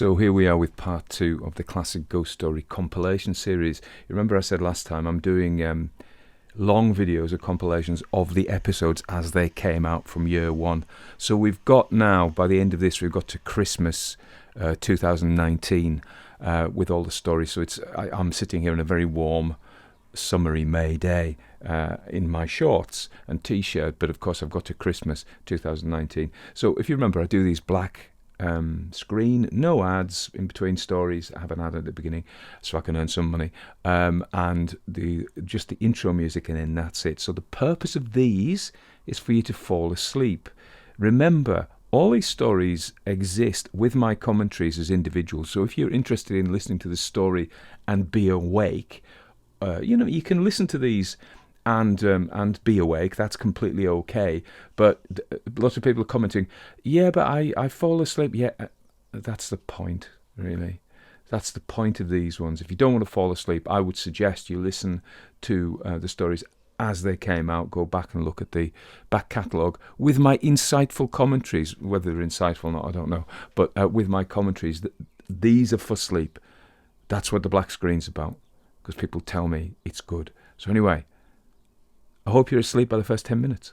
So here we are with part 2 of the classic ghost story compilation series. You remember I said last time I'm doing long videos or compilations of the episodes as they came out from year 1. So we've got now, by the end of this, we've got to Christmas 2019 with all the stories. So I'm sitting here in a very warm, summery May day in my shorts and t-shirt, but of course I've got to Christmas 2019. So if you remember, I do these black screen, no ads in between stories. I have an ad at the beginning so I can earn some money, and just the intro music, and then that's it. So the purpose of these is for you to fall asleep. Remember, all these stories exist with my commentaries as individuals, so if you're interested in listening to the story and be awake, you can listen to these and be awake. That's completely okay. But lots of people are commenting, yeah, but I fall asleep. Yeah, that's the point, really. That's the point of these ones. If you don't want to fall asleep, I would suggest you listen to the stories as they came out. Go back and look at the back catalogue with my insightful commentaries. Whether they're insightful or not, I don't know. But with my commentaries, these are for sleep. That's what the black screen's about, because people tell me it's good. So anyway, I hope you're asleep by the first 10 minutes.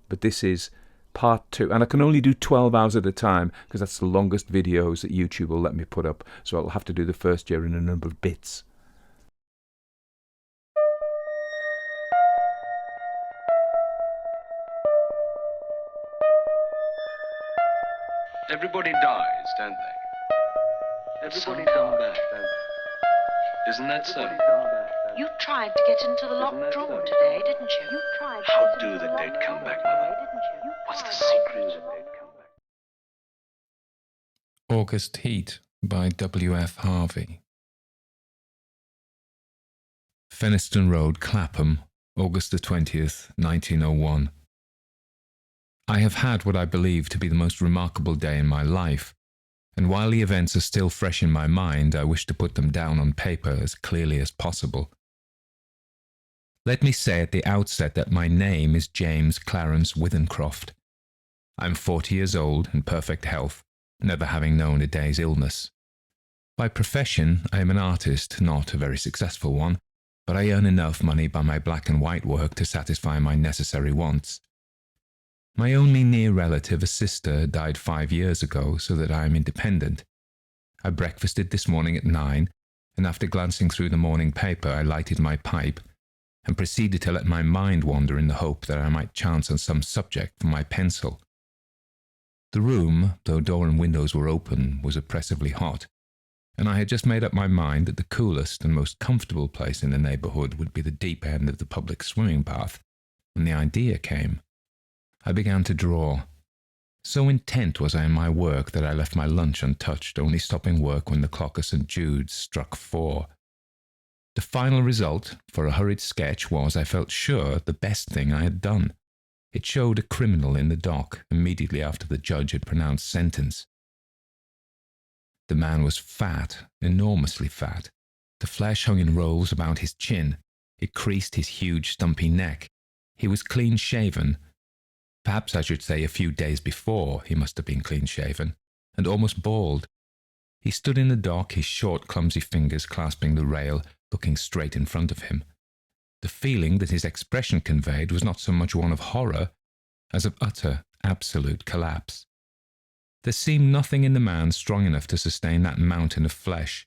But this is part 2. And I can only do 12 hours at a time because that's the longest videos that YouTube will let me put up. So I'll have to do the first year in a number of bits. Everybody dies, don't they? Everybody come back, don't they? Isn't that so? You tried to get into the locked room today, didn't you? How do the dead come back, Mother? What's the secret of the dead come back? August Heat by W.F. Harvey. Feniston Road, Clapham, August the 20th, 1901. I have had what I believe to be the most remarkable day in my life, and while the events are still fresh in my mind, I wish to put them down on paper as clearly as possible. Let me say at the outset that my name is James Clarence Withencroft. I'm 40 years old, in perfect health, never having known a day's illness. By profession, I am an artist, not a very successful one, but I earn enough money by my black and white work to satisfy my necessary wants. My only near relative, a sister, died 5 years ago, so that I am independent. I breakfasted this morning at 9, and after glancing through the morning paper, I lighted my pipe and proceeded to let my mind wander in the hope that I might chance on some subject for my pencil. The room, though door and windows were open, was oppressively hot, and I had just made up my mind that the coolest and most comfortable place in the neighbourhood would be the deep end of the public swimming bath, when the idea came. I began to draw. So intent was I in my work that I left my lunch untouched, only stopping work when the clock of St. Jude's struck 4. The final result, for a hurried sketch, was, I felt sure, the best thing I had done. It showed a criminal in the dock immediately after the judge had pronounced sentence. The man was fat, enormously fat. The flesh hung in rolls about his chin. It creased his huge, stumpy neck. He was clean-shaven. Perhaps I should say a few days before he must have been clean-shaven, and almost bald. He stood in the dock, his short, clumsy fingers clasping the rail, looking straight in front of him. The feeling that his expression conveyed was not so much one of horror as of utter, absolute collapse. There seemed nothing in the man strong enough to sustain that mountain of flesh.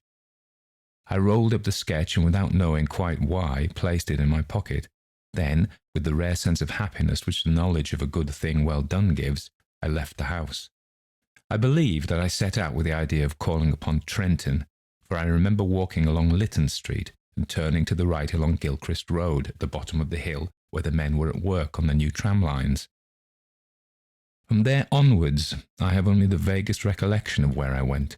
I rolled up the sketch and, without knowing quite why, placed it in my pocket. Then, with the rare sense of happiness which the knowledge of a good thing well done gives, I left the house. I believe that I set out with the idea of calling upon Trenton, for I remember walking along Lytton Street and turning to the right along Gilchrist Road at the bottom of the hill where the men were at work on the new tram lines. From there onwards, I have only the vaguest recollection of where I went.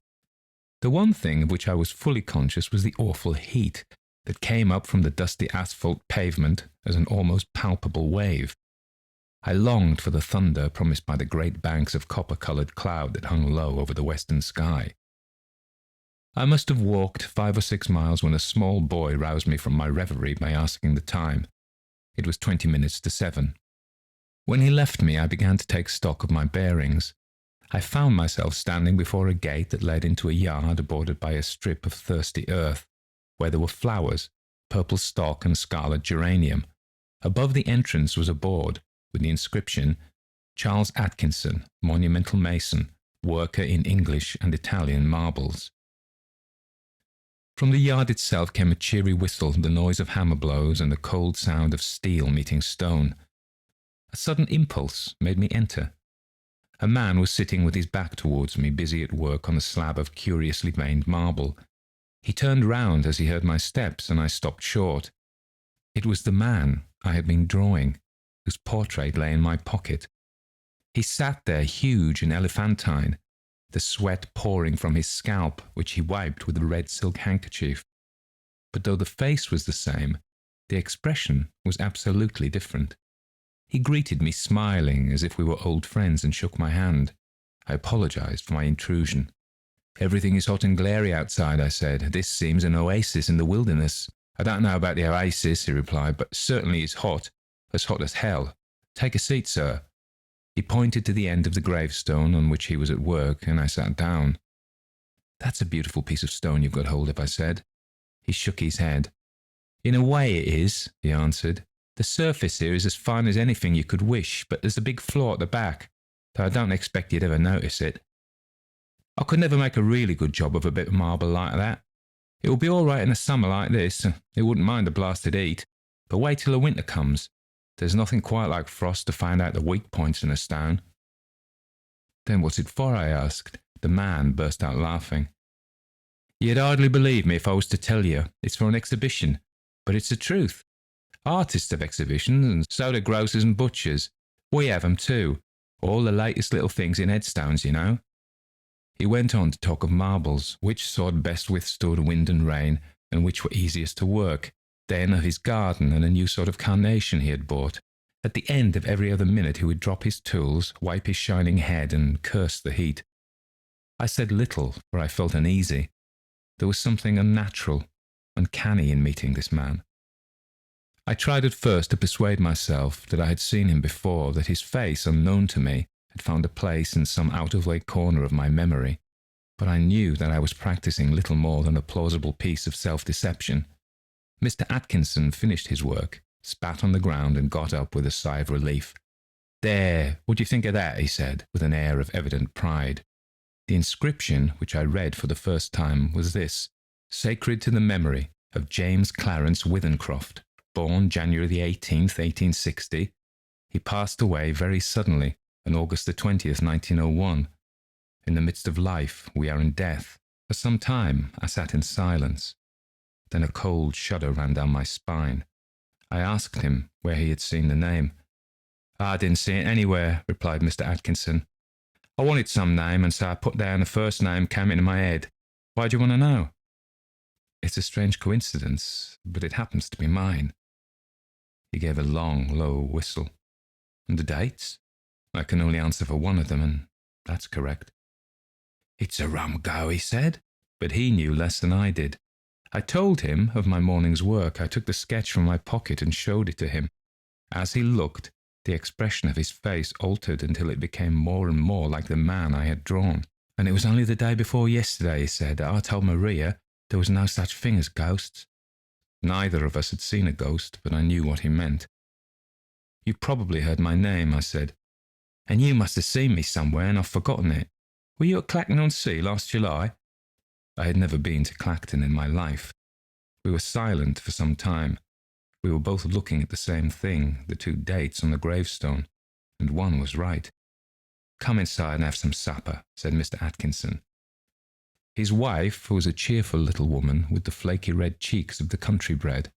The one thing of which I was fully conscious was the awful heat that came up from the dusty asphalt pavement as an almost palpable wave. I longed for the thunder promised by the great banks of copper-coloured cloud that hung low over the western sky. I must have walked 5 or 6 miles when a small boy roused me from my reverie by asking the time. It was 20 minutes to 7. When he left me, I began to take stock of my bearings. I found myself standing before a gate that led into a yard bordered by a strip of thirsty earth, where there were flowers, purple stock and scarlet geranium. Above the entrance was a board with the inscription, Charles Atkinson, monumental mason, worker in English and Italian marbles. From the yard itself came a cheery whistle, the noise of hammer blows, and the cold sound of steel meeting stone. A sudden impulse made me enter. A man was sitting with his back towards me, busy at work on a slab of curiously veined marble. He turned round as he heard my steps, and I stopped short. It was the man I had been drawing, whose portrait lay in my pocket. He sat there, huge and elephantine, the sweat pouring from his scalp, which he wiped with a red silk handkerchief. But though the face was the same, the expression was absolutely different. He greeted me smiling, as if we were old friends, and shook my hand. I apologized for my intrusion. "Everything is hot and glary outside," I said. "This seems an oasis in the wilderness." "I don't know about the oasis," he replied, "but certainly it's hot as hell. Take a seat, sir." He pointed to the end of the gravestone on which he was at work, and I sat down. "That's a beautiful piece of stone you've got hold of," I said. He shook his head. "In a way it is," he answered. "The surface here is as fine as anything you could wish, but there's a big flaw at the back, though I don't expect you'd ever notice it. I could never make a really good job of a bit of marble like that. It will be all right in a summer like this, it wouldn't mind the blasted heat, but wait till the winter comes. There's nothing quite like frost to find out the weak points in a stone." "Then what's it for?" I asked. The man burst out laughing. "You'd hardly believe me if I was to tell you it's for an exhibition, but it's the truth. Artists have exhibitions, and so do grocers and butchers. We have them too. All the latest little things in headstones, you know." He went on to talk of marbles, which sort best withstood wind and rain, and which were easiest to work. Then of his garden and a new sort of carnation he had bought. At the end of every other minute he would drop his tools, wipe his shining head, and curse the heat. I said little, for I felt uneasy. There was something unnatural, uncanny in meeting this man. I tried at first to persuade myself that I had seen him before, that his face, unknown to me, had found a place in some out-of-the-way corner of my memory, but I knew that I was practicing little more than a plausible piece of self-deception. Mr. Atkinson finished his work, spat on the ground, and got up with a sigh of relief. "There, what do you think of that?" he said, with an air of evident pride. The inscription, which I read for the first time, was this: "Sacred to the memory of James Clarence Withencroft, born January the 18th, 1860. He passed away very suddenly on August the 20th, 1901. In the midst of life, we are in death." For some time I sat in silence. Then a cold shudder ran down my spine. I asked him where he had seen the name. "I didn't see it anywhere," replied Mr. Atkinson. "I wanted some name, and so I put down the first name came into my head. Why do you want to know?" "It's a strange coincidence, but it happens to be mine." He gave a long, low whistle. "And the dates?" "I can only answer for one of them, and that's correct." "It's a rum go," he said, but he knew less than I did. I told him of my morning's work. I took the sketch from my pocket and showed it to him. As he looked, the expression of his face altered until it became more and more like the man I had drawn. "And it was only the day before yesterday," he said, "I told Maria there was no such thing as ghosts." Neither of us had seen a ghost, but I knew what he meant. "You probably heard my name," I said. "And you must have seen me somewhere, and I've forgotten it. Were you at Clacton-on-Sea last July?" I had never been to Clacton in my life. We were silent for some time. We were both looking at the same thing, the two dates on the gravestone, and one was right. "Come inside and have some supper," said Mr. Atkinson. His wife was a cheerful little woman with the flaky red cheeks of the country bred.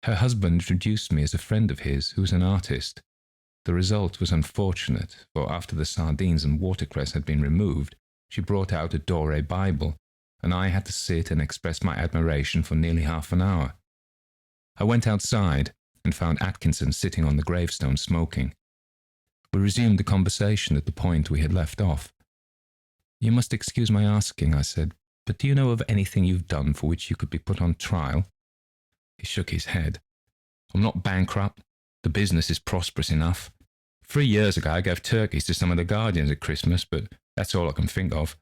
Her husband introduced me as a friend of his who was an artist. The result was unfortunate, for after the sardines and watercress had been removed, she brought out a Doré Bible, and I had to sit and express my admiration for nearly half an hour. I went outside and found Atkinson sitting on the gravestone smoking. We resumed the conversation at the point we had left off. "You must excuse my asking," I said, "but do you know of anything you've done for which you could be put on trial?" He shook his head. "I'm not bankrupt. The business is prosperous enough. 3 years ago I gave turkeys to some of the guardians at Christmas, but That's all I can think of.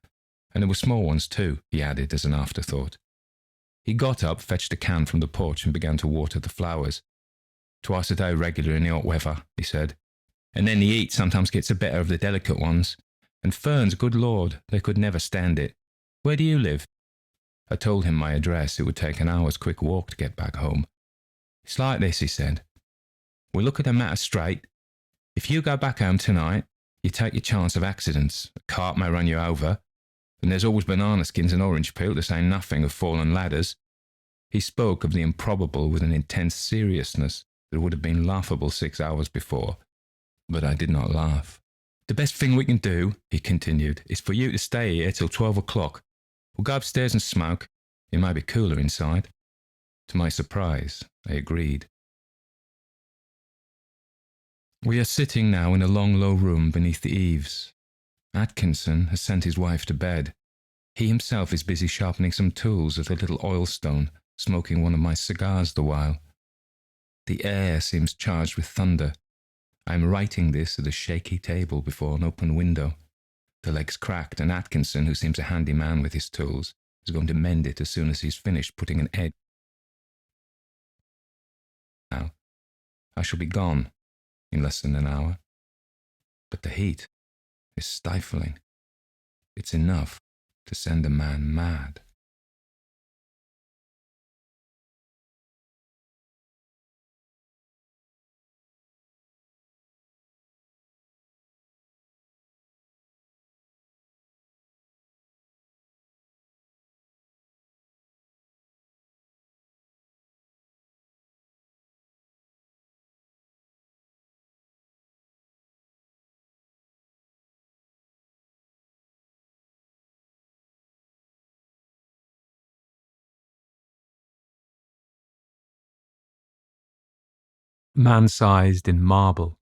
And there were small ones too, he added as an afterthought. He got up, fetched a can from the porch and began to water the flowers. Twice a day regular in the hot weather, he said. And then the heat sometimes gets the better of the delicate ones. And ferns, good Lord, they could never stand it. Where do you live? I told him my address. It would take an hour's quick walk to get back home. It's like this, he said. We'll look at the matter straight. If you go back home tonight, you take your chance of accidents. A cart may run you over. And there's always banana skins and orange peel, to say nothing of fallen ladders. He spoke of the improbable with an intense seriousness that would have been laughable 6 hours before. But I did not laugh. The best thing we can do, he continued, is for you to stay here till 12 o'clock. We'll go upstairs and smoke. It may be cooler inside. To my surprise, I agreed. We are sitting now in a long, low room beneath the eaves. Atkinson has sent his wife to bed. He himself is busy sharpening some tools at a little oilstone, smoking one of my cigars the while. The air seems charged with thunder. I am writing this at a shaky table before an open window. The leg's cracked, and Atkinson, who seems a handy man with his tools, is going to mend it as soon as he's finished putting an edge. Now, I shall be gone in less than an hour. But the heat is stifling. It's enough to send a man mad. Man-Sized in Marble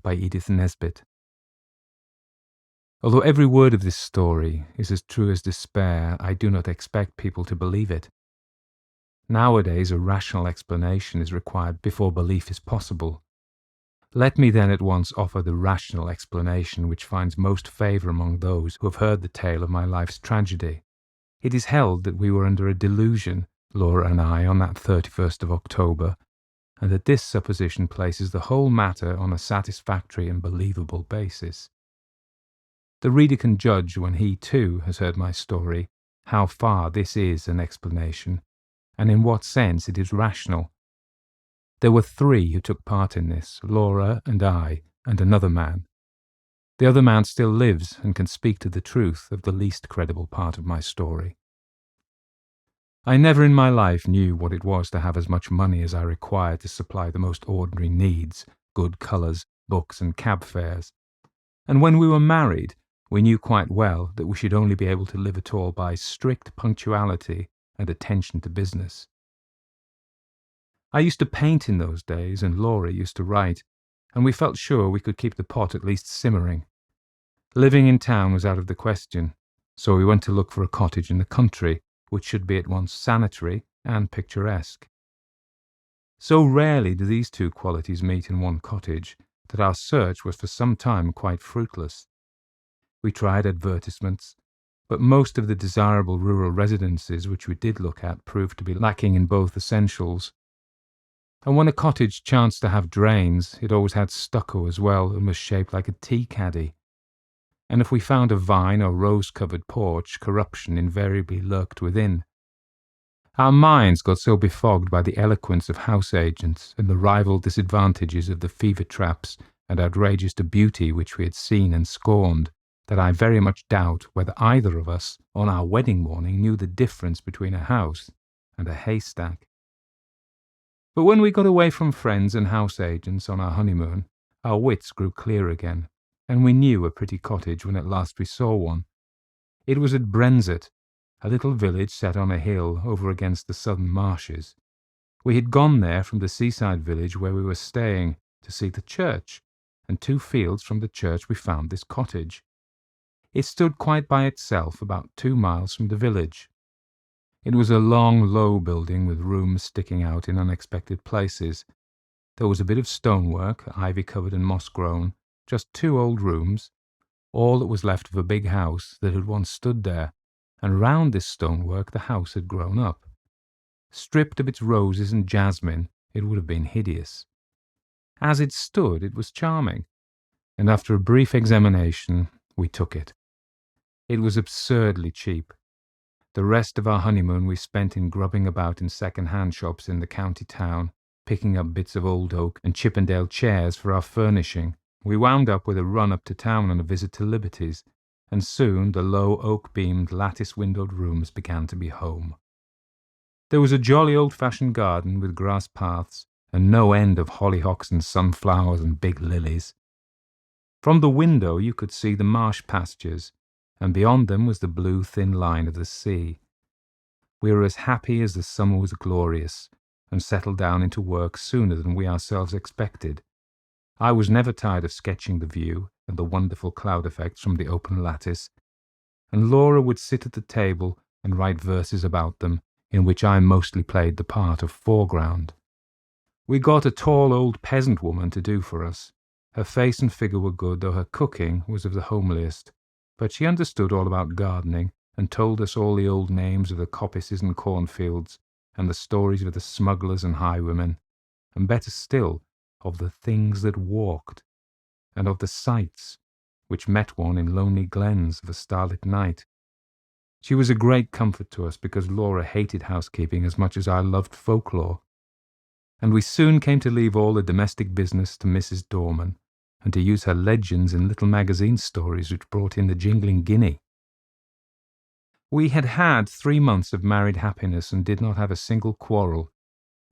by Edith Nesbit. Although every word of this story is as true as despair, I do not expect people to believe it. Nowadays, a rational explanation is required before belief is possible. Let me then at once offer the rational explanation which finds most favour among those who have heard the tale of my life's tragedy. It is held that we were under a delusion, Laura and I, on that 31st of October, and that this supposition places the whole matter on a satisfactory and believable basis. The reader can judge, when he too has heard my story, how far this is an explanation, and in what sense it is rational. There were 3 who took part in this, Laura and I, and another man. The other man still lives and can speak to the truth of the least credible part of my story. I never in my life knew what it was to have as much money as I required to supply the most ordinary needs, good colours, books and cab fares. And when we were married, we knew quite well that we should only be able to live at all by strict punctuality and attention to business. I used to paint in those days, and Laura used to write, and we felt sure we could keep the pot at least simmering. Living in town was out of the question, so we went to look for a cottage in the country, which should be at once sanitary and picturesque. So rarely do these 2 qualities meet in one cottage that our search was for some time quite fruitless. We tried advertisements, but most of the desirable rural residences which we did look at proved to be lacking in both essentials. And when a cottage chanced to have drains, it always had stucco as well and was shaped like a tea caddy. And if we found a vine or rose-covered porch, corruption invariably lurked within. Our minds got so befogged by the eloquence of house agents and the rival disadvantages of the fever traps and outrageous to beauty which we had seen and scorned, that I very much doubt whether either of us, on our wedding morning, knew the difference between a house and a haystack. But when we got away from friends and house agents on our honeymoon, our wits grew clear again, and we knew a pretty cottage when at last we saw one. It was at Brenzett, a little village set on a hill over against the southern marshes. We had gone there from the seaside village where we were staying to see the church, and 2 fields from the church we found this cottage. It stood quite by itself about 2 miles from the village. It was a long, low building with rooms sticking out in unexpected places. There was a bit of stonework, ivy-covered and moss-grown, just 2 old rooms, all that was left of a big house that had once stood there, and round this stonework the house had grown up. Stripped of its roses and jasmine, it would have been hideous. As it stood, it was charming, and after a brief examination, we took it. It was absurdly cheap. The rest of our honeymoon we spent in grubbing about in second-hand shops in the county town, picking up bits of old oak and Chippendale chairs for our furnishing. We wound up with a run up to town on a visit to Liberty's, and soon the low oak-beamed, lattice-windowed rooms began to be home. There was a jolly old-fashioned garden with grass paths, and no end of hollyhocks and sunflowers and big lilies. From the window you could see the marsh pastures, and beyond them was the blue thin line of the sea. We were as happy as the summer was glorious, and settled down into work sooner than we ourselves expected. I was never tired of sketching the view and the wonderful cloud effects from the open lattice, and Laura would sit at the table and write verses about them, in which I mostly played the part of foreground. We got a tall old peasant woman to do for us. Her face and figure were good, though her cooking was of the homeliest, but she understood all about gardening, and told us all the old names of the coppices and cornfields, and the stories of the smugglers and highwaymen, and better still, of the things that walked, and of the sights which met one in lonely glens of a starlit night. She was a great comfort to us because Laura hated housekeeping as much as I loved folklore, and we soon came to leave all the domestic business to Mrs. Dorman, and to use her legends in little magazine stories which brought in the jingling guinea. We had had 3 months of married happiness and did not have a single quarrel.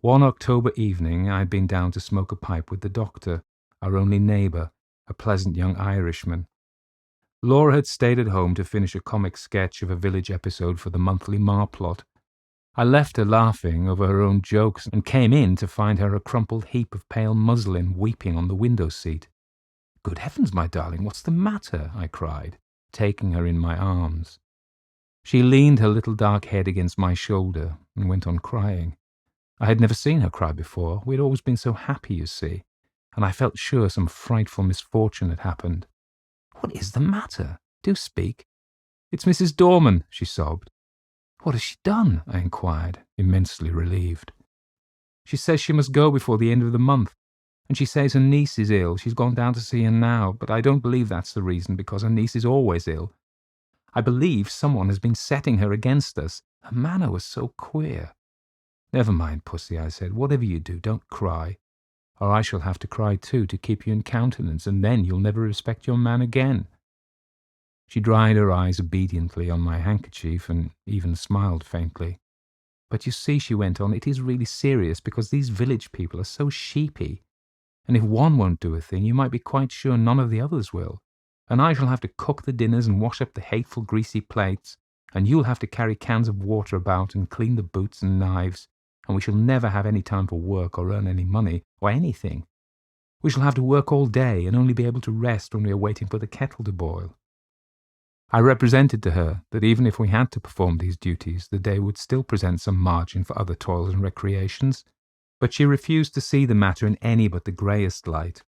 One October evening I had been down to smoke a pipe with the doctor, our only neighbour, a pleasant young Irishman. Laura had stayed at home to finish a comic sketch of a village episode for the monthly Marplot. I left her laughing over her own jokes and came in to find her a crumpled heap of pale muslin weeping on the window-seat. "Good heavens, my darling, what's the matter?" I cried, taking her in my arms. She leaned her little dark head against my shoulder and went on crying. I had never seen her cry before. We had always been so happy, you see, and I felt sure some frightful misfortune had happened. "What is the matter? Do speak." "It's Mrs. Dorman," she sobbed. "What has she done?" I inquired, immensely relieved. "She says she must go before the end of the month, and she says her niece is ill. She's gone down to see her now, but I don't believe that's the reason, because her niece is always ill. I believe someone has been setting her against us. Her manner was so queer." "Never mind, Pussy," I said. "Whatever you do, don't cry, or I shall have to cry too to keep you in countenance, and then you'll never respect your man again." She dried her eyes obediently on my handkerchief and even smiled faintly. "But you see," she went on, "it is really serious, because these village people are so sheepy, and if one won't do a thing, you might be quite sure none of the others will, and I shall have to cook the dinners and wash up the hateful greasy plates, and you'll have to carry cans of water about and clean the boots and knives, and we shall never have any time for work or earn any money, or anything. We shall have to work all day and only be able to rest when we are waiting for the kettle to boil." I represented to her that even if we had to perform these duties, the day would still present some margin for other toils and recreations, but she refused to see the matter in any but the greyest light.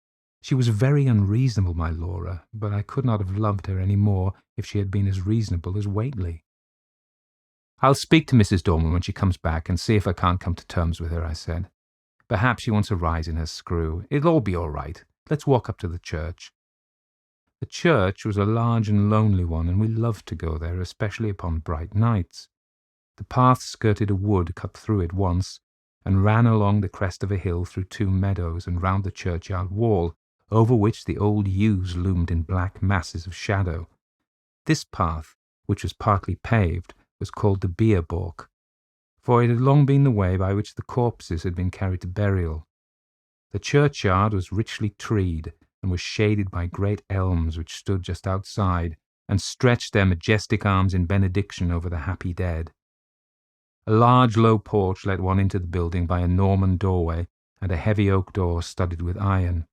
She was very unreasonable, my Laura, but I could not have loved her any more if she had been as reasonable as Whately. "I'll speak to Mrs. Dorman when she comes back and see if I can't come to terms with her," I said. "Perhaps she wants a rise in her screw. It'll all be all right. Let's walk up to the church." The church was a large and lonely one, and we loved to go there, especially upon bright nights. The path skirted a wood cut through it once, and ran along the crest of a hill through 2 meadows and round the churchyard wall, over which the old yews loomed in black masses of shadow. This path, which was partly paved, was called the bier balk, for it had long been the way by which the corpses had been carried to burial. The churchyard was richly treed, and was shaded by great elms which stood just outside, and stretched their majestic arms in benediction over the happy dead. A large low porch let one into the building by a Norman doorway and a heavy oak door studded with iron.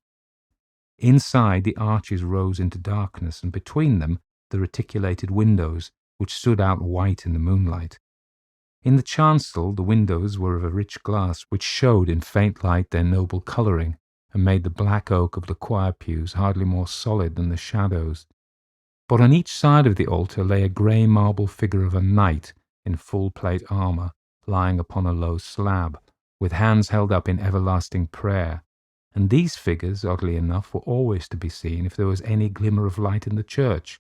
Inside, the arches rose into darkness, and between them the reticulated windows, which stood out white in the moonlight. In the chancel the windows were of a rich glass, which showed in faint light their noble colouring, and made the black oak of the choir pews hardly more solid than the shadows. but on each side of the altar lay a grey marble figure of a knight in full plate armour, lying upon a low slab, with hands held up in everlasting prayer, and these figures, oddly enough, were always to be seen if there was any glimmer of light in the church.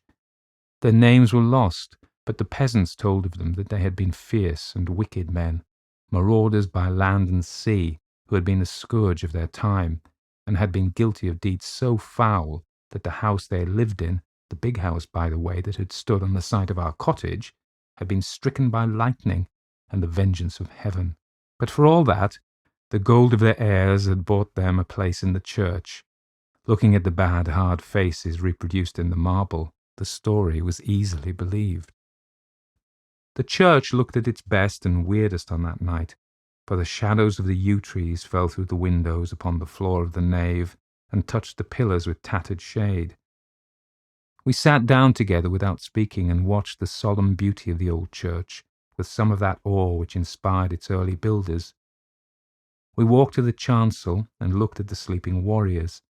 Their names were lost, but the peasants told of them that they had been fierce and wicked men, marauders by land and sea, who had been the scourge of their time, and had been guilty of deeds so foul that the house they had lived in, the big house, by the way, that had stood on the site of our cottage, had been stricken by lightning and the vengeance of heaven. But for all that, the gold of their heirs had bought them a place in the church. Looking at the bad, hard faces reproduced in the marble, the story was easily believed. The church looked at its best and weirdest on that night, for the shadows of the yew trees fell through the windows upon the floor of the nave and touched the pillars with tattered shade. We sat down together without speaking and watched the solemn beauty of the old church, with some of that awe which inspired its early builders. We walked to the chancel and looked at the sleeping warriors.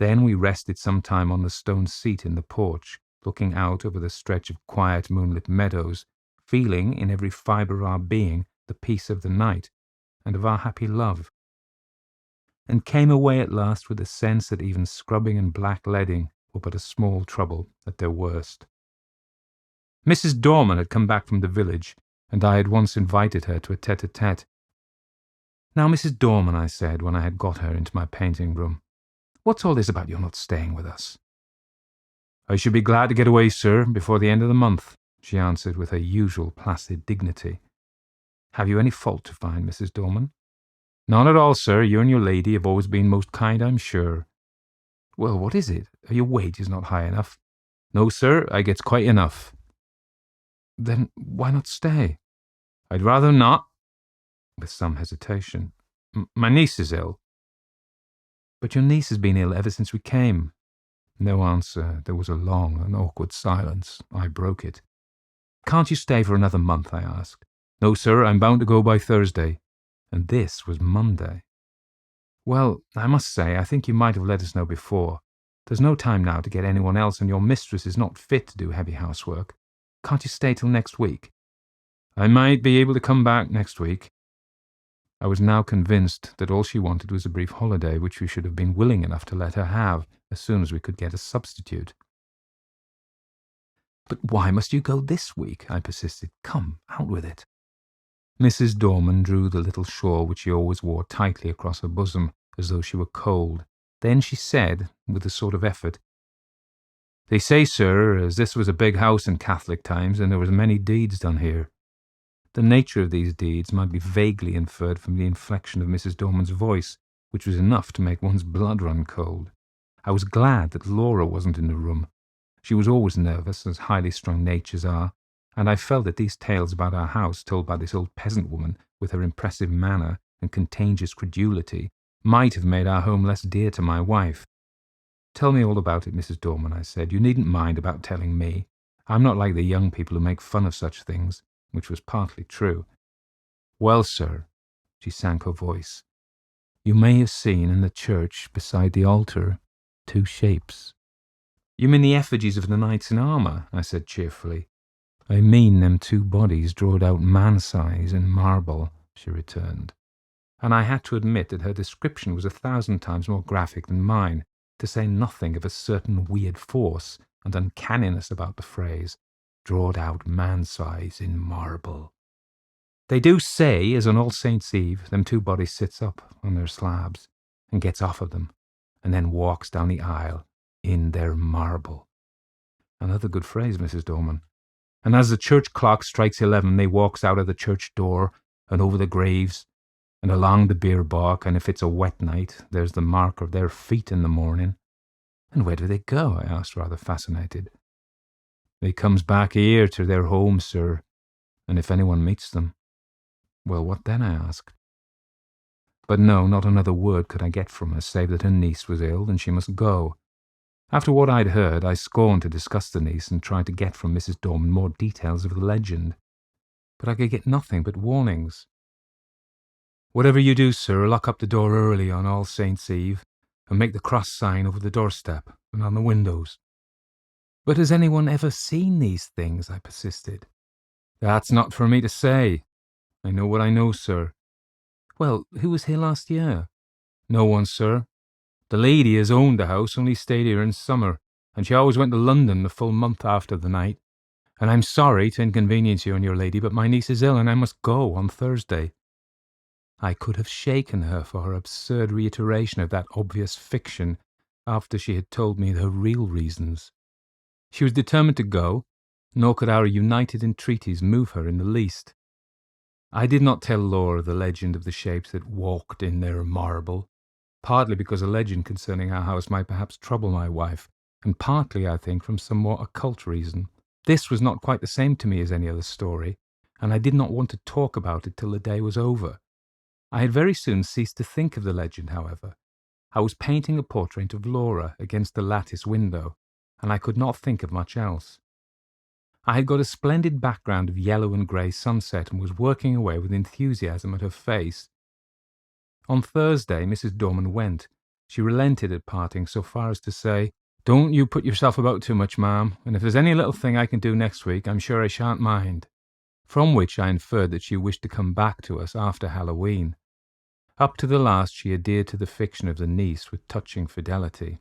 Then we rested some time on the stone seat in the porch, looking out over the stretch of quiet moonlit meadows, feeling in every fibre of our being the peace of the night and of our happy love, and came away at last with the sense that even scrubbing and blackleading were but a small trouble at their worst. Mrs. Dorman had come back from the village, and I had once invited her to a tete-a-tete. "Now, Mrs. Dorman," I said, when I had got her into my painting room, "what's all this about your not staying with us?" "I should be glad to get away, sir, before the end of the month," she answered with her usual placid dignity. "Have you any fault to find, Mrs. Dorman?" "None at all, sir. You and your lady have always been most kind, I'm sure." "Well, what is it? Are your wages not high enough?" "No, sir, I gets quite enough." "Then why not stay?" "I'd rather not," with some hesitation. "My niece is ill." "But your niece has been ill ever since we came." No answer. There was a long and awkward silence. I broke it. "Can't you stay for another month?" I asked. "No, sir, I'm bound to go by Thursday." And this was Monday. "Well, I must say, I think you might have let us know before. There's no time now to get anyone else, and your mistress is not fit to do heavy housework. Can't you stay till next week?" "I might be able to come back next week." I was now convinced that all she wanted was a brief holiday, which we should have been willing enough to let her have as soon as we could get a substitute. "But why must you go this week?" I persisted. "Come, out with it." Mrs. Dorman drew the little shawl which she always wore tightly across her bosom, as though she were cold. Then she said, with a sort of effort, "They say, sir, as this was a big house in Catholic times, and there was many deeds done here." The nature of these deeds might be vaguely inferred from the inflection of Mrs. Dorman's voice, which was enough to make one's blood run cold. I was glad that Laura wasn't in the room. She was always nervous, as highly strung natures are, and I felt that these tales about our house, told by this old peasant woman, with her impressive manner and contagious credulity, might have made our home less dear to my wife. "Tell me all about it, Mrs. Dorman," I said. "You needn't mind about telling me. I'm not like the young people who make fun of such things," which was partly true. "Well, sir," she sank her voice, "you may have seen in the church beside the altar 2 shapes." "You mean the effigies of the knights in armour?" I said cheerfully. "I mean them 2 bodies drawed out man-size in marble," she returned. And I had to admit that her description was 1,000 times more graphic than mine, to say nothing of a certain weird force and uncanniness about the phrase, "drawed out man-size in marble." They do say, as on All Saints' Eve, them 2 bodies sits up on their slabs and gets off of them, and then walks down the aisle in their marble. Another good phrase, Mrs. Dorman. And as the church clock strikes 11, they walks out of the church door and over the graves and along the bier balk, and if it's a wet night, there's the mark of their feet in the morning. "And where do they go?" I asked, rather fascinated. "They comes back here to their home, sir, and if anyone meets them." "Well, what then?" I asked. But no, not another word could I get from her, save that her niece was ill and she must go. After what I'd heard, I scorned to discuss the niece and tried to get from Mrs. Dorman more details of the legend. But I could get nothing but warnings. "Whatever you do, sir, lock up the door early on All Saints' Eve, and make the cross sign over the doorstep and on the windows." But has anyone ever seen these things? I persisted. That's not for me to say. I know what I know, sir. Well, who was here last year? No one, sir. The lady as owned the house only stayed here in summer, and she always went to London the full month after the night. And I'm sorry to inconvenience you and your lady, but my niece is ill and I must go on Thursday. I could have shaken her for her absurd reiteration of that obvious fiction after she had told me her real reasons. She was determined to go, nor could our united entreaties move her in the least. I did not tell Laura the legend of the shapes that walked in their marble, partly because a legend concerning our house might perhaps trouble my wife, and partly, I think, from some more occult reason. This was not quite the same to me as any other story, and I did not want to talk about it till the day was over. I had very soon ceased to think of the legend, however. I was painting a portrait of Laura against the lattice window, and I could not think of much else. I had got a splendid background of yellow and grey sunset and was working away with enthusiasm at her face. On Thursday, Mrs. Dorman went. She relented at parting so far as to say, "Don't you put yourself about too much, ma'am, and if there's any little thing I can do next week, I'm sure I shan't mind." From which I inferred that she wished to come back to us after Halloween. Up to the last she adhered to the fiction of the niece with touching fidelity.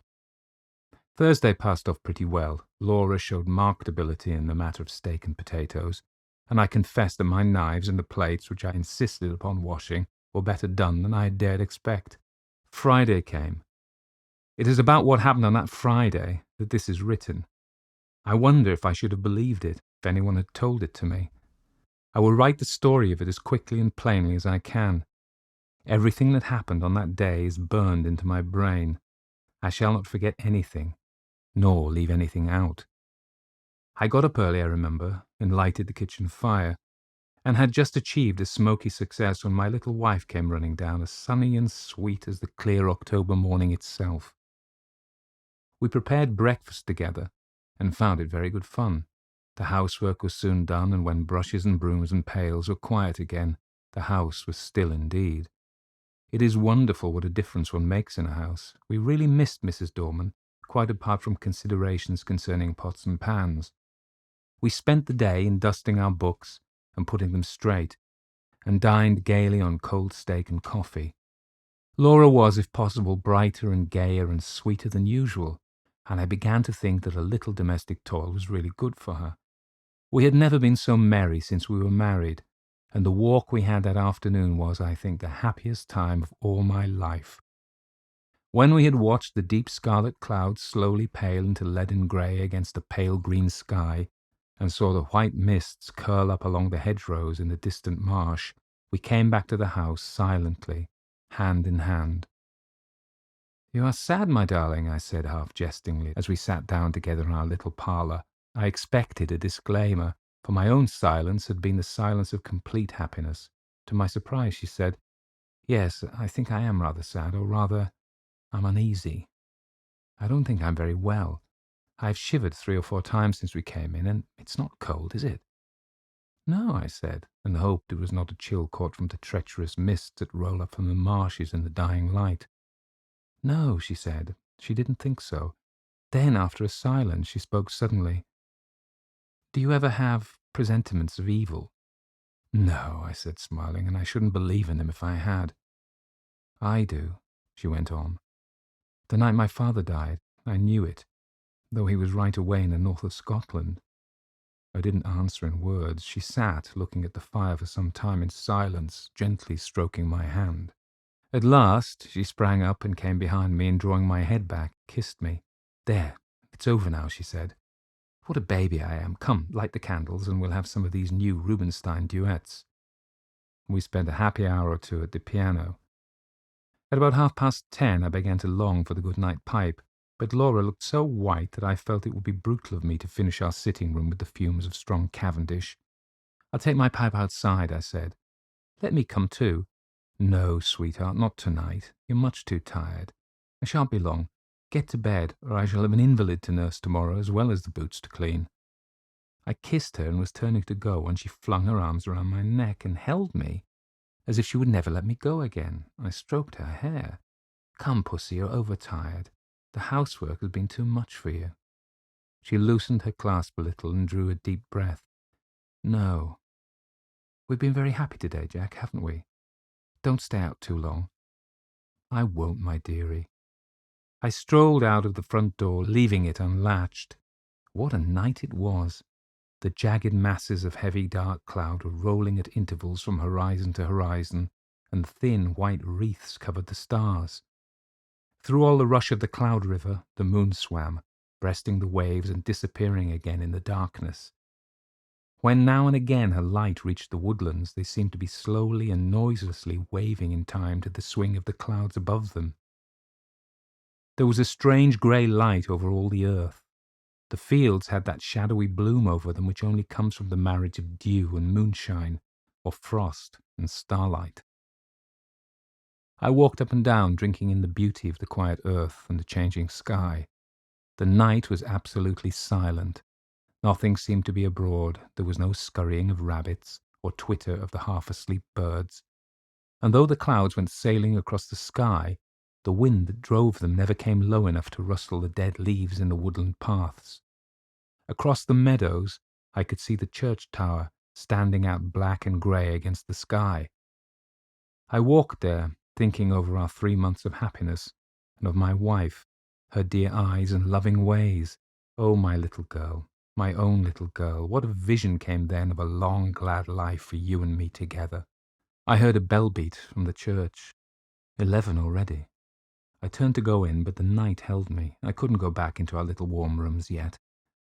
Thursday passed off pretty well. Laura showed marked ability in the matter of steak and potatoes, and I confessed that my knives and the plates, which I insisted upon washing, were better done than I had dared expect. Friday came. It is about what happened on that Friday that this is written. I wonder if I should have believed it if anyone had told it to me. I will write the story of it as quickly and plainly as I can. Everything that happened on that day is burned into my brain. I shall not forget anything, nor leave anything out. I got up early, I remember, and lighted the kitchen fire, and had just achieved a smoky success when my little wife came running down, as sunny and sweet as the clear October morning itself. We prepared breakfast together, and found it very good fun. The housework was soon done, and when brushes and brooms and pails were quiet again, the house was still indeed. It is wonderful what a difference one makes in a house. We really missed Mrs. Dorman, quite apart from considerations concerning pots and pans. We spent the day in dusting our books and putting them straight, and dined gaily on cold steak and coffee. Laura was, if possible, brighter and gayer and sweeter than usual, and I began to think that a little domestic toil was really good for her. We had never been so merry since we were married, and the walk we had that afternoon was, I think, the happiest time of all my life. When we had watched the deep scarlet clouds slowly pale into leaden grey against a pale green sky, and saw the white mists curl up along the hedgerows in the distant marsh, we came back to the house silently, hand in hand. "You are sad, my darling," I said half-jestingly, as we sat down together in our little parlour. I expected a disclaimer, for my own silence had been the silence of complete happiness. To my surprise, she said, "Yes, I think I am rather sad, or rather, I'm uneasy. I don't think I'm very well. I've shivered 3 or 4 times since we came in, and it's not cold, is it?" "No," I said, and hoped it was not a chill caught from the treacherous mists that roll up from the marshes in the dying light. "No," she said. She didn't think so. Then, after a silence, she spoke suddenly. "Do you ever have presentiments of evil?" "No," I said, smiling, "and I shouldn't believe in them if I had." "I do," she went on. "The night my father died, I knew it, though he was right away in the north of Scotland." I didn't answer in words. She sat, looking at the fire for some time in silence, gently stroking my hand. At last, she sprang up and came behind me, and drawing my head back, kissed me. "There, it's over now," she said. "What a baby I am. Come, light the candles, and we'll have some of these new Rubinstein duets." We spent a happy hour or two at the piano. At about 10:30, I began to long for the good-night pipe, but Laura looked so white that I felt it would be brutal of me to finish our sitting-room with the fumes of strong Cavendish. "I'll take my pipe outside," I said. "Let me come too." "No, sweetheart, not tonight. You're much too tired. I shan't be long. Get to bed, or I shall have an invalid to nurse tomorrow as well as the boots to clean." I kissed her and was turning to go when she flung her arms around my neck and held me, as if she would never let me go again. I stroked her hair. "Come, pussy, you're overtired. The housework has been too much for you." She loosened her clasp a little and drew a deep breath. No. We've been very happy today, Jack, haven't we? Don't stay out too long. I won't, my dearie. I strolled out of the front door, leaving it unlatched. What a night it was! The jagged masses of heavy dark cloud were rolling at intervals from horizon to horizon, and thin white wreaths covered the stars. Through all the rush of the cloud river, the moon swam, breasting the waves and disappearing again in the darkness. When now and again her light reached the woodlands, they seemed to be slowly and noiselessly waving in time to the swing of the clouds above them. There was a strange grey light over all the earth. The fields had that shadowy bloom over them which only comes from the marriage of dew and moonshine, or frost and starlight. I walked up and down, drinking in the beauty of the quiet earth and the changing sky. The night was absolutely silent. Nothing seemed to be abroad. There was no scurrying of rabbits or twitter of the half-asleep birds. And though the clouds went sailing across the sky, the wind that drove them never came low enough to rustle the dead leaves in the woodland paths. Across the meadows, I could see the church tower standing out black and grey against the sky. I walked there, thinking over our 3 months of happiness, and of my wife, her dear eyes and loving ways. Oh, my little girl, my own little girl, what a vision came then of a long, glad life for you and me together. I heard a bell beat from the church. 11 already. I turned to go in, but the night held me. I couldn't go back into our little warm rooms yet.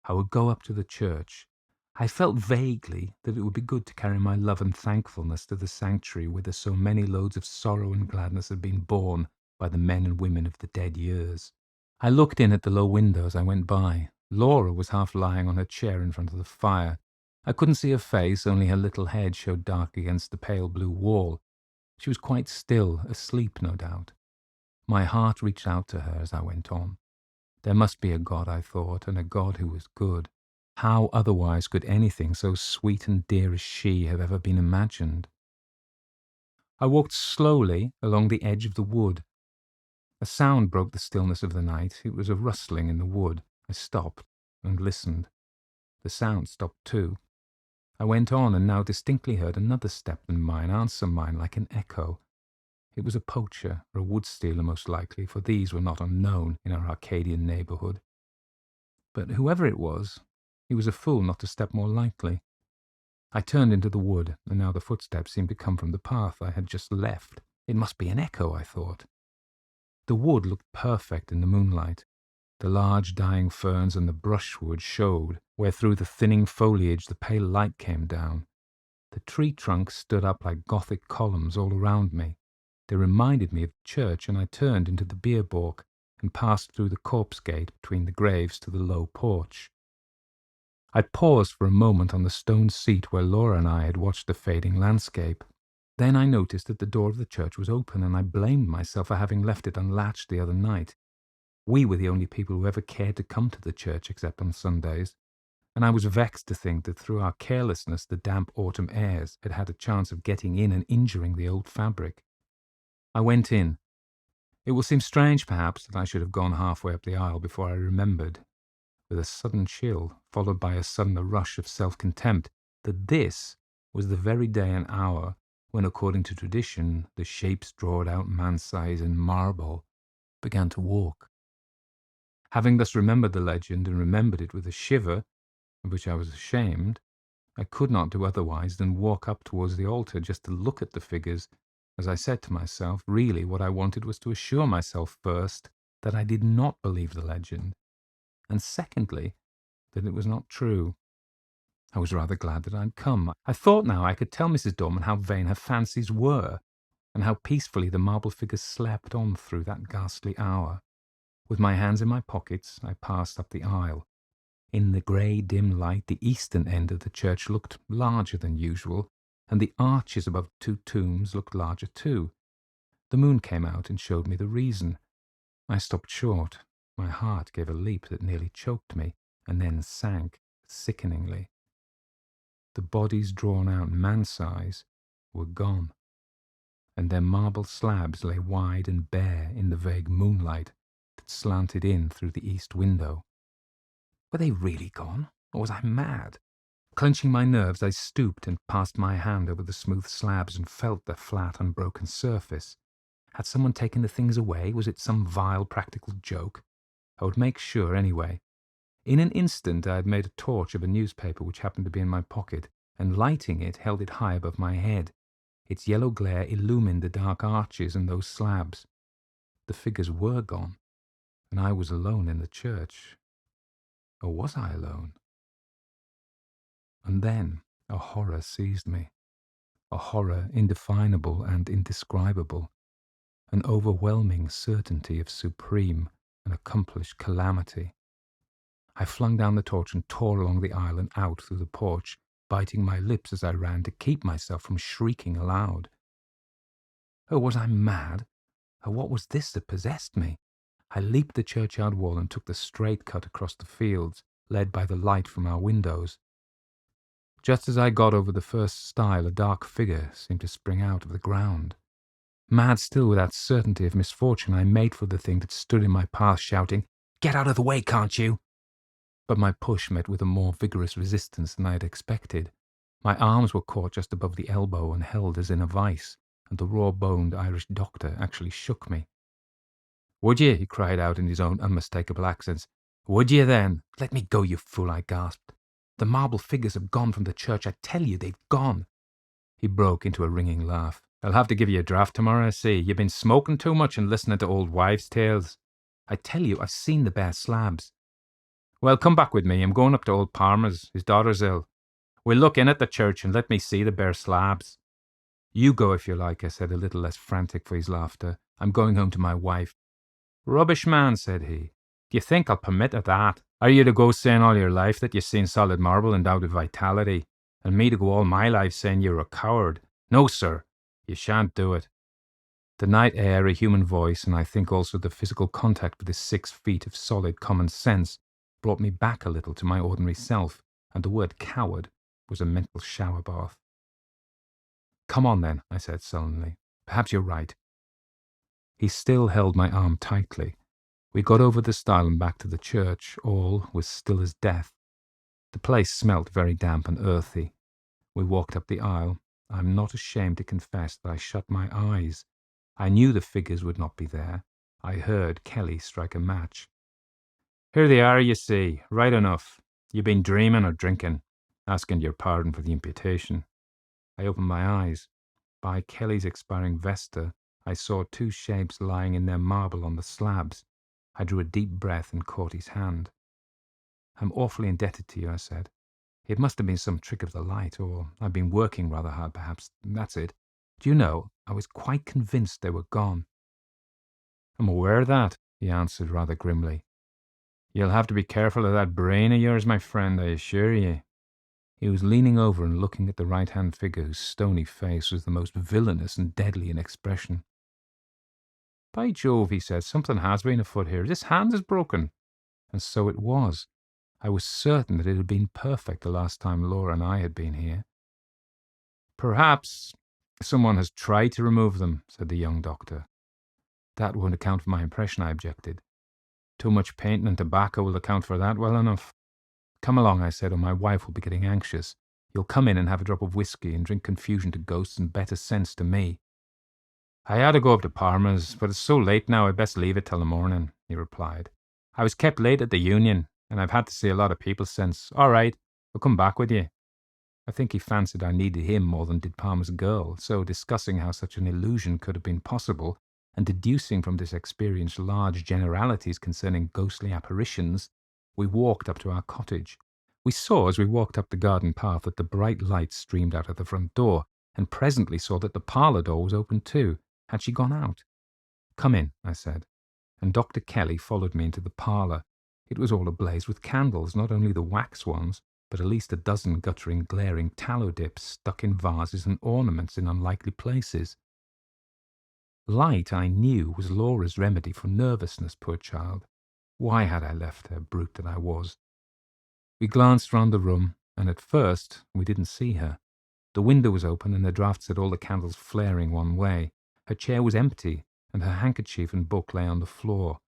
I would go up to the church. I felt vaguely that it would be good to carry my love and thankfulness to the sanctuary whither so many loads of sorrow and gladness had been borne by the men and women of the dead years. I looked in at the low window as I went by. Laura was half lying on her chair in front of the fire. I couldn't see her face, only her little head showed dark against the pale blue wall. She was quite still, asleep no doubt. My heart reached out to her as I went on. There must be a God, I thought, and a God who was good. How otherwise could anything so sweet and dear as she have ever been imagined? I walked slowly along the edge of the wood. A sound broke the stillness of the night. It was a rustling in the wood. I stopped and listened. The sound stopped too. I went on and now distinctly heard another step than mine answer mine like an echo. It was a poacher or a wood stealer most likely, for these were not unknown in our Arcadian neighbourhood. But whoever it was, he was a fool not to step more lightly. I turned into the wood, and now the footsteps seemed to come from the path I had just left. It must be an echo, I thought. The wood looked perfect in the moonlight. The large dying ferns and the brushwood showed where through the thinning foliage the pale light came down. The tree trunks stood up like Gothic columns all around me. They reminded me of the church, and I turned into the beer balk and passed through the corpse gate between the graves to the low porch. I paused for a moment on the stone seat where Laura and I had watched the fading landscape. Then I noticed that the door of the church was open, and I blamed myself for having left it unlatched the other night. We were the only people who ever cared to come to the church except on Sundays, and I was vexed to think that through our carelessness the damp autumn airs had had a chance of getting in and injuring the old fabric. I went in. It will seem strange, perhaps, that I should have gone halfway up the aisle before I remembered, with a sudden chill, followed by a sudden rush of self-contempt, that this was the very day and hour when, according to tradition, the shapes drawed out man-size in marble began to walk. Having thus remembered the legend, and remembered it with a shiver, of which I was ashamed, I could not do otherwise than walk up towards the altar just to look at the figures. As I said to myself, really what I wanted was to assure myself first that I did not believe the legend, and secondly, that it was not true. I was rather glad that I had come. I thought now I could tell Mrs. Dorman how vain her fancies were, and how peacefully the marble figures slept on through that ghastly hour. With my hands in my pockets, I passed up the aisle. In the grey, dim light, the eastern end of the church looked larger than usual, and the arches above the two tombs looked larger too. The moon came out and showed me the reason. I stopped short. My heart gave a leap that nearly choked me, and then sank sickeningly. The bodies drawn out man-size were gone, and their marble slabs lay wide and bare in the vague moonlight that slanted in through the east window. Were they really gone, or was I mad? Clenching my nerves, I stooped and passed my hand over the smooth slabs and felt the flat, unbroken surface. Had someone taken the things away? Was it some vile practical joke? I would make sure anyway. In an instant I had made a torch of a newspaper which happened to be in my pocket, and lighting it, held it high above my head. Its yellow glare illumined the dark arches and those slabs. The figures were gone, and I was alone in the church. Or was I alone? And then a horror seized me. A horror indefinable and indescribable. An overwhelming certainty of supreme and accomplished calamity. I flung down the torch and tore along the aisle and out through the porch, biting my lips as I ran to keep myself from shrieking aloud. Oh, was I mad? Or what was this that possessed me? I leaped the churchyard wall and took the straight cut across the fields, led by the light from our windows. Just as I got over the first stile, a dark figure seemed to spring out of the ground. Mad still with that certainty of misfortune, I made for the thing that stood in my path, shouting, "Get out of the way, can't you?" But my push met with a more vigorous resistance than I had expected. My arms were caught just above the elbow and held as in a vice, and the raw-boned Irish doctor actually shook me. "Would ye?" he cried out in his own unmistakable accents. "Would ye, then? Let me go, you fool," I gasped. "The marble figures have gone from the church. I tell you, they've gone." He broke into a ringing laugh. "I'll have to give you a draft tomorrow, I see. You've been smoking too much and listening to old wives' tales. I tell you, I've seen the bare slabs." "Well, come back with me. I'm going up to old Palmer's. His daughter's ill. We'll look in at the church and let me see the bare slabs." "You go if you like," I said, a little less frantic for his laughter. "I'm going home to my wife." "Rubbish, man," said he. "Do you think I'll permit of that? Are you to go saying all your life that you've seen solid marble endowed with vitality, and me to go all my life saying you're a coward? No, sir, you shan't do it." The night air, a human voice, and I think also the physical contact with the 6 feet of solid common sense brought me back a little to my ordinary self, and the word coward was a mental shower bath. "Come on, then," I said sullenly. "Perhaps you're right." He still held my arm tightly. We got over the stile and back to the church. All was still as death. The place smelt very damp and earthy. We walked up the aisle. I am not ashamed to confess that I shut my eyes. I knew the figures would not be there. I heard Kelly strike a match. "Here they are, you see, right enough. You've been dreaming or drinking, asking your pardon for the imputation." I opened my eyes. By Kelly's expiring vesta, I saw 2 shapes lying in their marble on the slabs. I drew a deep breath and caught his hand. "I'm awfully indebted to you," I said. "It must have been some trick of the light, or I've been working rather hard, perhaps. That's it. Do you know, I was quite convinced they were gone." "I'm aware of that," he answered rather grimly. "You'll have to be careful of that brain of yours, my friend, I assure you." He was leaning over and looking at the right-hand figure whose stony face was the most villainous and deadly in expression. "By Jove," he said, "something has been afoot here. This hand is broken." And so it was. I was certain that it had been perfect the last time Laura and I had been here. "Perhaps someone has tried to remove them," said the young doctor. "That won't account for my impression," I objected. "Too much painting and tobacco will account for that well enough." "Come along," I said, "or my wife will be getting anxious. You'll come in and have a drop of whiskey and drink confusion to ghosts and better sense to me." "I had to go up to Palmer's, but it's so late now I'd best leave it till the morning," he replied. "I was kept late at the Union, and I've had to see a lot of people since. All right, I'll come back with you." I think he fancied I needed him more than did Palmer's girl, so discussing how such an illusion could have been possible, and deducing from this experience large generalities concerning ghostly apparitions, we walked up to our cottage. We saw, as we walked up the garden path, that the bright light streamed out of the front door, and presently saw that the parlour door was open too. Had she gone out? "Come in," I said, and Dr. Kelly followed me into the parlour. It was all ablaze with candles, not only the wax ones, but at least a dozen guttering, glaring tallow dips stuck in vases and ornaments in unlikely places. Light, I knew, was Laura's remedy for nervousness, poor child. Why had I left her, brute that I was? We glanced round the room, and at first we didn't see her. The window was open, and the draught set all the candles flaring one way. Her chair was empty, and her handkerchief and book lay on the floor.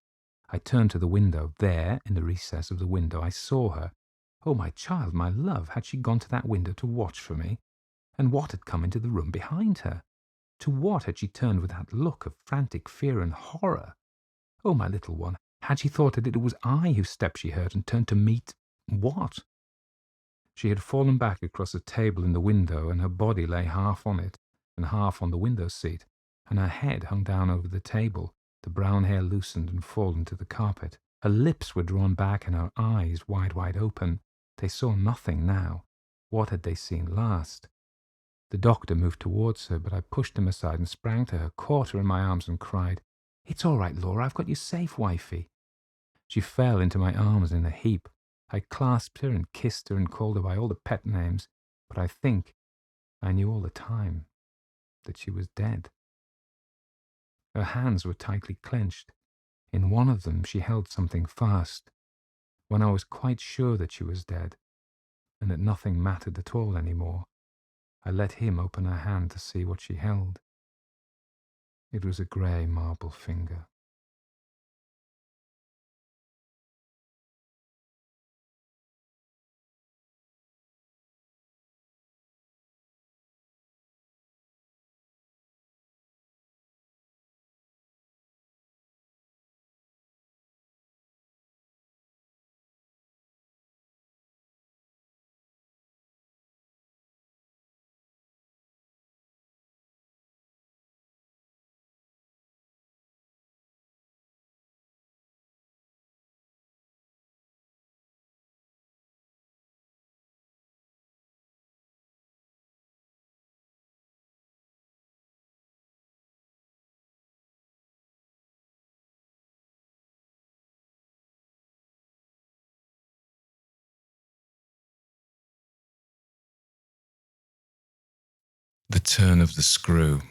I turned to the window. There, in the recess of the window, I saw her. Oh, my child, my love, had she gone to that window to watch for me? And what had come into the room behind her? To what had she turned with that look of frantic fear and horror? Oh, my little one, had she thought that it was I whose step she heard and turned to meet what? She had fallen back across a table in the window, and her body lay half on it and half on the window seat, and her head hung down over the table, the brown hair loosened and fallen to the carpet. Her lips were drawn back and her eyes wide open. They saw nothing now. What had they seen last? The doctor moved towards her, but I pushed him aside and sprang to her, caught her in my arms and cried, "It's all right, Laura, I've got you safe, wifey." She fell into my arms in a heap. I clasped her and kissed her and called her by all the pet names, but I think I knew all the time that she was dead. Her hands were tightly clenched. In one of them she held something fast. When I was quite sure that she was dead, and that nothing mattered at all any more, I let him open her hand to see what she held. It was a grey marble finger. The Turn of the Screw,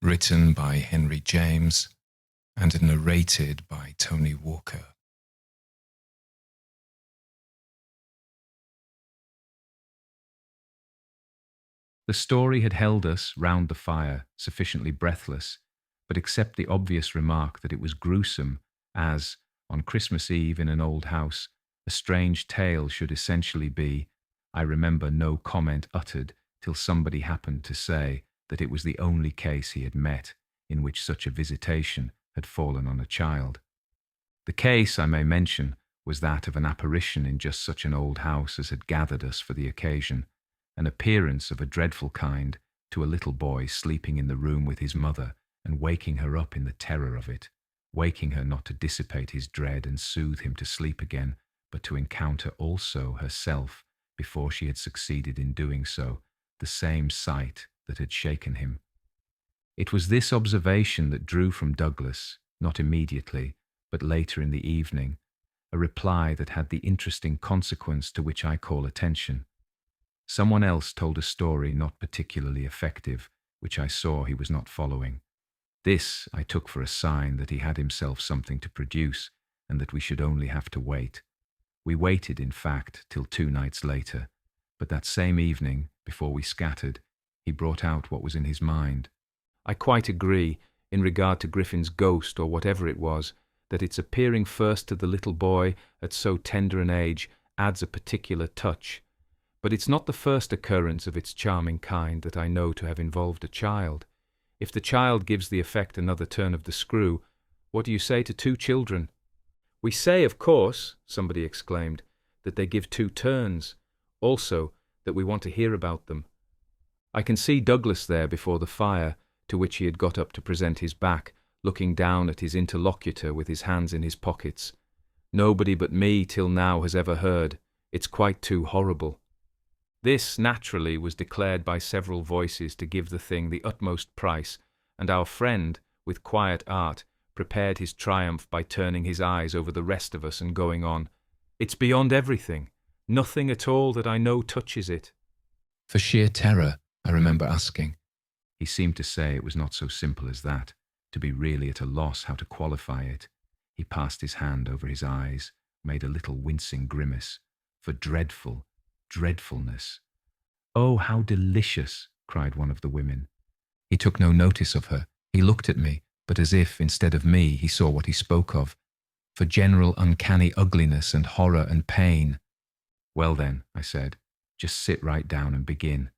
written by Henry James and narrated by Tony Walker. The story had held us round the fire, sufficiently breathless, but except the obvious remark that it was gruesome, as, on Christmas Eve in an old house, a strange tale should essentially be, I remember no comment uttered till somebody happened to say that it was the only case he had met in which such a visitation had fallen on a child. The case, I may mention, was that of an apparition in just such an old house as had gathered us for the occasion, an appearance of a dreadful kind to a little boy sleeping in the room with his mother and waking her up in the terror of it, waking her not to dissipate his dread and soothe him to sleep again, but to encounter also herself, before she had succeeded in doing so, the same sight that had shaken him. It was this observation that drew from Douglas, not immediately, but later in the evening, a reply that had the interesting consequence to which I call attention. Someone else told a story not particularly effective, which I saw he was not following. This I took for a sign that he had himself something to produce, and that we should only have to wait. We waited, in fact, till 2 nights later, but that same evening, before we scattered, he brought out what was in his mind. I quite agree, in regard to Griffin's ghost, or whatever it was, that its appearing first to the little boy at so tender an age adds a particular touch. But it's not the first occurrence of its charming kind that I know to have involved a child. If the child gives the effect another turn of the screw, what do you say to 2 children? "We say, of course," somebody exclaimed, "that they give 2 turns. Also, that we want to hear about them." I can see Douglas there before the fire, to which he had got up to present his back, looking down at his interlocutor with his hands in his pockets. "Nobody but me till now has ever heard. It's quite too horrible." This, naturally, was declared by several voices to give the thing the utmost price, and our friend, with quiet art, prepared his triumph by turning his eyes over the rest of us and going on, "It's beyond everything. Nothing at all that I know touches it." For sheer terror, I remember asking. He seemed to say it was not so simple as that, to be really at a loss how to qualify it. He passed his hand over his eyes, made a little wincing grimace. For dreadfulness. "Oh, how delicious!" cried one of the women. He took no notice of her. He looked at me, but as if, instead of me, he saw what he spoke of. for general uncanny ugliness and horror and pain. Well then, I said, just sit right down and begin.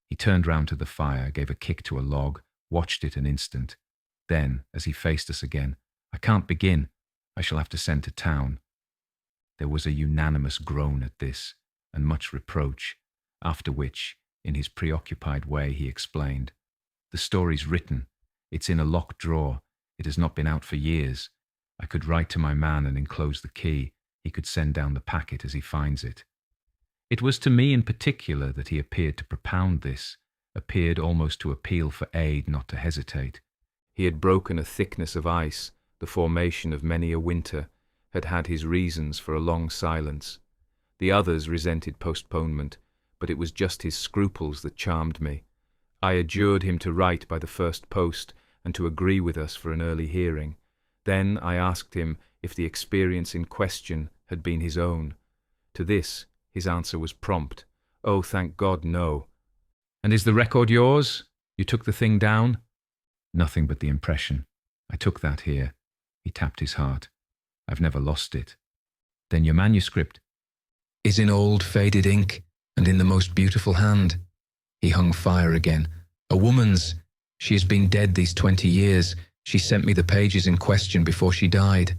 He turned round to the fire, gave a kick to a log, watched it an instant. Then, as he faced us again, I can't begin. I shall have to send to town. There was a unanimous groan at this, and much reproach, after which, in his preoccupied way, he explained, "The story's written. It's in a locked drawer. It has not been out for years. I could write to my man and enclose the key. He could send down the packet as he finds it." It was to me in particular that he appeared to propound this, appeared almost to appeal for aid, not to hesitate. He had broken a thickness of ice, the formation of many a winter, had had his reasons for a long silence. The others resented postponement, but it was just his scruples that charmed me. I adjured him to write by the first post and to agree with us for an early hearing. Then I asked him if the experience in question had been his own. To this, his answer was prompt. "Oh, thank God, no." "And is the record yours? You took the thing down?" "Nothing but the impression. I took that here." He tapped his heart. "I've never lost it." "Then your manuscript?" "Is in old faded ink and in the most beautiful hand." He hung fire again. "A woman's. She has been dead these 20 years. She sent me the pages in question before she died."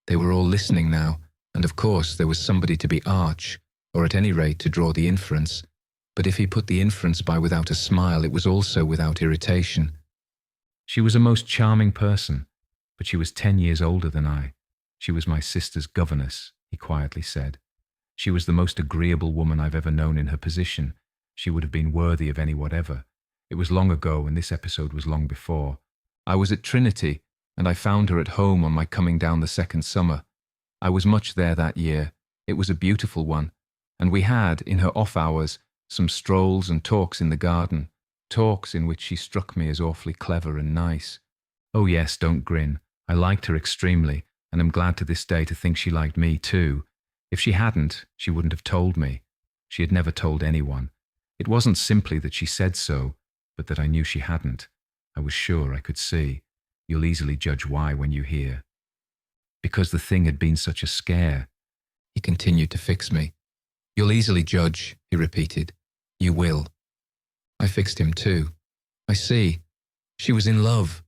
They were all listening now, and of course there was somebody to be arch, or at any rate to draw the inference. But if he put the inference by without a smile, it was also without irritation. "She was a most charming person, but she was 10 years older than I. She was my sister's governess," he quietly said. "She was the most agreeable woman I've ever known in her position. She would have been worthy of any whatever. It was long ago, and this episode was long before. I was at Trinity, and I found her at home on my coming down the second summer. I was much there that year. It was a beautiful one, and we had, in her off hours, some strolls and talks in the garden, talks in which she struck me as awfully clever and nice. Oh yes, don't grin. I liked her extremely, and am glad to this day to think she liked me too. If she hadn't, she wouldn't have told me. She had never told anyone. It wasn't simply that she said so, but that I knew she hadn't. I was sure, I could see. You'll easily judge why when you hear. Because the thing had been such a scare." He continued to fix me. "You'll easily judge," he repeated. "You will." I fixed him too. "I see. She was in love."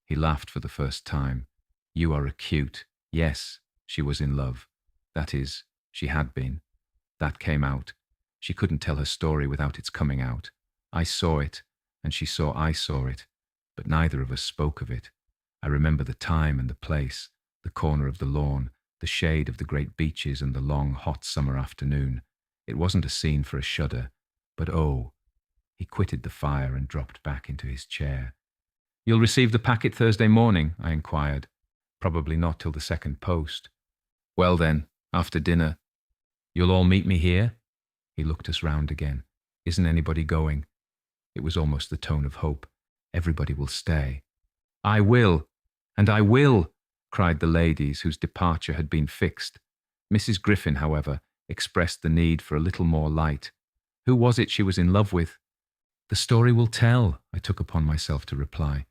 He laughed for the first time. "You are acute. Yes, she was in love. That is, she had been. That came out. She couldn't tell her story without its coming out. I saw it, and she saw I saw it, but neither of us spoke of it. I remember the time and the place, the corner of the lawn, the shade of the great beeches and the long, hot summer afternoon. It wasn't a scene for a shudder, but oh." He quitted the fire and dropped back into his chair. "You'll receive the packet Thursday morning?" I inquired. "Probably not till the second post." "Well then, after dinner. You'll all meet me here?" He looked us round again. "Isn't anybody going?" It was almost the tone of hope. "Everybody will stay." "I will, and I will," cried the ladies whose departure had been fixed. Mrs. Griffin, however, expressed the need for a little more light. "Who was it she was in love with?" "The story will tell," I took upon myself to reply.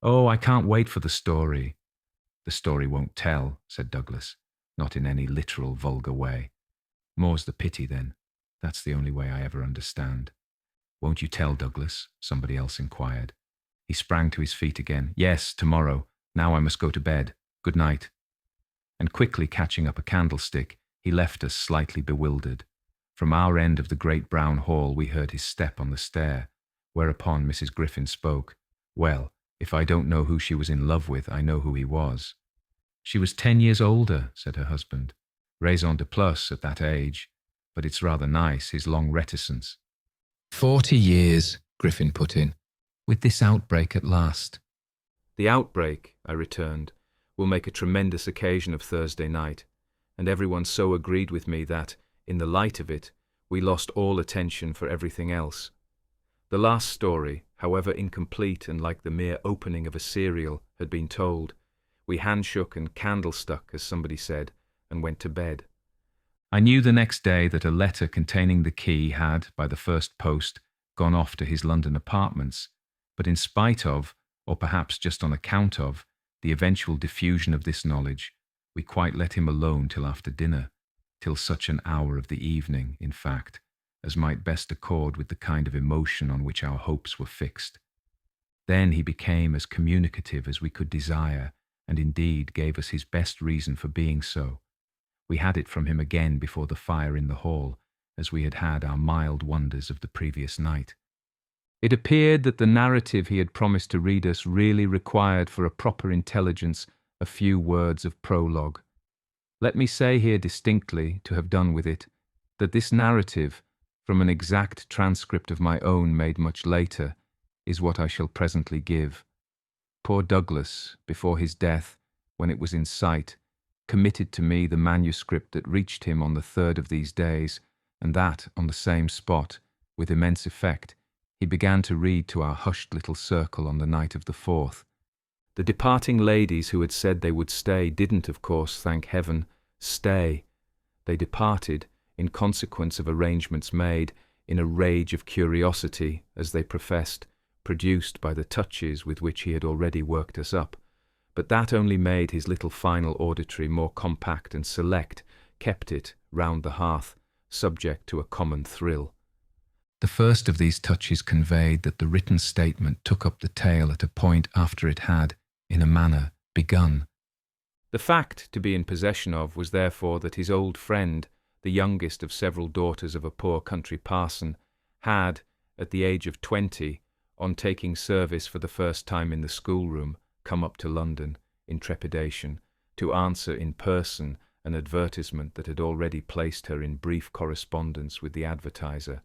"Oh, I can't wait for the story." "The story won't tell," said Douglas, not in any literal, vulgar way. "More's the pity, then. That's the only way I ever understand." "Won't you tell, Douglas?" somebody else inquired. He sprang to his feet again. "Yes, tomorrow. Now I must go to bed. Good night." And quickly catching up a candlestick, he left us slightly bewildered. From our end of the great brown hall we heard his step on the stair, whereupon Mrs. Griffin spoke. "Well, if I don't know who she was in love with, I know who he was." "She was 10 years older," said her husband. "Raison de plus at that age, but it's rather nice, his long reticence." 40 years, Griffin put in, with this outbreak at last. "The outbreak," I returned, "will make a tremendous occasion of Thursday night, and everyone so agreed with me that, in the light of it, we lost all attention for everything else. The last story, however incomplete and like the mere opening of a serial, had been told. We handshook and candle-stuck, as somebody said, and went to bed. I knew the next day that a letter containing the key had, by the first post, gone off to his London apartments, but in spite of, or perhaps just on account of, the eventual diffusion of this knowledge, We quite let him alone till after dinner, till such an hour of the evening, in fact, as might best accord with the kind of emotion on which our hopes were fixed. Then he became as communicative as we could desire, and indeed gave us his best reason for being so. We had it from him again before the fire in the hall, as we had had our mild wonders of the previous night. It appeared that the narrative he had promised to read us really required for a proper intelligence a few words of prologue. Let me say here distinctly, to have done with it, that this narrative, from an exact transcript of my own made much later, is what I shall presently give. Poor Douglas, before his death, when it was in sight, committed to me the manuscript that reached him on the 3rd of these days, and that, on the same spot, with immense effect, he began to read to our hushed little circle on the night of the 4th. The departing ladies who had said they would stay didn't, of course, thank heaven, stay. They departed, in consequence of arrangements made, in a rage of curiosity, as they professed, produced by the touches with which he had already worked us up. But that only made his little final auditory more compact and select, kept it, round the hearth, subject to a common thrill. The first of these touches conveyed that the written statement took up the tale at a point after it had, in a manner, begun. The fact to be in possession of was therefore that his old friend, the youngest of several daughters of a poor country parson, had, at the age of 20, on taking service for the first time in the schoolroom, come up to London, in trepidation, to answer in person an advertisement that had already placed her in brief correspondence with the advertiser.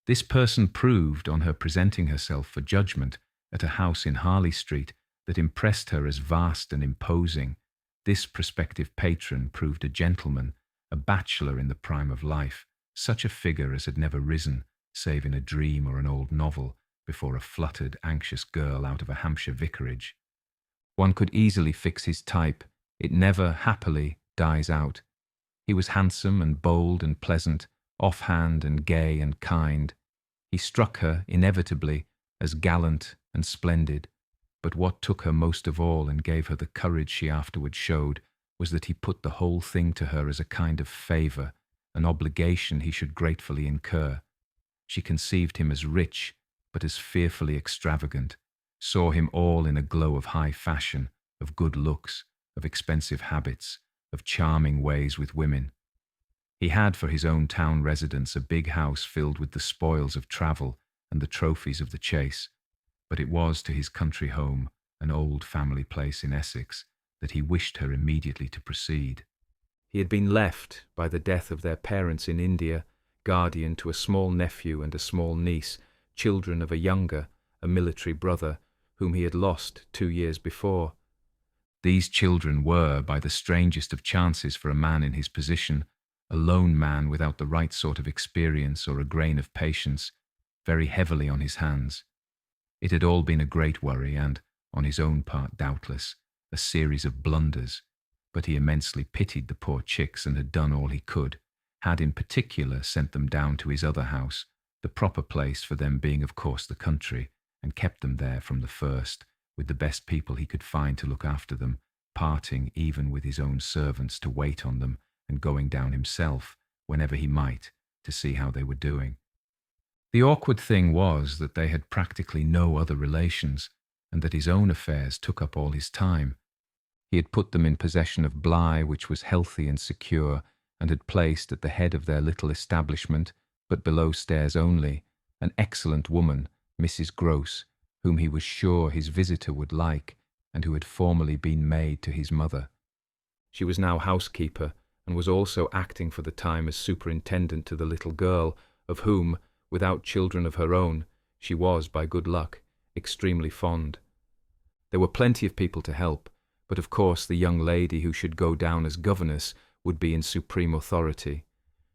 This person proved, on her presenting herself for judgment at a house in Harley Street that impressed her as vast and imposing, this prospective patron proved a gentleman, a bachelor in the prime of life, such a figure as had never risen, save in a dream or an old novel, before a fluttered, anxious girl out of a Hampshire vicarage. One could easily fix his type. It never, happily, dies out. He was handsome and bold and pleasant, offhand and gay and kind. He struck her, inevitably, as gallant and splendid. But what took her most of all and gave her the courage she afterwards showed was that he put the whole thing to her as a kind of favour, an obligation he should gratefully incur. She conceived him as rich, but as fearfully extravagant, saw him all in a glow of high fashion, of good looks, of expensive habits, of charming ways with women. He had for his own town residence a big house filled with the spoils of travel and the trophies of the chase, but it was to his country home, an old family place in Essex, that he wished her immediately to proceed. He had been left, by the death of their parents in India, guardian to a small nephew and a small niece, children of a younger, a military brother, whom he had lost 2 years before. These children were, by the strangest of chances for a man in his position, a lone man without the right sort of experience or a grain of patience, very heavily on his hands. It had all been a great worry and, on his own part doubtless, a series of blunders, but he immensely pitied the poor chicks and had done all he could, had in particular sent them down to his other house, the proper place for them being of course the country, and kept them there from the first, with the best people he could find to look after them, parting even with his own servants to wait on them, and going down himself, whenever he might, to see how they were doing. The awkward thing was that they had practically no other relations, and that his own affairs took up all his time. He had put them in possession of Bly, which was healthy and secure, and had placed at the head of their little establishment, but below stairs only, an excellent woman, Mrs. Grose, whom he was sure his visitor would like, and who had formerly been maid to his mother. She was now housekeeper, and was also acting for the time as superintendent to the little girl, of whom, without children of her own, she was, by good luck, extremely fond. There were plenty of people to help, but of course the young lady who should go down as governess would be in supreme authority.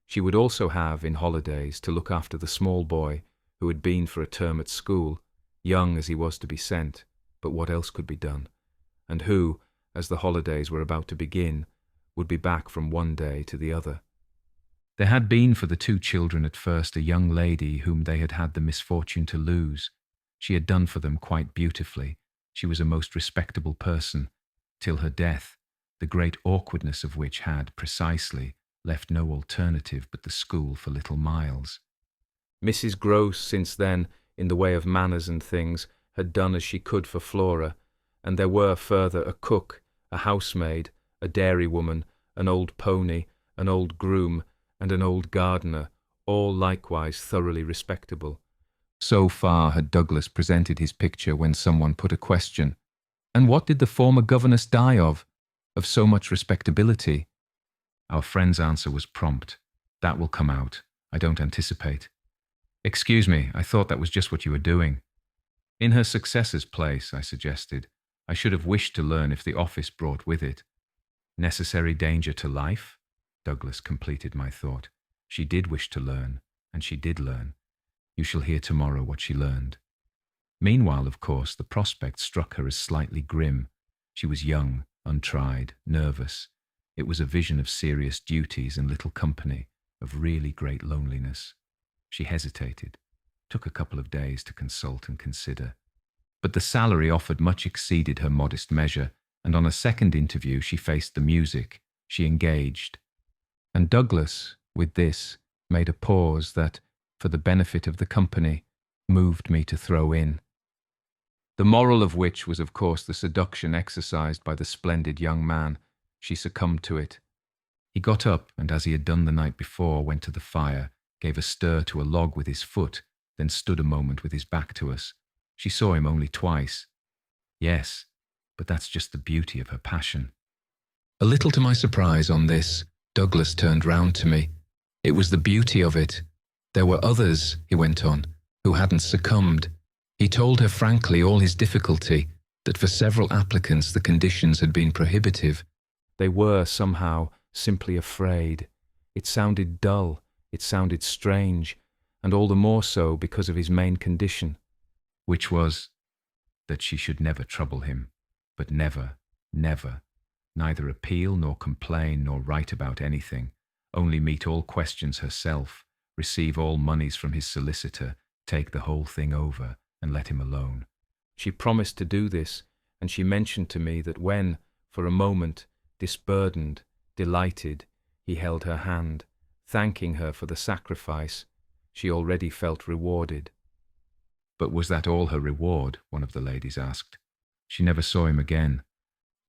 She would also have, in holidays, to look after the small boy, who had been for a term at school, young as he was to be sent, but what else could be done, and who, as the holidays were about to begin, would be back from one day to the other. There had been for the 2 children at first a young lady whom they had had the misfortune to lose. She had done for them quite beautifully. She was a most respectable person, till her death, the great awkwardness of which had, precisely, left no alternative but the school for little Miles. Mrs. Gross, since then, in the way of manners and things, had done as she could for Flora, and there were further a cook, a housemaid, a dairywoman, an old pony, an old groom, and an old gardener, all likewise thoroughly respectable. So far had Douglas presented his picture when someone put a question. And what did the former governess die of? Of so much respectability? Our friend's answer was prompt. That will come out. I don't anticipate. Excuse me, I thought that was just what you were doing. In her successor's place, I suggested, I should have wished to learn if the office brought with it necessary danger to life. Douglas completed my thought. She did wish to learn, and she did learn. You shall hear tomorrow what she learned. Meanwhile, of course, the prospect struck her as slightly grim. She was young, untried, nervous. It was a vision of serious duties and little company, of really great loneliness. She hesitated, took a couple of days to consult and consider. But the salary offered much exceeded her modest measure, and on a second interview she faced the music. She engaged. And Douglas, with this, made a pause that, for the benefit of the company, moved me to throw in. The moral of which was, of course, the seduction exercised by the splendid young man. She succumbed to it. He got up, and as he had done the night before, went to the fire, gave a stir to a log with his foot, then stood a moment with his back to us. She saw him only twice. Yes, but that's just the beauty of her passion. A little to my surprise on this, Douglas turned round to me. It was the beauty of it. There were others, he went on, who hadn't succumbed. He told her frankly all his difficulty, that for several applicants the conditions had been prohibitive. They were, somehow, simply afraid. It sounded dull, it sounded strange, and all the more so because of his main condition. Which was, that she should never trouble him, but never, never, neither appeal nor complain nor write about anything, only meet all questions herself, receive all moneys from his solicitor, take the whole thing over, and let him alone. She promised to do this, and she mentioned to me that when, for a moment, disburdened, delighted, he held her hand, thanking her for the sacrifice, she already felt rewarded. But was that all her reward? One of the ladies asked. She never saw him again.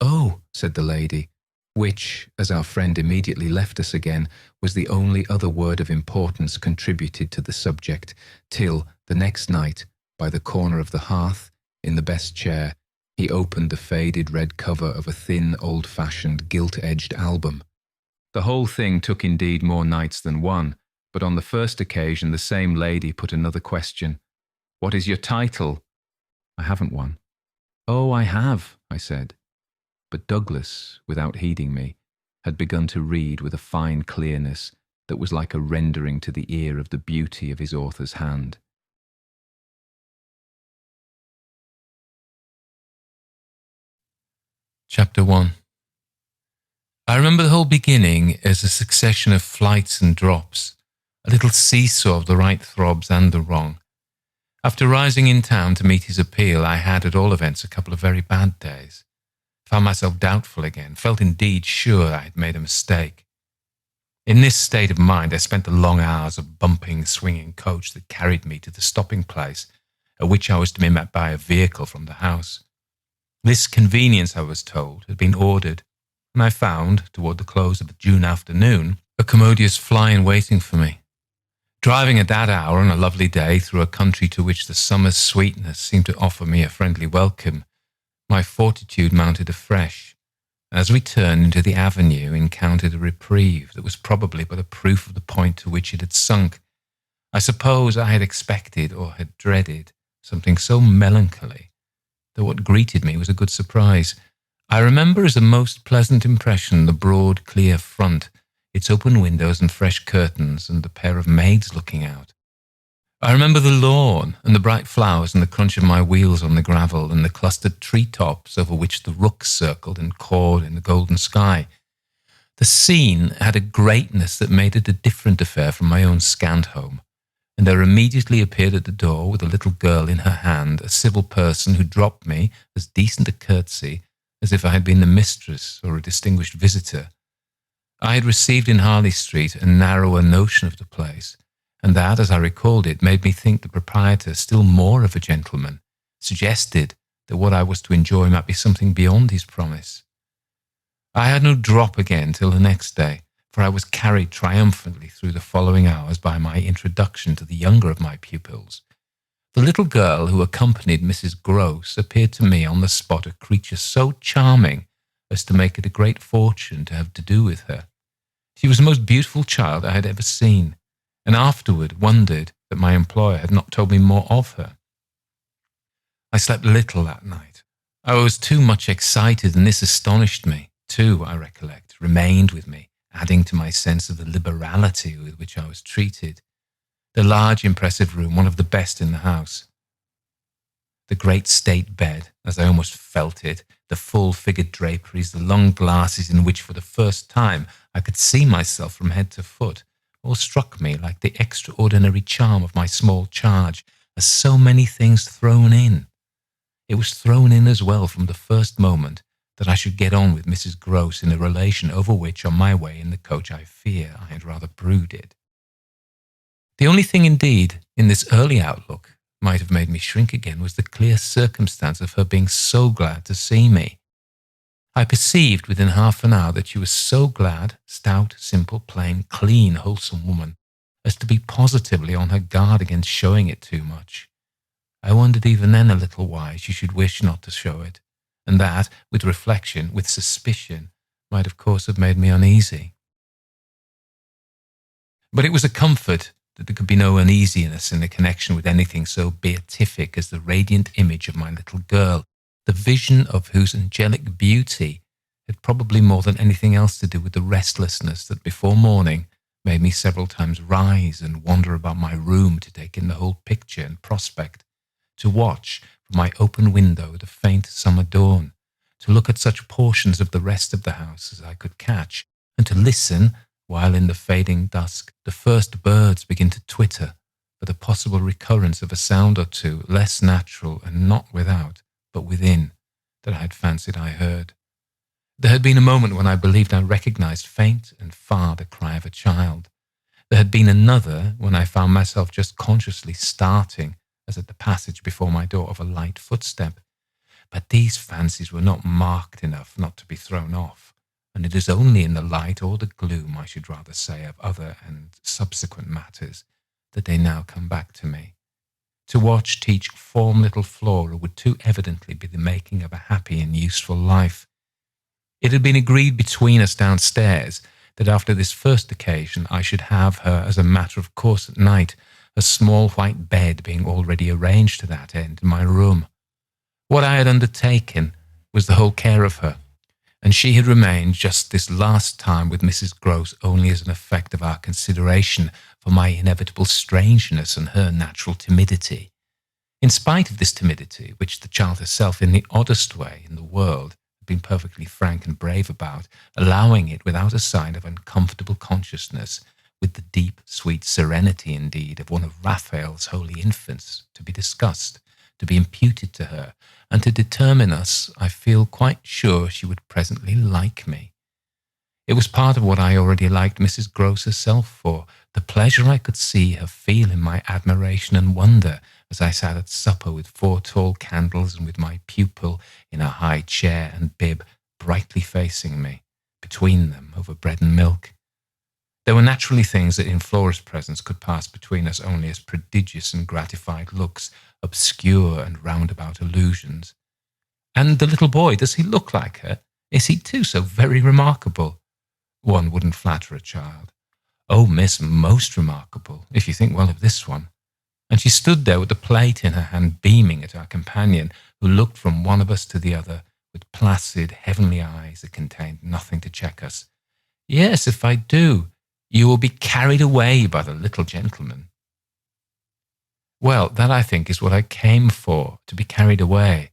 Oh, said the lady, which, as our friend immediately left us again, was the only other word of importance contributed to the subject, till, the next night, by the corner of the hearth, in the best chair, he opened the faded red cover of a thin, old-fashioned, gilt-edged album. The whole thing took indeed more nights than one, but on the first occasion the same lady put another question. What is your title? I haven't one. Oh, I have, I said. But Douglas, without heeding me, had begun to read with a fine clearness that was like a rendering to the ear of the beauty of his author's hand. Chapter 1. I remember the whole beginning as a succession of flights and drops, a little seesaw of the right throbs and the wrong. After rising in town to meet his appeal, I had at all events a couple of very bad days. Found myself doubtful again, felt indeed sure I had made a mistake. In this state of mind, I spent the long hours of bumping, swinging coach that carried me to the stopping place, at which I was to be met by a vehicle from the house. This convenience, I was told, had been ordered, and I found, toward the close of a June afternoon, a commodious fly in waiting for me. Driving at that hour on a lovely day through a country to which the summer's sweetness seemed to offer me a friendly welcome, my fortitude mounted afresh, and as we turned into the avenue, encountered a reprieve that was probably but a proof of the point to which it had sunk. I suppose I had expected or had dreaded something so melancholy that what greeted me was a good surprise. I remember as a most pleasant impression the broad, clear front, its open windows and fresh curtains, and the pair of maids looking out. I remember the lawn, and the bright flowers, and the crunch of my wheels on the gravel, and the clustered tree-tops over which the rooks circled and cawed in the golden sky. The scene had a greatness that made it a different affair from my own scant home, and there immediately appeared at the door, with a little girl in her hand, a civil person who dropped me as decent a curtsy as if I had been the mistress or a distinguished visitor. I had received in Harley Street a narrower notion of the place, and that, as I recalled it, made me think the proprietor still more of a gentleman, suggested that what I was to enjoy might be something beyond his promise. I had no drop again till the next day, for I was carried triumphantly through the following hours by my introduction to the younger of my pupils. The little girl who accompanied Mrs. Gross appeared to me on the spot a creature so charming as to make it a great fortune to have to do with her. She was the most beautiful child I had ever seen, and afterward wondered that my employer had not told me more of her. I slept little that night. I was too much excited, and this astonished me, too, I recollect, remained with me, adding to my sense of the liberality with which I was treated. The large, impressive room, one of the best in the house. The great state bed, as I almost felt it, the full-figured draperies, the long glasses in which for the first time I could see myself from head to foot, all struck me like the extraordinary charm of my small charge, as so many things thrown in. It was thrown in as well from the first moment that I should get on with Mrs. Gross in a relation over which on my way in the coach I fear I had rather brooded. The only thing indeed in this early outlook might have made me shrink again was the clear circumstance of her being so glad to see me. I perceived within half an hour that she was so glad, stout, simple, plain, clean, wholesome woman, as to be positively on her guard against showing it too much. I wondered even then a little why she should wish not to show it, and that, with reflection, with suspicion, might of course have made me uneasy. But it was a comfort that there could be no uneasiness in a connection with anything so beatific as the radiant image of my little girl, the vision of whose angelic beauty had probably more than anything else to do with the restlessness that before morning made me several times rise and wander about my room to take in the whole picture and prospect, to watch from my open window the faint summer dawn, to look at such portions of the rest of the house as I could catch, and to listen while in the fading dusk the first birds begin to twitter for the possible recurrence of a sound or two less natural and not without, but within, that I had fancied I heard. There had been a moment when I believed I recognized faint and far the cry of a child. There had been another when I found myself just consciously starting as at the passage before my door of a light footstep. But these fancies were not marked enough not to be thrown off, and it is only in the light or the gloom, I should rather say, of other and subsequent matters that they now come back to me. To watch teach form little Flora would too evidently be the making of a happy and useful life. It had been agreed between us downstairs that after this first occasion I should have her as a matter of course at night, a small white bed being already arranged to that end in my room. What I had undertaken was the whole care of her, and she had remained just this last time with Mrs. Gross only as an effect of our consideration for my inevitable strangeness and her natural timidity. In spite of this timidity, which the child herself in the oddest way in the world had been perfectly frank and brave about, allowing it without a sign of uncomfortable consciousness, with the deep, sweet serenity indeed of one of Raphael's holy infants, to be discussed, to be imputed to her, and to determine us, I feel quite sure she would presently like me. It was part of what I already liked Mrs. Gross herself for, the pleasure I could see her feel in my admiration and wonder as I sat at supper with 4 tall candles and with my pupil in a high chair and bib brightly facing me, between them over bread and milk. There were naturally things that in Flora's presence could pass between us only as prodigious and gratified looks, obscure and roundabout allusions. And the little boy, does he look like her? Is he too so very remarkable? One wouldn't flatter a child. Oh, miss, most remarkable, if you think well of this one. And she stood there with the plate in her hand, beaming at our companion, who looked from one of us to the other with placid, heavenly eyes that contained nothing to check us. Yes, if I do, you will be carried away by the little gentleman. Well, that I think is what I came for, to be carried away.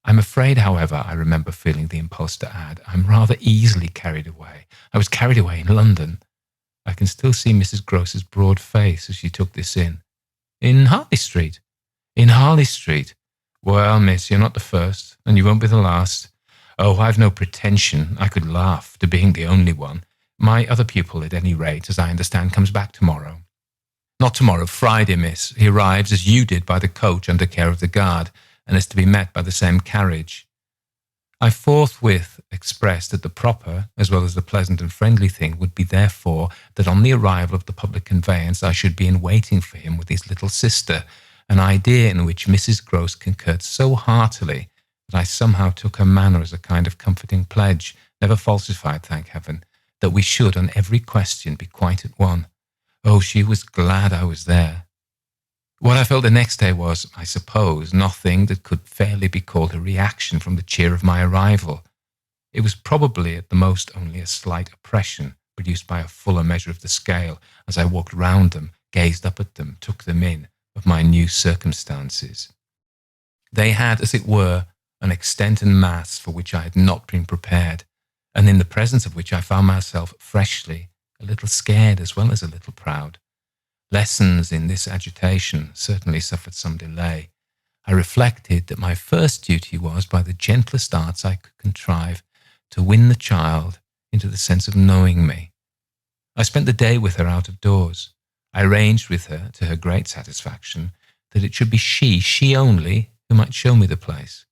I'm afraid, however, I remember feeling the impulse to add, I'm rather easily carried away. I was carried away in London. I can still see Mrs. Gross's broad face as she took this in. In Harley Street? In Harley Street. Well, miss, you're not the first, and you won't be the last. Oh, I've no pretension, I could laugh, to being the only one. My other pupil, at any rate, as I understand, comes back tomorrow. Not tomorrow, Friday, miss. He arrives, as you did, by the coach under care of the guard, and is to be met by the same carriage. I forthwith expressed that the proper, as well as the pleasant and friendly thing, would be therefore that on the arrival of the public conveyance I should be in waiting for him with his little sister, an idea in which Mrs. Grose concurred so heartily that I somehow took her manner as a kind of comforting pledge, never falsified, thank heaven, that we should on every question be quite at one. Oh, she was glad I was there. What I felt the next day was, I suppose, nothing that could fairly be called a reaction from the cheer of my arrival. It was probably at the most only a slight oppression, produced by a fuller measure of the scale, as I walked round them, gazed up at them, took them in, of my new circumstances. They had, as it were, an extent and mass for which I had not been prepared, and in the presence of which I found myself freshly a little scared as well as a little proud. Lessons in this agitation certainly suffered some delay. I reflected that my first duty was, by the gentlest arts I could contrive, to win the child into the sense of knowing me. I spent the day with her out of doors. I arranged with her, to her great satisfaction, that it should be she only, who might show me the place.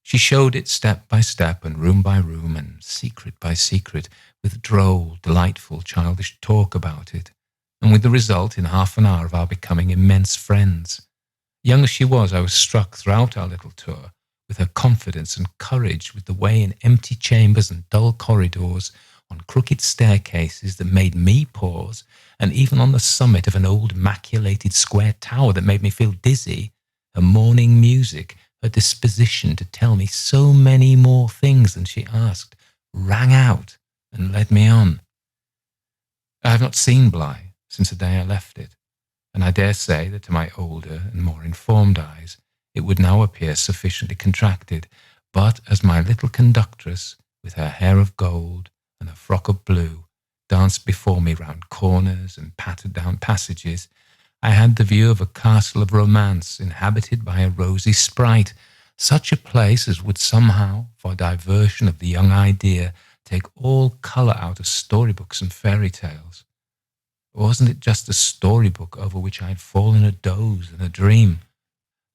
She showed it step by step and room by room and secret by secret, with droll, delightful, childish talk about it, and with the result in half an hour of our becoming immense friends. Young as she was, I was struck throughout our little tour with her confidence and courage, with the way in empty chambers and dull corridors, on crooked staircases that made me pause, and even on the summit of an old maculated square tower that made me feel dizzy, her morning music, her disposition to tell me so many more things than she asked, rang out and led me on. I have not seen Bly since the day I left it, and I dare say that to my older and more informed eyes it would now appear sufficiently contracted, but as my little conductress, with her hair of gold and her frock of blue, danced before me round corners and pattered down passages, I had the view of a castle of romance inhabited by a rosy sprite, such a place as would somehow, for diversion of the young idea, take all colour out of storybooks and fairy tales. Wasn't it just a storybook over which I had fallen a doze and a dream?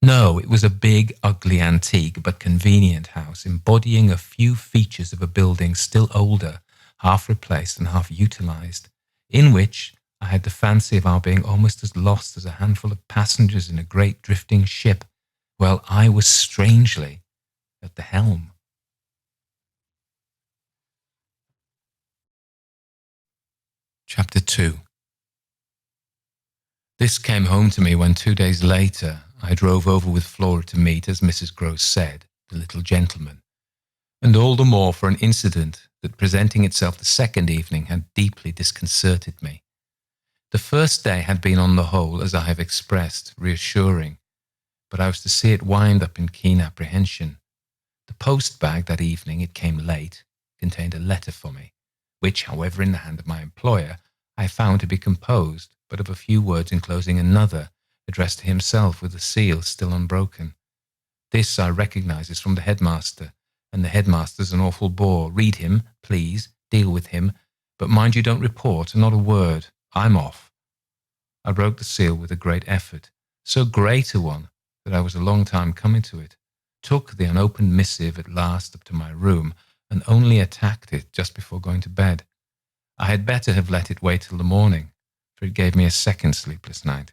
No, it was a big, ugly, antique, but convenient house, embodying a few features of a building still older, half replaced and half utilised, in which I had the fancy of our being almost as lost as a handful of passengers in a great drifting ship, while I was strangely at the helm. Chapter 2. This came home to me when 2 days later I drove over with Flora to meet, as Mrs. Grose said, the little gentleman, and all the more for an incident that, presenting itself the second evening, had deeply disconcerted me. The first day had been on the whole, as I have expressed, reassuring, but I was to see it wind up in keen apprehension. The post-bag that evening, it came late, contained a letter for me, which, however, in the hand of my employer, I found to be composed but of a few words enclosing another, addressed to himself with the seal still unbroken. This I recognise is from the headmaster, and the headmaster's an awful bore. Read him, please, deal with him, but mind you don't report, not a word. I'm off. I broke the seal with a great effort, so great a one that I was a long time coming to it, took the unopened missive at last up to my room, and only attacked it just before going to bed. I had better have let it wait till the morning, for it gave me a second sleepless night.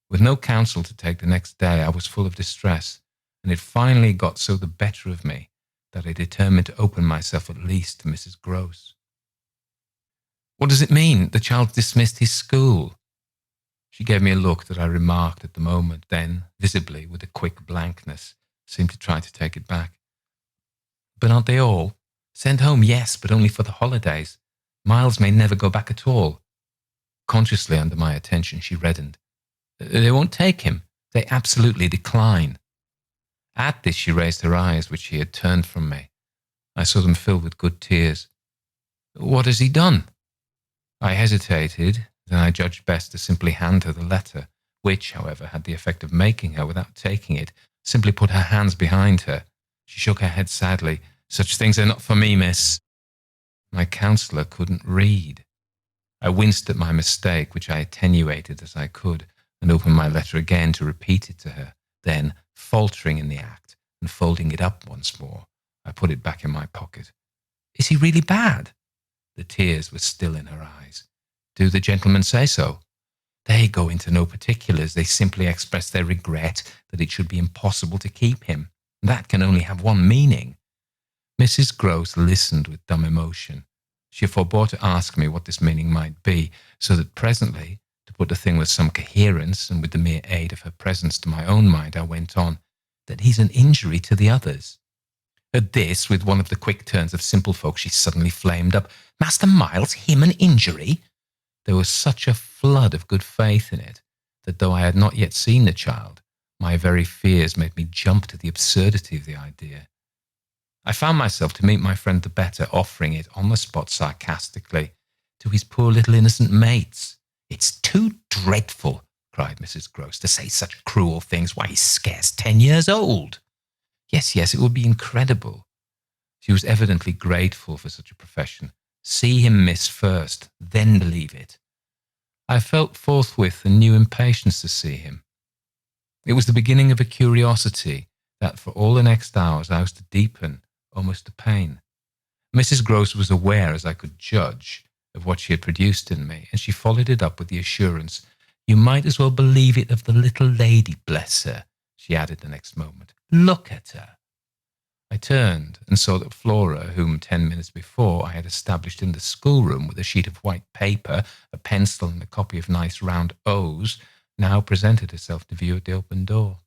With no counsel to take the next day, I was full of distress, and it finally got so the better of me that I determined to open myself at least to Mrs. Grose. What does it mean? The child's dismissed his school. She gave me a look that I remarked at the moment, then, visibly, with a quick blankness, seemed to try to take it back. But aren't they all? Sent home, yes, but only for the holidays. Miles may never go back at all. Consciously under my attention, she reddened. They won't take him. They absolutely decline. At this she raised her eyes, which she had turned from me. I saw them fill with good tears. What has he done? I hesitated, then I judged best to simply hand her the letter, which, however, had the effect of making her, without taking it, simply put her hands behind her, She shook her head sadly. Such things are not for me, miss. My counsellor couldn't read. I winced at my mistake, which I attenuated as I could, and opened my letter again to repeat it to her. Then, faltering in the act and folding it up once more, I put it back in my pocket. Is he really bad? The tears were still in her eyes. Do the gentlemen say so? They go into no particulars. They simply express their regret that it should be impossible to keep him. That can only have one meaning. Mrs. Grose listened with dumb emotion. She forbore to ask me what this meaning might be, so that presently, to put the thing with some coherence and with the mere aid of her presence to my own mind, I went on, that he's an injury to the others. At this, with one of the quick turns of simple folk, she suddenly flamed up. Master Miles, him an injury? There was such a flood of good faith in it, that though I had not yet seen the child, my very fears made me jump to the absurdity of the idea. I found myself, to meet my friend the better, offering it on the spot sarcastically to his poor little innocent mates. It's too dreadful, cried Mrs. Grose, to say such cruel things. Why, he's scarce 10 years old. Yes, it would be incredible. She was evidently grateful for such a profession. See him, miss, first, then believe it. I felt forthwith a new impatience to see him. It was the beginning of a curiosity that for all the next hours I was to deepen, almost to pain. Mrs. Grose was aware, as I could judge, of what she had produced in me, and she followed it up with the assurance, "You might as well believe it of the little lady, bless her," she added the next moment. "Look at her." I turned and saw that Flora, whom 10 minutes before I had established in the schoolroom with a sheet of white paper, a pencil, and a copy of nice round O's, now presented herself to view at the open door.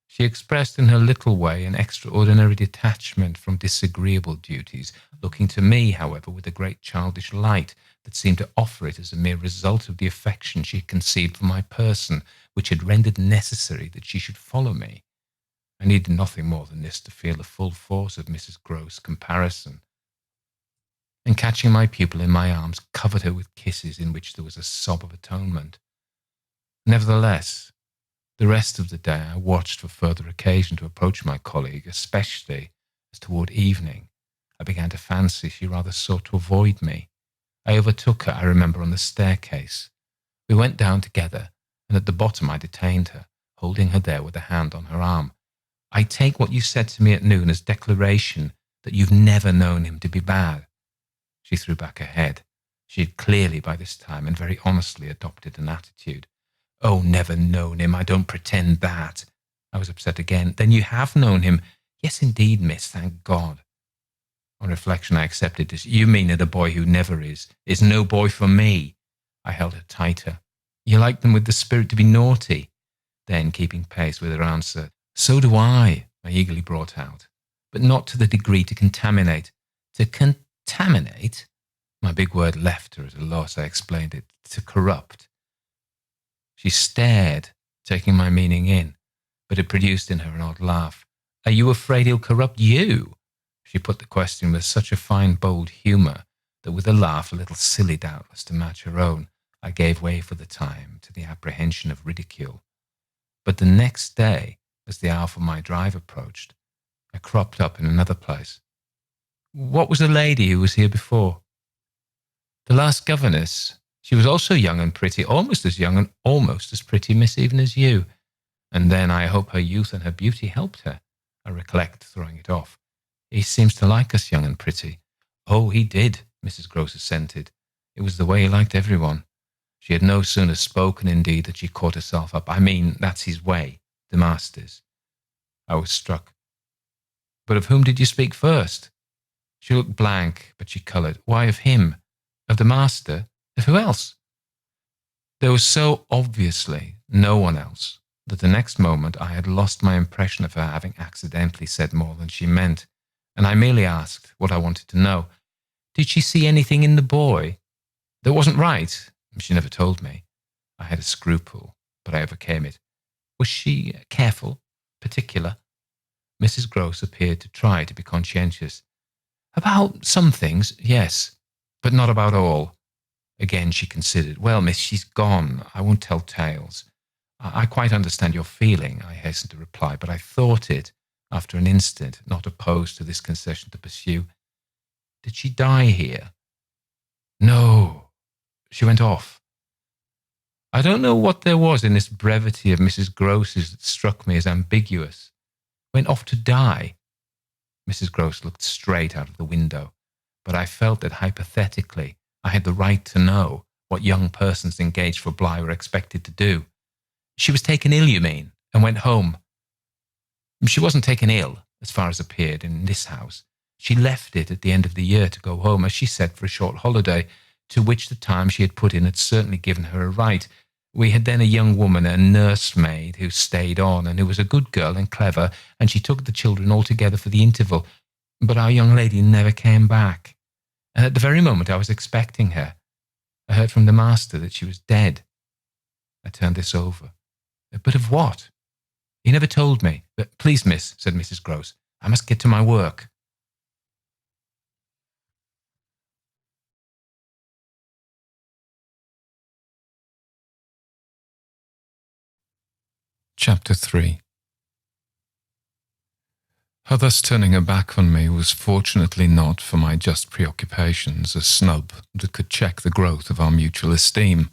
She expressed in her little way an extraordinary detachment from disagreeable duties, looking to me, however, with a great childish light that seemed to offer it as a mere result of the affection she had conceived for my person, which had rendered necessary that she should follow me. I needed nothing more than this to feel the full force of Mrs. Grose's comparison, and catching my pupil in my arms, covered her with kisses in which there was a sob of atonement. Nevertheless, the rest of the day I watched for further occasion to approach my colleague, especially as toward evening I began to fancy she rather sought to avoid me. I overtook her, I remember, on the staircase. We went down together, and at the bottom I detained her, holding her there with a hand on her arm. I take what you said to me at noon as declaration that you've never known him to be bad. She threw back her head. She had clearly by this time and very honestly adopted an attitude. "Oh, never known him. I don't pretend that." I was upset again. "Then you have known him?" "Yes, indeed, miss, thank God." On reflection, I accepted this. "You mean that a boy who never is no boy for me." I held her tighter. "You like them with the spirit to be naughty?" Then, keeping pace with her answer, "So do I eagerly brought out. "But not to the degree to contaminate." "To contaminate?" My big word left her at a loss. I explained it. "To corrupt." She stared, taking my meaning in, but it produced in her an odd laugh. "Are you afraid he'll corrupt you?" She put the question with such a fine, bold humour that with a laugh, a little silly doubtless to match her own, I gave way for the time to the apprehension of ridicule. But the next day, as the hour for my drive approached, I cropped up in another place. "What was the lady who was here before?" "The last governess. She was also young and pretty, almost as young and almost as pretty, miss, even as you. And then I hope her youth and her beauty helped her," I recollect, throwing it off. "He seems to like us young and pretty." "Oh, he did," Mrs. Grose assented. "It was the way he liked everyone." She had no sooner spoken, indeed, that she caught herself up. "I mean, that's his way, the master's." I was struck. "But of whom did you speak first?" She looked blank, but she coloured. "Why, of him. Of the master. Of who else?" There was so obviously no one else that the next moment I had lost my impression of her having accidentally said more than she meant, and I merely asked what I wanted to know. "Did she see anything in the boy that wasn't right?" She never told me. I had a scruple, but I overcame it. "Was she careful, particular?" Mrs. Grose appeared to try to be conscientious. "About some things, yes, but not about all." Again she considered. "Well, miss, she's gone. I won't tell tales." "I quite understand your feeling," I hastened to reply, "but I thought it after an instant, not opposed to this concession, to pursue. Did she die here? No. She went off. I don't know what there was in this brevity of Mrs. Groce's that struck me as ambiguous. Went off to die. Mrs. Groce looked straight out of the window, but I felt that hypothetically I had the right to know what young persons engaged for Bly were expected to do. She was taken ill, you mean, and went home. She wasn't taken ill, as far as appeared, in this house. She left it at the end of the year to go home, as she said, for a short holiday, to which the time she had put in had certainly given her a right. We had then a young woman, a nursemaid, who stayed on, and who was a good girl and clever, and she took the children all together for the interval. But our young lady never came back. And at the very moment I was expecting her, I heard from the master that she was dead. I turned this over. But of what? He never told me. But please, miss, said Mrs. Groce, I must get to my work. Chapter 3. Her thus turning her back on me was fortunately not, for my just preoccupations, a snub that could check the growth of our mutual esteem.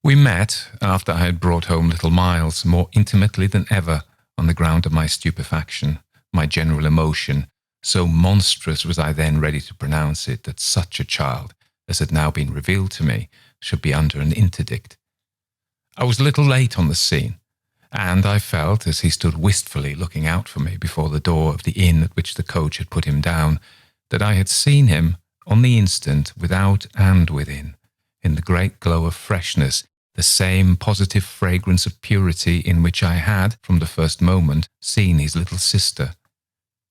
We met, after I had brought home little Miles, more intimately than ever, on the ground of my stupefaction, my general emotion. So monstrous was I then ready to pronounce it that such a child, as had now been revealed to me, should be under an interdict. I was a little late on the scene, and I felt, as he stood wistfully looking out for me before the door of the inn at which the coach had put him down, that I had seen him, on the instant, without and within, in the great glow of freshness, the same positive fragrance of purity in which I had, from the first moment, seen his little sister.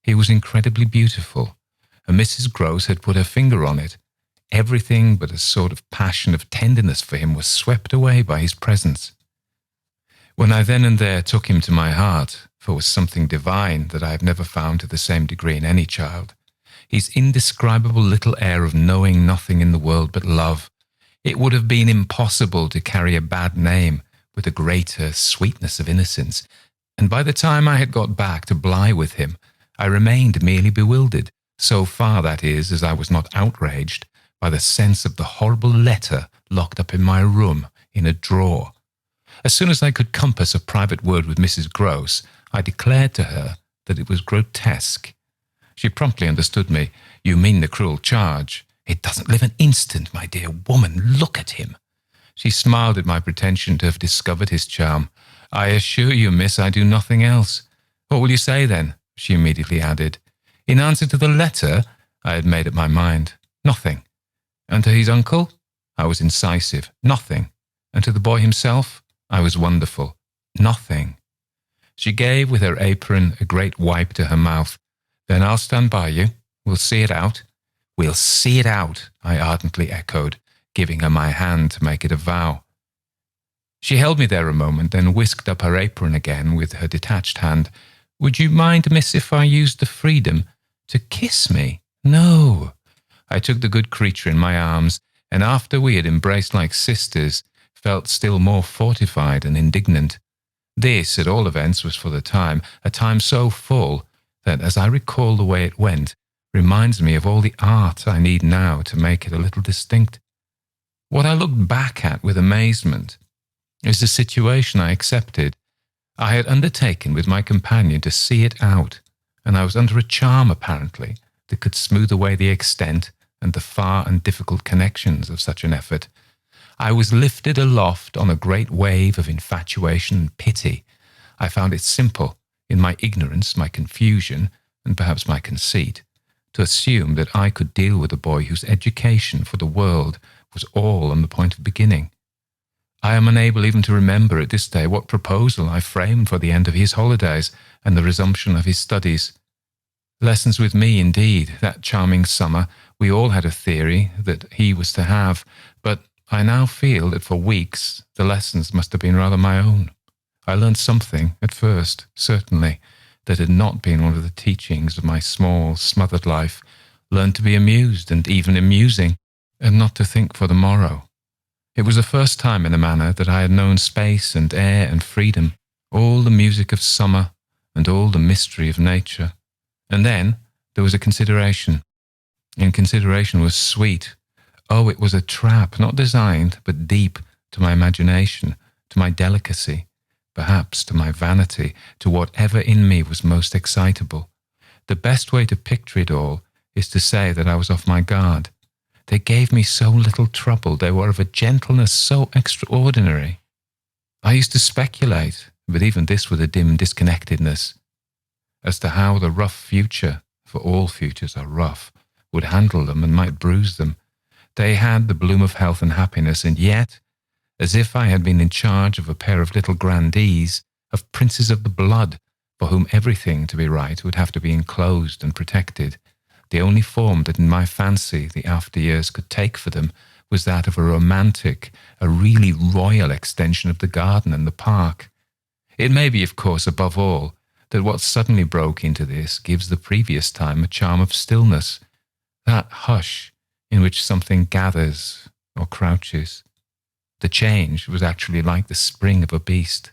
He was incredibly beautiful, and Mrs. Groce had put her finger on it. Everything but a sort of passion of tenderness for him was swept away by his presence. When I then and there took him to my heart, for it was something divine that I have never found to the same degree in any child, his indescribable little air of knowing nothing in the world but love, it would have been impossible to carry a bad name with a greater sweetness of innocence, and by the time I had got back to Bly with him, I remained merely bewildered, so far, that is, as I was not outraged by the sense of the horrible letter locked up in my room in a drawer. As soon as I could compass a private word with Mrs. Groce, I declared to her that it was grotesque. She promptly understood me. You mean the cruel charge. It doesn't live an instant, my dear woman. Look at him. She smiled at my pretension to have discovered his charm. I assure you, miss, I do nothing else. What will you say, then? She immediately added. In answer to the letter, I had made up my mind. Nothing. And to his uncle? I was incisive. Nothing. And to the boy himself? I was wonderful. Nothing. She gave with her apron a great wipe to her mouth. Then I'll stand by you. We'll see it out. We'll see it out, I ardently echoed, giving her my hand to make it a vow. She held me there a moment, then whisked up her apron again with her detached hand. Would you mind, miss, if I used the freedom to kiss me? No. I took the good creature in my arms, and after we had embraced like sisters, felt still more fortified and indignant. This, at all events, was for the time, a time so full that, as I recall the way it went, reminds me of all the art I need now to make it a little distinct. What I looked back at with amazement is the situation I accepted. I had undertaken with my companion to see it out, and I was under a charm, apparently, that could smooth away the extent and the far and difficult connections of such an effort. I was lifted aloft on a great wave of infatuation and pity. I found it simple, in my ignorance, my confusion, and perhaps my conceit, to assume that I could deal with a boy whose education for the world was all on the point of beginning. I am unable even to remember at this day what proposal I framed for the end of his holidays and the resumption of his studies. Lessons with me, indeed, that charming summer, we all had a theory that he was to have, but I now feel that for weeks the lessons must have been rather my own. I learned something, at first, certainly, that had not been one of the teachings of my small, smothered life, learned to be amused and even amusing, and not to think for the morrow. It was the first time in a manner that I had known space and air and freedom, all the music of summer, and all the mystery of nature. And then there was a consideration. And consideration was sweet. Oh, it was a trap, not designed, but deep to my imagination, to my delicacy, perhaps to my vanity, to whatever in me was most excitable. The best way to picture it all is to say that I was off my guard. They gave me so little trouble. They were of a gentleness so extraordinary. I used to speculate, but even this with a dim disconnectedness, as to how the rough future, for all futures are rough, would handle them and might bruise them. They had the bloom of health and happiness, and yet, as if I had been in charge of a pair of little grandees, of princes of the blood, for whom everything to be right would have to be enclosed and protected, the only form that in my fancy the after years could take for them was that of a romantic, a really royal extension of the garden and the park. It may be, of course, above all, that what suddenly broke into this gives the previous time a charm of stillness, that hush in which something gathers or crouches. The change was actually like the spring of a beast.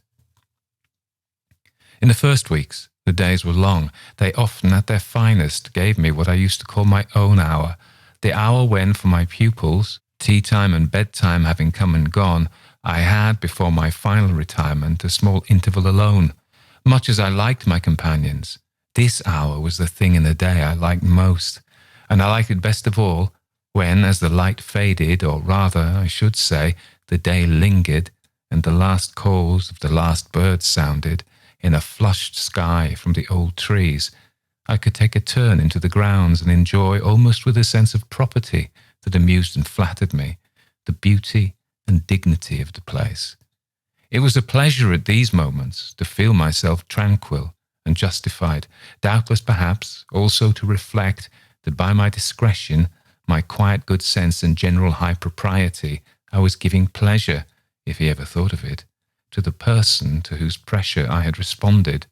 In the first weeks, the days were long. They often, at their finest, gave me what I used to call my own hour, the hour when, for my pupils, tea time and bedtime having come and gone, I had, before my final retirement, a small interval alone. Much as I liked my companions, this hour was the thing in the day I liked most, and I liked it best of all when, as the light faded, or rather, I should say, the day lingered, and the last calls of the last birds sounded, in a flushed sky from the old trees, I could take a turn into the grounds and enjoy, almost with a sense of property that amused and flattered me, the beauty and dignity of the place. It was a pleasure at these moments to feel myself tranquil and justified, doubtless perhaps also to reflect that by my discretion, my quiet good sense and general high propriety, I was giving pleasure, if he ever thought of it, to the person to whose pressure I had responded.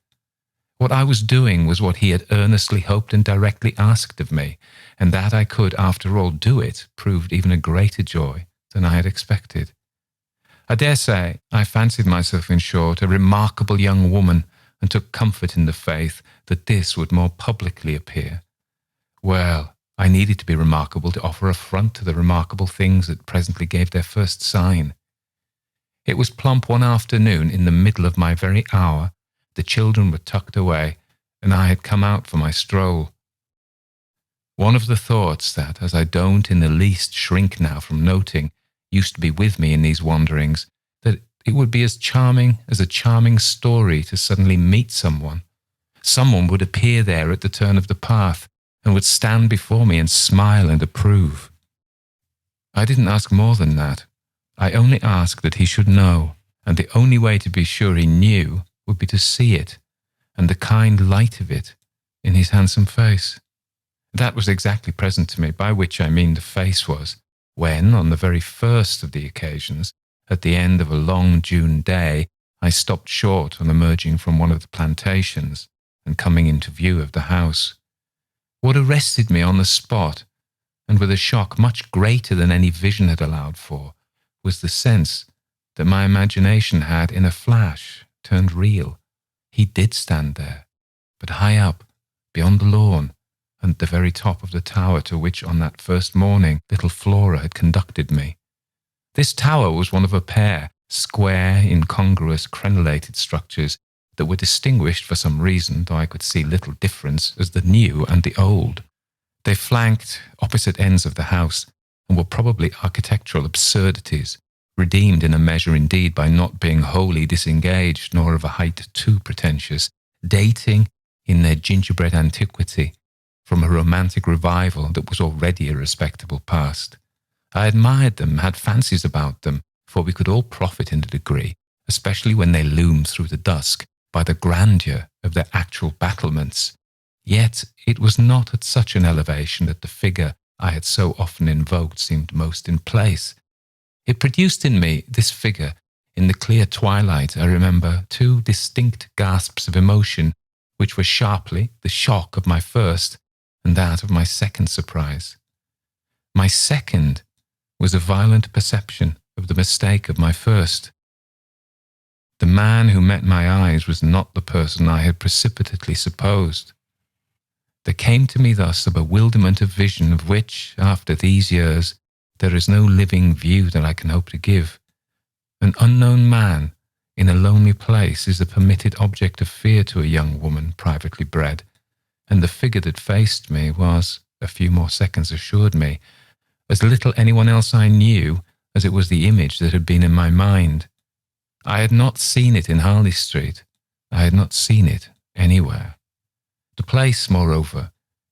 What I was doing was what he had earnestly hoped and directly asked of me, and that I could, after all, do it proved even a greater joy than I had expected. I dare say I fancied myself, in short, a remarkable young woman, and took comfort in the faith that this would more publicly appear. Well, I needed to be remarkable to offer affront to the remarkable things that presently gave their first sign. It was plump one afternoon in the middle of my very hour. The children were tucked away, and I had come out for my stroll. One of the thoughts that, as I don't in the least shrink now from noting, used to be with me in these wanderings, that it would be as charming as a charming story to suddenly meet someone. Someone would appear there at the turn of the path, and would stand before me and smile and approve. I didn't ask more than that. I only asked that he should know, and the only way to be sure he knew would be to see it, and the kind light of it in his handsome face. That was exactly present to me, by which I mean the face was, when, on the very first of the occasions, at the end of a long June day, I stopped short on emerging from one of the plantations and coming into view of the house. What arrested me on the spot, and with a shock much greater than any vision had allowed for, was the sense that my imagination had, in a flash, turned real. He did stand there, but high up, beyond the lawn, and at the very top of the tower to which on that first morning little Flora had conducted me. This tower was one of a pair, square, incongruous, crenellated structures that were distinguished for some reason, though I could see little difference, as the new and the old. They flanked opposite ends of the house, and were probably architectural absurdities, redeemed in a measure indeed by not being wholly disengaged, nor of a height too pretentious, dating, in their gingerbread antiquity, from a romantic revival that was already a respectable past. I admired them, had fancies about them, for we could all profit in a degree, especially when they loomed through the dusk, by the grandeur of their actual battlements. Yet it was not at such an elevation that the figure I had so often invoked seemed most in place. It produced in me, this figure, in the clear twilight, I remember, two distinct gasps of emotion, which were sharply the shock of my first and that of my second surprise. My second was a violent perception of the mistake of my first. The man who met my eyes was not the person I had precipitately supposed. There came to me thus a bewilderment of vision of which, after these years, there is no living view that I can hope to give. An unknown man in a lonely place is a permitted object of fear to a young woman privately bred, and the figure that faced me was, a few more seconds assured me, as little anyone else I knew as it was the image that had been in my mind. I had not seen it in Harley Street. I had not seen it anywhere. The place, moreover,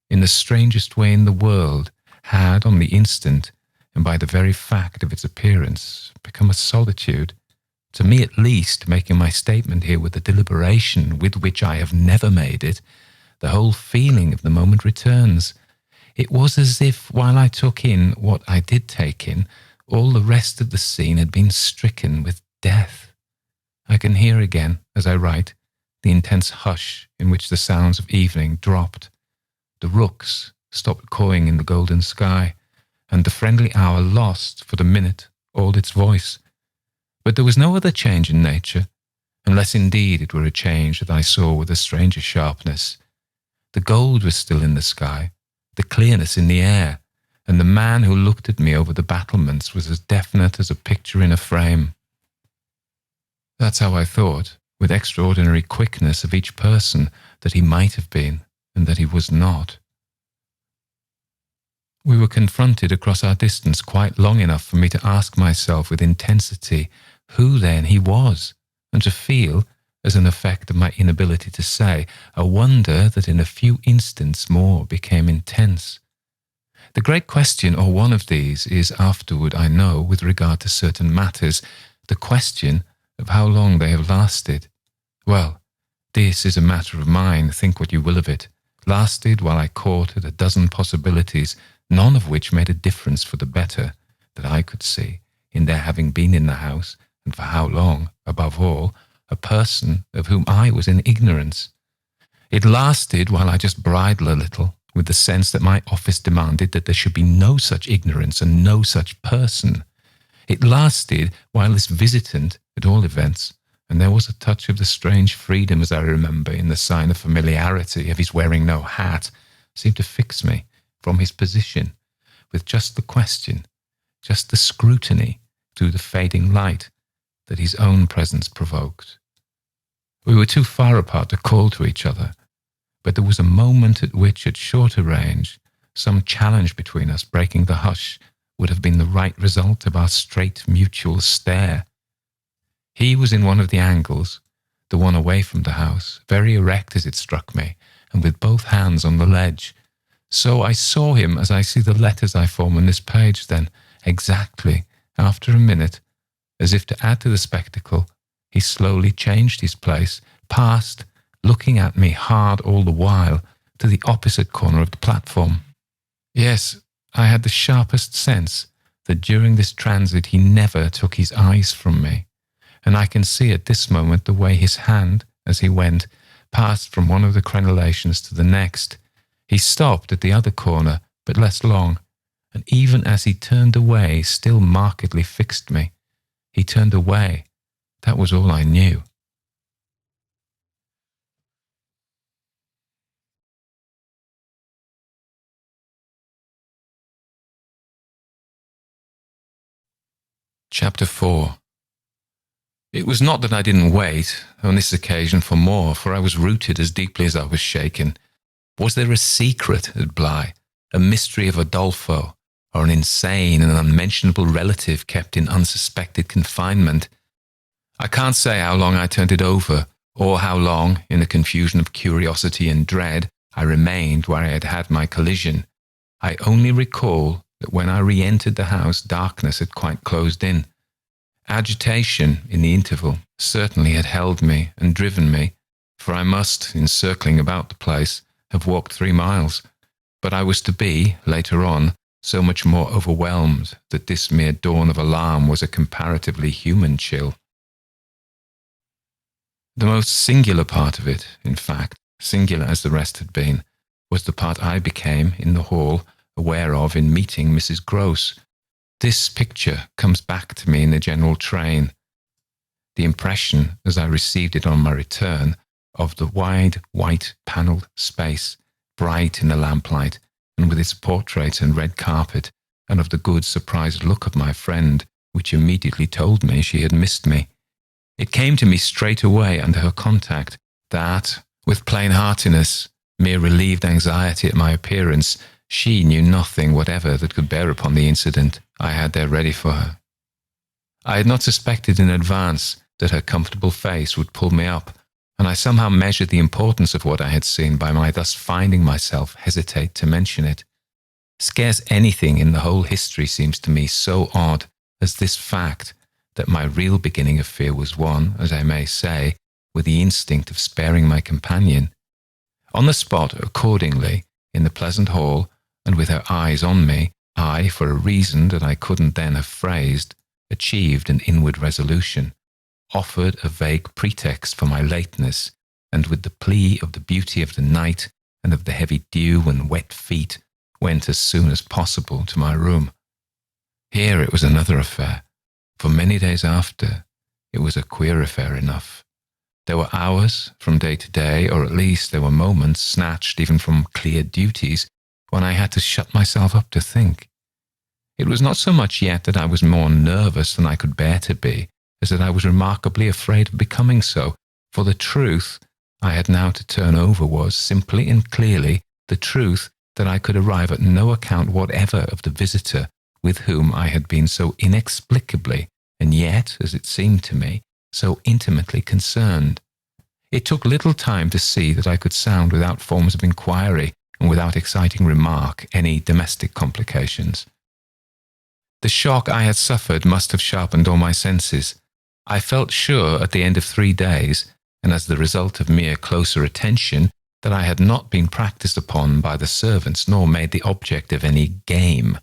in the strangest way in the world, had, on the instant, and by the very fact of its appearance, become a solitude, to me at least, making my statement here with the deliberation with which I have never made it. The whole feeling of the moment returns. It was as if, while I took in what I did take in, all the rest of the scene had been stricken with death. I can hear again, as I write, the intense hush in which the sounds of evening dropped. The rooks stopped cawing in the golden sky, and the friendly hour lost, for the minute, all its voice. But there was no other change in nature, unless indeed it were a change that I saw with a stranger sharpness. The gold was still in the sky, the clearness in the air, and the man who looked at me over the battlements was as definite as a picture in a frame. That's how I thought, with extraordinary quickness, of each person that he might have been and that he was not. We were confronted across our distance quite long enough for me to ask myself with intensity who then he was, and to feel, as an effect of my inability to say, a wonder that in a few instants more became intense. The great question, or one of these, is afterward, I know, with regard to certain matters, the question of how long they have lasted. Well, this is a matter of mine, think what you will of it. Lasted while I caught at a dozen possibilities, none of which made a difference for the better, that I could see, in their having been in the house, and for how long, above all, a person of whom I was in ignorance. It lasted while I just bridled a little, with the sense that my office demanded that there should be no such ignorance and no such person. It lasted while this visitant, at all events, and there was a touch of the strange freedom, as I remember, in the sign of familiarity of his wearing no hat, seemed to fix me, from his position, with just the question, just the scrutiny, through the fading light, that his own presence provoked. We were too far apart to call to each other, but there was a moment at which, at shorter range, some challenge between us breaking the hush would have been the right result of our straight mutual stare. He was in one of the angles, the one away from the house, very erect as it struck me, and with both hands on the ledge. So I saw him as I see the letters I form on this page then, exactly, after a minute, as if to add to the spectacle, he slowly changed his place, passed, looking at me hard all the while, to the opposite corner of the platform. Yes, I had the sharpest sense that during this transit he never took his eyes from me, and I can see at this moment the way his hand, as he went, passed from one of the crenellations to the next. He stopped at the other corner, but less long, and even as he turned away, still markedly fixed me. He turned away. That was all I knew. Chapter 4. It was not that I didn't wait, on this occasion, for more, for I was rooted as deeply as I was shaken. Was there a secret at Bly, a mystery of Adolfo, or an insane and unmentionable relative kept in unsuspected confinement? I can't say how long I turned it over, or how long, in the confusion of curiosity and dread, I remained where I had had my collision. I only recall that when I re-entered the house, darkness had quite closed in. Agitation, in the interval, certainly had held me and driven me, for I must, in circling about the place, have walked 3 miles, but I was to be, later on, so much more overwhelmed that this mere dawn of alarm was a comparatively human chill. The most singular part of it, in fact, singular as the rest had been, was the part I became, in the hall, aware of in meeting Mrs. Gross. This picture comes back to me in the general train. The impression, as I received it on my return, of the wide, white-panelled space, bright in the lamplight, and with its portraits and red carpet, and of the good, surprised look of my friend, which immediately told me she had missed me. It came to me straight away under her contact that, with plain heartiness, mere relieved anxiety at my appearance, she knew nothing whatever that could bear upon the incident I had there ready for her. I had not suspected in advance that her comfortable face would pull me up, and I somehow measured the importance of what I had seen by my thus finding myself hesitate to mention it. Scarce anything in the whole history seems to me so odd as this fact that my real beginning of fear was one, as I may say, with the instinct of sparing my companion. On the spot, accordingly, in the pleasant hall, and with her eyes on me, I, for a reason that I couldn't then have phrased, achieved an inward resolution, offered a vague pretext for my lateness, and with the plea of the beauty of the night and of the heavy dew and wet feet, went as soon as possible to my room. Here it was another affair. For many days after, it was a queer affair enough. There were hours from day to day, or at least there were moments snatched even from clear duties, when I had to shut myself up to think. It was not so much yet that I was more nervous than I could bear to be, as that I was remarkably afraid of becoming so, for the truth I had now to turn over was, simply and clearly, the truth that I could arrive at no account whatever of the visitor with whom I had been so inexplicably, and yet, as it seemed to me, so intimately concerned. It took little time to see that I could sound without forms of inquiry and without exciting remark any domestic complications. The shock I had suffered must have sharpened all my senses. I felt sure at the end of 3 days, and as the result of mere closer attention, that I had not been practised upon by the servants nor made the object of any game.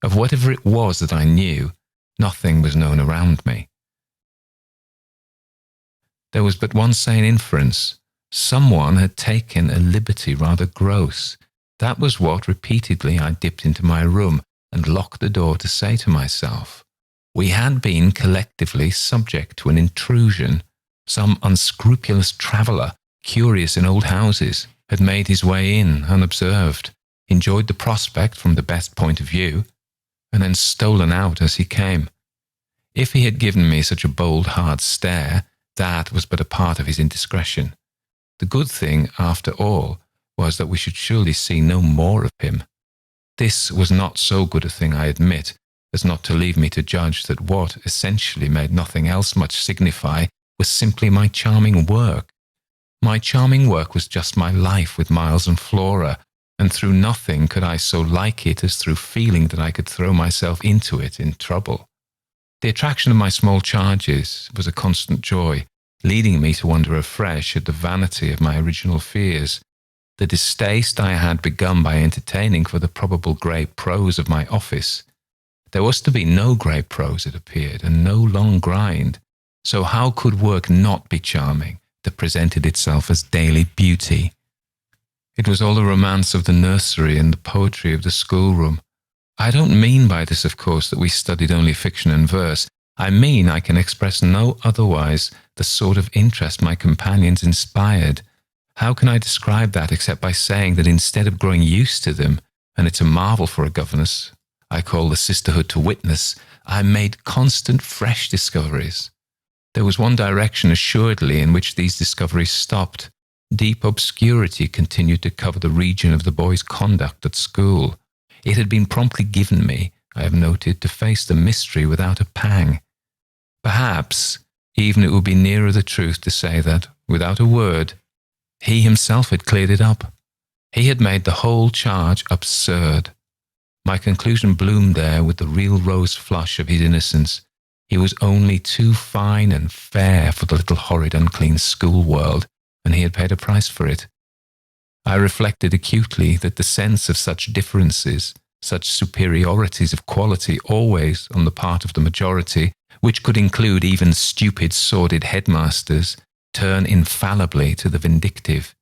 Of whatever it was that I knew, nothing was known around me. There was but one sane inference. Someone had taken a liberty rather gross. That was what repeatedly I dipped into my room and locked the door to say to myself. We had been collectively subject to an intrusion. Some unscrupulous traveller, curious in old houses, had made his way in unobserved, enjoyed the prospect from the best point of view, and then stolen out as he came. If he had given me such a bold, hard stare, that was but a part of his indiscretion. The good thing, after all, was that we should surely see no more of him. This was not so good a thing, I admit, as not to leave me to judge that what essentially made nothing else much signify was simply my charming work. My charming work was just my life with Miles and Flora, and through nothing could I so like it as through feeling that I could throw myself into it in trouble. The attraction of my small charges was a constant joy, leading me to wonder afresh at the vanity of my original fears. The distaste I had begun by entertaining for the probable grey prose of my office. There was to be no grey prose, it appeared, and no long grind. So how could work not be charming that presented itself as daily beauty? It was all the romance of the nursery and the poetry of the schoolroom. I don't mean by this, of course, that we studied only fiction and verse. I mean I can express no otherwise the sort of interest my companions inspired. How can I describe that except by saying that instead of growing used to them, and it's a marvel for a governess, I call the sisterhood to witness, I made constant fresh discoveries. There was one direction assuredly in which these discoveries stopped. Deep obscurity continued to cover the region of the boy's conduct at school. It had been promptly given me, I have noted, to face the mystery without a pang. Perhaps even it would be nearer the truth to say that, without a word, he himself had cleared it up. He had made the whole charge absurd. My conclusion bloomed there with the real rose flush of his innocence. He was only too fine and fair for the little horrid unclean school world, and he had paid a price for it. I reflected acutely that the sense of such differences, such superiorities of quality always on the part of the majority, which could include even stupid, sordid headmasters, turn infallibly to the vindictive.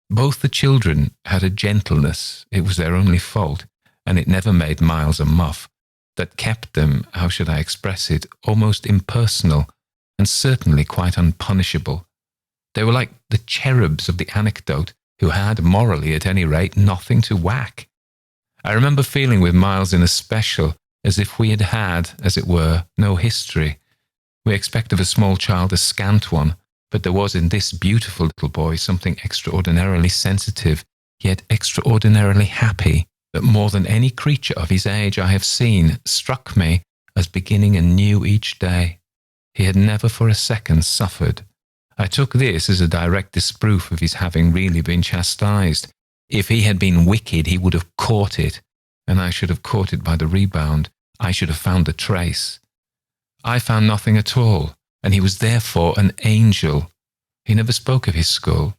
Both the children had a gentleness, it was their only fault, and it never made Miles a muff, that kept them, how should I express it, almost impersonal, and certainly quite unpunishable. They were like the cherubs of the anecdote, who had, morally at any rate, nothing to whack. I remember feeling with Miles in especial as if we had had, as it were, no history. We expect of a small child a scant one, but there was in this beautiful little boy something extraordinarily sensitive, yet extraordinarily happy, that more than any creature of his age I have seen struck me as beginning anew each day. He had never for a second suffered. I took this as a direct disproof of his having really been chastised. If he had been wicked, he would have caught it, and I should have caught it by the rebound. I should have found the trace. I found nothing at all, and he was therefore an angel. He never spoke of his school,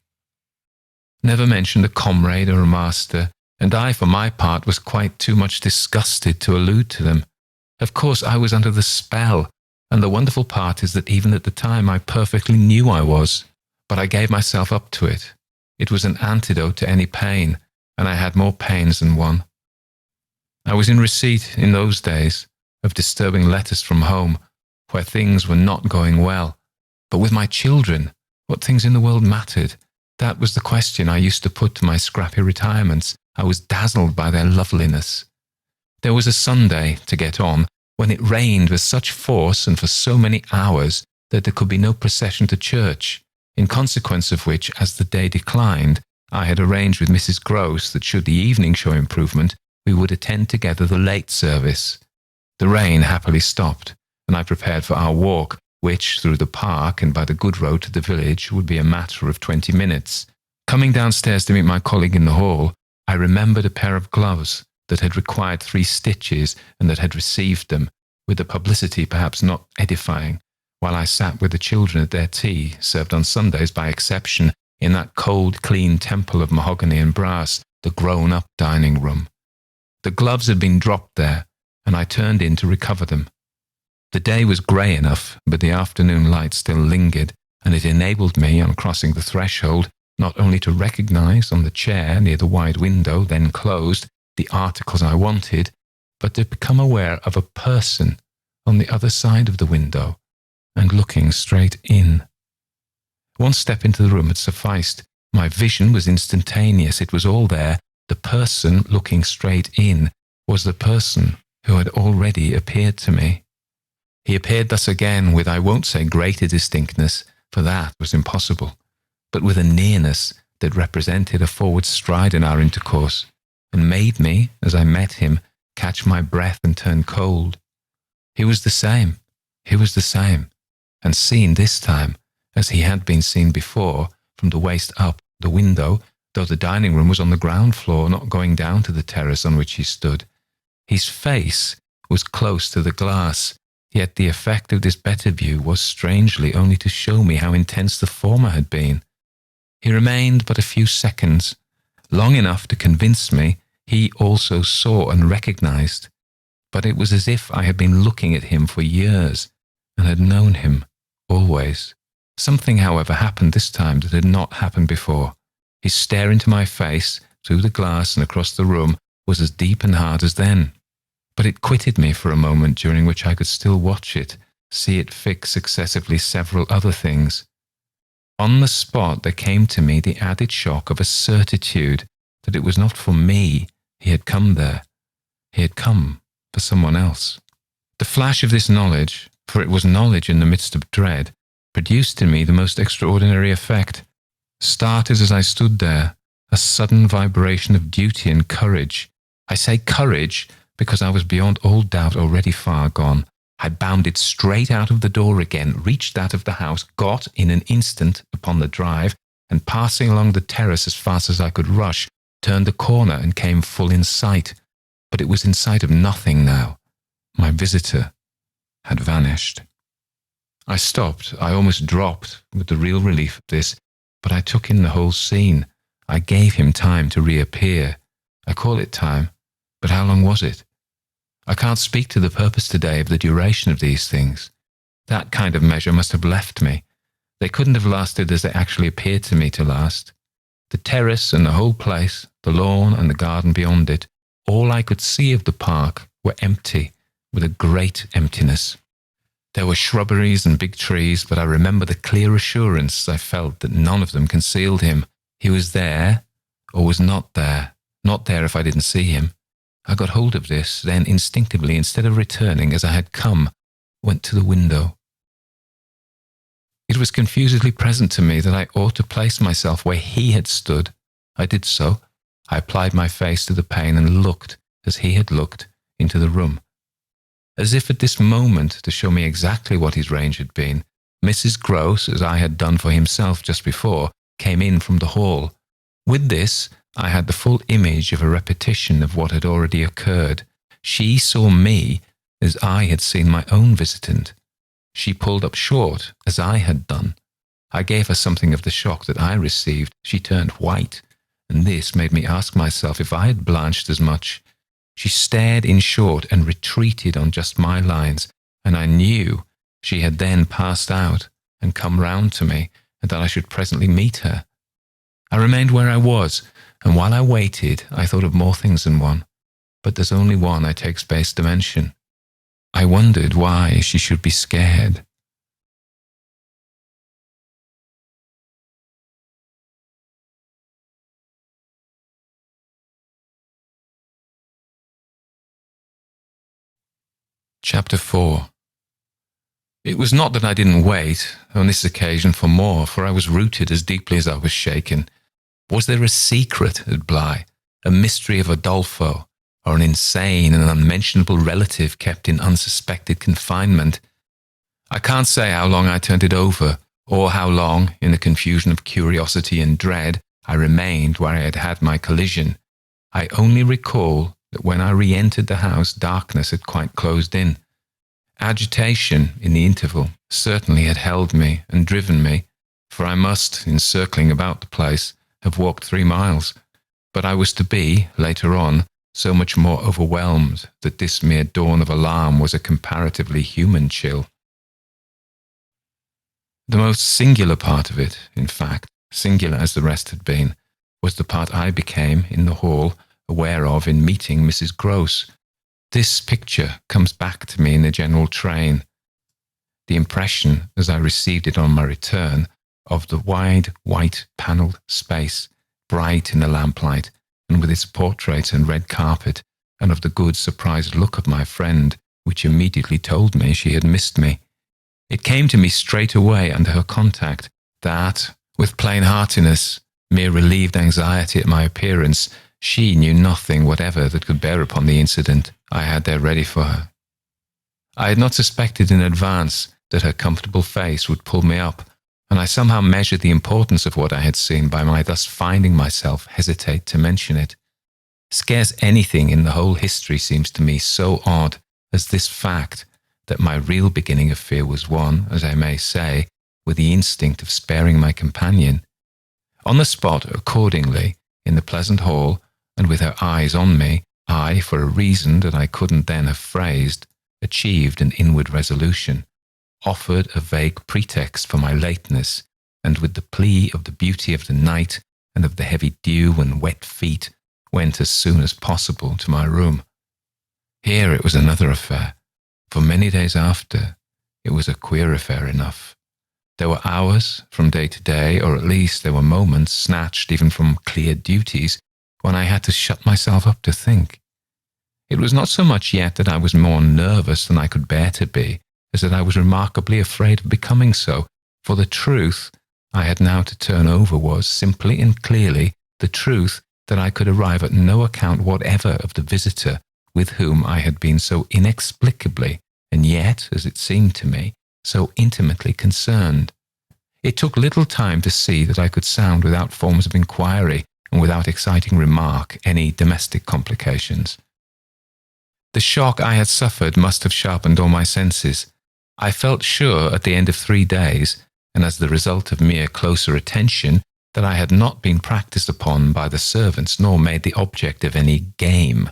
never mentioned a comrade or a master, and I, for my part, was quite too much disgusted to allude to them. Of course, I was under the spell, and the wonderful part is that even at the time I perfectly knew I was, but I gave myself up to it. It was an antidote to any pain, and I had more pains than one. I was in receipt, in those days, of disturbing letters from home, where things were not going well. But with my children, what things in the world mattered? That was the question I used to put to my scrappy retirements. I was dazzled by their loveliness. There was a Sunday, to get on, when it rained with such force and for so many hours that there could be no procession to church, in consequence of which, as the day declined, I had arranged with Mrs. Gross that should the evening show improvement, we would attend together the late service. The rain happily stopped, and I prepared for our walk, which, through the park and by the good road to the village, would be a matter of 20 minutes. Coming downstairs to meet my colleague in the hall, I remembered a pair of gloves that had required 3 stitches and that had received them, with the publicity perhaps not edifying, while I sat with the children at their tea, served on Sundays by exception, in that cold, clean temple of mahogany and brass, the grown-up dining room. The gloves had been dropped there, and I turned in to recover them. The day was grey enough, but the afternoon light still lingered, and it enabled me, on crossing the threshold, not only to recognise on the chair near the wide window, then closed, the articles I wanted, but to become aware of a person on the other side of the window, and looking straight in. One step into the room had sufficed. My vision was instantaneous. It was all there. The person looking straight in was the person who had already appeared to me. He appeared thus again with, I won't say greater distinctness, for that was impossible, but with a nearness that represented a forward stride in our intercourse, and made me, as I met him, catch my breath and turn cold. He was the same, and seen this time, as he had been seen before, from the waist up, the window, though the dining room was on the ground floor, not going down to the terrace on which he stood. His face was close to the glass, yet the effect of this better view was strangely only to show me how intense the former had been. He remained but a few seconds, long enough to convince me he also saw and recognized, but it was as if I had been looking at him for years and had known him always. Something, however, happened this time that had not happened before. His stare into my face, through the glass and across the room, was as deep and hard as then. But it quitted me for a moment, during which I could still watch it, see it fix successively several other things. On the spot there came to me the added shock of a certitude that it was not for me he had come there. He had come for someone else. The flash of this knowledge, for it was knowledge in the midst of dread, produced in me the most extraordinary effect. Started as I stood there, a sudden vibration of duty and courage. I say courage because I was beyond all doubt already far gone. I bounded straight out of the door again, reached that of the house, got in an instant upon the drive, and passing along the terrace as fast as I could rush, turned the corner and came full in sight. But it was in sight of nothing now. My visitor had vanished. I stopped. I almost dropped with the real relief of this, but I took in the whole scene. I gave him time to reappear. I call it time, but how long was it? I can't speak to the purpose today of the duration of these things. That kind of measure must have left me. They couldn't have lasted as they actually appeared to me to last. The terrace and the whole place, the lawn and the garden beyond it, all I could see of the park were empty, with a great emptiness. There were shrubberies and big trees, but I remember the clear assurance I felt that none of them concealed him. He was there, or was not there. Not there if I didn't see him. I got hold of this, then instinctively, instead of returning as I had come, went to the window. It was confusedly present to me that I ought to place myself where he had stood. I did so. I applied my face to the pane and looked, as he had looked, into the room. As if at this moment to show me exactly what his range had been, Mrs. Gross, as I had done for himself just before, came in from the hall. With this, I had the full image of a repetition of what had already occurred. She saw me as I had seen my own visitant. She pulled up short, as I had done. I gave her something of the shock that I received. She turned white, and this made me ask myself if I had blanched as much. She stared in short and retreated on just my lines, and I knew she had then passed out and come round to me, and that I should presently meet her. I remained where I was, and while I waited, I thought of more things than one. But there's only one I take space to mention. I wondered why she should be scared. Chapter 4. It was not that I didn't wait, on this occasion, for more, for I was rooted as deeply as I was shaken. Was there a secret at Bly, a mystery of Adolfo, or an insane and unmentionable relative kept in unsuspected confinement? I can't say how long I turned it over, or how long, in the confusion of curiosity and dread, I remained where I had had my collision. I only recall that when I re-entered the house, darkness had quite closed in. Agitation, in the interval, certainly had held me and driven me, for I must, in circling about the place, have walked 3 miles. But I was to be, later on, so much more overwhelmed that this mere dawn of alarm was a comparatively human chill. The most singular part of it, in fact, singular as the rest had been, was the part I became, in the hall, aware of in meeting Mrs. Gross. This picture comes back to me in the general train. The impression, as I received it on my return, of the wide, white, panelled space, bright in the lamplight, and with its portraits and red carpet, and of the good surprised look of my friend, which immediately told me she had missed me. It came to me straight away under her contact that, with plain heartiness, mere relieved anxiety at my appearance, she knew nothing whatever that could bear upon the incident I had there ready for her. I had not suspected in advance that her comfortable face would pull me up, and I somehow measured the importance of what I had seen by my thus finding myself hesitate to mention it. Scarce anything in the whole history seems to me so odd as this fact that my real beginning of fear was one, as I may say, with the instinct of sparing my companion. On the spot, accordingly, in the pleasant hall, and with her eyes on me, I, for a reason that I couldn't then have phrased, achieved an inward resolution, offered a vague pretext for my lateness, and with the plea of the beauty of the night and of the heavy dew and wet feet, went as soon as possible to my room. Here it was another affair. For many days after, it was a queer affair enough. There were hours, from day to day, or at least there were moments, snatched even from clear duties, when I had to shut myself up to think. It was not so much yet that I was more nervous than I could bear to be, as that I was remarkably afraid of becoming so, for the truth I had now to turn over was, simply and clearly, the truth that I could arrive at no account whatever of the visitor with whom I had been so inexplicably, and yet, as it seemed to me, so intimately concerned. It took little time to see that I could sound without forms of inquiry and without exciting remark any domestic complications. The shock I had suffered must have sharpened all my senses. I felt sure at the end of 3 days, and as the result of mere closer attention, that I had not been practised upon by the servants nor made the object of any game.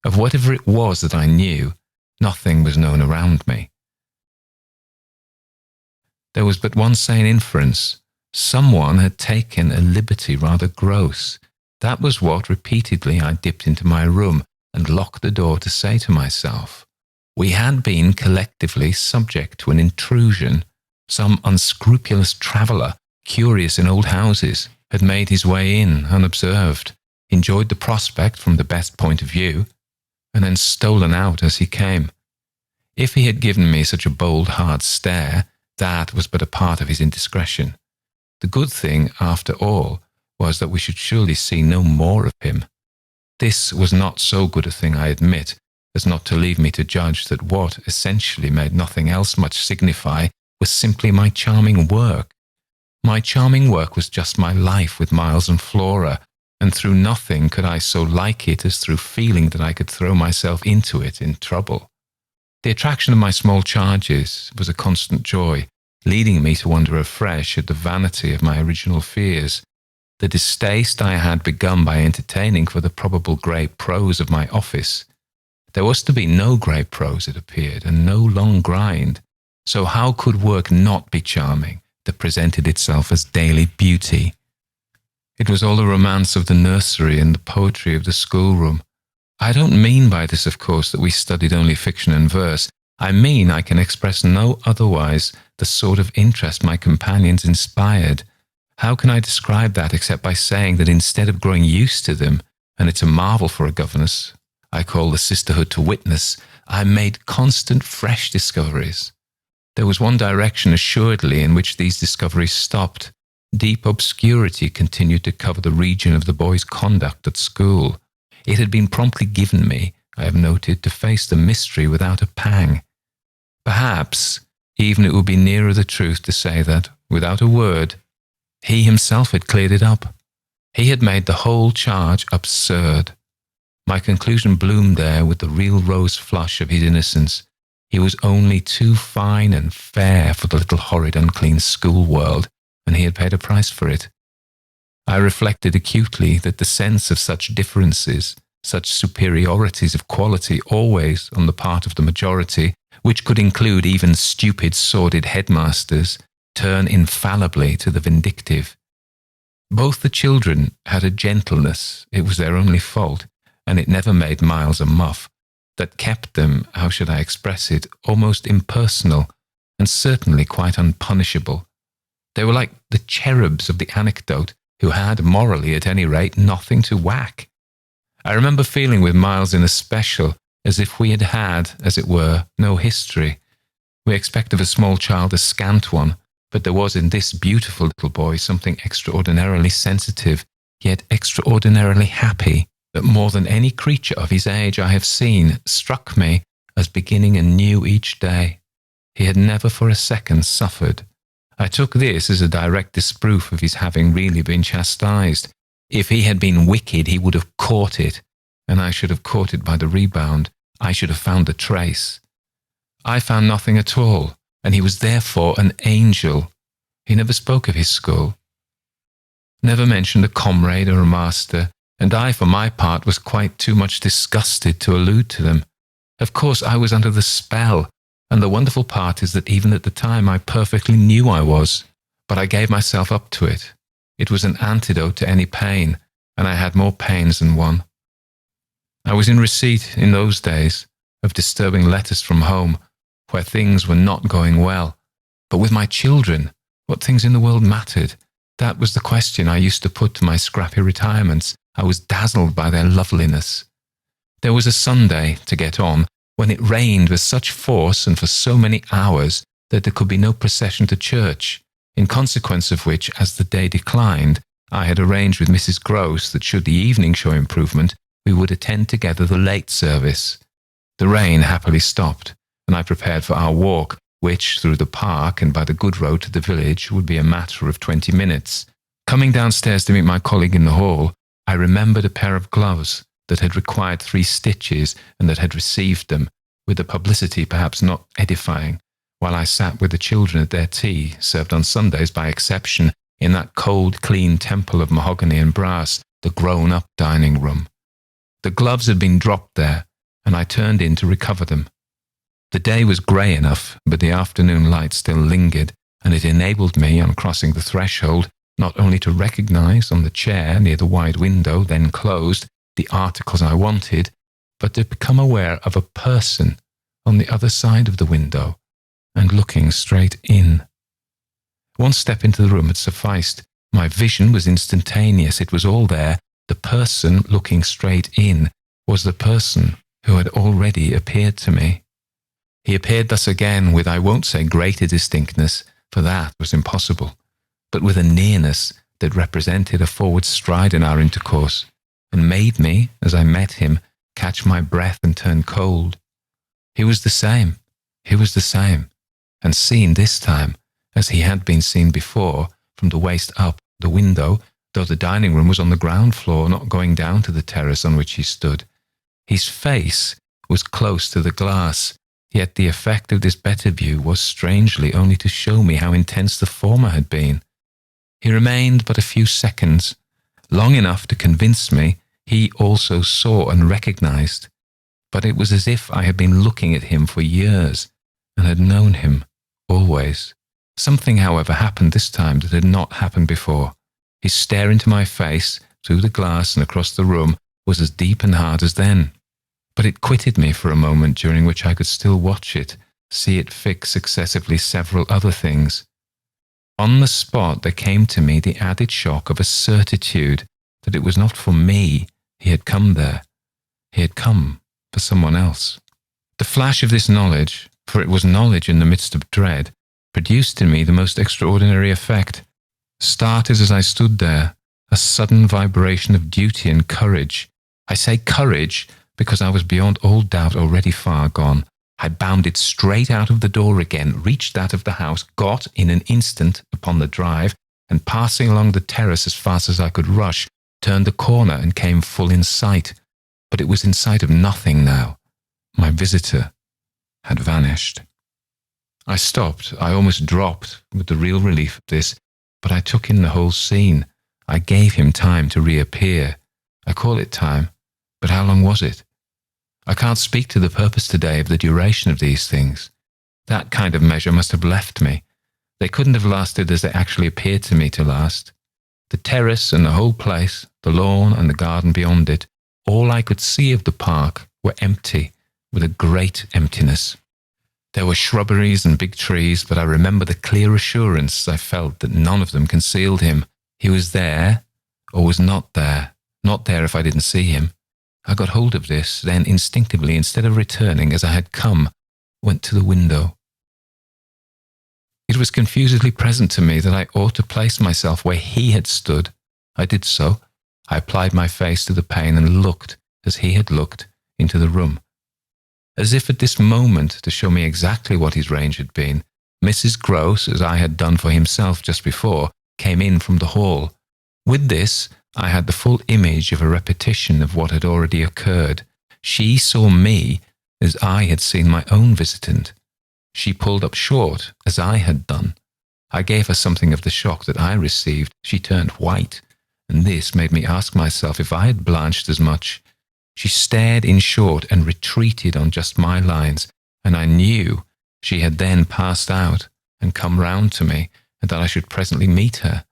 Of whatever it was that I knew, nothing was known around me. There was but one sane inference. Someone had taken a liberty rather gross. That was what repeatedly I dipped into my room and locked the door to say to myself. We had been collectively subject to an intrusion. Some unscrupulous traveller, curious in old houses, had made his way in unobserved, enjoyed the prospect from the best point of view, and then stolen out as he came. If he had given me such a bold, hard stare, that was but a part of his indiscretion. The good thing, after all, was that we should surely see no more of him. This was not so good a thing, I admit, as not to leave me to judge that what essentially made nothing else much signify was simply my charming work. My charming work was just my life with Miles and Flora, and through nothing could I so like it as through feeling that I could throw myself into it in trouble. The attraction of my small charges was a constant joy, leading me to wonder afresh at the vanity of my original fears. The distaste I had begun by entertaining for the probable grey prose of my office. There was to be no grey prose, it appeared, and no long grind. So how could work not be charming that presented itself as daily beauty? It was all the romance of the nursery and the poetry of the schoolroom. I don't mean by this, of course, that we studied only fiction and verse. I mean I can express no otherwise the sort of interest my companions inspired. How can I describe that except by saying that instead of growing used to them, and it's a marvel for a governess, I call the sisterhood to witness, I made constant fresh discoveries. There was one direction assuredly in which these discoveries stopped. Deep obscurity continued to cover the region of the boy's conduct at school. It had been promptly given me, I have noted, to face the mystery without a pang. Perhaps even it would be nearer the truth to say that, without a word, he himself had cleared it up. He had made the whole charge absurd. My conclusion bloomed there with the real rose flush of his innocence. He was only too fine and fair for the little horrid unclean school world, and he had paid a price for it. I reflected acutely that the sense of such differences, such superiorities of quality always on the part of the majority, which could include even stupid, sordid headmasters, turn infallibly to the vindictive. Both the children had a gentleness, it was their only fault, and it never made Miles a muff, that kept them, how should I express it, almost impersonal, and certainly quite unpunishable. They were like the cherubs of the anecdote, who had, morally at any rate, nothing to whack. I remember feeling with Miles in especial as if we had had, as it were, no history. We expect of a small child a scant one, but there was in this beautiful little boy something extraordinarily sensitive, yet extraordinarily happy, that more than any creature of his age I have seen struck me as beginning anew each day. He had never for a second suffered. I took this as a direct disproof of his having really been chastised. If he had been wicked, he would have caught it, and I should have caught it by the rebound. I should have found the trace. I found nothing at all, and he was therefore an angel. He never spoke of his school, never mentioned a comrade or a master, and I, for my part, was quite too much disgusted to allude to them. Of course, I was under the spell, and the wonderful part is that even at the time I perfectly knew I was, but I gave myself up to it. It was an antidote to any pain, and I had more pains than one. I was in receipt, in those days, of disturbing letters from home, where things were not going well. But with my children, what things in the world mattered? That was the question I used to put to my scrappy retirements. I was dazzled by their loveliness. There was a Sunday, to get on, when it rained with such force and for so many hours that there could be no procession to church, in consequence of which, as the day declined, I had arranged with Mrs. Gross that should the evening show improvement, we would attend together the late service. The rain happily stopped, and I prepared for our walk, which, through the park and by the good road to the village, would be a matter of 20 minutes. Coming downstairs to meet my colleague in the hall, I remembered a pair of gloves that had required 3 stitches and that had received them, with the publicity perhaps not edifying, while I sat with the children at their tea, served on Sundays by exception, in that cold, clean temple of mahogany and brass, the grown-up dining room. The gloves had been dropped there, and I turned in to recover them. The day was grey enough, but the afternoon light still lingered, and it enabled me, on crossing the threshold, not only to recognise on the chair near the wide window, then closed, the articles I wanted, but to become aware of a person on the other side of the window and looking straight in. One step into the room had sufficed. My vision was instantaneous. It was all there. The person looking straight in was the person who had already appeared to me. He appeared thus again with, I won't say greater distinctness, for that was impossible, but with a nearness that represented a forward stride in our intercourse, and made me, as I met him, catch my breath and turn cold. He was the same, and seen this time, as he had been seen before, from the waist up the window, though the dining room was on the ground floor, not going down to the terrace on which he stood. His face was close to the glass, yet the effect of this better view was strangely only to show me how intense the former had been. He remained but a few seconds, long enough to convince me he also saw and recognized, but it was as if I had been looking at him for years and had known him always. Something, however, happened this time that had not happened before. His stare into my face, through the glass and across the room, was as deep and hard as then. But it quitted me for a moment, during which I could still watch it, see it fix successively several other things. On the spot there came to me the added shock of a certitude that it was not for me he had come there. He had come for someone else. The flash of this knowledge, for it was knowledge in the midst of dread, produced in me the most extraordinary effect. Started as I stood there, a sudden vibration of duty and courage. I say courage because I was beyond all doubt already far gone. I bounded straight out of the door again, reached that of the house, got in an instant upon the drive, and passing along the terrace as fast as I could rush, turned the corner and came full in sight. But it was in sight of nothing now. My visitor had vanished. I stopped. I almost dropped with the real relief of this, but I took in the whole scene. I gave him time to reappear. I call it time, but how long was it? I can't speak to the purpose today of the duration of these things. That kind of measure must have left me. They couldn't have lasted as they actually appeared to me to last. The terrace and the whole place, the lawn and the garden beyond it, all I could see of the park were empty, with a great emptiness. There were shrubberies and big trees, but I remember the clear assurance I felt that none of them concealed him. He was there, or was not there if I didn't see him. I got hold of this, then instinctively, instead of returning as I had come, went to the window. It was confusedly present to me that I ought to place myself where he had stood. I did so. I applied my face to the pane and looked, as he had looked, into the room. As if at this moment, to show me exactly what his range had been, Mrs. Gross, as I had done for himself just before, came in from the hall. With this, I had the full image of a repetition of what had already occurred. She saw me as I had seen my own visitant. She pulled up short, as I had done. I gave her something of the shock that I received. She turned white, and this made me ask myself if I had blanched as much. She stared in short and retreated on just my lines, and I knew she had then passed out and come round to me, and that I should presently meet her.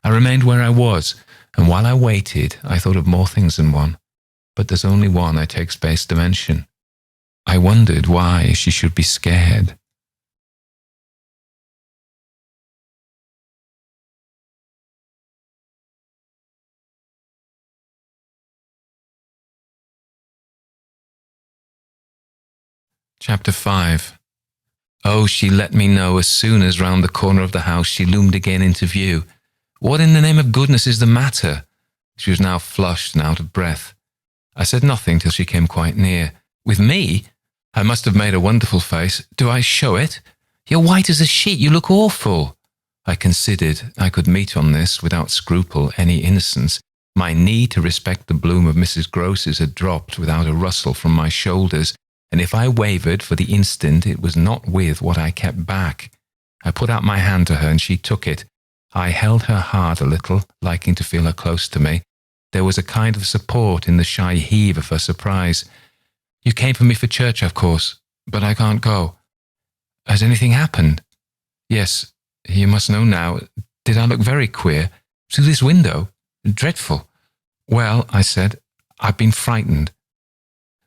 I remained where I was, and while I waited, I thought of more things than one. But there's only one I take space to mention. I wondered why she should be scared. Chapter 5. Oh, she let me know as soon as round the corner of the house she loomed again into view. What in the name of goodness is the matter? She was now flushed and out of breath. I said nothing till she came quite near. With me? I must have made a wonderful face. Do I show it? You're white as a sheet. You look awful. I considered I could meet on this without scruple any innocence. My need to respect the bloom of Mrs. Gross's had dropped without a rustle from my shoulders, and if I wavered for the instant, it was not with what I kept back. I put out my hand to her, and she took it. I held her hard a little, liking to feel her close to me. There was a kind of support in the shy heave of her surprise. You came for me for church, of course, but I can't go. Has anything happened? Yes, you must know now. Did I look very queer? Through this window? Dreadful. Well, I said, I've been frightened.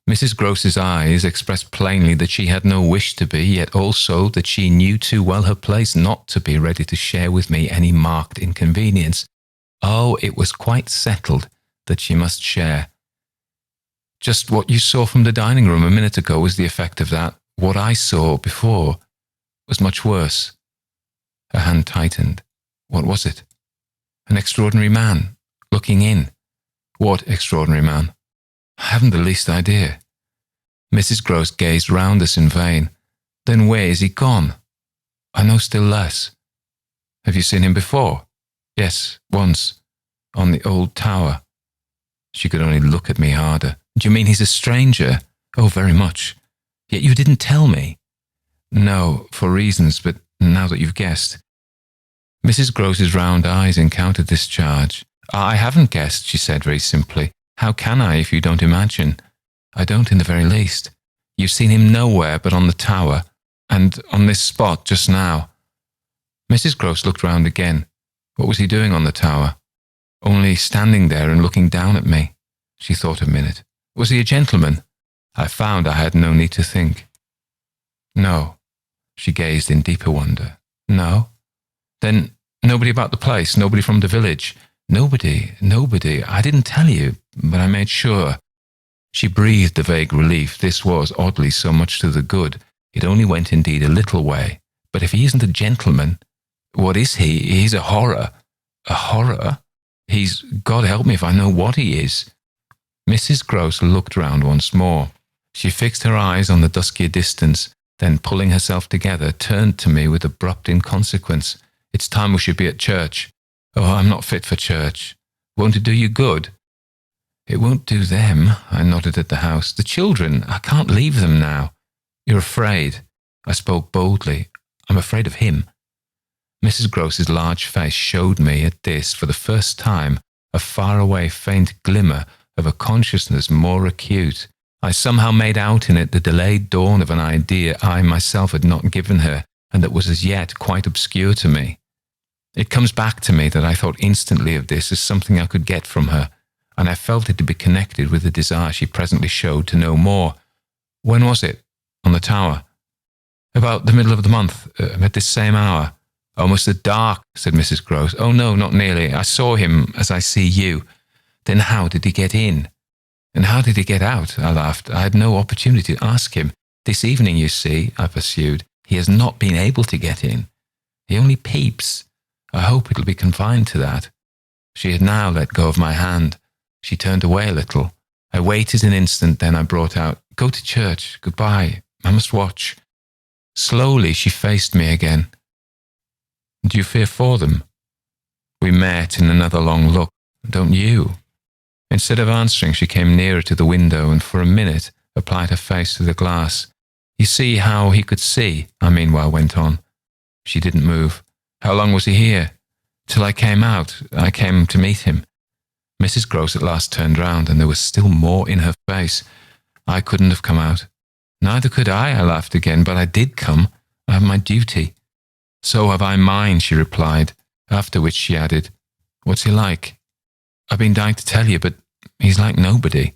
Mrs. Groce's eyes expressed plainly that she had no wish to be, yet also that she knew too well her place not to be ready to share with me any marked inconvenience. Oh, it was quite settled that she must share. Just what you saw from the dining room a minute ago was the effect of that. What I saw before was much worse. Her hand tightened. What was it? An extraordinary man, looking in. What extraordinary man? I haven't the least idea. Mrs. Groce gazed round us in vain. Then where is he gone? I know still less. Have you seen him before? Yes, once, on the old tower. She could only look at me harder. Do you mean he's a stranger? Oh, very much. Yet you didn't tell me. No, for reasons, but now that you've guessed. Mrs. Groce's round eyes encountered this charge. I haven't guessed, she said very simply. How can I if you don't imagine? I don't in the very least. You've seen him nowhere but on the tower, and on this spot just now. Mrs. Groce looked round again. What was he doing on the tower? Only standing there and looking down at me. She thought a minute. Was he a gentleman? I found I had no need to think. No. She gazed in deeper wonder. No? Then nobody about the place, nobody from the village? Nobody. I didn't tell you, but I made sure. She breathed a vague relief. This was, oddly, so much to the good. It only went indeed a little way. But if he isn't a gentleman, what is he? He's a horror. A horror? He's, God help me if I know what he is. Mrs. Groce looked round once more. She fixed her eyes on the duskier distance, then pulling herself together, turned to me with abrupt inconsequence. It's time we should be at church. Oh, I'm not fit for church. Won't it do you good? It won't do them, I nodded at the house. The children, I can't leave them now. You're afraid. I spoke boldly. I'm afraid of him. Mrs. Groce's large face showed me at this, for the first time, a faraway faint glimmer of a consciousness more acute. I somehow made out in it the delayed dawn of an idea I myself had not given her, and that was as yet quite obscure to me. It comes back to me that I thought instantly of this as something I could get from her, and I felt it to be connected with the desire she presently showed to know more. When was it? On the tower? About the middle of the month, at this same hour. Almost at dark, said Mrs. Groce. Oh no, not nearly. I saw him as I see you. Then how did he get in? And how did he get out? I laughed. I had no opportunity to ask him. This evening, you see, I pursued, he has not been able to get in. He only peeps. I hope it'll be confined to that. She had now let go of my hand. She turned away a little. I waited an instant, then I brought out, Go to church. Goodbye. I must watch. Slowly she faced me again. Do you fear for them? We met in another long look. Don't you? Instead of answering, she came nearer to the window and for a minute applied her face to the glass. You see how he could see, I meanwhile went on. She didn't move. How long was he here? Till I came out. I came to meet him. Mrs. Groce at last turned round, and there was still more in her face. I couldn't have come out. Neither could I laughed again, but I did come. I have my duty. So have I mine, she replied, after which she added, What's he like? I've been dying to tell you, but he's like nobody.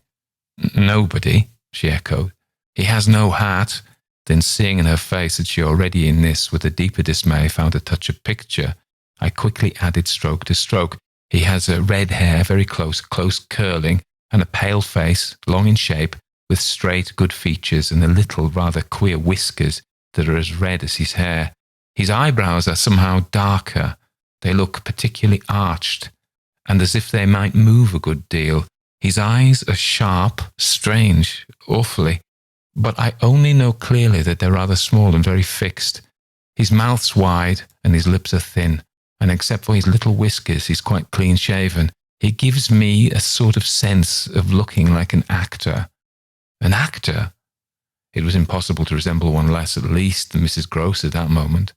Nobody, she echoed. He has no hat. Then seeing in her face that she already in this, with a deeper dismay, found a touch of picture, I quickly added stroke to stroke. He has red hair, very close curling, and a pale face, long in shape, with straight, good features and a little, rather queer whiskers that are as red as his hair. His eyebrows are somehow darker. They look particularly arched, and as if they might move a good deal. His eyes are sharp, strange, awfully, but I only know clearly that they're rather small and very fixed. His mouth's wide, and his lips are thin, and except for his little whiskers, he's quite clean-shaven. He gives me a sort of sense of looking like an actor. An actor? It was impossible to resemble one less, at least, than Mrs. Groce at that moment.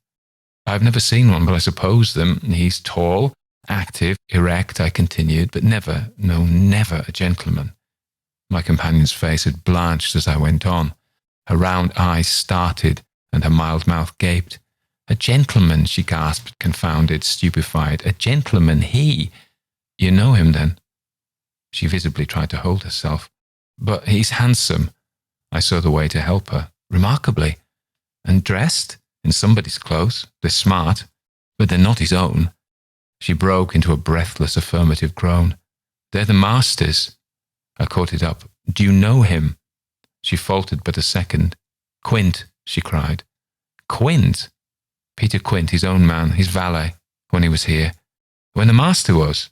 I've never seen one, but I suppose them. He's tall, active, erect, I continued, but never, no, never a gentleman. My companion's face had blanched as I went on. Her round eyes started, and her mild mouth gaped. A gentleman, she gasped, confounded, stupefied. A gentleman, he. You know him, then? She visibly tried to hold herself. But he's handsome. I saw the way to help her, remarkably, and dressed in somebody's clothes. They're smart, but they're not his own. She broke into a breathless affirmative groan. They're the master's. I caught it up. Do you know him? She faltered but a second. Quint, she cried. Quint? Peter Quint, his own man, his valet, when he was here. When the master was.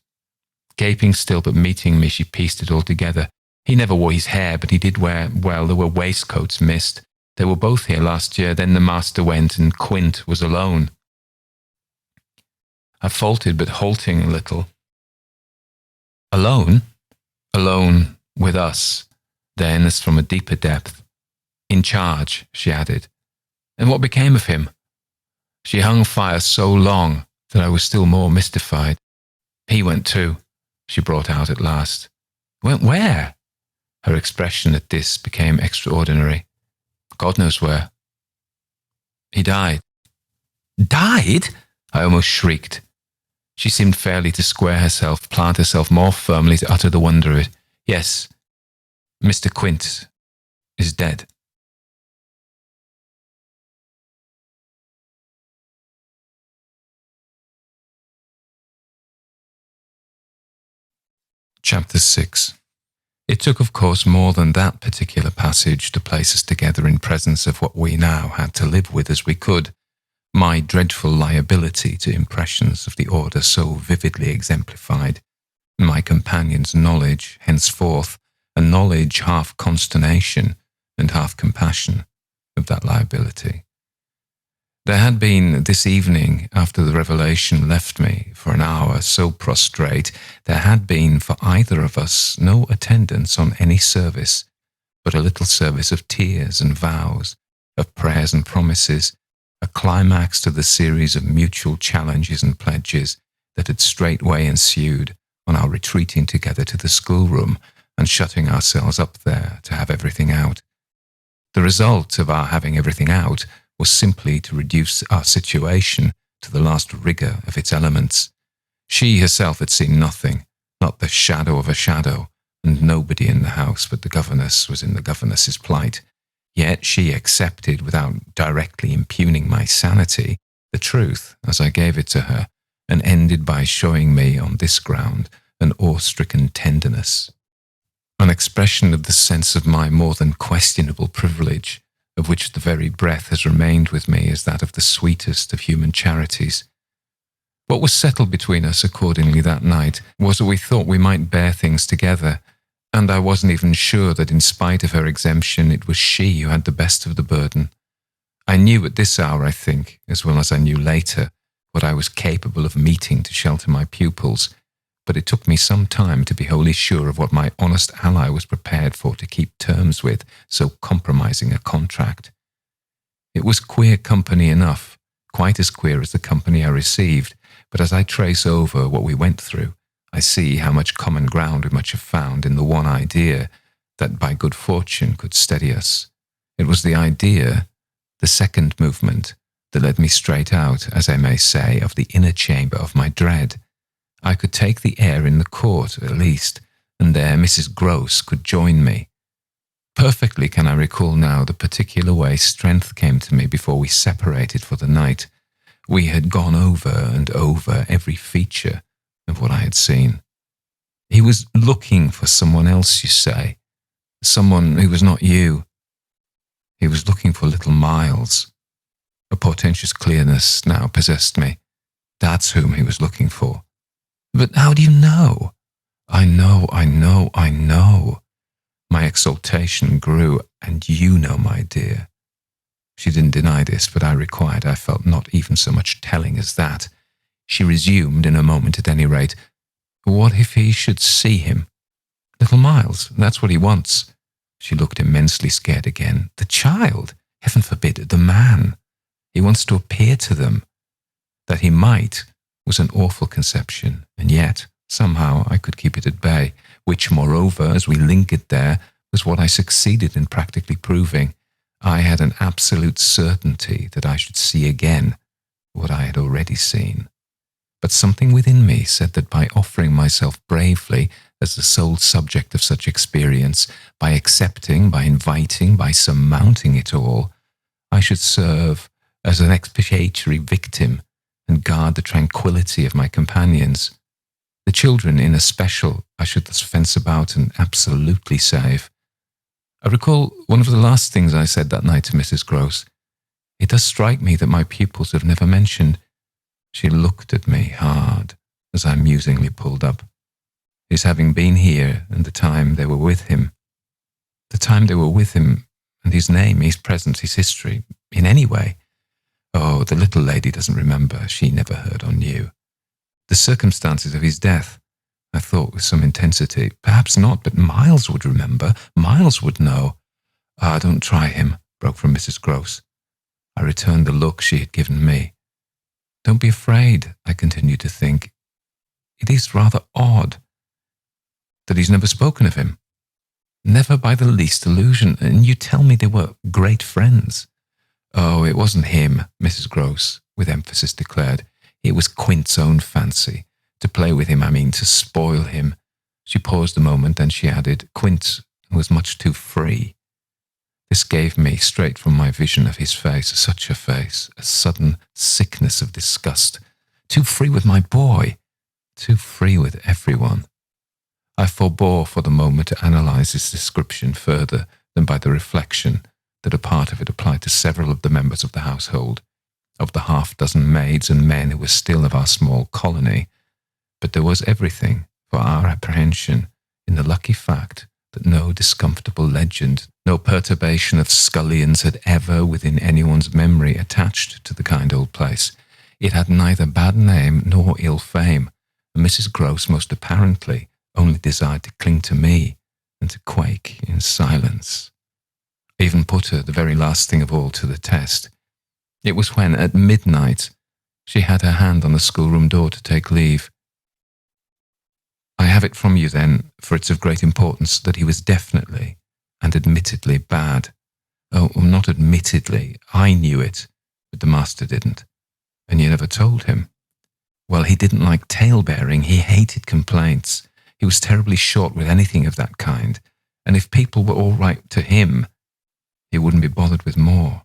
Gaping still but meeting me, she pieced it all together. He never wore his hair, but he did wear, well, there were waistcoats missed. They were both here last year, then the master went and Quint was alone. I faltered but halting a little. Alone? Alone with us, then as from a deeper depth. In charge, she added. And what became of him? She hung fire so long that I was still more mystified. He went too, she brought out at last. Went where? Her expression at this became extraordinary. God knows where. He died. Died? I almost shrieked. She seemed fairly to square herself, plant herself more firmly to utter the wonder of it. Yes, Mr. Quint is dead. Chapter 6. It took, of course, more than that particular passage to place us together in presence of what we now had to live with as we could, my dreadful liability to impressions of the order so vividly exemplified, my companion's knowledge, henceforth, a knowledge half consternation and half compassion of that liability. There had been this evening, after the revelation left me for an hour so prostrate, there had been for either of us no attendance on any service, but a little service of tears and vows, of prayers and promises, a climax to the series of mutual challenges and pledges that had straightway ensued on our retreating together to the schoolroom and shutting ourselves up there to have everything out. The result of our having everything out was simply to reduce our situation to the last rigour of its elements. She herself had seen nothing, not the shadow of a shadow, and nobody in the house but the governess was in the governess's plight. Yet she accepted, without directly impugning my sanity, the truth as I gave it to her, and ended by showing me on this ground an awe-stricken tenderness, an expression of the sense of my more than questionable privilege, of which the very breath has remained with me as that of the sweetest of human charities. What was settled between us accordingly that night was that we thought we might bear things together, and I wasn't even sure that in spite of her exemption it was she who had the best of the burden. I knew at this hour, I think, as well as I knew later, what I was capable of meeting to shelter my pupils, but it took me some time to be wholly sure of what my honest ally was prepared for to keep terms with so compromising a contract. It was queer company enough, quite as queer as the company I received, but as I trace over what we went through, I see how much common ground we much have found in the one idea that by good fortune could steady us. It was the idea, the second movement, that led me straight out, as I may say, of the inner chamber of my dread. I could take the air in the court, at least, and there Mrs. Gross could join me. Perfectly can I recall now the particular way strength came to me before we separated for the night. We had gone over and over every feature of what I had seen. He was looking for someone else, you say, someone who was not you. He was looking for little Miles. A portentous clearness now possessed me. That's whom he was looking for. But how do you know? I know. My exultation grew, and you know, my dear. She didn't deny this, but I required, I felt, not even so much telling as that. She resumed, in a moment at any rate, what if he should see him? Little Miles, that's what he wants. She looked immensely scared again. The child? Heaven forbid, the man. He wants to appear to them. That he might was an awful conception, and yet, somehow, I could keep it at bay, which, moreover, as we lingered there, was what I succeeded in practically proving. I had an absolute certainty that I should see again what I had already seen. But something within me said that by offering myself bravely, as the sole subject of such experience, by accepting, by inviting, by surmounting it all, I should serve as an expiatory victim and guard the tranquillity of my companions. The children, in especial, I should thus fence about and absolutely save. I recall one of the last things I said that night to Mrs. Gross. It does strike me that my pupils have never mentioned. She looked at me hard as I musingly pulled up. His having been here and the time they were with him. The time they were with him and his name, his presence, his history, in any way. Oh, the little lady doesn't remember. She never heard or knew. The circumstances of his death, I thought with some intensity. Perhaps not, but Miles would remember. Miles would know. Ah, don't try him, broke from Mrs. Gross. I returned the look she had given me. Don't be afraid, I continued to think. It is rather odd that he's never spoken of him. Never by the least allusion, and you tell me they were great friends. Oh, it wasn't him, Mrs. Gross, with emphasis declared. It was Quint's own fancy. To play with him, I mean, to spoil him. She paused a moment, then she added, Quint was much too free. This gave me, straight from my vision of his face, such a face, a sudden sickness of disgust. Too free with my boy. Too free with everyone. I forbore for the moment to analyse this description further than by the reflection that a part of it applied to several of the members of the household, of the half-dozen maids and men who were still of our small colony. But there was everything for our apprehension in the lucky fact that no discomfortable legend, no perturbation of scullions had ever within anyone's memory attached to the kind old place. It had neither bad name nor ill fame, and Mrs. Gross most apparently only desired to cling to me and to quake in silence. I even put her, the very last thing of all, to the test. It was when, at midnight, she had her hand on the schoolroom door to take leave. I have it from you, then, for it's of great importance, that he was definitely and admittedly bad. Oh, not admittedly. I knew it, but the master didn't. And you never told him. Well, he didn't like tale-bearing. He hated complaints. He was terribly short with anything of that kind, and if people were all right to him, he wouldn't be bothered with more.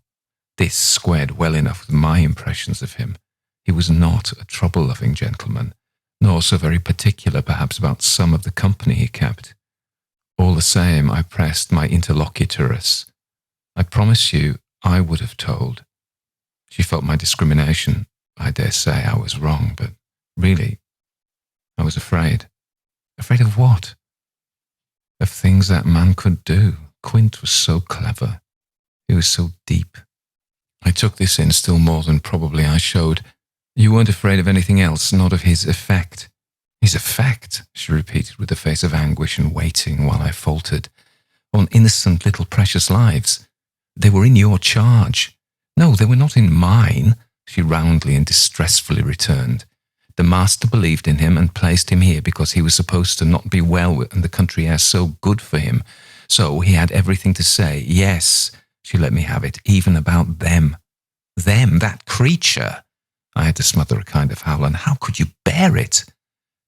This squared well enough with my impressions of him. He was not a trouble-loving gentleman, nor so very particular perhaps about some of the company he kept. All the same, I pressed my interlocutress. I promise you I would have told. She felt my discrimination. I dare say I was wrong, but really, I was afraid. Afraid of what? Of things that man could do. Quint was so clever. He was so deep. I took this in still more than probably I showed. You weren't afraid of anything else, not of his effect. His effect, she repeated with a face of anguish and waiting while I faltered. On innocent little precious lives. They were in your charge. No, they were not in mine, she roundly and distressfully returned. The master believed in him and placed him here because he was supposed to not be well and the country air so good for him. So he had everything to say. Yes, she let me have it, even about them. Them, that creature. I had to smother a kind of howl, and how could you bear it?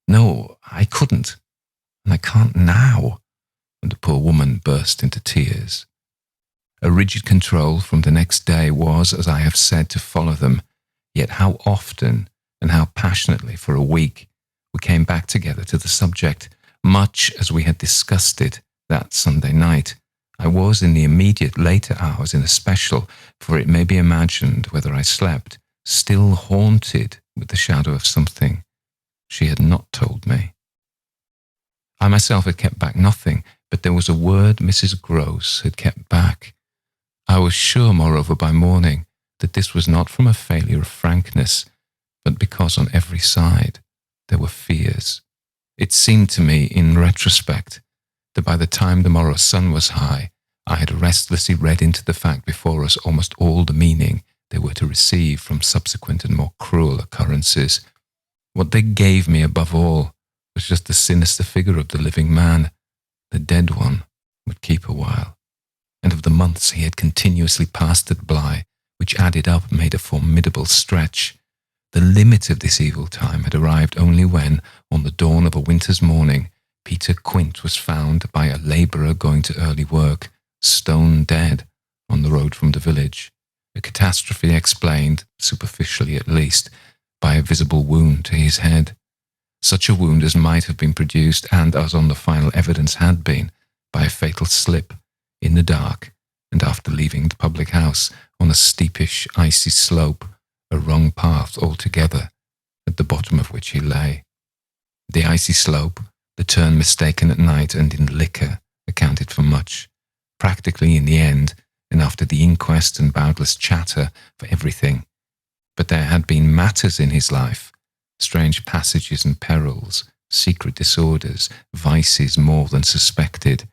No, I couldn't, and I can't now. And the poor woman burst into tears. A rigid control from the next day was, as I have said, to follow them, yet how often and how passionately for a week we came back together to the subject, much as we had discussed it that Sunday night. I was in the immediate later hours in especial, for it may be imagined whether I slept, still haunted with the shadow of something she had not told me. I myself had kept back nothing, but there was a word Mrs. Gross had kept back. I was sure, moreover, by morning, that this was not from a failure of frankness, but because on every side there were fears. It seemed to me, in retrospect, that by the time the morrow's sun was high, I had restlessly read into the fact before us almost all the meaning they were to receive from subsequent and more cruel occurrences. What they gave me above all was just the sinister figure of the living man. The dead one would keep a while, and of the months he had continuously passed at Bly, which added up made a formidable stretch. The limit of this evil time had arrived only when, on the dawn of a winter's morning, Peter Quint was found by a labourer going to early work, stone dead, on the road from the village. A catastrophe explained, superficially at least, by a visible wound to his head. Such a wound as might have been produced, and as on the final evidence had been, by a fatal slip, in the dark, and after leaving the public house on a steepish, icy slope, a wrong path altogether, at the bottom of which he lay. The icy slope, the turn mistaken at night and in liquor, accounted for much. Practically in the end, and after the inquest and boundless chatter, for everything. But there had been matters in his life, strange passages and perils, secret disorders, vices more than suspected,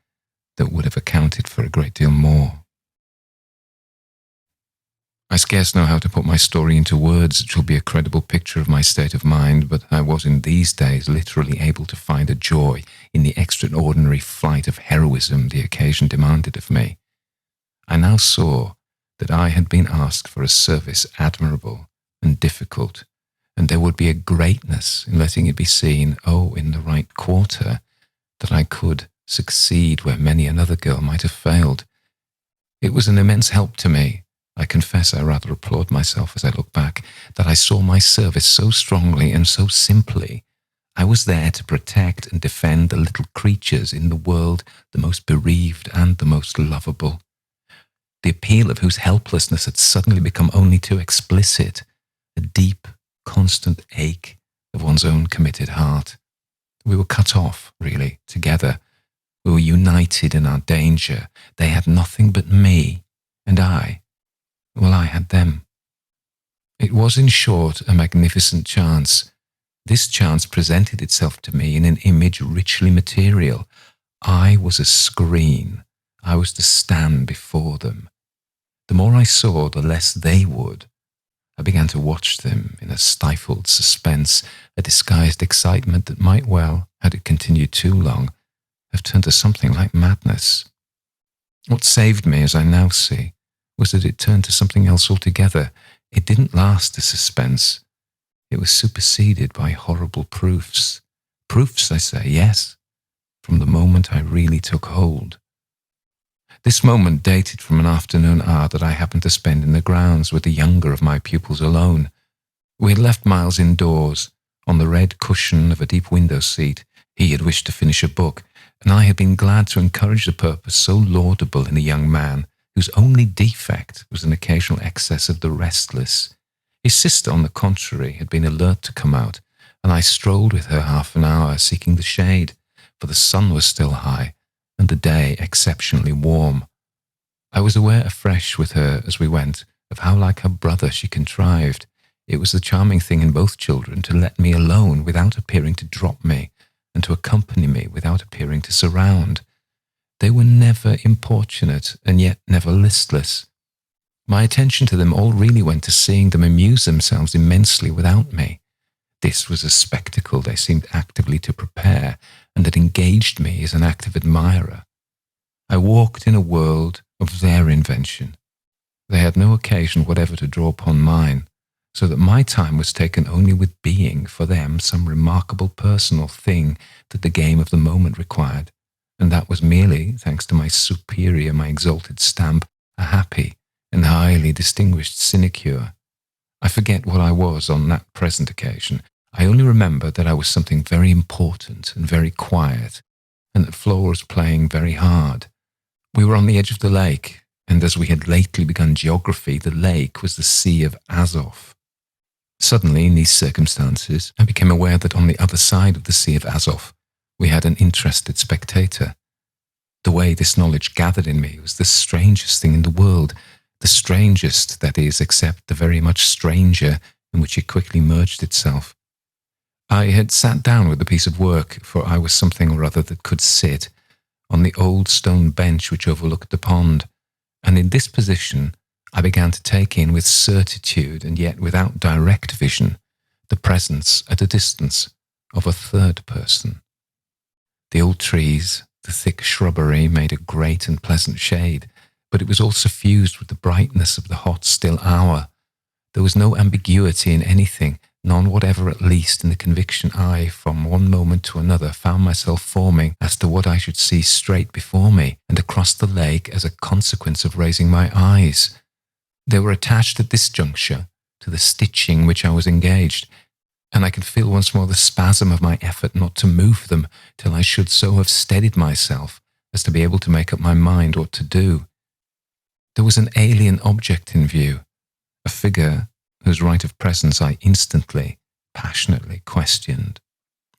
that would have accounted for a great deal more. I scarce know how to put my story into words which will be a credible picture of my state of mind, but I was in these days literally able to find a joy in the extraordinary flight of heroism the occasion demanded of me. I now saw that I had been asked for a service admirable and difficult, and there would be a greatness in letting it be seen, in the right quarter, that I could succeed where many another girl might have failed. It was an immense help to me. I confess I rather applaud myself as I look back, that I saw my service so strongly and so simply. I was there to protect and defend the little creatures in the world, the most bereaved and the most lovable. The appeal of whose helplessness had suddenly become only too explicit, a deep, constant ache of one's own committed heart. We were cut off, really, together. We were united in our danger. They had nothing but me, and I had them. It was, in short, a magnificent chance. This chance presented itself to me in an image richly material. I was a screen. I was to stand before them. The more I saw, the less they would. I began to watch them in a stifled suspense, a disguised excitement that might well, had it continued too long, have turned to something like madness. What saved me, as I now see, was that it turned to something else altogether. It didn't last, the suspense. It was superseded by horrible proofs. Proofs, I say, yes, from the moment I really took hold. This moment dated from an afternoon hour that I happened to spend in the grounds with the younger of my pupils alone. We had left Miles indoors, on the red cushion of a deep window seat. He had wished to finish a book, and I had been glad to encourage the purpose so laudable in a young man, whose only defect was an occasional excess of the restless. His sister, on the contrary, had been alert to come out, and I strolled with her half an hour, seeking the shade, for the sun was still high, and the day exceptionally warm. I was aware afresh with her as we went of how like her brother she contrived. It was the charming thing in both children to let me alone without appearing to drop me, and to accompany me without appearing to surround. They were never importunate, and yet never listless. My attention to them all really went to seeing them amuse themselves immensely without me. This was a spectacle they seemed actively to prepare, and that engaged me as an active admirer. I walked in a world of their invention. They had no occasion whatever to draw upon mine, so that my time was taken only with being, for them, some remarkable personal thing that the game of the moment required, and that was merely, thanks to my superior, my exalted stamp, a happy and highly distinguished sinecure. I forget what I was on that present occasion. I only remember that I was something very important and very quiet, and that Flora was playing very hard. We were on the edge of the lake, and as we had lately begun geography, the lake was the Sea of Azov. Suddenly, in these circumstances, I became aware that on the other side of the Sea of Azov, we had an interested spectator. The way this knowledge gathered in me was the strangest thing in the world, the strangest, that is, except the very much stranger in which it quickly merged itself. I had sat down with a piece of work, for I was something or other that could sit, on the old stone bench which overlooked the pond, and in this position I began to take in with certitude, and yet without direct vision, the presence at a distance of a third person. The old trees, the thick shrubbery made a great and pleasant shade, but it was all suffused with the brightness of the hot, still hour. There was no ambiguity in anything, None whatever, at least, in the conviction I, from one moment to another, found myself forming as to what I should see straight before me and across the lake as a consequence of raising my eyes. They were attached at this juncture to the stitching which I was engaged, and I could feel once more the spasm of my effort not to move them till I should so have steadied myself as to be able to make up my mind what to do. There was an alien object in view, a figure whose right of presence I instantly, passionately questioned.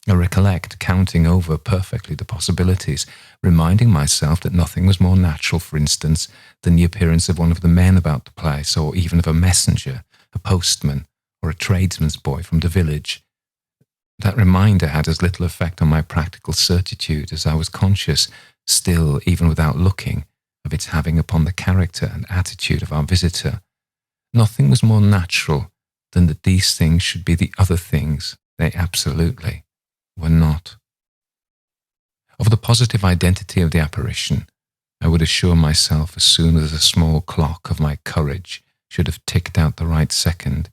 I recollect counting over perfectly the possibilities, reminding myself that nothing was more natural, for instance, than the appearance of one of the men about the place, or even of a messenger, a postman, or a tradesman's boy from the village. That reminder had as little effect on my practical certitude as I was conscious, still, even without looking, of its having upon the character and attitude of our visitor. Nothing was more natural than that these things should be the other things they absolutely were not. Of the positive identity of the apparition, I would assure myself as soon as the small clock of my courage should have ticked out the right second.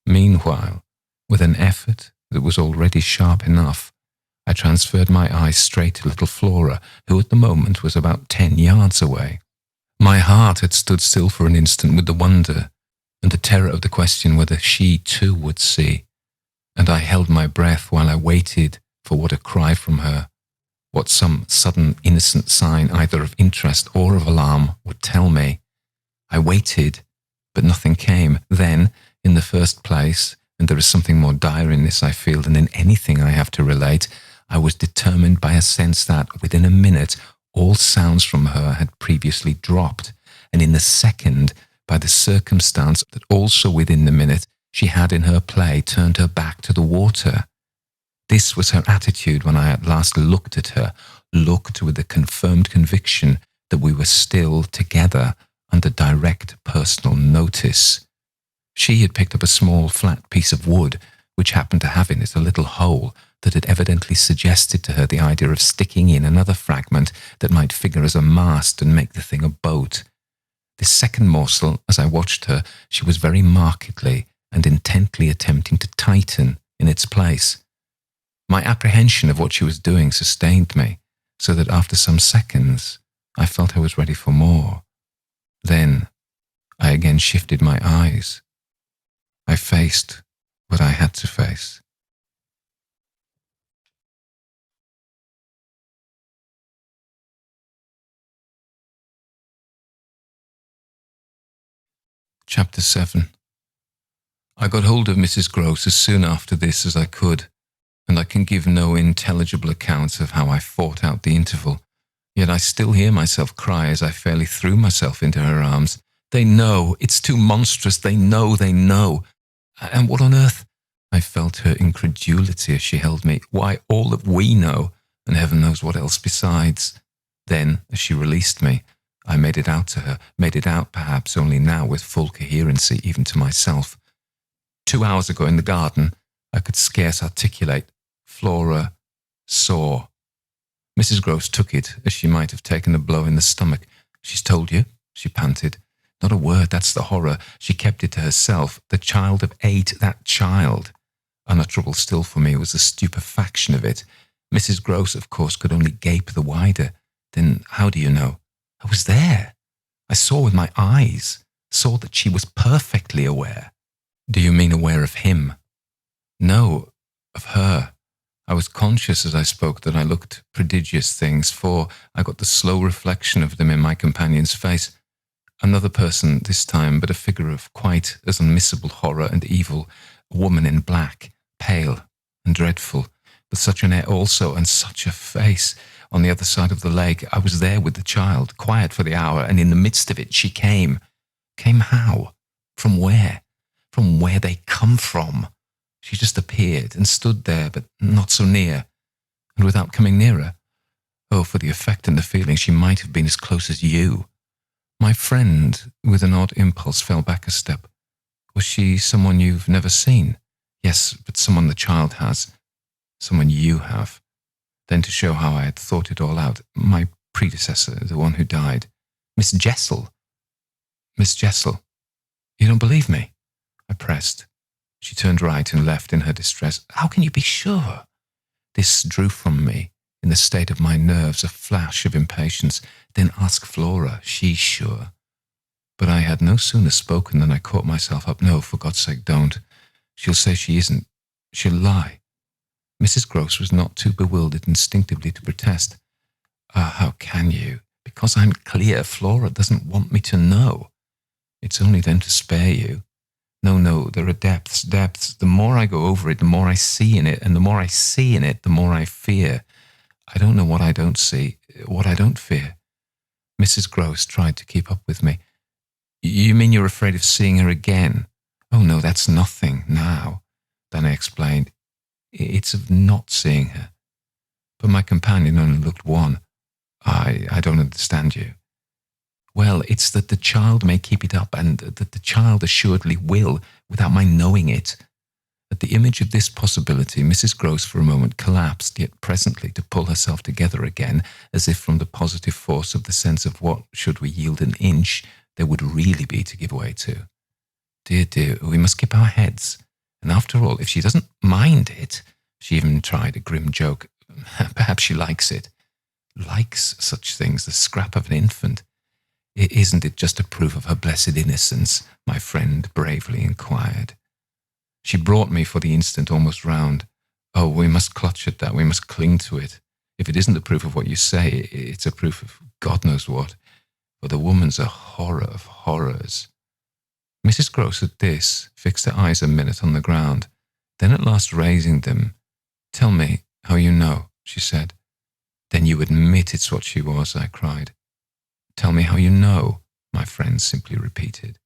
Meanwhile, with an effort that was already sharp enough, I transferred my eyes straight to little Flora, who at the moment was about 10 yards away. My heart had stood still for an instant with the wonder and the terror of the question whether she too would see, and I held my breath while I waited for what a cry from her, what some sudden innocent sign either of interest or of alarm would tell me. I waited, but nothing came. Then, in the first place, and there is something more dire in this, I feel, than in anything I have to relate, I was determined by a sense that, within a minute, all sounds from her had previously dropped, and in the second, by the circumstance that also within the minute she had in her play turned her back to the water. This was her attitude when I at last looked at her, looked with the confirmed conviction that we were still together under direct personal notice. She had picked up a small flat piece of wood, which happened to have in it a little hole that had evidently suggested to her the idea of sticking in another fragment that might figure as a mast and make the thing a boat. This second morsel, as I watched her, she was very markedly and intently attempting to tighten in its place. My apprehension of what she was doing sustained me, so that after some seconds I felt I was ready for more. Then I again shifted my eyes. I faced what I had to face. Chapter 7. I got hold of Mrs. Gross as soon after this as I could, and I can give no intelligible account of how I fought out the interval, yet I still hear myself cry as I fairly threw myself into her arms. "They know! It's too monstrous! They know! They know!" And what on earth? I felt her incredulity as she held me. "Why, all that we know, and heaven knows what else besides." Then, as she released me, I made it out to her, made it out perhaps only now with full coherency even to myself. 2 hours ago in the garden, I could scarce articulate. Flora saw. Mrs. Gross took it as she might have taken a blow in the stomach. "She's told you?" she panted. "Not a word, that's the horror. She kept it to herself. The child of 8, that child." Unutterable still for me was the stupefaction of it. Mrs. Gross, of course, could only gape the wider. "Then how do you know?" "I was there. I saw with my eyes, saw that she was perfectly aware." "Do you mean aware of him?" "No, of her. I was conscious as I spoke that I looked prodigious things, for I got the slow reflection of them in my companion's face. Another person this time, but a figure of quite as unmissable horror and evil, a woman in black, pale and dreadful, with such an air also, and such a face. On the other side of the lake, I was there with the child, quiet for the hour, and in the midst of it she came. Came how? From where? From where they come from. She just appeared and stood there, but not so near, and without coming nearer. Oh, for the effect and the feeling, she might have been as close as you." My friend, with an odd impulse, fell back a step. "Was she someone you've never seen?" "Yes, but someone the child has. Someone you have." Then, to show how I had thought it all out, "My predecessor, the one who died." "Miss Jessel." "Miss Jessel. You don't believe me?" I pressed. She turned right and left in her distress. How can you be sure? This drew from me, in the state of my nerves, a flash of impatience. Then ask Flora, she's sure. But I had no sooner spoken than I caught myself up. No, for God's sake, don't. She'll say she isn't. She'll lie. Mrs. Gross was not too bewildered instinctively to protest. How can you? Because I'm clear, Flora doesn't want me to know. It's only then to spare you. No, there are depths. The more I go over it, the more I see in it, and the more I see in it, the more I fear. I don't know what I don't see, what I don't fear. Mrs. Gross tried to keep up with me. You mean you're afraid of seeing her again? Oh, no, that's nothing now. Then I explained. It's of not seeing her. But my companion only looked wan. I don't understand you. Well, it's that the child may keep it up, and that the child assuredly will, without my knowing it. At the image of this possibility, Mrs. Gross for a moment collapsed, yet presently to pull herself together again, as if from the positive force of the sense of what, should we yield an inch, there would really be to give way to. Dear, we must keep our heads. And after all, if she doesn't mind it, she even tried a grim joke. Perhaps she likes it. Likes such things, the scrap of an infant. Isn't it just a proof of her blessed innocence? My friend bravely inquired. She brought me for the instant almost round. Oh, we must clutch at that, we must cling to it. If it isn't a proof of what you say, it's a proof of God knows what. For the woman's a horror of horrors. Mrs. Gross at this fixed her eyes a minute on the ground, then at last raising them, Tell me how you know, she said. Then you admit it's what she was, I cried. Tell me how you know, my friend simply repeated.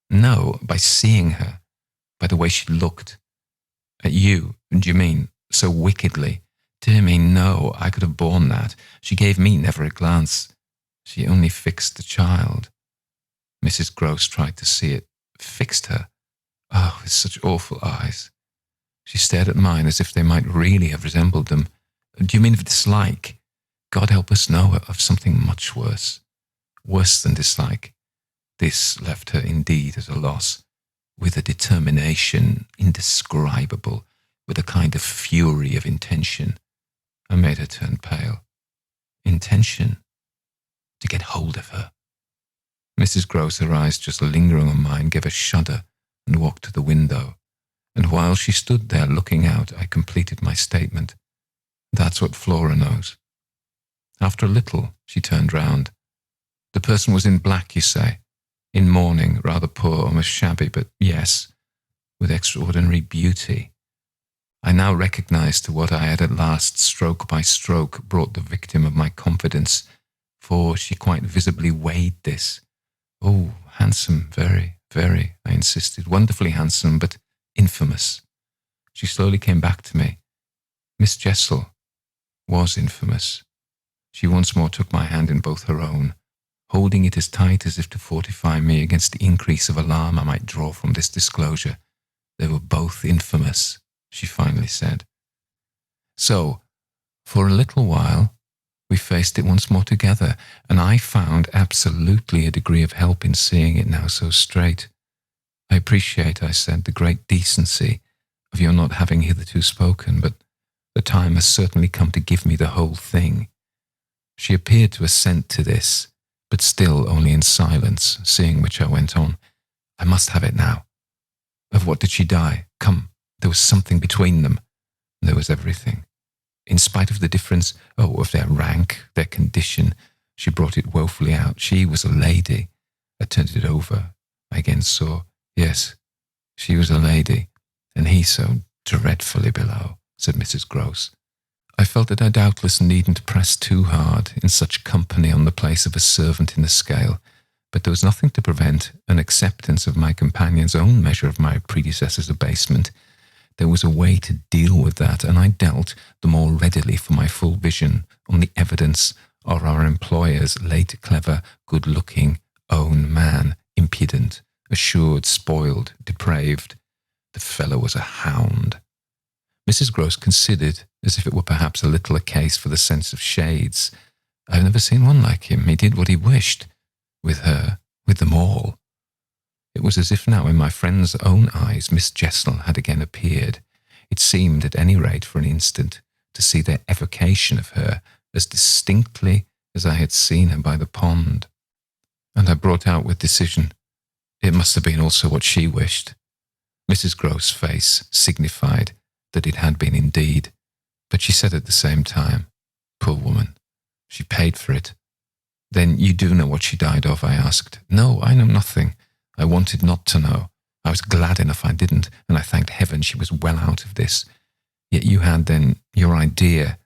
No, by seeing her, by the way she looked. At you, do you mean, so wickedly? Dear me, no, I could have borne that. She gave me never a glance. She only fixed the child. Mrs. Gross tried to see it. Fixed her? Oh, with such awful eyes. She stared at mine as if they might really have resembled them. Do you mean of dislike? God help us know of something much worse. Worse than dislike. This left her indeed at a loss, with a determination indescribable, with a kind of fury of intention. I made her turn pale. Intention? To get hold of her. Mrs. Gross, her eyes just lingering on mine, gave a shudder and walked to the window. And while she stood there looking out, I completed my statement. That's what Flora knows. After a little, she turned round. The person was in black, you say? In mourning, rather poor, almost shabby, but yes, with extraordinary beauty. I now recognized to what I had at last, stroke by stroke, brought the victim of my confidence, for she quite visibly weighed this. Oh, handsome, very, very, I insisted, wonderfully handsome, but infamous. She slowly came back to me. Miss Jessel was infamous. She once more took my hand in both her own, holding it as tight as if to fortify me against the increase of alarm I might draw from this disclosure. They were both infamous, she finally said. So, for a little while, we faced it once more together, and I found absolutely a degree of help in seeing it now so straight. I appreciate, I said, the great decency of your not having hitherto spoken, but the time has certainly come to give me the whole thing. She appeared to assent to this, but still only in silence, seeing which I went on. I must have it now. Of what did she die? Come, there was something between them. There was everything. In spite of the difference, of their rank, their condition, she brought it woefully out. She was a lady. I turned it over. I again saw, yes, she was a lady, and he so dreadfully below, said Mrs. Gross. I felt that I doubtless needn't press too hard in such company on the place of a servant in the scale, but there was nothing to prevent an acceptance of my companion's own measure of my predecessor's abasement. There was a way to deal with that, and I dealt the more readily for my full vision on the evidence of our employer's late clever, good-looking own man, impudent, assured, spoiled, depraved. The fellow was a hound. Mrs. Gross considered as if it were perhaps a little a case for the sense of shades. I've never seen one like him. He did what he wished. With her, with them all. It was as if now in my friend's own eyes Miss Jessel had again appeared. It seemed, at any rate for an instant, to see their evocation of her as distinctly as I had seen her by the pond. And I brought out with decision, it must have been also what she wished. Mrs. Grove's face signified that it had been indeed, but she said at the same time, poor woman, she paid for it. Then you do know what she died of, I asked. No, I know nothing. I wanted not to know. I was glad enough I didn't, and I thanked heaven she was well out of this. Yet you had then your idea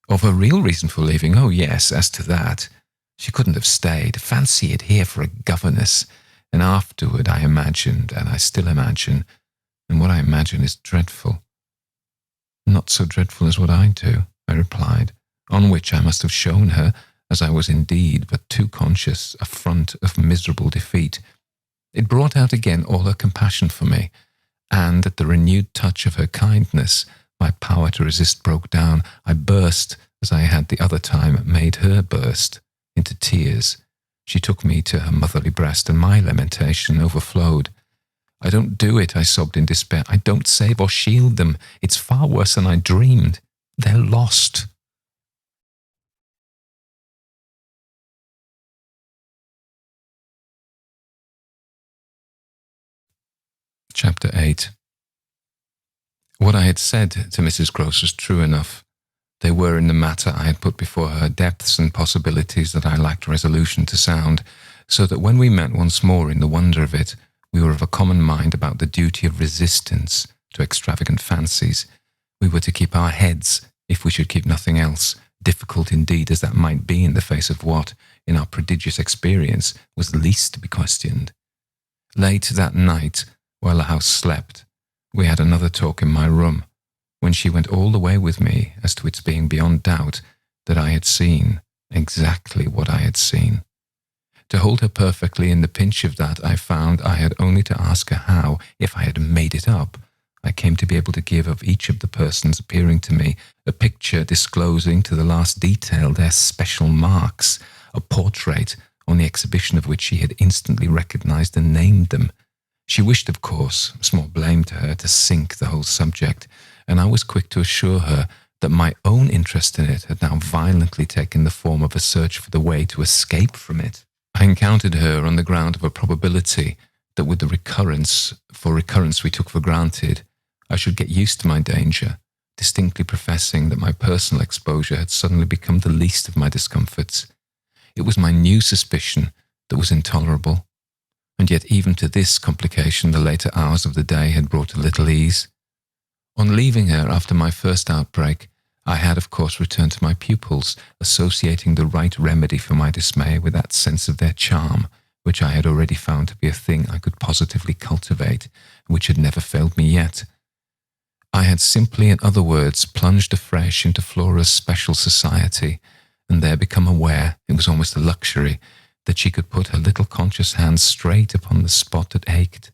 of her real reason for leaving. Oh yes, as to that. She couldn't have stayed. Fancy it here for a governess. And afterward I imagined, and I still imagine, and what I imagine is dreadful. Not so dreadful as what I do, I replied, on which I must have shown her, as I was indeed but too conscious, a front of miserable defeat. It brought out again all her compassion for me, and at the renewed touch of her kindness, my power to resist broke down. I burst, as I had the other time made her burst, into tears. She took me to her motherly breast, and my lamentation overflowed. I don't do it, I sobbed in despair. I don't save or shield them. It's far worse than I dreamed. They're lost. Chapter 8. What I had said to Mrs. Gross was true enough. There were in the matter I had put before her depths and possibilities that I lacked resolution to sound, so that when we met once more in the wonder of it, we were of a common mind about the duty of resistance to extravagant fancies. We were to keep our heads, if we should keep nothing else, difficult indeed as that might be in the face of what, in our prodigious experience, was least to be questioned. Late that night, while the house slept, we had another talk in my room, when she went all the way with me as to its being beyond doubt that I had seen exactly what I had seen. To hold her perfectly in the pinch of that, I found I had only to ask her how, if I had made it up, I came to be able to give of each of the persons appearing to me a picture disclosing to the last detail their special marks, a portrait on the exhibition of which she had instantly recognized and named them. She wished, of course, small blame to her, to sink the whole subject, and I was quick to assure her that my own interest in it had now violently taken the form of a search for the way to escape from it. I encountered her on the ground of a probability that with the recurrence we took for granted, I should get used to my danger, distinctly professing that my personal exposure had suddenly become the least of my discomforts. It was my new suspicion that was intolerable, and yet even to this complication the later hours of the day had brought a little ease. On leaving her after my first outbreak, I had of course returned to my pupils, associating the right remedy for my dismay with that sense of their charm, which I had already found to be a thing I could positively cultivate, and which had never failed me yet. I had simply, in other words, plunged afresh into Flora's special society, and there become aware, it was almost a luxury, that she could put her little conscious hand straight upon the spot that ached.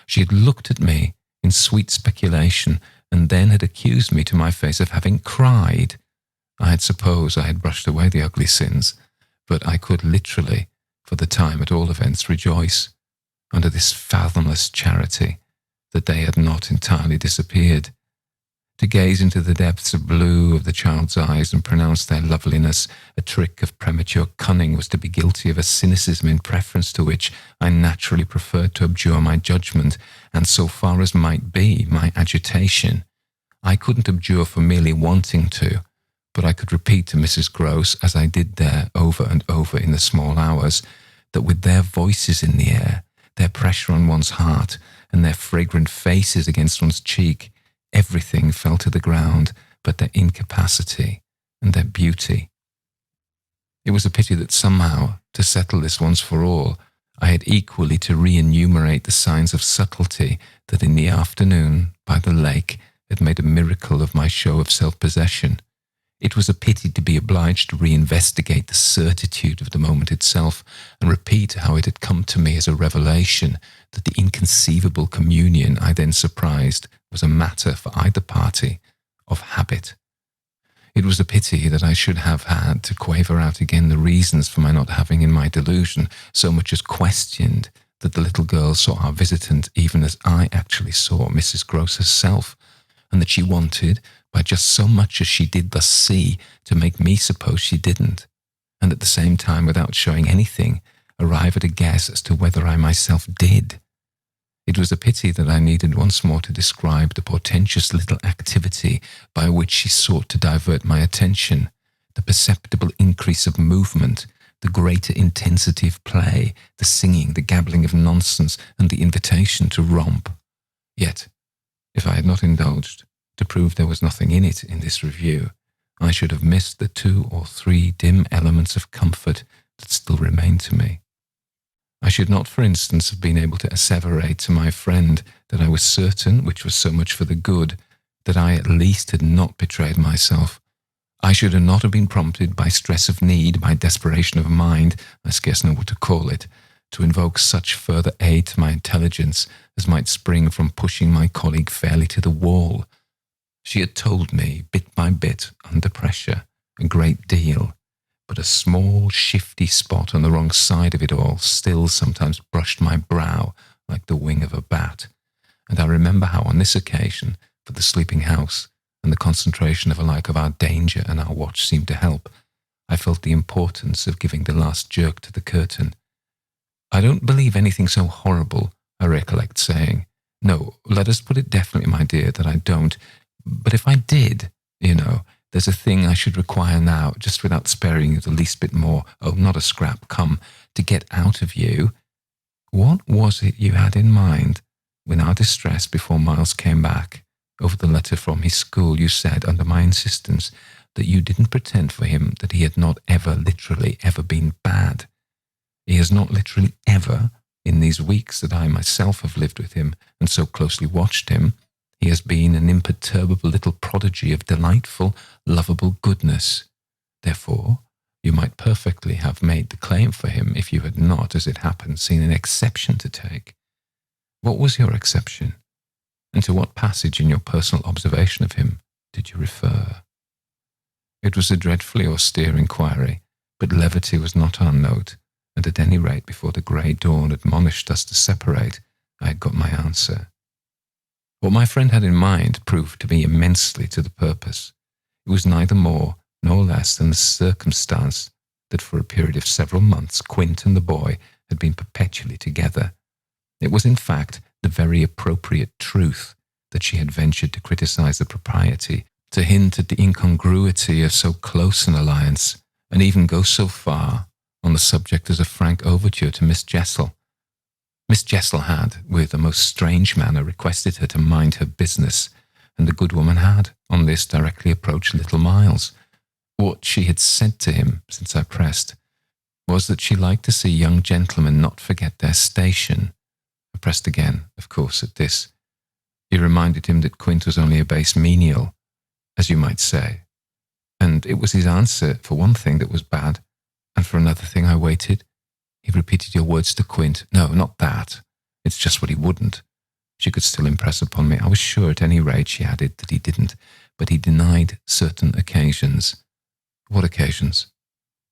She had looked at me in sweet speculation, and then had accused me to my face of having cried. I had supposed I had brushed away the ugly sins, but I could literally, for the time at all events, rejoice, under this fathomless charity, that they had not entirely disappeared. To gaze into the depths of blue of the child's eyes and pronounce their loveliness a trick of premature cunning was to be guilty of a cynicism in preference to which I naturally preferred to abjure my judgment, and so far as might be, my agitation. I couldn't abjure for merely wanting to, but I could repeat to Mrs. Gross, as I did there over and over in the small hours, that with their voices in the air, their pressure on one's heart, and their fragrant faces against one's cheek, everything fell to the ground but their incapacity and their beauty. It was a pity that somehow, to settle this once for all, I had equally to re-enumerate the signs of subtlety that in the afternoon, by the lake, had made a miracle of my show of self-possession. It was a pity to be obliged to re-investigate the certitude of the moment itself and repeat how it had come to me as a revelation that the inconceivable communion I then surprised was a matter for either party of habit. It was a pity that I should have had to quaver out again the reasons for my not having in my delusion so much as questioned that the little girl saw our visitant even as I actually saw Mrs. Gross herself, and that she wanted, by just so much as she did thus see, to make me suppose she didn't, and at the same time, without showing anything, arrive at a guess as to whether I myself did. It was a pity that I needed once more to describe the portentous little activity by which she sought to divert my attention, the perceptible increase of movement, the greater intensity of play, the singing, the gabbling of nonsense, and the invitation to romp. Yet, if I had not indulged, to prove there was nothing in it in this review, I should have missed the 2 or 3 dim elements of comfort that still remained to me. I should not, for instance, have been able to asseverate to my friend that I was certain, which was so much for the good, that I at least had not betrayed myself. I should not have been prompted by stress of need, by desperation of mind, I scarce know what to call it, to invoke such further aid to my intelligence as might spring from pushing my colleague fairly to the wall. She had told me, bit by bit, under pressure, a great deal, but a small, shifty spot on the wrong side of it all still sometimes brushed my brow like the wing of a bat, and I remember how on this occasion, for the sleeping house, and the concentration of alike of our danger and our watch seemed to help, I felt the importance of giving the last jerk to the curtain. I don't believe anything so horrible, I recollect saying. No, let us put it definitely, my dear, that I don't. But if I did, there's a thing I should require now, just without sparing you the least bit more, oh, not a scrap, come, to get out of you. What was it you had in mind when our distress before Miles came back? Over the letter from his school, you said, under my insistence, that you didn't pretend for him that he had not literally ever been bad. He has not literally ever, in these weeks that I myself have lived with him and so closely watched him, he has been an imperturbable little prodigy of delightful, lovable goodness. Therefore, you might perfectly have made the claim for him if you had not, as it happened, seen an exception to take. What was your exception? And to what passage in your personal observation of him did you refer? It was a dreadfully austere inquiry, but levity was not our note, and at any rate before the grey dawn admonished us to separate, I had got my answer. What my friend had in mind proved to be immensely to the purpose. It was neither more nor less than the circumstance that for a period of several months Quint and the boy had been perpetually together. It was in fact the very appropriate truth that she had ventured to criticize the propriety, to hint at the incongruity of so close an alliance, and even go so far on the subject as a frank overture to Miss Jessel. Miss Jessel had, with a most strange manner, requested her to mind her business, and the good woman had, on this, directly approached little Miles. What she had said to him, since I pressed, was that she liked to see young gentlemen not forget their station. I pressed again, of course, at this. He reminded him that Quint was only a base menial, as you might say, and it was his answer for one thing that was bad, and for another thing I waited. He repeated your words to Quint. No, not that. It's just what he wouldn't. She could still impress upon me. I was sure at any rate, she added, that he didn't, but he denied certain occasions. What occasions?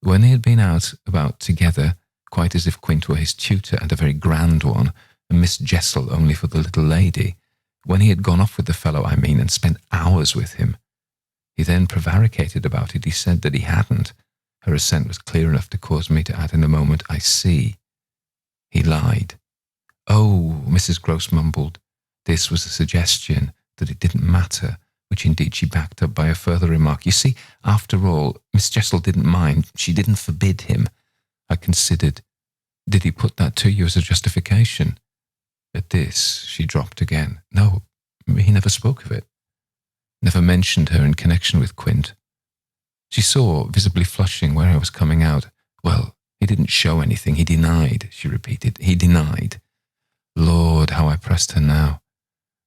When they had been out about together, quite as if Quint were his tutor, and a very grand one, and Miss Jessel only for the little lady. When he had gone off with the fellow, I mean, and spent hours with him. He then prevaricated about it. He said that he hadn't. Her assent was clear enough to cause me to add in a moment, I see. He lied. Oh, Mrs. Gross mumbled. This was a suggestion that it didn't matter, which indeed she backed up by a further remark. You see, after all, Miss Jessel didn't mind. She didn't forbid him. I considered. Did he put that to you as a justification? At this, she dropped again. No, he never spoke of it. Never mentioned her in connection with Quint. She saw, visibly flushing, where I was coming out. Well, he didn't show anything. He denied, she repeated. He denied. Lord, how I pressed her now.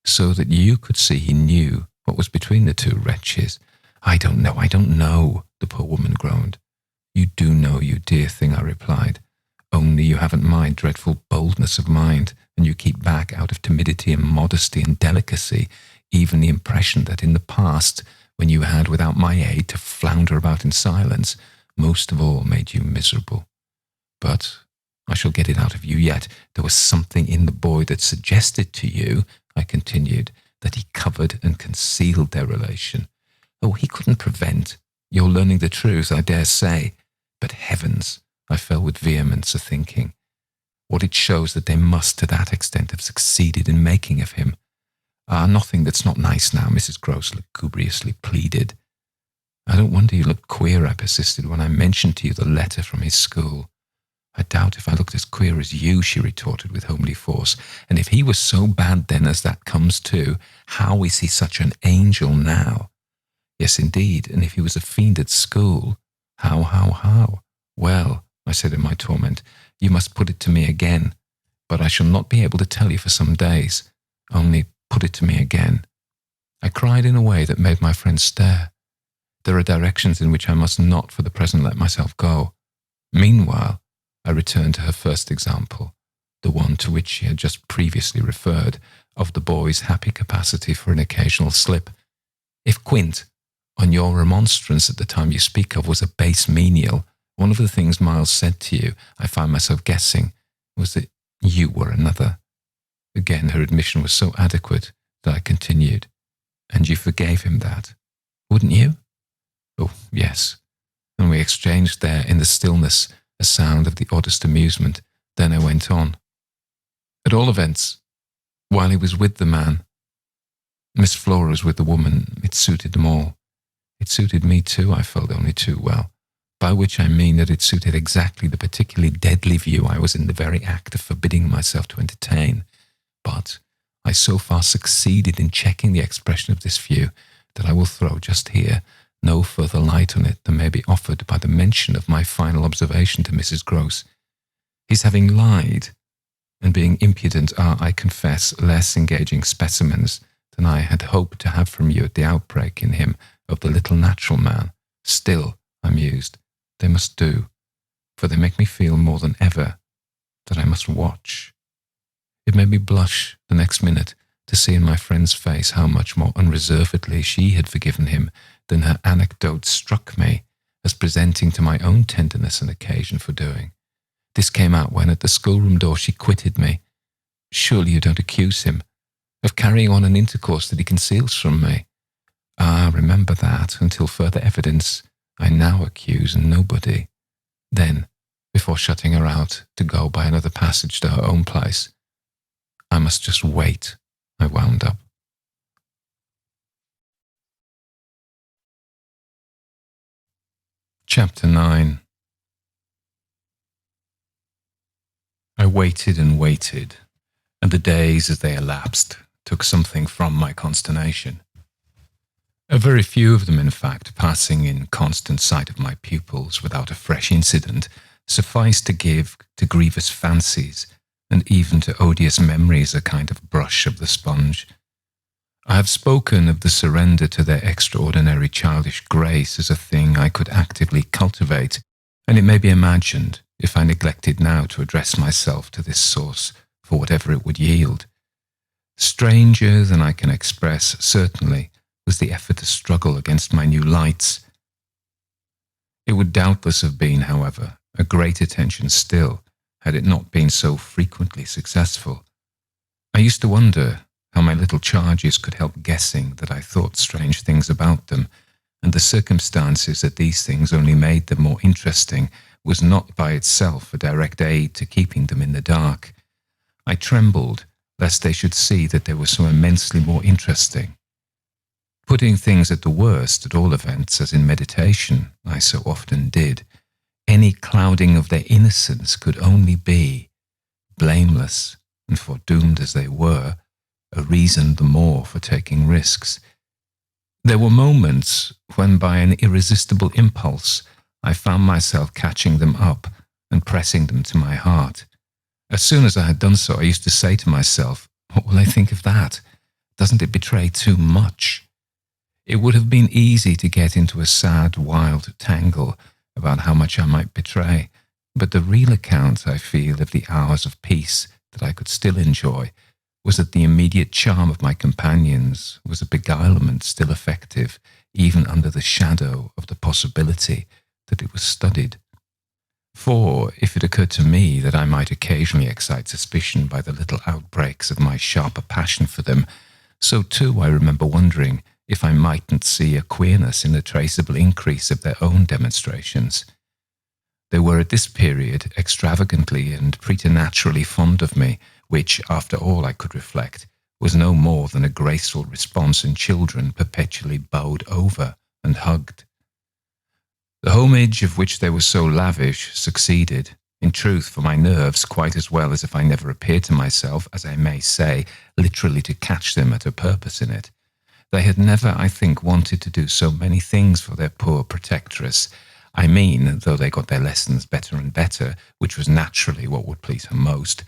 So that you could see he knew what was between the two wretches. I don't know, the poor woman groaned. You do know, you dear thing, I replied. Only you haven't my dreadful boldness of mind, and you keep back out of timidity and modesty and delicacy even the impression that in the past, when you had, without my aid, to flounder about in silence, most of all made you miserable. But I shall get it out of you yet. There was something in the boy that suggested to you, I continued, that he covered and concealed their relation. Oh, he couldn't prevent your learning the truth, I dare say. But heavens, I fell with vehemence a thinking, what it shows that they must to that extent have succeeded in making of him. Nothing that's not nice now, Mrs. Gross lugubriously pleaded. I don't wonder you looked queer, I persisted, when I mentioned to you the letter from his school. I doubt if I looked as queer as you, she retorted with homely force. And if he was so bad then as that comes to, how is he such an angel now? Yes, indeed, and if he was a fiend at school, how? Well, I said in my torment, you must put it to me again, but I shall not be able to tell you for some days. Only put it to me again. I cried in a way that made my friend stare. There are directions in which I must not for the present let myself go. Meanwhile, I returned to her first example, the one to which she had just previously referred, of the boy's happy capacity for an occasional slip. If Quint, on your remonstrance at the time you speak of, was a base menial, one of the things Miles said to you, I find myself guessing, was that you were another. Again, her admission was so adequate that I continued, and you forgave him that, wouldn't you? Oh, yes. And we exchanged there in the stillness a sound of the oddest amusement. Then I went on. At all events, while he was with the man, Miss Flora was with the woman, it suited them all. It suited me too, I felt only too well, by which I mean that it suited exactly the particularly deadly view I was in the very act of forbidding myself to entertain. But I so far succeeded in checking the expression of this view that I will throw just here no further light on it than may be offered by the mention of my final observation to Mrs. Gross. His having lied and being impudent are, I confess, less engaging specimens than I had hoped to have from you at the outbreak in him of the little natural man. Still, I mused, they must do, for they make me feel more than ever that I must watch. It made me blush the next minute to see in my friend's face how much more unreservedly she had forgiven him than her anecdote struck me as presenting to my own tenderness an occasion for doing. This came out when at the schoolroom door she quitted me. Surely you don't accuse him of carrying on an intercourse that he conceals from me. Remember that, until further evidence, I now accuse nobody. Then, before shutting her out to go by another passage to her own place, I must just wait, I wound up. Chapter 9. I waited and waited, and the days as they elapsed took something from my consternation. A very few of them, in fact, passing in constant sight of my pupils without a fresh incident, sufficed to give to grievous fancies and even to odious memories a kind of brush of the sponge. I have spoken of the surrender to their extraordinary childish grace as a thing I could actively cultivate, and it may be imagined, if I neglected now to address myself to this source for whatever it would yield. Stranger than I can express, certainly, was the effort to struggle against my new lights. It would doubtless have been, however, a great attention still, had it not been so frequently successful. I used to wonder how my little charges could help guessing that I thought strange things about them, and the circumstances that these things only made them more interesting was not by itself a direct aid to keeping them in the dark. I trembled lest they should see that they were so immensely more interesting. Putting things at the worst, at all events, as in meditation, I so often did, any clouding of their innocence could only be, blameless and foredoomed as they were, a reason the more for taking risks. There were moments when by an irresistible impulse I found myself catching them up and pressing them to my heart. As soon as I had done so, I used to say to myself, what will they think of that? Doesn't it betray too much? It would have been easy to get into a sad, wild tangle about how much I might betray, but the real account, I feel, of the hours of peace that I could still enjoy was that the immediate charm of my companions was a beguilement still effective, even under the shadow of the possibility that it was studied. For if it occurred to me that I might occasionally excite suspicion by the little outbreaks of my sharper passion for them, so too I remember wondering if I mightn't see a queerness in the traceable increase of their own demonstrations. They were at this period extravagantly and preternaturally fond of me, which, after all I could reflect, was no more than a graceful response in children perpetually bowed over and hugged. The homage of which they were so lavish succeeded, in truth, for my nerves quite as well as if I never appeared to myself, as I may say, literally to catch them at a purpose in it. They had never, I think, wanted to do so many things for their poor protectress. I mean, though they got their lessons better and better, which was naturally what would please her most,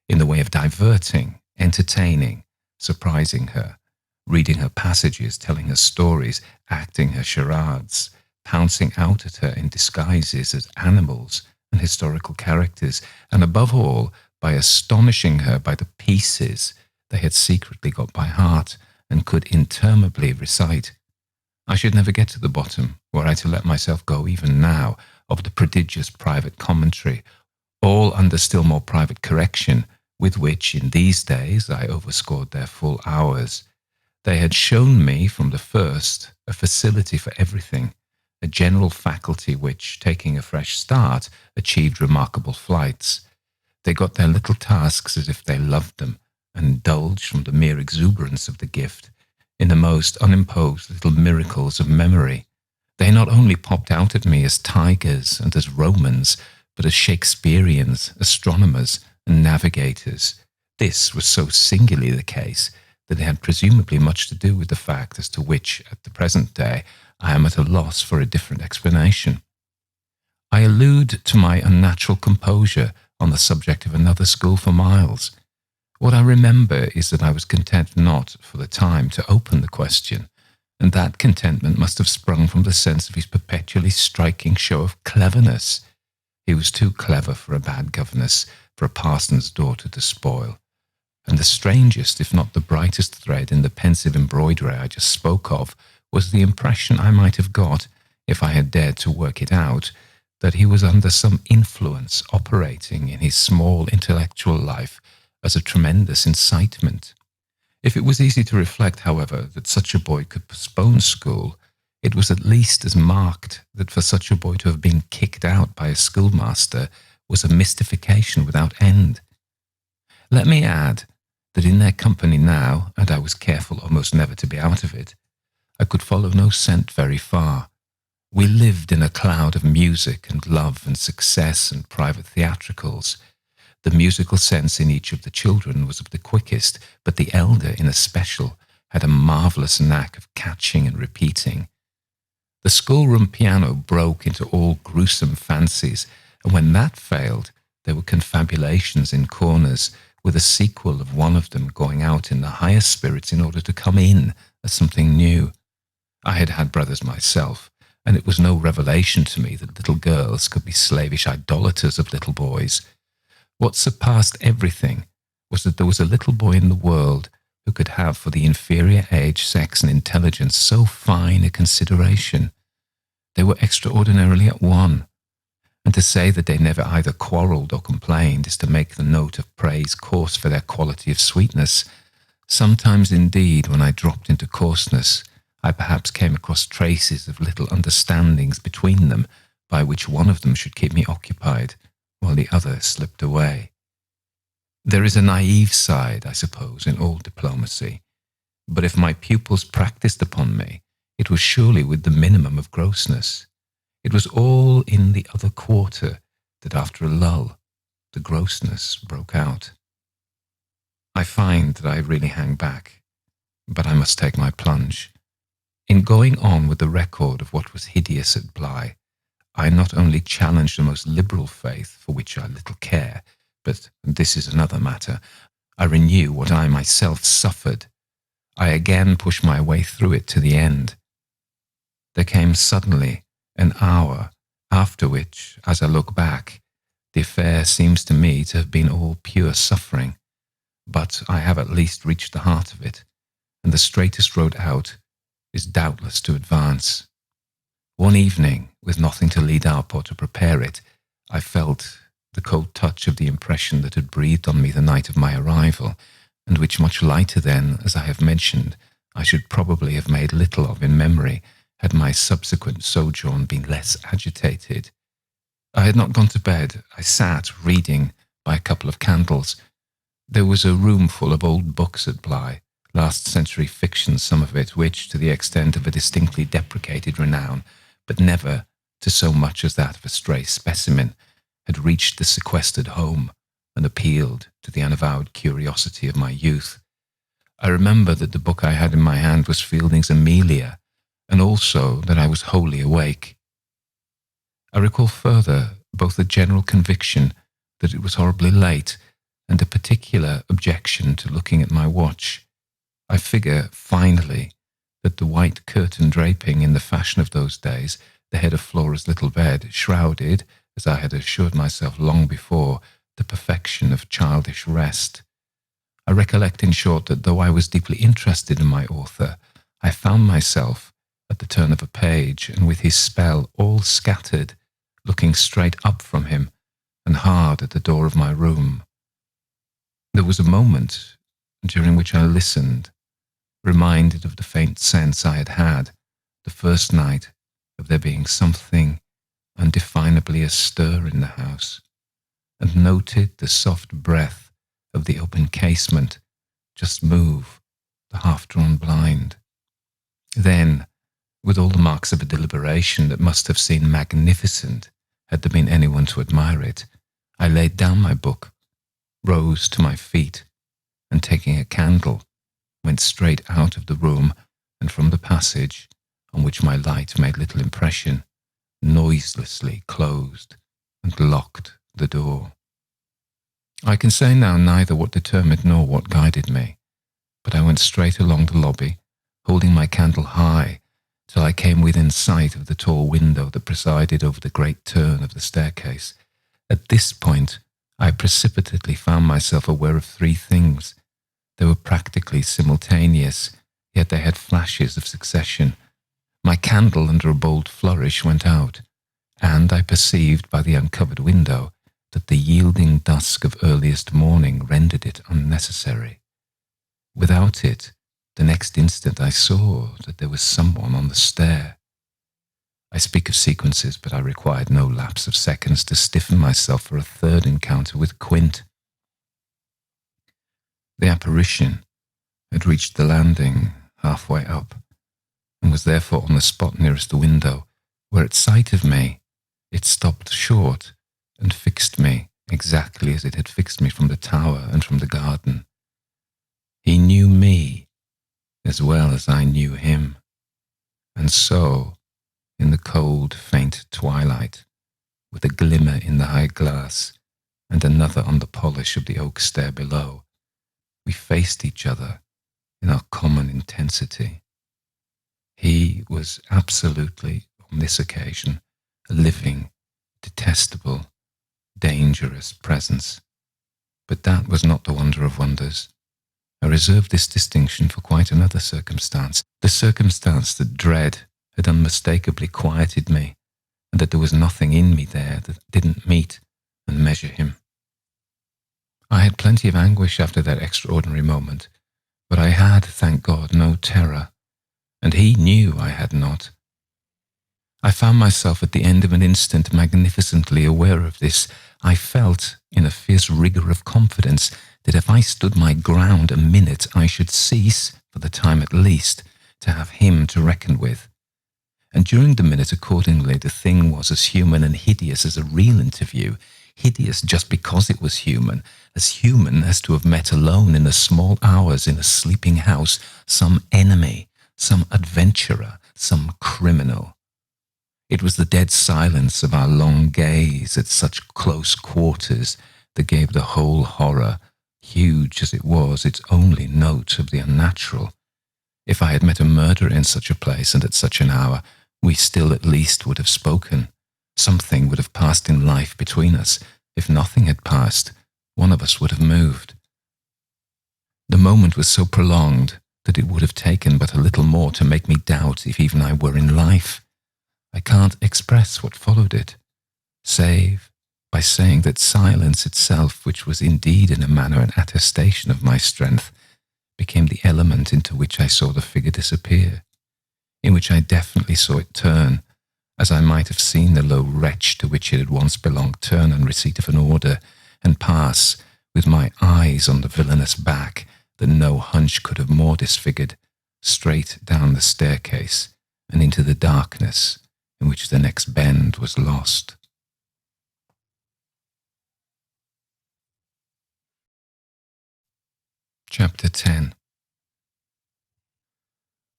in the way of diverting, entertaining, surprising her, reading her passages, telling her stories, acting her charades, pouncing out at her in disguises as animals and historical characters, and above all, by astonishing her by the pieces they had secretly got by heart and could interminably recite. I should never get to the bottom, were I to let myself go even now, of the prodigious private commentary, all under still more private correction, with which in these days I overscored their full hours. They had shown me from the first a facility for everything, a general faculty which, taking a fresh start, achieved remarkable flights. They got their little tasks as if they loved them, and indulged from the mere exuberance of the gift in the most unimposed little miracles of memory. They not only popped out at me as tigers and as Romans, but as Shakespeareans, astronomers, and navigators. This was so singularly the case that it had presumably much to do with the fact as to which, at the present day, I am at a loss for a different explanation. I allude to my unnatural composure on the subject of another school for miles. What I remember is that I was content not, for the time, to open the question, and that contentment must have sprung from the sense of his perpetually striking show of cleverness. He was too clever for a bad governess, for a parson's daughter to spoil. And the strangest, if not the brightest thread in the pensive embroidery I just spoke of, was the impression I might have got, if I had dared to work it out, that he was under some influence operating in his small intellectual life as a tremendous incitement. If it was easy to reflect, however, that such a boy could postpone school, it was at least as marked that for such a boy to have been kicked out by a schoolmaster was a mystification without end. Let me add that in their company now, and I was careful almost never to be out of it, I could follow no scent very far. We lived in a cloud of music and love and success and private theatricals. The musical sense in each of the children was of the quickest, but the elder in especial had a marvellous knack of catching and repeating. The schoolroom piano broke into all gruesome fancies, and when that failed, there were confabulations in corners, with a sequel of one of them going out in the highest spirits in order to come in as something new. I had had brothers myself, and it was no revelation to me that little girls could be slavish idolaters of little boys. What surpassed everything was that there was a little boy in the world who could have for the inferior age, sex, and intelligence so fine a consideration. They were extraordinarily at one, and to say that they never either quarrelled or complained is to make the note of praise coarse for their quality of sweetness. Sometimes, indeed, when I dropped into coarseness, I perhaps came across traces of little understandings between them by which one of them should keep me occupied, while the other slipped away. There is a naive side, I suppose, in all diplomacy, but if my pupils practised upon me, it was surely with the minimum of grossness. It was all in the other quarter that after a lull, the grossness broke out. I find that I really hang back, but I must take my plunge. In going on with the record of what was hideous at Bly, I not only challenged the most liberal faith, for which I little care, but, and this is another matter, I renew what I myself suffered. I again pushed my way through it to the end. There came suddenly an hour after which, as I look back, the affair seems to me to have been all pure suffering, but I have at least reached the heart of it, and the straightest road out is doubtless to advance. One evening, with nothing to lead up or to prepare it, I felt the cold touch of the impression that had breathed on me the night of my arrival, and which, much lighter than, as I have mentioned, I should probably have made little of in memory had my subsequent sojourn been less agitated. I had not gone to bed. I sat reading by a couple of candles. There was a room full of old books at Bly, last-century fiction, some of it, which, to the extent of a distinctly deprecated renown, but never to so much as that of a stray specimen, had reached the sequestered home and appealed to the unavowed curiosity of my youth. I remember that the book I had in my hand was Fielding's Amelia, and also that I was wholly awake. I recall further both the general conviction that it was horribly late and a particular objection to looking at my watch. I figure, finally, that the white curtain draping in the fashion of those days, the head of Flora's little bed, shrouded, as I had assured myself long before, the perfection of childish rest. I recollect, in short, that though I was deeply interested in my author, I found myself, at the turn of a page, and with his spell all scattered, looking straight up from him and hard at the door of my room. There was a moment during which I listened, reminded of the faint sense I had had the first night of there being something undefinably astir in the house, and noted the soft breath of the open casement just move the half-drawn blind. Then, with all the marks of a deliberation that must have seemed magnificent had there been anyone to admire it, I laid down my book, rose to my feet, and taking a candle, went straight out of the room and from the passage, on which my light made little impression, noiselessly closed and locked the door. I can say now neither what determined nor what guided me, but I went straight along the lobby, holding my candle high, till I came within sight of the tall window that presided over the great turn of the staircase. At this point, I precipitately found myself aware of three things. They were practically simultaneous, yet they had flashes of succession. My candle, under a bold flourish, went out, and I perceived by the uncovered window that the yielding dusk of earliest morning rendered it unnecessary. Without it, the next instant I saw that there was someone on the stair. I speak of sequences, but I required no lapse of seconds to stiffen myself for a third encounter with Quint. The apparition had reached the landing halfway up, and was therefore on the spot nearest the window, where at sight of me it stopped short and fixed me exactly as it had fixed me from the tower and from the garden. He knew me as well as I knew him, and so, in the cold, faint twilight, with a glimmer in the high glass and another on the polish of the oak stair below, we faced each other in our common intensity. He was absolutely, on this occasion, a living, detestable, dangerous presence. But that was not the wonder of wonders. I reserved this distinction for quite another circumstance, the circumstance that dread had unmistakably quieted me, and that there was nothing in me there that didn't meet and measure him. I had plenty of anguish after that extraordinary moment, but I had, thank God, no terror, and he knew I had not. I found myself at the end of an instant magnificently aware of this. I felt, in a fierce rigour of confidence, that if I stood my ground a minute, I should cease, for the time at least, to have him to reckon with. And during the minute, accordingly, the thing was as human and hideous as a real interview, hideous just because it was human as to have met alone in the small hours in a sleeping house some enemy, some adventurer, some criminal. It was the dead silence of our long gaze at such close quarters that gave the whole horror, huge as it was, its only note of the unnatural. If I had met a murderer in such a place and at such an hour, we still at least would have spoken. Something would have passed in life between us. If nothing had passed, one of us would have moved. The moment was so prolonged that it would have taken but a little more to make me doubt if even I were in life. I can't express what followed it, save by saying that silence itself, which was indeed in a manner an attestation of my strength, became the element into which I saw the figure disappear, in which I definitely saw it turn, as I might have seen the low wretch to which it had once belonged turn on receipt of an order, and pass, with my eyes on the villainous back that no hunch could have more disfigured, straight down the staircase and into the darkness in which the next bend was lost. Chapter 10.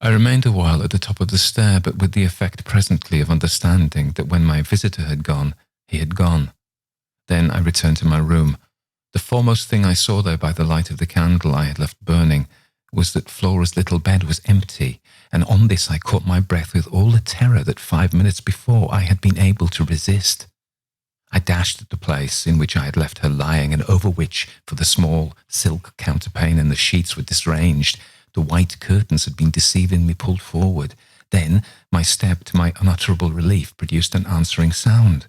I remained a while at the top of the stair, but with the effect presently of understanding that when my visitor had gone, he had gone. Then I returned to my room. The foremost thing I saw there by the light of the candle I had left burning was that Flora's little bed was empty, and on this I caught my breath with all the terror that 5 minutes before I had been able to resist. I dashed at the place in which I had left her lying, and over which, for the small silk counterpane and the sheets were disarranged, the white curtains had been deceivingly pulled forward. Then my step, to my unutterable relief, produced an answering sound.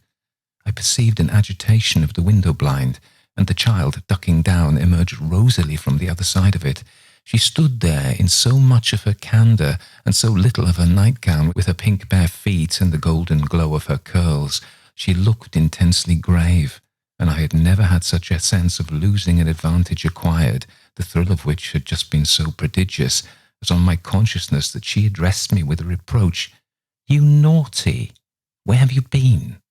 I perceived an agitation of the window blind, and the child, ducking down, emerged rosily from the other side of it. She stood there in so much of her candour and so little of her nightgown, with her pink bare feet and the golden glow of her curls. She looked intensely grave, and I had never had such a sense of losing an advantage acquired, the thrill of which had just been so prodigious, as on my consciousness that she addressed me with a reproach. "You naughty! Where have you been?"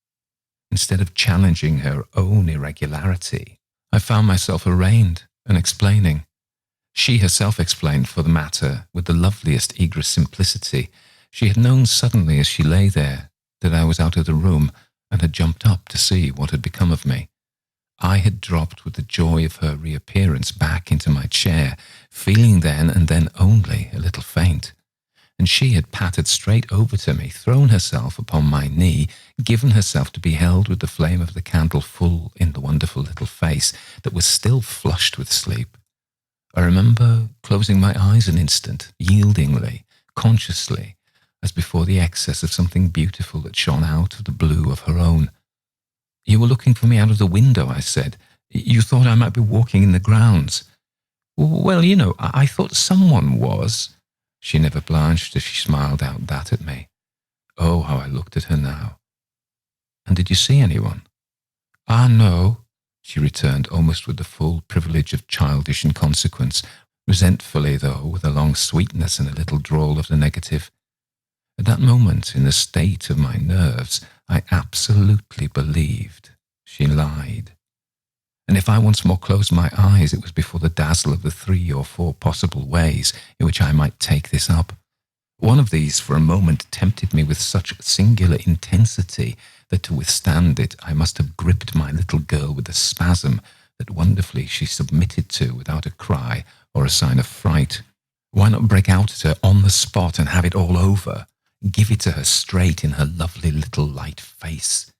Instead of challenging her own irregularity, I found myself arraigned and explaining. She herself explained, for the matter, with the loveliest eager simplicity. She had known suddenly as she lay there that I was out of the room, and had jumped up to see what had become of me. I had dropped with the joy of her reappearance back into my chair, feeling then and then only a little faint. And she had pattered straight over to me, thrown herself upon my knee, given herself to be held with the flame of the candle full in the wonderful little face that was still flushed with sleep. I remember closing my eyes an instant, yieldingly, consciously, as before the excess of something beautiful that shone out of the blue of her own. "You were looking for me out of the window," I said. "You thought I might be walking in the grounds." "Well, you know, I thought someone was." She never blanched as she smiled out that at me. Oh, how I looked at her now. "And did you see anyone?" "Ah, no," she returned, almost with the full privilege of childish inconsequence, resentfully, though, with a long sweetness and a little drawl of the negative. At that moment, in the state of my nerves, I absolutely believed she lied. And if I once more closed my eyes, it was before the dazzle of the 3 or 4 possible ways in which I might take this up. One of these, for a moment, tempted me with such singular intensity that to withstand it, I must have gripped my little girl with a spasm that wonderfully she submitted to without a cry or a sign of fright. Why not break out at her on the spot and have it all over? Give it to her straight in her lovely little light face.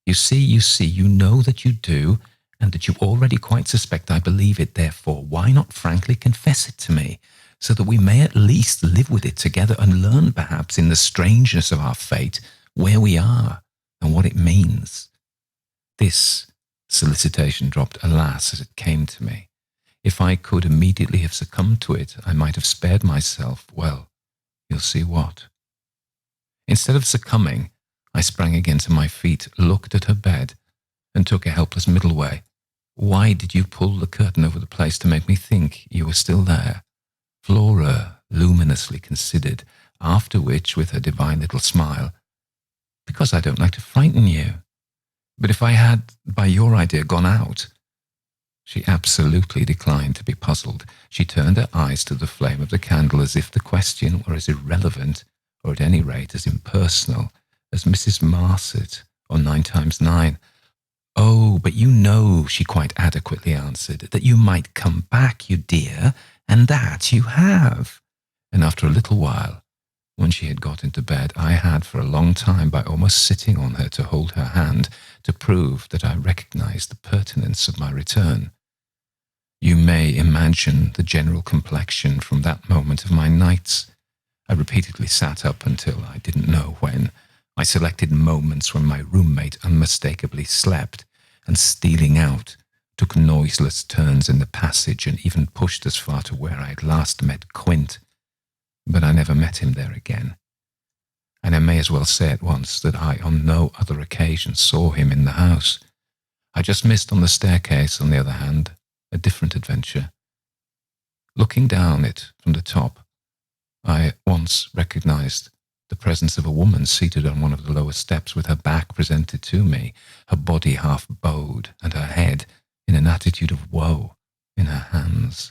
You see, you know that you do, and that you already quite suspect I believe it. Therefore, why not frankly confess it to me, so that we may at least live with it together and learn, perhaps, in the strangeness of our fate, where we are and what it means. This solicitation dropped, alas, as it came to me. If I could immediately have succumbed to it, I might have spared myself, well, you'll see what. Instead of succumbing, I sprang again to my feet, looked at her bed, and took a helpless middle way. "Why did you pull the curtain over the place to make me think you were still there?" Flora luminously considered, after which, with her divine little smile, "Because I don't like to frighten you. But if I had, by your idea, gone out—" She absolutely declined to be puzzled. She turned her eyes to the flame of the candle as if the question were as irrelevant, or at any rate as impersonal, as Mrs. Marset or 9 times 9. "Oh, but you know," she quite adequately answered, "that you might come back, you dear, and that you have." And after a little while, when she had got into bed, I had for a long time, by almost sitting on her to hold her hand, to prove that I recognized the pertinence of my return. You may imagine the general complexion from that moment of my nights. I repeatedly sat up until I didn't know when. I selected moments when my roommate unmistakably slept, and stealing out, took noiseless turns in the passage and even pushed as far to where I had last met Quint. But I never met him there again. And I may as well say at once that I on no other occasion saw him in the house. I just missed on the staircase, on the other hand, a different adventure. Looking down it from the top, I at once recognized the presence of a woman seated on one of the lower steps with her back presented to me, her body half bowed and her head, in an attitude of woe, in her hands.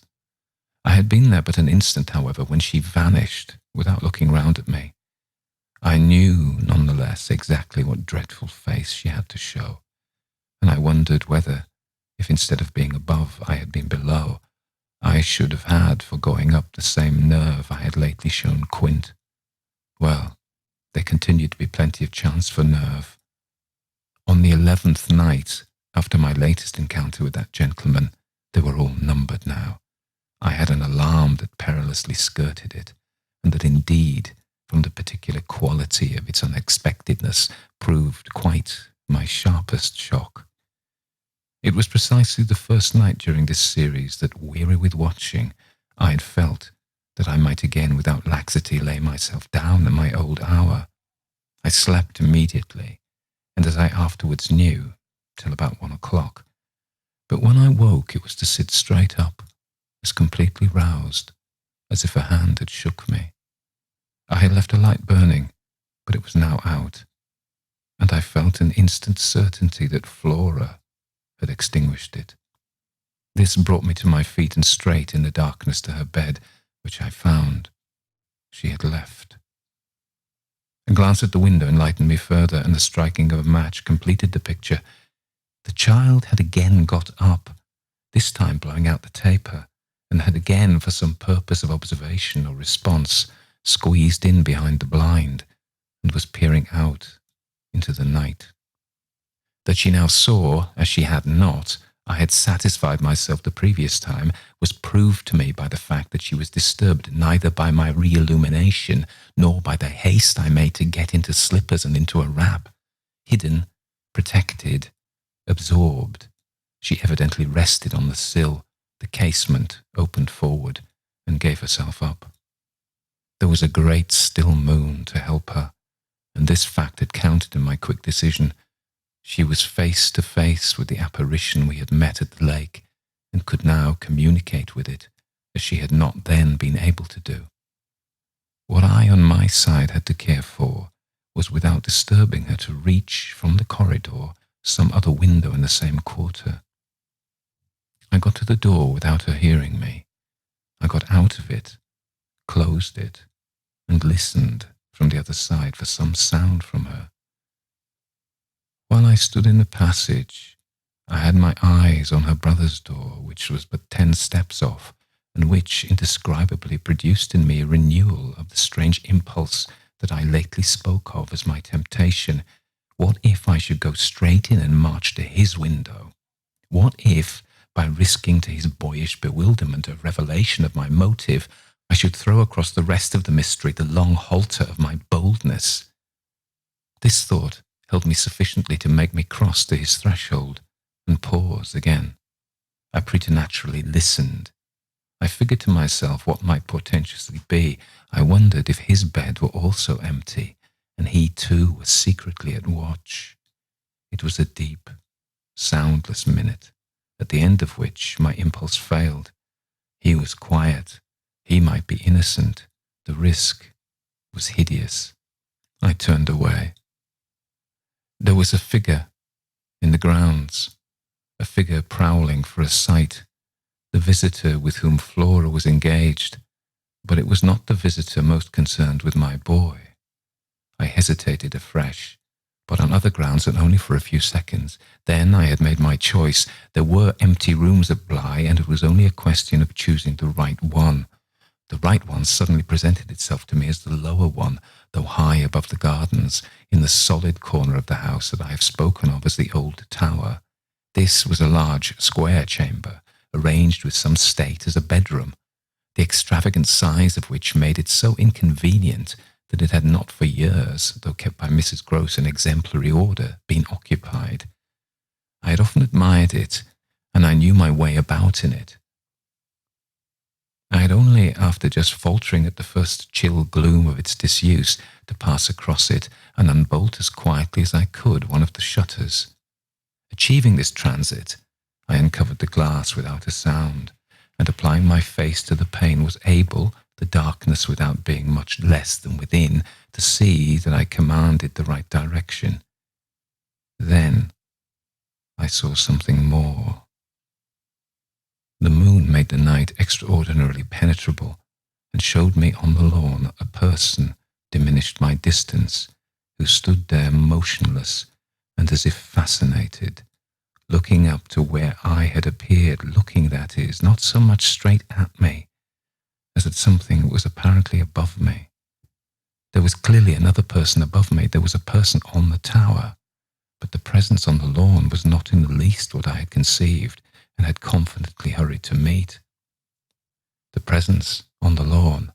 I had been there but an instant, however, when she vanished without looking round at me. I knew, nonetheless, exactly what dreadful face she had to show, and I wondered whether, if instead of being above I had been below, I should have had for going up the same nerve I had lately shown Quint. Well, there continued to be plenty of chance for nerve. On the 11th night, after my latest encounter with that gentleman, they were all numbered now. I had an alarm that perilously skirted it, and that indeed, from the particular quality of its unexpectedness, proved quite my sharpest shock. It was precisely the first night during this series that, weary with watching, I had felt that I might again without laxity lay myself down at my old hour. I slept immediately, and as I afterwards knew, till about 1 o'clock. But when I woke it was to sit straight up, as completely roused, as if a hand had shook me. I had left a light burning, but it was now out, and I felt an instant certainty that Flora had extinguished it. This brought me to my feet and straight in the darkness to her bed, which I found she had left. A glance at the window enlightened me further, and the striking of a match completed the picture. The child had again got up, this time blowing out the taper, and had again, for some purpose of observation or response, squeezed in behind the blind, and was peering out into the night. That she now saw, as she had not, I had satisfied myself the previous time, was proved to me by the fact that she was disturbed neither by my re-illumination nor by the haste I made to get into slippers and into a wrap. Hidden, protected, absorbed, she evidently rested on the sill, the casement opened forward, and gave herself up. There was a great still moon to help her, and this fact had counted in my quick decision. She was face to face with the apparition we had met at the lake, and could now communicate with it, as she had not then been able to do. What I on my side had to care for was, without disturbing her, to reach from the corridor some other window in the same quarter. I got to the door without her hearing me. I got out of it, closed it, and listened from the other side for some sound from her. While I stood in the passage, I had my eyes on her brother's door, which was but 10 steps off, and which indescribably produced in me a renewal of the strange impulse that I lately spoke of as my temptation. What if I should go straight in and march to his window? What if, by risking to his boyish bewilderment a revelation of my motive, I should throw across the rest of the mystery the long halter of my boldness? This thought held me sufficiently to make me cross to his threshold and pause again. I preternaturally listened. I figured to myself what might portentously be. I wondered if his bed were also empty, and he too was secretly at watch. It was a deep, soundless minute, at the end of which my impulse failed. He was quiet. He might be innocent. The risk was hideous. I turned away. There was a figure in the grounds, a figure prowling for a sight, the visitor with whom Flora was engaged, but it was not the visitor most concerned with my boy. I hesitated afresh, but on other grounds and only for a few seconds. Then I had made my choice. There were empty rooms at Bly, and it was only a question of choosing the right one. The right one suddenly presented itself to me as the lower one, though high above the gardens, in the solid corner of the house that I have spoken of as the old tower. This was a large square chamber, arranged with some state as a bedroom, the extravagant size of which made it so inconvenient that it had not for years, though kept by Mrs. Gross in exemplary order, been occupied. I had often admired it, and I knew my way about in it. I had only, after just faltering at the first chill gloom of its disuse, to pass across it and unbolt as quietly as I could one of the shutters. Achieving this transit, I uncovered the glass without a sound, and applying my face to the pane was able, the darkness without being much less than within, to see that I commanded the right direction. Then I saw something more. The moon made the night extraordinarily penetrable, and showed me on the lawn a person diminished my distance, who stood there motionless and as if fascinated, looking up to where I had appeared, looking, that is, not so much straight at me, as at something that was apparently above me. There was clearly another person above me. There was a person on the tower, but the presence on the lawn was not in the least what I had conceived and had confidently hurried to meet. The presence on the lawn,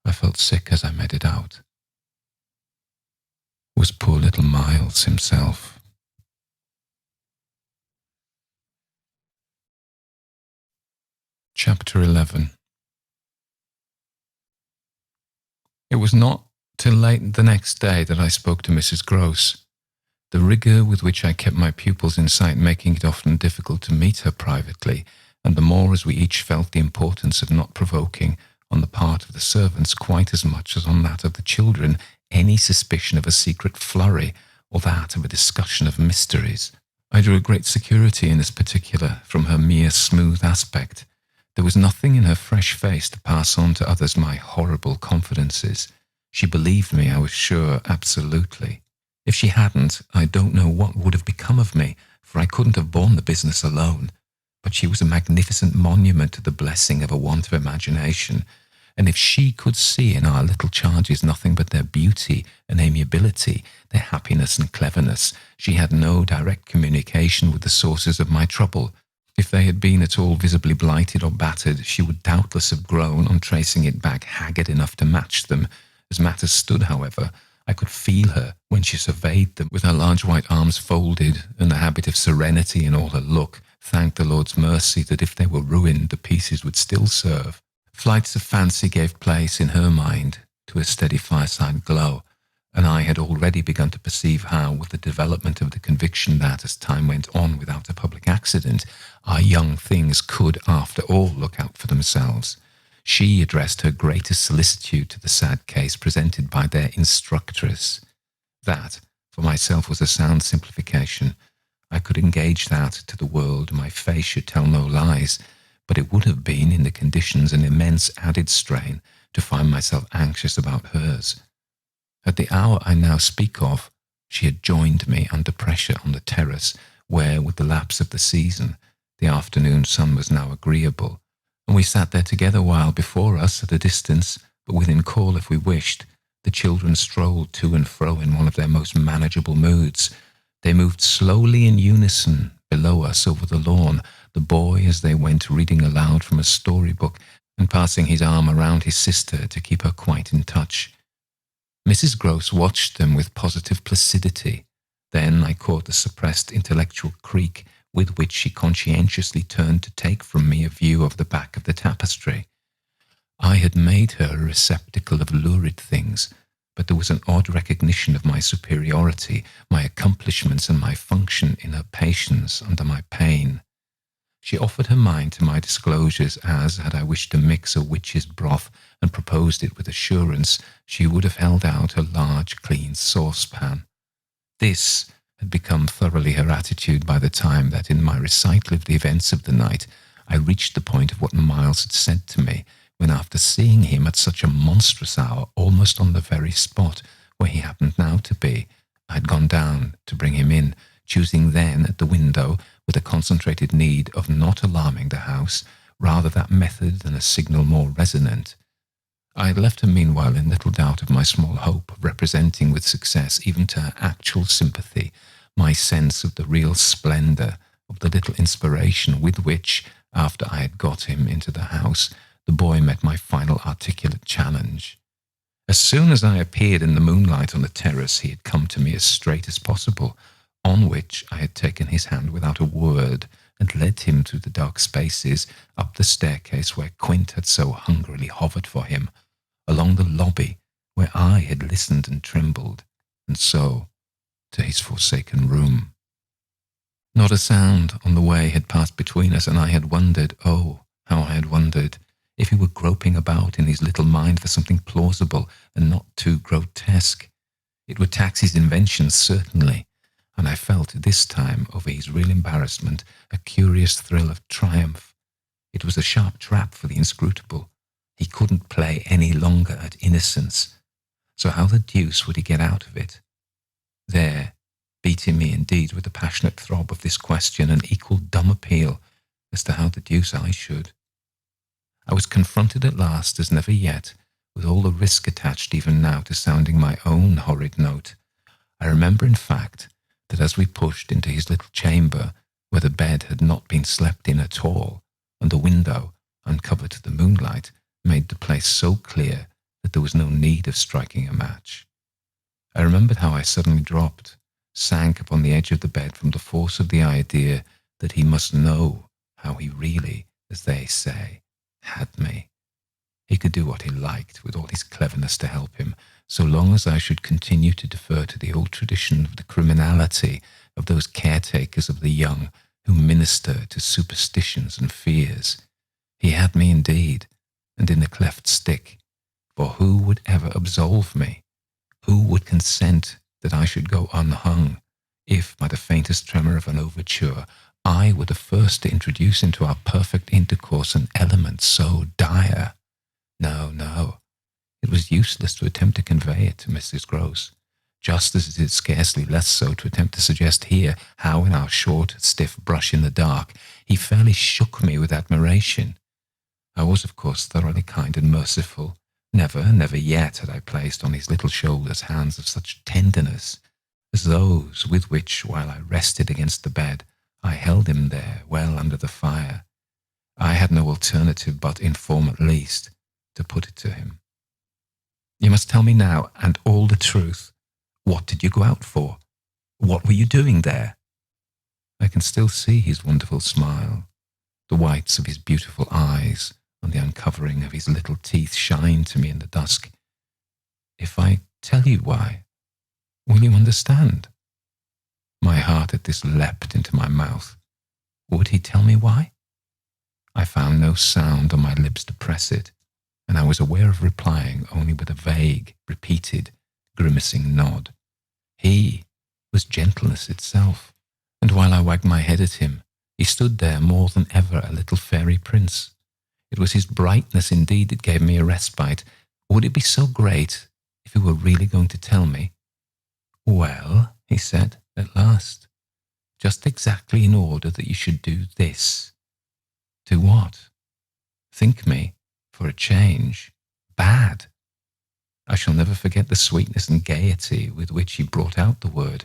I felt sick as I made it out, was poor little Miles himself. Chapter 11. It was not till late the next day that I spoke to Mrs. Gross. The rigour with which I kept my pupils in sight making it often difficult to meet her privately, and the more as we each felt the importance of not provoking, on the part of the servants quite as much as on that of the children, any suspicion of a secret flurry or that of a discussion of mysteries. I drew a great security in this particular from her mere smooth aspect. There was nothing in her fresh face to pass on to others my horrible confidences. She believed me, I was sure, absolutely. If she hadn't, I don't know what would have become of me, for I couldn't have borne the business alone. But she was a magnificent monument to the blessing of a want of imagination, and if she could see in our little charges nothing but their beauty and amiability, their happiness and cleverness, she had no direct communication with the sources of my trouble. If they had been at all visibly blighted or battered, she would doubtless have grown, on tracing it back, haggard enough to match them. As matters stood, however, I could feel her when she surveyed them, with her large white arms folded and the habit of serenity in all her look, thanked the Lord's mercy that if they were ruined, the pieces would still serve. Flights of fancy gave place, in her mind, to a steady fireside glow, and I had already begun to perceive how, with the development of the conviction that, as time went on without a public accident, our young things could, after all, look out for themselves, she addressed her greatest solicitude to the sad case presented by their instructress. That, for myself, was a sound simplification. I could engage that, to the world, my face should tell no lies, but it would have been, in the conditions, an immense added strain to find myself anxious about hers. At the hour I now speak of, she had joined me under pressure on the terrace, where, with the lapse of the season, the afternoon sun was now agreeable, and we sat there together while before us, at a distance, but within call if we wished, the children strolled to and fro in one of their most manageable moods. They moved slowly in unison below us over the lawn, the boy as they went reading aloud from a storybook and passing his arm around his sister to keep her quite in touch. Mrs. Gross watched them with positive placidity. Then I caught the suppressed intellectual creak with which she conscientiously turned to take from me a view of the back of the tapestry. I had made her a receptacle of lurid things, but there was an odd recognition of my superiority, my accomplishments, and my function in her patience under my pain. She offered her mind to my disclosures as, had I wished to mix a witch's broth and proposed it with assurance, she would have held out a large, clean saucepan. This had become thoroughly her attitude by the time that, in my recital of the events of the night, I reached the point of what Miles had said to me, when, after seeing him at such a monstrous hour, almost on the very spot where he happened now to be, I had gone down to bring him in, choosing then at the window, with a concentrated need of not alarming the house, rather that method than a signal more resonant. I had left her meanwhile in little doubt of my small hope of representing with success, even to her actual sympathy, my sense of the real splendour of the little inspiration with which, after I had got him into the house, the boy met my final articulate challenge. As soon as I appeared in the moonlight on the terrace, he had come to me as straight as possible, on which I had taken his hand without a word and led him through the dark spaces, up the staircase where Quint had so hungrily hovered for him, along the lobby where I had listened and trembled, and so to his forsaken room. Not a sound on the way had passed between us, and I had wondered, oh, how I had wondered, if he were groping about in his little mind for something plausible and not too grotesque. It would tax his inventions, certainly, and I felt this time, over his real embarrassment, a curious thrill of triumph. It was a sharp trap for the inscrutable. He couldn't play any longer at innocence. So how the deuce would he get out of it? There, beating me indeed with the passionate throb of this question, an equal dumb appeal as to how the deuce I should. I was confronted at last, as never yet, with all the risk attached even now to sounding my own horrid note. I remember, in fact, that as we pushed into his little chamber, where the bed had not been slept in at all, and the window, uncovered to the moonlight, made the place so clear that there was no need of striking a match. I remembered how I suddenly dropped, sank upon the edge of the bed from the force of the idea that he must know how he really, as they say, had me. He could do what he liked with all his cleverness to help him, so long as I should continue to defer to the old tradition of the criminality of those caretakers of the young who minister to superstitions and fears. He had me indeed, and in the cleft stick, for who would ever absolve me? Who would consent that I should go unhung, if, by the faintest tremor of an overture, I were the first to introduce into our perfect intercourse an element so dire? No, no. It was useless to attempt to convey it to Mrs. Grose, just as it is scarcely less so to attempt to suggest here how, in our short, stiff brush in the dark, he fairly shook me with admiration. I was, of course, thoroughly kind and merciful. Never yet had I placed on his little shoulders hands of such tenderness as those with which, while I rested against the bed, I held him there, well under the fire. I had no alternative but, in form at least, to put it to him. You must tell me now, and all the truth. What did you go out for? What were you doing there? I can still see his wonderful smile. The whites of his beautiful eyes and the uncovering of his little teeth shine to me in the dusk. If I tell you why, will you understand? My heart at this leapt into my mouth. Would he tell me why? I found no sound on my lips to press it, and I was aware of replying only with a vague, repeated, grimacing nod. He was gentleness itself, and while I wagged my head at him, he stood there more than ever a little fairy prince. It was his brightness indeed that gave me a respite. Would it be so great if he were really going to tell me? Well, he said, at last, just exactly in order that you should do this. Do what? Think me, for a change, bad. I shall never forget the sweetness and gaiety with which he brought out the word,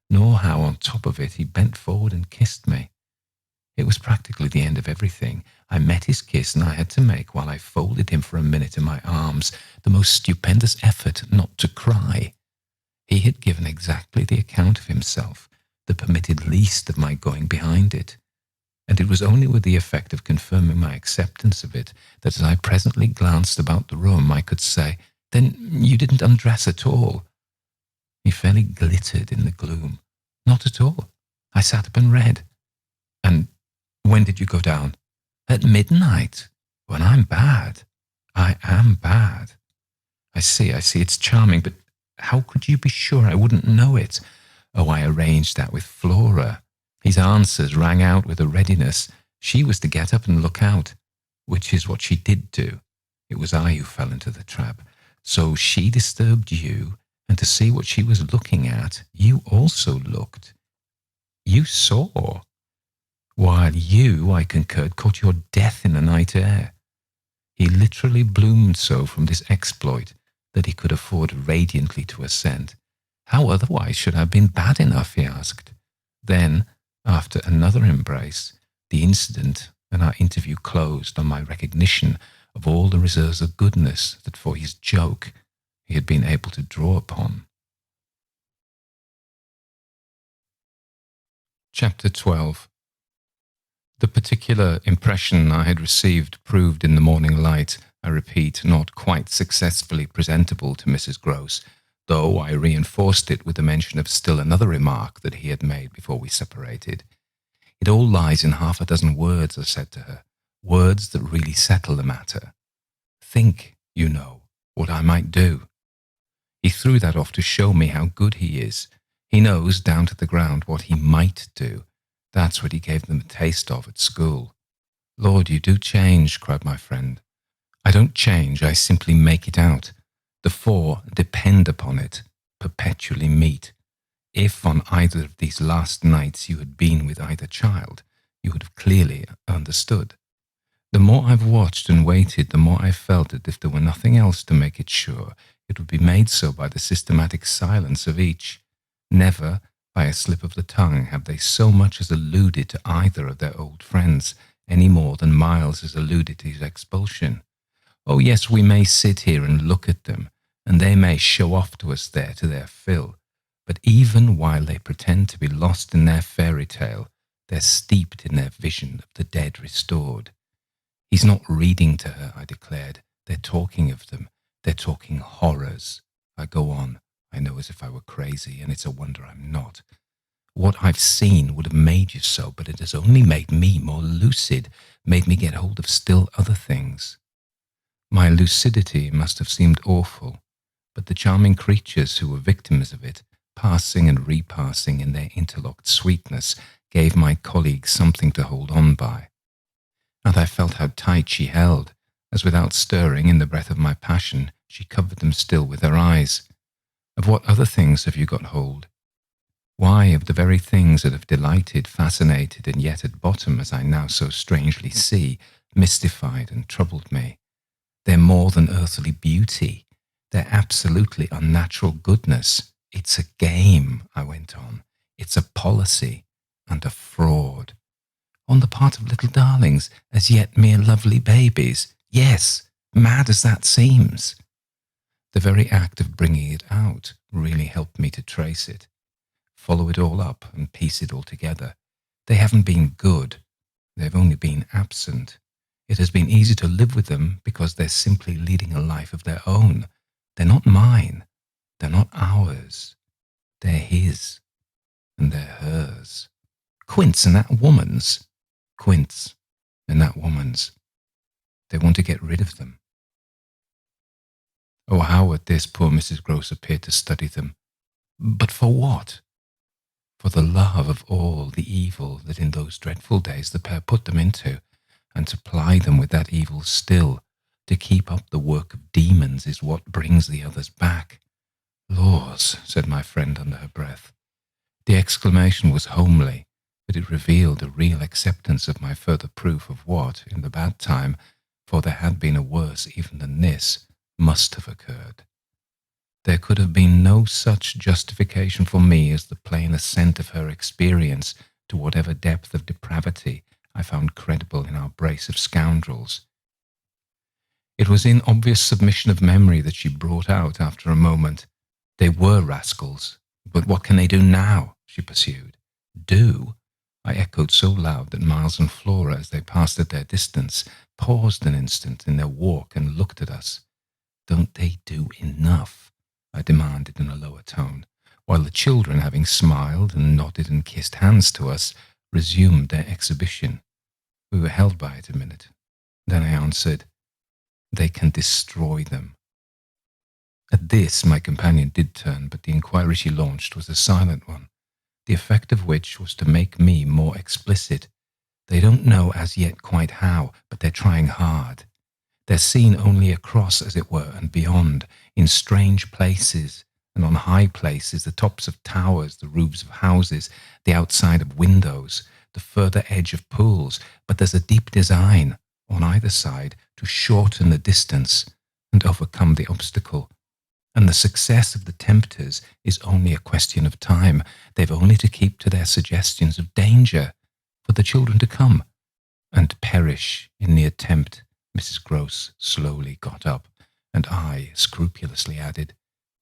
nor how on top of it he bent forward and kissed me. It was practically the end of everything. I met his kiss, and I had to make, while I folded him for a minute in my arms, the most stupendous effort not to cry. He had given exactly the account of himself that permitted least of my going behind it, and it was only with the effect of confirming my acceptance of it that as I presently glanced about the room I could say, "Then you didn't undress at all?" He fairly glittered in the gloom. "Not at all. I sat up and read." "And when did you go down?" "At midnight. When I'm bad. I am bad." I see, it's charming, but how could you be sure I wouldn't know it? Oh, I arranged that with Flora. His answers rang out with a readiness. She was to get up and look out, which is what she did do. It was I who fell into the trap. So she disturbed you, and to see what she was looking at, you also looked. You saw. While you, I concurred, caught your death in the night air. He literally bloomed so from this exploit that he could afford radiantly to assent. How otherwise should I have been bad enough, he asked. Then, after another embrace, the incident and our interview closed on my recognition of all the reserves of goodness that for his joke he had been able to draw upon. Chapter 12. The particular impression I had received proved in the morning light, I repeat, not quite successfully presentable to Mrs. Gross, though I reinforced it with the mention of still another remark that he had made before we separated. It all lies in half a dozen words, I said to her, words that really settle the matter. Think, you know, what I might do. He threw that off to show me how good he is. He knows down to the ground what he might do. That's what he gave them a taste of at school. Lord, you do change, cried my friend. I don't change, I simply make it out. The four depend upon it, perpetually meet. If on either of these last nights you had been with either child, you would have clearly understood. The more I've watched and waited, the more I felt that if there were nothing else to make it sure, it would be made so by the systematic silence of each. Never, by a slip of the tongue, have they so much as alluded to either of their old friends, any more than Miles has alluded to his expulsion. Oh yes, we may sit here and look at them, and they may show off to us there to their fill, but even while they pretend to be lost in their fairy tale, they're steeped in their vision of the dead restored. He's not reading to her, I declared. They're talking of them. They're talking horrors. I go on. I know as if I were crazy, and it's a wonder I'm not. What I've seen would have made you so, but it has only made me more lucid, made me get hold of still other things. My lucidity must have seemed awful, but the charming creatures who were victims of it, passing and repassing in their interlocked sweetness, gave my colleague something to hold on by. And I felt how tight she held, as without stirring in the breath of my passion, she covered them still with her eyes. Of what other things have you got hold? Why, of the very things that have delighted, fascinated, and yet at bottom, as I now so strangely see, mystified and troubled me. They're more than earthly beauty. They're absolutely unnatural goodness. It's a game, I went on. It's a policy and a fraud. On the part of little darlings, as yet mere lovely babies. Yes, mad as that seems. The very act of bringing it out really helped me to trace it, follow it all up and piece it all together. They haven't been good. They've only been absent. It has been easy to live with them because they're simply leading a life of their own. They're not mine. They're not ours. They're his. And they're hers. Quince and that woman's. Quince and that woman's. They want to get rid of them. Oh, how at this poor Mrs. Gross appeared to study them. But for what? For the love of all the evil that in those dreadful days the pair put them into, and to ply them with that evil still, to keep up the work of demons is what brings the others back. Laws, said my friend under her breath. The exclamation was homely, but it revealed a real acceptance of my further proof of what, in the bad time, for there had been a worse even than this, must have occurred. There could have been no such justification for me as the plain assent of her experience to whatever depth of depravity I found credible in our brace of scoundrels. It was in obvious submission of memory that she brought out after a moment, "They were rascals, but what can they do now?" she pursued. "Do?" I echoed so loud that Miles and Flora, as they passed at their distance, paused an instant in their walk and looked at us. "Don't they do enough?" I demanded in a lower tone, while the children, having smiled and nodded and kissed hands to us, resumed their exhibition. We were held by it a minute. Then I answered, "They can destroy them." At this my companion did turn, but the inquiry she launched was a silent one, the effect of which was to make me more explicit. They don't know as yet quite how, but they're trying hard. They're seen only across, as it were, and beyond, in strange places, and on high places, the tops of towers, the roofs of houses, the outside of windows, the further edge of pools, but there's a deep design, on either side, to shorten the distance and overcome the obstacle. And the success of the tempters is only a question of time. They've only to keep to their suggestions of danger, for the children to come, and perish in the attempt. Mrs. Gross slowly got up, and I scrupulously added,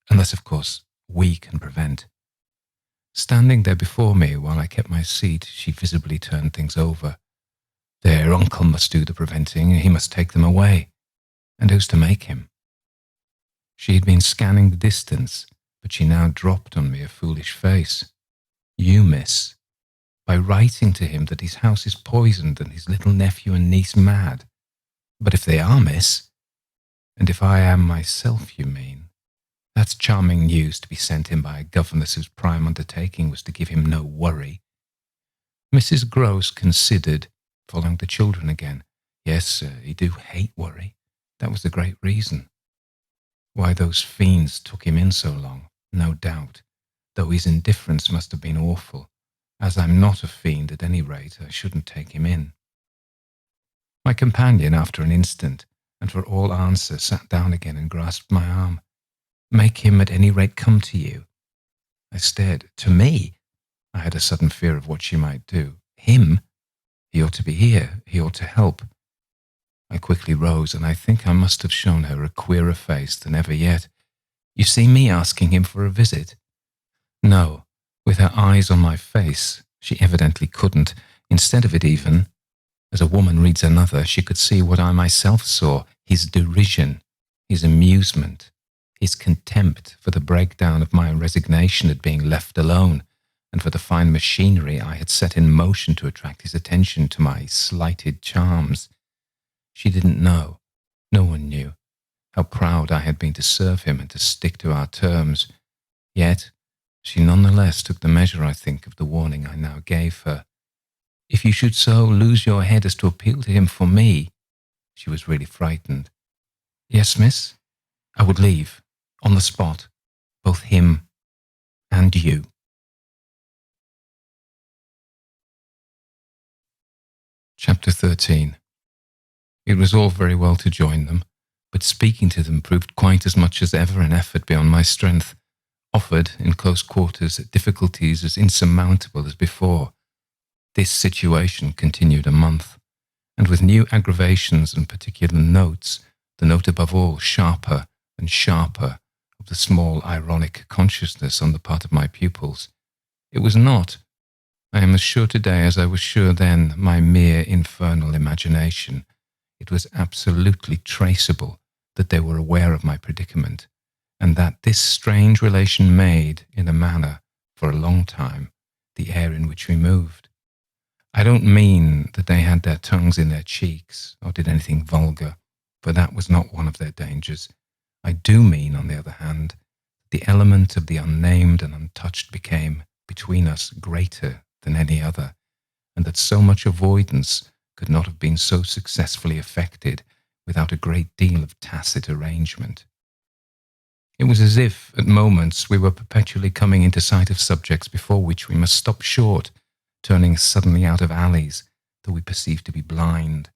unless, of course, we can prevent. Standing there before me while I kept my seat, she visibly turned things over. Their uncle must do the preventing, he must take them away. And who's to make him? She had been scanning the distance, but she now dropped on me a foolish face. You, miss, by writing to him that his house is poisoned and his little nephew and niece mad. But if they are, miss, and if I am myself, you mean, that's charming news to be sent him by a governess whose prime undertaking was to give him no worry. Mrs. Gross considered, following the children again. Yes, he do hate worry. That was the great reason. Why those fiends took him in so long, no doubt, though his indifference must have been awful. As I'm not a fiend at any rate, I shouldn't take him in. My companion, after an instant, and for all answer, sat down again and grasped my arm. Make him at any rate come to you. I stared. To me? I had a sudden fear of what she might do. Him? He ought to be here. He ought to help. I quickly rose, and I think I must have shown her a queerer face than ever yet. You see me asking him for a visit? No. With her eyes on my face, she evidently couldn't. Instead of it even, as a woman reads another, she could see what I myself saw, his derision, his amusement, his contempt for the breakdown of my resignation at being left alone, and for the fine machinery I had set in motion to attract his attention to my slighted charms. She didn't know, no one knew, how proud I had been to serve him and to stick to our terms. Yet she nonetheless took the measure, I think, of the warning I now gave her. If you should so lose your head as to appeal to him for me. She was really frightened. Yes, miss, I would leave, on the spot, both him and you. Chapter 13. It was all very well to join them, but speaking to them proved quite as much as ever an effort beyond my strength, offered in close quarters difficulties as insurmountable as before. This situation continued a month, and with new aggravations and particular notes, the note above all sharper and sharper of the small ironic consciousness on the part of my pupils. It was not, I am as sure today as I was sure then, my mere infernal imagination. It was absolutely traceable that they were aware of my predicament, and that this strange relation made, in a manner, for a long time, the air in which we moved. I don't mean that they had their tongues in their cheeks, or did anything vulgar, for that was not one of their dangers. I do mean, on the other hand, the element of the unnamed and untouched became, between us, greater than any other, and that so much avoidance could not have been so successfully effected without a great deal of tacit arrangement. It was as if, at moments, we were perpetually coming into sight of subjects before which we must stop short, turning suddenly out of alleys that we perceived to be blind,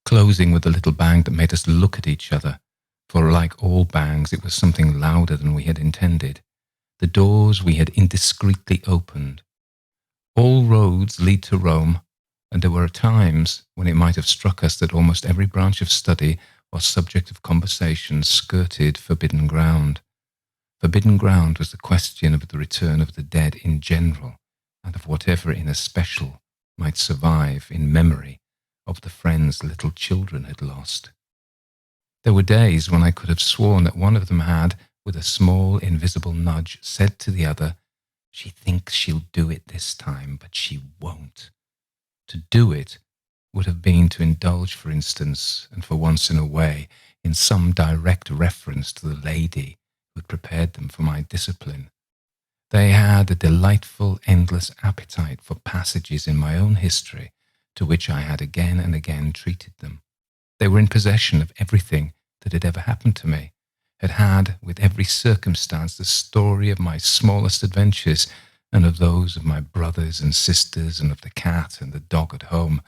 closing with a little bang that made us look at each other, for like all bangs it was something louder than we had intended. The doors we had indiscreetly opened. All roads lead to Rome, and there were times when it might have struck us that almost every branch of study or subject of conversation skirted forbidden ground. Forbidden ground was the question of the return of the dead in general, and of whatever in especial might survive in memory of the friends little children had lost. There were days when I could have sworn that one of them had, with a small invisible nudge, said to the other, "She thinks she'll do it this time, but she won't." To do it would have been to indulge, for instance, and for once in a way, in some direct reference to the lady who had prepared them for my discipline. They had a delightful, endless appetite for passages in my own history to which I had again and again treated them. They were in possession of everything that had ever happened to me, had had, with every circumstance, the story of my smallest adventures, and of those of my brothers and sisters, and of the cat and the dog at home,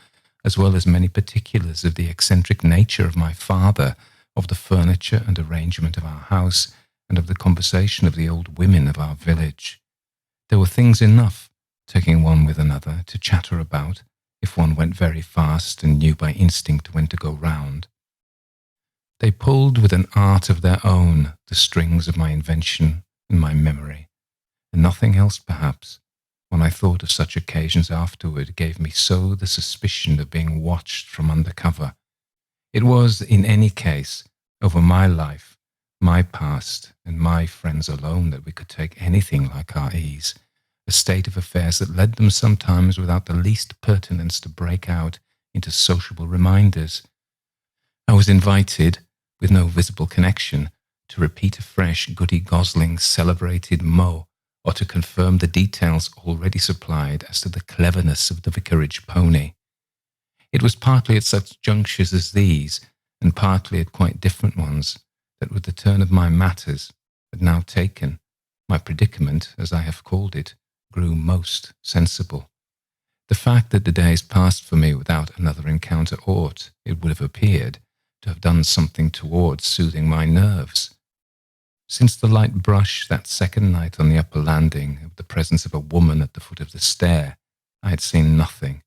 as well as many particulars of the eccentric nature of my father, of the furniture and arrangement of our house, and of the conversation of the old women of our village. There were things enough, taking one with another, to chatter about, if one went very fast and knew by instinct when to go round. They pulled with an art of their own the strings of my invention and my memory, and nothing else perhaps, when I thought of such occasions afterward, gave me so the suspicion of being watched from under cover. It was, in any case, over my life, my past, and my friends alone that we could take anything like our ease, a state of affairs that led them sometimes without the least pertinence to break out into sociable reminders. I was invited, with no visible connection, to repeat afresh Goody Gosling's celebrated mot, or to confirm the details already supplied as to the cleverness of the vicarage pony. It was partly at such junctures as these, and partly at quite different ones, that with the turn of my matters had now taken, my predicament, as I have called it, grew most sensible. The fact that the days passed for me without another encounter ought, it would have appeared, to have done something towards soothing my nerves. Since the light brush that second night on the upper landing of the presence of a woman at the foot of the stair, I had seen nothing,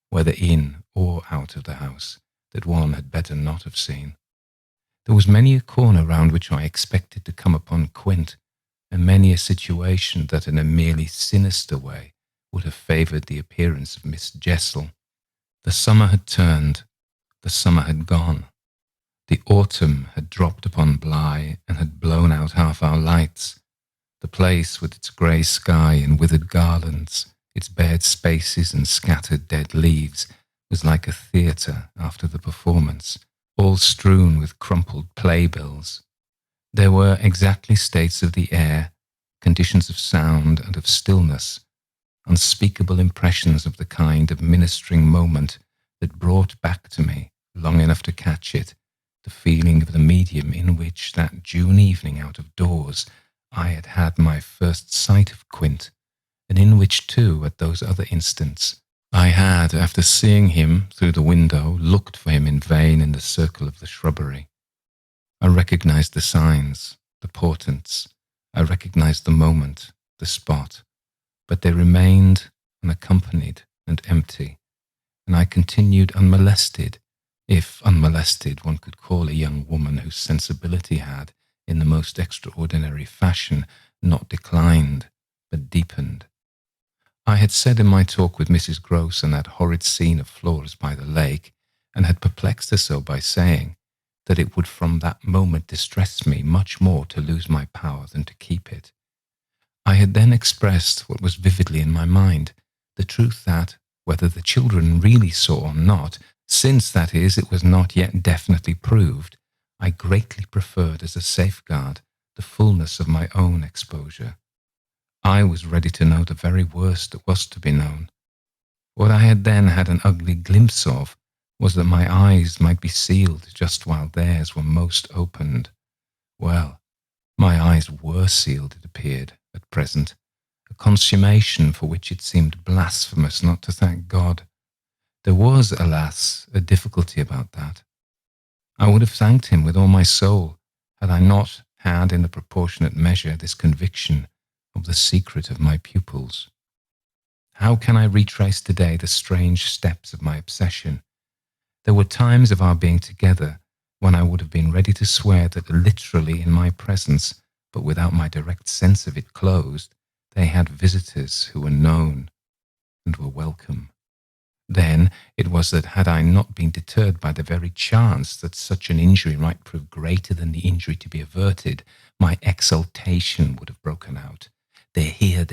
whether in or out of the house, that one had better not have seen. There was many a corner round which I expected to come upon Quint, and many a situation that in a merely sinister way would have favoured the appearance of Miss Jessel. The summer had turned, the summer had gone. The autumn had dropped upon Bly and had blown out half our lights. The place, with its grey sky and withered garlands, its bared spaces and scattered dead leaves, was like a theatre after the performance, all strewn with crumpled playbills. There were exactly states of the air, conditions of sound and of stillness, unspeakable impressions of the kind of ministering moment that brought back to me, long enough to catch it, the feeling of the medium in which, that June evening out of doors, I had had my first sight of Quint, and in which, too, at those other instants, I had, after seeing him through the window, looked for him in vain in the circle of the shrubbery. I recognized the signs, the portents. I recognized the moment, the spot, but they remained unaccompanied and empty, and I continued unmolested, if unmolested one could call a young woman whose sensibility had, in the most extraordinary fashion, not declined, but deepened. I had said in my talk with Mrs. Gross on that horrid scene of Flora's by the lake, and had perplexed her so by saying, that it would from that moment distress me much more to lose my power than to keep it. I had then expressed what was vividly in my mind, the truth that, whether the children really saw or not, since, that is, it was not yet definitely proved, I greatly preferred as a safeguard the fullness of my own exposure. I was ready to know the very worst that was to be known. What I had then had an ugly glimpse of was that my eyes might be sealed just while theirs were most opened. Well, my eyes were sealed, it appeared, at present, a consummation for which it seemed blasphemous not to thank God. There was, alas, a difficulty about that. I would have thanked him with all my soul had I not had in a proportionate measure this conviction of the secret of my pupils. How can I retrace today the strange steps of my obsession? There were times of our being together when I would have been ready to swear that literally in my presence, but without my direct sense of it closed, they had visitors who were known and were welcome. Then it was that had I not been deterred by the very chance that such an injury might prove greater than the injury to be averted, my exultation would have broken out. They're here,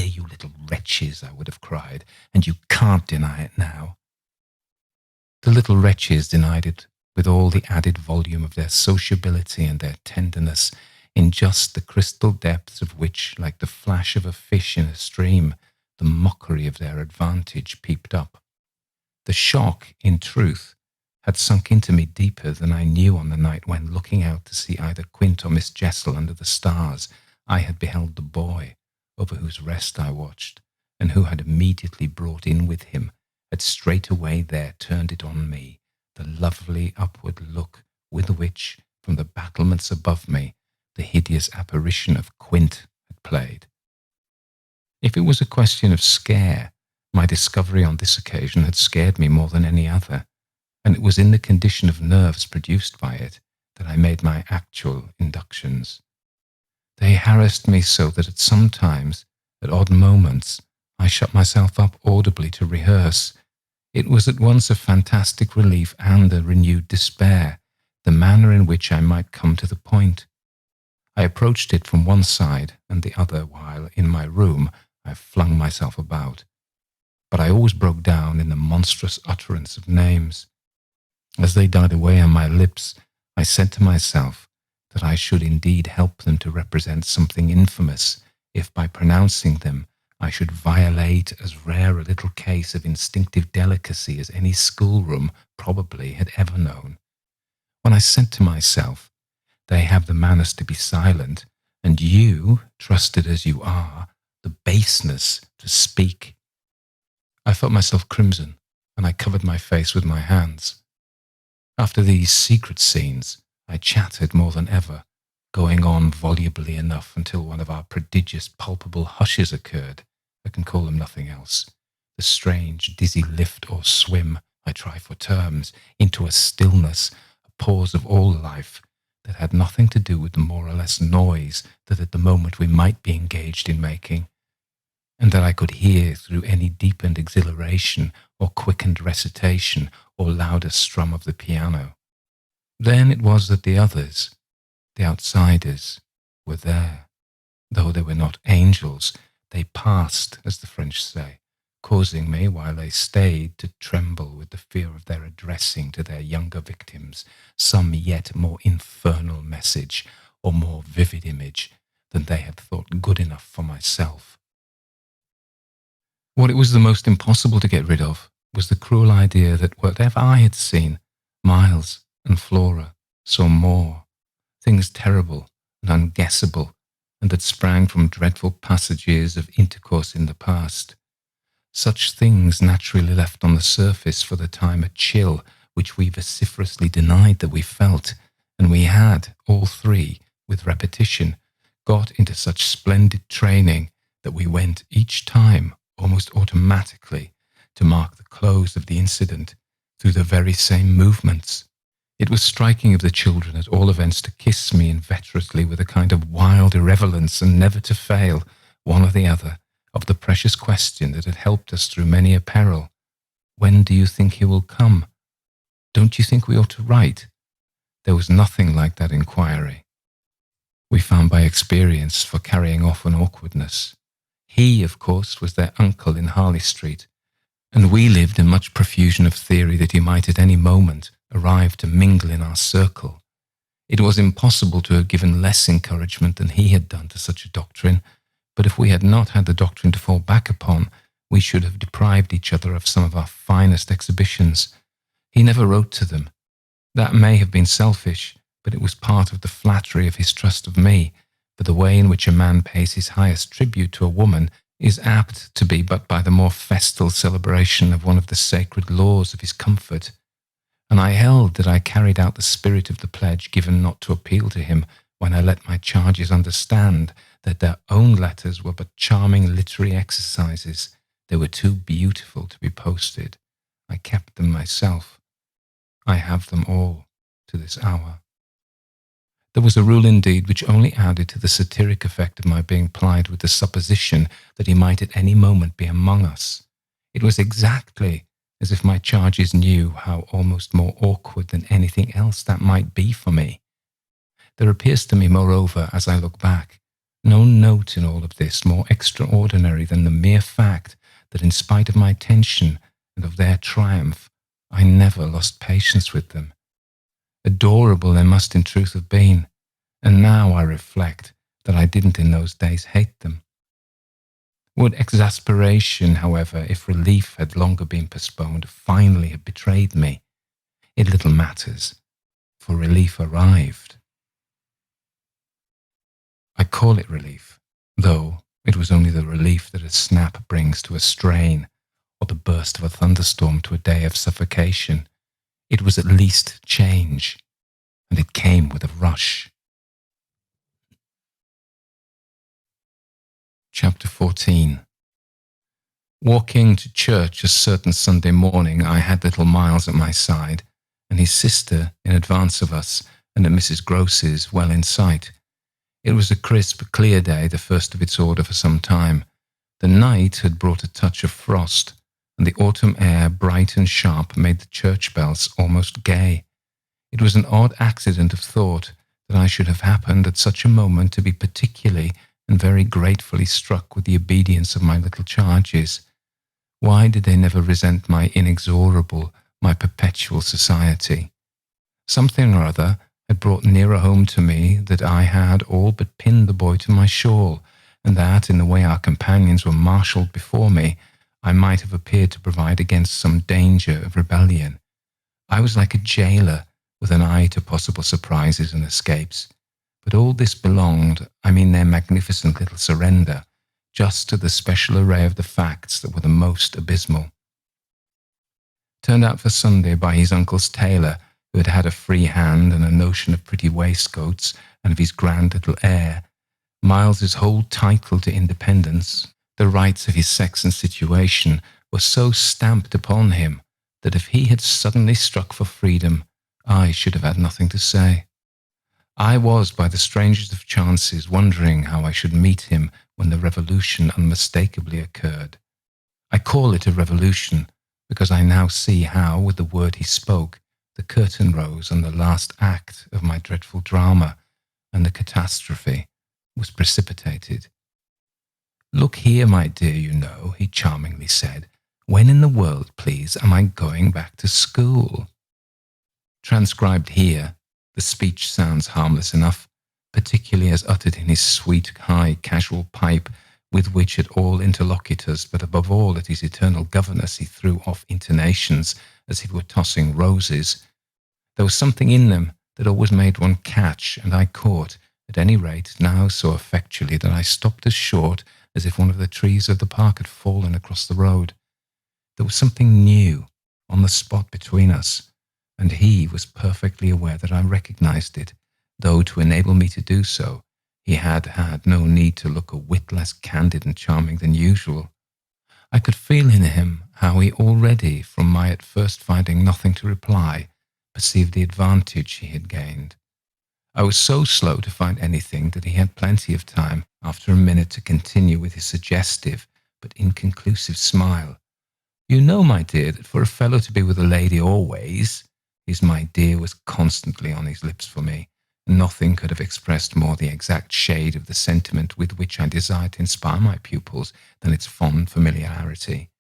you little wretches, I would have cried, and you can't deny it now. The little wretches denied it with all the added volume of their sociability and their tenderness, in just the crystal depths of which, like the flash of a fish in a stream, the mockery of their advantage peeped up. The shock, in truth, had sunk into me deeper than I knew on the night when, looking out to see either Quint or Miss Jessel under the stars, I had beheld the boy, over whose rest I watched, and who had immediately brought in with him, had straightway there turned it on me, the lovely upward look with which, from the battlements above me, the hideous apparition of Quint had played. If it was a question of scare, my discovery on this occasion had scared me more than any other, and it was in the condition of nerves produced by it that I made my actual inductions. They harassed me so that at some times, at odd moments, I shut myself up audibly to rehearse. It was at once a fantastic relief and a renewed despair, the manner in which I might come to the point. I approached it from one side and the other while, in my room, I flung myself about. But I always broke down in the monstrous utterance of names. As they died away on my lips, I said to myself that I should indeed help them to represent something infamous if by pronouncing them I should violate as rare a little case of instinctive delicacy as any schoolroom probably had ever known. When I said to myself, they have the manners to be silent, and you, trusted as you are, the baseness to speak, I felt myself crimson, and I covered my face with my hands. After these secret scenes, I chattered more than ever, going on volubly enough until one of our prodigious palpable hushes occurred. I can call them nothing else. The strange, dizzy lift or swim, I try for terms, into a stillness, a pause of all life, that had nothing to do with the more or less noise that at the moment we might be engaged in making, and that I could hear through any deepened exhilaration or quickened recitation or louder strum of the piano. Then it was that the others, the outsiders, were there. Though they were not angels, they passed, as the French say, causing me, while they stayed, to tremble with the fear of their addressing to their younger victims some yet more infernal message or more vivid image than they had thought good enough for myself. What it was the most impossible to get rid of was the cruel idea that whatever I had seen, Miles and Flora saw more, things terrible and unguessable, and that sprang from dreadful passages of intercourse in the past. Such things naturally left on the surface for the time a chill which we vociferously denied that we felt, and we had, all three, with repetition, got into such splendid training that we went each time, almost automatically, to mark the close of the incident through the very same movements. It was striking of the children at all events to kiss me inveterately with a kind of wild irrelevance and never to fail, one or the other, of the precious question that had helped us through many a peril. When do you think he will come? Don't you think we ought to write? There was nothing like that inquiry. We found by experience for carrying off an awkwardness. He, of course, was their uncle in Harley Street, and we lived in much profusion of theory that he might at any moment arrive to mingle in our circle. It was impossible to have given less encouragement than he had done to such a doctrine, but if we had not had the doctrine to fall back upon, we should have deprived each other of some of our finest exhibitions. He never wrote to them. That may have been selfish, but it was part of the flattery of his trust of me, for the way in which a man pays his highest tribute to a woman is apt to be but by the more festal celebration of one of the sacred laws of his comfort. And I held that I carried out the spirit of the pledge given not to appeal to him when I let my charges understand that their own letters were but charming literary exercises. They were too beautiful to be posted. I kept them myself. I have them all to this hour. There was a rule indeed which only added to the satiric effect of my being plied with the supposition that he might at any moment be among us. It was exactly as if my charges knew how almost more awkward than anything else that might be for me. There appears to me, moreover, as I look back, no note in all of this more extraordinary than the mere fact that in spite of my tension and of their triumph, I never lost patience with them. Adorable they must in truth have been, and now I reflect that I didn't in those days hate them. Would exasperation, however, if relief had longer been postponed, finally have betrayed me? It little matters, for relief arrived. I call it relief, though it was only the relief that a snap brings to a strain, or the burst of a thunderstorm to a day of suffocation. It was at least change, and it came with a rush. Chapter 14. Walking to church a certain Sunday morning, I had little Miles at my side, and his sister in advance of us, and at Mrs. Gross's well in sight. It was a crisp, clear day, the first of its order for some time. The night had brought a touch of frost, and the autumn air, bright and sharp, made the church bells almost gay. It was an odd accident of thought that I should have happened at such a moment to be particularly and very gratefully struck with the obedience of my little charges. Why did they never resent my inexorable, my perpetual society? Something or other had brought nearer home to me that I had all but pinned the boy to my shawl, and that, in the way our companions were marshalled before me, I might have appeared to provide against some danger of rebellion. I was like a jailer with an eye to possible surprises and escapes. But all this belonged, I mean their magnificent little surrender, just to the special array of the facts that were the most abysmal. Turned out for Sunday by his uncle's tailor, who had had a free hand and a notion of pretty waistcoats and of his grand little air, Miles's whole title to independence, the rights of his sex and situation, were so stamped upon him that if he had suddenly struck for freedom, I should have had nothing to say. I was, by the strangest of chances, wondering how I should meet him when the revolution unmistakably occurred. I call it a revolution because I now see how, with the word he spoke, the curtain rose on the last act of my dreadful drama, and the catastrophe was precipitated. "Look here, my dear, you know," he charmingly said, "when in the world, please, am I going back to school?" Transcribed here, the speech sounds harmless enough, particularly as uttered in his sweet, high, casual pipe, with which at all interlocutors, but above all at his eternal governess, he threw off intonations as if he were tossing roses. There was something in them that always made one catch, and I caught, at any rate, now so effectually that I stopped as short as if one of the trees of the park had fallen across the road. There was something new on the spot between us, and he was perfectly aware that I recognized it, though to enable me to do so, he had had no need to look a whit less candid and charming than usual. I could feel in him how he already, from my at first finding nothing to reply, perceived the advantage he had gained. I was so slow to find anything that he had plenty of time, after a minute, to continue with his suggestive but inconclusive smile. "You know, my dear, that for a fellow to be with a lady always," his "my dear" was constantly on his lips for me. Nothing could have expressed more the exact shade of the sentiment with which I desired to inspire my pupils than its fond familiarity.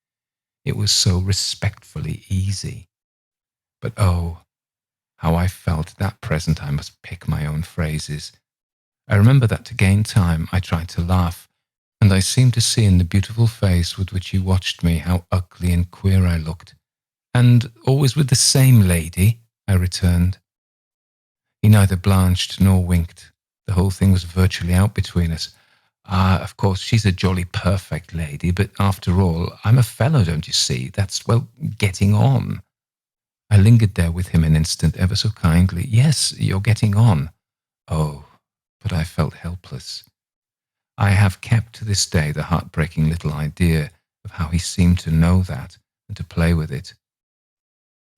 It was so respectfully easy. But oh, how I felt at that present I must pick my own phrases. I remember that to gain time I tried to laugh, and I seemed to see in the beautiful face with which he watched me how ugly and queer I looked. "And always with the same lady?" I returned. He neither blanched nor winked. The whole thing was virtually out between us. Of course, she's a jolly perfect lady, but after all, I'm a fellow, don't you see? That's, well, getting on." I lingered there with him an instant, ever so kindly. "Yes, you're getting on." Oh, but I felt helpless. I have kept to this day the heartbreaking little idea of how he seemed to know that and to play with it.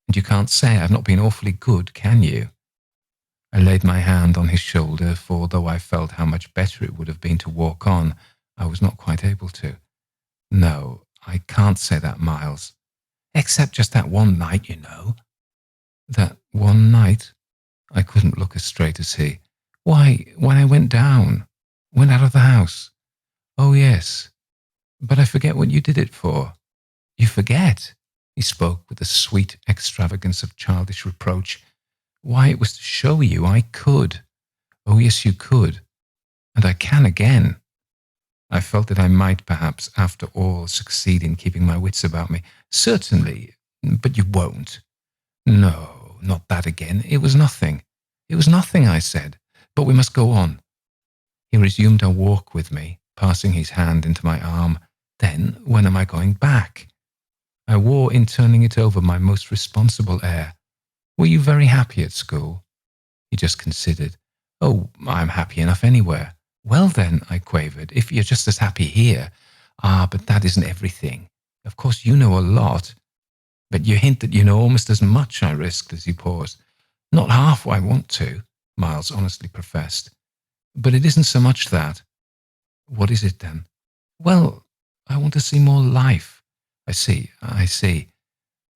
"And you can't say I've not been awfully good, can you?" I laid my hand on his shoulder, for though I felt how much better it would have been to walk on, I was not quite able to. "No, I can't say that, Miles. Except just that one night, you know." "That one night?" I couldn't look as straight as he. "Why, when I went out of the house." "Oh, yes. But I forget what you did it for." "You forget?" He spoke with the sweet extravagance of childish reproach. "Why, it was to show you I could." "Oh, yes, you could. And I can again." I felt that I might, perhaps, after all, succeed in keeping my wits about me. "Certainly, but you won't." "No, not that again. It was nothing." "It was nothing," I said. "But we must go on." He resumed our walk with me, passing his hand into my arm. "Then, when am I going back?" I wore, in turning it over, my most responsible air. "Were you very happy at school?" He just considered. "Oh, I'm happy enough anywhere." "Well then," I quavered, "if you're just as happy here." But that isn't everything. Of course you know a lot." "But you hint that you know almost as much," I risked as he paused. "Not half what I want to," Miles honestly professed. "But it isn't so much that." "What is it then?" "Well, I want to see more life. I see.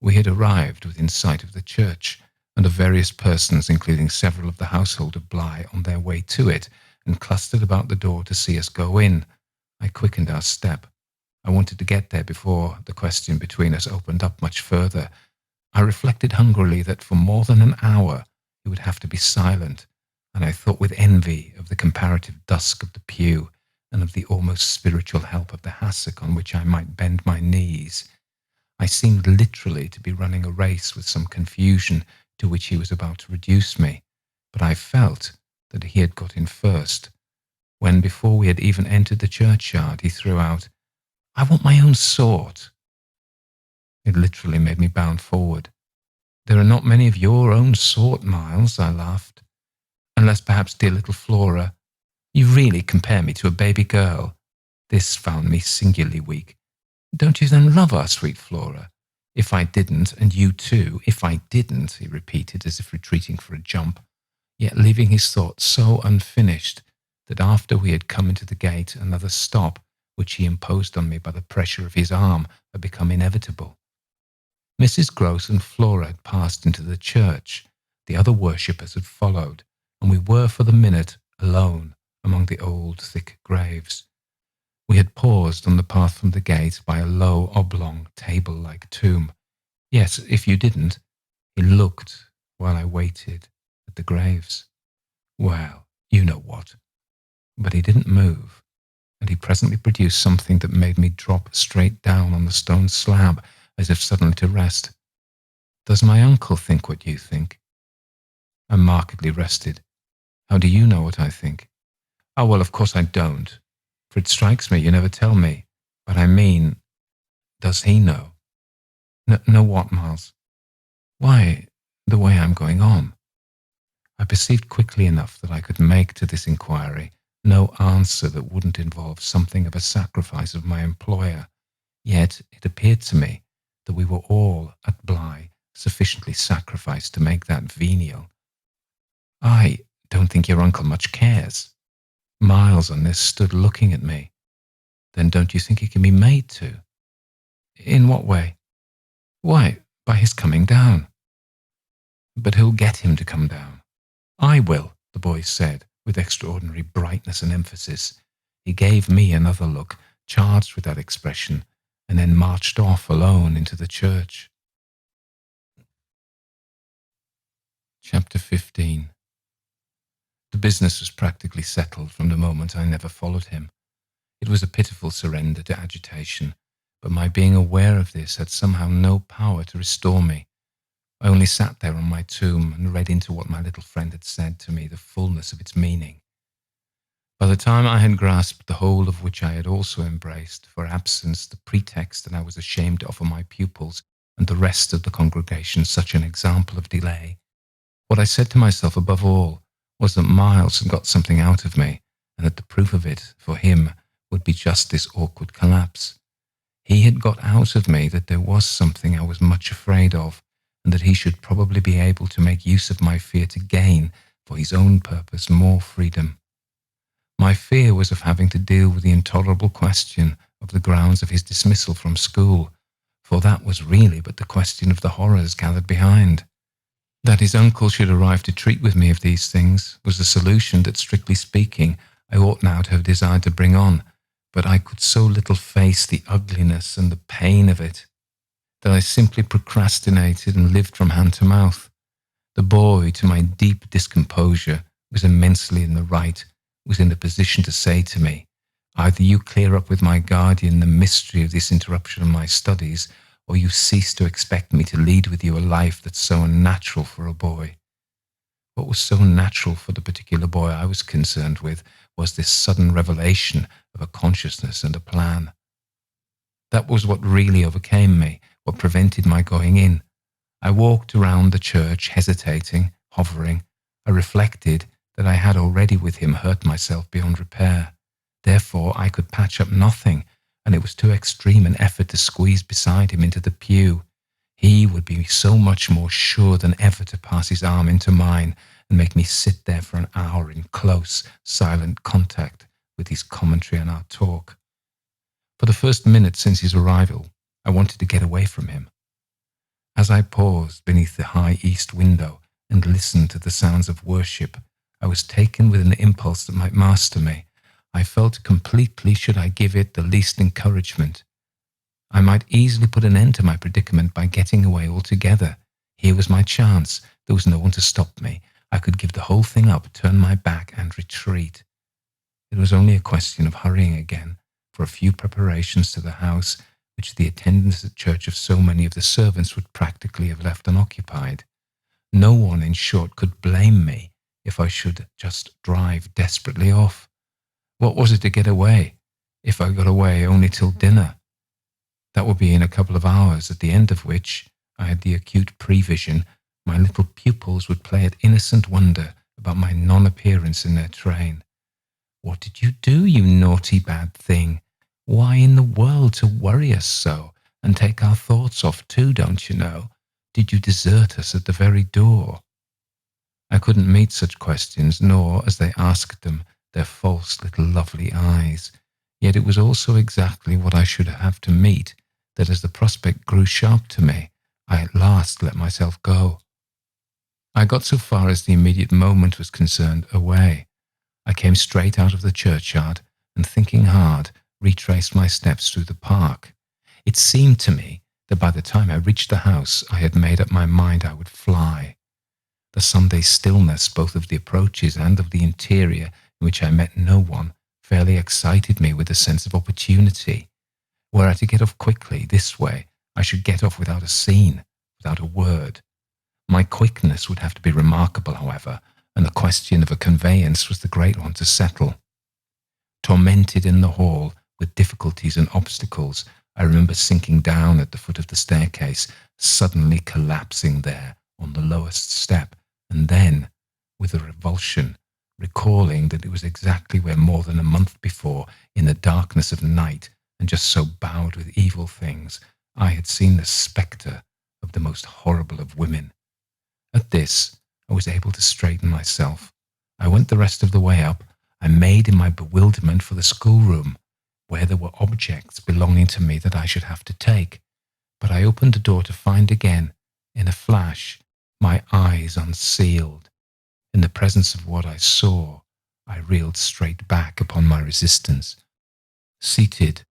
We had arrived within sight of the church, and of various persons, including several of the household of Bly, on their way to it, and clustered about the door to see us go in. I quickened our step. I wanted to get there before the question between us opened up much further. I reflected hungrily that for more than an hour he would have to be silent, and I thought with envy of the comparative dusk of the pew and of the almost spiritual help of the hassock on which I might bend my knees. I seemed literally to be running a race with some confusion to which he was about to reduce me, but I felt that he had got in first, when before we had even entered the churchyard he threw out, "I want my own sort." It literally made me bound forward. "There are not many of your own sort, Miles," I laughed. "Unless perhaps dear little Flora. You really compare me to a baby girl." This found me singularly weak. "Don't you then love our sweet Flora?" "If I didn't, and you too, if I didn't," he repeated as if retreating for a jump, yet leaving his thought so unfinished that after we had come into the gate another stop, which he imposed on me by the pressure of his arm, had become inevitable. Mrs. Grose and Flora had passed into the church, the other worshippers had followed, and we were for the minute alone among the old thick graves. We had paused on the path from the gate by a low, oblong, table-like tomb. Yes, if you didn't, he looked, while I waited, at the graves. Well, you know what. But he didn't move, and he presently produced something that made me drop straight down on the stone slab, as if suddenly to rest. "Does my uncle think what you think?" I markedly rested. "How do you know what I think?" "Oh, well, of course I don't, for it strikes me you never tell me. But I mean, does he know?" Know what, Miles?" "Why, the way I'm going on." I perceived quickly enough that I could make to this inquiry no answer that wouldn't involve something of a sacrifice of my employer, yet it appeared to me that we were all, at Bly, sufficiently sacrificed to make that venial. "I don't think your uncle much cares." Miles on this stood looking at me. "Then don't you think he can be made to?" "In what way?" "Why, by his coming down." "But who'll get him to come down?" "I will," the boy said, with extraordinary brightness and emphasis. He gave me another look, charged with that expression, and then marched off alone into the church. Chapter 15. The business was practically settled from the moment I never followed him. It was a pitiful surrender to agitation, but my being aware of this had somehow no power to restore me. I only sat there on my tomb and read into what my little friend had said to me the fullness of its meaning. By the time I had grasped the whole of which I had also embraced, for absence, the pretext that I was ashamed to offer my pupils and the rest of the congregation such an example of delay, what I said to myself above all was that Miles had got something out of me, and that the proof of it, for him, would be just this awkward collapse. He had got out of me that there was something I was much afraid of, and that he should probably be able to make use of my fear to gain, for his own purpose, more freedom. My fear was of having to deal with the intolerable question of the grounds of his dismissal from school, for that was really but the question of the horrors gathered behind. That his uncle should arrive to treat with me of these things was the solution that, strictly speaking, I ought now to have desired to bring on, but I could so little face the ugliness and the pain of it, that I simply procrastinated and lived from hand to mouth. The boy, to my deep discomposure, was immensely in the right, was in a position to say to me, "Either you clear up with my guardian the mystery of this interruption of my studies, or you cease to expect me to lead with you a life that's so unnatural for a boy." What was so natural for the particular boy I was concerned with was this sudden revelation of a consciousness and a plan. That was what really overcame me, what prevented my going in. I walked around the church, hesitating, hovering. I reflected that I had already with him hurt myself beyond repair. Therefore, I could patch up nothing, and it was too extreme an effort to squeeze beside him into the pew. He would be so much more sure than ever to pass his arm into mine and make me sit there for an hour in close, silent contact with his commentary on our talk. For the first minute since his arrival, I wanted to get away from him. As I paused beneath the high east window and listened to the sounds of worship, I was taken with an impulse that might master me. I felt completely, should I give it the least encouragement, I might easily put an end to my predicament by getting away altogether. Here was my chance. There was no one to stop me. I could give the whole thing up, turn my back, and retreat. It was only a question of hurrying again for a few preparations to the house, which the attendance at church of so many of the servants would practically have left unoccupied. No one, in short, could blame me if I should just drive desperately off. What was it to get away, if I got away only till dinner? That would be in a couple of hours, at the end of which, I had the acute prevision, my little pupils would play at innocent wonder about my non-appearance in their train. What did you do, you naughty bad thing? Why in the world to worry us so, and take our thoughts off too, don't you know? Did you desert us at the very door? I couldn't meet such questions, nor, as they asked them, their false little lovely eyes. Yet it was also exactly what I should have to meet, that as the prospect grew sharp to me, I at last let myself go. I got so far as the immediate moment was concerned away. I came straight out of the churchyard, and thinking hard, retraced my steps through the park. It seemed to me that by the time I reached the house, I had made up my mind I would fly. The Sunday stillness, both of the approaches and of the interior, in which I met no one, fairly excited me with a sense of opportunity. Were I to get off quickly, this way, I should get off without a scene, without a word. My quickness would have to be remarkable, however, and the question of a conveyance was the great one to settle. Tormented in the hall with difficulties and obstacles, I remember sinking down at the foot of the staircase, suddenly collapsing there on the lowest step, and then, with a revulsion, recalling that it was exactly where more than a month before, in the darkness of night, and just so bowed with evil things, I had seen the spectre of the most horrible of women. At this, I was able to straighten myself. I went the rest of the way up. I made in my bewilderment for the schoolroom, where there were objects belonging to me that I should have to take. But I opened the door to find again, in a flash, my eyes unsealed. In the presence of what I saw, I reeled straight back upon my resistance. Seated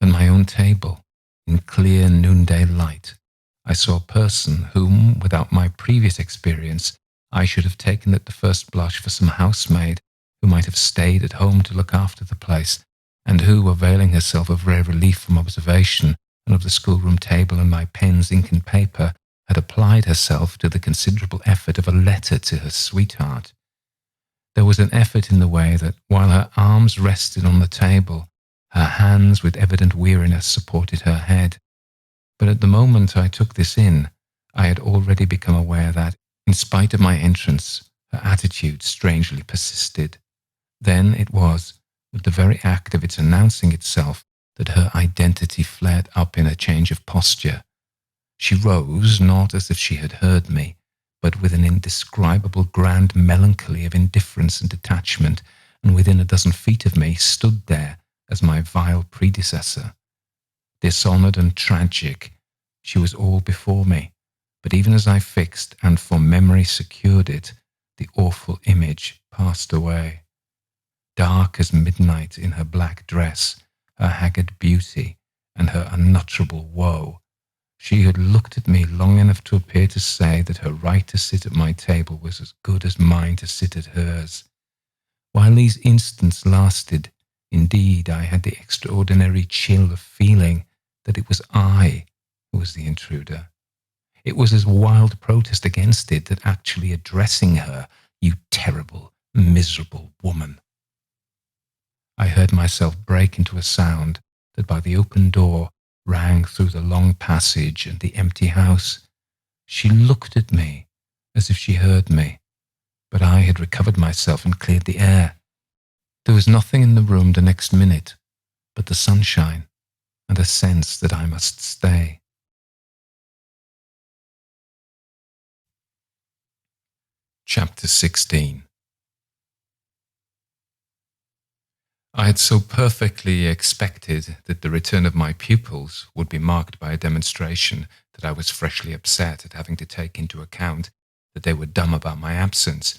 at my own table, in clear noonday light, I saw a person whom, without my previous experience, I should have taken at the first blush for some housemaid who might have stayed at home to look after the place, and who, availing herself of rare relief from observation and of the schoolroom table and my pens, ink, and paper, had applied herself to the considerable effort of a letter to her sweetheart. There was an effort in the way that, while her arms rested on the table, her hands with evident weariness supported her head. But at the moment I took this in, I had already become aware that, in spite of my entrance, her attitude strangely persisted. Then it was, with the very act of its announcing itself, that her identity flared up in a change of posture. She rose, not as if she had heard me, but with an indescribable grand melancholy of indifference and detachment, and within a dozen feet of me stood there as my vile predecessor. Dishonoured and tragic, she was all before me, but even as I fixed and for memory secured it, the awful image passed away. Dark as midnight in her black dress, her haggard beauty, and her unutterable woe, she had looked at me long enough to appear to say that her right to sit at my table was as good as mine to sit at hers. While these instants lasted, indeed, I had the extraordinary chill of feeling that it was I who was the intruder. It was as wild protest against it that actually addressing her, "You terrible, miserable woman," I heard myself break into a sound that by the open door rang through the long passage and the empty house. She looked at me as if she heard me, but I had recovered myself and cleared the air. There was nothing in the room the next minute but the sunshine and a sense that I must stay. Chapter 16. I had so perfectly expected that the return of my pupils would be marked by a demonstration that I was freshly upset at having to take into account that they were dumb about my absence.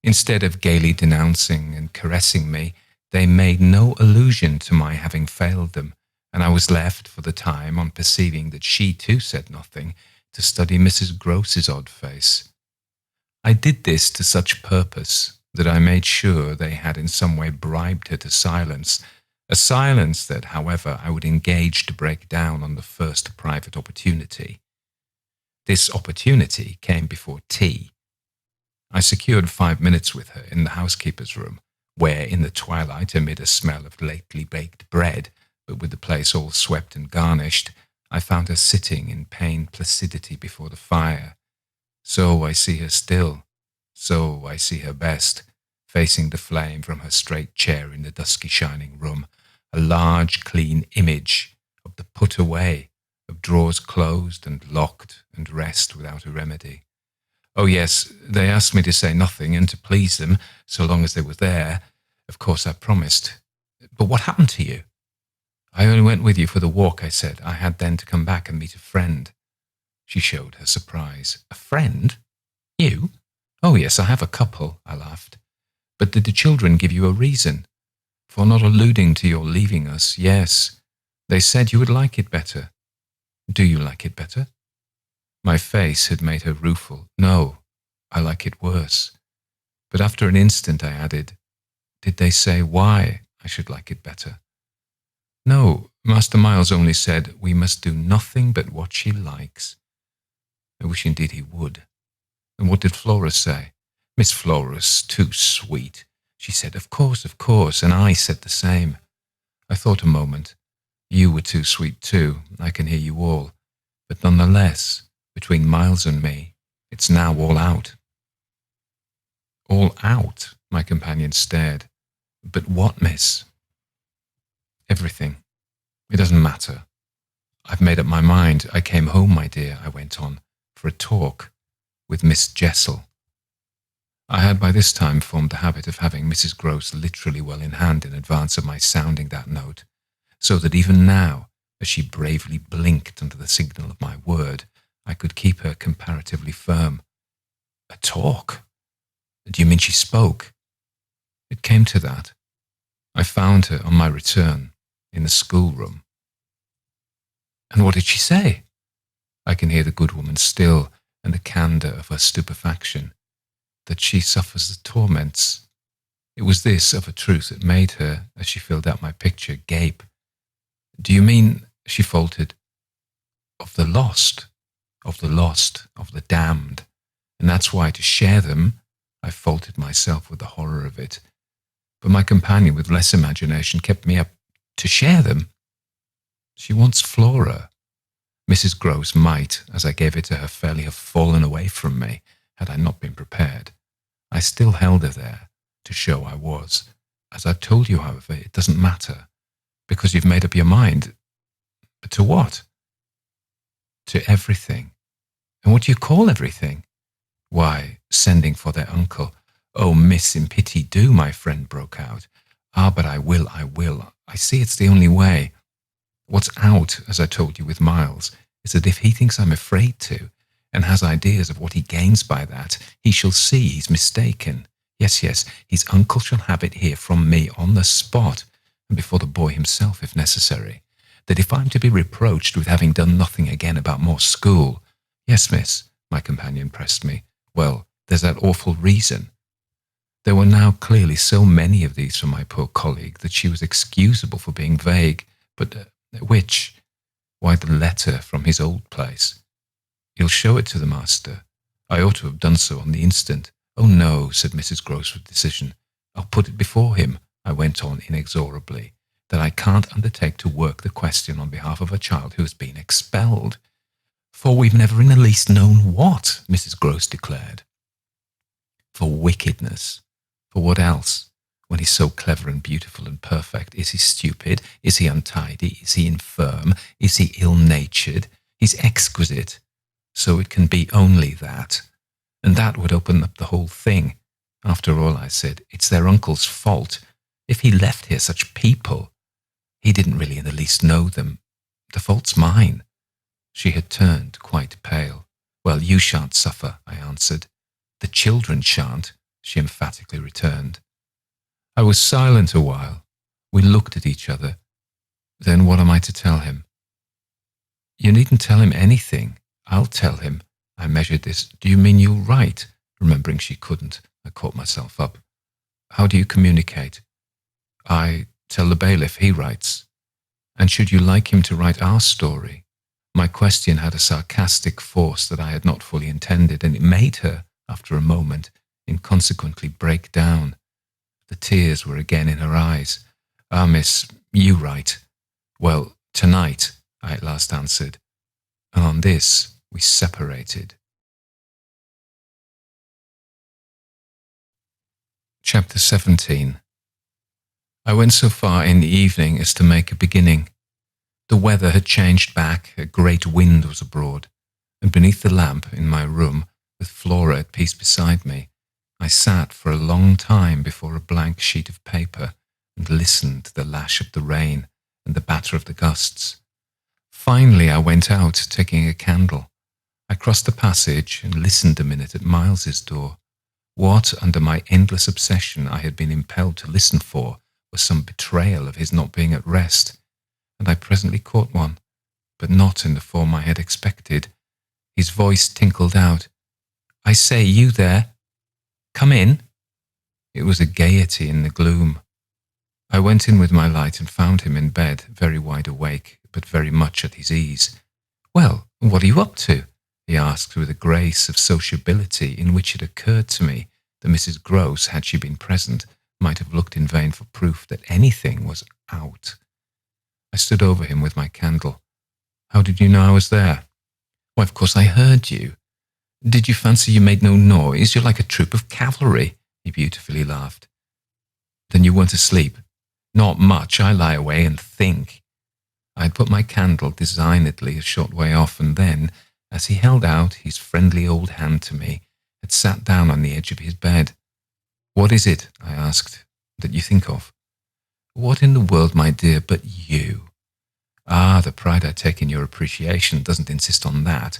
Instead of gaily denouncing and caressing me, they made no allusion to my having failed them, and I was left, for the time, on perceiving that she too said nothing, to study Mrs. Groce's odd face. I did this to such purpose that I made sure they had in some way bribed her to silence, a silence that, however, I would engage to break down on the first private opportunity. This opportunity came before tea. I secured 5 minutes with her in the housekeeper's room, where, in the twilight, amid a smell of lately baked bread, but with the place all swept and garnished, I found her sitting in pained placidity before the fire. So I see her still, so I see her best, facing the flame from her straight chair in the dusky shining room, a large clean image of the put away, of drawers closed and locked and rest without a remedy. Oh yes, they asked me to say nothing and to please them, so long as they were there. Of course I promised. But what happened to you? I only went with you for the walk, I said. I had then to come back and meet a friend. She showed her surprise. A friend? You? Oh yes, I have a couple, I laughed. But did the children give you a reason? For not alluding to your leaving us, yes. They said you would like it better. Do you like it better? My face had made her rueful. No, I like it worse. But after an instant I added, did they say why I should like it better? No, Master Miles only said we must do nothing but what she likes. I wish indeed he would. And what did Flora say? Miss Flora's too sweet. She said, of course, and I said the same. I thought a moment. You were too sweet too, I can hear you all. But nonetheless, between Miles and me, it's now all out. All out? My companion stared. But what, miss? Everything. It doesn't matter. I've made up my mind. I came home, my dear, I went on, for a talk with Miss Jessel. I had by this time formed the habit of having Mrs. Groce literally well in hand in advance of my sounding that note, so that even now, as she bravely blinked under the signal of my word, I could keep her comparatively firm. A talk? Do you mean she spoke? It came to that. I found her on my return in the schoolroom. And what did she say? I can hear the good woman still, and the candour of her stupefaction, that she suffers the torments. It was this, of a truth, that made her, as she filled out my picture, gape. Do you mean, she faltered, of the lost, of the damned, and that's why, to share them, I faulted myself with the horror of it. But my companion, with less imagination, kept me up. To share them? She wants Flora. Mrs. Groce might, as I gave it to her, fairly have fallen away from me, had I not been prepared. I still held her there, to show I was. As I've told you, however, it doesn't matter, because you've made up your mind. But to what? To everything. And what do you call everything? Why, sending for their uncle. Oh, miss, in pity do, my friend broke out. Ah, but I will. I see it's the only way. What's out, as I told you with Miles, is that if he thinks I'm afraid to, and has ideas of what he gains by that, he shall see he's mistaken. Yes, his uncle shall have it here from me on the spot, and before the boy himself if necessary, that if I'm to be reproached with having done nothing again about more school, yes, miss, my companion pressed me, well, there's that awful reason. There were now clearly so many of these from my poor colleague that she was excusable for being vague, but which? Why, the letter from his old place. You'll show it to the master. I ought to have done so on the instant. Oh no, said Mrs. Groce with decision. I'll put it before him, I went on inexorably, that I can't undertake to work the question on behalf of a child who has been expelled. For we've never in the least known what, Mrs. Groce declared. For wickedness. For what else? When he's so clever and beautiful and perfect, is he stupid? Is he untidy? Is he infirm? Is he ill-natured? He's exquisite. So it can be only that. And that would open up the whole thing. After all, I said, it's their uncle's fault. If he left here such people, he didn't really in the least know them. The fault's mine. She had turned quite pale. Well, you shan't suffer, I answered. The children shan't, she emphatically returned. I was silent a while. We looked at each other. Then what am I to tell him? You needn't tell him anything. I'll tell him. I measured this. Do you mean you'll write? Remembering she couldn't, I caught myself up. How do you communicate? I tell the bailiff, he writes. And should you like him to write our story? My question had a sarcastic force that I had not fully intended, and it made her, after a moment, inconsequently break down. The tears were again in her eyes. Ah, miss, you write. Well, tonight, I at last answered. And on this, we separated. Chapter 17. I went so far in the evening as to make a beginning. The weather had changed back, a great wind was abroad, and beneath the lamp in my room, with Flora at peace beside me, I sat for a long time before a blank sheet of paper and listened to the lash of the rain and the batter of the gusts. Finally I went out, taking a candle. I crossed the passage and listened a minute at Miles's door. What, under my endless obsession, I had been impelled to listen for was some betrayal of his not being at rest, and I presently caught one, but not in the form I had expected. His voice tinkled out. I say, you there? Come in. It was a gaiety in the gloom. I went in with my light and found him in bed, very wide awake, but very much at his ease. Well, what are you up to? He asked with a grace of sociability in which it occurred to me that Mrs. Grose, had she been present, might have looked in vain for proof that anything was out. I stood over him with my candle. How did you know I was there? Why, of course I heard you. Did you fancy you made no noise? You're like a troop of cavalry, he beautifully laughed. Then you weren't asleep? Not much. I lie away and think. I had put my candle designedly a short way off, and then, as he held out his friendly old hand to me, had sat down on the edge of his bed. What is it, I asked, that you think of? What in the world, my dear, but you? Ah, the pride I take in your appreciation doesn't insist on that.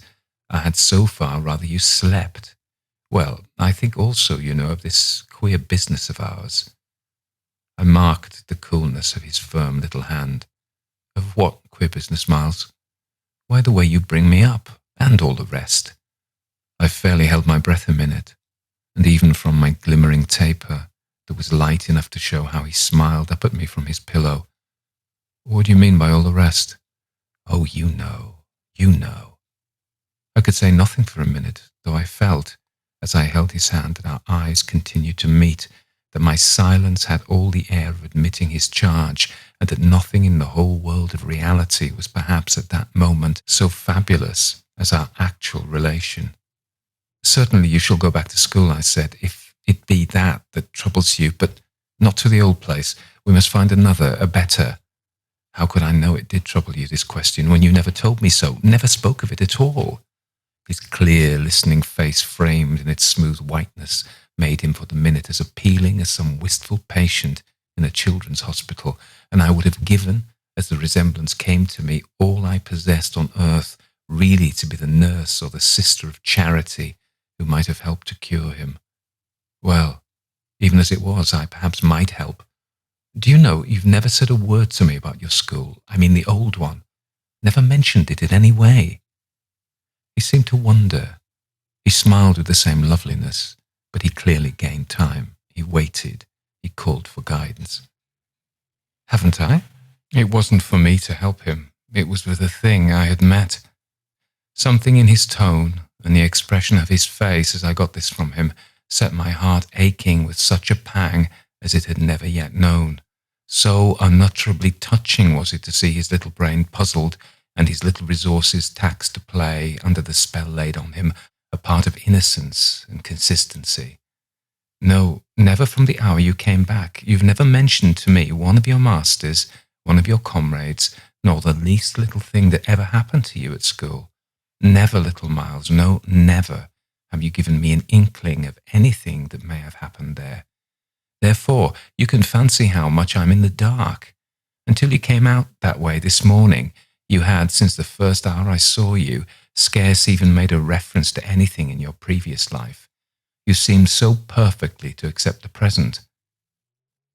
I had so far rather you slept. Well, I think also, you know, of this queer business of ours. I marked the coolness of his firm little hand. Of what queer business, Miles? Why, the way you bring me up, and all the rest. I fairly held my breath a minute, and even from my glimmering taper, there was light enough to show how he smiled up at me from his pillow. What do you mean by all the rest? Oh, you know. I could say nothing for a minute, though I felt, as I held his hand and our eyes continued to meet, that my silence had all the air of admitting his charge, and that nothing in the whole world of reality was perhaps at that moment so fabulous as our actual relation. Certainly you shall go back to school, I said, if it be that troubles you, but not to the old place. We must find another, a better. How could I know it did trouble you, this question, when you never told me so, never spoke of it at all? His clear, listening face, framed in its smooth whiteness, made him for the minute as appealing as some wistful patient in a children's hospital, and I would have given, as the resemblance came to me, all I possessed on earth, really to be the nurse or the sister of charity who might have helped to cure him. Well, even as it was, I perhaps might help. Do you know, you've never said a word to me about your school, I mean the old one, never mentioned it in any way. He seemed to wonder. He smiled with the same loveliness, but he clearly gained time. He waited. He called for guidance. Haven't I? It wasn't for me to help him. It was with the thing I had met. Something in his tone and the expression of his face as I got this from him set my heart aching with such a pang as it had never yet known. So unutterably touching was it to see his little brain puzzled and his little resources taxed to play, under the spell laid on him, a part of innocence and consistency. No, never from the hour you came back. You've never mentioned to me one of your masters, one of your comrades, nor the least little thing that ever happened to you at school. Never, little Miles, no, never have you given me an inkling of anything that may have happened there. Therefore, you can fancy how much I'm in the dark. Until you came out that way this morning, you had, since the first hour I saw you, scarce even made a reference to anything in your previous life. You seemed so perfectly to accept the present.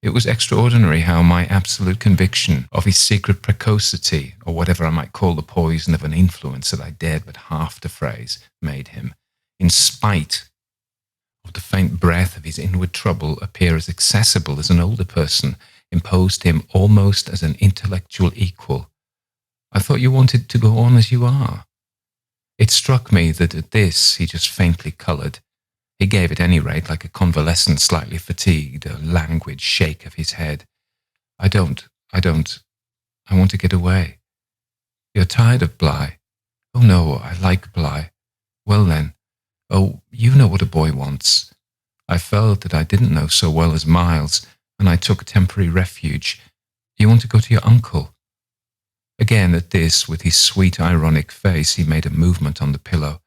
It was extraordinary how my absolute conviction of his secret precocity, or whatever I might call the poison of an influence that I dared but half to phrase, made him, in spite of the faint breath of his inward trouble, appear as accessible as an older person, imposed him almost as an intellectual equal. I thought you wanted to go on as you are. It struck me that at this he just faintly coloured. He gave at any rate, like a convalescent slightly fatigued, a languid shake of his head. I want to get away. You're tired of Bly? Oh no, I like Bly. Well then, oh, you know what a boy wants. I felt that I didn't know so well as Miles, and I took temporary refuge. You want to go to your uncle? Again at this, with his sweet ironic face, he made a movement on the pillow.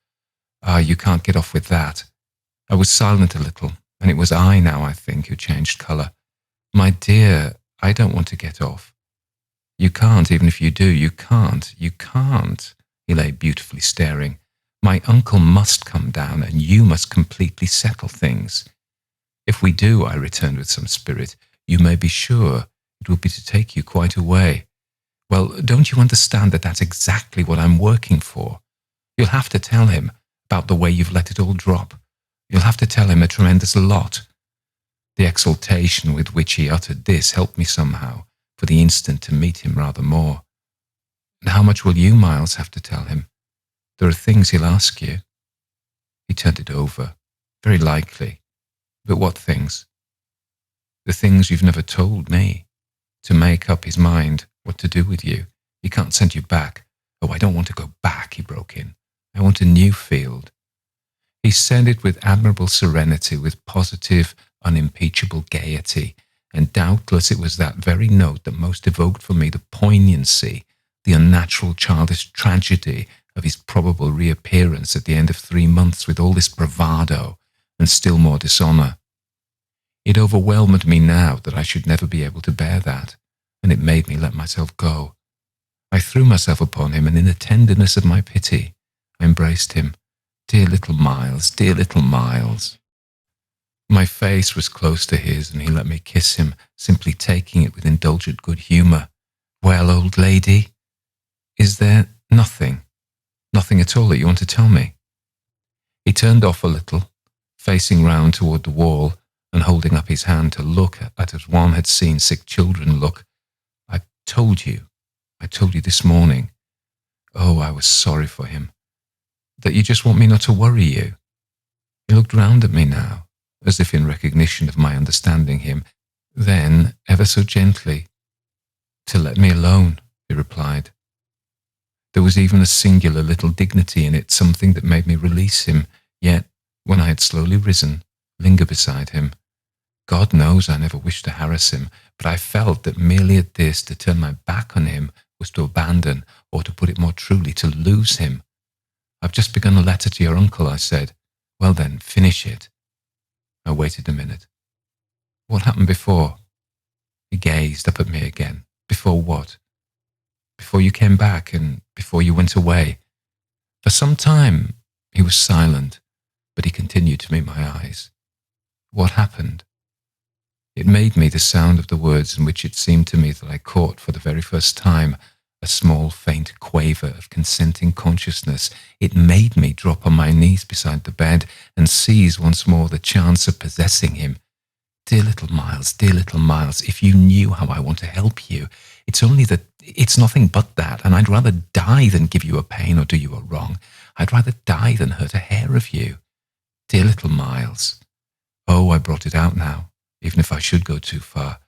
Ah, you can't get off with that. I was silent a little, and it was I now, I think, who changed colour. My dear, I don't want to get off. You can't, even if you do, you can't. He lay beautifully staring. My uncle must come down, and you must completely settle things. If we do, I returned with some spirit, you may be sure it will be to take you quite away. Well, don't you understand that that's exactly what I'm working for? You'll have to tell him about the way you've let it all drop. You'll have to tell him a tremendous lot. The exultation with which he uttered this helped me somehow, for the instant, to meet him rather more. And how much will you, Miles, have to tell him? There are things he'll ask you. He turned it over. Very likely. But what things? The things you've never told me. To make up his mind what to do with you. He can't send you back. Oh, I don't want to go back, he broke in. I want a new field. He said it with admirable serenity, with positive, unimpeachable gaiety, and doubtless it was that very note that most evoked for me the poignancy, the unnatural childish tragedy of his probable reappearance at the end of 3 months with all this bravado and still more dishonour. It overwhelmed me now that I should never be able to bear that, and it made me let myself go. I threw myself upon him, and in the tenderness of my pity, I embraced him. Dear little Miles, dear little Miles. My face was close to his, and he let me kiss him, simply taking it with indulgent good humour. Well, old lady, is there nothing at all that you want to tell me? He turned off a little, facing round toward the wall, and holding up his hand to look at as one had seen sick children look. I told you this morning. Oh, I was sorry for him. That you just want me not to worry you. He looked round at me now, as if in recognition of my understanding him. Then, ever so gently, to let me alone, he replied. There was even a singular little dignity in it, something that made me release him, yet, when I had slowly risen, linger beside him. God knows I never wished to harass him, but I felt that merely at this, to turn my back on him was to abandon, or to put it more truly, to lose him. I've just begun a letter to your uncle, I said. Well then, finish it. I waited a minute. What happened before? He gazed up at me again. Before what? Before you came back and before you went away. For some time he was silent, but he continued to meet my eyes. What happened? It made me the sound of the words in which it seemed to me that I caught for the very first time a small faint quaver of consenting consciousness. It made me drop on my knees beside the bed and seize once more the chance of possessing him. Dear little Miles, if you knew how I want to help you, it's only that it's nothing but that, and I'd rather die than give you a pain or do you a wrong. I'd rather die than hurt a hair of you. Dear little Miles. Oh, I brought it out now, even if I should go too far.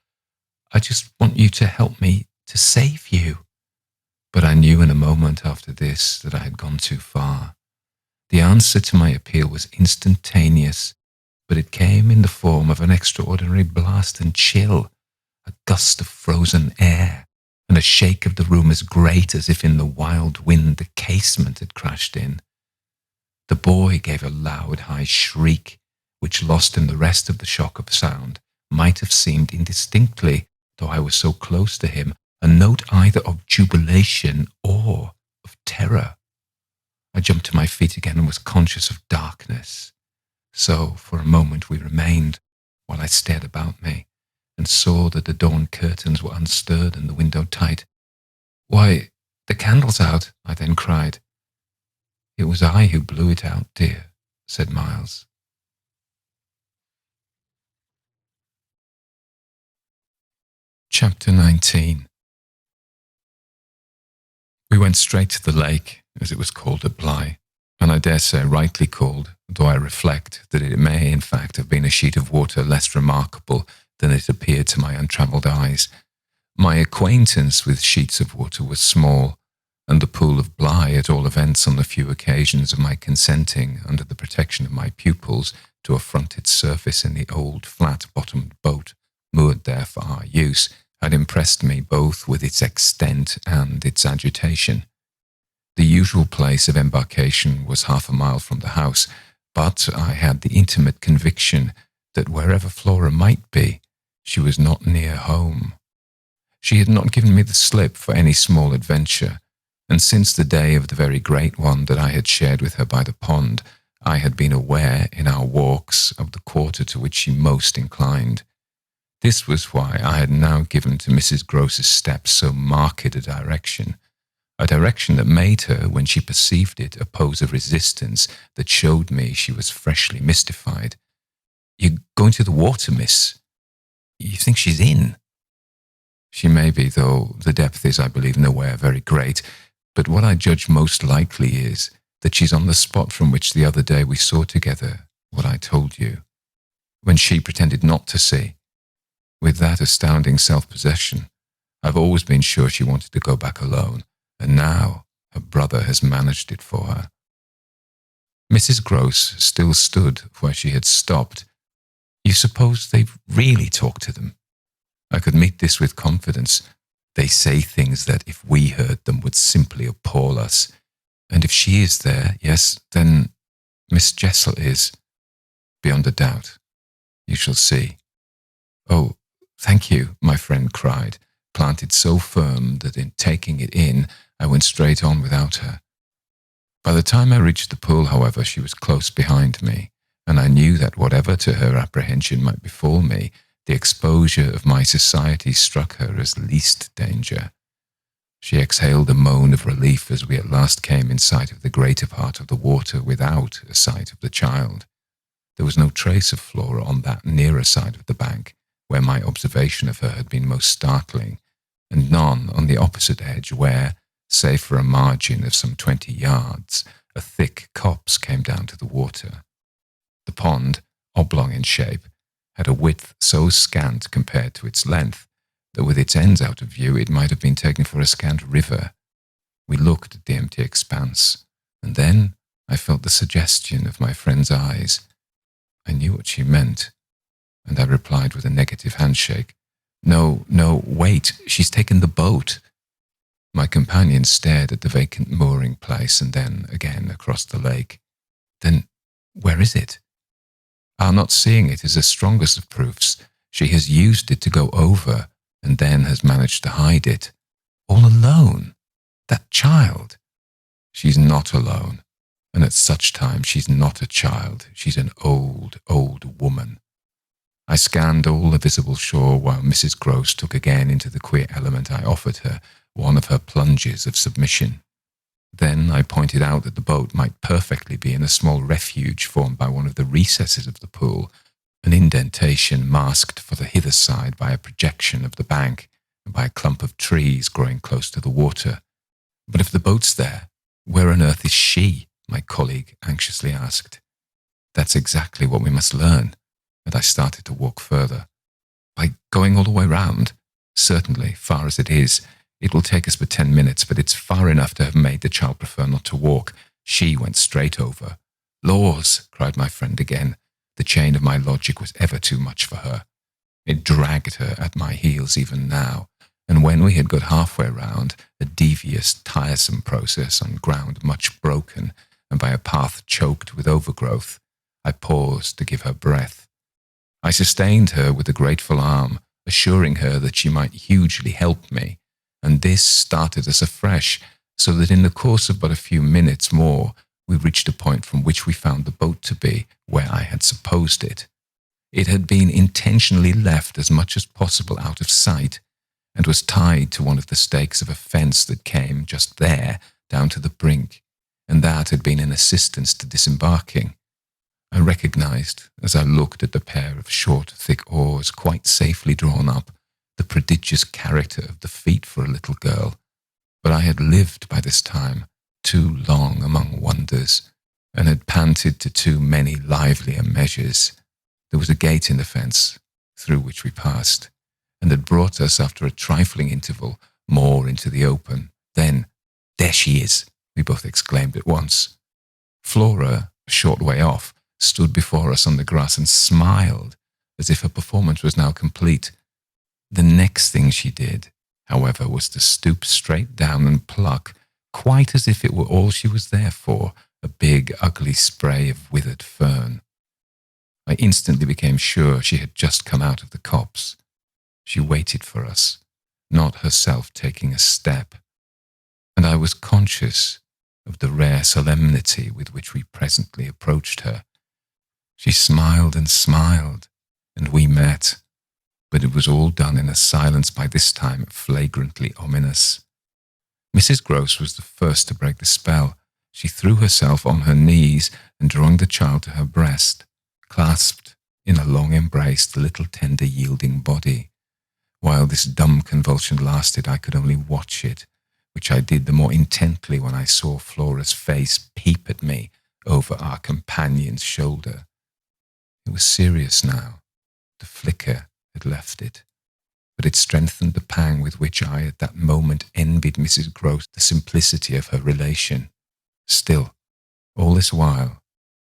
I just want you to help me to save you. But I knew in a moment after this that I had gone too far. The answer to my appeal was instantaneous, but it came in the form of an extraordinary blast and chill, a gust of frozen air, and a shake of the room as great as if in the wild wind the casement had crashed in. The boy gave a loud, high shriek, which lost in the rest of the shock of sound. might have seemed indistinctly, though I was so close to him, a note either of jubilation or of terror. I jumped to my feet again and was conscious of darkness. So, for a moment we remained, while I stared about me, and saw that the dawn curtains were unstirred and the window tight. "Why, the candle's out," I then cried. "It was I who blew it out, dear," said Miles. Chapter 19. We went straight to the lake, as it was called at Bly, and I dare say rightly called, though I reflect that it may in fact have been a sheet of water less remarkable than it appeared to my untravelled eyes. My acquaintance with sheets of water was small, and the pool of Bly, at all events on the few occasions of my consenting, under the protection of my pupils, to affront its surface in the old flat-bottomed boat moored there for our use, had impressed me both with its extent and its agitation. The usual place of embarkation was 1/2 a mile from the house, but I had the intimate conviction that wherever Flora might be, she was not near home. She had not given me the slip for any small adventure, and since the day of the very great one that I had shared with her by the pond, I had been aware in our walks of the quarter to which she most inclined. This was why I had now given to Mrs. Groce's steps so marked a direction that made her, when she perceived it, oppose a resistance that showed me she was freshly mystified. "You're going to the water, miss? You think she's in?" "She may be, though the depth is, I believe, nowhere very great, but what I judge most likely is that she's on the spot from which the other day we saw together what I told you, when she pretended not to see. With that astounding self-possession, I've always been sure she wanted to go back alone, and now her brother has managed it for her." Mrs. Groce still stood where she had stopped. "You suppose they've really talked to them?" I could meet this with confidence. "They say things that, if we heard them, would simply appall us. And if she is there, yes, then Miss Jessel is, beyond a doubt. You shall see." "Oh, thank you," my friend cried, planted so firm that in taking it in, I went straight on without her. By the time I reached the pool, however, she was close behind me, and I knew that whatever to her apprehension might befall me, the exposure of my society struck her as least danger. She exhaled a moan of relief as we at last came in sight of the greater part of the water without a sight of the child. There was no trace of Flora on that nearer side of the bank, where my observation of her had been most startling, and none on the opposite edge where, save for a margin of some 20 yards, a thick copse came down to the water. The pond, oblong in shape, had a width so scant compared to its length that with its ends out of view it might have been taken for a scant river. We looked at the empty expanse, and then I felt the suggestion of my friend's eyes. I knew what she meant, and I replied with a negative handshake. No, wait, she's taken the boat." My companion stared at the vacant mooring place and then again across the lake. "Then where is it?" "Our not seeing it is the strongest of proofs. She has used it to go over, and then has managed to hide it. All alone? That child?" "She's not alone, and at such times she's not a child. She's an old, old woman." I scanned all the visible shore while Mrs. Groce took again into the queer element I offered her one of her plunges of submission. Then I pointed out that the boat might perfectly be in a small refuge formed by one of the recesses of the pool, an indentation masked for the hither side by a projection of the bank and by a clump of trees growing close to the water. "But if the boat's there, where on earth is she?" my colleague anxiously asked. "That's exactly what we must learn," and I started to walk further. "By going all the way round? Certainly, far as it is. It will take us but 10 minutes, but it's far enough to have made the child prefer not to walk. She went straight over." "Laws!" cried my friend again. The chain of my logic was ever too much for her. It dragged her at my heels even now, and when we had got halfway round, a devious, tiresome process on ground much broken, and by a path choked with overgrowth, I paused to give her breath. I sustained her with a grateful arm, assuring her that she might hugely help me, and this started us afresh, so that in the course of but a few minutes more, we reached a point from which we found the boat to be where I had supposed it. It had been intentionally left as much as possible out of sight, and was tied to one of the stakes of a fence that came just there down to the brink, and that had been an assistance to disembarking. I recognized, as I looked at the pair of short, thick oars quite safely drawn up, the prodigious character of the feat for a little girl, but I had lived by this time too long among wonders, and had panted to too many livelier measures. There was a gate in the fence, through which we passed, and had brought us, after a trifling interval, more into the open. Then, "There she is," we both exclaimed at once. Flora, a short way off, stood before us on the grass and smiled, as if her performance was now complete. The next thing she did, however, was to stoop straight down and pluck, quite as if it were all she was there for, a big, ugly spray of withered fern. I instantly became sure she had just come out of the copse. She waited for us, not herself taking a step, and I was conscious of the rare solemnity with which we presently approached her. She smiled and smiled, and we met, but it was all done in a silence by this time flagrantly ominous. Mrs. Gross was the first to break the spell. She threw herself on her knees and, drawing the child to her breast, clasped in a long embrace the little tender yielding body. While this dumb convulsion lasted, I could only watch it, which I did the more intently when I saw Flora's face peep at me over our companion's shoulder. It was serious now. The flicker had left it, but it strengthened the pang with which I at that moment envied Mrs. Gross the simplicity of her relation. Still, all this while,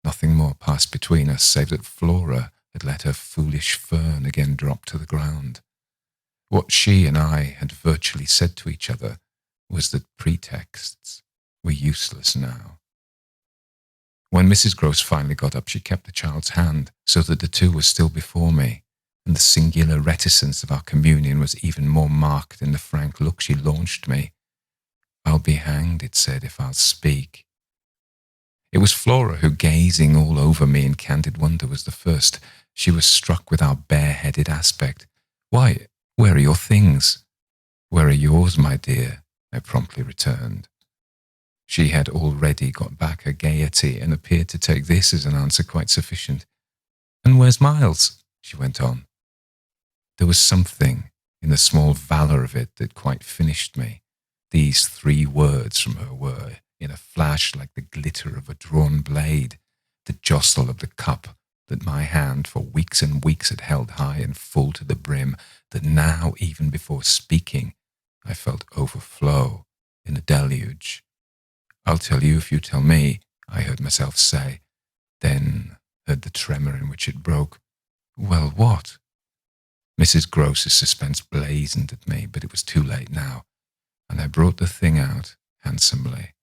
nothing more passed between us save that Flora had let her foolish fern again drop to the ground. What she and I had virtually said to each other was that pretexts were useless now. When Mrs. Gross finally got up, she kept the child's hand, so that the two were still before me, and the singular reticence of our communion was even more marked in the frank look she launched me. "I'll be hanged," it said, "if I'll speak." It was Flora who, gazing all over me in candid wonder, was the first. She was struck with our bareheaded aspect. "Why, where are your things?" "Where are yours, my dear?" I promptly returned. She had already got back her gaiety and appeared to take this as an answer quite sufficient. "And where's Miles?" she went on. There was something in the small valour of it that quite finished me. These 3 words from her were, in a flash, like the glitter of a drawn blade, the jostle of the cup that my hand for weeks and weeks had held high and full to the brim, that now, even before speaking, I felt overflow in a deluge. "I'll tell you if you tell me," I heard myself say, then heard the tremor in which it broke. "Well, what?" Mrs. Gross's suspense blazoned at me, but it was too late now, and I brought the thing out handsomely.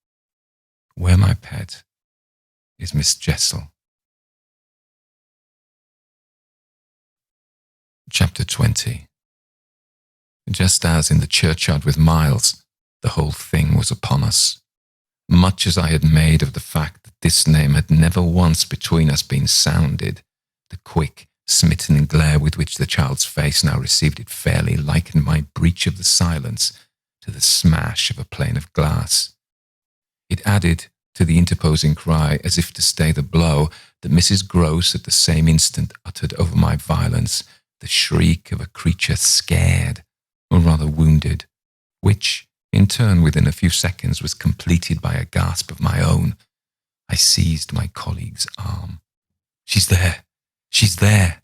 "Where, my pet, is Miss Jessel?" Chapter 20. Just as in the churchyard with Miles, the whole thing was upon us. Much as I had made of the fact that this name had never once between us been sounded, the quick, smitten glare with which the child's face now received it fairly likened my breach of the silence to the smash of a pane of glass. It added to the interposing cry, as if to stay the blow, that Mrs. Gross at the same instant uttered over my violence the shriek of a creature scared, or rather wounded, which, in turn, within a few seconds, was completed by a gasp of my own. I seized my colleague's arm. "She's there! She's there!"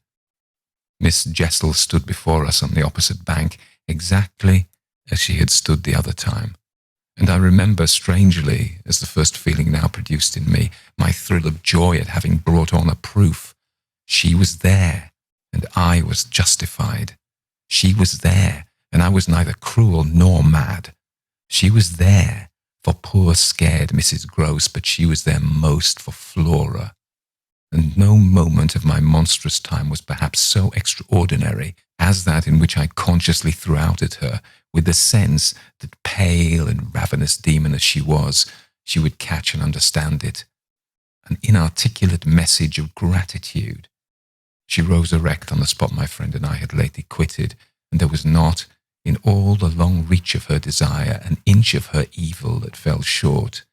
Miss Jessel stood before us on the opposite bank, exactly as she had stood the other time, and I remember strangely, as the first feeling now produced in me, my thrill of joy at having brought on a proof. She was there, and I was justified. She was there, and I was neither cruel nor mad. She was there for poor scared Mrs. Gross, but she was there most for Flora. and no moment of my monstrous time was perhaps so extraordinary as that in which I consciously threw out at her, with the sense that, pale and ravenous demon as she was, she would catch and understand it. An inarticulate message of gratitude. She rose erect on the spot my friend and I had lately quitted, and there was not, in all the long reach of her desire, an inch of her evil that fell short.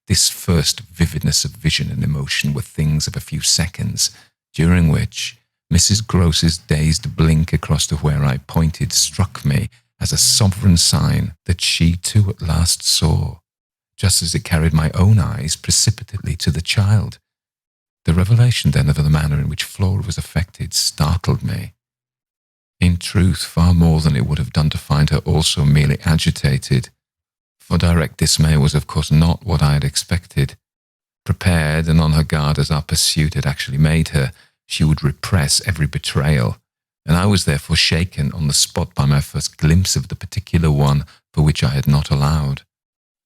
This first vividness of vision and emotion were things of a few seconds, during which Mrs. Groce's dazed blink across to where I pointed struck me as a sovereign sign that she too at last saw, just as it carried my own eyes precipitately to the child. The revelation then of the manner in which Flora was affected startled me. In truth, far more than it would have done to find her also merely agitated, for direct dismay was of course not what I had expected. Prepared and on her guard as our pursuit had actually made her, she would repress every betrayal, and I was therefore shaken on the spot by my first glimpse of the particular one for which I had not allowed.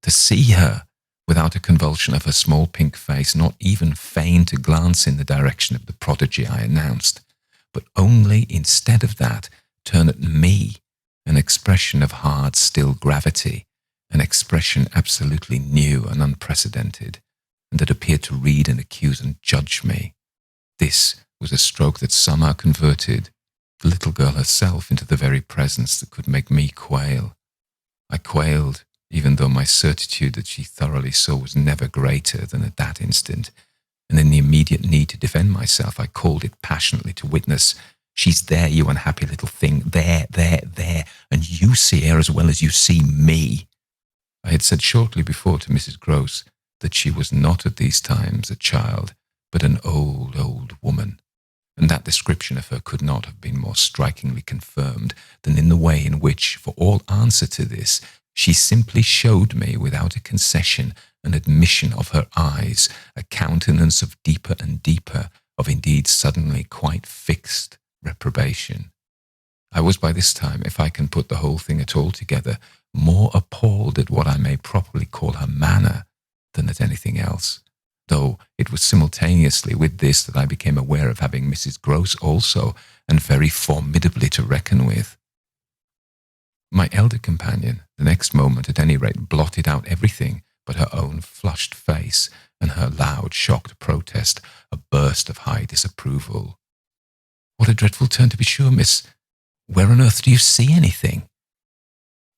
To see her, without a convulsion of her small pink face, not even feign to glance in the direction of the prodigy I announced, but only, instead of that, turn at me, an expression of hard, still gravity, an expression absolutely new and unprecedented, and that appeared to read and accuse and judge me. This was a stroke that somehow converted the little girl herself into the very presence that could make me quail. I quailed, even though my certitude that she thoroughly saw was never greater than at that instant, and in the immediate need to defend myself, I called it passionately to witness. She's there, you unhappy little thing, there, and you see her as well as you see me. I had said shortly before to Mrs. Grose that she was not at these times a child, but an old woman, and that description of her could not have been more strikingly confirmed than in the way in which, for all answer to this, she simply showed me, without a concession, an admission of her eyes, a countenance of deeper and deeper, of indeed suddenly quite fixed reprobation. I was by this time, if I can put the whole thing at all together, more appalled at what I may properly call her manner than at anything else, though it was simultaneously with this that I became aware of having Mrs. Grose also, and very formidably to reckon with. My elder companion, the next moment at any rate, blotted out everything but her own flushed face and her loud, shocked protest, a burst of high disapproval. "What a dreadful turn, to be sure, miss. Where on earth do you see anything?"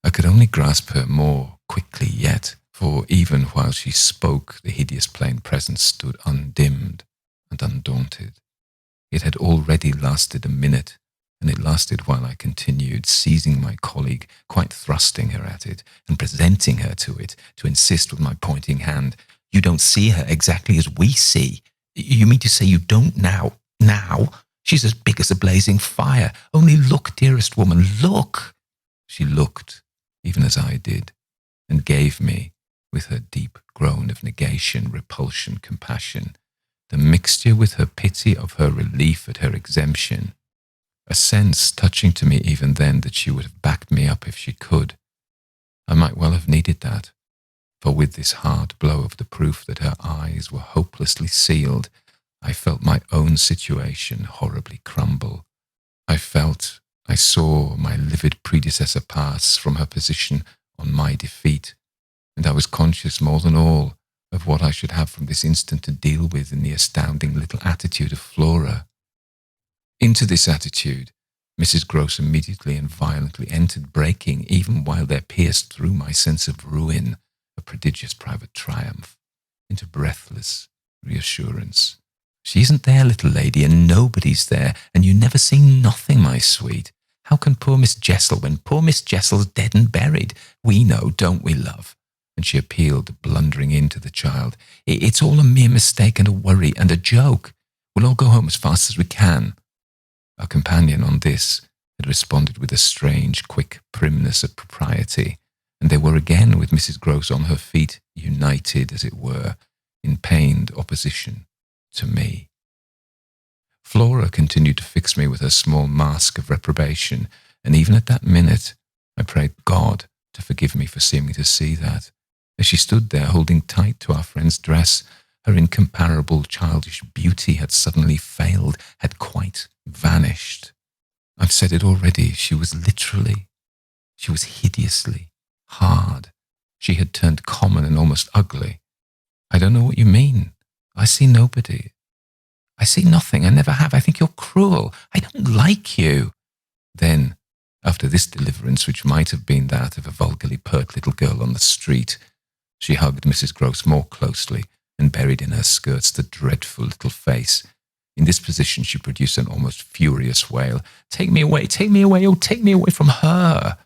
I could only grasp her more quickly yet, for even while she spoke, the hideous plain presence stood undimmed and undaunted. It had already lasted a minute, and it lasted while I continued, seizing my colleague, quite thrusting her at it, and presenting her to it, to insist with my pointing hand, "You don't see her exactly as we see. You mean to say you don't now? Now? She's as big as a blazing fire. Only look, dearest woman, look!" She looked, even as I did, and gave me, with her deep groan of negation, repulsion, compassion, the mixture with her pity of her relief at her exemption, a sense touching to me even then that she would have backed me up if she could. I might well have needed that, for with this hard blow of the proof that her eyes were hopelessly sealed, I felt my own situation horribly crumble. I saw my livid predecessor pass from her position on my defeat, and I was conscious more than all of what I should have from this instant to deal with in the astounding little attitude of Flora. Into this attitude, Mrs. Grose immediately and violently entered, breaking, even while there pierced through my sense of ruin, a prodigious private triumph, into breathless reassurance. "She isn't there, little lady, and nobody's there, and you never see nothing, my sweet. How can poor Miss Jessel, when poor Miss Jessel's dead and buried? We know, don't we, love?" And she appealed, blundering into the child. "It's all a mere mistake and a worry and a joke. We'll all go home as fast as we can." Our companion on this had responded with a strange, quick primness of propriety, and they were again with Mrs. Grose on her feet, united, as it were, in pained opposition to me. Flora continued to fix me with her small mask of reprobation, and even at that minute I prayed God to forgive me for seeming to see that. As she stood there holding tight to our friend's dress, Her incomparable childish beauty had suddenly failed, had quite vanished. I've said it already, she was hideously hard. She had turned common and almost ugly. I don't know what you mean. I see nobody. I see nothing. I never have. I think you're cruel. I don't like you. Then, after this deliverance, which might have been that of a vulgarly pert little girl on the street, she hugged Mrs. Gross more closely and buried in her skirts the dreadful little face. In this position she produced an almost furious wail. Take me away, oh, take me away from her.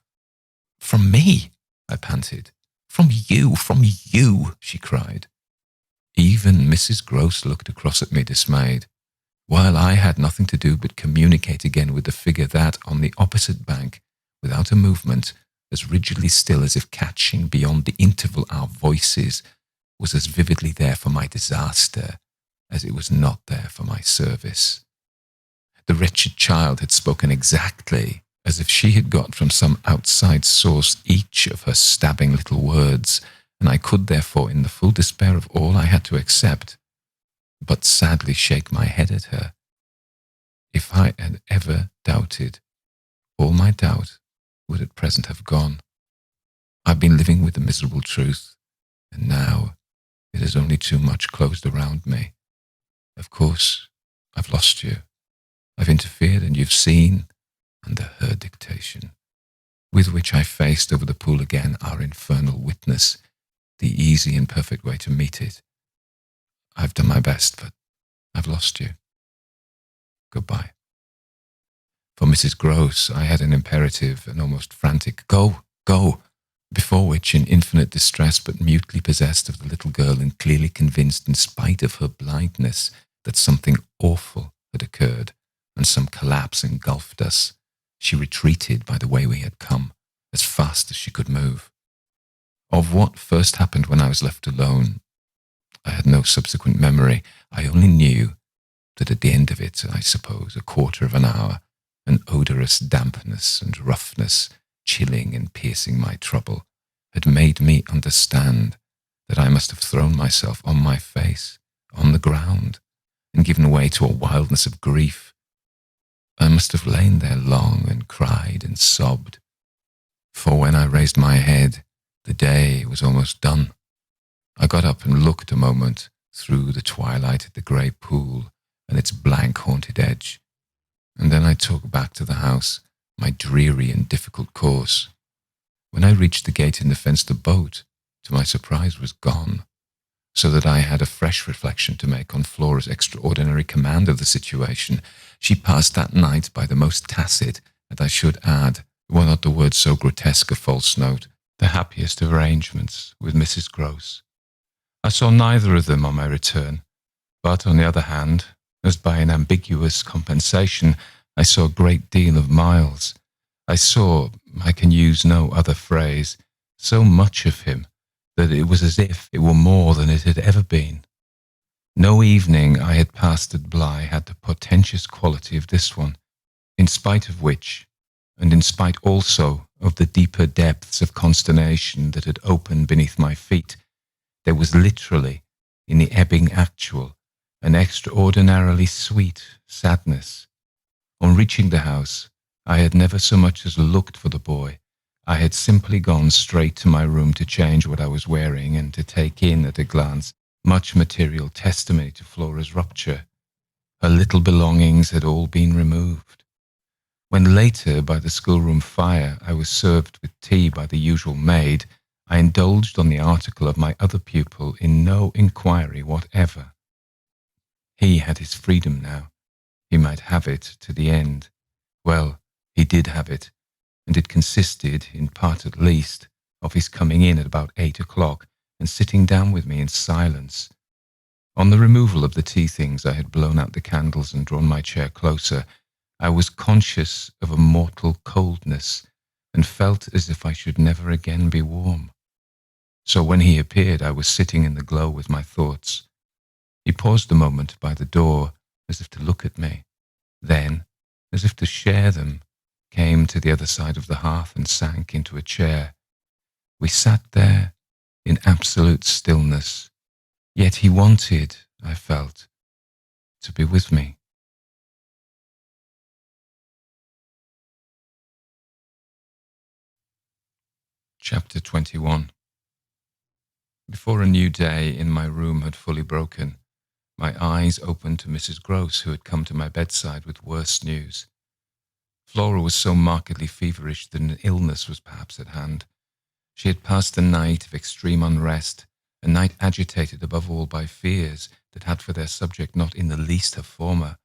From me, I panted. From you, she cried. Even Mrs. Gross looked across at me dismayed, while I had nothing to do but communicate again with the figure that, on the opposite bank, without a movement, as rigidly still as if catching beyond the interval our voices, was as vividly there for my disaster as it was not there for my service. The wretched child had spoken exactly as if she had got from some outside source each of her stabbing little words, and I could therefore, in the full despair of all I had to accept, but sadly shake my head at her. If I had ever doubted, all my doubt would at present have gone. I've been living with the miserable truth, and now it has only too much closed around me. Of course, I've lost you. I've interfered, and you've seen, under her dictation, with which I faced over the pool again our infernal witness, the easy and perfect way to meet it. I've done my best, but I've lost you. Goodbye. For Mrs. Gross, I had an imperative and almost frantic, go, before which, in infinite distress but mutely possessed of the little girl and clearly convinced in spite of her blindness that something awful had occurred and some collapse engulfed us, she retreated by the way we had come, as fast as she could move. Of what first happened when I was left alone, I had no subsequent memory. I only knew that at the end of it, I suppose, a quarter of an hour, an odorous dampness and roughness, chilling and piercing my trouble, had made me understand that I must have thrown myself on my face, on the ground, and given way to a wildness of grief. I must have lain there long and cried and sobbed, for when I raised my head, the day was almost done. I got up and looked a moment through the twilight at the grey pool and its blank haunted edge, and then I took back to the house my dreary and difficult course. When I reached the gate in the fence, the boat, to my surprise, was gone, so that I had a fresh reflection to make on Flora's extraordinary command of the situation. She passed that night by the most tacit, and I should add, were not the word so grotesque a false note, the happiest of arrangements with Mrs. Gross. I saw neither of them on my return, but on the other hand, as by an ambiguous compensation, I saw a great deal of Miles. I saw, I can use no other phrase, so much of him that it was as if it were more than it had ever been. No evening I had passed at Bly had the portentous quality of this one, in spite of which, and in spite also of the deeper depths of consternation that had opened beneath my feet, there was literally, in the ebbing actual, an extraordinarily sweet sadness. On reaching the house, I had never so much as looked for the boy. I had simply gone straight to my room to change what I was wearing and to take in at a glance much material testimony to Flora's rupture. Her little belongings had all been removed. When later, by the schoolroom fire, I was served with tea by the usual maid, I indulged on the article of my other pupil in no inquiry whatever. He had his freedom now. He might have it to the end. Well, he did have it, and it consisted, in part at least, of his coming in at about 8 o'clock and sitting down with me in silence. On the removal of the tea things, I had blown out the candles and drawn my chair closer. I was conscious of a mortal coldness and felt as if I should never again be warm. So when he appeared, I was sitting in the glow with my thoughts. He paused a moment by the door, as if to look at me. Then, as if to share them, came to the other side of the hearth and sank into a chair. We sat there in absolute stillness, Yet he wanted, I felt, to be with me. Chapter 21. Before a new day in my room had fully broken, my eyes opened to Mrs. Gross, who had come to my bedside with worse news. Flora was so markedly feverish that an illness was perhaps at hand. She had passed a night of extreme unrest, a night agitated above all by fears that had for their subject not in the least her former,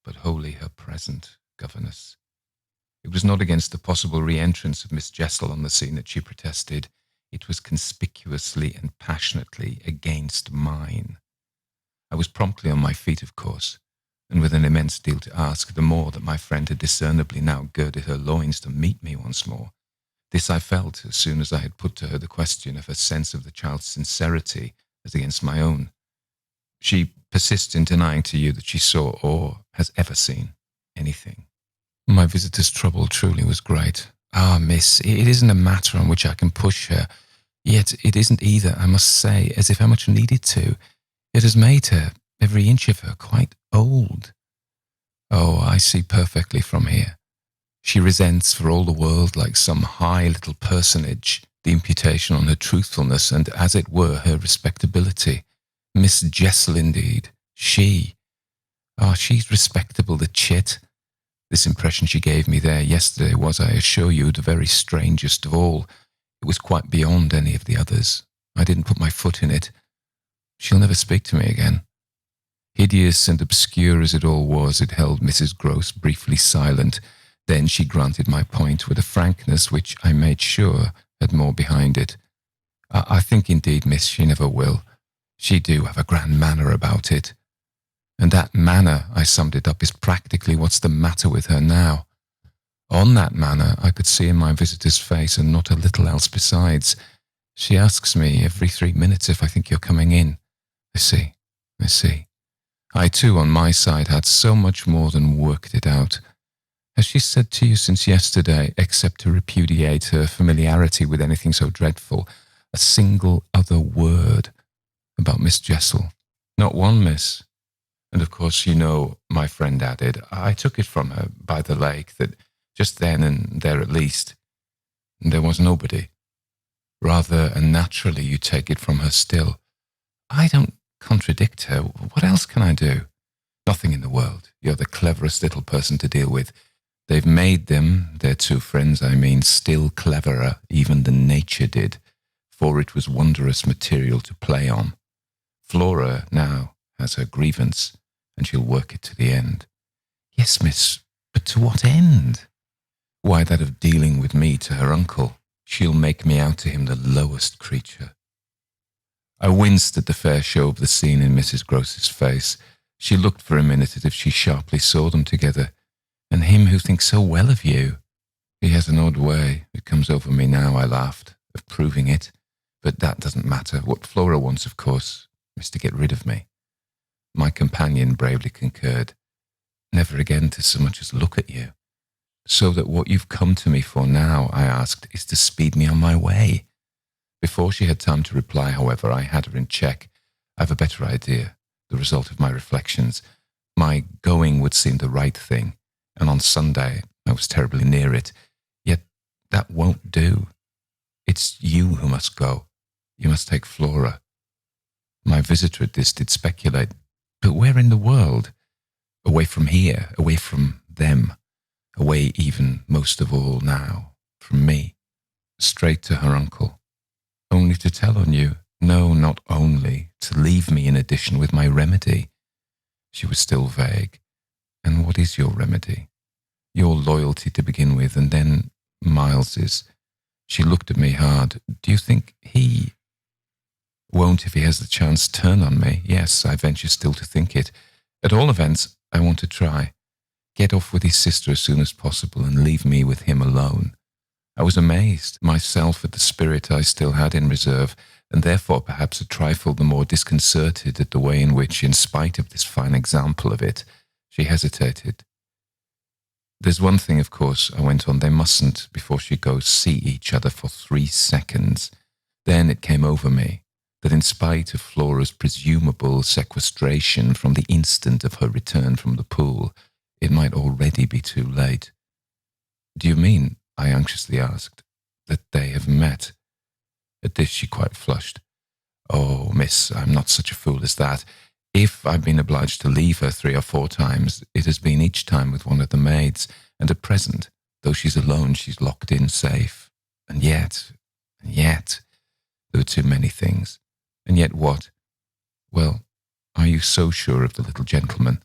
but wholly her present governess. It was not against the possible re-entrance of Miss Jessel on the scene that she protested. It was conspicuously and passionately against mine. I was promptly on my feet, of course, and with an immense deal to ask, the more that my friend had discernibly now girded her loins to meet me once more. This I felt as soon as I had put to her the question of her sense of the child's sincerity as against my own. She persists in denying to you that she saw or has ever seen anything. My visitor's trouble truly was great. Ah, miss, it isn't a matter on which I can push her, yet it isn't either, I must say, as if I much needed to. It has made her, every inch of her, quite old. Oh, I see perfectly from here. She resents for all the world, like some high little personage, the imputation on her truthfulness and, as it were, her respectability. Miss Jessel, indeed. She. Ah, she's respectable, the chit. This impression she gave me there yesterday was, I assure you, the very strangest of all. It was quite beyond any of the others. I didn't put my foot in it. She'll never speak to me again. Hideous and obscure as it all was, it held Mrs. Gross briefly silent. Then she granted my point with a frankness which I made sure had more behind it. I think indeed, miss, she never will. She do have a grand manner about it. And that manner, I summed it up, is practically what's the matter with her now. On that manner I could see in my visitor's face, and not a little else besides. She asks me every 3 minutes if I think you're coming in. I see. I too, on my side, had so much more than worked it out. Has she said to you since yesterday, except to repudiate her familiarity with anything so dreadful, a single other word about Miss Jessel? Not one, miss. And of course, you know, my friend added, I took it from her by the lake that just then and there at least, there was nobody. Rather, and naturally, you take it from her still. I don't contradict her. What else can I do? Nothing in the world. You're the cleverest little person to deal with. They've made them, their two friends I mean, still cleverer even than nature did, for it was wondrous material to play on. Flora now has her grievance, and she'll work it to the end. Yes, miss, but to what end? Why, that of dealing with me to her uncle. She'll make me out to him the lowest creature. I winced at the fair show of the scene in Mrs. Gross's face. She looked for a minute as if she sharply saw them together. And him who thinks so well of you. He has an odd way, it comes over me now, I laughed, of proving it. But that doesn't matter. What Flora wants, of course, is to get rid of me. My companion bravely concurred. Never again to so much as look at you. So that what you've come to me for now, I asked, is to speed me on my way. Before she had time to reply, however, I had her in check. I've a better idea, the result of my reflections. My going would seem the right thing, and on Sunday I was terribly near it. Yet that won't do. It's you who must go. You must take Flora. My visitor at this did speculate, but where in the world? Away from here, away from them, away even, most of all now, from me, straight to her uncle. Only to tell on you, no, not only, to leave me in addition with my remedy. She was still vague. And what is your remedy? Your loyalty to begin with, and then Miles's. She looked at me hard. Do you think he won't, if he has the chance, turn on me? Yes, I venture still to think it. At all events, I want to try. Get off with his sister as soon as possible and leave me with him alone. I was amazed myself at the spirit I still had in reserve, and therefore perhaps a trifle the more disconcerted at the way in which, in spite of this fine example of it, she hesitated. There's one thing, of course, I went on, they mustn't, before she goes, see each other for 3 seconds. Then it came over me. that in spite of Flora's presumable sequestration from the instant of her return from the pool, it might already be too late. "Do you mean," I anxiously asked, "that they have met?" At this she quite flushed. "Oh, miss, I'm not such a fool as that. If I've been obliged to leave her 3 or 4 times, it has been each time with one of the maids, and at present, though she's alone, she's locked in safe. And yet, there are too many things. And yet what? Well, are you so sure of the little gentleman?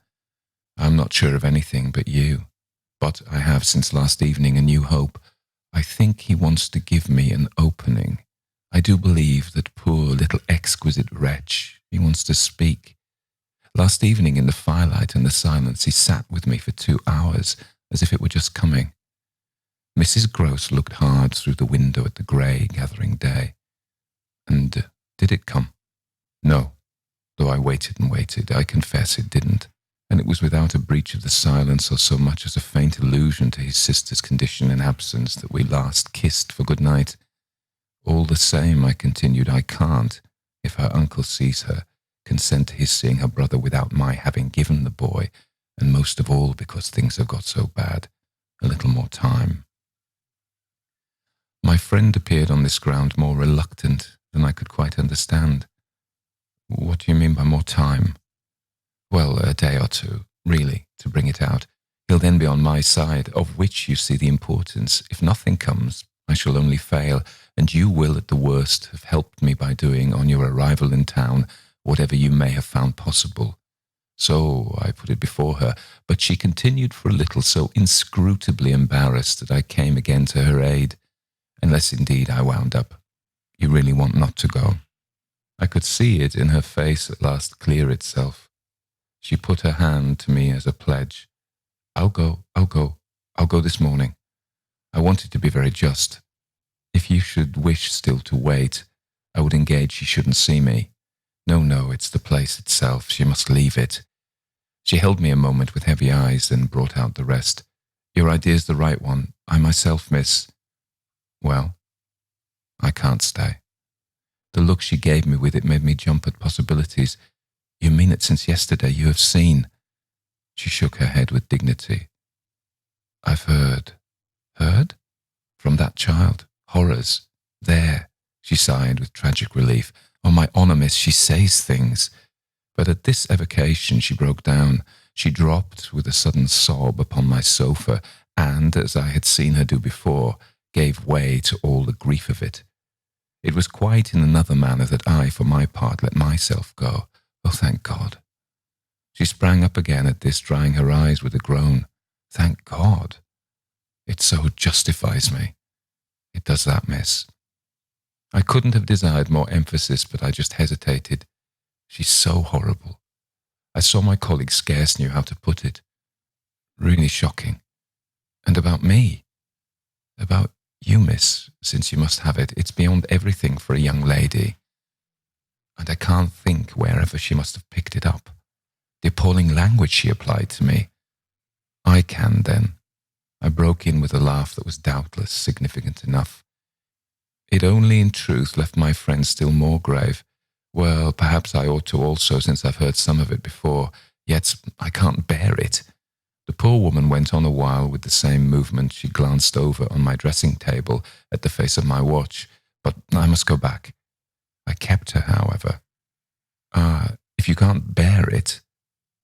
I'm not sure of anything but you. But I have, since last evening, a new hope. I think he wants to give me an opening. I do believe that poor little exquisite wretch, he wants to speak. Last evening in the firelight and the silence, he sat with me for 2 hours, as if it were just coming." Mrs. Gross looked hard through the window at the grey gathering day. "And did it come?" "No, though I waited and waited. I confess it didn't. And it was without a breach of the silence or so much as a faint allusion to his sister's condition and absence that we last kissed for good night. All the same," I continued, "I can't, if her uncle sees her, consent to his seeing her brother without my having given the boy, and most of all because things have got so bad, a little more time." My friend appeared on this ground more reluctant than I could quite understand. "What do you mean by more time?" "Well, a day or 2, really, to bring it out. He'll then be on my side, of which you see the importance. If nothing comes, I shall only fail, and you will at the worst have helped me by doing, on your arrival in town, whatever you may have found possible." So I put it before her, but she continued for a little, so inscrutably embarrassed that I came again to her aid. Unless indeed I wound up, "You really want not to go?" I could see it in her face at last clear itself. She put her hand to me as a pledge. I'll go this morning. I wanted to be very just. If you should wish still to wait, I would engage she shouldn't see me. No, it's the place itself. She must leave it." She held me a moment with heavy eyes, then brought out the rest. "Your idea's the right one. I myself, miss..." "Well, I can't stay." The look she gave me with it made me jump at possibilities. "You mean it since yesterday you have seen?" She shook her head with dignity. "I've heard." "Heard?" "From that child. Horrors. There," she sighed with tragic relief. "On my honour, miss, she says things." But at this evocation she broke down. She dropped with a sudden sob upon my sofa, and, as I had seen her do before, gave way to all the grief of it. It was quite in another manner that I, for my part, let myself go. Oh, thank God. She sprang up again at this, drying her eyes with a groan. "Thank God. It so justifies me." "It does that, miss." I couldn't have desired more emphasis, but I just hesitated. "She's so horrible." I saw my colleague scarce knew how to put it. "Really shocking. And about me?" "About you, miss, since you must have it. It's beyond everything for a young lady. And I can't think wherever she must have picked it up. The appalling language she applied to me." "I can, then." I broke in with a laugh that was doubtless significant enough. It only in truth left my friend still more grave. "Well, perhaps I ought to also, since I've heard some of it before. Yet I can't bear it." The poor woman went on a while with the same movement. She glanced over on my dressing table at the face of my watch. "But I must go back." I kept her, however. If you can't bear it,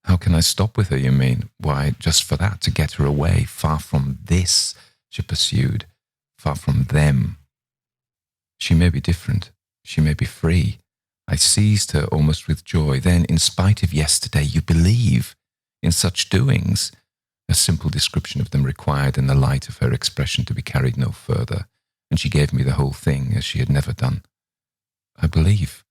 how can I stop with her, you mean?" "Why, just for that, to get her away, far from this," she pursued, "far from them. She may be different. She may be free." I seized her almost with joy. "Then, in spite of yesterday, you believe in such doings?" A simple description of them required, in the light of her expression, to be carried no further, and she gave me the whole thing as she had never done. "I believe.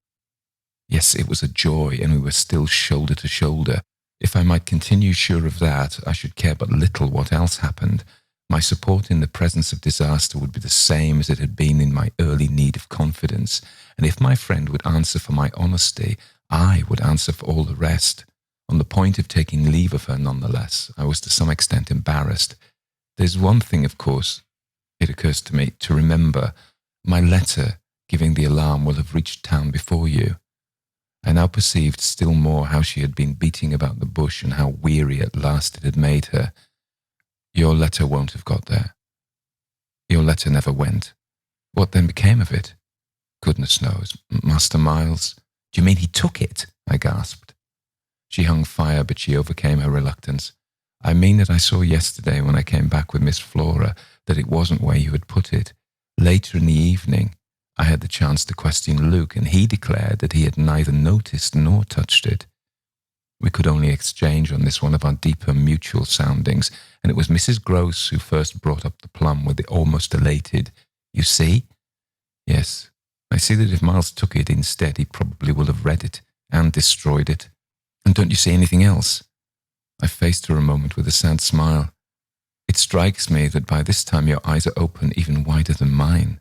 Yes, it was a joy, and we were still shoulder to shoulder. If I might continue sure of that, I should care but little what else happened. My support in the presence of disaster would be the same as it had been in my early need of confidence, and if my friend would answer for my honesty, I would answer for all the rest. On the point of taking leave of her, nonetheless, I was to some extent embarrassed. There's one thing, of course, it occurs to me, to remember. My letter giving the alarm will have reached town before you. I now perceived still more how she had been beating about the bush and how weary at last it had made her. Your letter won't have got there. Your letter never went. What then became of it? Goodness knows. Master Miles? Do you mean he took it? I gasped. She hung fire, but she overcame her reluctance. I mean that I saw yesterday when I came back with Miss Flora that it wasn't where you had put it. Later in the evening, I had the chance to question Luke, and he declared that he had neither noticed nor touched it. We could only exchange on this one of our deeper mutual soundings, and it was Mrs. Gross who first brought up the plum with the almost elated, "You see?" "Yes, I see that if Miles took it instead, he probably will have read it and destroyed it. And don't you see anything else?" I faced her a moment with a sad smile. "It strikes me that by this time your eyes are open even wider than mine."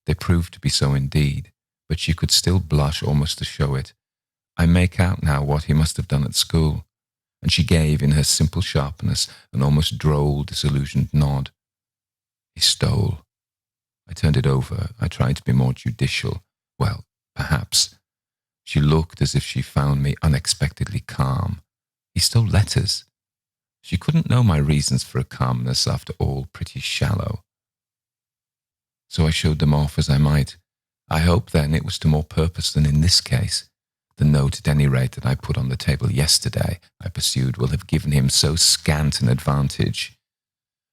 They proved to be so indeed, but she could still blush almost to show it. "I make out now what he must have done at school," and she gave, in her simple sharpness, an almost droll, disillusioned nod. "He stole." I turned it over. I tried to be more judicial. Well, perhaps. She looked as if she found me unexpectedly calm. "He stole letters." She couldn't know my reasons for a calmness, after all, pretty shallow. So I showed them off as I might. I hope, then, it was to more purpose than in this case. The note, at any rate, that I put on the table yesterday, I pursued, will have given him so scant an advantage,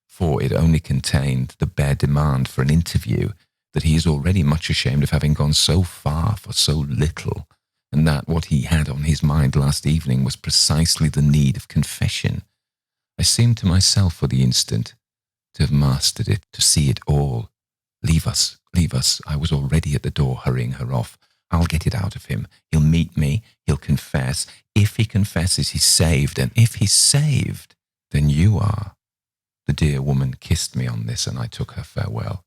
for it only contained the bare demand for an interview, that he is already much ashamed of having gone so far for so little, and that what he had on his mind last evening was precisely the need of confession. I seemed to myself for the instant to have mastered it, to see it all. Leave us. I was already at the door, hurrying her off. "I'll get it out of him. He'll meet me. He'll confess. If he confesses, he's saved. And if he's saved, then you are." The dear woman kissed me on this, and I took her farewell.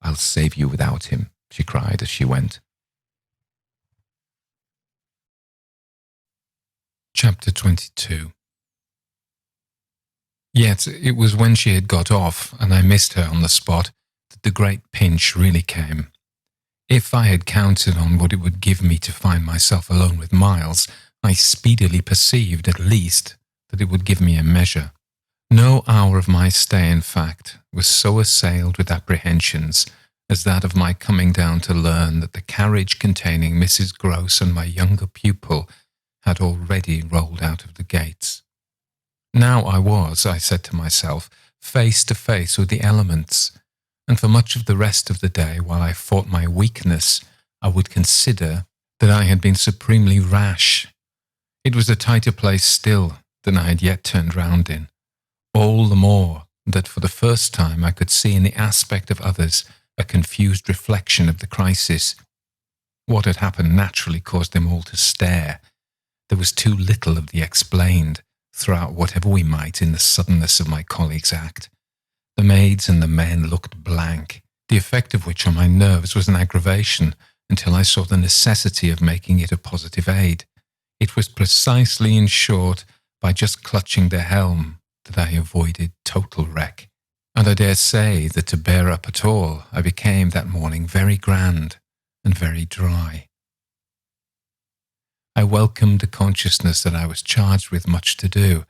"I'll save you without him," she cried as she went. Chapter 22. Yet it was when she had got off, and I missed her on the spot, that the great pinch really came. If I had counted on what it would give me to find myself alone with Miles, I speedily perceived, at least, that it would give me a measure. No hour of my stay, in fact, was so assailed with apprehensions as that of my coming down to learn that the carriage containing Mrs. Gross and my younger pupil had already rolled out of the gates. Now I was, I said to myself, face to face with the elements, and for much of the rest of the day, while I fought my weakness, I would consider that I had been supremely rash. It was a tighter place still than I had yet turned round in, all the more that for the first time I could see in the aspect of others a confused reflection of the crisis. What had happened naturally caused them all to stare. There was too little of the explained, throw out whatever we might in the suddenness of my colleague's act. The maids and the men looked blank, the effect of which on my nerves was an aggravation until I saw the necessity of making it a positive aid. It was precisely, in short, by just clutching the helm that I avoided total wreck. And I dare say that to bear up at all, I became that morning very grand and very dry. I welcomed the consciousness that I was charged with much to do,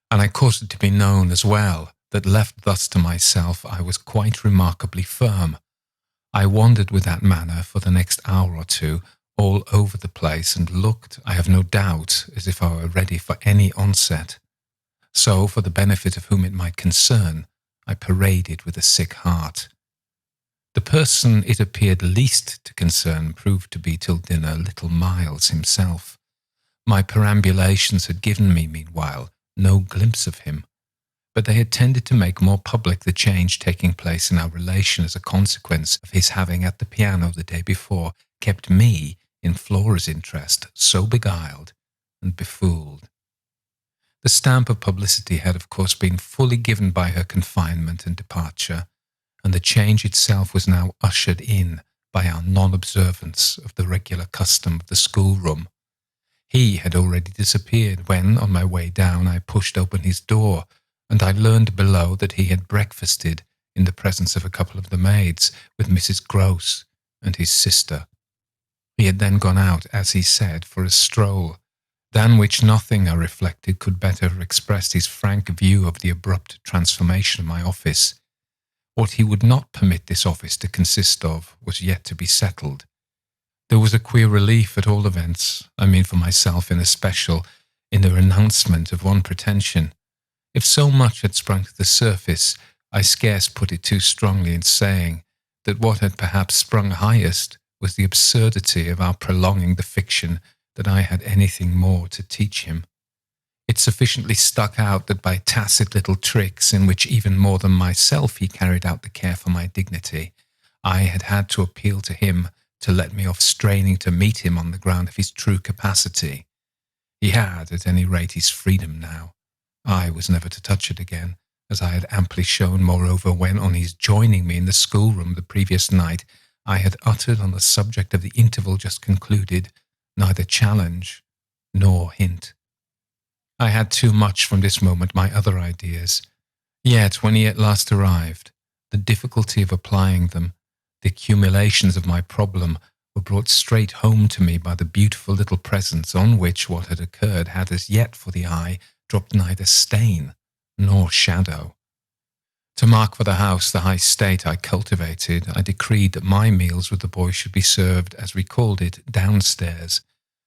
and I caused it to be known as well that left thus to myself I was quite remarkably firm. I wandered with that manner for the next hour or two all over the place and looked, I have no doubt, as if I were ready for any onset. So, for the benefit of whom it might concern, I paraded with a sick heart. The person it appeared least to concern proved to be till dinner little Miles himself. My perambulations had given me, meanwhile, no glimpse of him, but they had tended to make more public the change taking place in our relation as a consequence of his having at the piano the day before kept me, in Flora's interest, so beguiled and befooled. The stamp of publicity had of course been fully given by her confinement and departure, and the change itself was now ushered in by our non-observance of the regular custom of the schoolroom. He had already disappeared when, on my way down, I pushed open his door, and I learned below that he had breakfasted in the presence of a couple of the maids with Mrs. Gross, and his sister. He had then gone out, as he said, for a stroll, than which nothing, I reflected, could better have expressed his frank view of the abrupt transformation of my office. What he would not permit this office to consist of was yet to be settled. There was a queer relief, at all events, I mean for myself in especial, in the renouncement of one pretension. If so much had sprung to the surface, I scarce put it too strongly in saying that what had perhaps sprung highest was the absurdity of our prolonging the fiction that I had anything more to teach him. It sufficiently stuck out that by tacit little tricks in which even more than myself he carried out the care for my dignity, I had had to appeal to him to let me off straining to meet him on the ground of his true capacity. He had, at any rate, his freedom now. I was never to touch it again, as I had amply shown, moreover, when, on his joining me in the schoolroom the previous night, I had uttered on the subject of the interval just concluded neither challenge nor hint. I had too much from this moment my other ideas. Yet, when he at last arrived, the difficulty of applying them, the accumulations of my problem, were brought straight home to me by the beautiful little presence on which what had occurred had as yet for the eye dropped neither stain nor shadow. To mark for the house the high state I cultivated, I decreed that my meals with the boy should be served, as we called it, downstairs,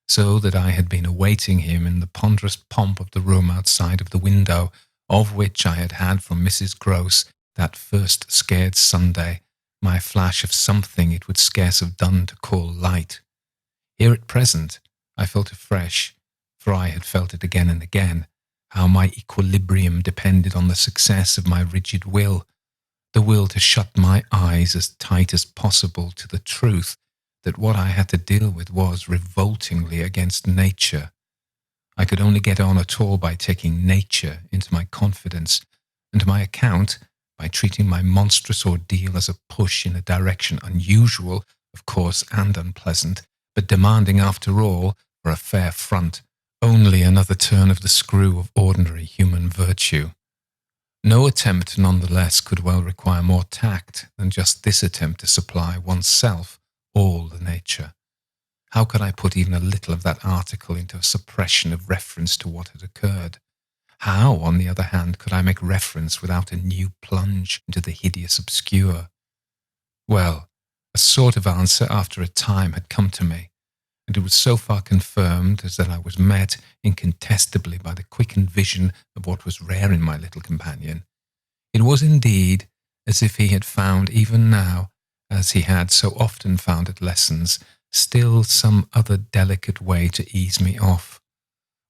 so that I had been awaiting him in the ponderous pomp of the room outside of the window, of which I had had from Mrs. Gross that first scared Sunday my flash of something it would scarce have done to call light. Here at present I felt afresh, for I had felt it again and again, how my equilibrium depended on the success of my rigid will, the will to shut my eyes as tight as possible to the truth that what I had to deal with was revoltingly against nature. I could only get on at all by taking nature into my confidence, and my account by treating my monstrous ordeal as a push in a direction unusual, of course, and unpleasant, but demanding, after all, for a fair front, only another turn of the screw of ordinary human virtue. No attempt, none the less, could well require more tact than just this attempt to supply oneself all the nature. How could I put even a little of that article into a suppression of reference to what had occurred? How, on the other hand, could I make reference without a new plunge into the hideous obscure? Well, a sort of answer after a time had come to me, and it was so far confirmed as that I was met incontestably by the quickened vision of what was rare in my little companion. It was indeed as if he had found even now, as he had so often found at lessons, still some other delicate way to ease me off.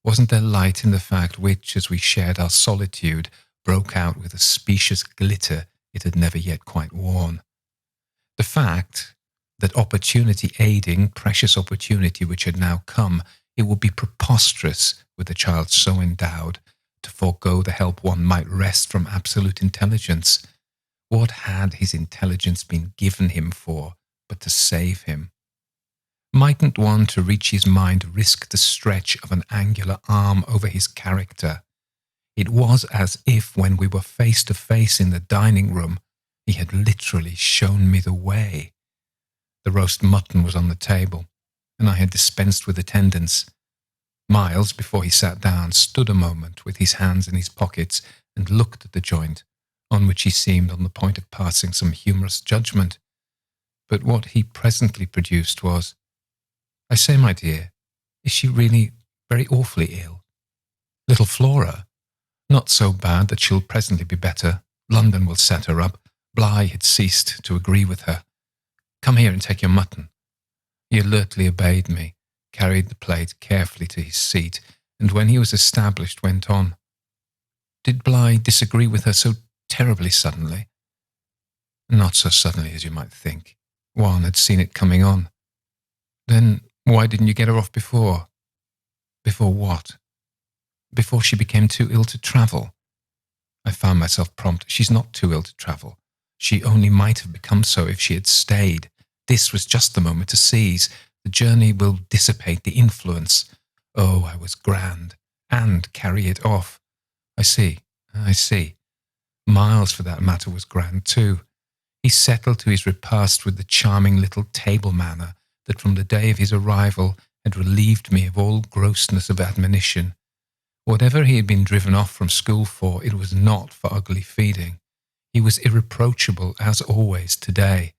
Wasn't there light in the fact which, as we shared our solitude, broke out with a specious glitter it had never yet quite worn? The fact that opportunity aiding, precious opportunity which had now come, it would be preposterous with a child so endowed to forego the help one might wrest from absolute intelligence. What had his intelligence been given him for but to save him? Mightn't one to reach his mind risk the stretch of an angular arm over his character? It was as if, when we were face to face in the dining room, he had literally shown me the way. The roast mutton was on the table, and I had dispensed with attendance. Miles, before he sat down, stood a moment with his hands in his pockets and looked at the joint, on which he seemed on the point of passing some humorous judgment. But what he presently produced was, "I say, my dear, is she really very awfully ill?" "Little Flora? Not so bad that she'll presently be better. London will set her up. Bligh had ceased to agree with her. Come here and take your mutton." He alertly obeyed me, carried the plate carefully to his seat, and when he was established went on. "Did Bligh disagree with her so terribly suddenly?" "Not so suddenly as you might think. One had seen it coming on." "Then why didn't you get her off before?" "Before what?" "Before she became too ill to travel." I found myself prompt. "She's not too ill to travel. She only might have become so if she had stayed. This was just the moment to seize. The journey will dissipate the influence." Oh, I was grand, and carry it off. I see. Miles, for that matter, was grand too. He settled to his repast with the charming little table manner that from the day of his arrival had relieved me of all grossness of admonition. Whatever he had been driven off from school for, it was not for ugly feeding. He was irreproachable as always today,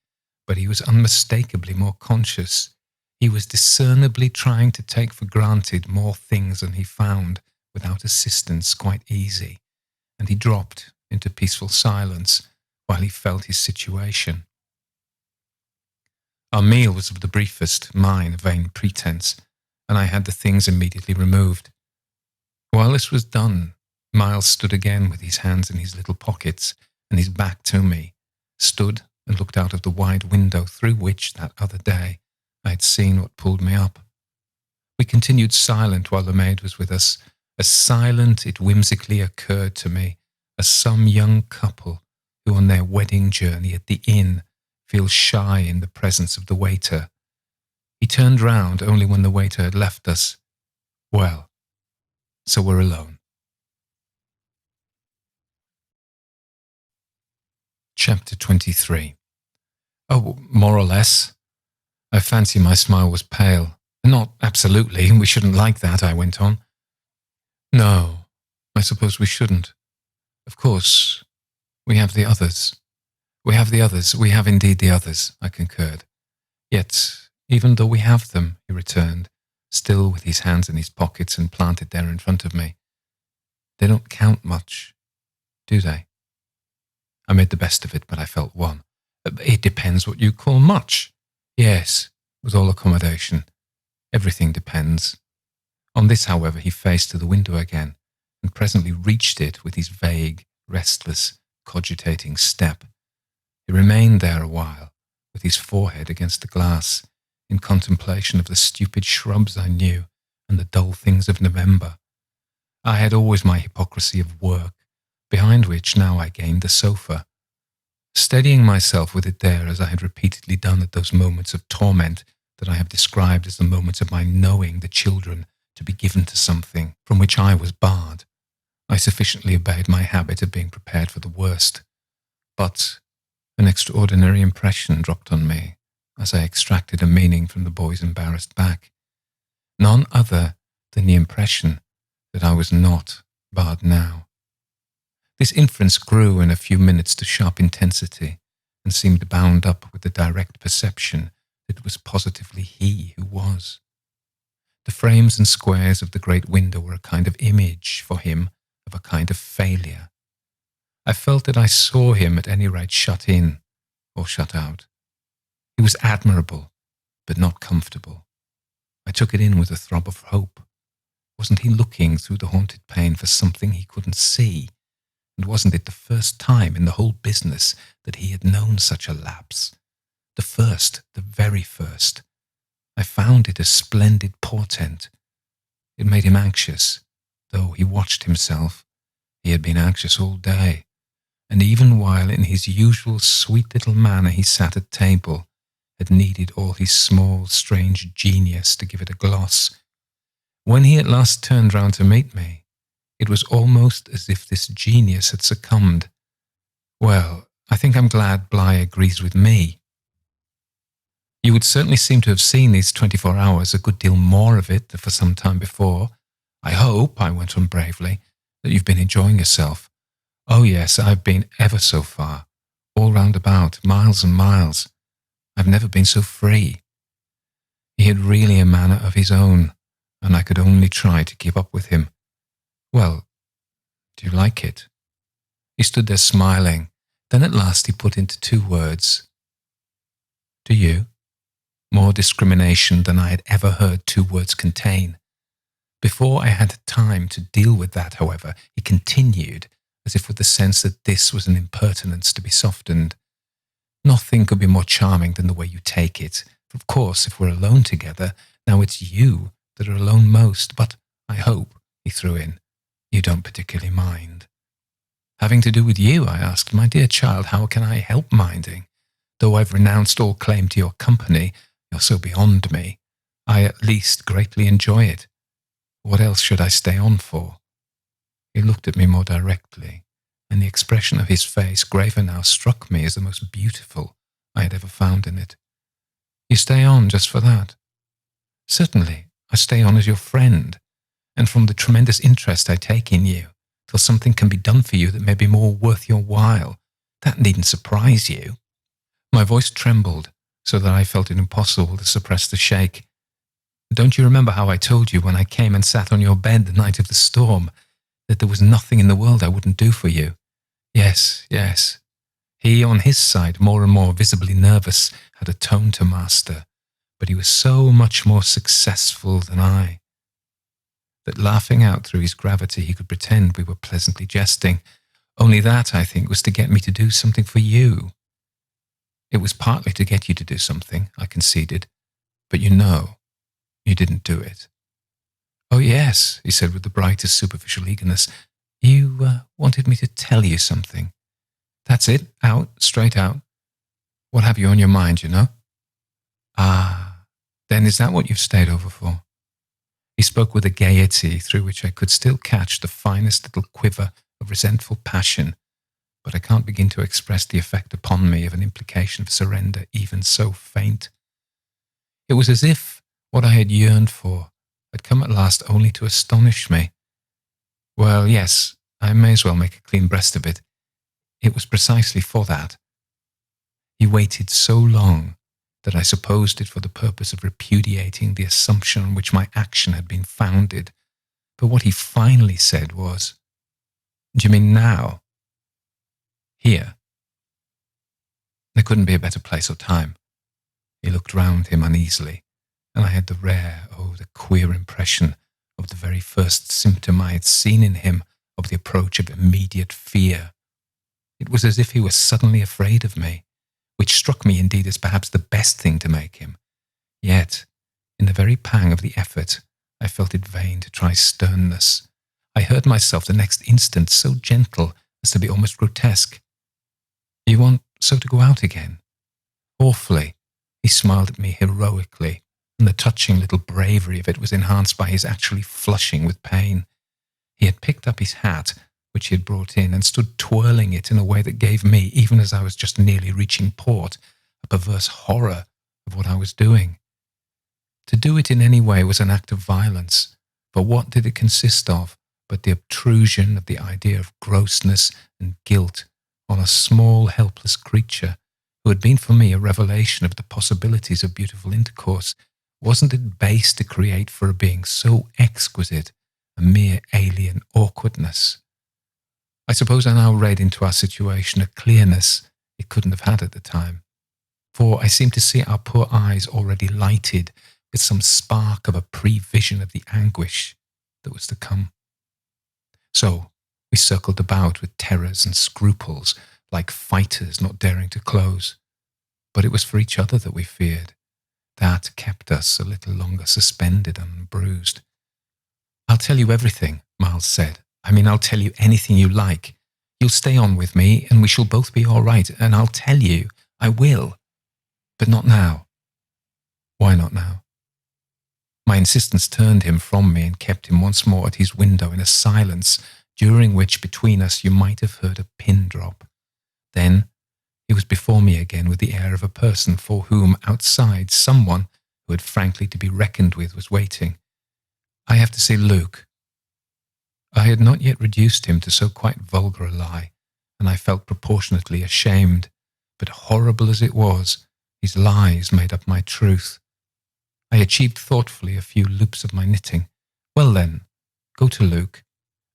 but he was unmistakably more conscious. He was discernibly trying to take for granted more things than he found, without assistance, quite easy, and he dropped into peaceful silence while he felt his situation. Our meal was of the briefest, mine a vain pretense, and I had the things immediately removed. While this was done, Miles stood again with his hands in his little pockets and his back to me, stood and looked out of the wide window through which, that other day, I had seen what pulled me up. We continued silent while the maid was with us, as silent it whimsically occurred to me as some young couple who on their wedding journey at the inn feel shy in the presence of the waiter. He turned round only when the waiter had left us. Well, so we're alone. Chapter 23. Oh, more or less. I fancy my smile was pale. Not absolutely, we shouldn't like that, I went on. No, I suppose we shouldn't. Of course, we have the others. We have indeed the others, I concurred. Yet, even though we have them, he returned, still with his hands in his pockets and planted there in front of me, they don't count much, do they? I made the best of it, but I felt won. It depends what you call much. Yes, with all accommodation. Everything depends. On this, however, he faced to the window again, and presently reached it with his vague, restless, cogitating step. He remained there a while, with his forehead against the glass, in contemplation of the stupid shrubs I knew and the dull things of November. I had always my hypocrisy of work, behind which now I gained the sofa. Steadying myself with it there as I had repeatedly done at those moments of torment that I have described as the moments of my knowing the children to be given to something from which I was barred, I sufficiently obeyed my habit of being prepared for the worst. But an extraordinary impression dropped on me as I extracted a meaning from the boy's embarrassed back. None other than the impression that I was not barred now. This inference grew in a few minutes to sharp intensity and seemed bound up with the direct perception that it was positively he who was. The frames and squares of the great window were a kind of image for him of a kind of failure. I felt that I saw him at any rate shut in or shut out. He was admirable, but not comfortable. I took it in with a throb of hope. Wasn't he looking through the haunted pane for something he couldn't see? And wasn't it the first time in the whole business that he had known such a lapse? The first, the very first. I found it a splendid portent. It made him anxious, though he watched himself. He had been anxious all day, and even while in his usual sweet little manner he sat at table, had needed all his small, strange genius to give it a gloss. When he at last turned round to meet me, it was almost as if this genius had succumbed. Well, I think I'm glad Bligh agrees with me. You would certainly seem to have seen these 24 hours, a good deal more of it than for some time before. I hope, I went on bravely, that you've been enjoying yourself. Oh yes, I've been ever so far, all round about, miles and miles. I've never been so free. He had really a manner of his own, and I could only try to keep up with him. Well, do you like it? He stood there smiling. Then at last he put into 2 words. Do you? More discrimination than I had ever heard 2 words contain. Before I had time to deal with that, however, he continued, as if with the sense that this was an impertinence to be softened. Nothing could be more charming than the way you take it. Of course, if we're alone together, now it's you that are alone most, but I hope, he threw in, you don't particularly mind. Having to do with you, I asked, my dear child, how can I help minding? Though I've renounced all claim to your company, you're so beyond me. I at least greatly enjoy it. What else should I stay on for? He looked at me more directly, and the expression of his face, graver now, struck me as the most beautiful I had ever found in it. You stay on just for that? Certainly, I stay on as your friend, and from the tremendous interest I take in you, till something can be done for you that may be more worth your while. That needn't surprise you. My voice trembled, so that I felt it impossible to suppress the shake. Don't you remember how I told you when I came and sat on your bed the night of the storm, that there was nothing in the world I wouldn't do for you? Yes, yes. He, on his side, more and more visibly nervous, had a tone to master, but he was so much more successful than I, that laughing out through his gravity he could pretend we were pleasantly jesting. Only that, I think, was to get me to do something for you. It was partly to get you to do something, I conceded, but you didn't do it. Oh yes, he said with the brightest superficial eagerness. You wanted me to tell you something. That's it, out, straight out. What have you on your mind, you know? Ah, then is that what you've stayed over for? He spoke with a gaiety through which I could still catch the finest little quiver of resentful passion, but I can't begin to express the effect upon me of an implication of surrender even so faint. It was as if what I had yearned for had come at last only to astonish me. Well, yes, I may as well make a clean breast of it. It was precisely for that. He waited so long that I supposed it for the purpose of repudiating the assumption on which my action had been founded. But what he finally said was, "Do you mean now? Here?" There couldn't be a better place or time. He looked round him uneasily, and I had the the queer impression of the very first symptom I had seen in him of the approach of immediate fear. It was as if he were suddenly afraid of me, which struck me indeed as perhaps the best thing to make him. Yet, in the very pang of the effort, I felt it vain to try sternness. I heard myself the next instant so gentle as to be almost grotesque. "You want so to go out again?" Awfully. He smiled at me heroically, and the touching little bravery of it was enhanced by his actually flushing with pain. He had picked up his hat, which he had brought in, and stood twirling it in a way that gave me, even as I was just nearly reaching port, a perverse horror of what I was doing. To do it in any way was an act of violence, but what did it consist of but the obtrusion of the idea of grossness and guilt on a small, helpless creature who had been for me a revelation of the possibilities of beautiful intercourse? Wasn't it base to create for a being so exquisite a mere alien awkwardness? I suppose I now read into our situation a clearness it couldn't have had at the time, for I seemed to see our poor eyes already lighted with some spark of a prevision of the anguish that was to come. So we circled about with terrors and scruples, like fighters not daring to close. But it was for each other that we feared. That kept us a little longer suspended and unbruised. "I'll tell you everything," Miles said. "I'll tell you anything you like. You'll stay on with me, and we shall both be all right, and I'll tell you, I will. But not now." "Why not now?" My insistence turned him from me and kept him once more at his window in a silence during which between us you might have heard a pin drop. Then he was before me again with the air of a person for whom outside someone who had frankly to be reckoned with was waiting. "I have to see Luke." I had not yet reduced him to so quite vulgar a lie, and I felt proportionately ashamed, but horrible as it was, his lies made up my truth. I achieved thoughtfully a few loops of my knitting. "Well then, go to Luke,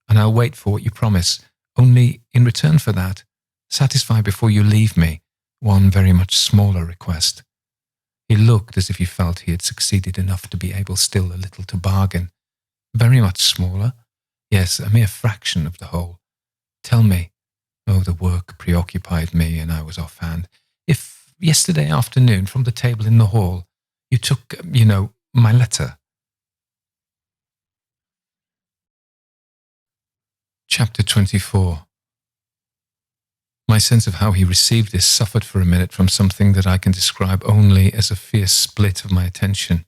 and I'll wait for what you promise. Only, in return for that, satisfy before you leave me one very much smaller request." He looked as if he felt he had succeeded enough to be able still a little to bargain. "Very much smaller? Yes, a mere fraction of the whole. Tell me," the work preoccupied me and I was offhand, "if yesterday afternoon from the table in the hall you took, my letter." Chapter 24. My sense of how he received this suffered for a minute from something that I can describe only as a fierce split of my attention.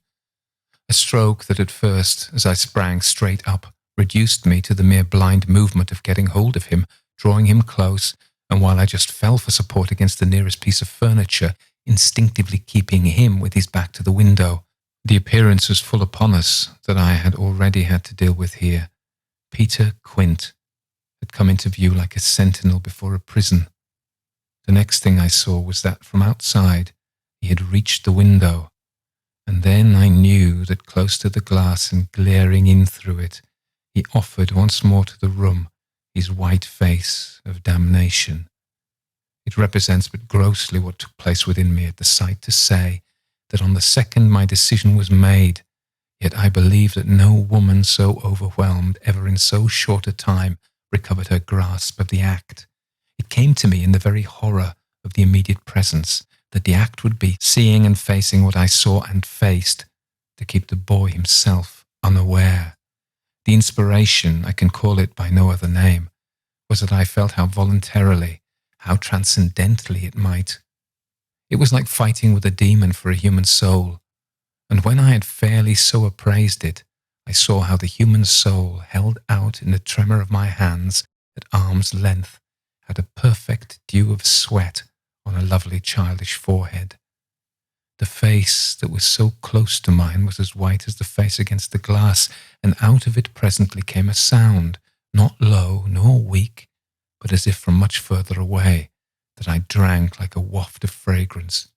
A stroke that at first, as I sprang straight up, reduced me to the mere blind movement of getting hold of him, drawing him close, and while I just fell for support against the nearest piece of furniture, instinctively keeping him with his back to the window. The appearance was full upon us that I had already had to deal with here. Peter Quint had come into view like a sentinel before a prison. The next thing I saw was that from outside he had reached the window, and then I knew that close to the glass and glaring in through it, he offered once more to the room his white face of damnation. It represents but grossly what took place within me at the sight to say that on the second my decision was made, yet I believe that no woman so overwhelmed ever in so short a time recovered her grasp of the act. It came to me in the very horror of the immediate presence that the act would be seeing and facing what I saw and faced, to keep the boy himself unaware. The inspiration, I can call it by no other name, was that I felt how voluntarily, how transcendently it might. It was like fighting with a demon for a human soul, and when I had fairly so appraised it, I saw how the human soul held out in the tremor of my hands at arm's length had a perfect dew of sweat on a lovely childish forehead. The face that was so close to mine was as white as the face against the glass, and out of it presently came a sound, not low nor weak, but as if from much further away, that I drank like a waft of fragrance.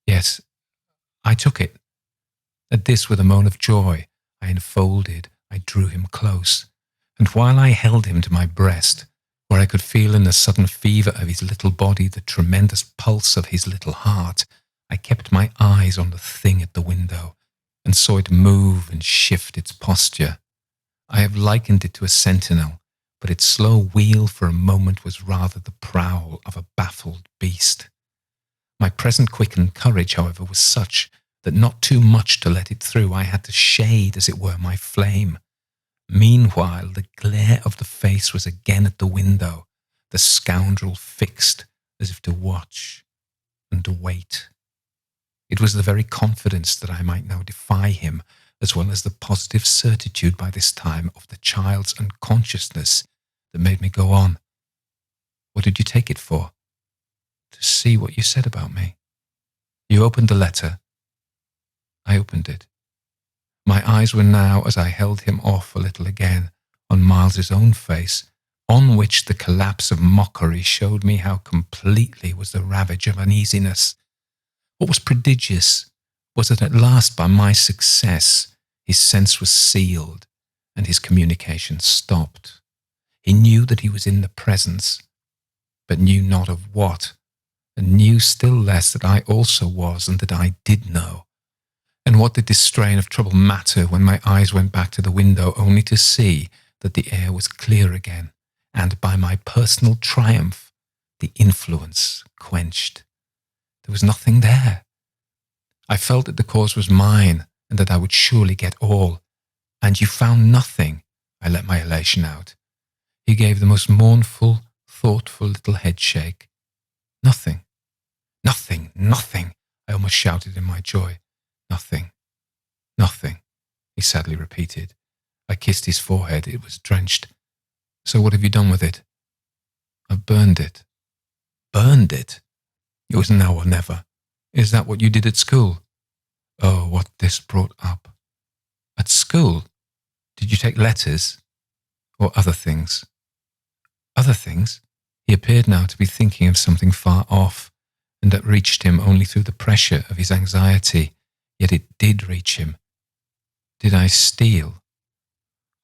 Yes, I took it. At this, with a moan of joy, I enfolded, I drew him close, and while I held him to my breast, where I could feel in the sudden fever of his little body the tremendous pulse of his little heart, I kept my eyes on the thing at the window, and saw it move and shift its posture. I have likened it to a sentinel, but its slow wheel for a moment was rather the prowl of a baffled beast. My present quickened courage, however, was such that not too much to let it through, I had to shade, as it were, my flame. Meanwhile, the glare of the face was again at the window, the scoundrel fixed as if to watch and to wait. It was the very confidence that I might now defy him, as well as the positive certitude by this time of the child's unconsciousness, that made me go on. What did you take it for? To see what you said about me. You opened the letter. I opened it. My eyes were now, as I held him off a little again, on Miles's own face, on which the collapse of mockery showed me how completely was the ravage of uneasiness. What was prodigious was that at last, by my success, his sense was sealed and his communication stopped. He knew that he was in the presence, but knew not of what, and knew still less that I also was and that I did know. And what did this strain of trouble matter when my eyes went back to the window only to see that the air was clear again, and by my personal triumph, the influence quenched. There was nothing there. I felt that the cause was mine, and that I would surely get all. And you found nothing. I let my elation out. He gave the most mournful, thoughtful little head shake. Nothing. Nothing, nothing, I almost shouted in my joy. Nothing, nothing, he sadly repeated. I kissed his forehead. It was drenched. So what have you done with it? I burned it. Burned it? It was now or never. Is that what you did at school? Oh, what this brought up. At school? Did you take letters? Or other things? Other things? He appeared now to be thinking of something far off, and that reached him only through the pressure of his anxiety. Yet it did reach him. Did I steal?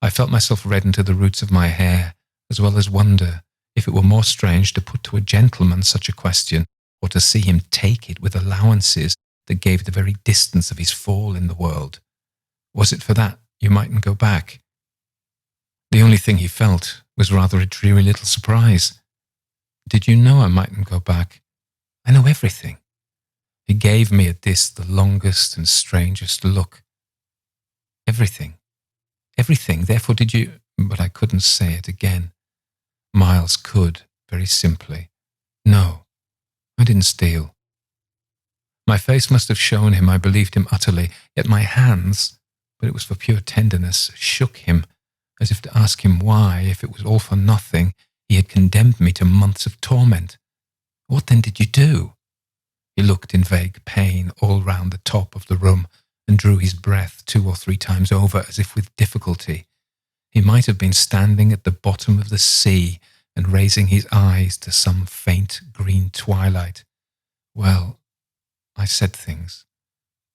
I felt myself redden to the roots of my hair, as well as wonder if it were more strange to put to a gentleman such a question, or to see him take it with allowances that gave the very distance of his fall in the world. Was it for that you mightn't go back? The only thing he felt was rather a dreary little surprise. Did you know I mightn't go back? I know everything. He gave me at this the longest and strangest look. Everything. Everything. Therefore did you... But I couldn't say it again. Miles could, very simply. No, I didn't steal. My face must have shown him I believed him utterly, yet my hands, but it was for pure tenderness, shook him, as if to ask him why, if it was all for nothing, He had condemned me to months of torment. What then did you do? He looked in vague pain all round the top of the room and drew his breath 2 or 3 times over as if with difficulty. He might have been standing at the bottom of the sea and raising his eyes to some faint green twilight. Well, I said things.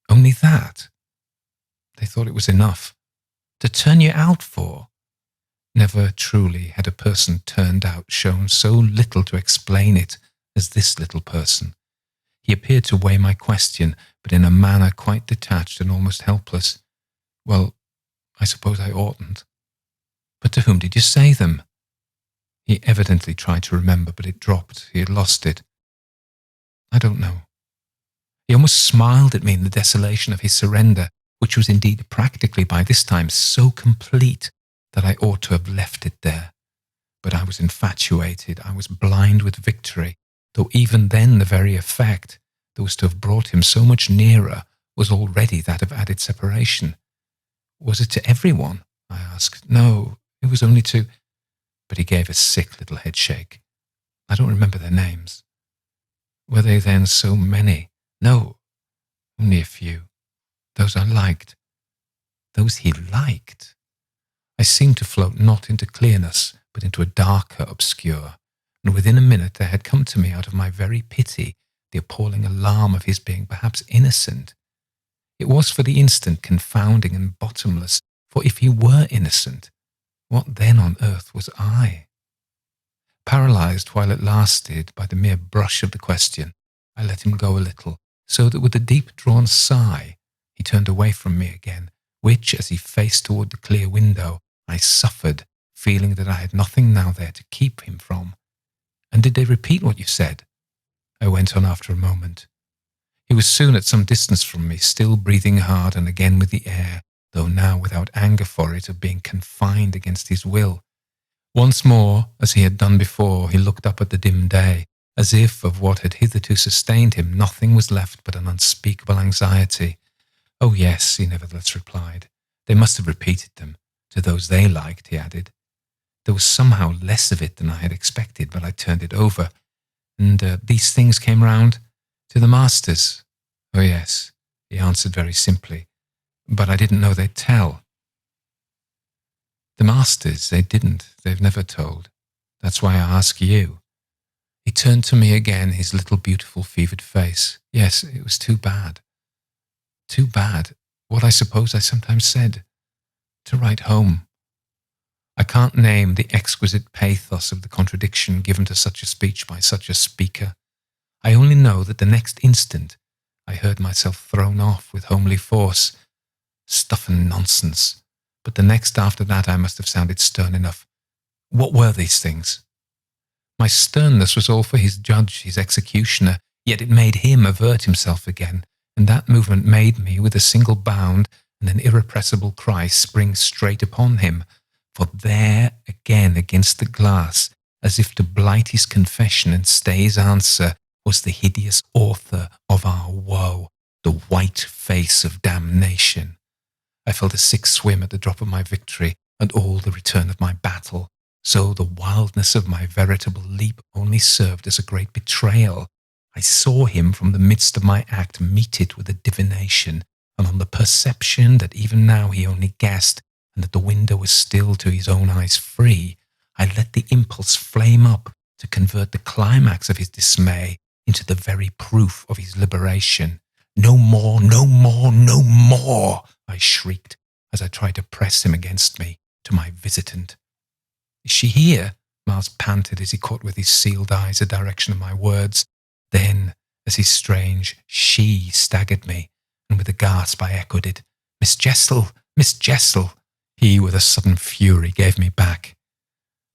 Only that? They thought it was enough. To turn you out for? Never truly had a person turned out shown so little to explain it as this little person. He appeared to weigh my question, but in a manner quite detached and almost helpless. Well, I suppose I oughtn't. But to whom did you say them? He evidently tried to remember, but it dropped. He had lost it. I don't know. He almost smiled at me in the desolation of his surrender, which was indeed practically by this time so complete that I ought to have left it there. But I was infatuated, I was blind with victory, though even then the very effect that was to have brought him so much nearer was already that of added separation. Was it to everyone? I asked. No, it was only to... But he gave a sick little headshake. I don't remember their names. Were they then so many? No, only a few. Those I liked. Those he liked. I seemed to float not into clearness, but into a darker obscure, and within a minute there had come to me out of my very pity the appalling alarm of his being perhaps innocent. It was for the instant confounding and bottomless, for if he were innocent, what then on earth was I? Paralysed while it lasted by the mere brush of the question, I let him go a little, so that with a deep-drawn sigh, he turned away from me again, which, as he faced toward the clear window, I suffered, feeling that I had nothing now there to keep him from. And did they repeat what you said? I went on after a moment. He was soon at some distance from me, still breathing hard and again with the air, though now without anger for it, of being confined against his will. Once more, as he had done before, he looked up at the dim day, as if of what had hitherto sustained him nothing was left but an unspeakable anxiety. Oh yes, he nevertheless replied. They must have repeated them. To those they liked, he added. There was somehow less of it than I had expected, but I turned it over. And these things came round to the masters. Oh yes, he answered very simply. But I didn't know they'd tell. The masters, they didn't. They've never told. That's why I ask you. He turned to me again, his little beautiful fevered face. Yes, it was too bad. Too bad. What I suppose I sometimes said. To write home. I can't name the exquisite pathos of the contradiction given to such a speech by such a speaker. I only know that the next instant I heard myself thrown off with homely force. Stuff and nonsense. But the next after that I must have sounded stern enough. What were these things? My sternness was all for his judge, his executioner, yet it made him avert himself again, and that movement made me, with a single bound and an irrepressible cry, spring straight upon him. For there, again against the glass, as if to blight his confession and stay his answer, was the hideous author of our woe, the white face of damnation. I felt a sick swim at the drop of my victory and all the return of my battle, so the wildness of my veritable leap only served as a great betrayal. I saw him from the midst of my act meet it with a divination, and on the perception that even now he only guessed, and that the window was still to his own eyes free, I let the impulse flame up to convert the climax of his dismay into the very proof of his liberation. No more, no more, no more, I shrieked as I tried to press him against me, to my visitant. Is she here? Miles panted as he caught with his sealed eyes the direction of my words. Then, as his strange she staggered me, and with a gasp I echoed it. Miss Jessel! Miss Jessel! He, with a sudden fury, gave me back.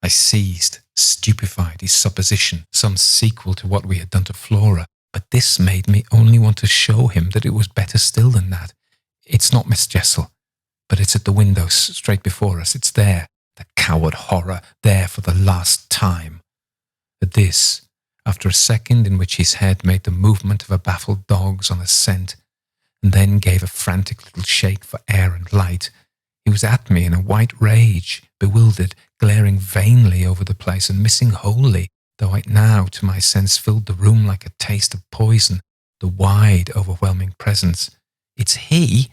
I seized, stupefied, his supposition, some sequel to what we had done to Flora, but this made me only want to show him that it was better still than that. It's not Miss Jessel, but it's at the window straight before us. It's there, the coward horror, there for the last time. At this, after a second in which his head made the movement of a baffled dog's on a scent, and then gave a frantic little shake for air and light, he was at me in a white rage, bewildered, glaring vainly over the place and missing wholly, though it now, to my sense, filled the room like a taste of poison, the wide, overwhelming presence. It's he!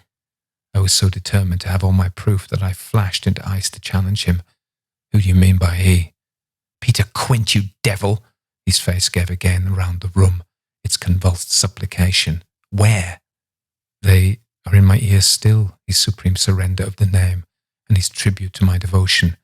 I was so determined to have all my proof that I flashed into ice to challenge him. Who do you mean by he? Peter Quint, you devil! His face gave again round the room, its convulsed supplication. Where? They are in my ears still, his supreme surrender of the name, and his tribute to my devotion.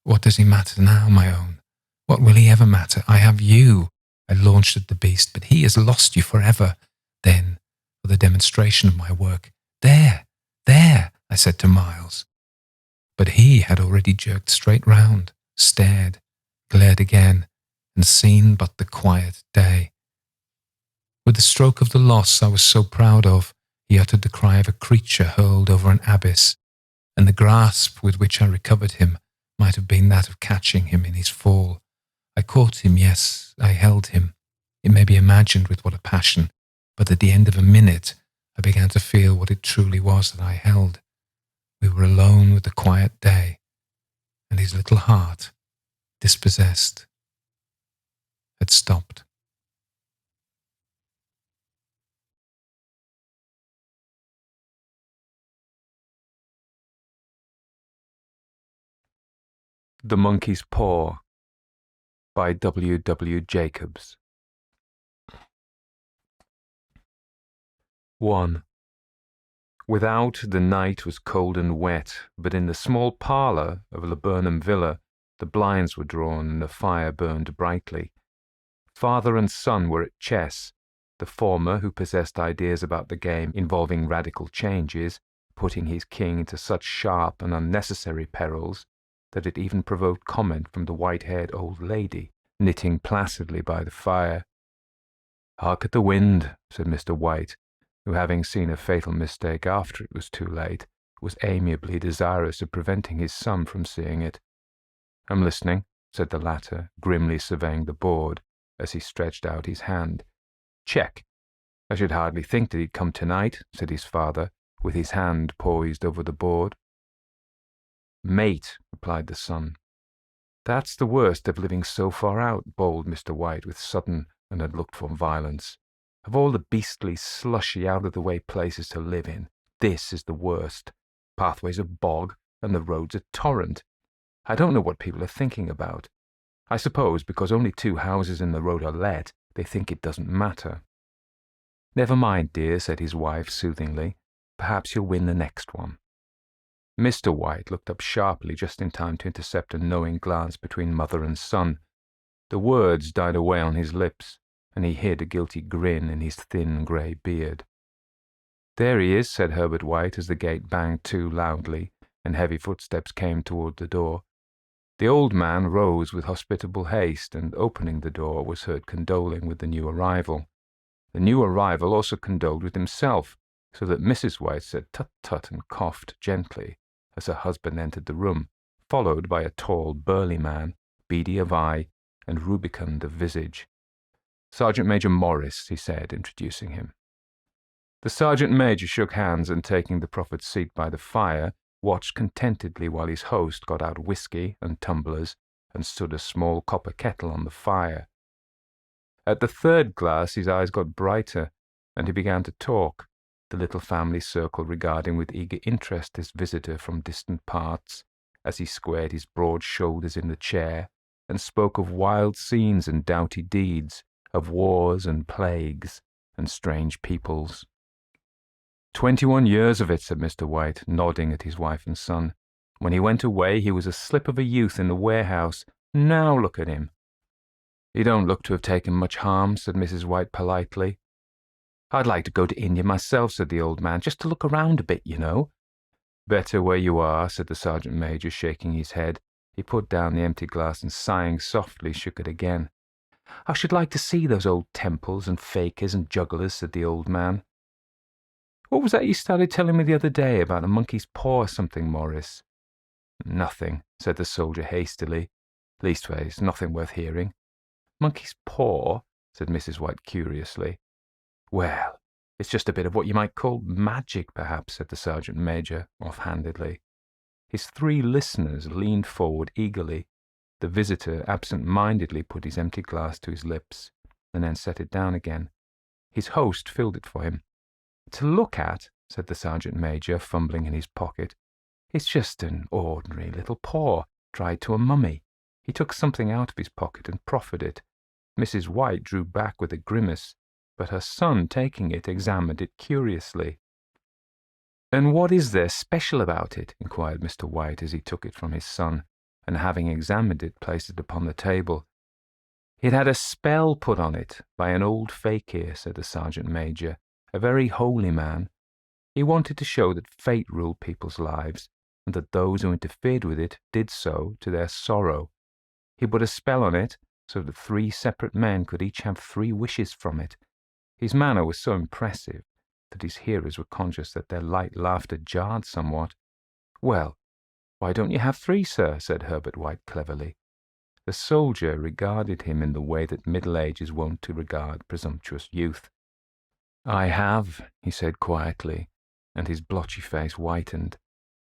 What does he matter now, my own? What will he ever matter? I have you. I launched at the beast, but he has lost you forever. Then, for the demonstration of my work, there, I said to Miles. But he had already jerked straight round, stared, glared again, and seen but the quiet day. With the stroke of the loss I was so proud of, he uttered the cry of a creature hurled over an abyss, and the grasp with which I recovered him might have been that of catching him in his fall. I caught him, yes, I held him. It may be imagined with what a passion, but at the end of a minute I began to feel what it truly was that I held. We were alone with the quiet day, and his little heart, dispossessed, had stopped. The Monkey's Paw by W. W. Jacobs. 1. Without, the night was cold and wet, but in the small parlour of Laburnum Villa the blinds were drawn and a fire burned brightly. Father and son were at chess, the former, who possessed ideas about the game involving radical changes, putting his king into such sharp and unnecessary perils that it even provoked comment from the white-haired old lady, knitting placidly by the fire. "Hark at the wind," said Mr. White, who, having seen a fatal mistake after it was too late, was amiably desirous of preventing his son from seeing it. "I'm listening," said the latter, grimly surveying the board as he stretched out his hand. "Check. I should hardly think that he'd come tonight," said his father, with his hand poised over the board. "Mate," replied the son. "That's the worst of living so far out," bawled Mr. White with sudden and unlooked-for violence. "Of all the beastly, slushy, out-of-the-way places to live in, this is the worst. Pathways of bog, and the roads a torrent. I don't know what people are thinking about. I suppose because only 2 houses in the road are let, they think it doesn't matter." "Never mind, dear," said his wife soothingly. "Perhaps you'll win the next one." Mr. White looked up sharply just in time to intercept a knowing glance between mother and son. The words died away on his lips, and he hid a guilty grin in his thin grey beard. "There he is," said Herbert White as the gate banged to loudly, and heavy footsteps came toward the door. The old man rose with hospitable haste, and opening the door was heard condoling with the new arrival. The new arrival also condoled with himself, so that Mrs. White said tut-tut and coughed gently as her husband entered the room, followed by a tall, burly man, beady of eye and rubicund of visage. "Sergeant Major Morris," he said, introducing him. The sergeant major shook hands and, taking the proffered seat by the fire, watched contentedly while his host got out whisky and tumblers and stood a small copper kettle on the fire. At the 3rd glass his eyes got brighter, and he began to talk, the little family circle regarding with eager interest his visitor from distant parts, as he squared his broad shoulders in the chair and spoke of wild scenes and doughty deeds, of wars and plagues and strange peoples. 21 years of it," said Mr. White, nodding at his wife and son. "When he went away he was a slip of a youth in the warehouse. Now look at him." "He don't look to have taken much harm," said Mrs. White politely. "I'd like to go to India myself," said the old man, "just to look around a bit, you know." "Better where you are," said the sergeant major, shaking his head. He put down the empty glass and, sighing softly, shook it again. "I should like to see those old temples and fakirs and jugglers," said the old man. "What was that you started telling me the other day about a monkey's paw or something, Morris?" "Nothing," said the soldier hastily. "Leastways, nothing worth hearing." "Monkey's paw?" said Mrs. White curiously. "Well, it's just a bit of what you might call magic, perhaps," said the sergeant major offhandedly. His 3 listeners leaned forward eagerly. The visitor absent-mindedly put his empty glass to his lips, and then set it down again. His host filled it for him. "To look at," said the Sergeant Major, fumbling in his pocket, "it's just an ordinary little paw, dried to a mummy." He took something out of his pocket and proffered it. Mrs. White drew back with a grimace, but her son, taking it, examined it curiously. "And what is there special about it?" inquired Mr. White as he took it from his son, and having examined it, placed it upon the table. "It had a spell put on it by an old fakir," said the Sergeant Major, "a very holy man. He wanted to show that fate ruled people's lives, and that those who interfered with it did so to their sorrow. He put a spell on it so that 3 separate men could each have 3 wishes from it." His manner was so impressive that his hearers were conscious that their light laughter jarred somewhat. "Well, why don't you have 3, sir?" said Herbert White cleverly. The soldier regarded him in the way that middle age is wont to regard presumptuous youth. "I have," he said quietly, and his blotchy face whitened.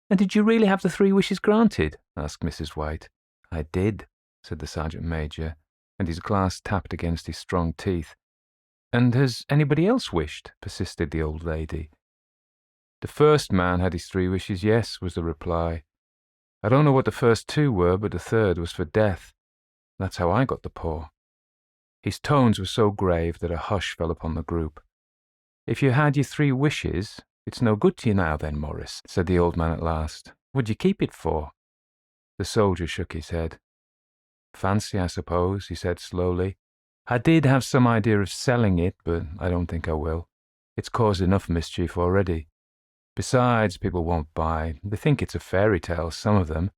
"And did you really have the 3 wishes granted?" asked Mrs. White. "I did," said the Sergeant Major, and his glass tapped against his strong teeth. "And has anybody else wished?" persisted the old lady. "The first man had his 3 wishes, yes," was the reply. "I don't know what the first 2 were, but the third was for death. That's how I got the paw." His tones were so grave that a hush fell upon the group. "If you had your 3 wishes, it's no good to you now then, Morris," said the old man at last. "What'd you keep it for?" The soldier shook his head. "Fancy, I suppose," he said slowly. "I did have some idea of selling it, but I don't think I will. It's caused enough mischief already. Besides, people won't buy. They think it's a fairy tale, some of them,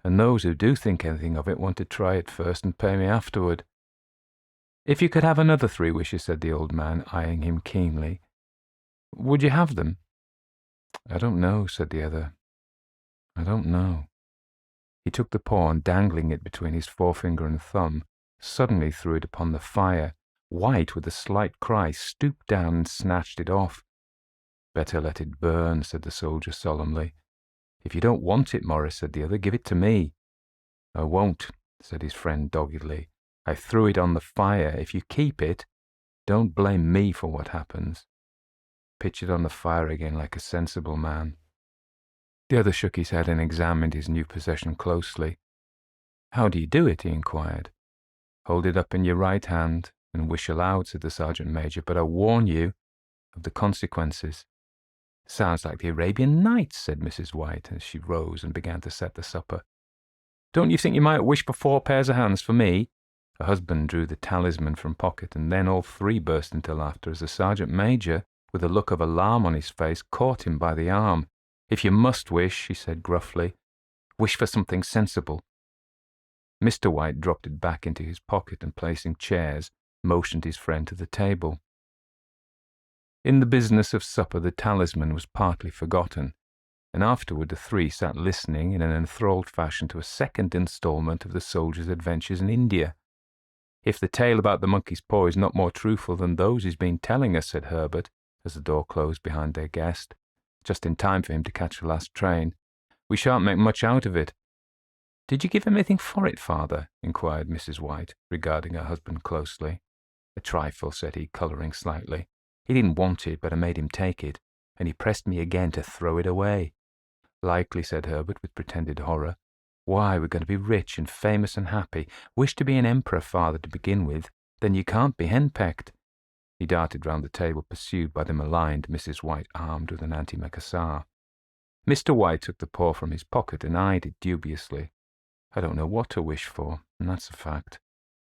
and those who do think anything of it want to try it first and pay me afterward." "If you could have another 3 wishes," said the old man, eyeing him keenly, "would you have them?" "I don't know," said the other. "I don't know." He took the paw and, dangling it between his forefinger and thumb, suddenly threw it upon the fire. White, with a slight cry, stooped down and snatched it off. "Better let it burn," said the soldier solemnly. "If you don't want it, Morris," said the other, "give it to me." "I won't," said his friend doggedly. "I threw it on the fire. If you keep it, don't blame me for what happens. Pitch it on the fire again like a sensible man." The other shook his head and examined his new possession closely. "How do you do it?" he inquired. "Hold it up in your right hand and wish aloud," said the Sergeant Major, "but I warn you of the consequences." "Sounds like the Arabian Nights," said Mrs. White, as she rose and began to set the supper. "Don't you think you might wish for 4 pairs of hands for me?" Her husband drew the talisman from pocket, and then all 3 burst into laughter as the Sergeant Major, with a look of alarm on his face, caught him by the arm. "If you must wish," he said gruffly, "wish for something sensible." Mr. White dropped it back into his pocket and, placing chairs, motioned his friend to the table. In the business of supper, the talisman was partly forgotten, and afterward the 3 sat listening in an enthralled fashion to a second instalment of the soldier's adventures in India. "If the tale about the monkey's paw is not more truthful than those he's been telling us," said Herbert, as the door closed behind their guest, just in time for him to catch the last train, "we shan't make much out of it." "Did you give him anything for it, father?" inquired Mrs. White, regarding her husband closely. "A trifle," said he, colouring slightly. "He didn't want it, but I made him take it, and he pressed me again to throw it away." "Likely," said Herbert, with pretended horror. "Why, we're going to be rich and famous and happy. Wish to be an emperor, father, to begin with. Then you can't be henpecked." He darted round the table, pursued by the maligned Mrs. White, armed with an antimacassar. Mr. White took the paw from his pocket and eyed it dubiously. "I don't know what to wish for, and that's a fact,"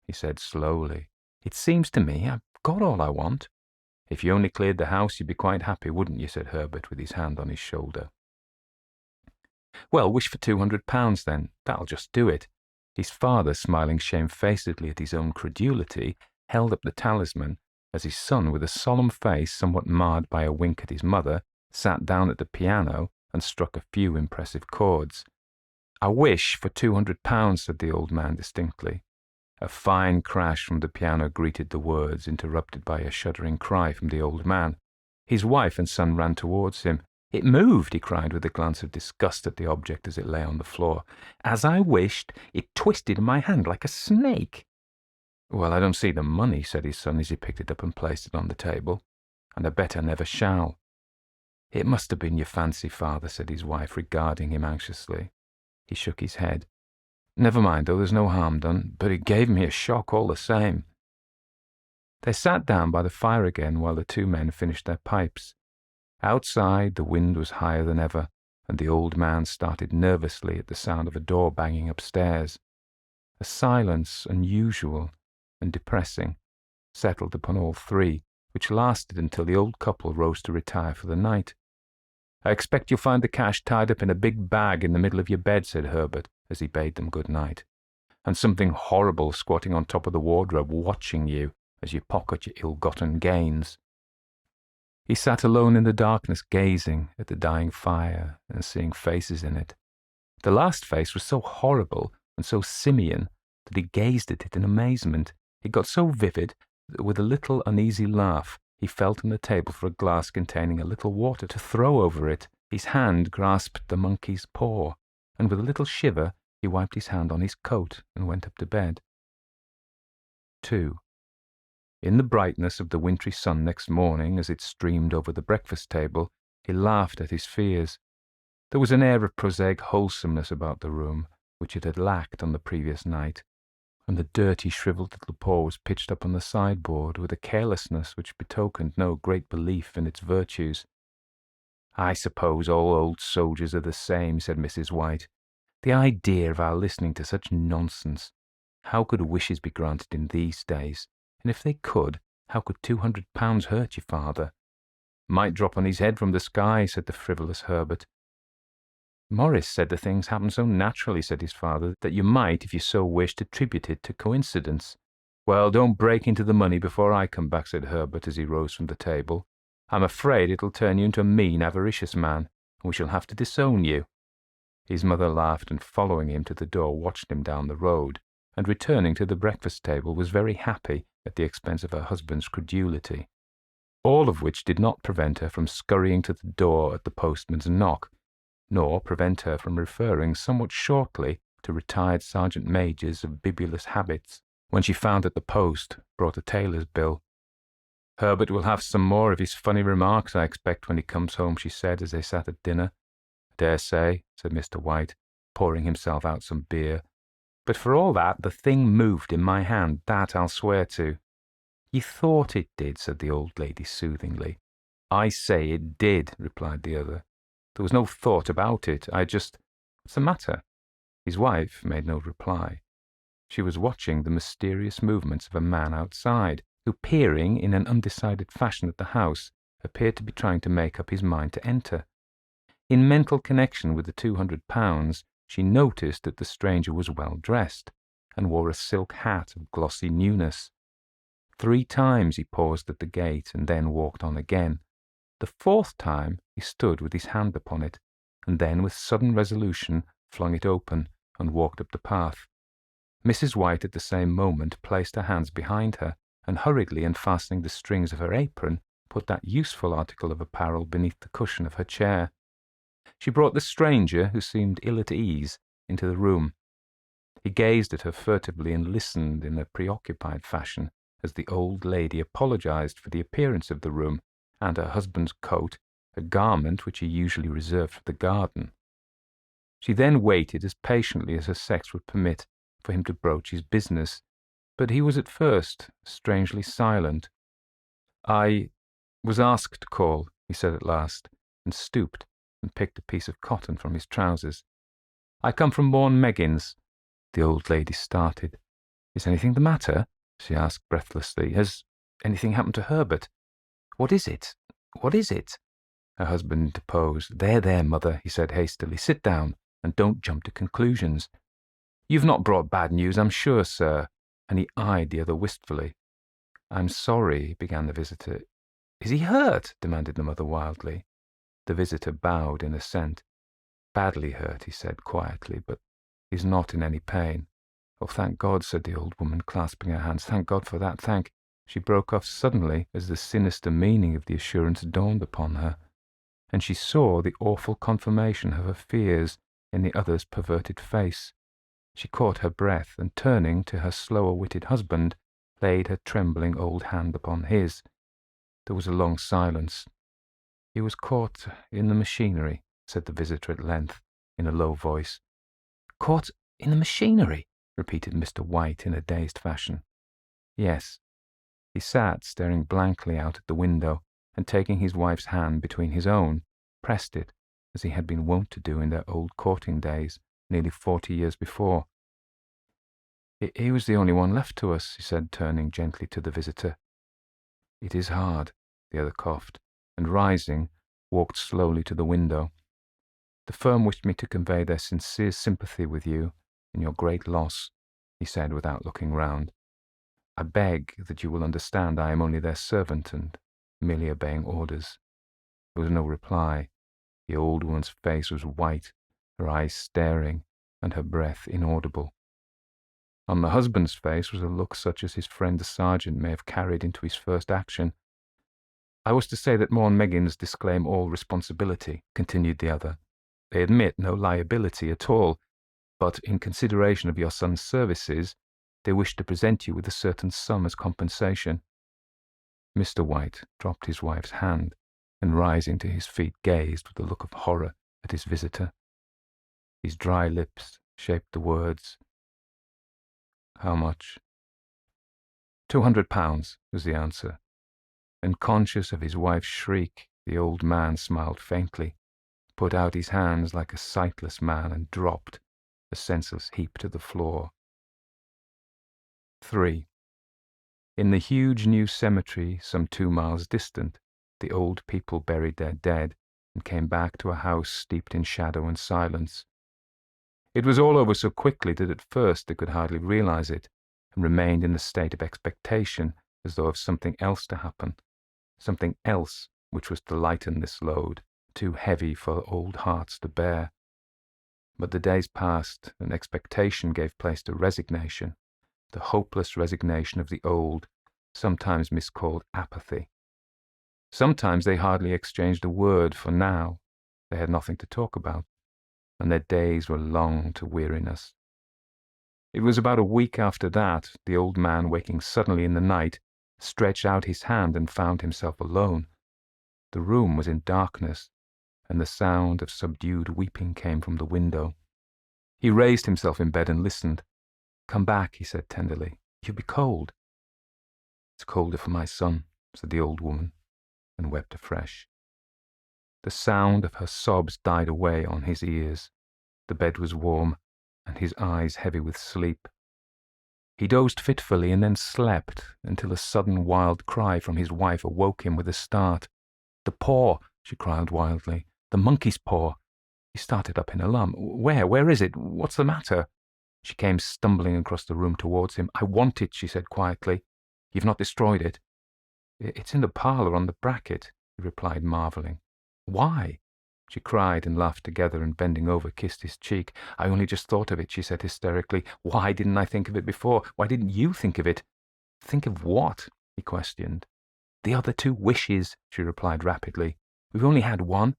he said slowly. "It seems to me I've got all I want." "If you only cleared the house, you'd be quite happy, wouldn't you?" said Herbert, with his hand on his shoulder. "Well, wish for £200 then. That'll just do it." His father, smiling shamefacedly at his own credulity, held up the talisman, as his son, with a solemn face somewhat marred by a wink at his mother, sat down at the piano and struck a few impressive chords. "I wish for £200, said the old man distinctly. A fine crash from the piano greeted the words, interrupted by a shuddering cry from the old man. His wife and son ran towards him. "It moved," he cried with a glance of disgust at the object as it lay on the floor. "As I wished, it twisted in my hand like a snake." "Well, I don't see the money," said his son as he picked it up and placed it on the table, "and I bet I never shall." "It must have been your fancy, father," said his wife, regarding him anxiously. He shook his head. "Never mind, though, there's no harm done, but it gave me a shock all the same." They sat down by the fire again while the two men finished their pipes. Outside, the wind was higher than ever, and the old man started nervously at the sound of a door banging upstairs. A silence unusual and depressing settled upon all three, which lasted until the old couple rose to retire for the night. "I expect you'll find the cash tied up in a big bag in the middle of your bed," said Herbert, as he bade them good night, "and something horrible squatting on top of the wardrobe watching you as you pocket your ill-gotten gains." He sat alone in the darkness, gazing at the dying fire and seeing faces in it. The last face was so horrible and so simian that he gazed at it in amazement. It got so vivid that with a little uneasy laugh he felt on the table for a glass containing a little water to throw over it. His hand grasped the monkey's paw, and with a little shiver he wiped his hand on his coat and went up to bed. 2. In the brightness of the wintry sun next morning, as it streamed over the breakfast table, he laughed at his fears. There was an air of prosaic wholesomeness about the room, which it had lacked on the previous night, and the dirty, shriveled little paw was pitched up on the sideboard with a carelessness which betokened no great belief in its virtues. "I suppose all old soldiers are the same," said Mrs. White. "The idea of our listening to such nonsense. How could wishes be granted in these days? And if they could, how could £200 hurt your father?" "Might drop on his head from the sky," said the frivolous Herbert. "Morris said the things happened so naturally," said his father, "that you might, if you so wished, attribute it to coincidence." "Well, don't break into the money before I come back," said Herbert as he rose from the table. "I'm afraid it'll turn you into a mean, avaricious man, and we shall have to disown you." His mother laughed, and following him to the door watched him down the road, and returning to the breakfast table was very happy at the expense of her husband's credulity. All of which did not prevent her from scurrying to the door at the postman's knock, nor prevent her from referring somewhat shortly to retired sergeant majors of bibulous habits, when she found that the post brought a tailor's bill. "Herbert will have some more of his funny remarks, I expect, when he comes home," she said as they sat at dinner. "I dare say," said Mr. White, pouring himself out some beer. "But for all that, the thing moved in my hand, that I'll swear to." "You thought it did," said the old lady soothingly. "I say it did," replied the other. "There was no thought about it. What's the matter?" His wife made no reply. She was watching the mysterious movements of a man outside, who, peering in an undecided fashion at the house, appeared to be trying to make up his mind to enter. In mental connection with the £200, she noticed that the stranger was well dressed, and wore a silk hat of glossy newness. 3 times he paused at the gate, and then walked on again. The 4th time he stood with his hand upon it, and then with sudden resolution flung it open, and walked up the path. Mrs. White at the same moment placed her hands behind her, and hurriedly unfastening the strings of her apron, put that useful article of apparel beneath the cushion of her chair. She brought the stranger, who seemed ill at ease, into the room. He gazed at her furtively and listened in a preoccupied fashion as the old lady apologized for the appearance of the room and her husband's coat, a garment which he usually reserved for the garden. She then waited as patiently as her sex would permit for him to broach his business, but he was at first strangely silent. "I was asked to call," he said at last, and stooped and picked a piece of cotton from his trousers. "I come from Bourne Meggins." The old lady started. "Is anything the matter?" she asked breathlessly. "Has anything happened to Herbert?" "What is it? What is it?" Her husband interposed. There, mother," he said hastily. "Sit down, and don't jump to conclusions. You've not brought bad news, I'm sure, sir," and he eyed the other wistfully. "I'm sorry," began the visitor. "Is he hurt?" demanded the mother wildly. The visitor bowed in assent. "Badly hurt," he said quietly, "but he's not in any pain." "Oh, thank God," said the old woman, clasping her hands. "Thank God for that, thank—" She broke off suddenly as the sinister meaning of the assurance dawned upon her. and she saw the awful confirmation of her fears in the other's perverted face. She caught her breath, and turning to her slower-witted husband, laid her trembling old hand upon his. There was a long silence. "He was caught in the machinery," said the visitor at length, in a low voice. "Caught in the machinery?" repeated Mr. White in a dazed fashion. "Yes." He sat staring blankly out at the window, and taking his wife's hand between his own, pressed it, as he had been wont to do in their old courting days, nearly 40 years before. "He was the only one left to us," he said, turning gently to the visitor. "It is hard," the other coughed, and rising, walked slowly to the window. "The firm wished me to convey their sincere sympathy with you in your great loss," he said without looking round. "I beg that you will understand I am only their servant and merely obeying orders." There was no reply. The old woman's face was white, her eyes staring, and her breath inaudible. On the husband's face was a look such as his friend the sergeant may have carried into his first action. "I was to say that Morn Meggins disclaim all responsibility," continued the other. "They admit no liability at all, but in consideration of your son's services, they wish to present you with a certain sum as compensation." Mr. White dropped his wife's hand, and rising to his feet gazed with a look of horror at his visitor. His dry lips shaped the words, "How much?" £200 was the answer, and conscious of his wife's shriek, the old man smiled faintly, put out his hands like a sightless man, and dropped, a senseless heap, to the floor. 3. In the huge new cemetery some 2 miles distant, the old people buried their dead and came back to a house steeped in shadow and silence. It was all over so quickly that at first they could hardly realize it, and remained in the state of expectation, as though of something else to happen, something else which was to lighten this load, too heavy for old hearts to bear. But the days passed, and expectation gave place to resignation, the hopeless resignation of the old, sometimes miscalled apathy. Sometimes they hardly exchanged a word, for now they had nothing to talk about, and their days were long to weariness. It was about a week after that, the old man, waking suddenly in the night, stretched out his hand and found himself alone. The room was in darkness, and the sound of subdued weeping came from the window. He raised himself in bed and listened. "Come back," he said tenderly. "You'll be cold." "It's colder for my son," said the old woman, and wept afresh. The sound of her sobs died away on his ears. The bed was warm, and his eyes heavy with sleep. He dozed fitfully and then slept until a sudden wild cry from his wife awoke him with a start. "The paw!" she cried wildly. "The monkey's paw!" He started up in alarm. Where is it? What's the matter?" She came stumbling across the room towards him. "I want it," she said quietly. "You've not destroyed it?" "It's in the parlour on the bracket," he replied, marvelling. "Why?" She cried and laughed together, and bending over kissed his cheek. "I only just thought of it," she said hysterically. "Why didn't I think of it before? Why didn't you think of it?" "Think of what?" he questioned. "The other 2 wishes," she replied rapidly. "We've only had one."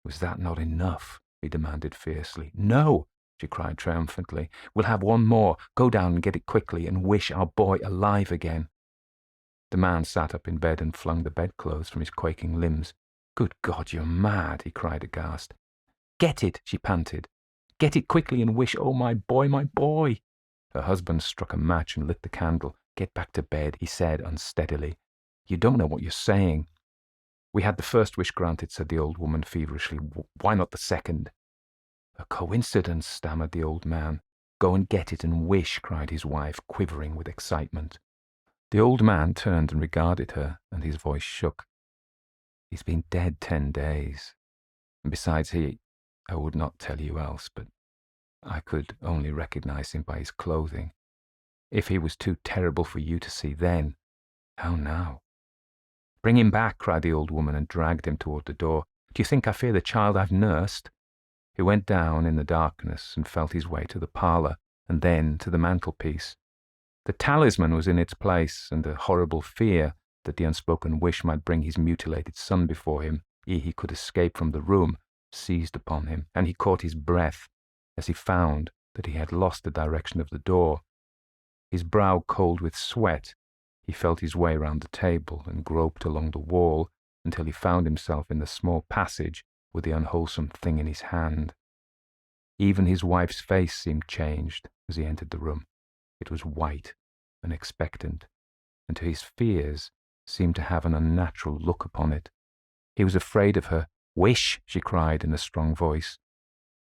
"Was that not enough?" he demanded fiercely. "No," she cried triumphantly. "We'll have one more. Go down and get it quickly, and wish our boy alive again." The man sat up in bed and flung the bedclothes from his quaking limbs. "Good God, you're mad!" he cried aghast. "Get it," she panted. "Get it quickly and wish, oh, my boy, my boy!" Her husband struck a match and lit the candle. "Get back to bed," he said unsteadily. "You don't know what you're saying." "We had the first wish granted," said the old woman feverishly. "Why not the second?" "A coincidence," stammered the old man. "Go and get it and wish," cried his wife, quivering with excitement. The old man turned and regarded her, and his voice shook. "He's been dead 10 days. And besides, I would not tell you else, but I could only recognize him by his clothing. If he was too terrible for you to see then, how now?" "Bring him back," cried the old woman, and dragged him toward the door. "Do you think I fear the child I've nursed?" He went down in the darkness and felt his way to the parlour, and then to the mantelpiece. The talisman was in its place, and a horrible fear that the unspoken wish might bring his mutilated son before him ere he could escape from the room, seized upon him, and he caught his breath as he found that he had lost the direction of the door. His brow cold with sweat, he felt his way round the table and groped along the wall until he found himself in the small passage with the unwholesome thing in his hand. Even his wife's face seemed changed as he entered the room. It was white and expectant, and to his fears seemed to have an unnatural look upon it. He was afraid of her. "Wish," she cried in a strong voice.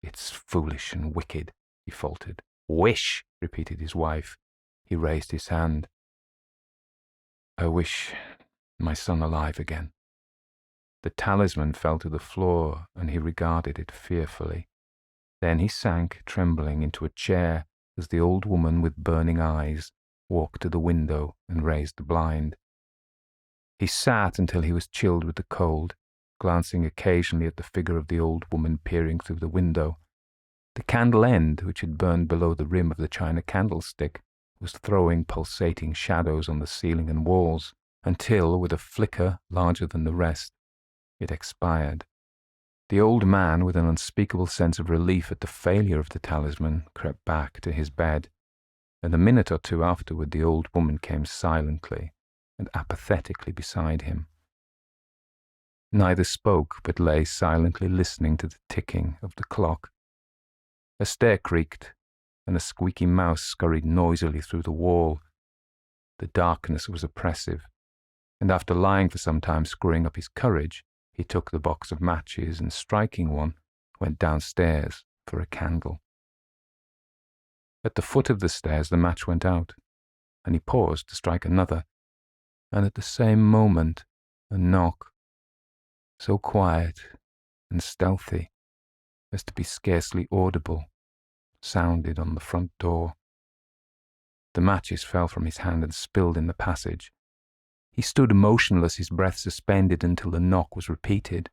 "It's foolish and wicked," he faltered. "Wish," repeated his wife. He raised his hand. "I wish my son alive again." The talisman fell to the floor, and he regarded it fearfully. Then he sank, trembling, into a chair as the old woman with burning eyes walked to the window and raised the blind. He sat until he was chilled with the cold, glancing occasionally at the figure of the old woman peering through the window. The candle end, which had burned below the rim of the china candlestick, was throwing pulsating shadows on the ceiling and walls, until, with a flicker larger than the rest, it expired. The old man, with an unspeakable sense of relief at the failure of the talisman, crept back to his bed, and a minute or two afterward the old woman came silently and apathetically beside him. Neither spoke, but lay silently listening to the ticking of the clock. A stair creaked, and a squeaky mouse scurried noisily through the wall. The darkness was oppressive, and after lying for some time screwing up his courage, he took the box of matches and, striking one, went downstairs for a candle. At the foot of the stairs the match went out, and he paused to strike another, and at the same moment a knock, so quiet and stealthy as to be scarcely audible, sounded on the front door. The matches fell from his hand and spilled in the passage. He stood motionless, his breath suspended until the knock was repeated.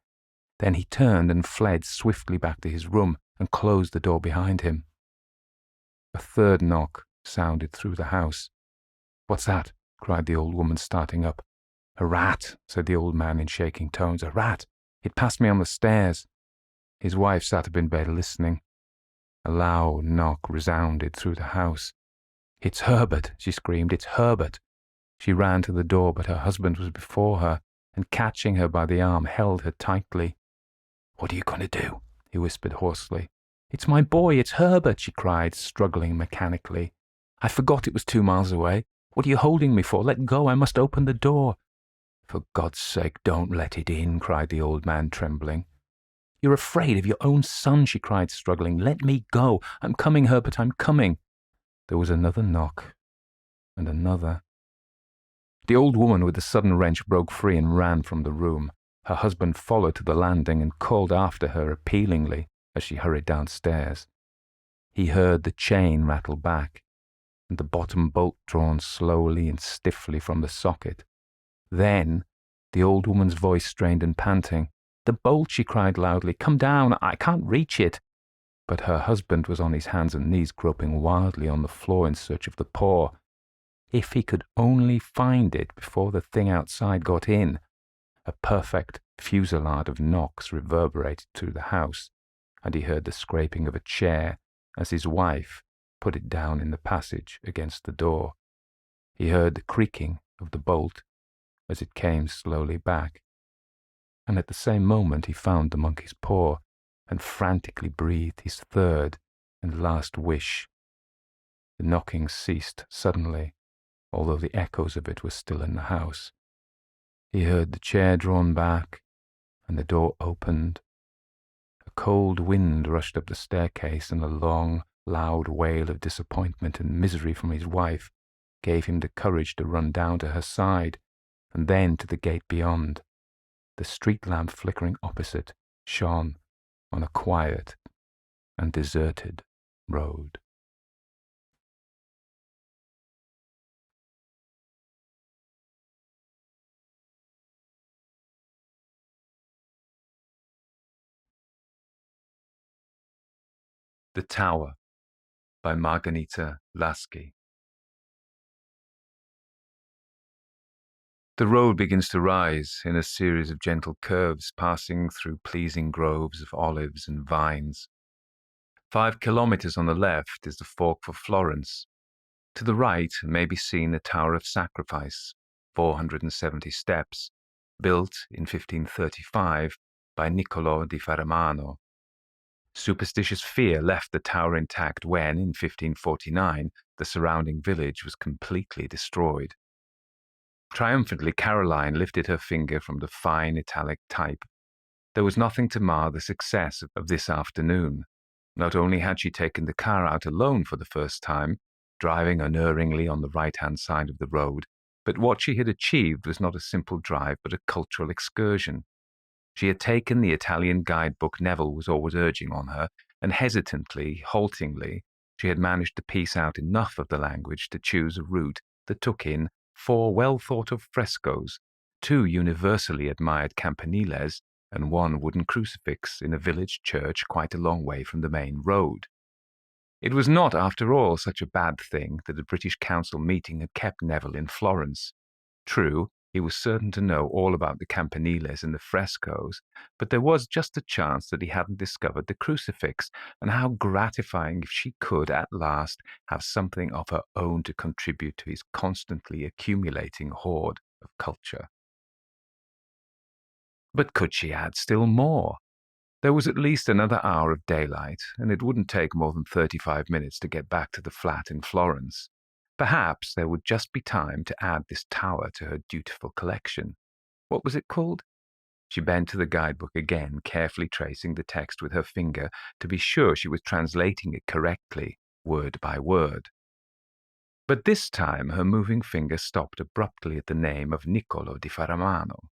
Then he turned and fled swiftly back to his room and closed the door behind him. A third knock sounded through the house. "What's that?" cried the old woman, starting up. "A rat," said the old man in shaking tones. "A rat. It passed me on the stairs." His wife sat up in bed listening. A loud knock resounded through the house. "It's Herbert," she screamed. "It's Herbert." She ran to the door, but her husband was before her, and catching her by the arm, held her tightly. "What are you going to do?" he whispered hoarsely. "It's my boy, it's Herbert," she cried, struggling mechanically. "I forgot it was 2 miles away. What are you holding me for? Let go, I must open the door." "For God's sake, don't let it in," cried the old man, trembling. "You're afraid of your own son," she cried, struggling. "Let me go. I'm coming, Herbert, I'm coming." There was another knock, and another. The old woman with a sudden wrench broke free and ran from the room. Her husband followed to the landing and called after her appealingly as she hurried downstairs. He heard the chain rattle back, and the bottom bolt drawn slowly and stiffly from the socket. Then the old woman's voice strained and panting. "The bolt," she cried loudly. "Come down, I can't reach it." But her husband was on his hands and knees, groping wildly on the floor in search of the paw. If he could only find it before the thing outside got in. A perfect fusillade of knocks reverberated through the house, and he heard the scraping of a chair as his wife put it down in the passage against the door. He heard the creaking of the bolt as it came slowly back, and at the same moment he found the monkey's paw and frantically breathed his third and last wish. The knocking ceased suddenly, although the echoes of it were still in the house. He heard the chair drawn back, and the door opened. A cold wind rushed up the staircase, and a long, loud wail of disappointment and misery from his wife gave him the courage to run down to her side, and then to the gate beyond. The street lamp flickering opposite shone on a quiet and deserted road. The Tower by Marghanita, Laski. The road begins to rise in a series of gentle curves, passing through pleasing groves of olives and vines. 5 kilometers on the left is the fork for Florence. To the right may be seen the Tower of Sacrifice, 470 steps, built in 1535 by Niccolò di Faramano. Superstitious fear left the tower intact when, in 1549, the surrounding village was completely destroyed. Triumphantly, Caroline lifted her finger from the fine italic type. There was nothing to mar the success of this afternoon. Not only had she taken the car out alone for the first time, driving unerringly on the right-hand side of the road, but what she had achieved was not a simple drive but a cultural excursion. She had taken the Italian guidebook Neville was always urging on her, and hesitantly, haltingly, she had managed to piece out enough of the language to choose a route that took in 4 well-thought-of frescoes, 2 universally admired campaniles, and 1 wooden crucifix in a village church quite a long way from the main road. It was not, after all, such a bad thing that a British Council meeting had kept Neville in Florence. True, he was certain to know all about the campaniles and the frescoes, but there was just a chance that he hadn't discovered the crucifix, and how gratifying if she could, at last, have something of her own to contribute to his constantly accumulating hoard of culture. But could she add still more? There was at least another hour of daylight, and it wouldn't take more than 35 minutes to get back to the flat in Florence. Perhaps there would just be time to add this tower to her dutiful collection. What was it called? She bent to the guidebook again, carefully tracing the text with her finger to be sure she was translating it correctly, word by word. But this time her moving finger stopped abruptly at the name of Niccolò di Faramano.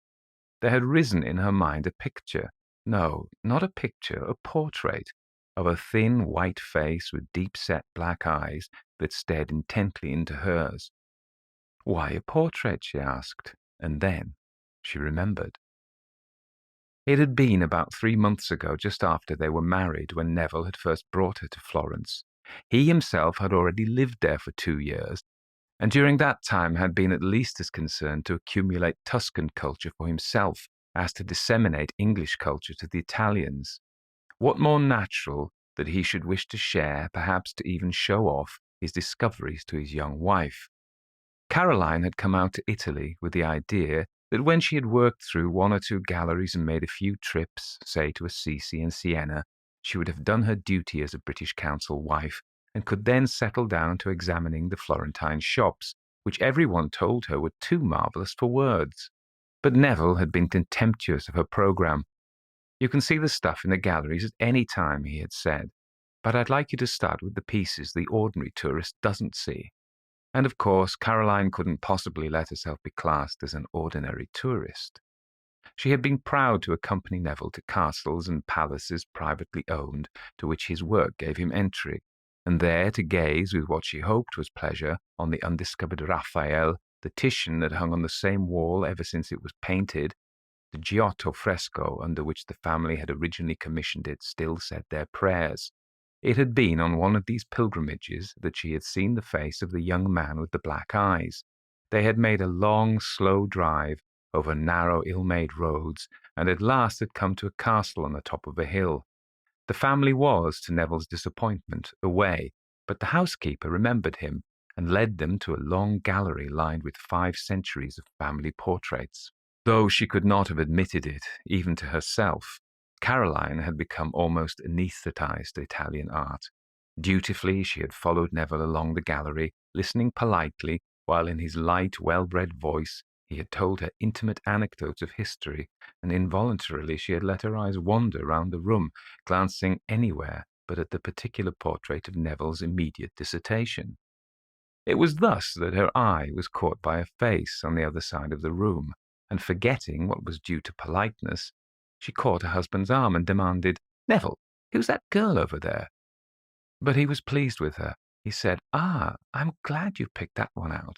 There had risen in her mind a picture. No, not a picture, a portrait of a thin white face with deep-set black eyes that stared intently into hers. Why a portrait, she asked, and then she remembered. It had been about 3 months ago, just after they were married, when Neville had first brought her to Florence. He himself had already lived there for 2 years, and during that time had been at least as concerned to accumulate Tuscan culture for himself as to disseminate English culture to the Italians. What more natural that he should wish to share, perhaps to even show off, his discoveries to his young wife. Caroline had come out to Italy with the idea that when she had worked through 1 or 2 galleries and made a few trips, say to Assisi and Siena, she would have done her duty as a British Council wife and could then settle down to examining the Florentine shops, which everyone told her were too marvellous for words. But Neville had been contemptuous of her programme. You can see the stuff in the galleries at any time, he had said, but I'd like you to start with the pieces the ordinary tourist doesn't see. And of course, Caroline couldn't possibly let herself be classed as an ordinary tourist. She had been proud to accompany Neville to castles and palaces privately owned, to which his work gave him entry, and there to gaze with what she hoped was pleasure on the undiscovered Raphael, the Titian that hung on the same wall ever since it was painted. The Giotto fresco under which the family had originally commissioned it still said their prayers. It had been on one of these pilgrimages that she had seen the face of the young man with the black eyes. They had made a long, slow drive over narrow, ill-made roads, and at last had come to a castle on the top of a hill. The family was, to Neville's disappointment, away, but the housekeeper remembered him and led them to a long gallery lined with 5 centuries of family portraits. Though she could not have admitted it, even to herself, Caroline had become almost anesthetized to Italian art. Dutifully, she had followed Neville along the gallery, listening politely, while in his light, well-bred voice he had told her intimate anecdotes of history, and involuntarily she had let her eyes wander round the room, glancing anywhere but at the particular portrait of Neville's immediate dissertation. It was thus that her eye was caught by a face on the other side of the room, and forgetting what was due to politeness, she caught her husband's arm and demanded, "Neville, who's that girl over there?" But he was pleased with her. He said, I'm glad you picked that one out.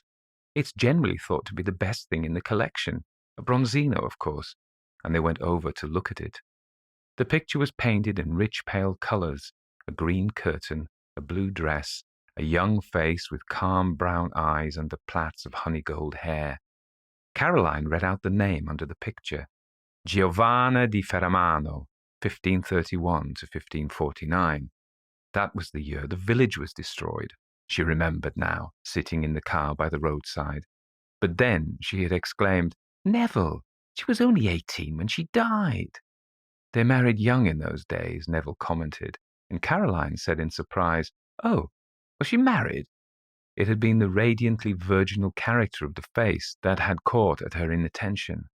It's generally thought to be the best thing in the collection. A Bronzino, of course." And they went over to look at it. The picture was painted in rich pale colours, a green curtain, a blue dress, a young face with calm brown eyes under plaits of honey-gold hair. Caroline read out the name under the picture. Giovanna di Ferramano, 1531 to 1549. That was the year the village was destroyed, she remembered now, sitting in the car by the roadside. But then she had exclaimed, "Neville, she was only 18 when she died." They married young in those days, Neville commented, and Caroline said in surprise, "Oh, was she married?" It had been the radiantly virginal character of the face that had caught at her inattention.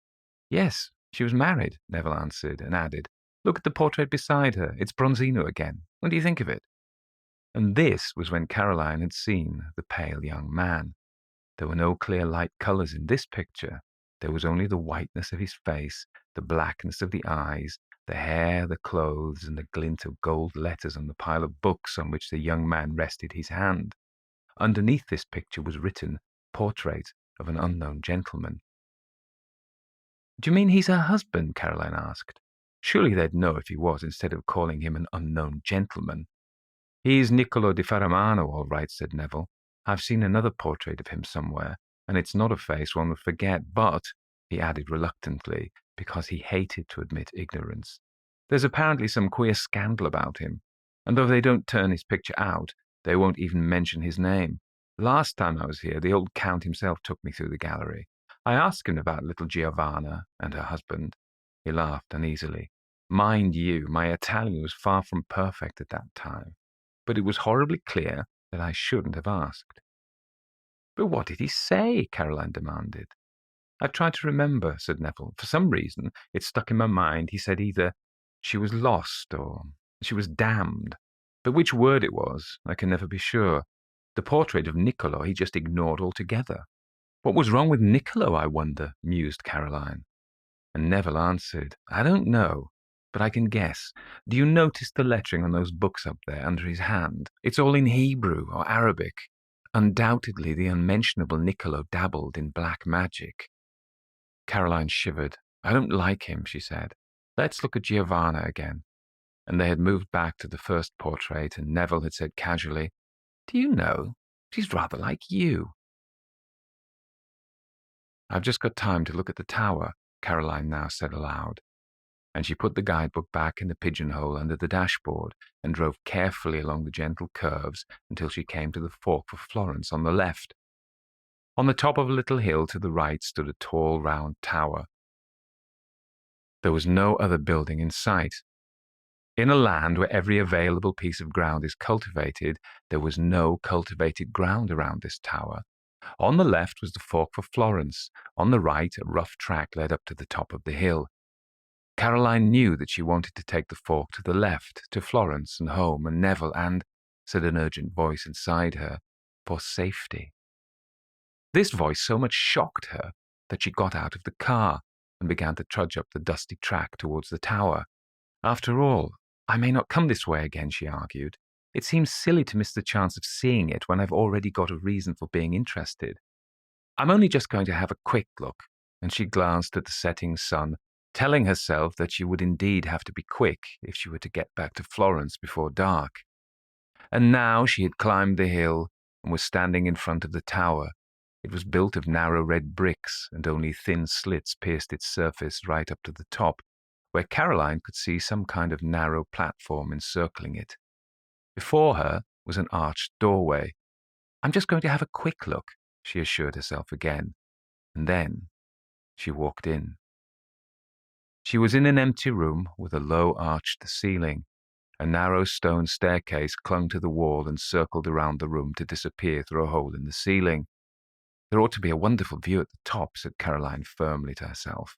"Yes, she was married," Neville answered, and added, "Look at the portrait beside her. It's Bronzino again. What do you think of it?" And this was when Caroline had seen the pale young man. There were no clear light colours in this picture. There was only the whiteness of his face, the blackness of the eyes, the hair, the clothes, and the glint of gold letters on the pile of books on which the young man rested his hand. Underneath this picture was written, "Portrait of an unknown gentleman." "Do you mean he's her husband?" Caroline asked. Surely they'd know if he was, instead of calling him an unknown gentleman. "He's Niccolo di Ferramano, all right," said Neville. "I've seen another portrait of him somewhere, and it's not a face one would forget, but," he added reluctantly, because he hated to admit ignorance, "there's apparently some queer scandal about him, and though they don't turn his picture out, they won't even mention his name. Last time I was here, the old Count himself took me through the gallery. I asked him about little Giovanna and her husband." He laughed uneasily. "Mind you, my Italian was far from perfect at that time, but it was horribly clear that I shouldn't have asked." "But what did he say?" Caroline demanded. "I've tried to remember," said Neville. "For some reason, it stuck in my mind. He said either she was lost or she was damned. But which word it was, I can never be sure. The portrait of Niccolo he just ignored altogether." "What was wrong with Niccolo, I wonder?" mused Caroline. And Neville answered, "I don't know, but I can guess. Do you notice the lettering on those books up there under his hand? It's all in Hebrew or Arabic. Undoubtedly the unmentionable Niccolo dabbled in black magic." Caroline shivered. "I don't like him," she said. "Let's look at Giovanna again." And they had moved back to the first portrait, and Neville had said casually, "Do you know, she's rather like you." "I've just got time to look at the tower," Caroline now said aloud. And she put the guidebook back in the pigeonhole under the dashboard and drove carefully along the gentle curves until she came to the fork for Florence on the left. On the top of a little hill to the right stood a tall, round tower. There was no other building in sight. In a land where every available piece of ground is cultivated, there was no cultivated ground around this tower. On the left was the fork for Florence. On the right, a rough track led up to the top of the hill. Caroline knew that she wanted to take the fork to the left, to Florence and home and Neville and, said an urgent voice inside her, for safety. This voice so much shocked her that she got out of the car and began to trudge up the dusty track towards the tower. "After all, I may not come this way again," she argued. "It seems silly to miss the chance of seeing it when I've already got a reason for being interested. I'm only just going to have a quick look," and she glanced at the setting sun, telling herself that she would indeed have to be quick if she were to get back to Florence before dark. And now she had climbed the hill and was standing in front of the tower. It was built of narrow red bricks, and only thin slits pierced its surface right up to the top, where Caroline could see some kind of narrow platform encircling it. Before her was an arched doorway. "I'm just going to have a quick look," she assured herself again, and then she walked in. She was in an empty room with a low arched ceiling. A narrow stone staircase clung to the wall and circled around the room to disappear through a hole in the ceiling. "There ought to be a wonderful view at the top," said Caroline firmly to herself,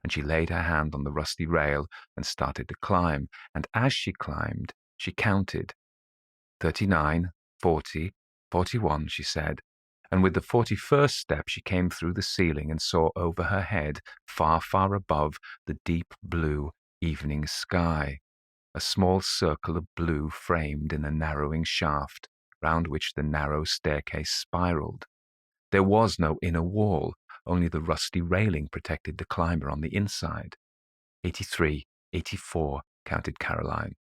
and she laid her hand on the rusty rail and started to climb, and as she climbed, she counted. 39, 40, 41, she said, and with the 41st step she came through the ceiling and saw over her head, far, far above, the deep blue evening sky, a small circle of blue framed in a narrowing shaft, round which the narrow staircase spiraled. There was no inner wall, only the rusty railing protected the climber on the inside. 83, 84, counted Caroline.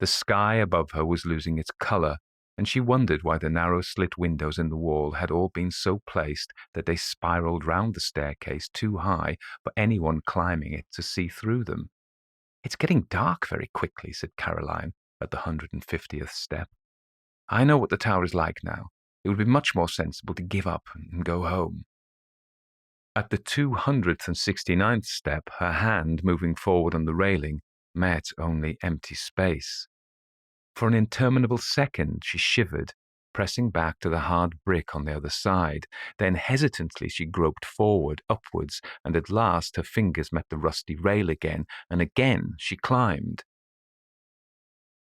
The sky above her was losing its colour, and she wondered why the narrow slit windows in the wall had all been so placed that they spiraled round the staircase too high for anyone climbing it to see through them. "It's getting dark very quickly," said Caroline at the 150th step. "I know what the tower is like now. It would be much more sensible to give up and go home." At the 269th step, her hand, moving forward on the railing, met only empty space. For an interminable second she shivered, pressing back to the hard brick on the other side. Then hesitantly she groped forward, upwards, and at last her fingers met the rusty rail again, and again she climbed.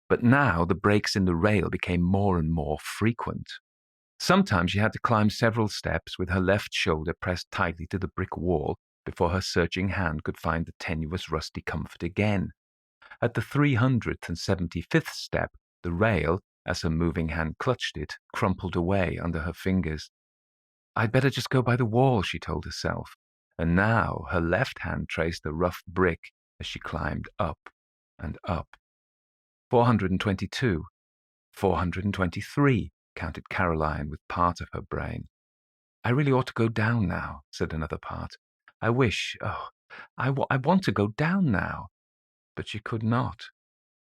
But now the breaks in the rail became more and more frequent. Sometimes she had to climb several steps with her left shoulder pressed tightly to the brick wall before her searching hand could find the tenuous rusty comfort again. At the 375th step, the rail, as her moving hand clutched it, crumpled away under her fingers. "I'd better just go by the wall," she told herself, and now her left hand traced the rough brick as she climbed up and up. 422, 423, counted Caroline with part of her brain. "I really ought to go down now," said another part. "I wish, I want to go down now." But she could not.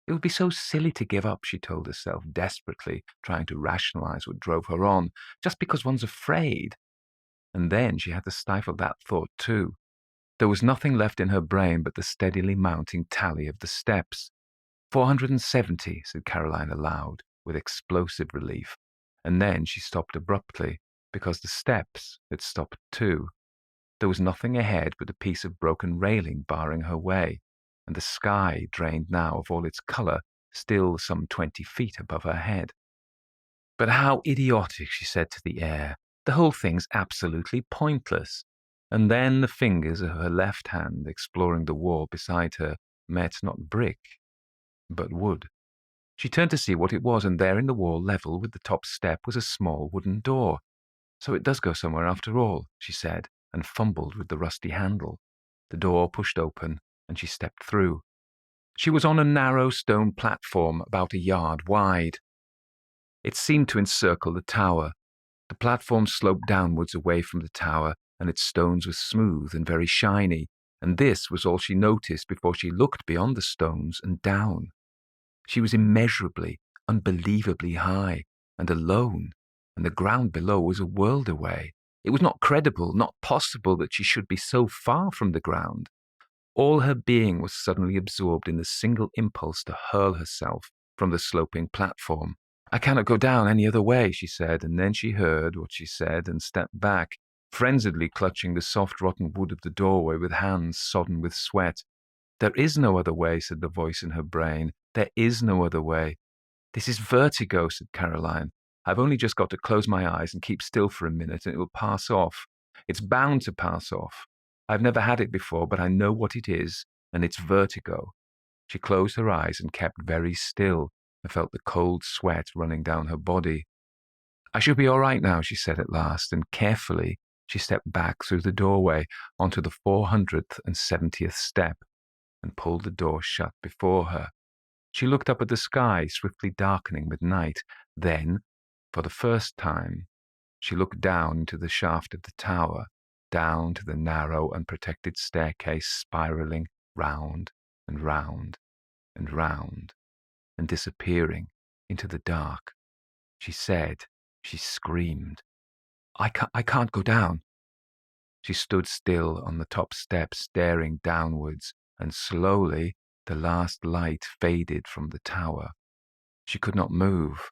It would be so silly to give up, she told herself desperately, trying to rationalize what drove her on, just because one's afraid. And then she had to stifle that thought too. There was nothing left in her brain but the steadily mounting tally of the steps. 470, said Caroline aloud, with explosive relief. And then she stopped abruptly, because the steps had stopped too. There was nothing ahead but a piece of broken railing barring her way, and the sky, drained now of all its colour, still some 20 feet above her head. "But how idiotic," she said to the air. "The whole thing's absolutely pointless." And then the fingers of her left hand, exploring the wall beside her, met not brick, but wood. She turned to see what it was, and there in the wall, level with the top step, was a small wooden door. "So it does go somewhere after all," she said, and fumbled with the rusty handle. The door pushed open, and she stepped through. She was on a narrow stone platform about a yard wide. It seemed to encircle the tower. The platform sloped downwards away from the tower, and its stones were smooth and very shiny, and this was all she noticed before she looked beyond the stones and down. She was immeasurably, unbelievably high, and alone, and the ground below was a world away. It was not credible, not possible that she should be so far from the ground. All her being was suddenly absorbed in the single impulse to hurl herself from the sloping platform. "I cannot go down any other way," she said, and then she heard what she said and stepped back, frenziedly clutching the soft rotten wood of the doorway with hands sodden with sweat. "There is no other way," said the voice in her brain. "There is no other way." "This is vertigo," said Caroline. "I've only just got to close my eyes and keep still for a minute, and it will pass off. It's bound to pass off. I've never had it before, but I know what it is, and it's vertigo." She closed her eyes and kept very still, and felt the cold sweat running down her body. "I shall be all right now," she said at last, and carefully she stepped back through the doorway onto the 470th step and pulled the door shut before her. She looked up at the sky, swiftly darkening with night. Then, for the first time, she looked down into the shaft of the tower, down to the narrow, unprotected staircase spiraling round and round and round, and disappearing into the dark. She screamed, I can't go down." She stood still on the top step, staring downwards, and slowly the last light faded from the tower. She could not move.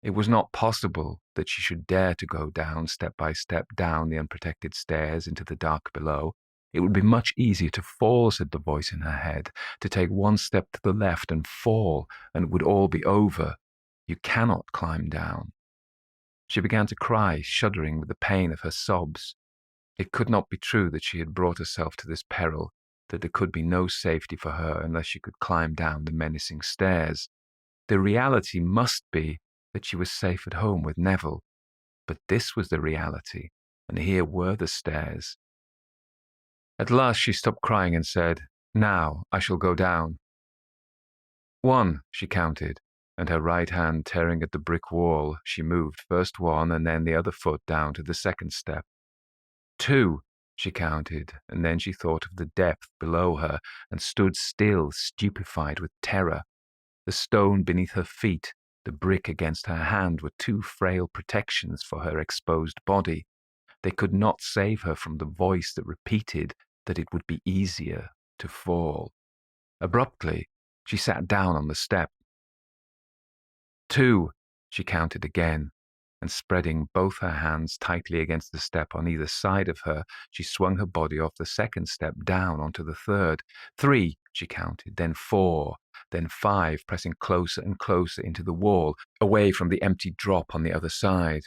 It was not possible that she should dare to go down, step by step, down the unprotected stairs into the dark below. It would be much easier to fall, said the voice in her head, to take one step to the left and fall, and it would all be over. You cannot climb down. She began to cry, shuddering with the pain of her sobs. It could not be true that she had brought herself to this peril, that there could be no safety for her unless she could climb down the menacing stairs. The reality must be that she was safe at home with Neville. But this was the reality, and here were the stairs. At last she stopped crying and said, "Now I shall go down." 1, she counted, and her right hand tearing at the brick wall, she moved first one and then the other foot down to the second step. 2, she counted, and then she thought of the depth below her and stood still, stupefied with terror. The stone beneath her feet, the brick against her hand were 2 frail protections for her exposed body. They could not save her from the voice that repeated that it would be easier to fall. Abruptly, she sat down on the step. 2, she counted again, and spreading both her hands tightly against the step on either side of her, she swung her body off the second step down onto the third. 3, she counted, then 4, then 5, pressing closer and closer into the wall, away from the empty drop on the other side.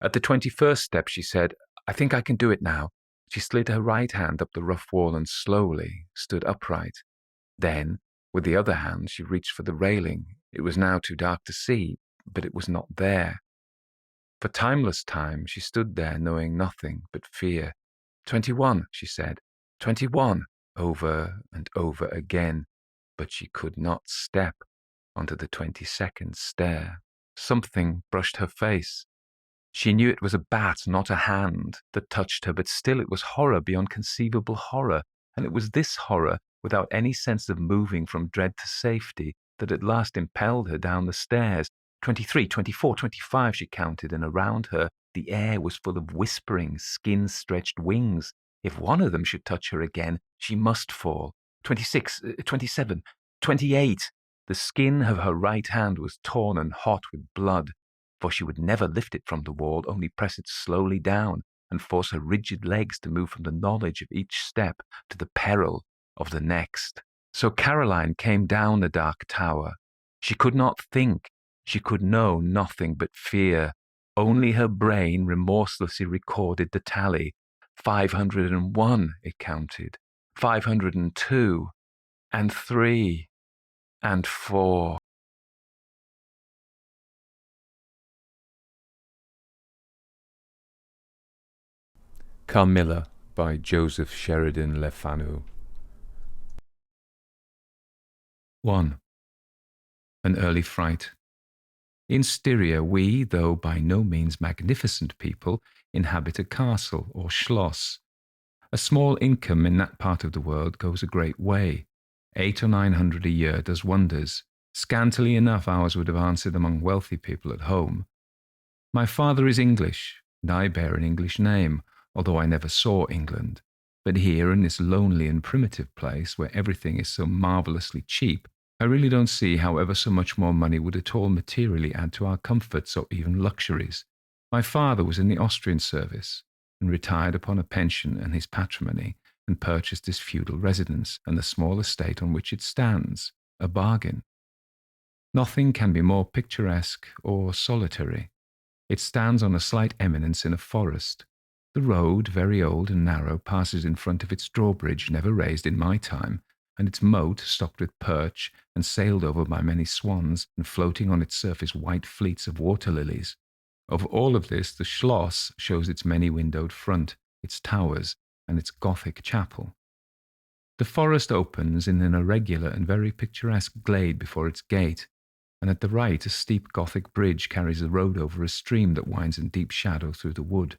At the 21st step, she said, "I think I can do it now." She slid her right hand up the rough wall and slowly stood upright. Then, with the other hand, she reached for the railing. It was now too dark to see, but it was not there. For timeless time, she stood there knowing nothing but fear. 21, she said. 21, over and over again. But she could not step onto the 22nd stair. Something brushed her face. She knew it was a bat, not a hand, that touched her, but still it was horror beyond conceivable horror, and it was this horror, without any sense of moving from dread to safety, that at last impelled her down the stairs. 23, 24, 25, she counted, and around her the air was full of whispering, skin-stretched wings. If one of them should touch her again, she must fall. 26, 27, 28. The skin of her right hand was torn and hot with blood, for she would never lift it from the wall, only press it slowly down and force her rigid legs to move from the knowledge of each step to the peril of the next. So Caroline came down the dark tower. She could not think. She could know nothing but fear. Only her brain remorselessly recorded the tally. 501, it counted. 502, and 3, and 4. Carmilla by Joseph Sheridan Le Fanu. 1. An early fright. In Styria we, though by no means magnificent people, inhabit a castle or schloss. A small income in that part of the world goes a great way. 800 or 900 a year does wonders. Scantily enough ours would have answered among wealthy people at home. My father is English, and I bear an English name, although I never saw England. But here, in this lonely and primitive place, where everything is so marvellously cheap, I really don't see how ever so much more money would at all materially add to our comforts or even luxuries. My father was in the Austrian service, and retired upon a pension and his patrimony, and purchased this feudal residence and the small estate on which it stands, a bargain. Nothing can be more picturesque or solitary. It stands on a slight eminence in a forest. The road, very old and narrow, passes in front of its drawbridge, never raised in my time, and its moat, stocked with perch and sailed over by many swans, and floating on its surface white fleets of water lilies. Of all of this, the schloss shows its many-windowed front, its towers, and its Gothic chapel. The forest opens in an irregular and very picturesque glade before its gate, and at the right a steep Gothic bridge carries the road over a stream that winds in deep shadow through the wood.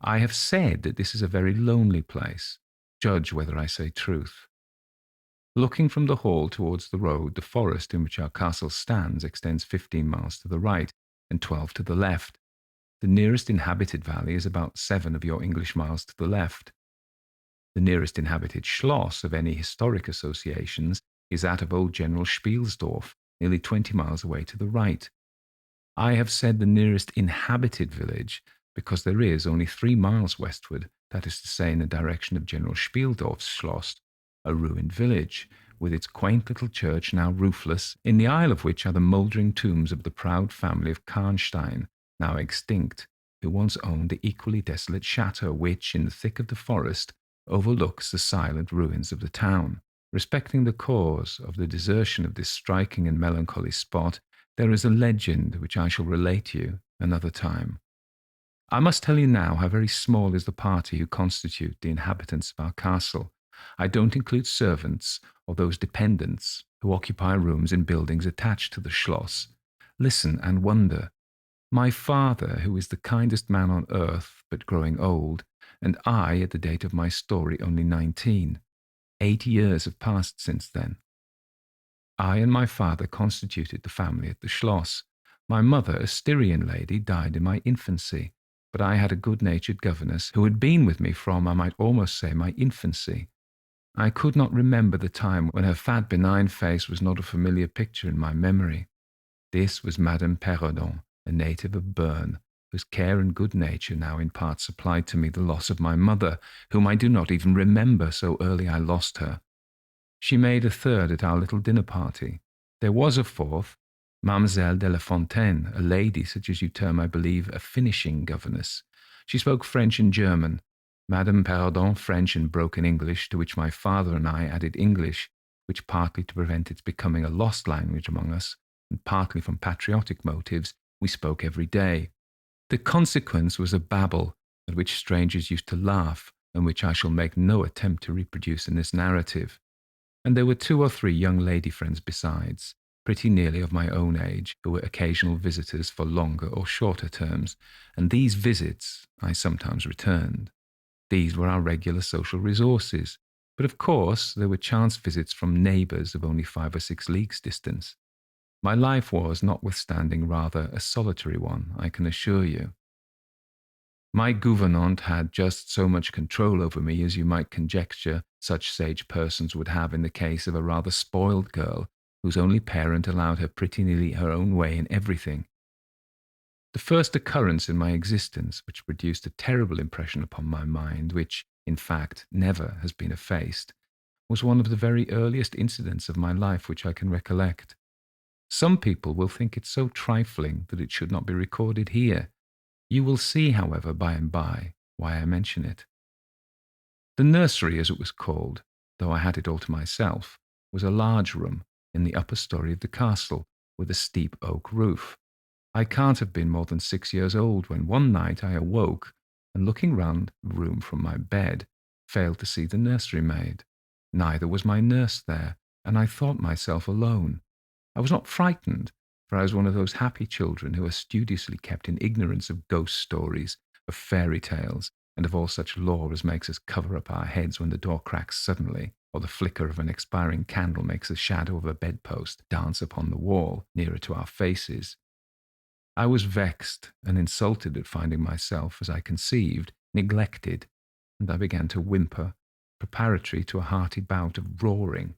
I have said that this is a very lonely place. Judge whether I say truth. Looking from the hall towards the road, the forest in which our castle stands extends 15 miles to the right and 12 to the left. The nearest inhabited valley is about 7 of your English miles to the left. The nearest inhabited schloss of any historic associations is that of old General Spielsdorf, nearly 20 miles away to the right. I have said the nearest inhabited village because there is only 3 miles westward, that is to say in the direction of General Spieldorf's schloss, a ruined village, with its quaint little church now roofless, in the aisle of which are the mouldering tombs of the proud family of Karnstein, now extinct, who once owned the equally desolate chateau which, in the thick of the forest, overlooks the silent ruins of the town. Respecting the cause of the desertion of this striking and melancholy spot, there is a legend which I shall relate to you another time. I must tell you now how very small is the party who constitute the inhabitants of our castle. I don't include servants or those dependents who occupy rooms in buildings attached to the Schloss. Listen and wonder. My father, who is the kindest man on earth, but growing old, and I, at the date of my story, only 19. 8 years have passed since then. I and my father constituted the family at the Schloss. My mother, a Styrian lady, died in my infancy, but I had a good-natured governess who had been with me from, I might almost say, my infancy. I could not remember the time when her fat, benign face was not a familiar picture in my memory. This was Madame Perrodon, a native of Berne, whose care and good nature now in part supplied to me the loss of my mother, whom I do not even remember, so early I lost her. She made a third at our little dinner party. There was a fourth, Mademoiselle de la Fontaine, a lady such as you term, I believe, a finishing governess. She spoke French and German, Madame Perrodon French and broken English, to which my father and I added English, which partly to prevent its becoming a lost language among us, and partly from patriotic motives, we spoke every day. The consequence was a babble at which strangers used to laugh, and which I shall make no attempt to reproduce in this narrative. And there were 2 or 3 young lady friends besides, pretty nearly of my own age, who were occasional visitors for longer or shorter terms, and these visits I sometimes returned. These were our regular social resources, but of course there were chance visits from neighbours of only 5 or 6 leagues distance. My life was, notwithstanding, rather a solitary one, I can assure you. My gouvernante had just so much control over me as you might conjecture such sage persons would have in the case of a rather spoiled girl whose only parent allowed her pretty nearly her own way in everything. The first occurrence in my existence which produced a terrible impression upon my mind, which, in fact, never has been effaced, was one of the very earliest incidents of my life which I can recollect. Some people will think it so trifling that it should not be recorded here. You will see, however, by and by, why I mention it. The nursery, as it was called, though I had it all to myself, was a large room in the upper story of the castle, with a steep oak roof. I can't have been more than 6 years old when one night I awoke, and looking round the room from my bed, failed to see the nursery maid. Neither was my nurse there, and I thought myself alone. I was not frightened, for I was one of those happy children who are studiously kept in ignorance of ghost stories, of fairy tales, and of all such lore as makes us cover up our heads when the door cracks suddenly, or the flicker of an expiring candle makes the shadow of a bedpost dance upon the wall nearer to our faces. I was vexed and insulted at finding myself, as I conceived, neglected, and I began to whimper, preparatory to a hearty bout of roaring,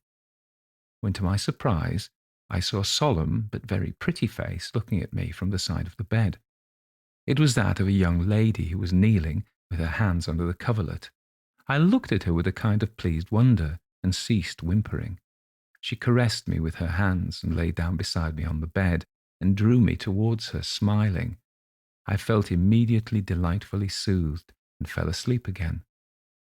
when to my surprise I saw a solemn but very pretty face looking at me from the side of the bed. It was that of a young lady who was kneeling with her hands under the coverlet. I looked at her with a kind of pleased wonder, and ceased whimpering. She caressed me with her hands, and lay down beside me on the bed, and drew me towards her, smiling. I felt immediately delightfully soothed, and fell asleep again.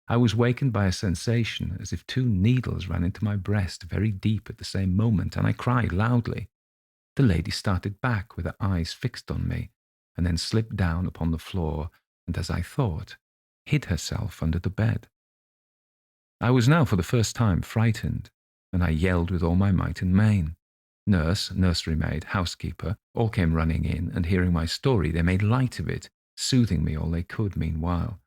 I was wakened by a sensation as if 2 needles ran into my breast very deep at the same moment, and I cried loudly. The lady started back with her eyes fixed on me, and then slipped down upon the floor, and, as I thought, hid herself under the bed. I was now for the first time frightened, and I yelled with all my might and main. Nurse, nursery maid, housekeeper, all came running in, and hearing my story, they made light of it, soothing me all they could meanwhile.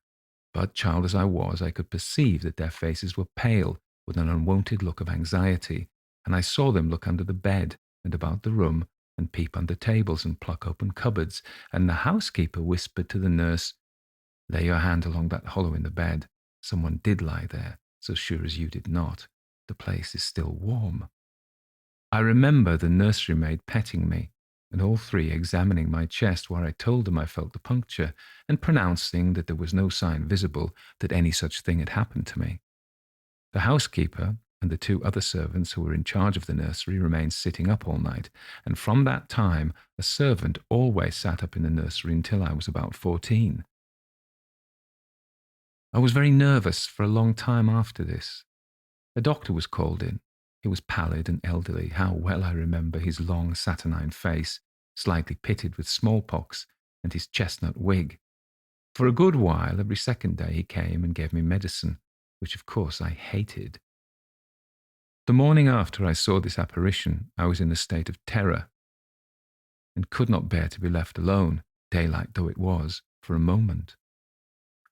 But, child as I was, I could perceive that their faces were pale with an unwonted look of anxiety, and I saw them look under the bed and about the room, and peep under tables and pluck open cupboards, and the housekeeper whispered to the nurse, "Lay your hand along that hollow in the bed. Someone did lie there, so sure as you did not. The place is still warm." I remember the nursery maid petting me, and all 3 examining my chest, where I told them I felt the puncture, and pronouncing that there was no sign visible that any such thing had happened to me. The housekeeper and the 2 other servants who were in charge of the nursery remained sitting up all night, and from that time a servant always sat up in the nursery until I was about 14. I was very nervous for a long time after this. A doctor was called in. He was pallid and elderly. How well I remember his long saturnine face, slightly pitted with smallpox, and his chestnut wig. For a good while, every second day he came and gave me medicine, which of course I hated. The morning after I saw this apparition, I was in a state of terror and could not bear to be left alone, daylight though it was, for a moment.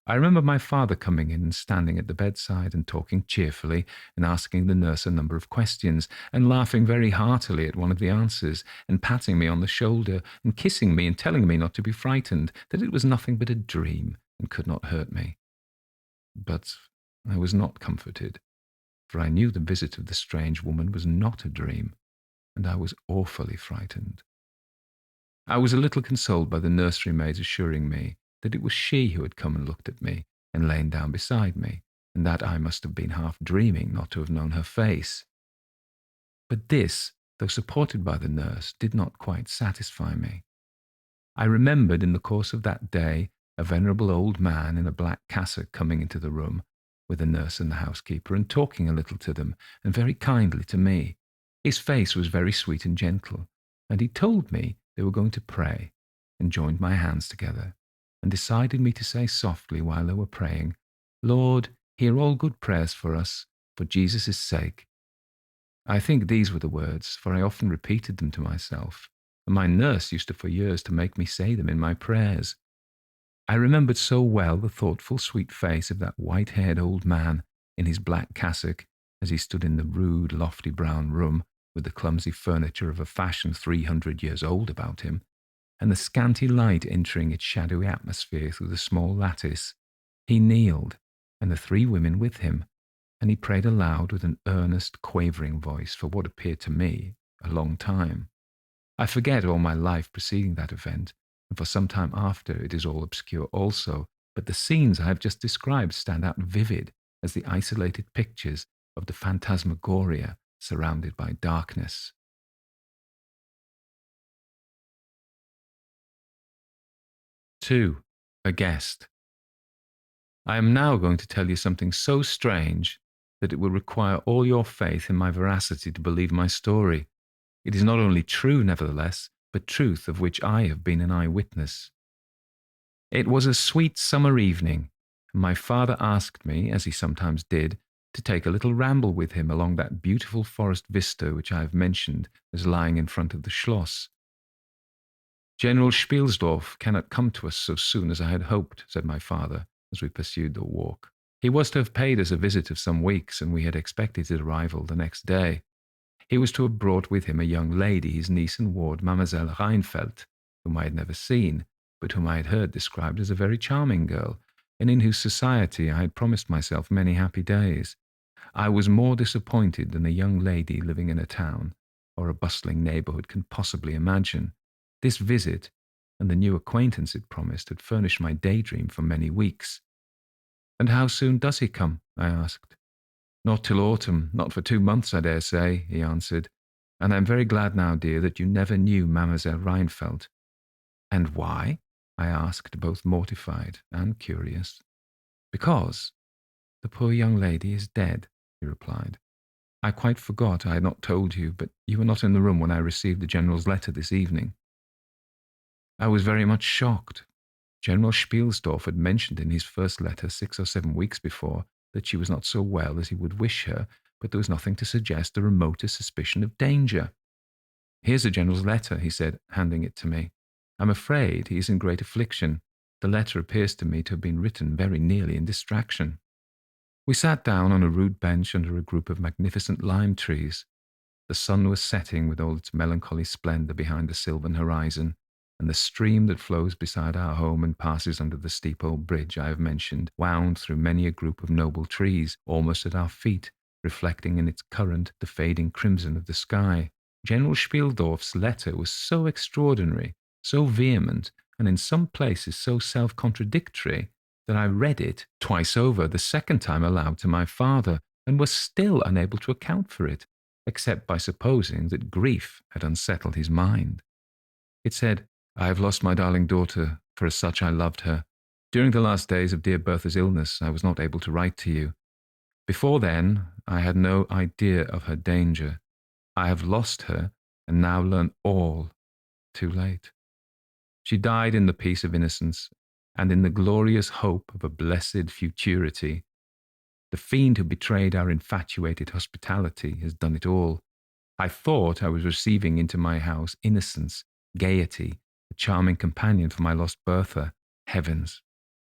I remember my father coming in and standing at the bedside and talking cheerfully and asking the nurse a number of questions and laughing very heartily at one of the answers and patting me on the shoulder and kissing me and telling me not to be frightened, that it was nothing but a dream and could not hurt me. But I was not comforted, for I knew the visit of the strange woman was not a dream, and I was awfully frightened. I was a little consoled by the nursery maid's assuring me that it was she who had come and looked at me and lain down beside me, and that I must have been half dreaming not to have known her face. But this, though supported by the nurse, did not quite satisfy me. I remembered in the course of that day a venerable old man in a black cassock coming into the room with the nurse and the housekeeper and talking a little to them and very kindly to me. His face was very sweet and gentle, and he told me they were going to pray, and joined my hands together and decided me to say softly while they were praying, "Lord, hear all good prayers for us, for Jesus' sake." I think these were the words, for I often repeated them to myself, and my nurse used for years to make me say them in my prayers. I remembered so well the thoughtful, sweet face of that white-haired old man in his black cassock as he stood in the rude, lofty brown room with the clumsy furniture of a fashion 300 years old about him, and the scanty light entering its shadowy atmosphere through the small lattice. He kneeled, and the 3 women with him, and he prayed aloud with an earnest, quavering voice for what appeared to me a long time. I forget all my life preceding that event, and for some time after it is all obscure also, but the scenes I have just described stand out vivid as the isolated pictures of the phantasmagoria surrounded by darkness. 2. A guest. I am now going to tell you something so strange that it will require all your faith in my veracity to believe my story. It is not only true, nevertheless, but truth of which I have been an eyewitness. It was a sweet summer evening, and my father asked me, as he sometimes did, to take a little ramble with him along that beautiful forest vista which I have mentioned as lying in front of the Schloss. "General Spielsdorf cannot come to us so soon as I had hoped," said my father, as we pursued the walk. "He was to have paid us a visit of some weeks, and we had expected his arrival the next day. He was to have brought with him a young lady, his niece and ward, Mademoiselle Rheinfeldt, whom I had never seen, but whom I had heard described as a very charming girl, and in whose society I had promised myself many happy days. I was more disappointed than a young lady living in a town or a bustling neighbourhood can possibly imagine. This visit, and the new acquaintance it promised, had furnished my daydream for many weeks. "And how soon does he come?" I asked. "Not till autumn, not for 2 months, I dare say," he answered. "And I am very glad now, dear, that you never knew Mademoiselle Rheinfeldt." "And why?" I asked, both mortified and curious. "Because the poor young lady is dead," he replied. "I quite forgot I had not told you, but you were not in the room when I received the General's letter this evening." I was very much shocked. General Spielsdorf had mentioned in his first letter 6 or 7 weeks before that she was not so well as he would wish her, but there was nothing to suggest the remotest suspicion of danger. "Here's the General's letter," he said, handing it to me. "I'm afraid he is in great affliction. The letter appears to me to have been written very nearly in distraction." We sat down on a rude bench under a group of magnificent lime trees. The sun was setting with all its melancholy splendour behind the sylvan horizon, and the stream that flows beside our home and passes under the steep old bridge I have mentioned wound through many a group of noble trees almost at our feet, reflecting in its current the fading crimson of the sky. General Spielsdorf's letter was so extraordinary, so vehement, and in some places so self-contradictory, that I read it twice over, the second time aloud to my father, and was still unable to account for it, except by supposing that grief had unsettled his mind. It said, "I have lost my darling daughter, for as such I loved her. During the last days of dear Bertha's illness, I was not able to write to you. Before then, I had no idea of her danger. I have lost her, and now learn all too late. She died in the peace of innocence, and in the glorious hope of a blessed futurity. The fiend who betrayed our infatuated hospitality has done it all. I thought I was receiving into my house innocence, gaiety, a charming companion for my lost Bertha. Heavens,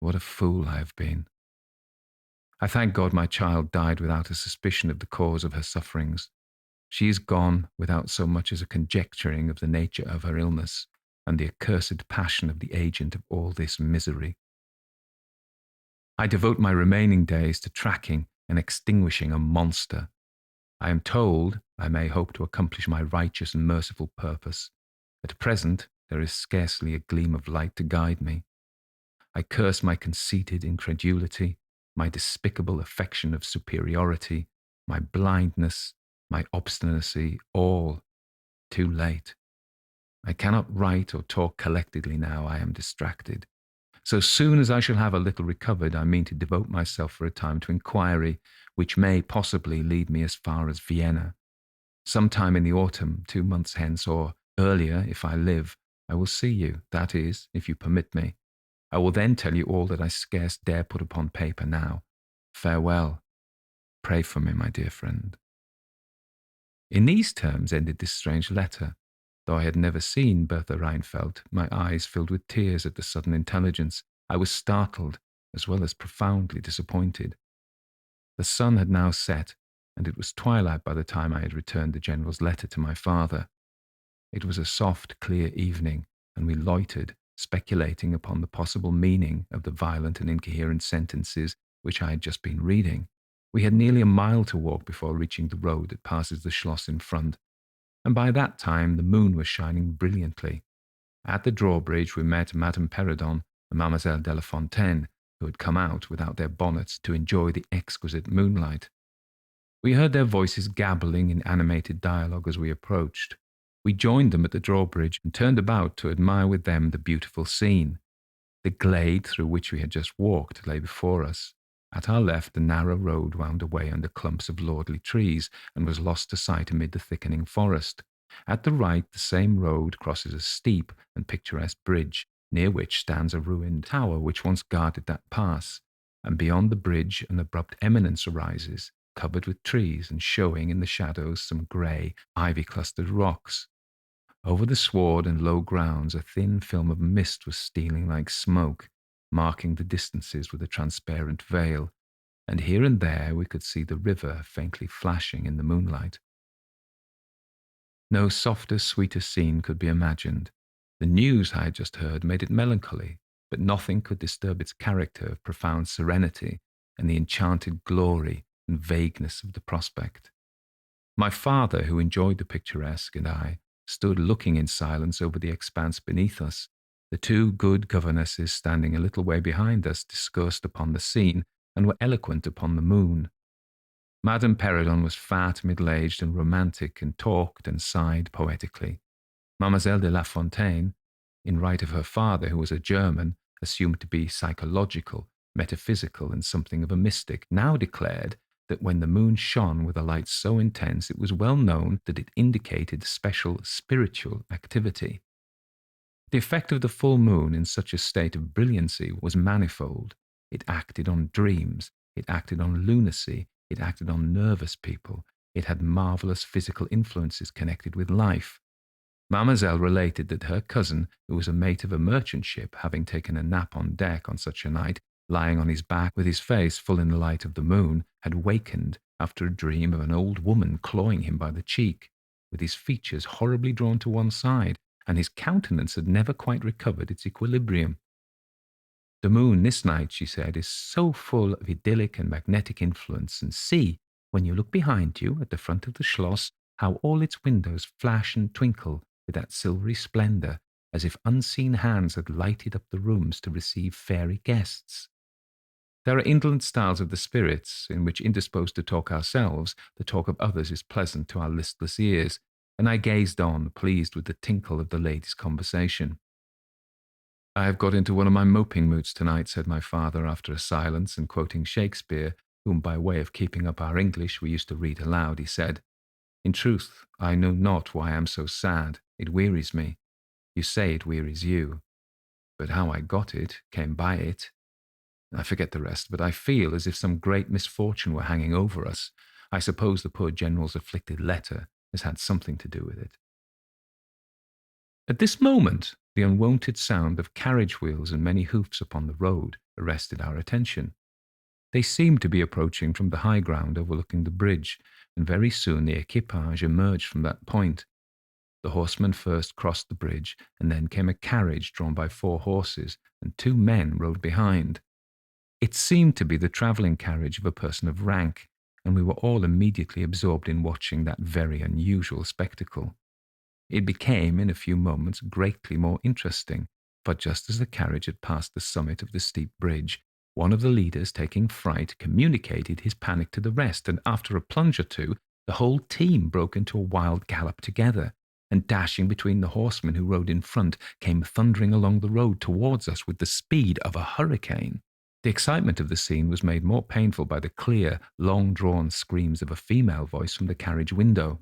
what a fool I have been. I thank God my child died without a suspicion of the cause of her sufferings. She is gone without so much as a conjecturing of the nature of her illness and the accursed passion of the agent of all this misery. I devote my remaining days to tracking and extinguishing a monster. I am told I may hope to accomplish my righteous and merciful purpose. At present, there is scarcely a gleam of light to guide me. I curse my conceited incredulity, my despicable affection of superiority, my blindness, my obstinacy, all too late. I cannot write or talk collectedly now. I am distracted. So soon as I shall have a little recovered, I mean to devote myself for a time to inquiry, which may possibly lead me as far as Vienna. Sometime in the autumn, 2 months hence, or earlier, if I live, I will see you, that is, if you permit me. I will then tell you all that I scarce dare put upon paper now. Farewell. Pray for me, my dear friend. In these terms ended this strange letter. Though I had never seen Bertha Reinfeldt, my eyes filled with tears at the sudden intelligence. I was startled, as well as profoundly disappointed. The sun had now set, and it was twilight by the time I had returned the General's letter to my father. It was a soft, clear evening, and we loitered, speculating upon the possible meaning of the violent and incoherent sentences which I had just been reading. We had nearly a mile to walk before reaching the road that passes the Schloss in front, and by that time the moon was shining brilliantly. At the drawbridge we met Madame Perrodon and Mademoiselle de la Fontaine, who had come out without their bonnets to enjoy the exquisite moonlight. We heard their voices gabbling in animated dialogue as we approached. We joined them at the drawbridge and turned about to admire with them the beautiful scene. The glade through which we had just walked lay before us. At our left, the narrow road wound away under clumps of lordly trees and was lost to sight amid the thickening forest. At the right, the same road crosses a steep and picturesque bridge, near which stands a ruined tower which once guarded that pass, and beyond the bridge an abrupt eminence arises, covered with trees and showing in the shadows some grey, ivy-clustered rocks. Over the sward and low grounds a thin film of mist was stealing like smoke, marking the distances with a transparent veil, and here and there we could see the river faintly flashing in the moonlight. No softer, sweeter scene could be imagined. The news I had just heard made it melancholy, but nothing could disturb its character of profound serenity and the enchanted glory and vagueness of the prospect. My father, who enjoyed the picturesque, and I stood looking in silence over the expanse beneath us. The two good governesses standing a little way behind us discoursed upon the scene and were eloquent upon the moon. Madame Perrodon was fat, middle-aged, and romantic, and talked and sighed poetically. Mademoiselle de la Fontaine, in right of her father, who was a German, assumed to be psychological, metaphysical, and something of a mystic, now declared that when the moon shone with a light so intense, it was well known that it indicated special spiritual activity. The effect of the full moon in such a state of brilliancy was manifold. It acted on dreams, it acted on lunacy, it acted on nervous people, it had marvellous physical influences connected with life. Mademoiselle related that her cousin, who was a mate of a merchant ship, having taken a nap on deck on such a night, lying on his back with his face full in the light of the moon, had wakened after a dream of an old woman clawing him by the cheek, with his features horribly drawn to one side, and his countenance had never quite recovered its equilibrium. The moon this night, she said, is so full of idyllic and magnetic influence, and see, when you look behind you at the front of the Schloss, how all its windows flash and twinkle with that silvery splendour, as if unseen hands had lighted up the rooms to receive fairy guests. There are indolent styles of the spirits, in which, indisposed to talk ourselves, the talk of others is pleasant to our listless ears, and I gazed on, pleased with the tinkle of the ladies' conversation. I have got into one of my moping moods tonight, said my father, after a silence, and quoting Shakespeare, whom by way of keeping up our English we used to read aloud, he said, "In truth, I know not why I am so sad. It wearies me. You say it wearies you. But how I got it, came by it, I forget the rest, but I feel as if some great misfortune were hanging over us. I suppose the poor General's afflicted letter has had something to do with it. At this moment, the unwonted sound of carriage wheels and many hoofs upon the road arrested our attention. They seemed to be approaching from the high ground overlooking the bridge, and very soon the equipage emerged from that point. The horsemen first crossed the bridge, and then came a carriage drawn by 4 horses, and 2 men rode behind. It seemed to be the travelling carriage of a person of rank, and we were all immediately absorbed in watching that very unusual spectacle. It became, in a few moments, greatly more interesting, for just as the carriage had passed the summit of the steep bridge, one of the leaders, taking fright, communicated his panic to the rest, and after a plunge or two, the whole team broke into a wild gallop together, and dashing between the horsemen who rode in front, came thundering along the road towards us with the speed of a hurricane. The excitement of the scene was made more painful by the clear, long-drawn screams of a female voice from the carriage window.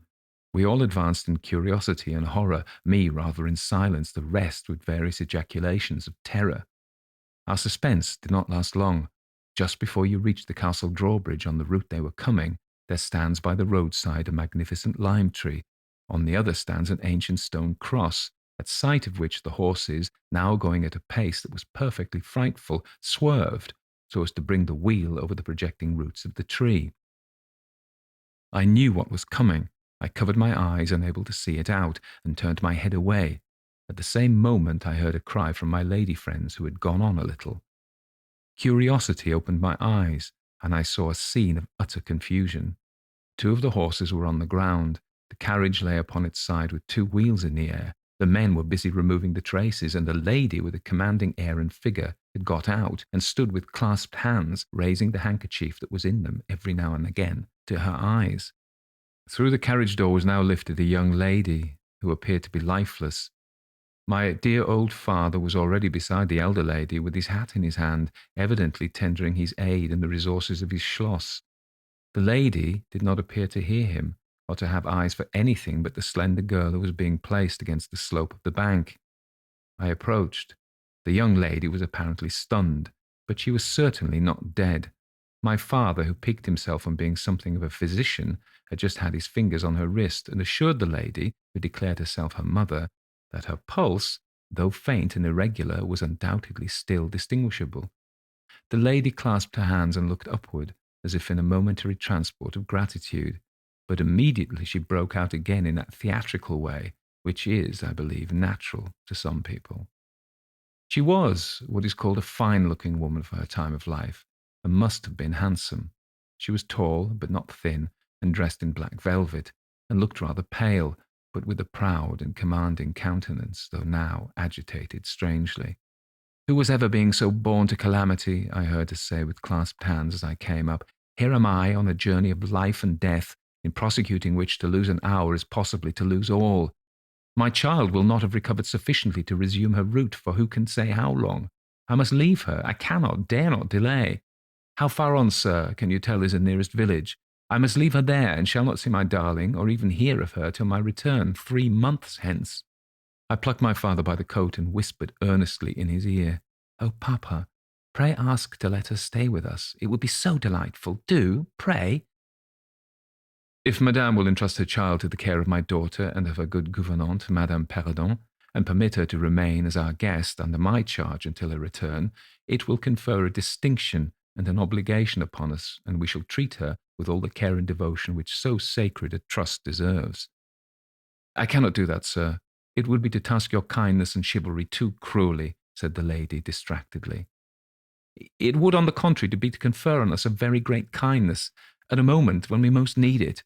We all advanced in curiosity and horror, me rather in silence, the rest with various ejaculations of terror. Our suspense did not last long. Just before you reach the castle drawbridge on the route they were coming, there stands by the roadside a magnificent lime tree. On the other stands an ancient stone cross, at sight of which the horses, now going at a pace that was perfectly frightful, swerved so as to bring the wheel over the projecting roots of the tree. I knew what was coming. I covered my eyes, unable to see it out, and turned my head away. At the same moment I heard a cry from my lady friends who had gone on a little. Curiosity opened my eyes, and I saw a scene of utter confusion. 2 of the horses were on the ground. The carriage lay upon its side with 2 wheels in the air. The men were busy removing the traces, and a lady with a commanding air and figure had got out and stood with clasped hands, raising the handkerchief that was in them every now and again to her eyes. Through the carriage door was now lifted a young lady who appeared to be lifeless. My dear old father was already beside the elder lady with his hat in his hand, evidently tendering his aid and the resources of his schloss. The lady did not appear to hear him, or to have eyes for anything but the slender girl who was being placed against the slope of the bank. I approached. The young lady was apparently stunned, but she was certainly not dead. My father, who piqued himself on being something of a physician, had just had his fingers on her wrist and assured the lady, who declared herself her mother, that her pulse, though faint and irregular, was undoubtedly still distinguishable. The lady clasped her hands and looked upward, as if in a momentary transport of gratitude, but immediately she broke out again in that theatrical way, which is, I believe, natural to some people. She was what is called a fine-looking woman for her time of life, and must have been handsome. She was tall, but not thin, and dressed in black velvet, and looked rather pale, but with a proud and commanding countenance, though now agitated strangely. "Who was ever being so born to calamity?" I heard her say with clasped hands as I came up. "Here am I on a journey of life and death, in prosecuting which to lose an hour is possibly to lose all. My child will not have recovered sufficiently to resume her route for who can say how long. I must leave her. I cannot, dare not delay. How far on, sir, can you tell is the nearest village? I must leave her there, and shall not see my darling, or even hear of her till my return 3 months hence." I plucked my father by the coat and whispered earnestly in his ear, "Oh, Papa, pray ask to let her stay with us. It would be so delightful. Do, pray." "If Madame will entrust her child to the care of my daughter and of her good gouvernante, Madame Perrodon, and permit her to remain as our guest under my charge until her return, it will confer a distinction and an obligation upon us, and we shall treat her with all the care and devotion which so sacred a trust deserves." "I cannot do that, sir. It would be to task your kindness and chivalry too cruelly," said the lady distractedly. "It would, on the contrary, be to confer on us a very great kindness, at a moment when we most need it.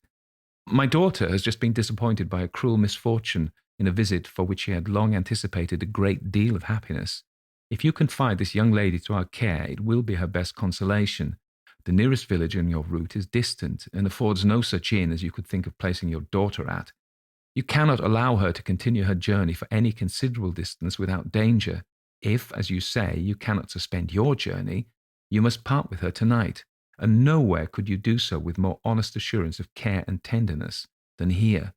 My daughter has just been disappointed by a cruel misfortune in a visit for which she had long anticipated a great deal of happiness. If you confide this young lady to our care, it will be her best consolation. The nearest village on your route is distant, and affords no such inn as you could think of placing your daughter at. You cannot allow her to continue her journey for any considerable distance without danger. If, as you say, you cannot suspend your journey, you must part with her tonight, and nowhere could you do so with more honest assurance of care and tenderness than here."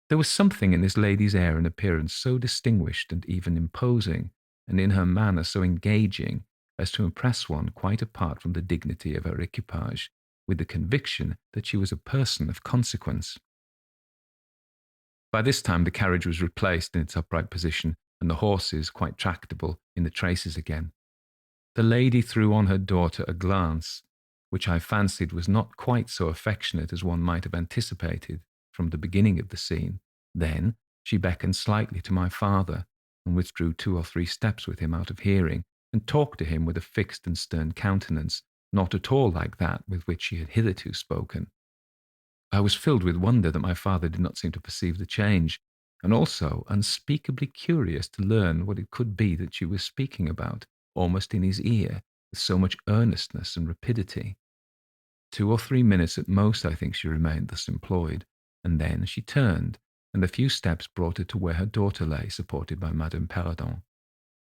There was something in this lady's air and appearance so distinguished and even imposing, and in her manner so engaging, as to impress one quite apart from the dignity of her equipage, with the conviction that she was a person of consequence. By this time the carriage was replaced in its upright position, and the horses, quite tractable, in the traces again. The lady threw on her daughter a glance, which I fancied was not quite so affectionate as one might have anticipated from the beginning of the scene. Then she beckoned slightly to my father, and withdrew 2 or 3 steps with him out of hearing, and talked to him with a fixed and stern countenance, not at all like that with which she had hitherto spoken. I was filled with wonder that my father did not seem to perceive the change, and also unspeakably curious to learn what it could be that she was speaking about, almost in his ear, with so much earnestness and rapidity. 2 or 3 minutes at most, I think, she remained thus employed, and then she turned, and a few steps brought her to where her daughter lay, supported by Madame Perrodon.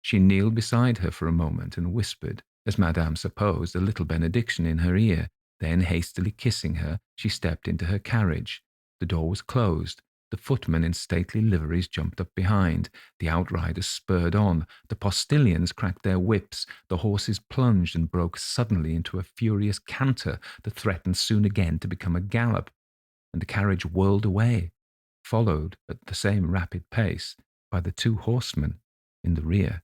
She kneeled beside her for a moment and whispered, as Madame supposed, a little benediction in her ear. Then, hastily kissing her, she stepped into her carriage. The door was closed. The footmen in stately liveries jumped up behind. The outriders spurred on. The postilions cracked their whips. The horses plunged and broke suddenly into a furious canter that threatened soon again to become a gallop. And the carriage whirled away, followed at the same rapid pace by the 2 horsemen in the rear.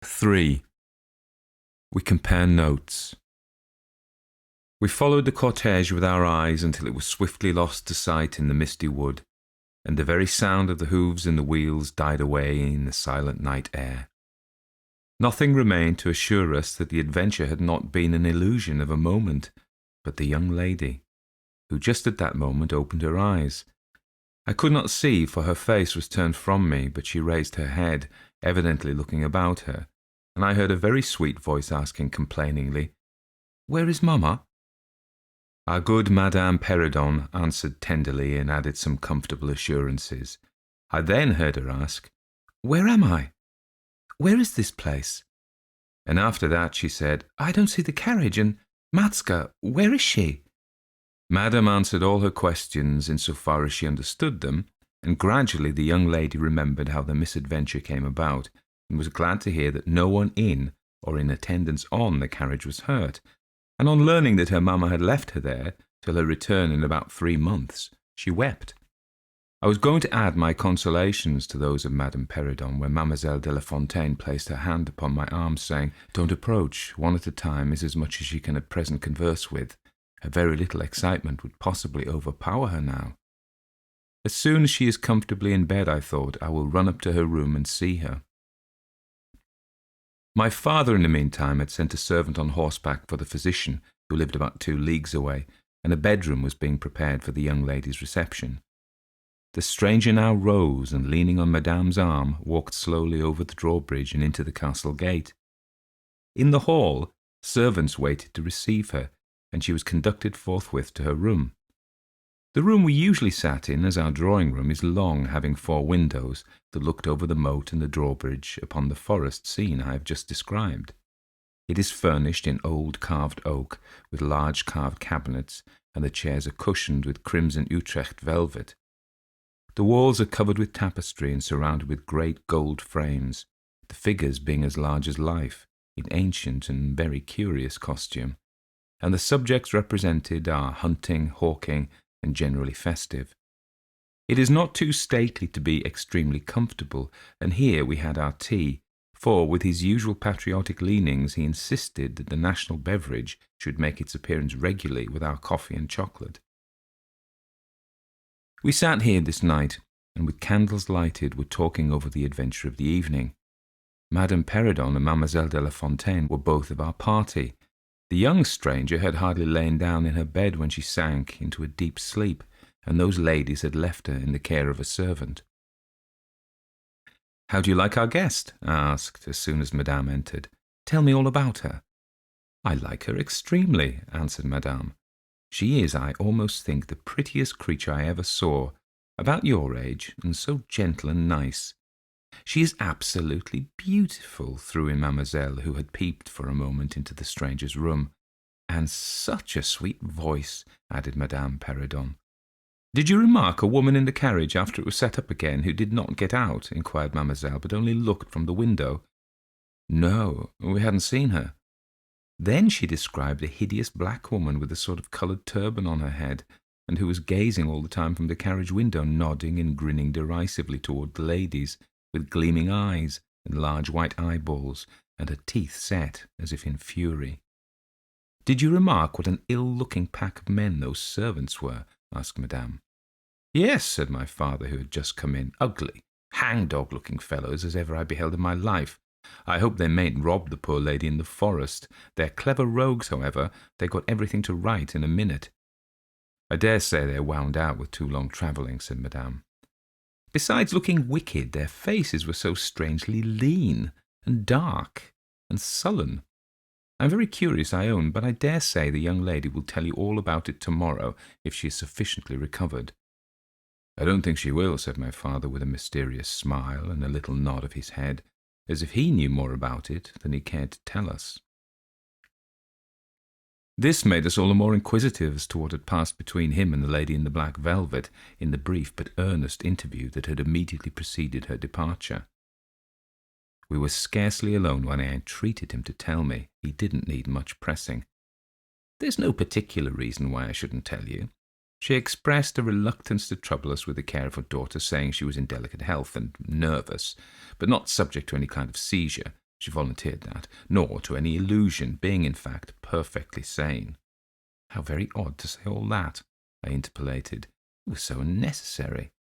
(3) We compare notes. We followed the cortege with our eyes until it was swiftly lost to sight in the misty wood, and the very sound of the hoofs and the wheels died away in the silent night air. Nothing remained to assure us that the adventure had not been an illusion of a moment, but the young lady, who just at that moment opened her eyes. I could not see, for her face was turned from me, but she raised her head, evidently looking about her, and I heard a very sweet voice asking complainingly, "Where is Mamma?" Our good Madame Perrodon answered tenderly and added some comfortable assurances. I then heard her ask, "Where am I? Where is this place?" And after that she said, "I don't see the carriage, and Matska, where is she?" Madame answered all her questions in so far as she understood them, and gradually the young lady remembered how the misadventure came about, and was glad to hear that no one in or in attendance on the carriage was hurt, and on learning that her mamma had left her there till her return in about 3 months, she wept. I was going to add my consolations to those of Madame Perrodon when Mademoiselle de la Fontaine placed her hand upon my arm, saying, "Don't approach, one at a time is as much as she can at present converse with. A very little excitement would possibly overpower her now. As soon as she is comfortably in bed, I thought, I will run up to her room and see her." My father, in the meantime, had sent a servant on horseback for the physician, who lived about 2 leagues away, and a bedroom was being prepared for the young lady's reception. The stranger now rose, and leaning on Madame's arm, walked slowly over the drawbridge and into the castle gate. In the hall, servants waited to receive her, and she was conducted forthwith to her room. The room we usually sat in, as our drawing-room, is long, having 4 windows that looked over the moat and the drawbridge upon the forest scene I have just described. It is furnished in old carved oak, with large carved cabinets, and the chairs are cushioned with crimson Utrecht velvet. The walls are covered with tapestry and surrounded with great gold frames, the figures being as large as life, in ancient and very curious costume, and the subjects represented are hunting, hawking, and generally festive. It is not too stately to be extremely comfortable, and here we had our tea, for with his usual patriotic leanings he insisted that the national beverage should make its appearance regularly with our coffee and chocolate. We sat here this night, and with candles lighted were talking over the adventure of the evening. Madame Perrodon and Mademoiselle de la Fontaine were both of our party. The young stranger had hardly lain down in her bed when she sank into a deep sleep, and those ladies had left her in the care of a servant. "How do you like our guest?" I asked as soon as Madame entered. "Tell me all about her." "I like her extremely," answered Madame. "She is, I almost think, the prettiest creature I ever saw, about your age, and so gentle and nice. She is absolutely beautiful," threw in Mademoiselle, who had peeped for a moment into the stranger's room. "And such a sweet voice," added Madame Perrodon. "Did you remark a woman in the carriage after it was set up again who did not get out?" inquired Mademoiselle, but only looked from the window. "No, we hadn't seen her." Then she described a hideous black woman with a sort of coloured turban on her head, and who was gazing all the time from the carriage window, nodding and grinning derisively toward the ladies, with gleaming eyes and large white eyeballs, and her teeth set as if in fury. "Did you remark what an ill-looking pack of men those servants were?" asked Madame. "Yes," said my father, who had just come in. "Ugly, hang-dog-looking fellows as ever I beheld in my life. I hope they mayn't rob the poor lady in the forest. They're clever rogues, however. They got everything to right in a minute." "I dare say they're wound out with too long travelling," said Madame. "Besides looking wicked, their faces were so strangely lean and dark and sullen. I'm very curious, I own, but I dare say the young lady will tell you all about it tomorrow if she is sufficiently recovered." "I don't think she will," said my father with a mysterious smile and a little nod of his head, as if he knew more about it than he cared to tell us. This made us all the more inquisitive as to what had passed between him and the lady in the black velvet in the brief but earnest interview that had immediately preceded her departure. We were scarcely alone when I entreated him to tell me. He didn't need much pressing. "There's no particular reason why I shouldn't tell you. She expressed a reluctance to trouble us with the care of her daughter, saying she was in delicate health and nervous, but not subject to any kind of seizure. She volunteered that, nor to any illusion, being in fact perfectly sane." "How very odd to say all that," I interpolated. "It was so unnecessary."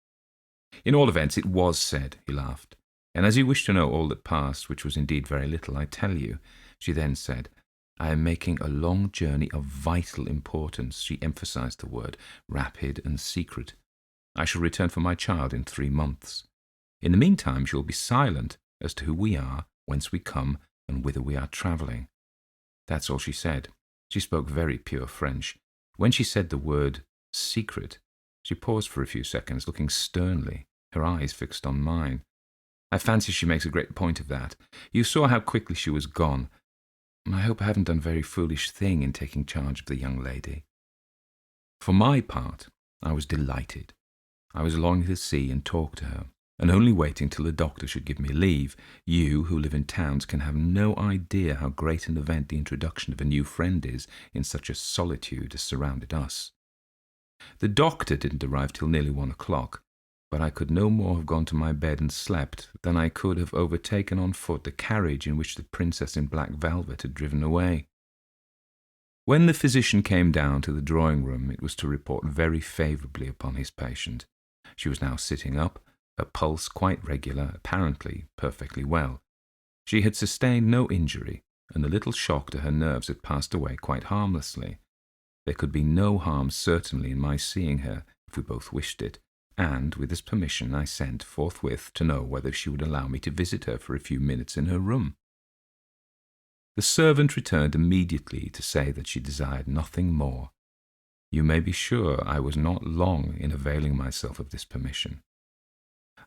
"In all events, it was said," he laughed. "And as you wish to know all that passed, which was indeed very little, I tell you." She then said, "I am making a long journey of vital importance." She emphasized the word, rapid and secret. "I shall return for my child in 3 months. In the meantime, she will be silent as to who we are, whence we come, and whither we are travelling." That's all she said. She spoke very pure French. When she said the word secret, she paused for a few seconds, looking sternly, her eyes fixed on mine. I fancy she makes a great point of that. You saw how quickly she was gone. I hope I haven't done a very foolish thing in taking charge of the young lady. For my part, I was delighted. I was longing to see and talk to her, and only waiting till the doctor should give me leave. You, who live in towns, can have no idea how great an event the introduction of a new friend is in such a solitude as surrounded us. The doctor didn't arrive till nearly 1 o'clock, but I could no more have gone to my bed and slept than I could have overtaken on foot the carriage in which the princess in black velvet had driven away. When the physician came down to the drawing-room, it was to report very favourably upon his patient. She was now sitting up, her pulse quite regular, apparently perfectly well. She had sustained no injury, and the little shock to her nerves had passed away quite harmlessly. There could be no harm certainly in my seeing her, if we both wished it, and, with his permission, I sent forthwith to know whether she would allow me to visit her for a few minutes in her room. The servant returned immediately to say that she desired nothing more. You may be sure I was not long in availing myself of this permission.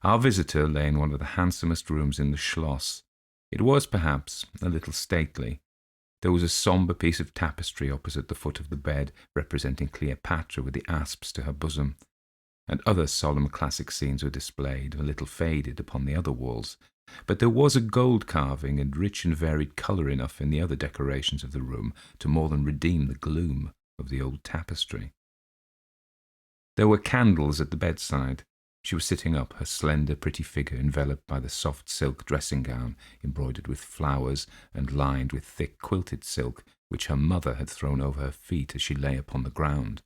Our visitor lay in one of the handsomest rooms in the Schloss. It was, perhaps, a little stately. There was a sombre piece of tapestry opposite the foot of the bed, representing Cleopatra with the asps to her bosom, and other solemn classic scenes were displayed, a little faded, upon the other walls. But there was a gold carving and rich and varied colour enough in the other decorations of the room to more than redeem the gloom of the old tapestry. There were candles at the bedside. She was sitting up, her slender, pretty figure enveloped by the soft silk dressing-gown embroidered with flowers and lined with thick quilted silk which her mother had thrown over her feet as she lay upon the ground.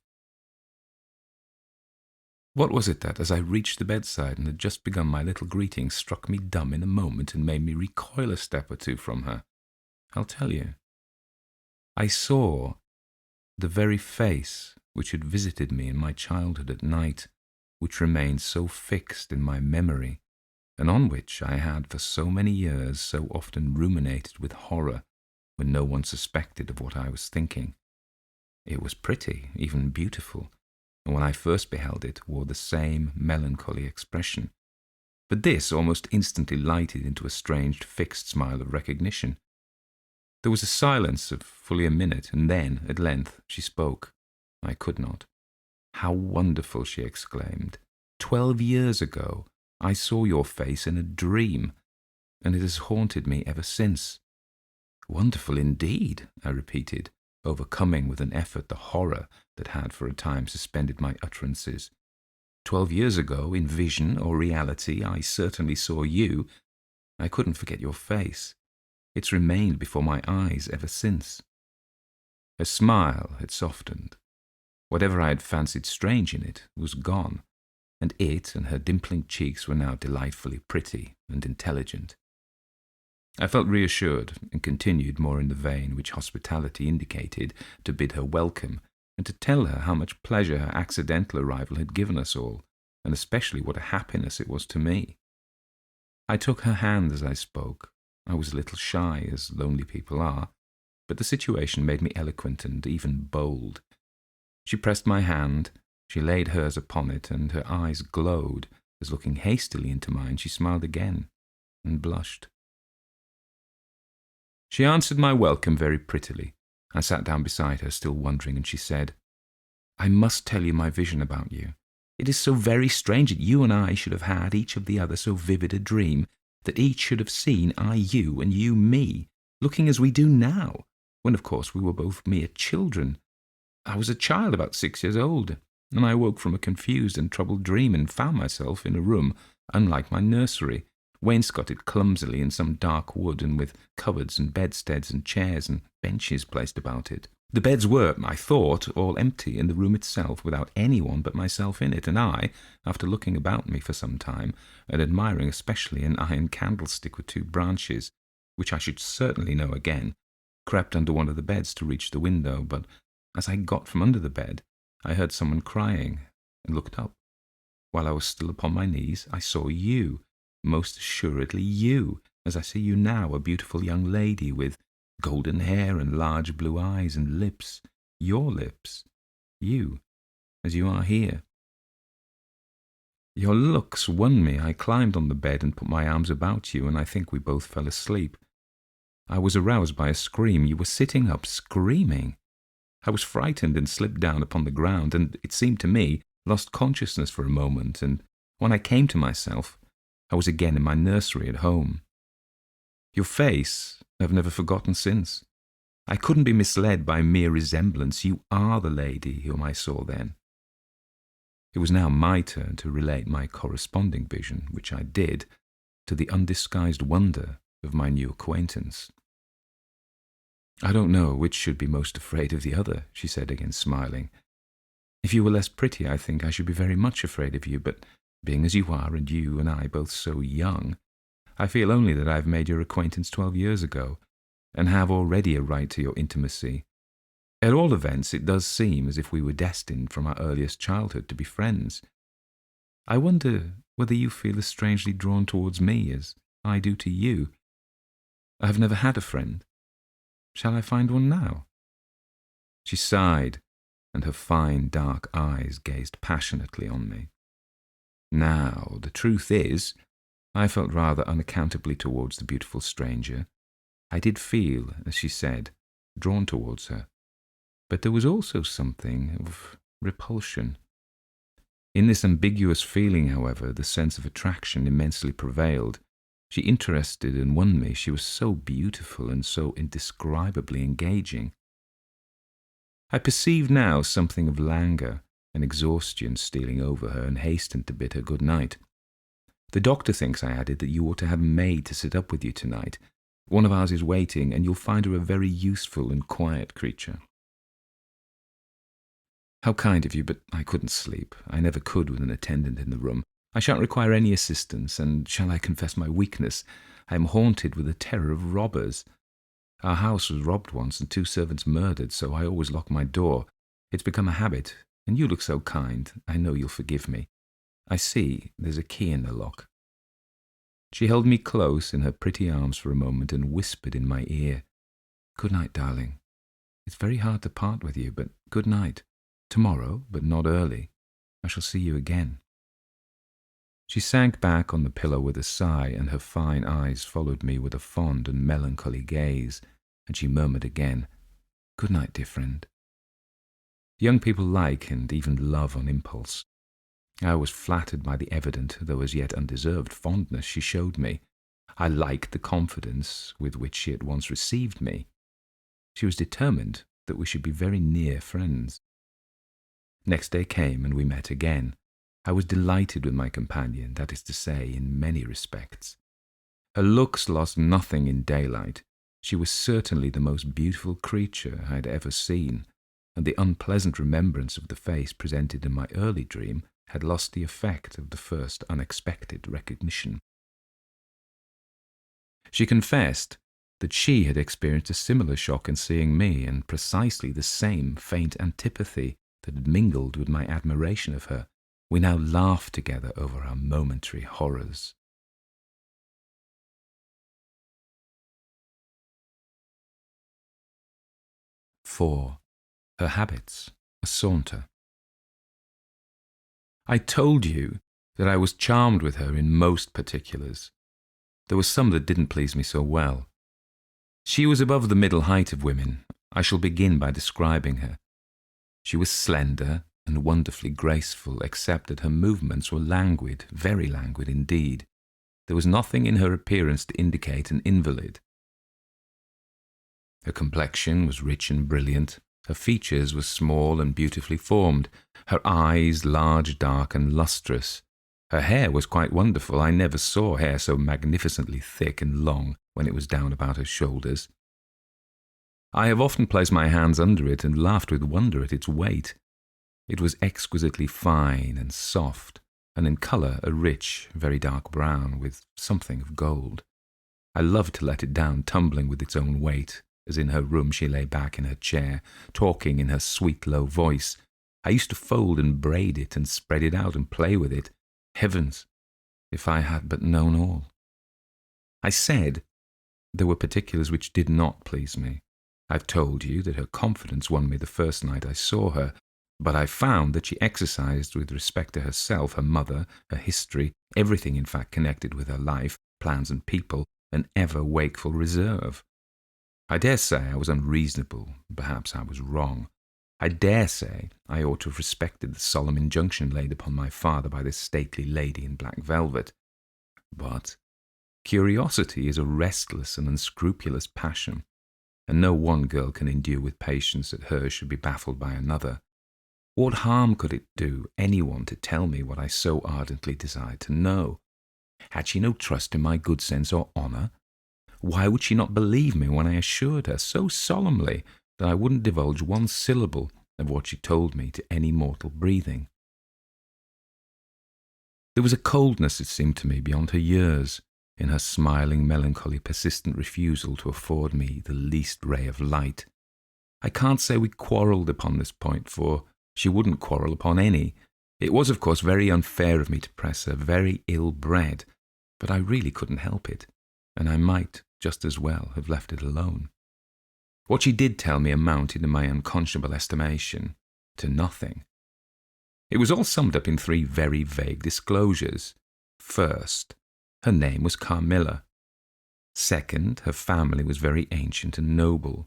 What was it that, as I reached the bedside and had just begun my little greeting, struck me dumb in a moment and made me recoil a step or two from her? I'll tell you. I saw the very face which had visited me in my childhood at night, which remained so fixed in my memory, and on which I had for so many years so often ruminated with horror when no one suspected of what I was thinking. It was pretty, even beautiful, and when I first beheld it wore the same melancholy expression. But this almost instantly lighted into a strange fixed smile of recognition. There was a silence of fully a minute, and then, at length, she spoke. I could not. How wonderful, she exclaimed. 12 years ago, I saw your face in a dream, and it has haunted me ever since. Wonderful indeed, I repeated, overcoming with an effort the horror that had for a time suspended my utterances. 12 years ago, in vision or reality, I certainly saw you. I couldn't forget your face. It's remained before my eyes ever since. Her smile had softened. Whatever I had fancied strange in it was gone, and it and her dimpling cheeks were now delightfully pretty and intelligent. I felt reassured and continued more in the vein which hospitality indicated to bid her welcome and to tell her how much pleasure her accidental arrival had given us all, and especially what a happiness it was to me. I took her hand as I spoke. I was a little shy, as lonely people are, but the situation made me eloquent and even bold. She pressed my hand, she laid hers upon it, and her eyes glowed as, looking hastily into mine, she smiled again and blushed. She answered my welcome very prettily. I sat down beside her, still wondering, and she said, "I must tell you my vision about you. It is so very strange that you and I should have had each of the other so vivid a dream, that each should have seen I you and you me, looking as we do now, when of course we were both mere children. I was a child about 6 years old, and I awoke from a confused and troubled dream and found myself in a room unlike my nursery, wainscoted clumsily in some dark wood, and with cupboards and bedsteads and chairs and benches placed about it. The beds were, I thought, all empty, and the room itself without anyone but myself in it, and I, after looking about me for some time, and admiring especially an iron candlestick with 2 branches, which I should certainly know again, crept under one of the beds to reach the window, but as I got from under the bed, I heard someone crying, and looked up. While I was still upon my knees, I saw you, most assuredly you, as I see you now, a beautiful young lady with golden hair and large blue eyes and lips, your lips, you, as you are here. Your looks won me. I climbed on the bed and put my arms about you, and I think we both fell asleep. I was aroused by a scream. You were sitting up, screaming. I was frightened and slipped down upon the ground, and it seemed to me, lost consciousness for a moment, and when I came to myself, I was again in my nursery at home. Your face I've never forgotten since. I couldn't be misled by mere resemblance. You are the lady whom I saw then. It was now my turn to relate my corresponding vision, which I did, to the undisguised wonder of my new acquaintance. "I don't know which should be most afraid of the other," she said again, smiling. "If you were less pretty, I think I should be very much afraid of you, but being as you are, and you and I both so young, I feel only that I have made your acquaintance 12 years ago, and have already a right to your intimacy. At all events, it does seem as if we were destined from our earliest childhood to be friends. I wonder whether you feel as strangely drawn towards me as I do to you. I have never had a friend. Shall I find one now?" She sighed, and her fine dark eyes gazed passionately on me. Now, the truth is, I felt rather unaccountably towards the beautiful stranger. I did feel, as she said, drawn towards her, but there was also something of repulsion. In this ambiguous feeling, however, the sense of attraction immensely prevailed. She interested and won me. She was so beautiful and so indescribably engaging. I perceived now something of languor and exhaustion stealing over her, and hastened to bid her good night. "The doctor thinks," I added, "that you ought to have a maid to sit up with you tonight. One of ours is waiting, and you'll find her a very useful and quiet creature." "How kind of you, but I couldn't sleep. I never could with an attendant in the room. I shan't require any assistance, and shall I confess my weakness? I am haunted with the terror of robbers. Our house was robbed once, and 2 servants murdered, so I always lock my door. It's become a habit, and you look so kind, I know you'll forgive me. I see there's a key in the lock." She held me close in her pretty arms for a moment and whispered in my ear, "Good night, darling. It's very hard to part with you, but good night. Tomorrow, but not early. I shall see you again." She sank back on the pillow with a sigh, and her fine eyes followed me with a fond and melancholy gaze, and she murmured again, "Good night, dear friend." Young people like and even love on impulse. I was flattered by the evident, though as yet undeserved, fondness she showed me. I liked the confidence with which she at once received me. She was determined that we should be very near friends. Next day came, and we met again. I was delighted with my companion, that is to say, in many respects. Her looks lost nothing in daylight. She was certainly the most beautiful creature I had ever seen, and the unpleasant remembrance of the face presented in my early dream had lost the effect of the first unexpected recognition. She confessed that she had experienced a similar shock in seeing me, and precisely the same faint antipathy that had mingled with my admiration of her. We now laughed together over our momentary horrors. "4. Her habits, a saunter. I told you that I was charmed with her in most particulars. There were some that didn't please me so well. She was above the middle height of women. I shall begin by describing her. She was slender and wonderfully graceful, except that her movements were languid, very languid indeed. There was nothing in her appearance to indicate an invalid. Her complexion was rich and brilliant. Her features were small and beautifully formed. Her eyes large, dark, and lustrous. Her hair was quite wonderful. I never saw hair so magnificently thick and long when it was down about her shoulders. I have often placed my hands under it and laughed with wonder at its weight. It was exquisitely fine and soft, and in colour a rich, very dark brown, with something of gold. I loved to let it down, tumbling with its own weight, as in her room she lay back in her chair, talking in her sweet low voice. I used to fold and braid it and spread it out and play with it. Heavens, if I had but known all! I said there were particulars which did not please me. I've told you that her confidence won me the first night I saw her, but I found that she exercised with respect to herself, her mother, her history, everything in fact connected with her life, plans and people, an ever-wakeful reserve. I dare say I was unreasonable, perhaps I was wrong. I dare say I ought to have respected the solemn injunction laid upon my father by this stately lady in black velvet. But curiosity is a restless and unscrupulous passion, and no one girl can endure with patience that hers should be baffled by another. What harm could it do anyone to tell me what I so ardently desired to know? Had she no trust in my good sense or honour? Why would she not believe me when I assured her so solemnly that I wouldn't divulge one syllable of what she told me to any mortal breathing? There was a coldness, it seemed to me, beyond her years, in her smiling, melancholy, persistent refusal to afford me the least ray of light. I can't say we quarrelled upon this point, for she wouldn't quarrel upon any. It was, of course, very unfair of me to press her, very ill-bred, but I really couldn't help it, and I might just as well have left it alone. What she did tell me amounted, in my unconscionable estimation, to nothing. It was all summed up in 3 very vague disclosures. First, her name was Carmilla. Second, her family was very ancient and noble.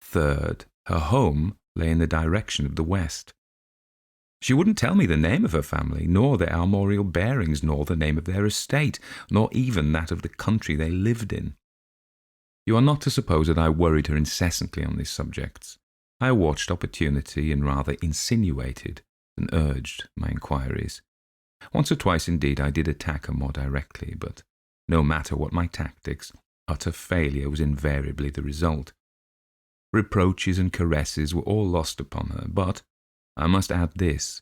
Third, her home lay in the direction of the west. She wouldn't tell me the name of her family, nor their armorial bearings, nor the name of their estate, nor even that of the country they lived in. You are not to suppose that I worried her incessantly on these subjects. I watched opportunity and rather insinuated than urged my inquiries. Once or twice, indeed, I did attack her more directly, but no matter what my tactics, utter failure was invariably the result. Reproaches and caresses were all lost upon her, but I must add this,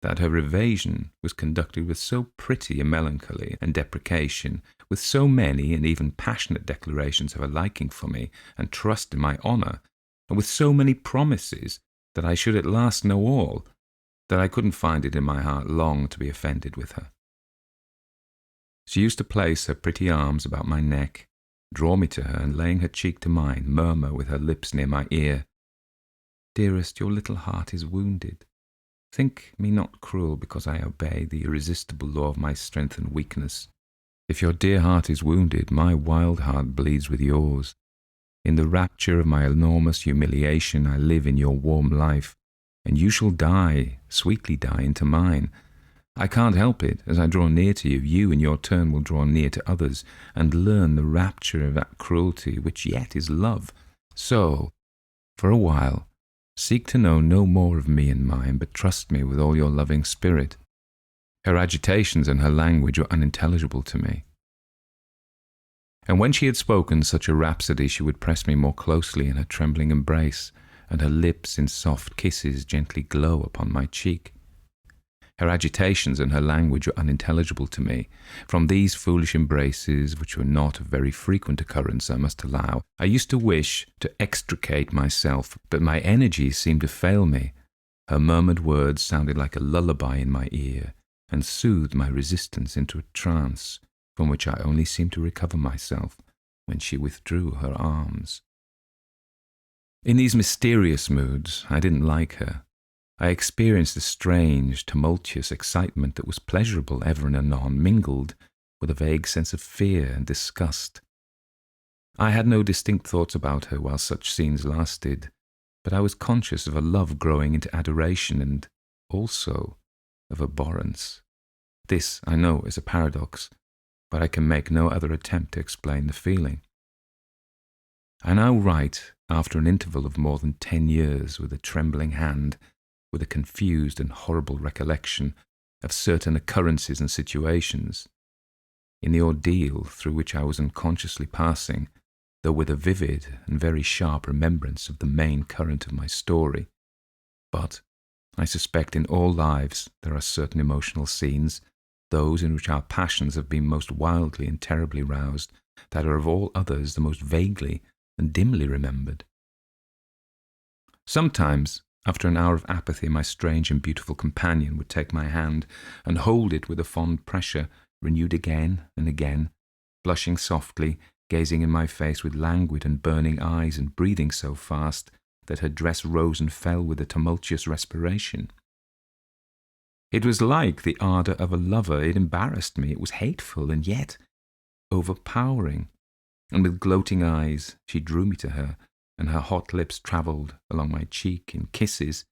that her evasion was conducted with so pretty a melancholy and deprecation, with so many and even passionate declarations of her liking for me and trust in my honour, and with so many promises that I should at last know all, that I couldn't find it in my heart long to be offended with her. She used to place her pretty arms about my neck, draw me to her, and laying her cheek to mine, murmur with her lips near my ear, "Dearest, your little heart is wounded. Think me not cruel because I obey the irresistible law of my strength and weakness. If your dear heart is wounded, my wild heart bleeds with yours. In the rapture of my enormous humiliation, I live in your warm life, and you shall die, sweetly die into mine. I can't help it. As I draw near to you, you in your turn will draw near to others, and learn the rapture of that cruelty which yet is love. So, for a while, seek to know no more of me and mine, but trust me with all your loving spirit. Her agitations and her language were unintelligible to me. And when she had spoken such a rhapsody, she would press me more closely in her trembling embrace, and her lips in soft kisses gently glow upon my cheek. Her agitations and her language were unintelligible to me. From these foolish embraces, which were not of very frequent occurrence, I must allow, I used to wish to extricate myself, but my energies seemed to fail me. Her murmured words sounded like a lullaby in my ear, and soothed my resistance into a trance, from which I only seemed to recover myself when she withdrew her arms. In these mysterious moods, I didn't like her. I experienced a strange, tumultuous excitement that was pleasurable ever and anon, mingled with a vague sense of fear and disgust. I had no distinct thoughts about her while such scenes lasted, but I was conscious of a love growing into adoration and also of abhorrence. This, I know, is a paradox, but I can make no other attempt to explain the feeling. I now write, after an interval of more than 10 years, with a trembling hand, with a confused and horrible recollection of certain occurrences and situations. In the ordeal through which I was unconsciously passing, though with a vivid and very sharp remembrance of the main current of my story. But I suspect in all lives there are certain emotional scenes, those in which our passions have been most wildly and terribly roused, that are of all others the most vaguely and dimly remembered. Sometimes, after an hour of apathy, my strange and beautiful companion would take my hand and hold it with a fond pressure, renewed again and again, blushing softly, gazing in my face with languid and burning eyes, and breathing so fast that her dress rose and fell with a tumultuous respiration. It was like the ardour of a lover. It embarrassed me. It was hateful and yet overpowering. And with gloating eyes she drew me to her, and her hot lips travelled along my cheek in kisses,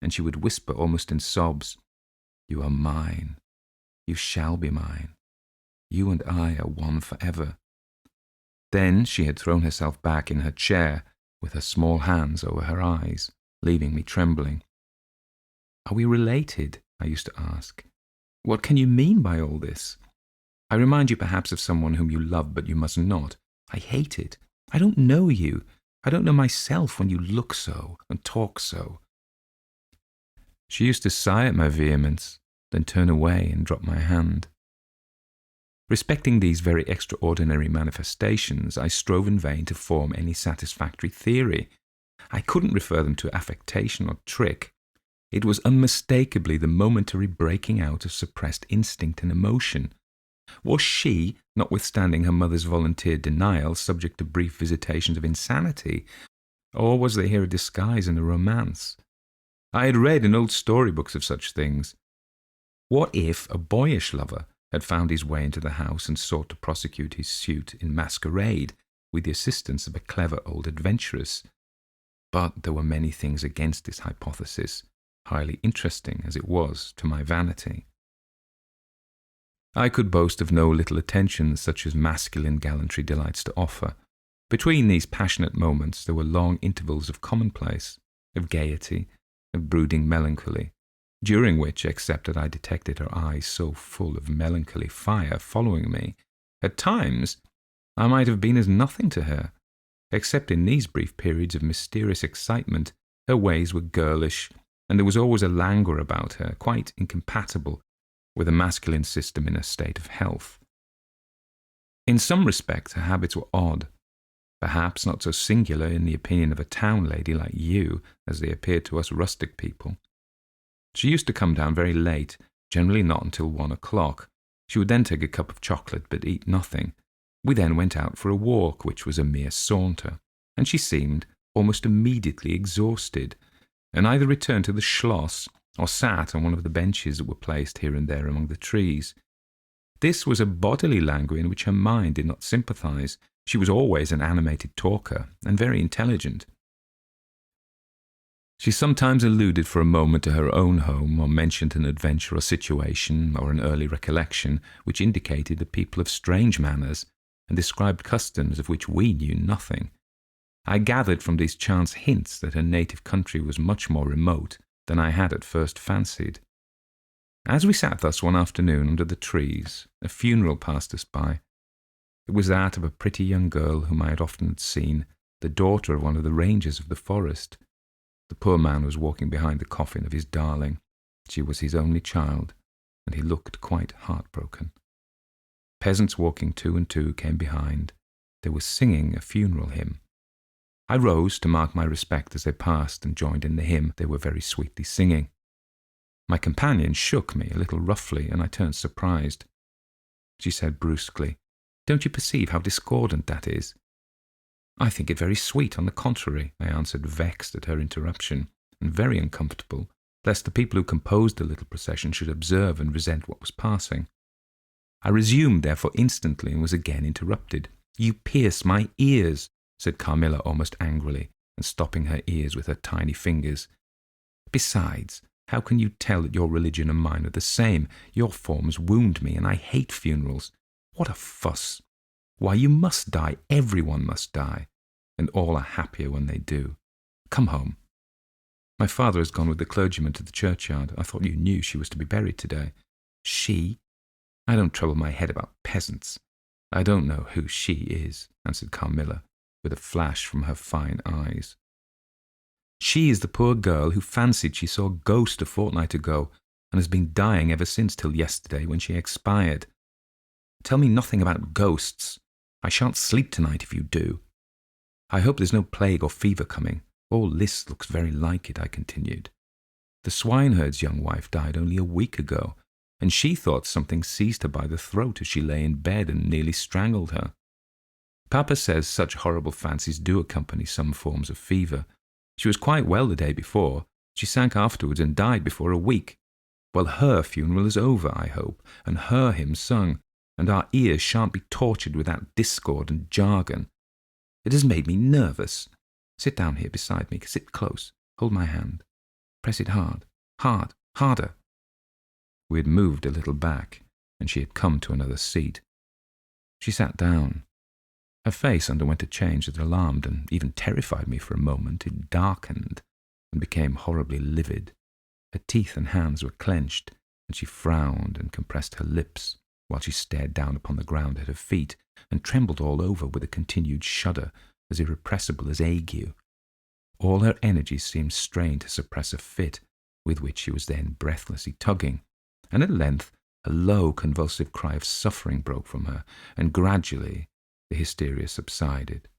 and she would whisper almost in sobs, "You are mine. You shall be mine. You and I are one forever." Then she had thrown herself back in her chair, with her small hands over her eyes, leaving me trembling. "Are we related?" I used to ask. "What can you mean by all this? I remind you perhaps of someone whom you love, but you must not. I hate it. I don't know you. I don't know myself when you look so and talk so." She used to sigh at my vehemence, then turn away and drop my hand. Respecting these very extraordinary manifestations, I strove in vain to form any satisfactory theory. I couldn't refer them to affectation or trick. It was unmistakably the momentary breaking out of suppressed instinct and emotion. Was she, notwithstanding her mother's volunteered denial, subject to brief visitations of insanity, or was there here a disguise and a romance? I had read in old storybooks of such things. What if a boyish lover had found his way into the house and sought to prosecute his suit in masquerade with the assistance of a clever old adventuress? But there were many things against this hypothesis, highly interesting as it was to my vanity. I could boast of no little attentions such as masculine gallantry delights to offer. Between these passionate moments there were long intervals of commonplace, of gaiety, of brooding melancholy, during which, except that I detected her eyes so full of melancholy fire following me, at times I might have been as nothing to her. Except in these brief periods of mysterious excitement, her ways were girlish, and there was always a languor about her, quite incompatible with a masculine system in a state of health. In some respects her habits were odd, perhaps not so singular in the opinion of a town lady like you as they appeared to us rustic people. She used to come down very late, generally not until 1 o'clock. She would then take a cup of chocolate but eat nothing. We then went out for a walk, which was a mere saunter, and she seemed almost immediately exhausted, and either returned to the schloss or sat on one of the benches that were placed here and there among the trees. This was a bodily languor in which her mind did not sympathize. She was always an animated talker, and very intelligent. She sometimes alluded for a moment to her own home, or mentioned an adventure or situation, or an early recollection, which indicated a people of strange manners, and described customs of which we knew nothing. I gathered from these chance hints that her native country was much more remote than I had at first fancied. As we sat thus one afternoon under the trees, a funeral passed us by. It was that of a pretty young girl whom I had often seen, the daughter of one of the rangers of the forest. The poor man was walking behind the coffin of his darling. She was his only child, and he looked quite heartbroken. Peasants walking two and two came behind. They were singing a funeral hymn. I rose to mark my respect as they passed and joined in the hymn they were very sweetly singing. My companion shook me a little roughly, and I turned surprised. She said brusquely, "Don't you perceive how discordant that is?" "I think it very sweet, on the contrary," I answered, vexed at her interruption, and very uncomfortable, lest the people who composed the little procession should observe and resent what was passing. I resumed, therefore, instantly, and was again interrupted. "You pierce my ears," said Carmilla almost angrily, and stopping her ears with her tiny fingers. "Besides, how can you tell that your religion and mine are the same? Your forms wound me, and I hate funerals. What a fuss! Why, you must die, everyone must die, and all are happier when they do. Come home. My father has gone with the clergyman to the churchyard. I thought you knew she was to be buried today." "She? I don't trouble my head about peasants. I don't know who she is," answered Carmilla, with a flash from her fine eyes. "She is the poor girl who fancied she saw a ghost a fortnight ago, and has been dying ever since till yesterday, when she expired. Tell me nothing about ghosts. I shan't sleep tonight if you do. I hope there's no plague or fever coming. All this looks very like it," I continued. "The swineherd's young wife died only a week ago, and she thought something seized her by the throat as she lay in bed and nearly strangled her. Papa says such horrible fancies do accompany some forms of fever. She was quite well the day before. She sank afterwards and died before a week. Well, her funeral is over, I hope, and her hymn sung, and our ears shan't be tortured with that discord and jargon. It has made me nervous. Sit down here beside me. Sit close. Hold my hand. Press it hard, hard, harder." We had moved a little back, and she had come to another seat. She sat down. Her face underwent a change that alarmed and even terrified me for a moment. It darkened and became horribly livid. Her teeth and hands were clenched, and she frowned and compressed her lips, while she stared down upon the ground at her feet, and trembled all over with a continued shudder as irrepressible as ague. All her energies seemed strained to suppress a fit, with which she was then breathlessly tugging, and at length a low convulsive cry of suffering broke from her, and gradually the hysteria subsided.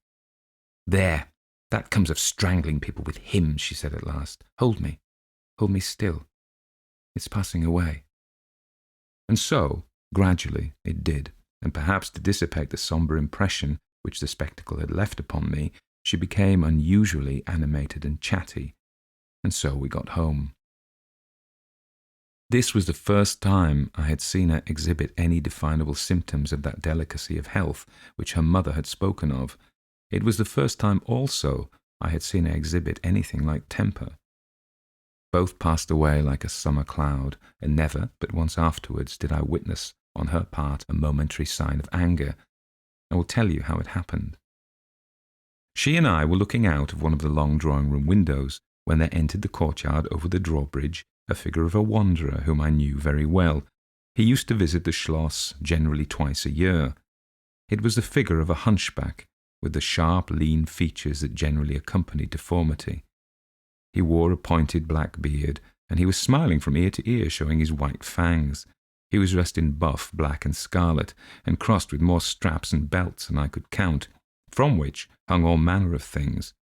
"There, that comes of strangling people with hymns," she said at last. Hold me still. It's passing away." And so, gradually, it did, and perhaps to dissipate the sombre impression which the spectacle had left upon me, she became unusually animated and chatty, and so we got home. This was the first time I had seen her exhibit any definable symptoms of that delicacy of health which her mother had spoken of. It was the first time also I had seen her exhibit anything like temper. Both passed away like a summer cloud, and never but once afterwards did I witness on her part a momentary sign of anger. I will tell you how it happened. She and I were looking out of one of the long drawing-room windows when there entered the courtyard over the drawbridge a figure of a wanderer whom I knew very well. He used to visit the Schloss generally twice a year. It was the figure of a hunchback, with the sharp, lean features that generally accompany deformity. He wore a pointed black beard, and he was smiling from ear to ear, showing his white fangs. He was dressed in buff, black, and scarlet, and crossed with more straps and belts than I could count, from which hung all manner of things.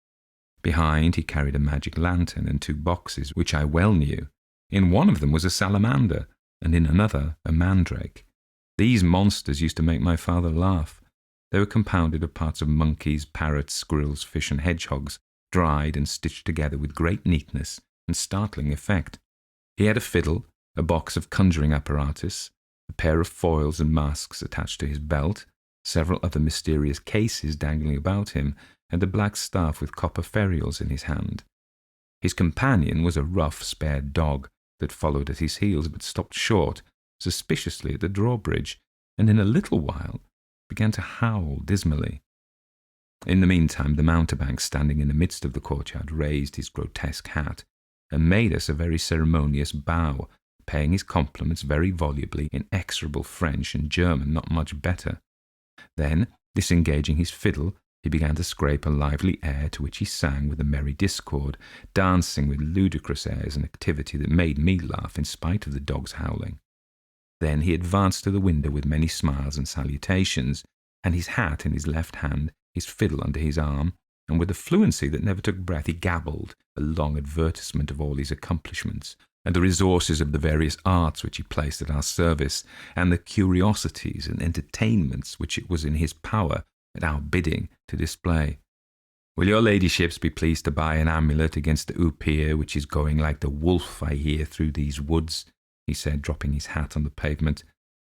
Behind he carried a magic lantern and 2 boxes, which I well knew. In one of them was a salamander, and in another a mandrake. These monsters used to make my father laugh. They were compounded of parts of monkeys, parrots, squirrels, fish, and hedgehogs, dried and stitched together with great neatness and startling effect. He had a fiddle, a box of conjuring apparatus, a pair of foils and masks attached to his belt, several other mysterious cases dangling about him, and a black staff with copper ferrules in his hand. His companion was a rough, spare dog that followed at his heels but stopped short, suspiciously at the drawbridge, and in a little while began to howl dismally. In the meantime, the mountebank standing in the midst of the courtyard raised his grotesque hat and made us a very ceremonious bow, paying his compliments very volubly in execrable French and German not much better. Then, disengaging his fiddle, he began to scrape a lively air to which he sang with a merry discord, dancing with ludicrous airs and activity that made me laugh in spite of the dog's howling. Then he advanced to the window with many smiles and salutations, and his hat in his left hand, his fiddle under his arm, and with a fluency that never took breath he gabbled a long advertisement of all his accomplishments, and the resources of the various arts which he placed at our service, and the curiosities and entertainments which it was in his power, at our bidding, to display. "Will your ladyships be pleased to buy an amulet against the oupir, which is going like the wolf, I hear, through these woods?" he said, dropping his hat on the pavement.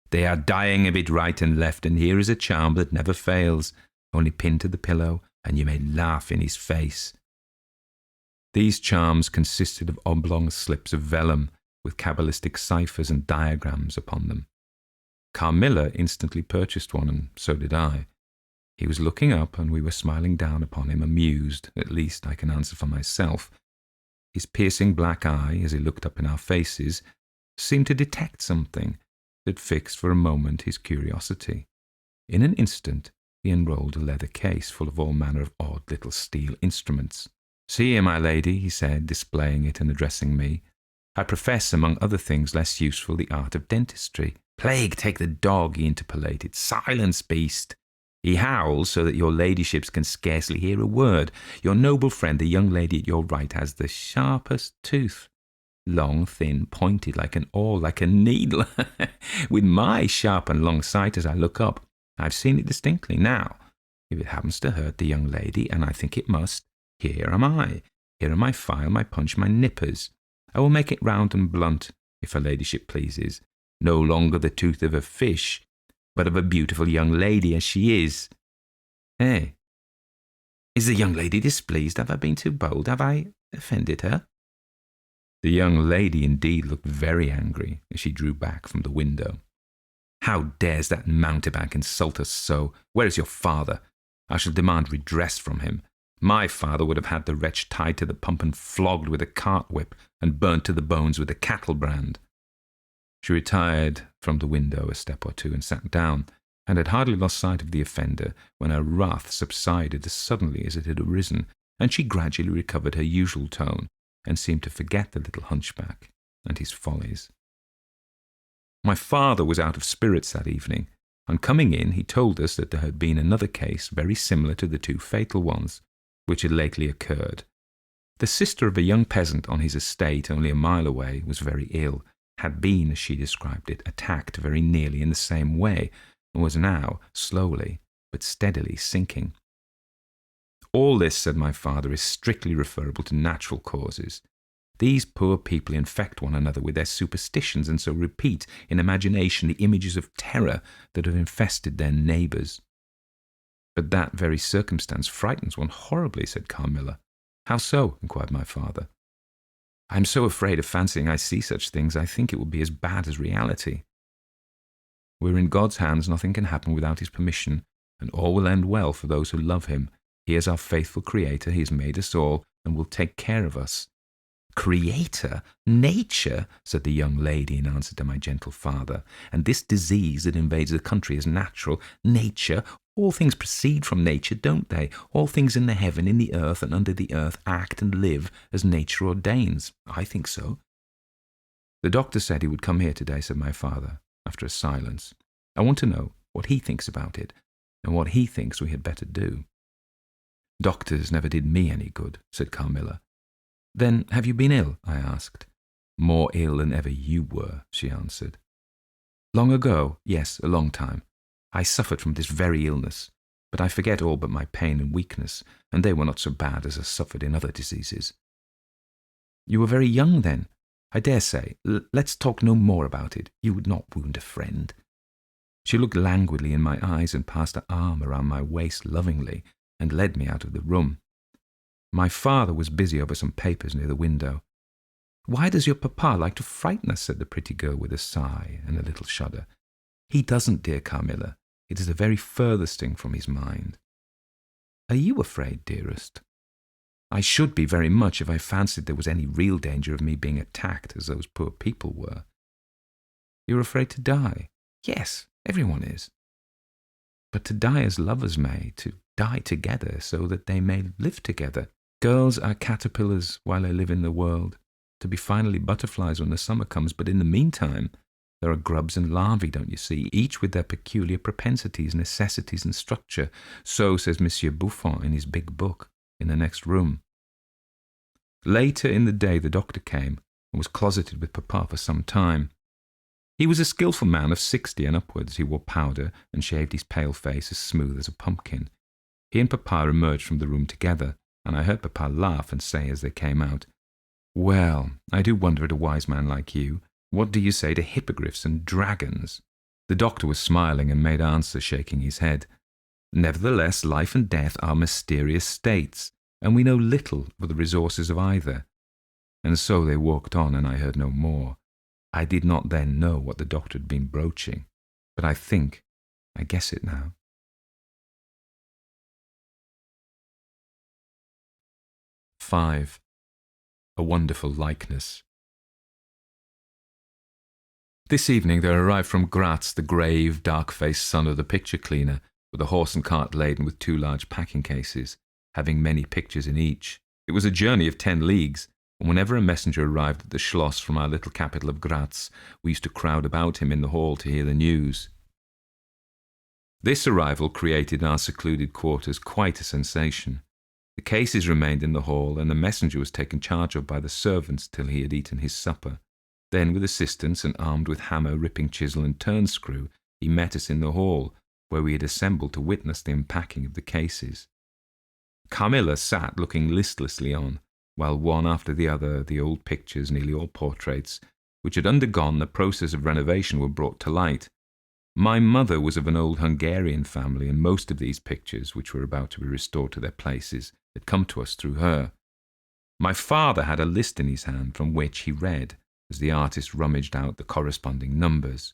"They are dying of it right and left, and here is a charm that never fails, only pinned to the pillow, and you may laugh in his face." These charms consisted of oblong slips of vellum, with cabalistic ciphers and diagrams upon them. Carmilla instantly purchased one, and so did I. He was looking up, and we were smiling down upon him, amused, at least I can answer for myself. His piercing black eye, as he looked up in our faces, seemed to detect something that fixed for a moment his curiosity. In an instant he unrolled a leather case full of all manner of odd little steel instruments. "See here, my lady," he said, displaying it and addressing me. "I profess, among other things less useful, the art of dentistry." "Plague take the dog," he interpolated. "Silence, beast! He howls so that your ladyships can scarcely hear a word. Your noble friend, the young lady at your right, has the sharpest tooth. Long, thin, pointed like an awl, like a needle. With my sharp and long sight as I look up, I've seen it distinctly. Now, if it happens to hurt the young lady, and I think it must, here am I. Here are my file, my punch, my nippers. I will make it round and blunt, if her ladyship pleases. No longer the tooth of a fish, but of a beautiful young lady as she is. Eh? Is the young lady displeased? Have I been too bold? Have I offended her?" The young lady indeed looked very angry as she drew back from the window. "How dares that mountebank insult us so? Where is your father? I shall demand redress from him. My father would have had the wretch tied to the pump and flogged with a cart whip and burnt to the bones with a cattle brand." She retired from the window a step or two and sat down, and had hardly lost sight of the offender when her wrath subsided as suddenly as it had arisen, and she gradually recovered her usual tone and seemed to forget the little hunchback and his follies. My father was out of spirits that evening. On coming in, he told us that there had been another case very similar to the two fatal ones, which had lately occurred. The sister of a young peasant on his estate only a mile away was very ill, had been, as she described it, attacked very nearly in the same way, and was now slowly but steadily sinking. "All this," said my father, "is strictly referable to natural causes. These poor people infect one another with their superstitions, and so repeat in imagination the images of terror that have infested their neighbours." "But that very circumstance frightens one horribly," said Carmilla. "How so?" inquired my father. "I am so afraid of fancying I see such things, I think it will be as bad as reality." "We're in God's hands, nothing can happen without his permission, and all will end well for those who love him. He is our faithful Creator, he has made us all, and will take care of us." "Creator? Nature?" said the young lady in answer to my gentle father. "And this disease that invades the country is natural. Nature? All things proceed from nature, don't they? All things in the heaven, in the earth, and under the earth act and live as nature ordains. I think so." "The doctor said he would come here today," said my father, after a silence. "I want to know what he thinks about it, and what he thinks we had better do." "Doctors never did me any good," said Carmilla. "Then have you been ill?" I asked. "More ill than ever you were," she answered. "Long ago? Yes, a long time. I suffered from this very illness, but I forget all but my pain and weakness, and they were not so bad as I suffered in other diseases." "You were very young then. I dare say. Let's talk no more about it. You would not wound a friend." She looked languidly in my eyes and passed her arm around my waist lovingly and led me out of the room. My father was busy over some papers near the window. "Why does your papa like to frighten us?" said the pretty girl with a sigh and a little shudder. "He doesn't, dear Carmilla. It is the very furthest thing from his mind." "Are you afraid, dearest?" "I should be very much if I fancied there was any real danger of me being attacked as those poor people were." "You're afraid to die?" "Yes, everyone is." "But to die as lovers may, to die together so that they may live together. Girls are caterpillars while they live in the world, to be finally butterflies when the summer comes, but in the meantime there are grubs and larvae, don't you see, each with their peculiar propensities, necessities and structure. So says Monsieur Buffon in his big book, in the next room." Later in the day the doctor came and was closeted with papa for some time. He was a skilful man of 60 and upwards. He wore powder and shaved his pale face as smooth as a pumpkin. He and papa emerged from the room together, and I heard papa laugh and say as they came out, "Well, I do wonder at a wise man like you. What do you say to hippogriffs and dragons?" The doctor was smiling and made answer, shaking his head. "Nevertheless, life and death are mysterious states, and we know little of the resources of either." And so they walked on, and I heard no more. I did not then know what the doctor had been broaching, but I guess it now. 5. A wonderful likeness. This evening there arrived from Graz the grave, dark-faced son of the picture cleaner, with a horse and cart laden with 2 large packing cases, having many pictures in each. It was a journey of 10 leagues, and whenever a messenger arrived at the Schloss from our little capital of Graz, we used to crowd about him in the hall to hear the news. This arrival created in our secluded quarters quite a sensation. The cases remained in the hall, and the messenger was taken charge of by the servants till he had eaten his supper. Then, with assistants and armed with hammer, ripping chisel and turnscrew, he met us in the hall, where we had assembled to witness the unpacking of the cases. Carmilla sat looking listlessly on, while one after the other the old pictures, nearly all portraits, which had undergone the process of renovation, were brought to light. My mother was of an old Hungarian family, and most of these pictures, which were about to be restored to their places, had come to us through her. My father had a list in his hand from which he read, as the artist rummaged out the corresponding numbers.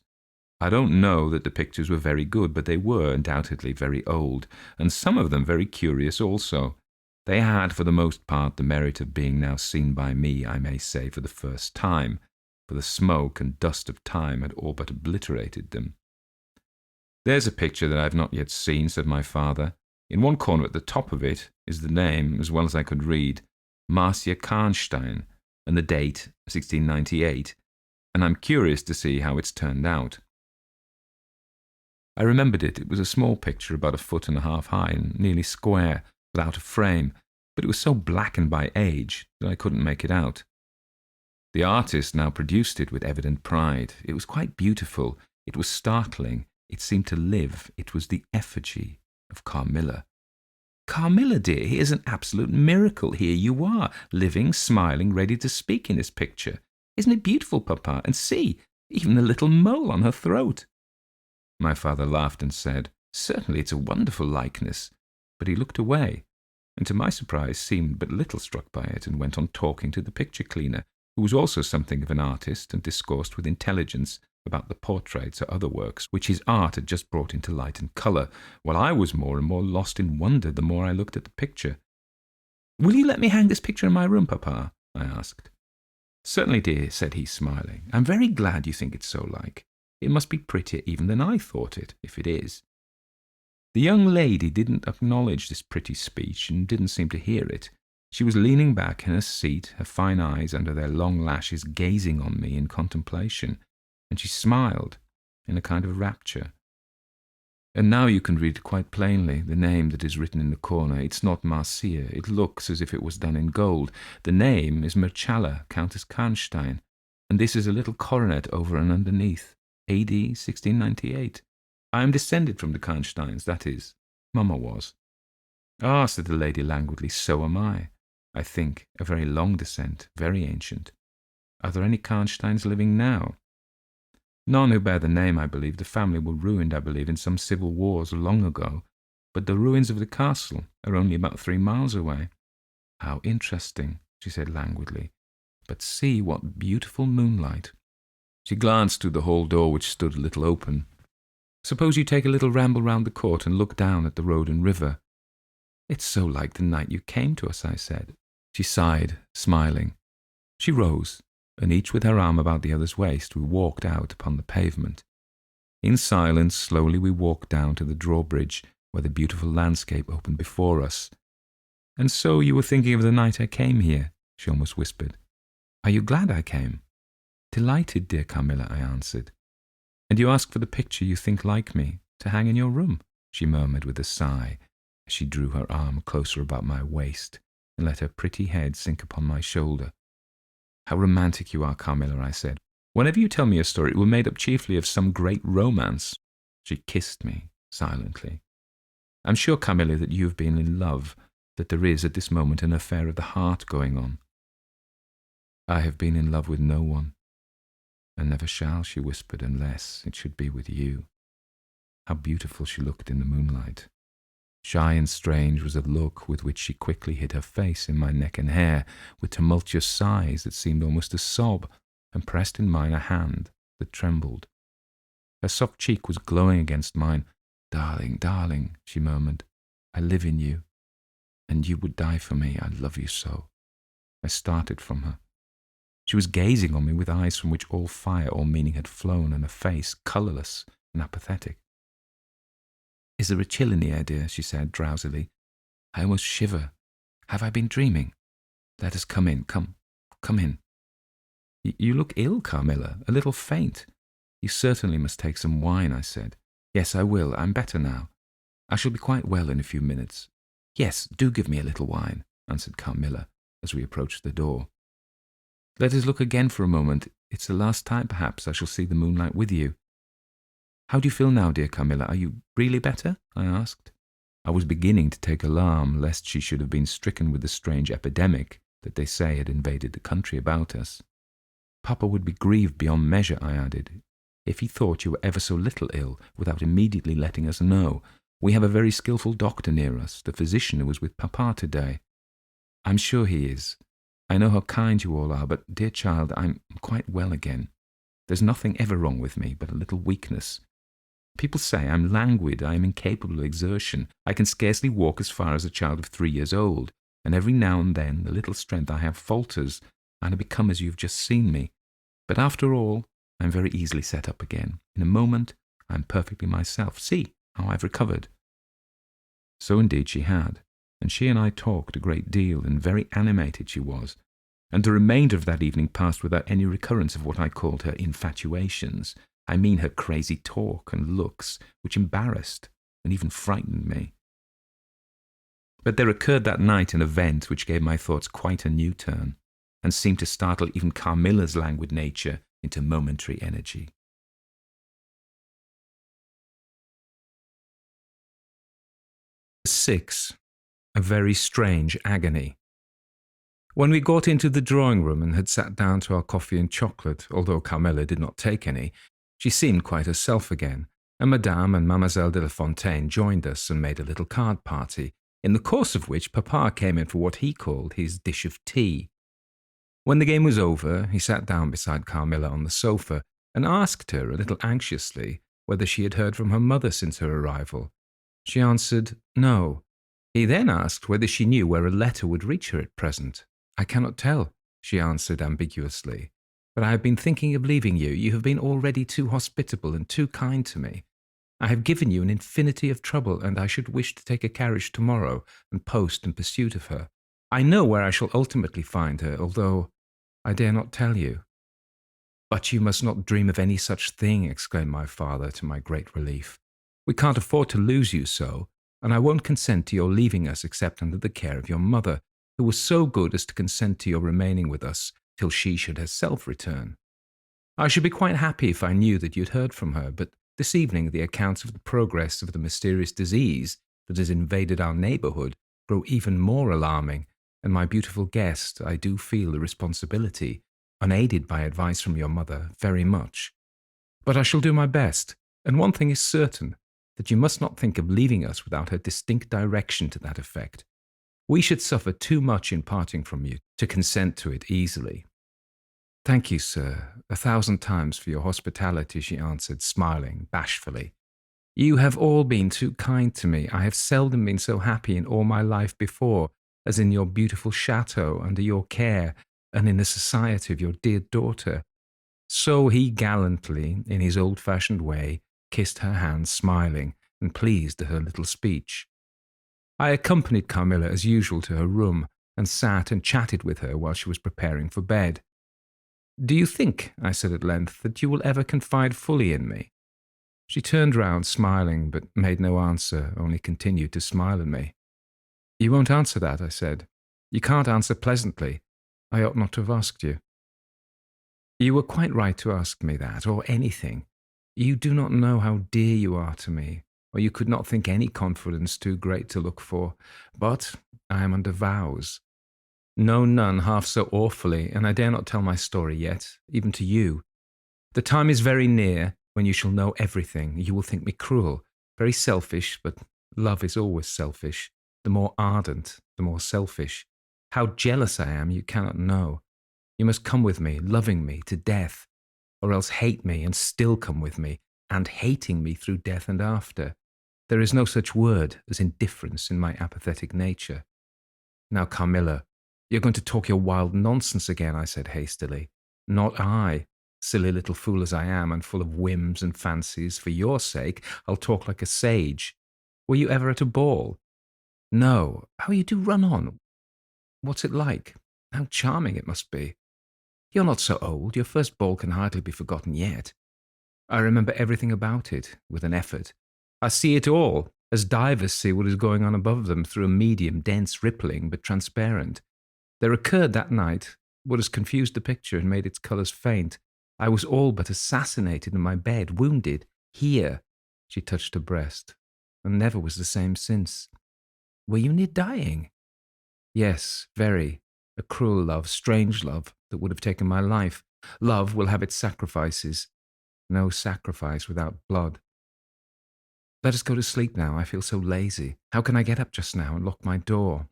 I don't know that the pictures were very good, but they were undoubtedly very old, and some of them very curious also. They had, for the most part, the merit of being now seen by me, I may say, for the first time, for the smoke and dust of time had all but obliterated them. "There's a picture that I have not yet seen," said my father. "In one corner at the top of it is the name, as well as I could read, Marcia Karnstein, and the date, 1698, and I'm curious to see how it's turned out." I remembered it. It was a small picture, about 1.5 feet high and nearly square, without a frame, but it was so blackened by age that I couldn't make it out. The artist now produced it with evident pride. It was quite beautiful. It was startling. It seemed to live. It was the effigy of Carmilla. "Carmilla, dear, here's an absolute miracle. Here you are, living, smiling, ready to speak in this picture. Isn't it beautiful, Papa? And see, even the little mole on her throat." My father laughed and said, "Certainly it's a wonderful likeness," but he looked away, and to my surprise seemed but little struck by it, and went on talking to the picture cleaner, who was also something of an artist, and discoursed with intelligence about the portraits or other works which his art had just brought into light and colour, while I was more and more lost in wonder the more I looked at the picture. "Will you let me hang this picture in my room, Papa?" I asked. "Certainly, dear," said he, smiling. "I'm very glad you think it so like. It must be prettier even than I thought it, if it is." The young lady didn't acknowledge this pretty speech, and didn't seem to hear it. She was leaning back in her seat, her fine eyes under their long lashes gazing on me in contemplation, and she smiled in a kind of rapture. "And now you can read quite plainly the name that is written in the corner. It's not Marcia. It looks as if it was done in gold. The name is Mircalla, Countess Karnstein, and this is a little coronet over and underneath, A.D. 1698. I am descended from the Karnsteins, that is, Mamma was." "Ah," said the lady languidly, "so am I. I think a very long descent, very ancient. Are there any Karnsteins living now?" "None who bear the name, I believe. The family were ruined, I believe, in some civil wars long ago, but the ruins of the castle are only about 3 miles away." How interesting, she said languidly. But see what beautiful moonlight. She glanced through the hall door, which stood a little open. Suppose you take a little ramble round the court and look down at the road and river. It's so like the night you came to us, I said. She sighed, smiling. She rose, and each with her arm about the other's waist, we walked out upon the pavement. In silence, slowly we walked down to the drawbridge, where the beautiful landscape opened before us. And so you were thinking of the night I came here, she almost whispered. Are you glad I came? Delighted, dear Carmilla, I answered. And you ask for the picture you think like me, to hang in your room, she murmured with a sigh, as she drew her arm closer about my waist and let her pretty head sink upon my shoulder. How romantic you are, Carmilla, I said. Whenever you tell me a story, it will be made up chiefly of some great romance. She kissed me silently. I'm sure, Carmilla, that you have been in love, that there is at this moment an affair of the heart going on. I have been in love with no one, and never shall, she whispered, unless it should be with you. How beautiful she looked in the moonlight. Shy and strange was the look with which she quickly hid her face in my neck and hair, with tumultuous sighs that seemed almost to sob, and pressed in mine a hand that trembled. Her soft cheek was glowing against mine. Darling, darling, she murmured, I live in you, and you would die for me. I love you so. I started from her. She was gazing on me with eyes from which all fire, all meaning had flown, and a face colourless and apathetic. Is there a chill in the air, dear? She said drowsily. I almost shiver. Have I been dreaming? Let us come in. Come in. You look ill, Carmilla, a little faint. You certainly must take some wine, I said. Yes, I will. I'm better now. I shall be quite well in a few minutes. Yes, do give me a little wine, answered Carmilla, as we approached the door. Let us look again for a moment. It's the last time, perhaps, I shall see the moonlight with you. How do you feel now, dear Carmilla? Are you really better? I asked. I was beginning to take alarm lest she should have been stricken with the strange epidemic that they say had invaded the country about us. Papa would be grieved beyond measure, I added, if he thought you were ever so little ill without immediately letting us know. We have a very skilful doctor near us, the physician who was with Papa today. I'm sure he is. I know how kind you all are, but, dear child, I'm quite well again. There's nothing ever wrong with me but a little weakness. People say I'm languid, I am incapable of exertion. I can scarcely walk as far as a child of 3 years old, and every now and then the little strength I have falters, and I become as you've just seen me. But after all, I'm very easily set up again. In a moment, I'm perfectly myself. See how I've recovered. So indeed she had, and she and I talked a great deal, and very animated she was, and the remainder of that evening passed without any recurrence of what I called her infatuations. I mean her crazy talk and looks, which embarrassed and even frightened me. But there occurred that night an event which gave my thoughts quite a new turn, and seemed to startle even Carmilla's languid nature into momentary energy. (6) A very strange agony. When we got into the drawing-room and had sat down to our coffee and chocolate, although Carmilla did not take any, she seemed quite herself again, and Madame and Mademoiselle de la Fontaine joined us and made a little card party, in the course of which Papa came in for what he called his dish of tea. When the game was over, he sat down beside Carmilla on the sofa and asked her, a little anxiously, whether she had heard from her mother since her arrival. She answered, no. He then asked whether she knew where a letter would reach her at present. I cannot tell, she answered ambiguously, but I have been thinking of leaving you. You have been already too hospitable and too kind to me. I have given you an infinity of trouble, and I should wish to take a carriage tomorrow and post in pursuit of her. I know where I shall ultimately find her, although I dare not tell you. But you must not dream of any such thing, exclaimed my father, to my great relief. We can't afford to lose you so, and I won't consent to your leaving us except under the care of your mother, who was so good as to consent to your remaining with us till she should herself return. I should be quite happy if I knew that you'd heard from her, but this evening the accounts of the progress of the mysterious disease that has invaded our neighbourhood grow even more alarming, and my beautiful guest, I do feel the responsibility, unaided by advice from your mother, very much. But I shall do my best, and one thing is certain, that you must not think of leaving us without her distinct direction to that effect. We should suffer too much in parting from you to consent to it easily." "Thank you, sir, 1,000 times for your hospitality," she answered, smiling bashfully. "You have all been too kind to me. I have seldom been so happy in all my life before as in your beautiful chateau under your care and in the society of your dear daughter." So he gallantly, in his old-fashioned way, kissed her hand, smiling and pleased at her little speech. I accompanied Carmilla as usual to her room and sat and chatted with her while she was preparing for bed. "Do you think," I said at length, "that you will ever confide fully in me?" She turned round, smiling, but made no answer, only continued to smile at me. "You won't answer that," I said. "You can't answer pleasantly. I ought not to have asked you." "You were quite right to ask me that, or anything. You do not know how dear you are to me, or you could not think any confidence too great to look for. But I am under vows. No, none half so awfully, and I dare not tell my story yet, even to you. The time is very near when you shall know everything. You will think me cruel, very selfish, but love is always selfish. The more ardent, the more selfish. How jealous I am, you cannot know. You must come with me, loving me to death, or else hate me and still come with me, and hating me through death and after. There is no such word as indifference in my apathetic nature." "Now, Carmilla, you're going to talk your wild nonsense again," I said hastily. "Not I. Silly little fool as I am, and full of whims and fancies, for your sake, I'll talk like a sage. Were you ever at a ball?" "No. How you do run on. What's it like? How charming it must be. You're not so old. Your first ball can hardly be forgotten yet." "I remember everything about it," with an effort. "I see it all, as divers see what is going on above them through a medium, dense, rippling, but transparent. There occurred that night what has confused the picture and made its colours faint. I was all but assassinated in my bed, wounded, here," she touched her breast, "and never was the same since." "Were you near dying?" "Yes, very. A cruel love, strange love, that would have taken my life. Love will have its sacrifices. No sacrifice without blood. Let us go to sleep now. I feel so lazy. How can I get up just now and lock my door?"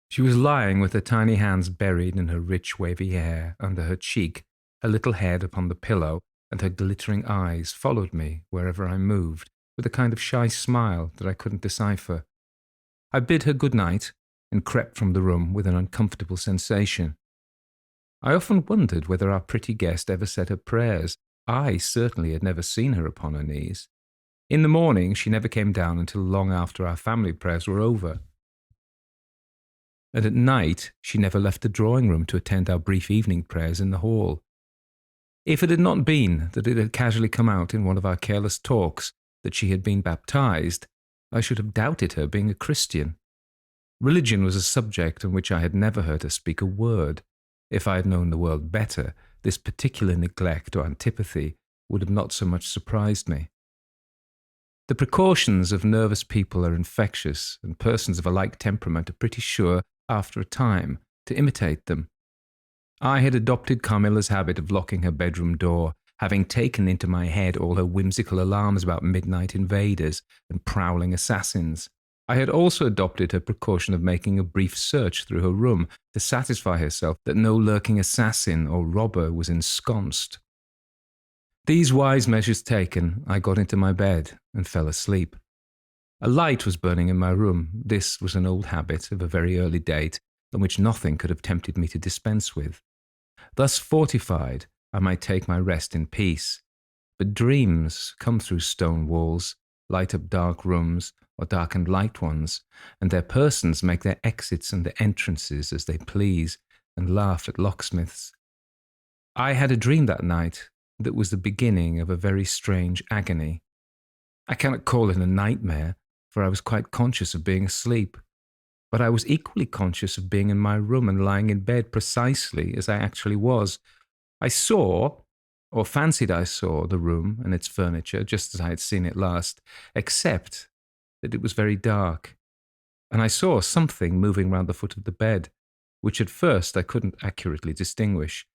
She was lying with her tiny hands buried in her rich wavy hair under her cheek, her little head upon the pillow, and her glittering eyes followed me wherever I moved, with a kind of shy smile that I couldn't decipher. I bid her good night, and crept from the room with an uncomfortable sensation. I often wondered whether our pretty guest ever said her prayers. I certainly had never seen her upon her knees. In the morning she never came down until long after our family prayers were over. And at night she never left the drawing-room to attend our brief evening prayers in the hall. If it had not been that it had casually come out in one of our careless talks that she had been baptized, I should have doubted her being a Christian. Religion was a subject on which I had never heard her speak a word. If I had known the world better, this particular neglect or antipathy would have not so much surprised me. The precautions of nervous people are infectious, and persons of a like temperament are pretty sure, after a time, to imitate them. I had adopted Carmilla's habit of locking her bedroom door, having taken into my head all her whimsical alarms about midnight invaders and prowling assassins. I had also adopted her precaution of making a brief search through her room to satisfy herself that no lurking assassin or robber was ensconced. These wise measures taken, I got into my bed and fell asleep. A light was burning in my room. This was an old habit of a very early date, and which nothing could have tempted me to dispense with. Thus fortified, I might take my rest in peace. But dreams come through stone walls, light up dark rooms, or darkened light ones, and their persons make their exits and their entrances as they please, and laugh at locksmiths. I had a dream that night that was the beginning of a very strange agony. I cannot call it a nightmare, for I was quite conscious of being asleep. But I was equally conscious of being in my room and lying in bed precisely as I actually was. I saw, or fancied I saw, the room and its furniture just as I had seen it last, except that it was very dark, and I saw something moving round the foot of the bed, which at first I couldn't accurately distinguish.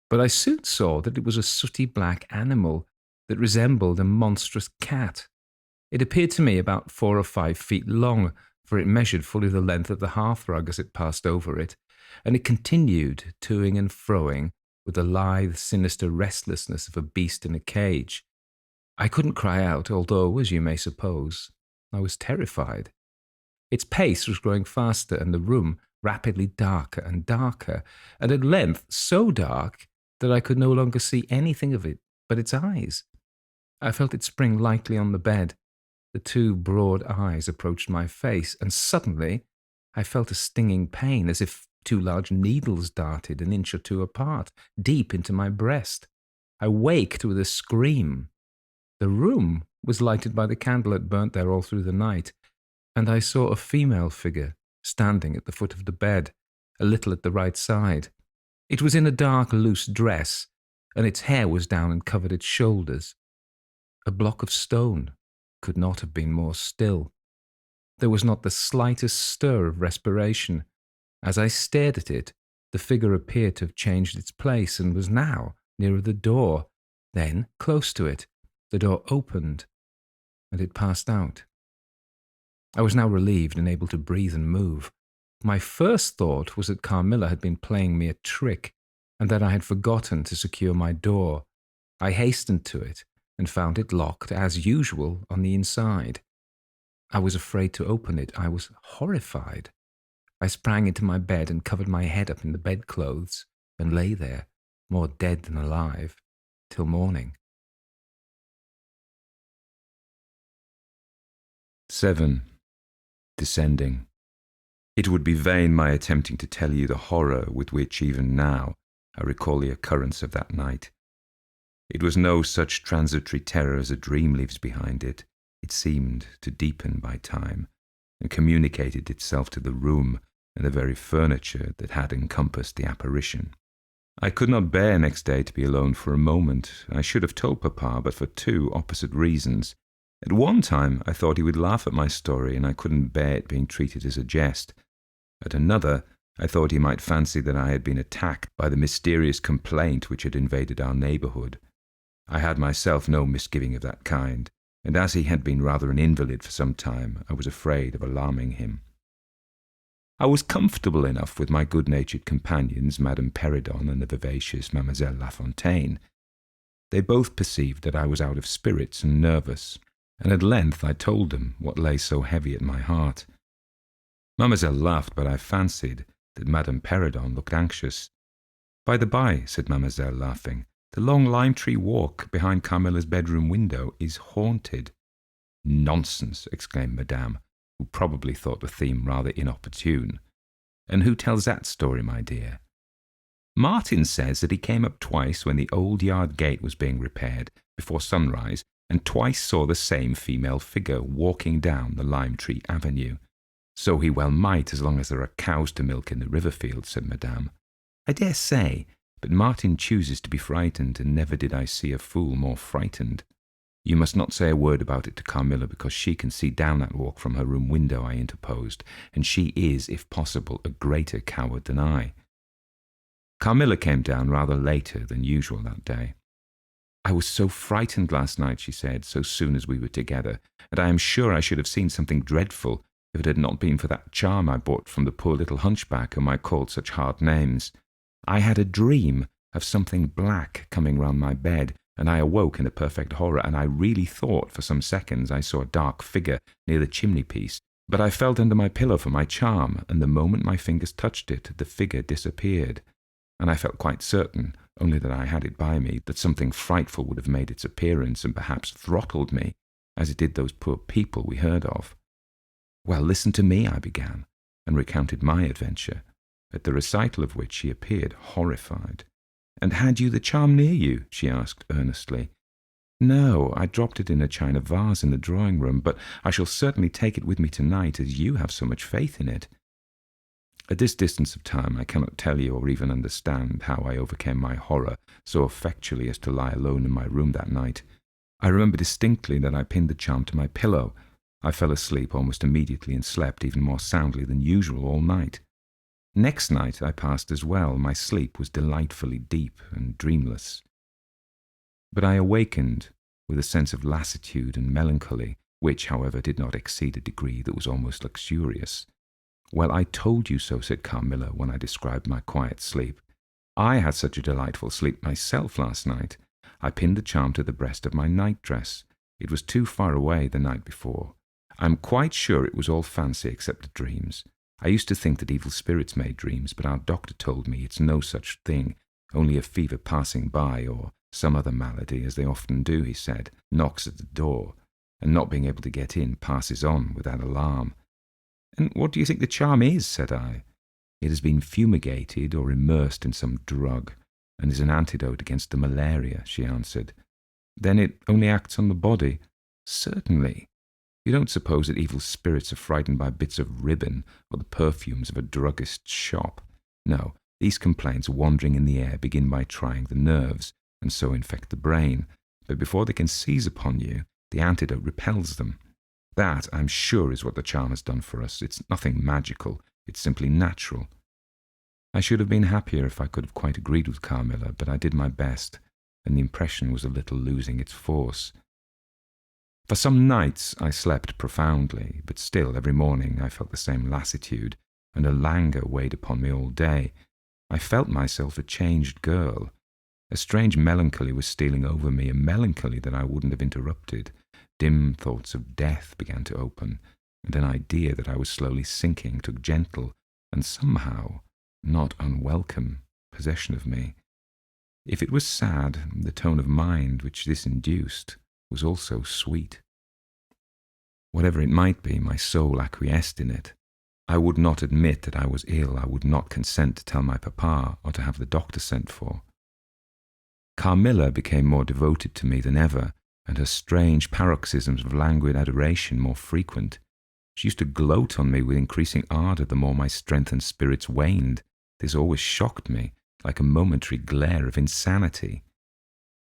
But I soon saw that it was a sooty black animal that resembled a monstrous cat. It appeared to me about 4 or 5 feet long, for it measured fully the length of the hearthrug as it passed over it, and it continued toing and froing with the lithe, sinister restlessness of a beast in a cage. I couldn't cry out, although, as you may suppose, I was terrified. Its pace was growing faster, and the room rapidly darker and darker, and at length so dark that I could no longer see anything of it but its eyes. I felt it spring lightly on the bed. The two broad eyes approached my face, and suddenly I felt a stinging pain, as if two large needles darted an inch or two apart, deep into my breast. I waked with a scream. The room was lighted by the candle that burnt there all through the night, and I saw a female figure standing at the foot of the bed, a little at the right side. It was in a dark, loose dress, and its hair was down and covered its shoulders. A block of stone could not have been more still. There was not the slightest stir of respiration. As I stared at it, the figure appeared to have changed its place and was now nearer the door, then close to it. The door opened, and it passed out. I was now relieved and able to breathe and move. My first thought was that Carmilla had been playing me a trick, and that I had forgotten to secure my door. I hastened to it, and found it locked, as usual, on the inside. I was afraid to open it. I was horrified. I sprang into my bed and covered my head up in the bedclothes, and lay there, more dead than alive, till morning. 7. Descending. It would be vain my attempting to tell you the horror with which, even now, I recall the occurrence of that night. It was no such transitory terror as a dream leaves behind it. It seemed to deepen by time, and communicated itself to the room and the very furniture that had encompassed the apparition. I could not bear next day to be alone for a moment. I should have told Papa, but for two opposite reasons. At one time, I thought he would laugh at my story, and I couldn't bear it being treated as a jest. At another, I thought he might fancy that I had been attacked by the mysterious complaint which had invaded our neighbourhood. I had myself no misgiving of that kind, and as he had been rather an invalid for some time, I was afraid of alarming him. I was comfortable enough with my good-natured companions, Madame Perrodon and the vivacious Mademoiselle Lafontaine. They both perceived that I was out of spirits and nervous, and at length I told them what lay so heavy at my heart. Mademoiselle laughed, but I fancied that Madame Perrodon looked anxious. "By the by," said Mademoiselle, laughing, "the long lime-tree walk behind Carmilla's bedroom window is haunted." "Nonsense!" exclaimed Madame, who probably thought the theme rather inopportune. "And who tells that story, my dear?" "Martin says that he came up twice when the old yard gate was being repaired, before sunrise, and twice saw the same female figure walking down the lime-tree avenue." "So he well might, as long as there are cows to milk in the river field," said Madame. "I dare say, but Martin chooses to be frightened, and never did I see a fool more frightened." "You must not say a word about it to Carmilla, because she can see down that walk from her room window," I interposed, "and she is, if possible, a greater coward than I." Carmilla came down rather later than usual that day. "I was so frightened last night," she said, so soon as we were together, "and I am sure I should have seen something dreadful if it had not been for that charm I bought from the poor little hunchback whom I called such hard names. I had a dream of something black coming round my bed, and I awoke in a perfect horror, and I really thought for some seconds I saw a dark figure near the chimney-piece, but I felt under my pillow for my charm, and the moment my fingers touched it, the figure disappeared, and I felt quite certain, only that I had it by me, that something frightful would have made its appearance and perhaps throttled me, as it did those poor people we heard of." "Well, listen to me," I began, and recounted my adventure, at the recital of which she appeared horrified. "And had you the charm near you?" she asked earnestly. "No, I dropped it in a china vase in the drawing-room, but I shall certainly take it with me tonight, as you have so much faith in it." At this distance of time I cannot tell you or even understand how I overcame my horror so effectually as to lie alone in my room that night. I remember distinctly that I pinned the charm to my pillow. I fell asleep almost immediately and slept even more soundly than usual all night. Next night I passed as well. My sleep was delightfully deep and dreamless. But I awakened with a sense of lassitude and melancholy, which, however, did not exceed a degree that was almost luxurious. "Well, I told you so," said Carmilla when I described my quiet sleep. "I had such a delightful sleep myself last night. I pinned the charm to the breast of my nightdress. It was too far away the night before. I'm quite sure it was all fancy except the dreams. I used to think that evil spirits made dreams, but our doctor told me it's no such thing, only a fever passing by, or some other malady, as they often do, he said, knocks at the door, and not being able to get in, passes on without alarm." "And what do you think the charm is?" said I. "It has been fumigated or immersed in some drug, and is an antidote against the malaria," she answered. "Then it only acts on the body?" "Certainly. You don't suppose that evil spirits are frightened by bits of ribbon or the perfumes of a druggist's shop? No, these complaints wandering in the air begin by trying the nerves, and so infect the brain. But before they can seize upon you, the antidote repels them. That, I'm sure, is what the charm has done for us. It's nothing magical. It's simply natural." I should have been happier if I could have quite agreed with Carmilla, but I did my best, and the impression was a little losing its force. For some nights I slept profoundly, but still every morning I felt the same lassitude, and a languor weighed upon me all day. I felt myself a changed girl. A strange melancholy was stealing over me, a melancholy that I wouldn't have interrupted. Dim thoughts of death began to open, and an idea that I was slowly sinking took gentle, and somehow not unwelcome, possession of me. If it was sad, the tone of mind which this induced was also sweet. Whatever it might be, my soul acquiesced in it. I would not admit that I was ill. I would not consent to tell my papa or to have the doctor sent for. Carmilla became more devoted to me than ever, and her strange paroxysms of languid adoration more frequent. She used to gloat on me with increasing ardour the more my strength and spirits waned. This always shocked me, like a momentary glare of insanity.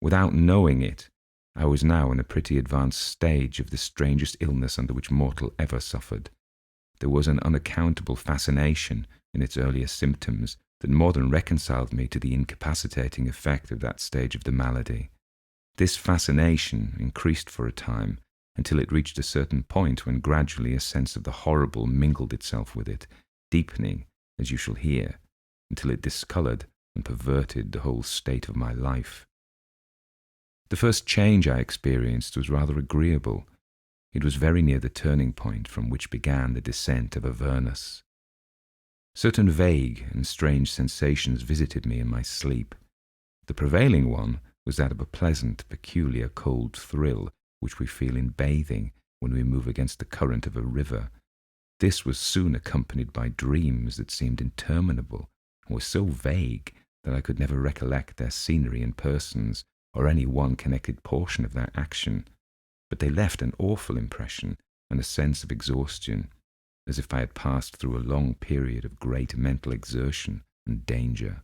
Without knowing it, I was now in a pretty advanced stage of the strangest illness under which mortal ever suffered. There was an unaccountable fascination in its earlier symptoms that more than reconciled me to the incapacitating effect of that stage of the malady. This fascination increased for a time, until it reached a certain point when gradually a sense of the horrible mingled itself with it, deepening, as you shall hear, until it discoloured and perverted the whole state of my life. The first change I experienced was rather agreeable. It was very near the turning point from which began the descent of Avernus. Certain vague and strange sensations visited me in my sleep. The prevailing one was that of a pleasant, peculiar cold thrill which we feel in bathing when we move against the current of a river. This was soon accompanied by dreams that seemed interminable and were so vague that I could never recollect their scenery and persons, or any one connected portion of their action, but they left an awful impression and a sense of exhaustion, as if I had passed through a long period of great mental exertion and danger.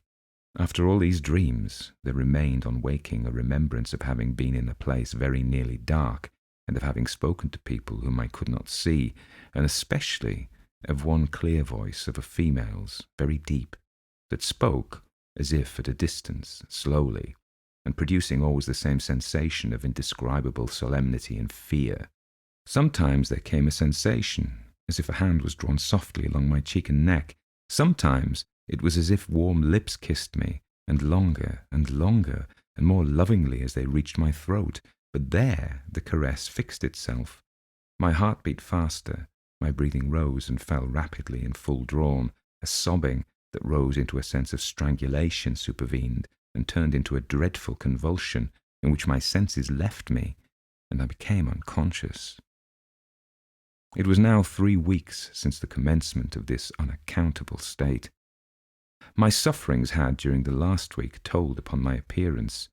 After all these dreams, there remained on waking a remembrance of having been in a place very nearly dark, and of having spoken to people whom I could not see, and especially of one clear voice of a female's, very deep, that spoke as if at a distance, slowly, and producing always the same sensation of indescribable solemnity and fear. Sometimes there came a sensation, as if a hand was drawn softly along my cheek and neck. Sometimes it was as if warm lips kissed me, and longer and longer, and more lovingly as they reached my throat. But there the caress fixed itself. My heart beat faster, my breathing rose and fell rapidly and full drawn. A sobbing that rose into a sense of strangulation supervened, and turned into a dreadful convulsion in which my senses left me, and I became unconscious. It was now 3 weeks since the commencement of this unaccountable state. My sufferings had, during the last week, told upon my appearance.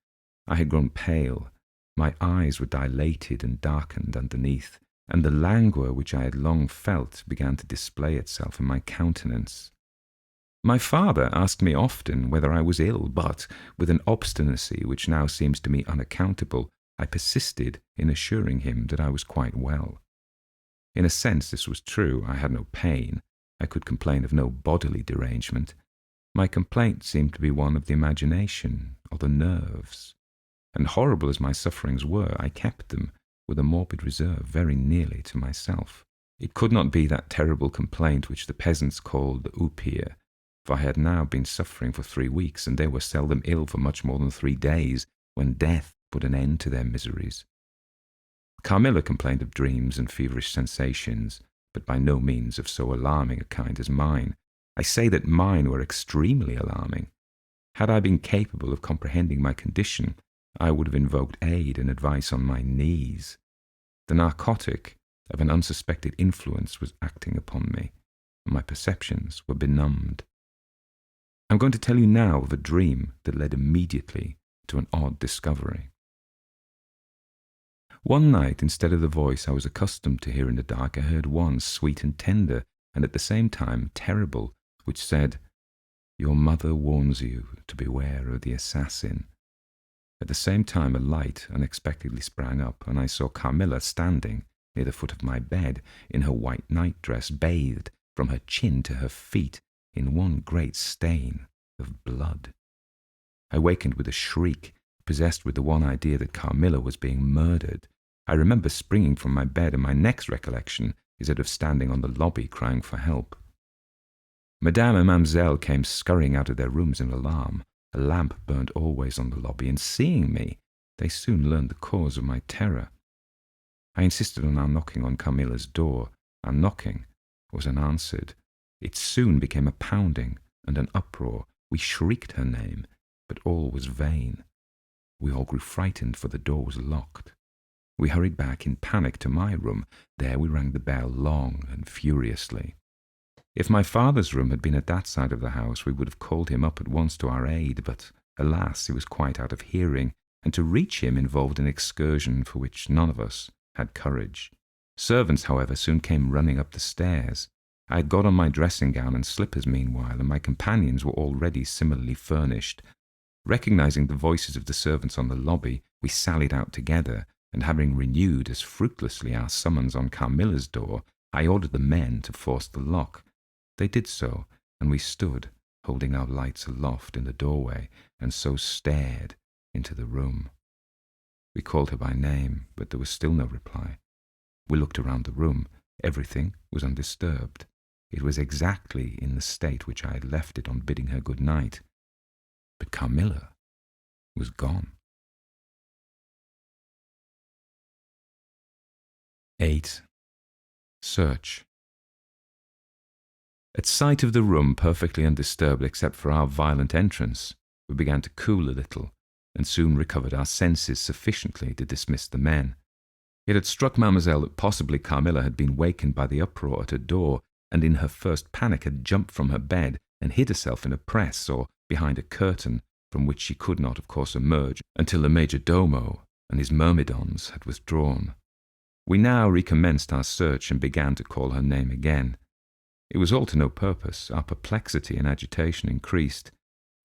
I had grown pale, my eyes were dilated and darkened underneath, and the languor which I had long felt began to display itself in my countenance. My father asked me often whether I was ill, but, with an obstinacy which now seems to me unaccountable, I persisted in assuring him that I was quite well. In a sense this was true. I had no pain. I could complain of no bodily derangement. My complaint seemed to be one of the imagination or the nerves. And horrible as my sufferings were, I kept them, with a morbid reserve very nearly to myself. It could not be that terrible complaint which the peasants called the oupir, for I had now been suffering for 3 weeks, and they were seldom ill for much more than 3 days, when death put an end to their miseries. Carmilla complained of dreams and feverish sensations, but by no means of so alarming a kind as mine. I say that mine were extremely alarming. Had I been capable of comprehending my condition, I would have invoked aid and advice on my knees. The narcotic of an unsuspected influence was acting upon me, and my perceptions were benumbed. I'm going to tell you now of a dream that led immediately to an odd discovery. One night, instead of the voice I was accustomed to hear in the dark, I heard one sweet and tender, and at the same time terrible, which said, "Your mother warns you to beware of the assassin." At the same time a light unexpectedly sprang up, and I saw Carmilla standing near the foot of my bed, in her white nightdress, bathed from her chin to her feet in one great stain of blood. I wakened with a shriek, possessed with the one idea that Carmilla was being murdered. I remember springing from my bed, and my next recollection is that of standing on the lobby crying for help. Madame and Mademoiselle came scurrying out of their rooms in alarm. A lamp burned always on the lobby, and seeing me, they soon learned the cause of my terror. I insisted on our knocking on Carmilla's door. Our knocking was unanswered. It soon became a pounding and an uproar. We shrieked her name, but all was vain. We all grew frightened, for the door was locked. We hurried back in panic to my room. There we rang the bell long and furiously. If my father's room had been at that side of the house, we would have called him up at once to our aid, but alas, he was quite out of hearing, and to reach him involved an excursion for which none of us had courage. Servants, however, soon came running up the stairs. I had got on my dressing gown and slippers meanwhile, and my companions were already similarly furnished. Recognizing the voices of the servants on the lobby, we sallied out together, and having renewed as fruitlessly our summons on Carmilla's door, I ordered the men to force the lock. They did so, and we stood, holding our lights aloft in the doorway, and so stared into the room. We called her by name, but there was still no reply. We looked around the room. Everything was undisturbed. It was exactly in the state which I had left it on bidding her good night. But Carmilla was gone. 8. Search. At sight of the room perfectly undisturbed except for our violent entrance, we began to cool a little, and soon recovered our senses sufficiently to dismiss the men. It had struck Mademoiselle that possibly Carmilla had been wakened by the uproar at her door, and in her first panic had jumped from her bed and hid herself in a press or behind a curtain, from which she could not, of course, emerge until the major domo and his myrmidons had withdrawn. We now recommenced our search and began to call her name again. It was all to no purpose. Our perplexity and agitation increased.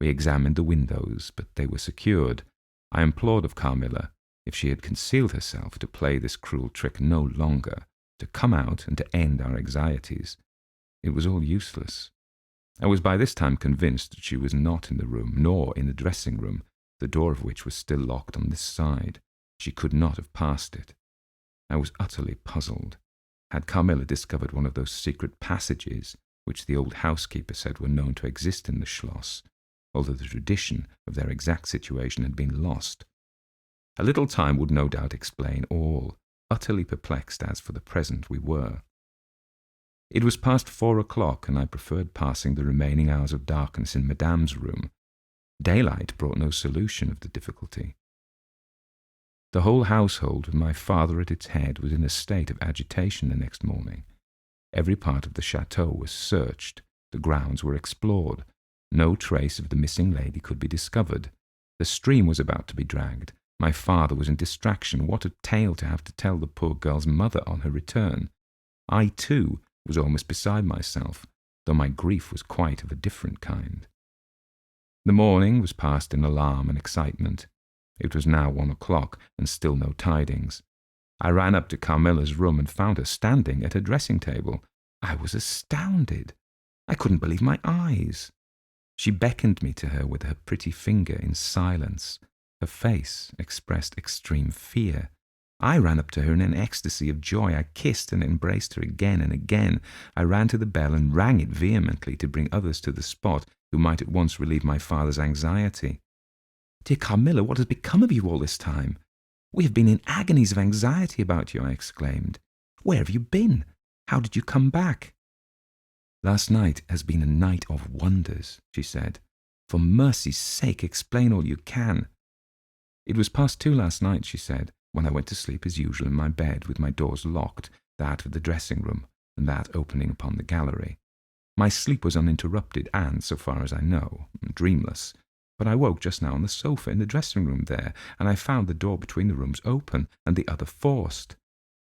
We examined the windows, but they were secured. I implored of Carmilla, if she had concealed herself, to play this cruel trick no longer, to come out and to end our anxieties. It was all useless. I was by this time convinced that she was not in the room, nor in the dressing-room, the door of which was still locked on this side. She could not have passed it. I was utterly puzzled. Had Carmilla discovered one of those secret passages which the old housekeeper said were known to exist in the Schloss, although the tradition of their exact situation had been lost? A little time would no doubt explain all, utterly perplexed as for the present we were. It was past 4 o'clock, and I preferred passing the remaining hours of darkness in Madame's room. Daylight brought no solution of the difficulty. The whole household, with my father at its head, was in a state of agitation the next morning. Every part of the chateau was searched. The grounds were explored. No trace of the missing lady could be discovered. The stream was about to be dragged. My father was in distraction. What a tale to have to tell the poor girl's mother on her return. I, too, was almost beside myself, though my grief was quite of a different kind. The morning was passed in alarm and excitement. It was now 1 o'clock, and still no tidings. I ran up to Carmilla's room and found her standing at her dressing-table. I was astounded. I couldn't believe my eyes. She beckoned me to her with her pretty finger in silence. Her face expressed extreme fear. I ran up to her in an ecstasy of joy. I kissed and embraced her again and again. I ran to the bell and rang it vehemently to bring others to the spot who might at once relieve my father's anxiety. "Dear Carmilla, what has become of you all this time? We have been in agonies of anxiety about you," I exclaimed. "Where have you been? How did you come back?" "Last night has been a night of wonders," she said. "For mercy's sake, explain all you can." "It was past 2 last night," she said, "when I went to sleep as usual in my bed with my doors locked, that of the dressing-room and that opening upon the gallery. My sleep was uninterrupted and, so far as I know, dreamless. But I woke just now on the sofa in the dressing-room there, and I found the door between the rooms open and the other forced.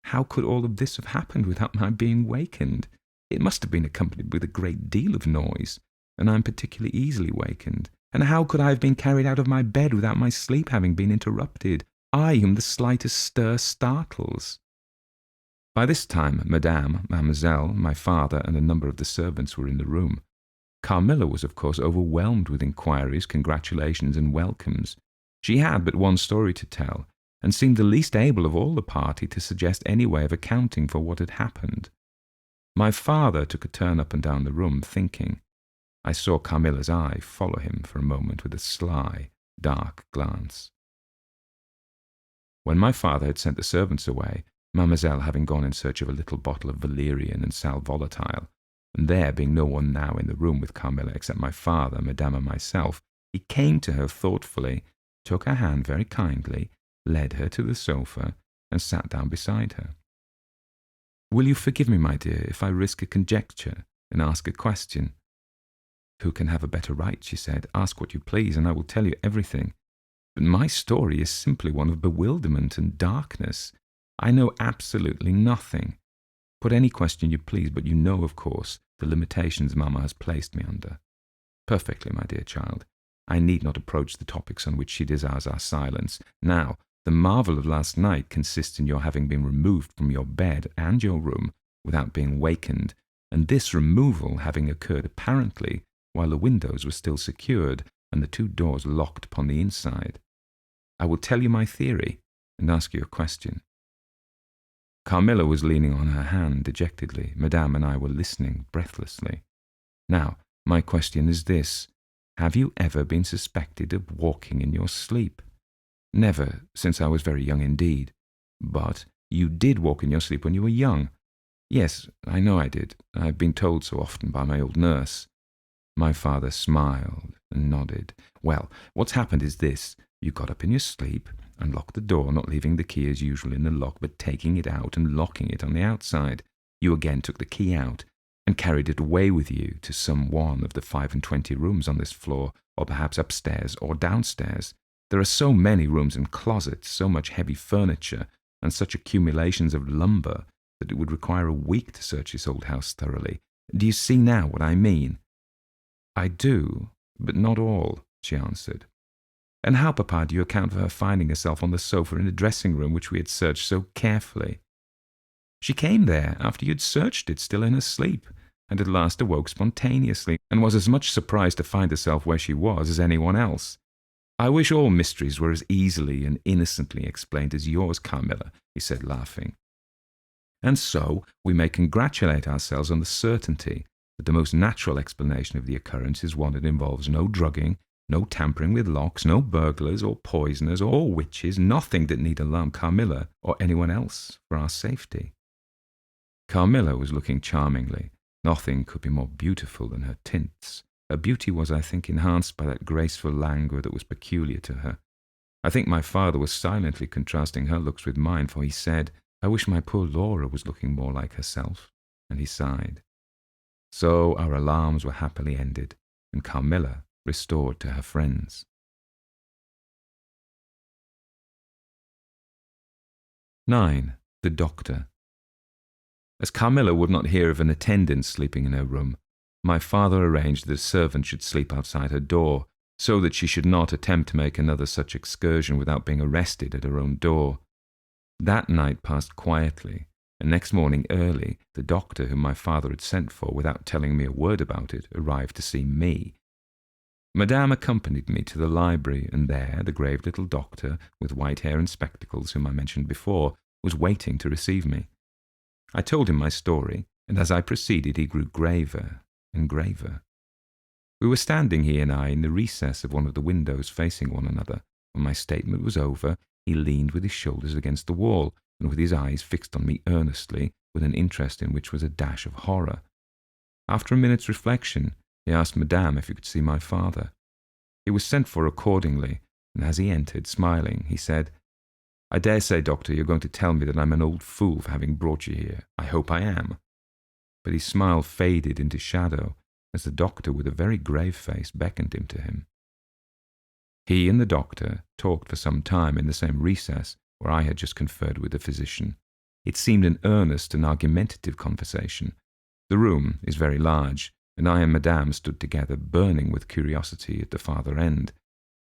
How could all of this have happened without my being wakened? It must have been accompanied with a great deal of noise, and I am particularly easily wakened. And how could I have been carried out of my bed without my sleep having been interrupted? I whom the slightest stir startles." By this time, Mademoiselle, my father, and a number of the servants were in the room. Carmilla was, of course, overwhelmed with inquiries, congratulations, and welcomes. She had but one story to tell, and seemed the least able of all the party to suggest any way of accounting for what had happened. My father took a turn up and down the room, thinking. I saw Carmilla's eye follow him for a moment with a sly, dark glance. When my father had sent the servants away, Mademoiselle having gone in search of a little bottle of valerian and sal volatile, and there being no one now in the room with Carmilla except my father, Madame, and myself, he came to her thoughtfully, took her hand very kindly, led her to the sofa, and sat down beside her. "Will you forgive me, my dear, if I risk a conjecture and ask a question?" "Who can have a better right?" she said. "Ask what you please, and I will tell you everything. But my story is simply one of bewilderment and darkness. I know absolutely nothing. Put any question you please, but you know, of course, the limitations Mamma has placed me under." "Perfectly, my dear child. I need not approach the topics on which she desires our silence. Now, the marvel of last night consists in your having been removed from your bed and your room without being wakened, and this removal having occurred apparently while the windows were still secured and the 2 doors locked upon the inside. I will tell you my theory and ask you a question." Carmilla was leaning on her hand dejectedly. Madame and I were listening breathlessly. "Now, my question is this. Have you ever been suspected of walking in your sleep?" "Never, since I was very young indeed." "But you did walk in your sleep when you were young." "Yes, I know I did. I have been told so often by my old nurse." My father smiled and nodded. "Well, what's happened is this. You got up in your sleep, unlocked the door, not leaving the key as usual in the lock, but taking it out and locking it on the outside. You again took the key out and carried it away with you to some one of the 25 rooms on this floor, or perhaps upstairs or downstairs. There are so many rooms and closets, so much heavy furniture, and such accumulations of lumber that it would require a week to search this old house thoroughly. Do you see now what I mean?" "I do, but not all," she answered. "And how, Papa, do you account for her finding herself on the sofa in the dressing-room which we had searched so carefully?" "She came there after you had searched it, still in her sleep, and at last awoke spontaneously, and was as much surprised to find herself where she was as anyone else. I wish all mysteries were as easily and innocently explained as yours, Carmilla," he said, laughing. "And so we may congratulate ourselves on the certainty that the most natural explanation of the occurrence is one that involves no drugging, no tampering with locks, no burglars or poisoners or witches, nothing that need alarm Carmilla or anyone else for our safety." Carmilla was looking charmingly. Nothing could be more beautiful than her tints. Her beauty was, I think, enhanced by that graceful languor that was peculiar to her. I think my father was silently contrasting her looks with mine, for he said, "I wish my poor Laura was looking more like herself," and he sighed. So our alarms were happily ended, and Carmilla restored to her friends. 9. The Doctor. As Carmilla would not hear of an attendant sleeping in her room, my father arranged that a servant should sleep outside her door, so that she should not attempt to make another such excursion without being arrested at her own door. That night passed quietly, and next morning early, the doctor whom my father had sent for, without telling me a word about it, arrived to see me. Madame accompanied me to the library, and there the grave little doctor, with white hair and spectacles, whom I mentioned before, was waiting to receive me. I told him my story, and as I proceeded he grew graver and graver. We were standing, he and I, in the recess of one of the windows facing one another. When my statement was over, he leaned with his shoulders against the wall, and with his eyes fixed on me earnestly, with an interest in which was a dash of horror. After a minute's reflection, he asked Madame if he could see my father. He was sent for accordingly, and as he entered, smiling, he said, "I dare say, Doctor, you're going to tell me that I'm an old fool for having brought you here. I hope I am." But his smile faded into shadow as the doctor, with a very grave face, beckoned him to him. He and the doctor talked for some time in the same recess where I had just conferred with the physician. It seemed an earnest and argumentative conversation. The room is very large, and I and Madame stood together, burning with curiosity at the farther end.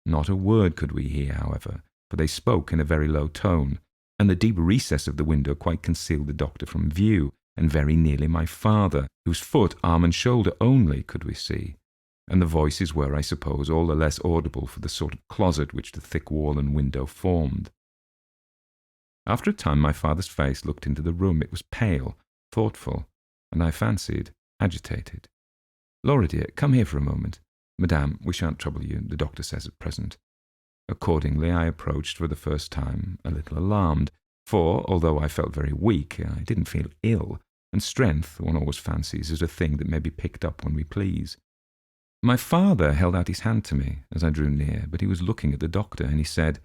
Not a word could we hear, however, for they spoke in a very low tone, and the deep recess of the window quite concealed the doctor from view, and very nearly my father, whose foot, arm, and shoulder only could we see, and the voices were, I suppose, all the less audible for the sort of closet which the thick wall and window formed. After a time my father's face looked into the room. It was pale, thoughtful, and I fancied agitated. "Laura, dear, come here for a moment. Madame, we shan't trouble you, the doctor says at present." Accordingly, I approached for the first time, a little alarmed, for, although I felt very weak, I didn't feel ill, and strength, one always fancies, is a thing that may be picked up when we please. My father held out his hand to me as I drew near, but he was looking at the doctor, and he said,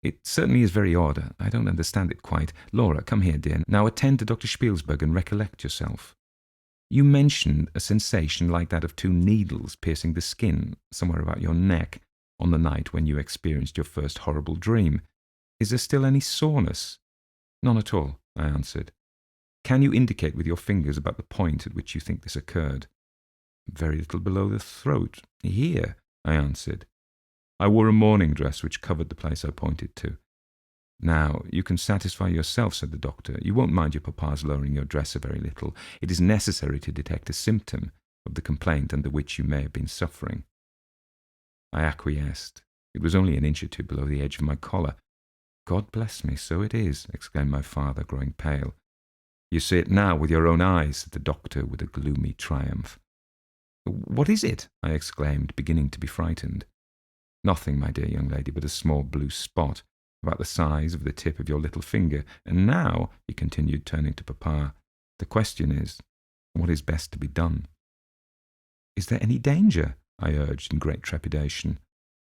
"It certainly is very odd. I don't understand it quite. Laura, come here, dear. Now attend to Dr. Spielsberg and recollect yourself. You mentioned a sensation like that of two needles piercing the skin, somewhere about your neck, on the night when you experienced your first horrible dream. Is there still any soreness?" "None at all," I answered. "Can you indicate with your fingers about the point at which you think this occurred?" "Very little below the throat. Here," I answered. I wore a morning dress which covered the place I pointed to. "Now, you can satisfy yourself," said the doctor. "You won't mind your papa's lowering your dress a very little. It is necessary to detect a symptom of the complaint under which you may have been suffering." I acquiesced. It was only an inch or two below the edge of my collar. "God bless me, so it is," exclaimed my father, growing pale. "You see it now with your own eyes," said the doctor with a gloomy triumph. "What is it?" I exclaimed, beginning to be frightened. "Nothing, my dear young lady, but a small blue spot, about the size of the tip of your little finger. And now," he continued, turning to Papa, "the question is, what is best to be done?" "Is there any danger?" I urged in great trepidation.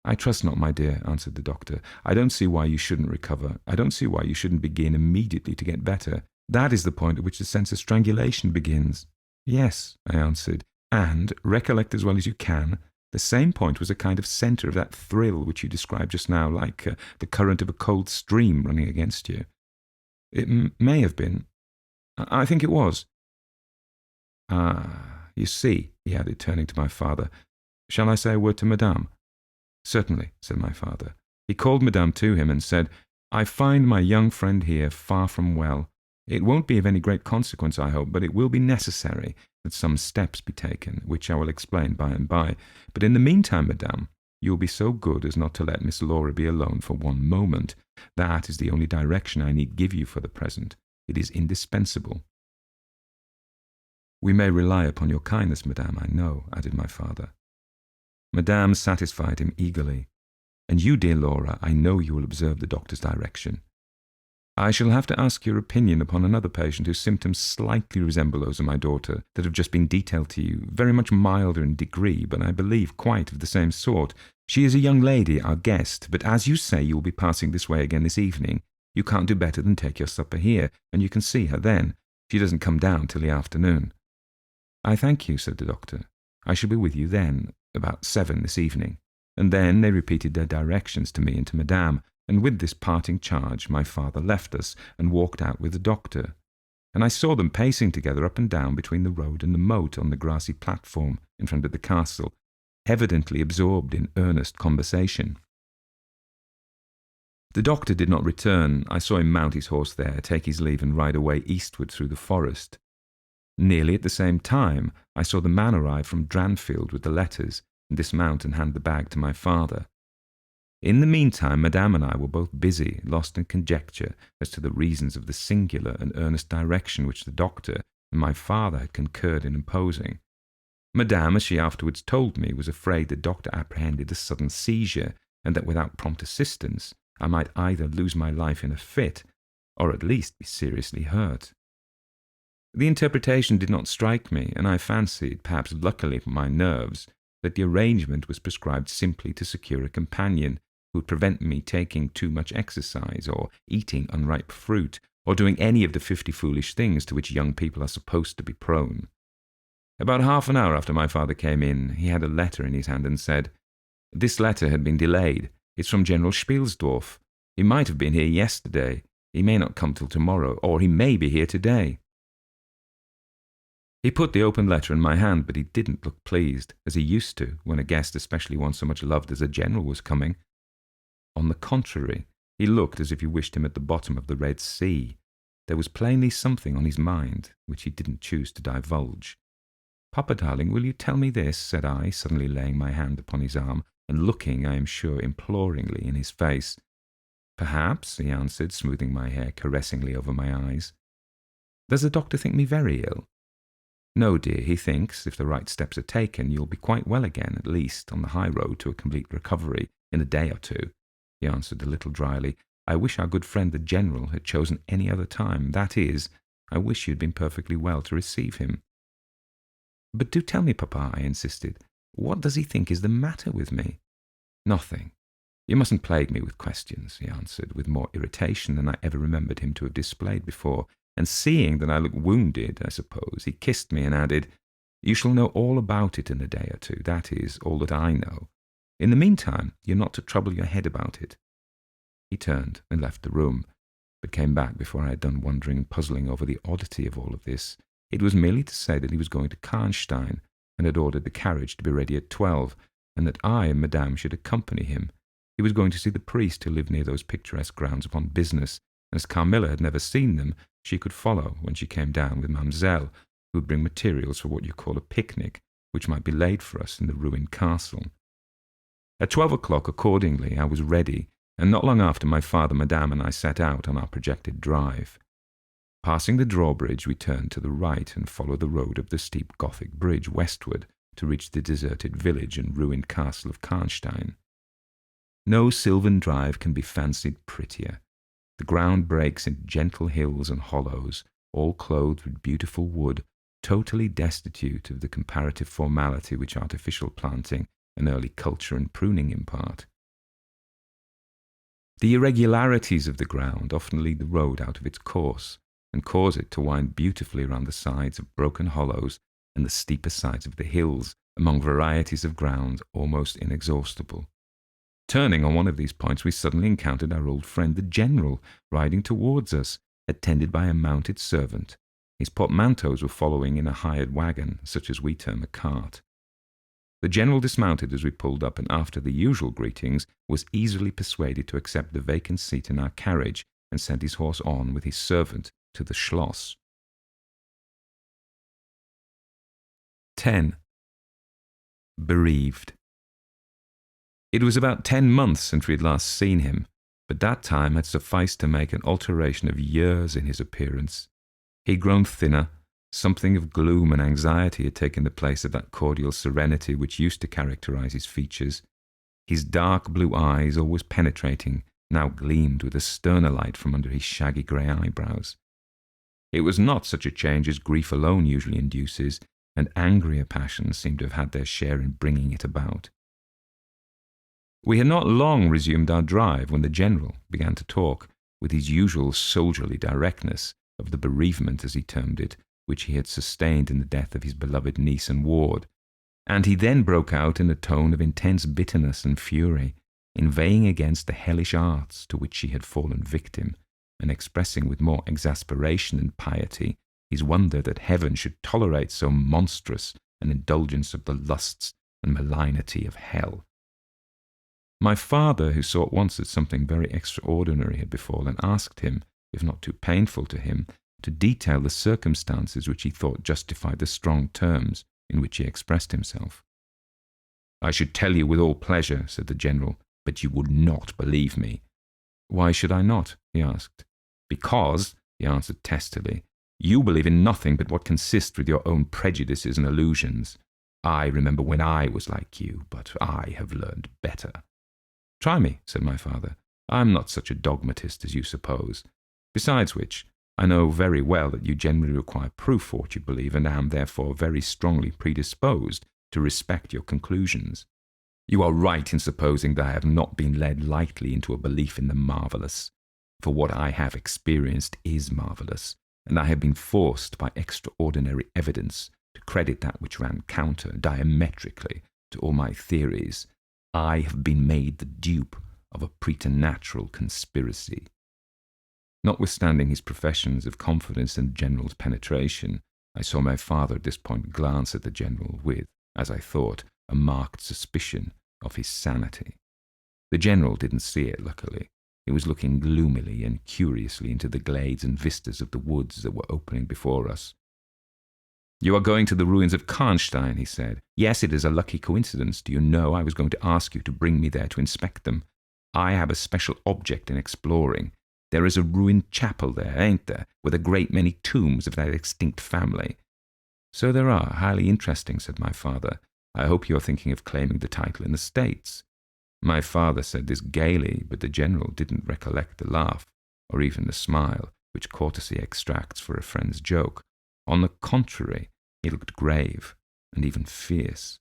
"I trust not, my dear," answered the doctor. "I don't see why you shouldn't recover. I don't see why you shouldn't begin immediately to get better. That is the point at which the sense of strangulation begins." "Yes," I answered, "and, recollect as well as you can, the same point was a kind of centre of that thrill which you described just now, like the current of a cold stream running against you." "It may have been. I think it was." "Ah, you see," he added, turning to my father. "Shall I say a word to Madame?" "Certainly," said my father. He called Madame to him and said, "I find my young friend here far from well. It won't be of any great consequence, I hope, but it will be necessary that some steps be taken, which I will explain by and by. But in the meantime, Madame, you will be so good as not to let Miss Laura be alone for one moment. That is the only direction I need give you for the present. It is indispensable." "We may rely upon your kindness, Madame, I know," added my father. Madame satisfied him eagerly. "And you, dear Laura, I know you will observe the doctor's direction. I shall have to ask your opinion upon another patient whose symptoms slightly resemble those of my daughter that have just been detailed to you, very much milder in degree, but I believe quite of the same sort. She is a young lady, our guest, but as you say you will be passing this way again this evening, you can't do better than take your supper here, and you can see her then. She doesn't come down till the afternoon." "I thank you," said the doctor. "I shall be with you then, about 7 this evening." And then they repeated their directions to me and to Madame, and with this parting charge my father left us and walked out with the doctor, and I saw them pacing together up and down between the road and the moat on the grassy platform in front of the castle, evidently absorbed in earnest conversation. The doctor did not return. I saw him mount his horse there, take his leave, and ride away eastward through the forest. Nearly at the same time, I saw the man arrive from Dranfield with the letters, and dismount and hand the bag to my father. In the meantime, Madame and I were both busy, lost in conjecture as to the reasons of the singular and earnest direction which the doctor and my father had concurred in imposing. Madame, as she afterwards told me, was afraid the doctor apprehended a sudden seizure, and that without prompt assistance I might either lose my life in a fit, or at least be seriously hurt. The interpretation did not strike me, and I fancied, perhaps luckily for my nerves, that the arrangement was prescribed simply to secure a companion who would prevent me taking too much exercise, or eating unripe fruit, or doing any of the 50 foolish things to which young people are supposed to be prone. About half an hour after my father came in, he had a letter in his hand and said, "This letter had been delayed. It's from General Spielsdorf. He might have been here yesterday. He may not come till tomorrow, or he may be here today." He put the open letter in my hand, but he didn't look pleased, as he used to when a guest, especially one so much loved as a general, was coming. On the contrary, he looked as if he wished him at the bottom of the Red Sea. There was plainly something on his mind which he didn't choose to divulge. "Papa, darling, will you tell me this?" said I, suddenly laying my hand upon his arm and looking, I am sure, imploringly in his face. "Perhaps," he answered, smoothing my hair caressingly over my eyes. "Does the doctor think me very ill?" "No, dear, he thinks, if the right steps are taken, you'll be quite well again, at least, on the high road to a complete recovery, in a day or two," he answered a little dryly. "I wish our good friend the General had chosen any other time. That is, I wish you had been perfectly well to receive him." "But do tell me, Papa," I insisted. "What does he think is the matter with me?" "Nothing. You mustn't plague me with questions," he answered, with more irritation than I ever remembered him to have displayed before, and seeing that I looked wounded, I suppose, he kissed me and added, "You shall know all about it in a day or two, that is, all that I know. In the meantime, you're not to trouble your head about it." He turned and left the room, but came back before I had done wondering and puzzling over the oddity of all of this. It was merely to say that he was going to Karnstein, and had ordered the carriage to be ready at 12, and that I and Madame should accompany him. He was going to see the priest who lived near those picturesque grounds upon business, and as Carmilla had never seen them, she could follow when she came down with Mademoiselle, who would bring materials for what you call a picnic, which might be laid for us in the ruined castle. At 12 o'clock, accordingly, I was ready, and not long after my father, Madame, and I set out on our projected drive. Passing the drawbridge, we turned to the right and followed the road of the steep Gothic bridge westward to reach the deserted village and ruined castle of Karnstein. No sylvan drive can be fancied prettier. The ground breaks in gentle hills and hollows, all clothed with beautiful wood, totally destitute of the comparative formality which artificial planting and early culture and pruning impart. The irregularities of the ground often lead the road out of its course, and cause it to wind beautifully around the sides of broken hollows and the steeper sides of the hills, among varieties of ground almost inexhaustible. Turning on one of these points, we suddenly encountered our old friend the General, riding towards us, attended by a mounted servant. His portmanteaus were following in a hired wagon, such as we term a cart. The General dismounted as we pulled up, and after the usual greetings, was easily persuaded to accept the vacant seat in our carriage, and sent his horse on with his servant to the Schloss. 10. Bereaved. It was about 10 months since we had last seen him, but that time had sufficed to make an alteration of years in his appearance. He had grown thinner, something of gloom and anxiety had taken the place of that cordial serenity which used to characterize his features. His dark blue eyes, always penetrating, now gleamed with a sterner light from under his shaggy grey eyebrows. It was not such a change as grief alone usually induces, and angrier passions seemed to have had their share in bringing it about. We had not long resumed our drive when the General began to talk, with his usual soldierly directness, of the bereavement, as he termed it, which he had sustained in the death of his beloved niece and ward, and he then broke out in a tone of intense bitterness and fury, inveighing against the hellish arts to which she had fallen victim, and expressing with more exasperation and piety his wonder that heaven should tolerate so monstrous an indulgence of the lusts and malignity of hell. My father, who saw at once that something very extraordinary had befallen, asked him, if not too painful to him, to detail the circumstances which he thought justified the strong terms in which he expressed himself. I should tell you with all pleasure, said the General, but you would not believe me. Why should I not? He asked. Because, he answered testily, you believe in nothing but what consists with your own prejudices and illusions. I remember when I was like you, but I have learned better. Try me, said my father. I am not such a dogmatist as you suppose. Besides which, I know very well that you generally require proof for what you believe, and am therefore very strongly predisposed to respect your conclusions. You are right in supposing that I have not been led lightly into a belief in the marvellous, for what I have experienced is marvellous, and I have been forced by extraordinary evidence to credit that which ran counter diametrically to all my theories. I have been made the dupe of a preternatural conspiracy. Notwithstanding his professions of confidence in the General's penetration, I saw my father at this point glance at the General with, as I thought, a marked suspicion of his sanity. The General didn't see it, luckily. He was looking gloomily and curiously into the glades and vistas of the woods that were opening before us. You are going to the ruins of Karnstein, he said. Yes, it is a lucky coincidence. Do you know, I was going to ask you to bring me there to inspect them. I have a special object in exploring. There is a ruined chapel there, ain't there, with a great many tombs of that extinct family. So there are, highly interesting, said my father. I hope you are thinking of claiming the title in the States. My father said this gaily, but the General didn't recollect the laugh, or even the smile, which courtesy extracts for a friend's joke. On the contrary, he looked grave and even fierce,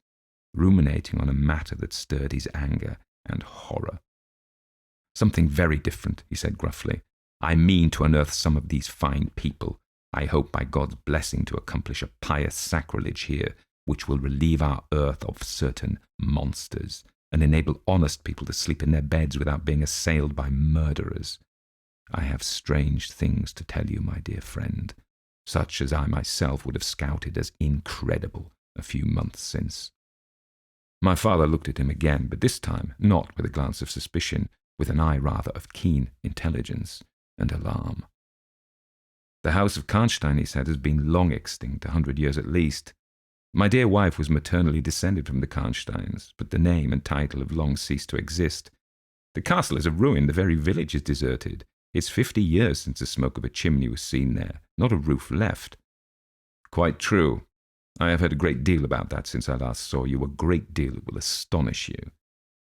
ruminating on a matter that stirred his anger and horror. Something very different, he said gruffly. I mean to unearth some of these fine people. I hope by God's blessing to accomplish a pious sacrilege here, which will relieve our earth of certain monsters, and enable honest people to sleep in their beds without being assailed by murderers. I have strange things to tell you, my dear friend, such as I myself would have scouted as incredible a few months since. My father looked at him again, but this time not with a glance of suspicion, with an eye rather of keen intelligence and alarm. The house of Karnstein, he said, has been long extinct, 100 years at least. My dear wife was maternally descended from the Karnsteins, but the name and title have long ceased to exist. The castle is a ruin, the very village is deserted. It's 50 years since the smoke of a chimney was seen there, not a roof left. Quite true. I have heard a great deal about that since I last saw you, a great deal that will astonish you.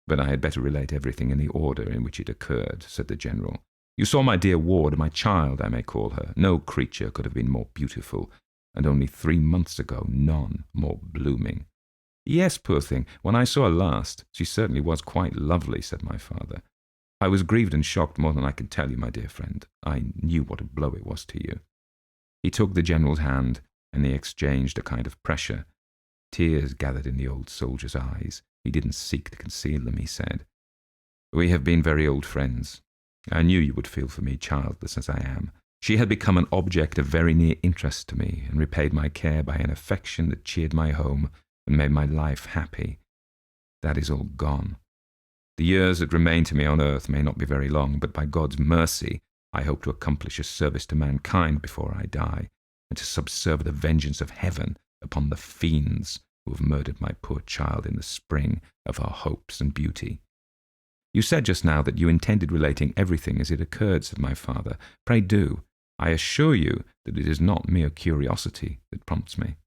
But I had better relate everything in the order in which it occurred, said the General. You saw my dear ward, my child, I may call her. No creature could have been more beautiful, and only 3 months ago none more blooming. Yes, poor thing, when I saw her last, she certainly was quite lovely, said my father. I was grieved and shocked more than I can tell you, my dear friend. I knew what a blow it was to you. He took the General's hand, and they exchanged a kind of pressure. Tears gathered in the old soldier's eyes. He didn't seek to conceal them, he said. We have been very old friends. I knew you would feel for me, childless as I am. She had become an object of very near interest to me, and repaid my care by an affection that cheered my home and made my life happy. That is all gone. The years that remain to me on earth may not be very long, but by God's mercy I hope to accomplish a service to mankind before I die, and to subserve the vengeance of heaven upon the fiends who have murdered my poor child in the spring of her hopes and beauty. You said just now that you intended relating everything as it occurred, said my father. Pray do. I assure you that it is not mere curiosity that prompts me.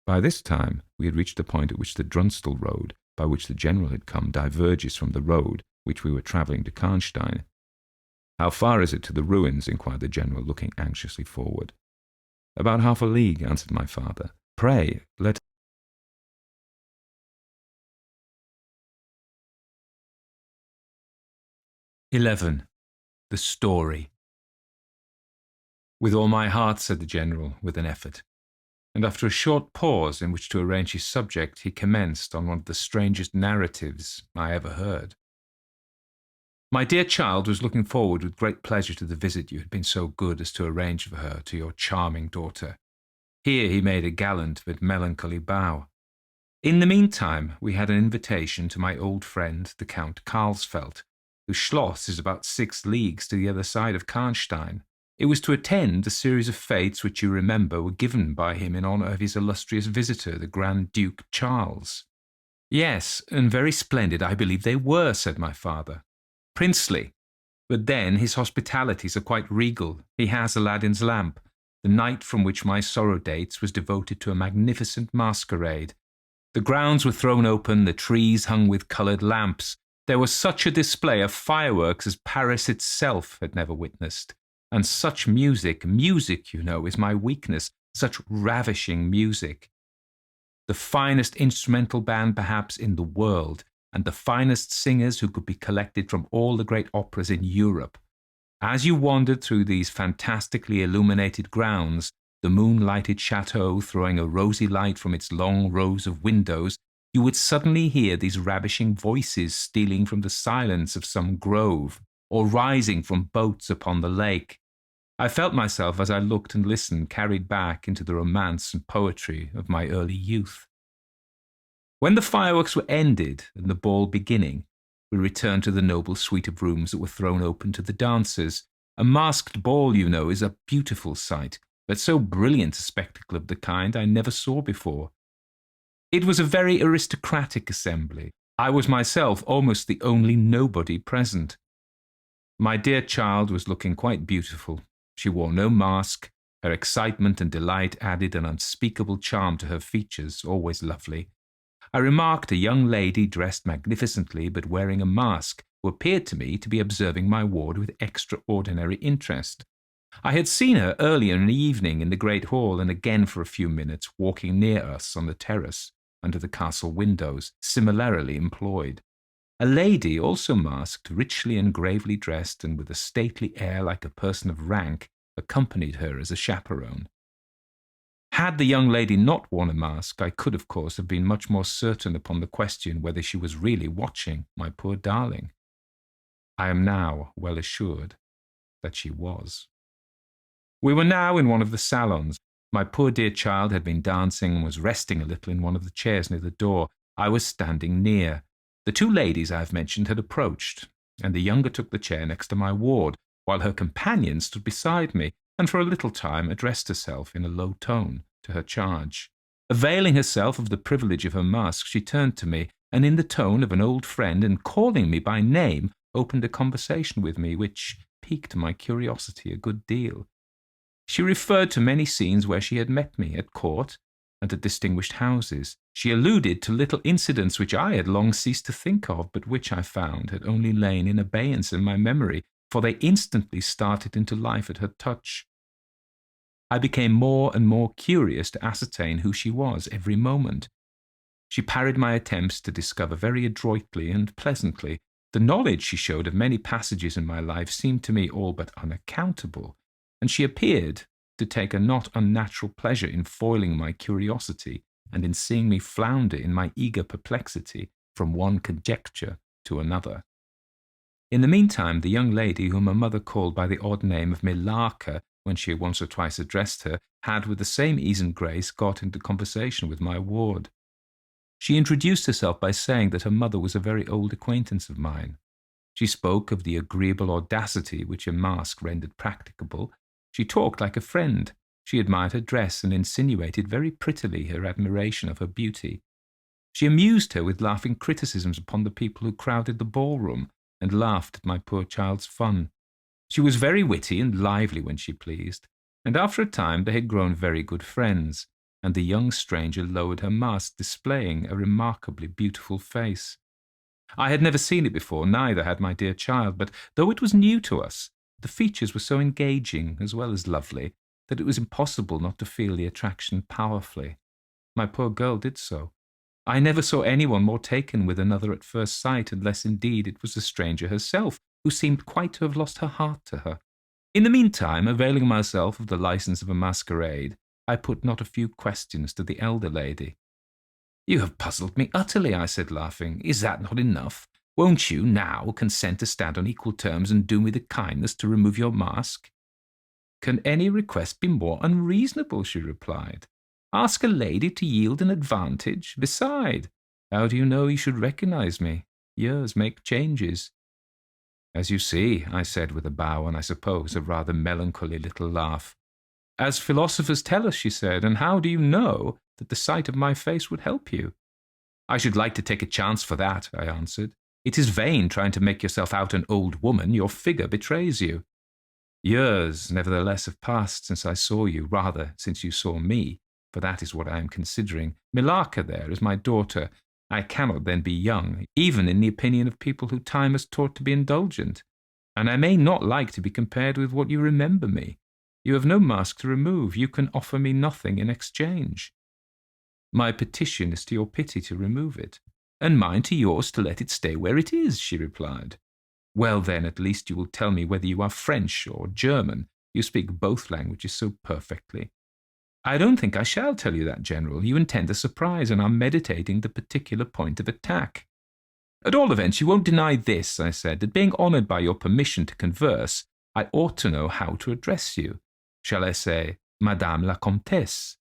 By this time we had reached the point at which the Drunstel road, by which the General had come, diverges from the road which we were travelling to Karnstein. How far is it to the ruins? Inquired the General, looking anxiously forward. About half a league, answered my father. Pray, let 11. The Story. With all my heart, said the General, with an effort. And after a short pause in which to arrange his subject, he commenced on one of the strangest narratives I ever heard. My dear child was looking forward with great pleasure to the visit you had been so good as to arrange for her to your charming daughter. Here he made a gallant but melancholy bow. In the meantime, we had an invitation to my old friend, the Count Karlsfeld, whose schloss is about 6 leagues to the other side of Karnstein. It was to attend the series of fêtes which you remember were given by him in honour of his illustrious visitor, the Grand Duke Charles. Yes, and very splendid I believe they were, said my father. Princely. But then his hospitalities are quite regal. He has Aladdin's lamp. The night from which my sorrow dates was devoted to a magnificent masquerade. The grounds were thrown open, the trees hung with coloured lamps. There was such a display of fireworks as Paris itself had never witnessed. And such music, you know, is my weakness, such ravishing music. The finest instrumental band perhaps in the world, and the finest singers who could be collected from all the great operas in Europe. As you wandered through these fantastically illuminated grounds, the moon-lighted chateau throwing a rosy light from its long rows of windows, you would suddenly hear these ravishing voices stealing from the silence of some grove, or rising from boats upon the lake. I felt myself, as I looked and listened, carried back into the romance and poetry of my early youth. When the fireworks were ended and the ball beginning, we returned to the noble suite of rooms that were thrown open to the dancers. A masked ball, you know, is a beautiful sight, but so brilliant a spectacle of the kind I never saw before. It was a very aristocratic assembly. I was myself almost the only nobody present. My dear child was looking quite beautiful. She wore no mask. Her excitement and delight added an unspeakable charm to her features, always lovely. I remarked a young lady dressed magnificently but wearing a mask, who appeared to me to be observing my ward with extraordinary interest. I had seen her earlier in the evening in the great hall, and again for a few minutes walking near us on the terrace under the castle windows, similarly employed. A lady, also masked, richly and gravely dressed, and with a stately air like a person of rank, accompanied her as a chaperone. Had the young lady not worn a mask, I could, of course, have been much more certain upon the question whether she was really watching my poor darling. I am now well assured that she was. We were now in one of the salons. My poor dear child had been dancing and was resting a little in one of the chairs near the door. I was standing near. The two ladies I have mentioned had approached, and the younger took the chair next to my ward, while her companion stood beside me, and for a little time addressed herself in a low tone to her charge. Availing herself of the privilege of her mask, she turned to me, and in the tone of an old friend, and calling me by name, opened a conversation with me, which piqued my curiosity a good deal. She referred to many scenes where she had met me, at court, and at distinguished houses. She alluded to little incidents which I had long ceased to think of, but which I found had only lain in abeyance in my memory, for they instantly started into life at her touch. I became more and more curious to ascertain who she was every moment. She parried my attempts to discover very adroitly and pleasantly. The knowledge she showed of many passages in my life seemed to me all but unaccountable, and she appeared to take a not unnatural pleasure in foiling my curiosity and in seeing me flounder in my eager perplexity from one conjecture to another. In the meantime, the young lady whom her mother called by the odd name of Millarca, when she once or twice addressed her, had with the same ease and grace got into conversation with my ward. She introduced herself by saying that her mother was a very old acquaintance of mine. She spoke of the agreeable audacity which a mask rendered practicable. She talked like a friend. She admired her dress and insinuated very prettily her admiration of her beauty. She amused her with laughing criticisms upon the people who crowded the ballroom, and laughed at my poor child's fun. She was very witty and lively when she pleased, and after a time they had grown very good friends, and the young stranger lowered her mask, displaying a remarkably beautiful face. I had never seen it before, neither had my dear child, but though it was new to us, the features were so engaging as well as lovely that it was impossible not to feel the attraction powerfully. My poor girl did so. I never saw anyone more taken with another at first sight, unless indeed it was the stranger herself, who seemed quite to have lost her heart to her. In the meantime, availing myself of the license of a masquerade, I put not a few questions to the elder lady. "You have puzzled me utterly," I said, laughing. "Is that not enough? Won't you now consent to stand on equal terms and do me the kindness to remove your mask?" "Can any request be more unreasonable?" she replied. "Ask a lady to yield an advantage. Beside, how do you know you should recognize me? Years make changes." "As you see," I said with a bow and I suppose a rather melancholy little laugh. "As philosophers tell us," she said, "and how do you know that the sight of my face would help you?" I should like to take a chance for that, I answered. It is vain trying to make yourself out an old woman. Your figure betrays you. Years, nevertheless, have passed since I saw you, rather, since you saw me, for that is what I am considering. Millarca there is my daughter. I cannot then be young, even in the opinion of people who time has taught to be indulgent. And I may not like to be compared with what you remember me. You have no mask to remove. You can offer me nothing in exchange. My petition is to your pity to remove it, and mine to yours to let it stay where it is, she replied. Well, then, at least you will tell me whether you are French or German. You speak both languages so perfectly. I don't think I shall tell you that, General. You intend a surprise and are meditating the particular point of attack. At all events, you won't deny this, I said, that being honoured by your permission to converse, I ought to know how to address you. Shall I say, Madame la Comtesse?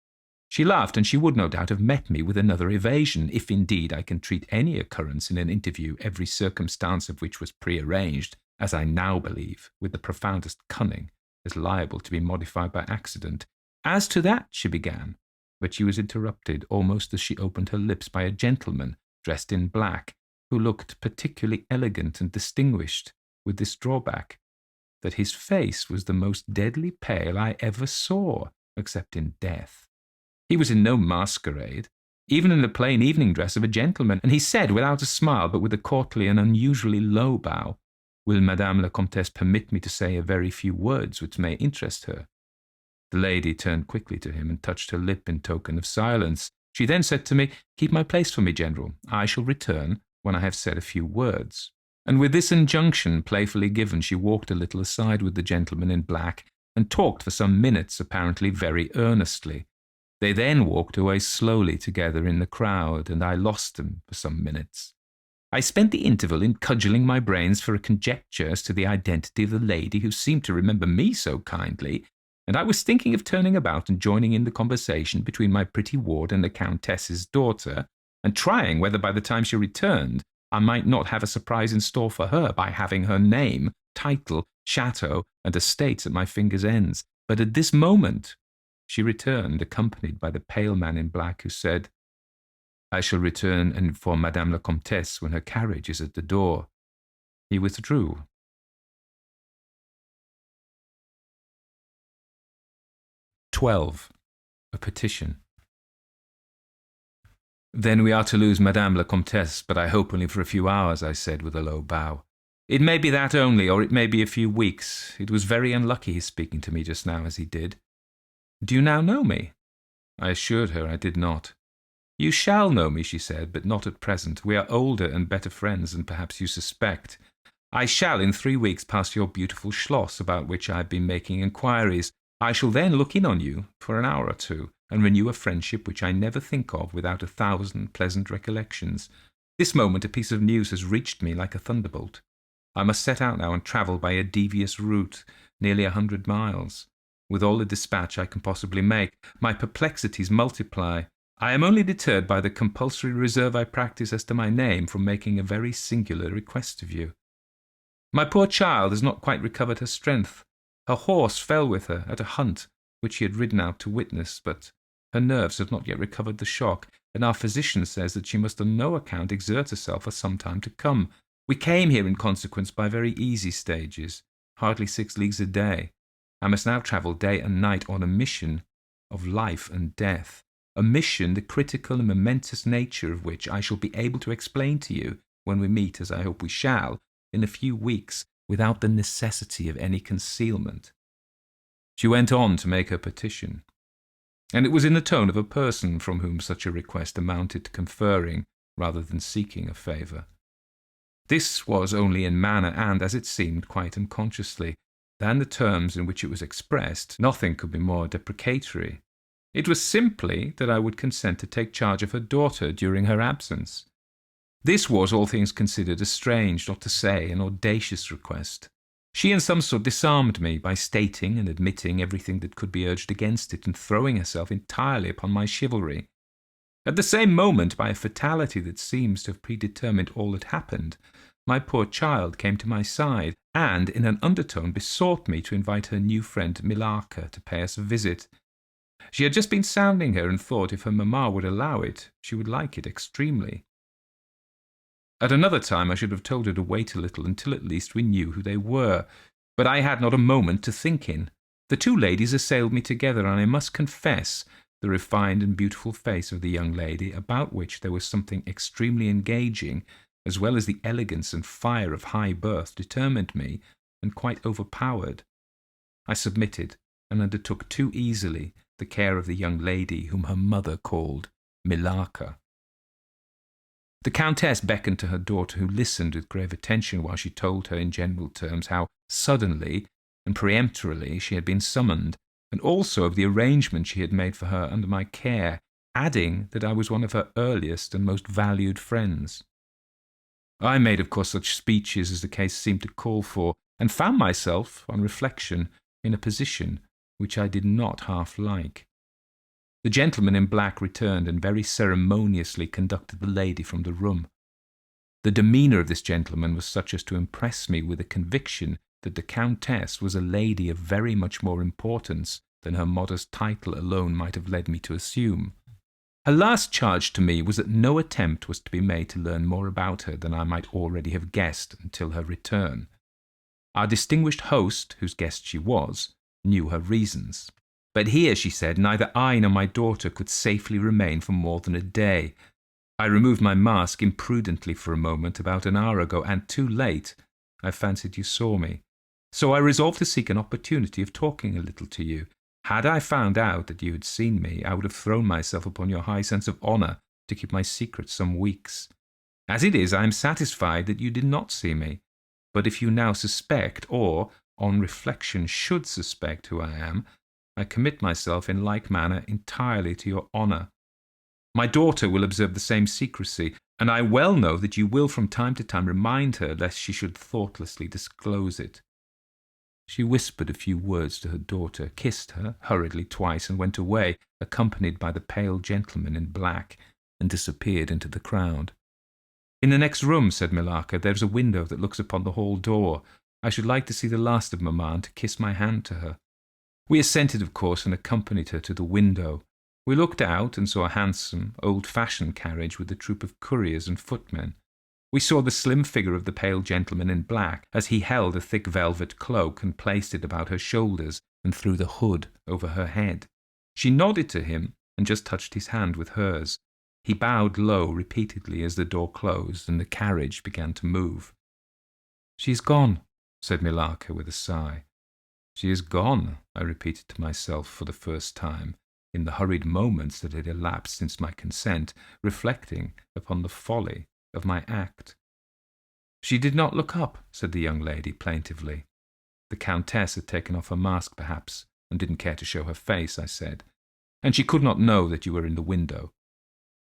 She laughed, and she would no doubt have met me with another evasion, if indeed I can treat any occurrence in an interview, every circumstance of which was prearranged, as I now believe, with the profoundest cunning, as liable to be modified by accident. As to that, she began, but she was interrupted almost as she opened her lips by a gentleman dressed in black, who looked particularly elegant and distinguished, with this drawback, that his face was the most deadly pale I ever saw, except in death. He was in no masquerade, even in the plain evening dress of a gentleman, and he said, without a smile, but with a courtly and unusually low bow, "Will Madame la Comtesse permit me to say a very few words which may interest her?" The lady turned quickly to him and touched her lip in token of silence. She then said to me, "Keep my place for me, General. I shall return when I have said a few words." And with this injunction playfully given, she walked a little aside with the gentleman in black and talked for some minutes, apparently very earnestly. They then walked away slowly together in the crowd, and I lost them for some minutes. I spent the interval in cudgelling my brains for a conjecture as to the identity of the lady who seemed to remember me so kindly, and I was thinking of turning about and joining in the conversation between my pretty ward and the Countess's daughter, and trying whether by the time she returned I might not have a surprise in store for her by having her name, title, chateau, and estates at my fingers' ends. But at this moment she returned, accompanied by the pale man in black, who said, "I shall return and inform Madame la Comtesse when her carriage is at the door." He withdrew. "12. A petition. Then we are to lose Madame la Comtesse, but I hope only for a few hours, I said with a low bow. It may be that only, or it may be a few weeks. It was very unlucky his speaking to me just now as he did. Do you now know me? I assured her I did not. You shall know me, she said, but not at present. We are older and better friends than perhaps you suspect. I shall in 3 weeks pass your beautiful Schloss, about which I have been making inquiries. I shall then look in on you for an hour or two, and renew a friendship which I never think of without 1,000 pleasant recollections. This moment a piece of news has reached me like a thunderbolt. I must set out now and travel by a devious route, nearly 100 miles. With all the dispatch I can possibly make, my perplexities multiply. I am only deterred by the compulsory reserve I practice as to my name from making a very singular request of you. My poor child has not quite recovered her strength. Her horse fell with her at a hunt which she had ridden out to witness, but her nerves have not yet recovered the shock, and our physician says that she must on no account exert herself for some time to come. We came here in consequence by very easy stages, hardly 6 leagues a day. I must now travel day and night on a mission of life and death, a mission the critical and momentous nature of which I shall be able to explain to you when we meet, as I hope we shall, in a few weeks, without the necessity of any concealment. She went on to make her petition, and it was in the tone of a person from whom such a request amounted to conferring rather than seeking a favour. This was only in manner and, as it seemed, quite unconsciously. Than the terms in which it was expressed, nothing could be more deprecatory. It was simply that I would consent to take charge of her daughter during her absence. This was, all things considered, a strange, not to say an audacious request. She in some sort disarmed me by stating and admitting everything that could be urged against it, and throwing herself entirely upon my chivalry. At the same moment, by a fatality that seems to have predetermined all that happened, my poor child came to my side, and in an undertone besought me to invite her new friend Millarca to pay us a visit. She had just been sounding her, and thought if her mamma would allow it, she would like it extremely. At another time I should have told her to wait a little until at least we knew who they were, but I had not a moment to think in. The two ladies assailed me together, and I must confess the refined and beautiful face of the young lady, about which there was something extremely engaging, as well as the elegance and fire of high birth, determined me, and quite overpowered. I submitted, and undertook too easily the care of the young lady whom her mother called Millarca. The Countess beckoned to her daughter, who listened with grave attention while she told her in general terms how suddenly and peremptorily she had been summoned, and also of the arrangement she had made for her under my care, adding that I was one of her earliest and most valued friends. I made, of course, such speeches as the case seemed to call for, and found myself, on reflection, in a position which I did not half like. The gentleman in black returned and very ceremoniously conducted the lady from the room. The demeanour of this gentleman was such as to impress me with a conviction that the Countess was a lady of very much more importance than her modest title alone might have led me to assume. Her last charge to me was that no attempt was to be made to learn more about her than I might already have guessed until her return. Our distinguished host, whose guest she was, knew her reasons. But here, she said, neither I nor my daughter could safely remain for more than a day. I removed my mask imprudently for a moment about an hour ago, and too late. I fancied you saw me. So I resolved to seek an opportunity of talking a little to you. Had I found out that you had seen me, I would have thrown myself upon your high sense of honour to keep my secret some weeks. As it is, I am satisfied that you did not see me. But if you now suspect, or, on reflection, should suspect who I am, I commit myself in like manner entirely to your honour. My daughter will observe the same secrecy, and I well know that you will from time to time remind her lest she should thoughtlessly disclose it. She whispered a few words to her daughter, kissed her hurriedly twice, and went away, accompanied by the pale gentleman in black, and disappeared into the crowd. In the next room, said Millarca, there is a window that looks upon the hall door. I should like to see the last of Mamma and to kiss my hand to her. We assented, of course, and accompanied her to the window. We looked out and saw a handsome, old-fashioned carriage with a troop of couriers and footmen. We saw the slim figure of the pale gentleman in black, as he held a thick velvet cloak and placed it about her shoulders and threw the hood over her head. She nodded to him and just touched his hand with hers. He bowed low repeatedly as the door closed and the carriage began to move. "She is gone," said Millarca with a sigh. "She is gone," I repeated to myself for the first time, in the hurried moments that had elapsed since my consent, reflecting upon the folly of my act. "She did not look up," said the young lady plaintively. "The Countess had taken off her mask, perhaps, and didn't care to show her face," I said, "and she could not know that you were in the window.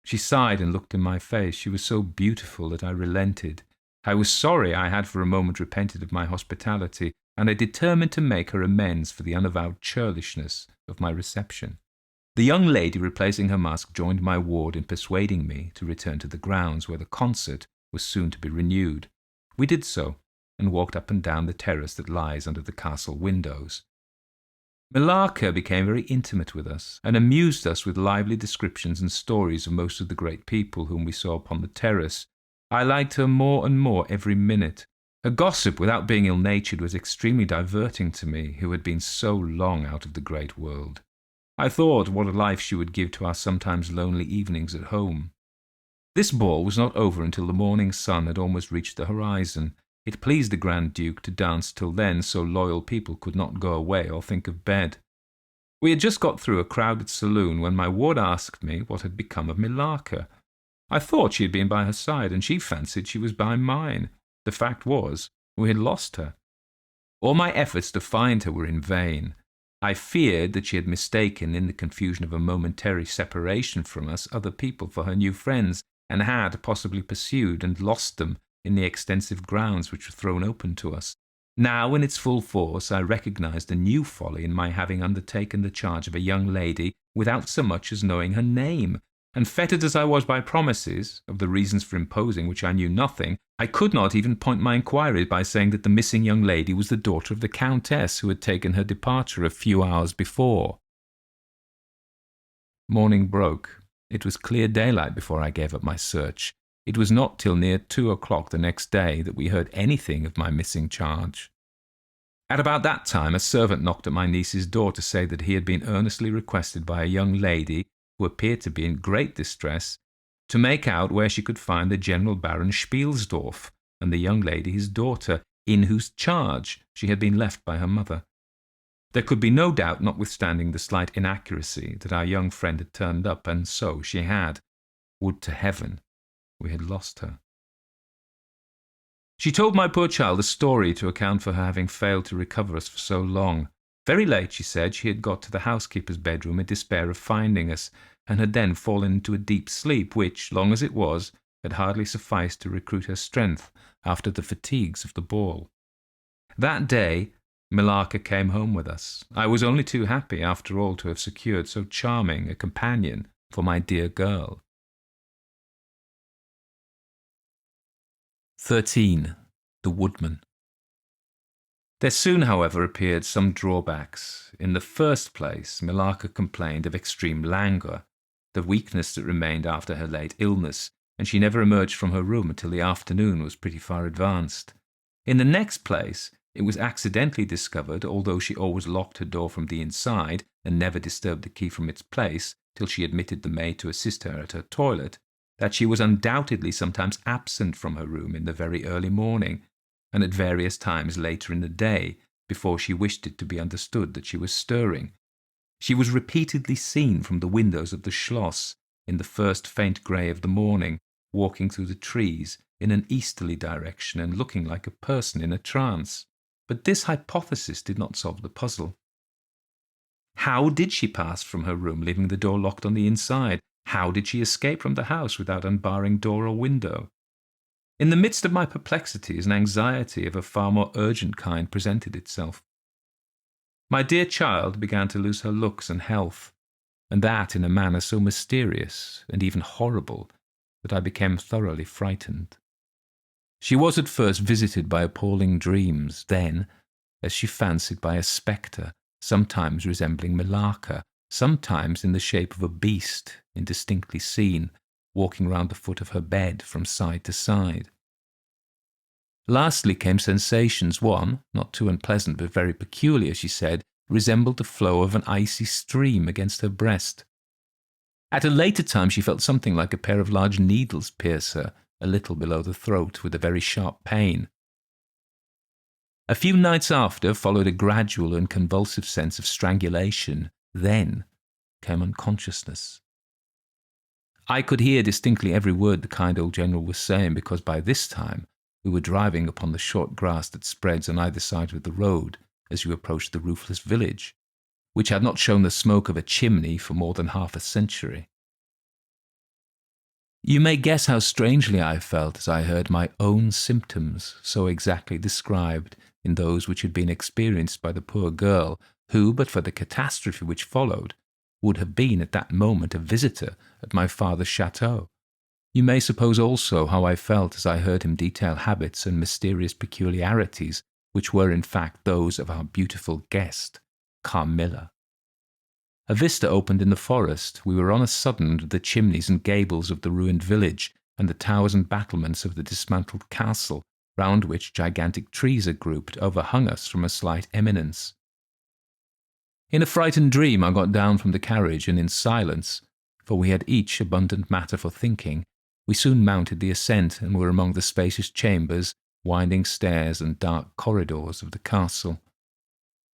She sighed and looked in my face. She was so beautiful that I relented. I was sorry I had for a moment repented of my hospitality, and I determined to make her amends for the unavowed churlishness of my reception. The young lady, replacing her mask, joined my ward in persuading me to return to the grounds, where the concert was soon to be renewed. We did so, and walked up and down the terrace that lies under the castle windows. Millarca became very intimate with us, and amused us with lively descriptions and stories of most of the great people whom we saw upon the terrace. I liked her more and more every minute. Her gossip, without being ill-natured, was extremely diverting to me, who had been so long out of the great world. I thought what a life she would give to our sometimes lonely evenings at home. This ball was not over until the morning sun had almost reached the horizon. It pleased the Grand Duke to dance till then, so loyal people could not go away or think of bed. We had just got through a crowded saloon when my ward asked me what had become of Millarca. I thought she had been by her side, and she fancied she was by mine. The fact was, we had lost her. All my efforts to find her were in vain. I feared that she had mistaken, in the confusion of a momentary separation from us, other people for her new friends, and had possibly pursued and lost them in the extensive grounds which were thrown open to us. Now, in its full force, I recognized a new folly in my having undertaken the charge of a young lady without so much as knowing her name, and fettered as I was by promises, of the reasons for imposing which I knew nothing, I could not even point my inquiries by saying that the missing young lady was the daughter of the Countess who had taken her departure a few hours before. Morning broke. It was clear daylight before I gave up my search, It was not till near 2 o'clock the next day that we heard anything of my missing charge. At about that time, a servant knocked at my niece's door to say that he had been earnestly requested by a young lady, who appeared to be in great distress, to make out where she could find the General Baron Spielsdorf and the young lady his daughter, in whose charge she had been left by her mother. There could be no doubt, notwithstanding the slight inaccuracy, that our young friend had turned up, and so she had. Would to heaven we had lost her. She told my poor child a story to account for her having failed to recover us for so long. Very late, she said, she had got to the housekeeper's bedroom in despair of finding us, and had then fallen into a deep sleep, which, long as it was, had hardly sufficed to recruit her strength after the fatigues of the ball. That day, Millarca came home with us. I was only too happy, after all, to have secured so charming a companion for my dear girl. 13. The Woodman. There soon, however, appeared some drawbacks. In the first place, Millarca complained of extreme languor, the weakness that remained after her late illness, and she never emerged from her room until the afternoon was pretty far advanced. In the next place, it was accidentally discovered, although she always locked her door from the inside and never disturbed the key from its place till she admitted the maid to assist her at her toilet, that she was undoubtedly sometimes absent from her room in the very early morning, and at various times later in the day, before she wished it to be understood that she was stirring. She was repeatedly seen from the windows of the Schloss, in the first faint grey of the morning, walking through the trees in an easterly direction and looking like a person in a trance. But this hypothesis did not solve the puzzle. How did she pass from her room, leaving the door locked on the inside? How did she escape from the house without unbarring door or window? In the midst of my perplexities, an anxiety of a far more urgent kind presented itself. My dear child began to lose her looks and health, and that in a manner so mysterious and even horrible that I became thoroughly frightened. She was at first visited by appalling dreams, then, as she fancied, by a spectre, sometimes resembling Millarca, sometimes in the shape of a beast, indistinctly seen, walking round the foot of her bed from side to side. Lastly came sensations. One, not too unpleasant but very peculiar, she said, resembled the flow of an icy stream against her breast. At a later time she felt something like a pair of large needles pierce her, a little below the throat, with a very sharp pain. A few nights after followed a gradual and convulsive sense of strangulation. Then came unconsciousness. I could hear distinctly every word the kind old general was saying, because by this time we were driving upon the short grass that spreads on either side of the road as you approach the roofless village, which had not shown the smoke of a chimney for more than half a century. You may guess how strangely I felt as I heard my own symptoms so exactly described in those which had been experienced by the poor girl, who, but for the catastrophe which followed, would have been at that moment a visitor at my father's chateau. You may suppose also how I felt as I heard him detail habits and mysterious peculiarities which were in fact those of our beautiful guest, Carmilla. A vista opened in the forest. We were on a sudden under the chimneys and gables of the ruined village and the towers and battlements of the dismantled castle, round which gigantic trees are grouped, overhung us from a slight eminence. In a frightened dream I got down from the carriage, and in silence, for we had each abundant matter for thinking, we soon mounted the ascent and were among the spacious chambers, winding stairs and dark corridors of the castle.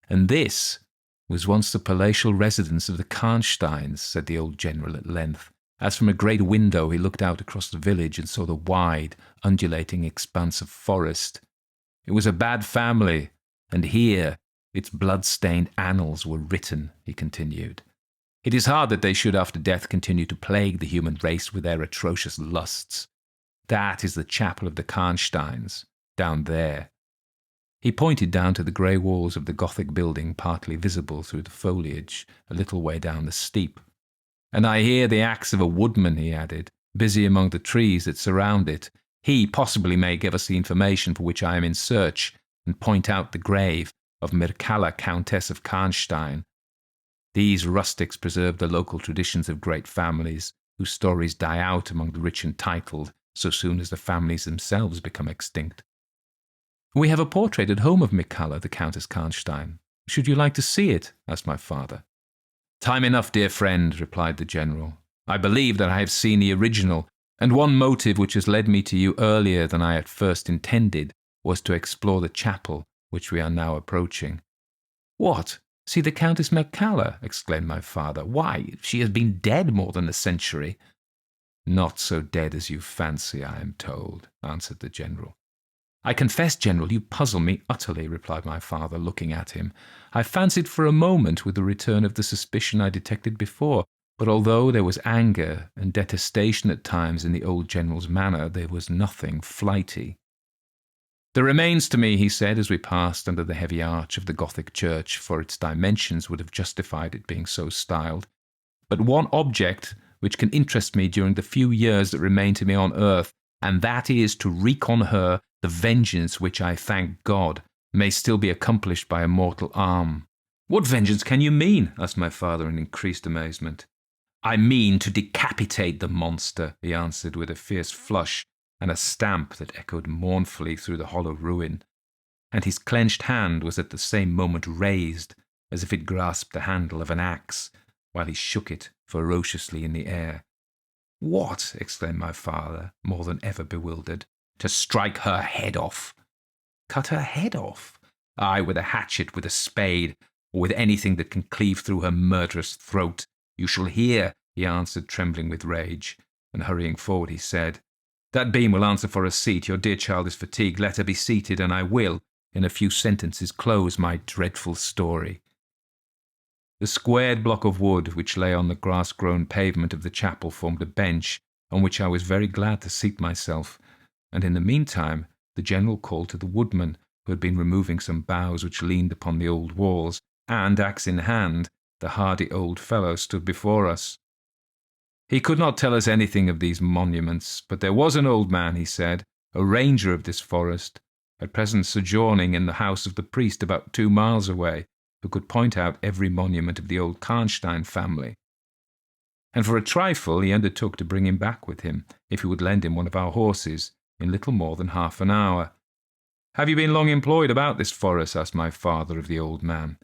And this was once the palatial residence of the Karnsteins, said the old general at length, as from a great window he looked out across the village and saw the wide, undulating expanse of forest. It was a bad family, and here its blood-stained annals were written, he continued. It is hard that they should after death continue to plague the human race with their atrocious lusts. That is the chapel of the Karnsteins, down there. He pointed down to the grey walls of the Gothic building, partly visible through the foliage, a little way down the steep. And I hear the axe of a woodman, he added, busy among the trees that surround it. He possibly may give us the information for which I am in search, and point out the grave of Mircalla, Countess of Karnstein. These rustics preserve the local traditions of great families, whose stories die out among the rich and titled, so soon as the families themselves become extinct. We have a portrait at home of Micalla, the Countess Karnstein. Should you like to see it? Asked my father. Time enough, dear friend, replied the general. I believe that I have seen the original, and one motive which has led me to you earlier than I at first intended was to explore the chapel which we are now approaching. What? See the Countess Micalla? Exclaimed my father. Why, she has been dead more than a century. Not so dead as you fancy, I am told, answered the general. I confess, General, you puzzle me utterly, replied my father, looking at him. I fancied for a moment with the return of the suspicion I detected before, but although there was anger and detestation at times in the old general's manner, there was nothing flighty. There remains to me, he said, as we passed under the heavy arch of the Gothic church, for its dimensions would have justified it being so styled, but one object which can interest me during the few years that remain to me on earth, and that is to wreak on her the vengeance which, I thank God, may still be accomplished by a mortal arm. What vengeance can you mean? Asked my father in increased amazement. I mean to decapitate the monster, he answered with a fierce flush and a stamp that echoed mournfully through the hollow ruin, and his clenched hand was at the same moment raised, as if it grasped the handle of an axe, while he shook it ferociously in the air. What? Exclaimed my father, more than ever bewildered. To strike her head off. Cut her head off? Aye, with a hatchet, with a spade, or with anything that can cleave through her murderous throat. You shall hear, he answered, trembling with rage, and hurrying forward he said, That beam will answer for a seat. Your dear child is fatigued. Let her be seated, and I will, in a few sentences, close my dreadful story. The squared block of wood which lay on the grass-grown pavement of the chapel formed a bench, on which I was very glad to seat myself, and in the meantime the general called to the woodman, who had been removing some boughs which leaned upon the old walls, and, axe in hand, the hardy old fellow stood before us. He could not tell us anything of these monuments, but there was an old man, he said, a ranger of this forest, at present sojourning in the house of the priest about 2 miles away, who could point out every monument of the old Karnstein family. And for a trifle he undertook to bring him back with him, if he would lend him one of our horses, in little more than half an hour. Have you been long employed about this forest? Asked my father of the old man.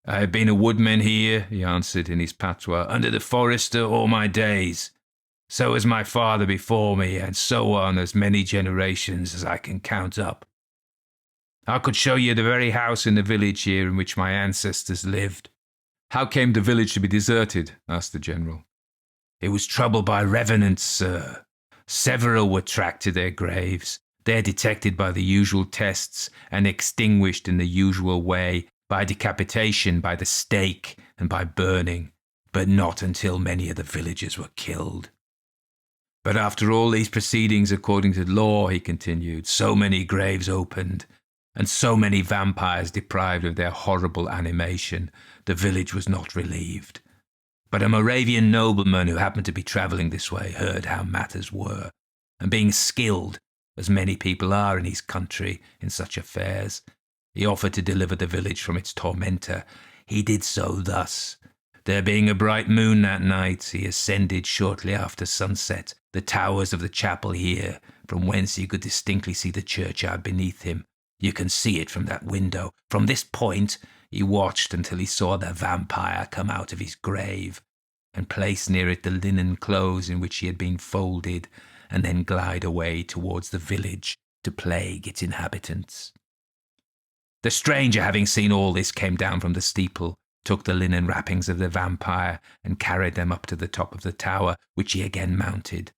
I have been a woodman here, he answered in his patois, under the forester all my days. So has my father before me, and so on as many generations as I can count up. I could show you the very house in the village here in which my ancestors lived. How came the village to be deserted? Asked the general. It was troubled by revenants, sir. Several were tracked to their graves. They are detected by the usual tests and extinguished in the usual way, by decapitation, by the stake, and by burning, but not until many of the villagers were killed. But after all these proceedings according to law, he continued, so many graves opened, and so many vampires deprived of their horrible animation, the village was not relieved. But a Moravian nobleman who happened to be travelling this way heard how matters were, and being skilled, as many people are in his country in such affairs, he offered to deliver the village from its tormentor. He did so thus. There being a bright moon that night, he ascended shortly after sunset the towers of the chapel here, from whence you could distinctly see the churchyard beneath him. You can see it from that window. From this point, he watched until he saw the vampire come out of his grave, and place near it the linen clothes in which he had been folded, and then glide away towards the village to plague its inhabitants. The stranger, having seen all this, came down from the steeple, took the linen wrappings of the vampire, and carried them up to the top of the tower, which he again mounted.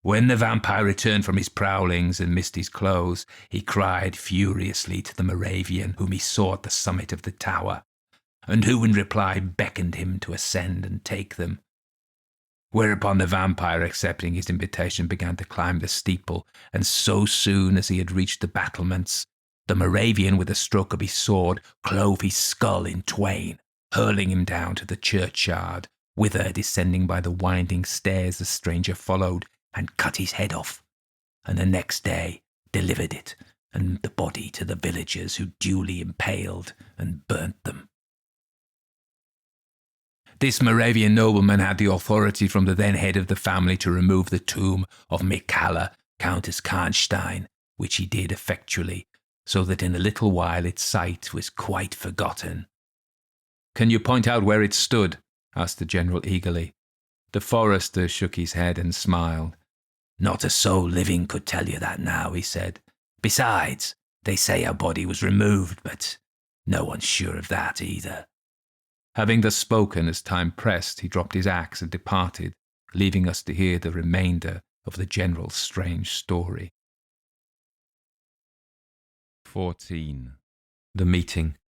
When the vampire returned from his prowlings and missed his clothes, he cried furiously to the Moravian whom he saw at the summit of the tower, and who in reply beckoned him to ascend and take them. Whereupon the vampire, accepting his invitation, began to climb the steeple, and so soon as he had reached the battlements, the Moravian, with a stroke of his sword, clove his skull in twain, hurling him down to the churchyard, whither, descending by the winding stairs, the stranger followed, and cut his head off, and the next day delivered it and the body to the villagers, who duly impaled and burnt them. This Moravian nobleman had the authority from the then head of the family to remove the tomb of Mikala, Countess Karnstein, which he did effectually, so that in a little while its site was quite forgotten. Can you point out where it stood? Asked the general eagerly. The forester shook his head and smiled. Not a soul living could tell you that now, he said. Besides, they say her body was removed, but no one's sure of that either. Having thus spoken, as time pressed, he dropped his axe and departed, leaving us to hear the remainder of the general's strange story. 14. The meeting.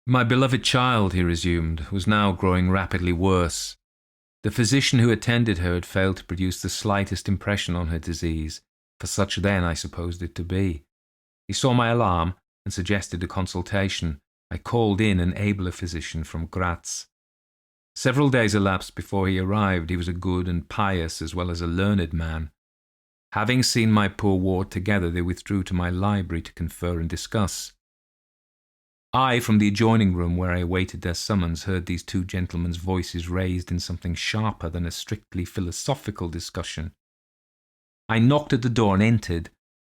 My beloved child, he resumed, was now growing rapidly worse. The physician who attended her had failed to produce the slightest impression on her disease, for such then I supposed it to be. He saw my alarm and suggested a consultation. I called in an abler physician from Graz. Several days elapsed before he arrived. He was a good and pious as well as a learned man. Having seen my poor ward together, they withdrew to my library to confer and discuss. I, from the adjoining room where I awaited their summons, heard these two gentlemen's voices raised in something sharper than a strictly philosophical discussion. I knocked at the door and entered.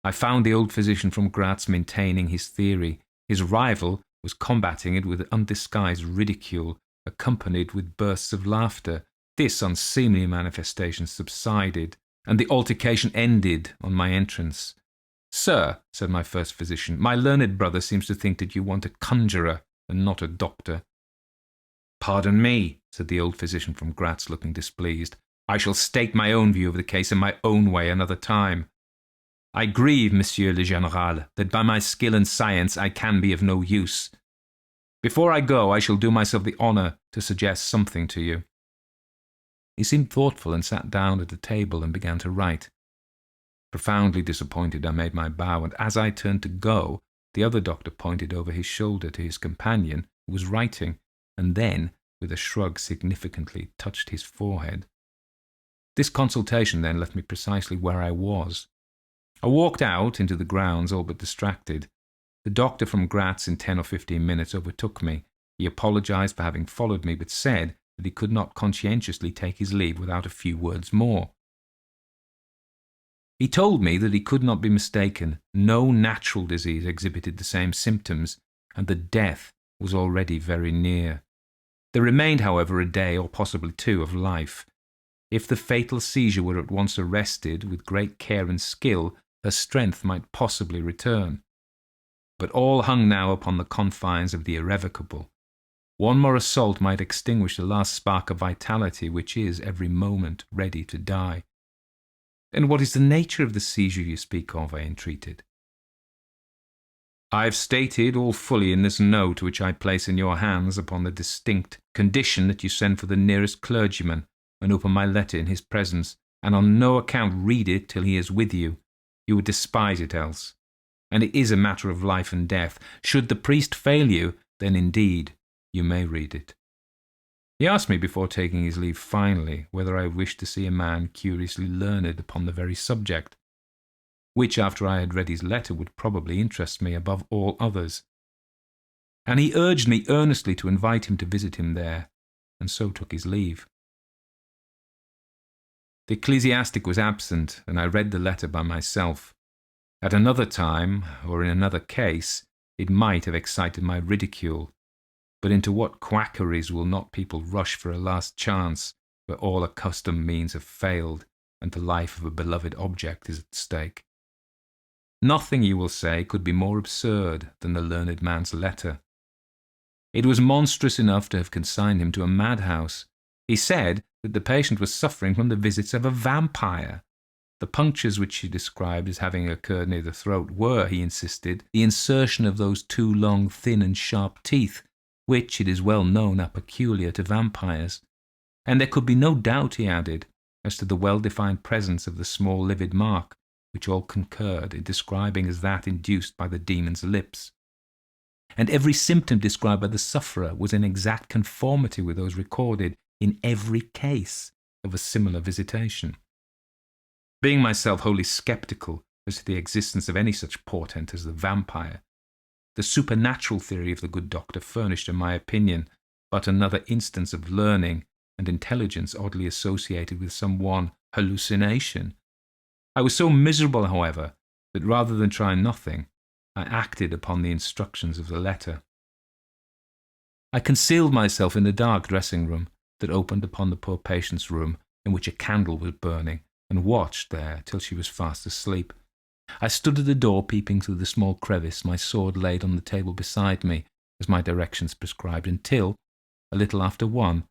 I found the old physician from Graz maintaining his theory. His rival was combating it with undisguised ridicule, accompanied with bursts of laughter. This unseemly manifestation subsided, and the altercation ended on my entrance. Sir, said my first physician, my learned brother seems to think that you want a conjurer and not a doctor. Pardon me, said the old physician from Graz, looking displeased. I shall state my own view of the case in my own way another time. I grieve, Monsieur le Général, that by my skill and science I can be of no use. Before I go, I shall do myself the honour to suggest something to you. He seemed thoughtful and sat down at a table and began to write. Profoundly disappointed, I made my bow, and as I turned to go, the other doctor pointed over his shoulder to his companion, who was writing, and then, with a shrug, significantly touched his forehead. This consultation then left me precisely where I was. I walked out into the grounds, all but distracted. The doctor from Graz in 10 or 15 minutes overtook me. He apologized for having followed me, but said that he could not conscientiously take his leave without a few words more. He told me that he could not be mistaken. No natural disease exhibited the same symptoms, and that death was already very near. There remained, however, a day, or possibly two, of life. If the fatal seizure were at once arrested with great care and skill, her strength might possibly return. But all hung now upon the confines of the irrevocable. One more assault might extinguish the last spark of vitality, which is every moment ready to die. "And what is the nature of the seizure you speak of?" I entreated. "I have stated all fully in this note, which I place in your hands upon the distinct condition that you send for the nearest clergyman and open my letter in his presence, and on no account read it till he is with you. You would despise it else. And it is a matter of life and death. Should the priest fail you, then indeed you may read it." He asked me before taking his leave finally whether I wished to see a man curiously learned upon the very subject, which after I had read his letter would probably interest me above all others. And he urged me earnestly to invite him to visit him there, and so took his leave. The ecclesiastic was absent, and I read the letter by myself. At another time, or in another case, it might have excited my ridicule. But into what quackeries will not people rush for a last chance, where all accustomed means have failed, and the life of a beloved object is at stake? Nothing, you will say, could be more absurd than the learned man's letter. It was monstrous enough to have consigned him to a madhouse. He said that the patient was suffering from the visits of a vampire. The punctures which he described as having occurred near the throat were, he insisted, the insertion of those two long, thin and sharp teeth, which, it is well known, are peculiar to vampires. And there could be no doubt, he added, as to the well-defined presence of the small livid mark, which all concurred in describing as that induced by the demon's lips. And every symptom described by the sufferer was in exact conformity with those recorded in every case of a similar visitation. Being myself wholly sceptical as to the existence of any such portent as the vampire, The supernatural theory of the good doctor furnished, in my opinion, but another instance of learning and intelligence oddly associated with some one hallucination. I was so miserable, however, that rather than try nothing, I acted upon the instructions of the letter. I concealed myself in the dark dressing-room that opened upon the poor patient's room, in which a candle was burning, and watched there till she was fast asleep. I stood at the door, peeping through the small crevice, my sword laid on the table beside me, as my directions prescribed, until, a little after 1,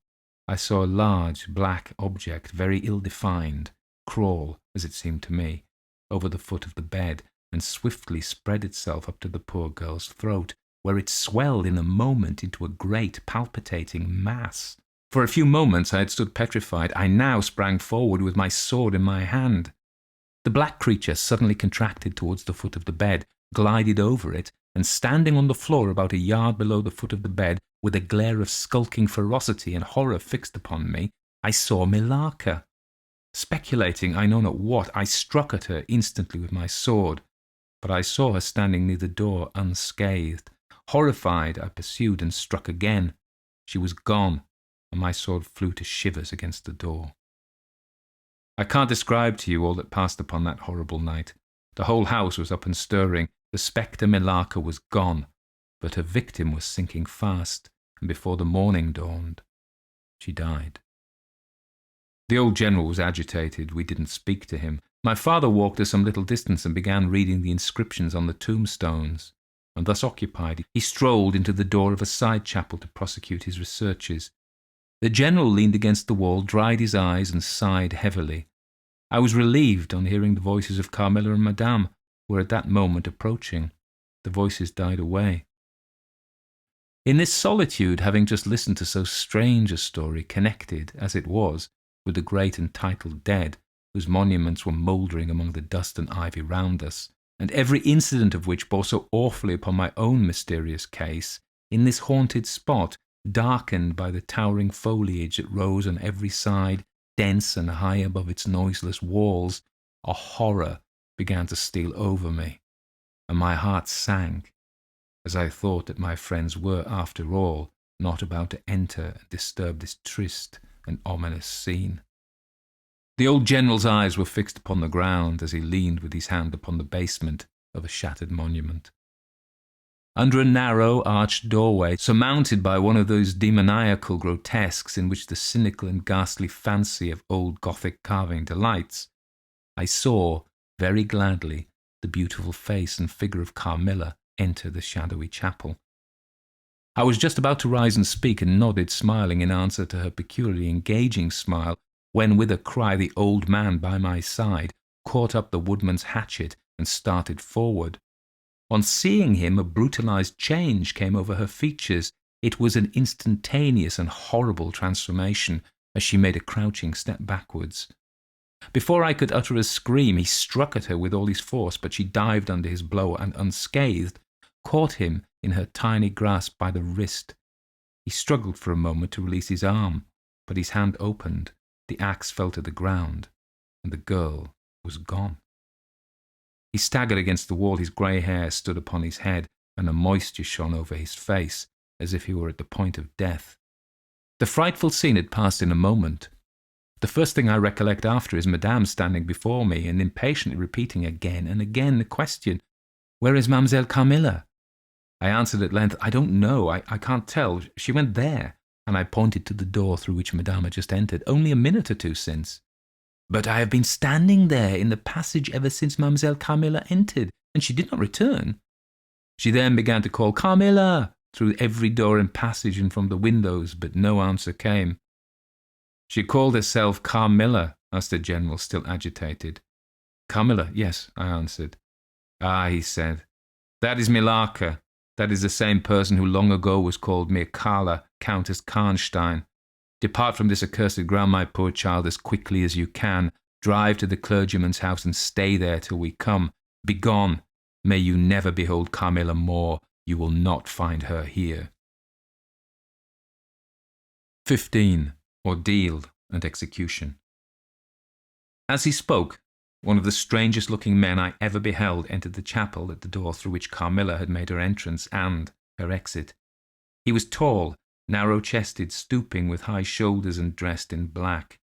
I saw a large black object, very ill-defined, crawl, as it seemed to me, over the foot of the bed, and swiftly spread itself up to the poor girl's throat, where it swelled in a moment into a great palpitating mass. For a few moments I had stood petrified. I now sprang forward with my sword in my hand. The black creature suddenly contracted towards the foot of the bed, glided over it, and standing on the floor about a yard below the foot of the bed, with a glare of skulking ferocity and horror fixed upon me, I saw Millarca. Speculating I know not what, I struck at her instantly with my sword, but I saw her standing near the door unscathed. Horrified, I pursued and struck again. She was gone, and my sword flew to shivers against the door. I can't describe to you all that passed upon that horrible night. The whole house was up and stirring. The spectre Millarca was gone, but her victim was sinking fast, and before the morning dawned, she died. The old general was agitated. We didn't speak to him. My father walked to some little distance and began reading the inscriptions on the tombstones, and thus occupied, he strolled into the door of a side chapel to prosecute his researches. The general leaned against the wall, dried his eyes, and sighed heavily. I was relieved on hearing the voices of Carmilla and Madame, who were at that moment approaching. The voices died away. In this solitude, having just listened to so strange a story, connected, as it was, with the great Untitled dead, whose monuments were mouldering among the dust and ivy round us, and every incident of which bore so awfully upon my own mysterious case, in this haunted spot, darkened by the towering foliage that rose on every side, dense and high above its noiseless walls, a horror began to steal over me, and my heart sank, as I thought that my friends were, after all, not about to enter and disturb this triste and ominous scene. The old general's eyes were fixed upon the ground as he leaned with his hand upon the basement of a shattered monument. Under a narrow, arched doorway, surmounted by one of those demoniacal grotesques in which the cynical and ghastly fancy of old Gothic carving delights, I saw, very gladly, the beautiful face and figure of Carmilla enter the shadowy chapel. I was just about to rise and speak, and nodded, smiling in answer to her peculiarly engaging smile, when with a cry the old man by my side caught up the woodman's hatchet and started forward. On seeing him, a brutalized change came over her features. It was an instantaneous and horrible transformation, as she made a crouching step backwards. Before I could utter a scream, he struck at her with all his force, but she dived under his blow and, unscathed, caught him in her tiny grasp by the wrist. He struggled for a moment to release his arm, but his hand opened, the axe fell to the ground, and the girl was gone. He staggered against the wall, his grey hair stood upon his head, and a moisture shone over his face, as if he were at the point of death. The frightful scene had passed in a moment. The first thing I recollect after is Madame standing before me and impatiently repeating again and again the question, "Where is Mademoiselle Carmilla?" I answered at length, "I don't know, I can't tell. She went there," and I pointed to the door through which Madame had just entered, "only a minute or two since." "But I have been standing there in the passage ever since Mademoiselle Carmilla entered, and she did not return." She then began to call "Carmilla" through every door and passage and from the windows, but no answer came. "She called herself Carmilla?" asked the general, still agitated. "Carmilla, yes," I answered. "Ah," he said, "that is Millarca. That is the same person who long ago was called Mircalla, Countess Karnstein. Depart from this accursed ground, my poor child, as quickly as you can. Drive to the clergyman's house and stay there till we come. Begone. May you never behold Carmilla more. You will not find her here." 15. Ordeal and Execution. As he spoke, one of the strangest-looking men I ever beheld, entered the chapel at the door through which Carmilla had made her entrance and her exit. He was tall, narrow-chested, stooping, with high shoulders, and dressed in black.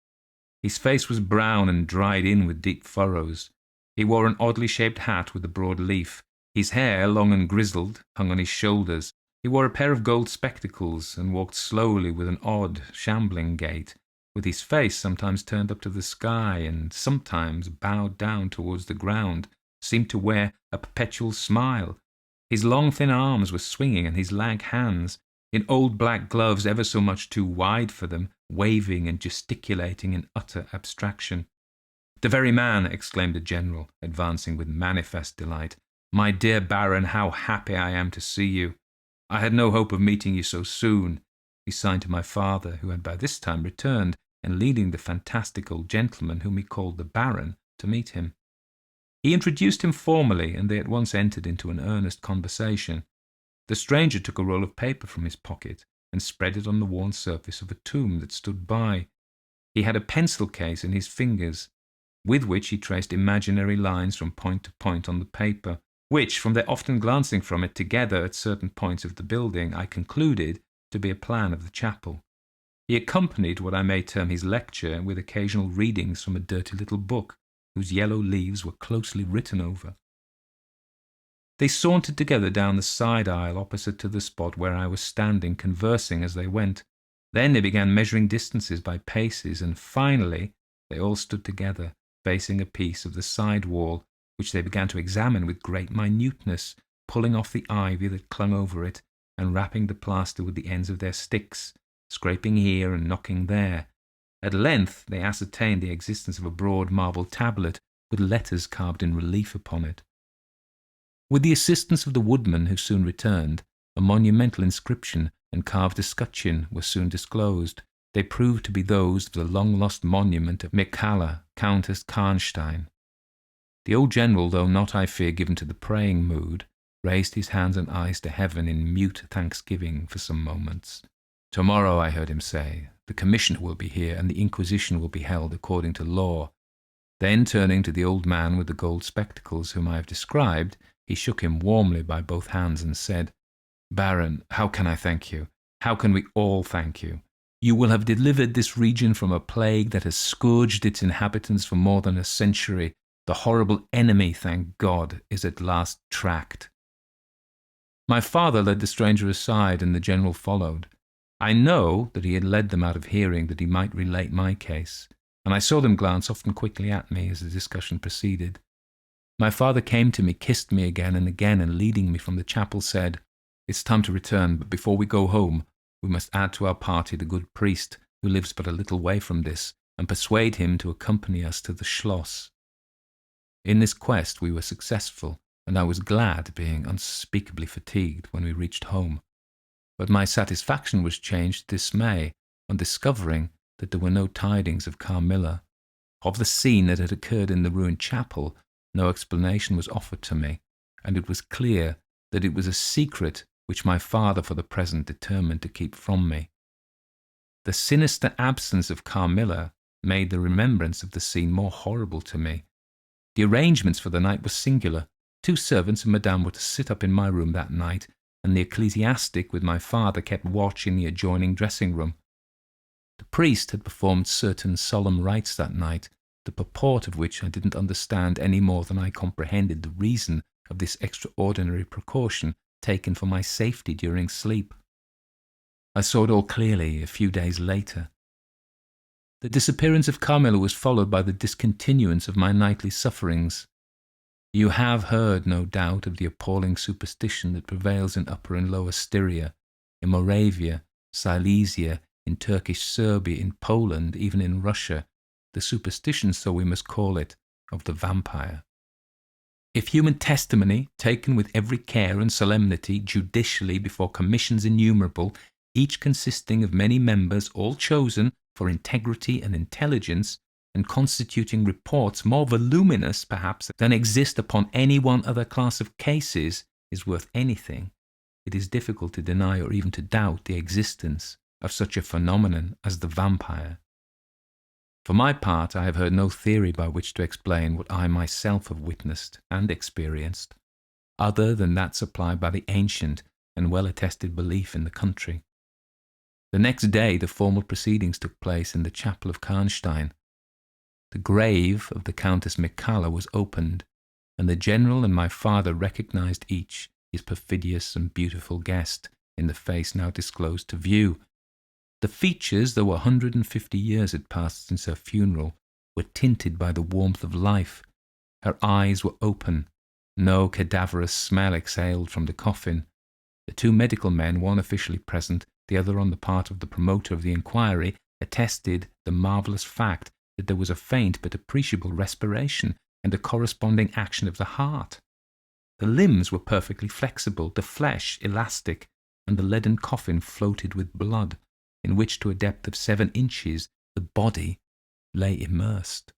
His face was brown and dried in with deep furrows. He wore an oddly shaped hat with a broad leaf. His hair, long and grizzled, hung on his shoulders. He wore a pair of gold spectacles and walked slowly with an odd, shambling gait, with his face sometimes turned up to the sky and sometimes bowed down towards the ground, seemed to wear a perpetual smile. His long thin arms were swinging, and his lank hands, in old black gloves ever so much too wide for them, waving and gesticulating in utter abstraction. "The very man!" exclaimed the General, advancing with manifest delight. "My dear Baron, how happy I am to see you! I had no hope of meeting you so soon." He signed to my father, who had by this time returned, and leading the fantastic old gentleman, whom he called the Baron, to meet him. He introduced him formally, and they at once entered into an earnest conversation. The stranger took a roll of paper from his pocket and spread it on the worn surface of a tomb that stood by. He had a pencil case in his fingers, with which he traced imaginary lines from point to point on the paper, which, from their often glancing from it together at certain points of the building, I concluded to be a plan of the chapel. He accompanied what I may term his lecture with occasional readings from a dirty little book, whose yellow leaves were closely written over. They sauntered together down the side aisle opposite to the spot where I was standing, conversing as they went. Then they began measuring distances by paces, and finally they all stood together, facing a piece of the side wall, which they began to examine with great minuteness, pulling off the ivy that clung over it, and rapping the plaster with the ends of their sticks, scraping here and knocking there. At length they ascertained the existence of a broad marble tablet with letters carved in relief upon it. With the assistance of the woodman, who soon returned, a monumental inscription and carved escutcheon were soon disclosed. They proved to be those of the long-lost monument of Michala, Countess Karnstein. The old general, though not, I fear, given to the praying mood, raised his hands and eyes to heaven in mute thanksgiving for some moments. "Tomorrow," I heard him say, "the commissioner will be here, and the inquisition will be held according to law." Then, turning to the old man with the gold spectacles whom I have described, he shook him warmly by both hands and said, "Baron, how can I thank you? How can we all thank you? You will have delivered this region from a plague that has scourged its inhabitants for more than a century. The horrible enemy, thank God, is at last tracked." My father led the stranger aside, and the general followed. I know that he had led them out of hearing that he might relate my case, and I saw them glance often quickly at me as the discussion proceeded. My father came to me, kissed me again, and leading me from the chapel, said, "It's time to return, but before we go home, we must add to our party the good priest, who lives but a little way from this, and persuade him to accompany us to the Schloss." In this quest we were successful, and I was glad, being unspeakably fatigued, when we reached home. But my satisfaction was changed to dismay on discovering that there were no tidings of Carmilla. Of the scene that had occurred in the ruined chapel, no explanation was offered to me, and it was clear that it was a secret which my father for the present determined to keep from me. The sinister absence of Carmilla made the remembrance of the scene more horrible to me. The arrangements for the night were singular. 2 servants and Madame were to sit up in my room that night, and the ecclesiastic with my father kept watch in the adjoining dressing-room. The priest had performed certain solemn rites that night, the purport of which I didn't understand any more than I comprehended the reason of this extraordinary precaution taken for my safety during sleep. I saw it all clearly a few days later. The disappearance of Carmilla was followed by the discontinuance of my nightly sufferings. You have heard, no doubt, of the appalling superstition that prevails in Upper and Lower Styria, in Moravia, Silesia, in Turkish Serbia, in Poland, even in Russia, the superstition, so we must call it, of the vampire. If human testimony, taken with every care and solemnity, judicially before commissions innumerable, each consisting of many members, all chosen for integrity and intelligence, and constituting reports more voluminous, perhaps, than exist upon any one other class of cases, is worth anything, it is difficult to deny or even to doubt the existence of such a phenomenon as the vampire. For my part, I have heard no theory by which to explain what I myself have witnessed and experienced, other than that supplied by the ancient and well-attested belief in the country. The next day the formal proceedings took place in the chapel of Karnstein. The grave of the Countess Michala was opened, and the general and my father recognized each his perfidious and beautiful guest in the face now disclosed to view. The features, though 150 years had passed since her funeral, were tinted by the warmth of life. Her eyes were open. No cadaverous smell exhaled from the coffin. The two medical men, one officially present, the other on the part of the promoter of the inquiry, attested the marvellous fact that there was a faint but appreciable respiration and a corresponding action of the heart. The limbs were perfectly flexible, the flesh elastic, and the leaden coffin floated with blood, in which to a depth of 7 inches the body lay immersed.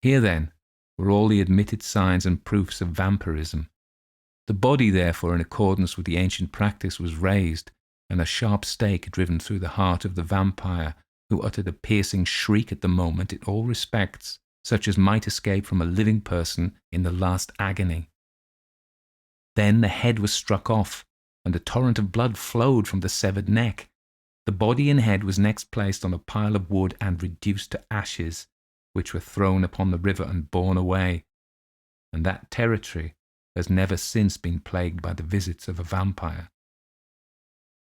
Here, then, were all the admitted signs and proofs of vampirism. The body, therefore, in accordance with the ancient practice, was raised, and a sharp stake driven through the heart of the vampire, who uttered a piercing shriek at the moment in all respects, such as might escape from a living person in the last agony. Then the head was struck off, and a torrent of blood flowed from the severed neck. The body and head was next placed on a pile of wood and reduced to ashes, which were thrown upon the river and borne away, and that territory has never since been plagued by the visits of a vampire.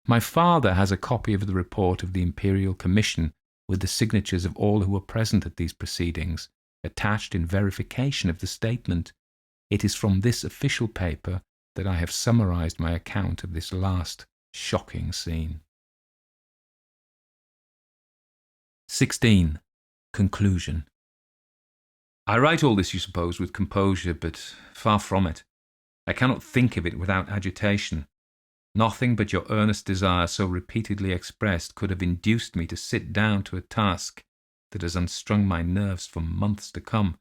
My father has a copy of the report of the Imperial Commission with the signatures of all who were present at these proceedings, attached in verification of the statement. It is from this official paper that I have summarized my account of this last shocking scene. 16. Conclusion. I write all this, you suppose, with composure, but far from it. I cannot think of it without agitation. Nothing but your earnest desire so repeatedly expressed could have induced me to sit down to a task that has unstrung my nerves for months to come,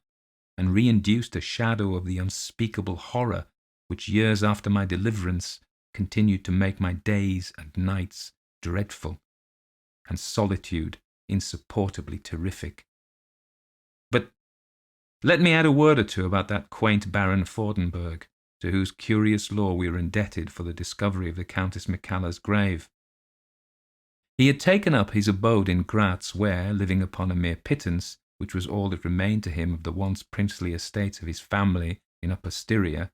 and re-induced a shadow of the unspeakable horror which years after my deliverance continued to make my days and nights dreadful, and solitude insupportably terrific. But let me add a word or two about that quaint Baron Fordenberg, to whose curious lore we are indebted for the discovery of the Countess Michala's grave. He had taken up his abode in Graz, where, living upon a mere pittance, which was all that remained to him of the once princely estates of his family in Upper Styria,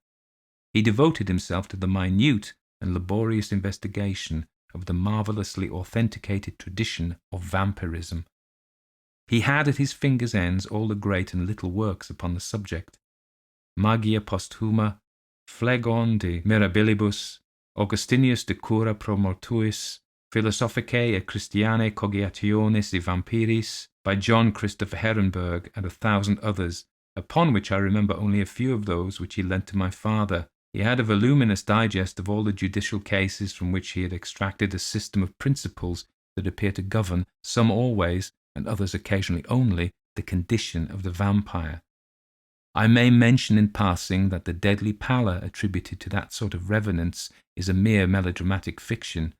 he devoted himself to the minute and laborious investigation of the marvellously authenticated tradition of vampirism. He had at his fingers' ends all the great and little works upon the subject: Magia Posthuma, Phlegon de Mirabilibus, Augustinius de Cura pro Mortuis, Philosophicae et Christianae Cogitationis e Vampiris, by John Christopher Herenberg, and 1,000 others, upon which I remember only a few of those which he lent to my father. He had a voluminous digest of all the judicial cases from which he had extracted a system of principles that appear to govern, some always, and others occasionally only, the condition of the vampire. I may mention in passing that the deadly pallor attributed to that sort of revenants is a mere melodramatic fiction.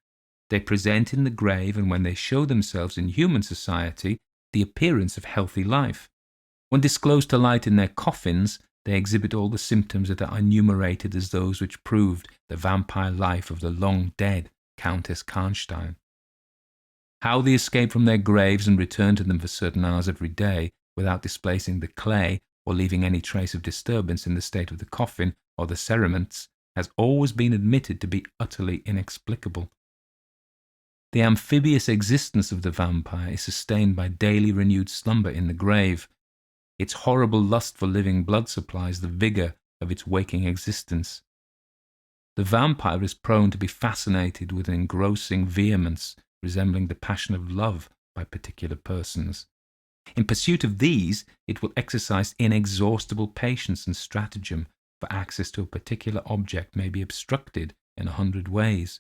They present in the grave, and when they show themselves in human society, the appearance of healthy life. When disclosed to light in their coffins, they exhibit all the symptoms that are enumerated as those which proved the vampire life of the long-dead Countess Karnstein. How they escape from their graves and return to them for certain hours every day, without displacing the clay or leaving any trace of disturbance in the state of the coffin or the cerements, has always been admitted to be utterly inexplicable. The amphibious existence of the vampire is sustained by daily renewed slumber in the grave. Its horrible lust for living blood supplies the vigour of its waking existence. The vampire is prone to be fascinated with an engrossing vehemence resembling the passion of love by particular persons. In pursuit of these, it will exercise inexhaustible patience and stratagem, for access to a particular object may be obstructed in 100 ways.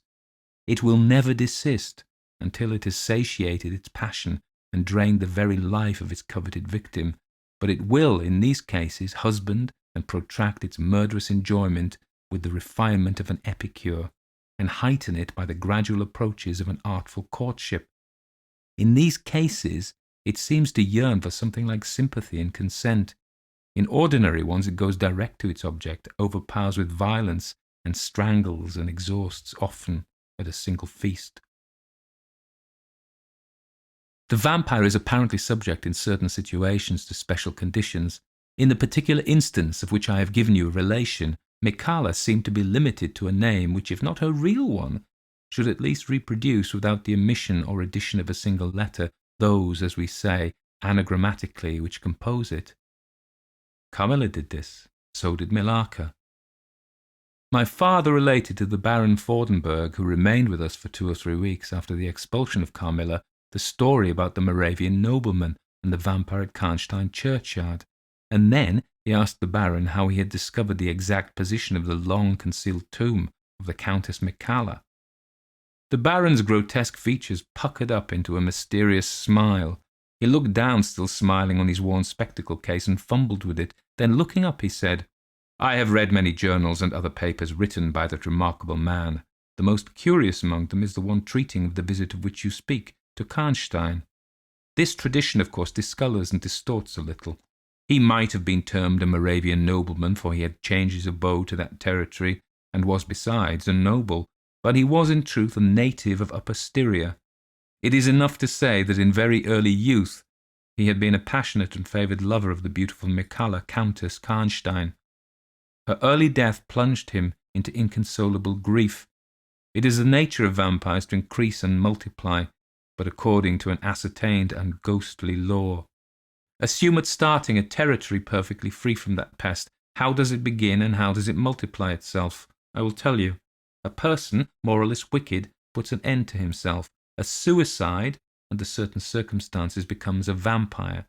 It will never desist until it has satiated its passion and drained the very life of its coveted victim, but it will, in these cases, husband and protract its murderous enjoyment with the refinement of an epicure, and heighten it by the gradual approaches of an artful courtship. In these cases, it seems to yearn for something like sympathy and consent. In ordinary ones, it goes direct to its object, overpowers with violence, and strangles and exhausts often at a single feast. The vampire is apparently subject in certain situations to special conditions. In the particular instance of which I have given you a relation, Micala seemed to be limited to a name which, if not her real one, should at least reproduce, without the omission or addition of a single letter, those, as we say, anagrammatically which compose it. Carmilla did this, so did Millarca. My father related to the Baron Fordenberg, who remained with us for 2 or 3 weeks after the expulsion of Carmilla, the story about the Moravian nobleman and the vampire at Karnstein churchyard, and then he asked the Baron how he had discovered the exact position of the long-concealed tomb of the Countess Micala. The Baron's grotesque features puckered up into a mysterious smile. He looked down, still smiling, on his worn spectacle case and fumbled with it. Then, looking up, he said, "I have read many journals and other papers written by that remarkable man. The most curious among them is the one treating of the visit of which you speak, to Karnstein. This tradition, of course, discolours and distorts a little. He might have been termed a Moravian nobleman, for he had changed his abode to that territory, and was besides a noble, but he was in truth a native of Upper Styria. It is enough to say that in very early youth he had been a passionate and favoured lover of the beautiful Micala, Countess Karnstein. Her early death plunged him into inconsolable grief. It is the nature of vampires to increase and multiply, but according to an ascertained and ghostly law. Assume at starting a territory perfectly free from that pest. How does it begin, and how does it multiply itself? I will tell you. A person, more or less wicked, puts an end to himself. A suicide, under certain circumstances, becomes a vampire.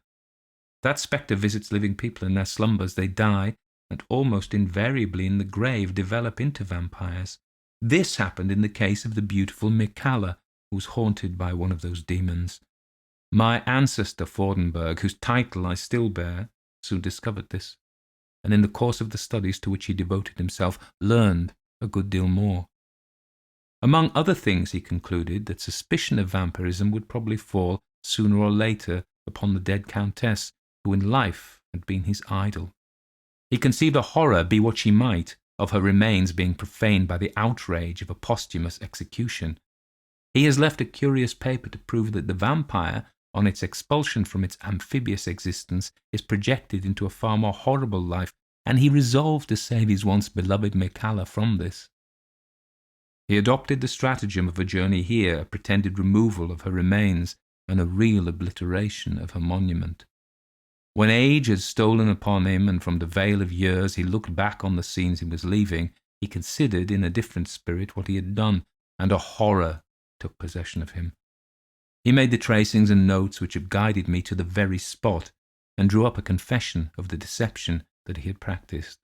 That spectre visits living people in their slumbers. They die, and almost invariably in the grave develop into vampires. This happened in the case of the beautiful Micala, who was haunted by one of those demons. My ancestor Fordenberg, whose title I still bear, soon discovered this, and in the course of the studies to which he devoted himself, learned a good deal more. Among other things, he concluded that suspicion of vampirism would probably fall, sooner or later, upon the dead countess, who in life had been his idol. He conceived a horror, be what she might, of her remains being profaned by the outrage of a posthumous execution. He has left a curious paper to prove that the vampire, on its expulsion from its amphibious existence, is projected into a far more horrible life, and he resolved to save his once beloved Micala from this. He adopted the stratagem of a journey here, a pretended removal of her remains, and a real obliteration of her monument. When age had stolen upon him, and from the veil of years he looked back on the scenes he was leaving, he considered in a different spirit what he had done, and a horror took possession of him. He made the tracings and notes which have guided me to the very spot, and drew up a confession of the deception that he had practiced.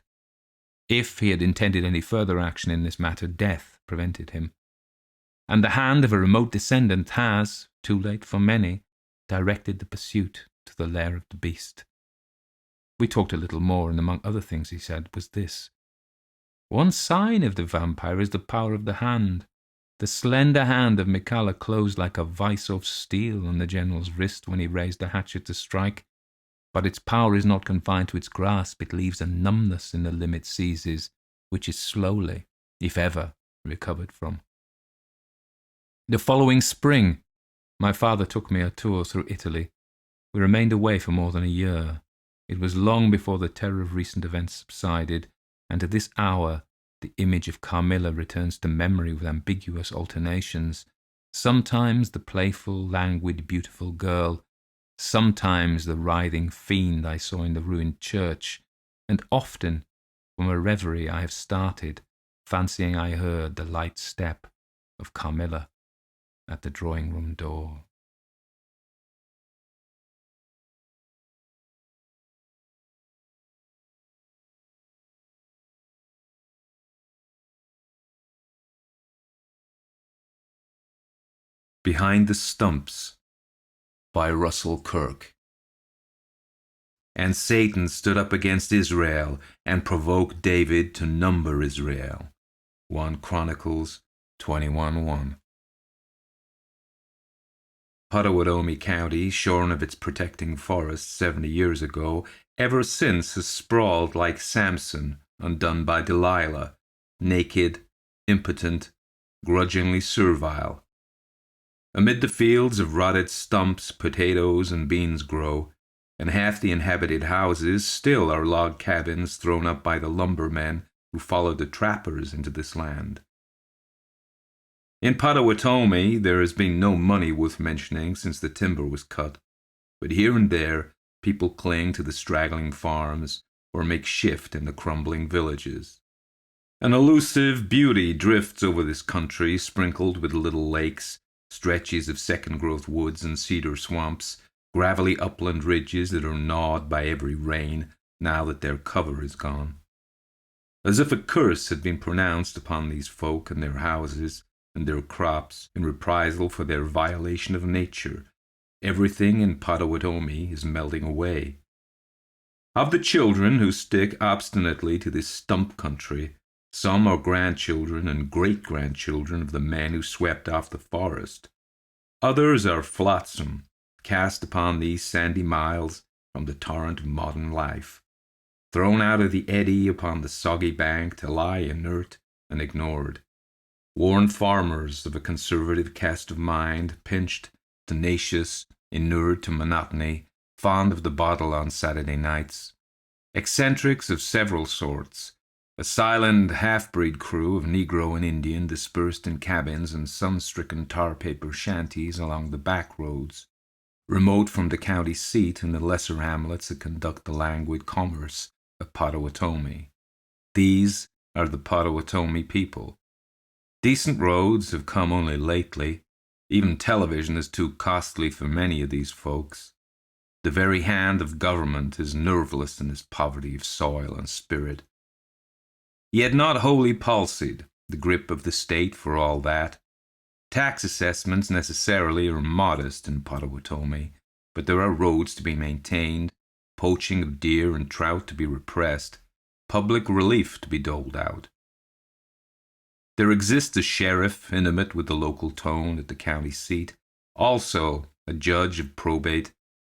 If he had intended any further action in this matter, death prevented him. And the hand of a remote descendant has, too late for many, directed the pursuit to the lair of the beast. We talked a little more, and among other things he said was this: one sign of the vampire is the power of the hand. The slender hand of Micala closed like a vice of steel on the general's wrist when he raised the hatchet to strike, but its power is not confined to its grasp. It leaves a numbness in the limb it seizes, which is slowly, if ever, recovered from. The following spring, my father took me a tour through Italy. We remained away for more than a year. It was long before the terror of recent events subsided, and to this hour the image of Carmilla returns to memory with ambiguous alternations. Sometimes the playful, languid, beautiful girl, sometimes the writhing fiend I saw in the ruined church, and often from a reverie I have started, fancying I heard the light step of Carmilla at the drawing-room door. Behind the Stumps by Russell Kirk. And Satan stood up against Israel and provoked David to number Israel. 1 Chronicles 21:1. Potawatomi County, shorn of its protecting forests 70 years ago, ever since has sprawled like Samson, undone by Delilah, naked, impotent, grudgingly servile. Amid the fields of rotted stumps, potatoes and beans grow, and half the inhabited houses still are log cabins thrown up by the lumbermen who followed the trappers into this land. In Potawatomi there has been no money worth mentioning since the timber was cut, but here and there people cling to the straggling farms or make shift in the crumbling villages. An elusive beauty drifts over this country, sprinkled with little lakes, stretches of second-growth woods and cedar swamps, gravelly upland ridges that are gnawed by every rain now that their cover is gone. As if a curse had been pronounced upon these folk and their houses and their crops in reprisal for their violation of nature, everything in Potawatomi is melting away. Of the children who stick obstinately to this stump country, some are grandchildren and great-grandchildren of the men who swept off the forest. Others are flotsam, cast upon these sandy miles from the torrent of modern life, thrown out of the eddy upon the soggy bank to lie inert and ignored. Worn farmers of a conservative cast of mind, pinched, tenacious, inured to monotony, fond of the bottle on Saturday nights. Eccentrics of several sorts, a silent half-breed crew of Negro and Indian dispersed in cabins and sun-stricken tar-paper shanties along the back roads, remote from the county seat and the lesser hamlets that conduct the languid commerce of Potawatomi. These are the Potawatomi people. Decent roads have come only lately. Even television is too costly for many of these folks. The very hand of government is nerveless in its poverty of soil and spirit. Yet not wholly palsied, the grip of the state for all that. Tax assessments necessarily are modest in Potawatomi, but there are roads to be maintained, poaching of deer and trout to be repressed, public relief to be doled out. There exists a sheriff intimate with the local tone at the county seat, also a judge of probate,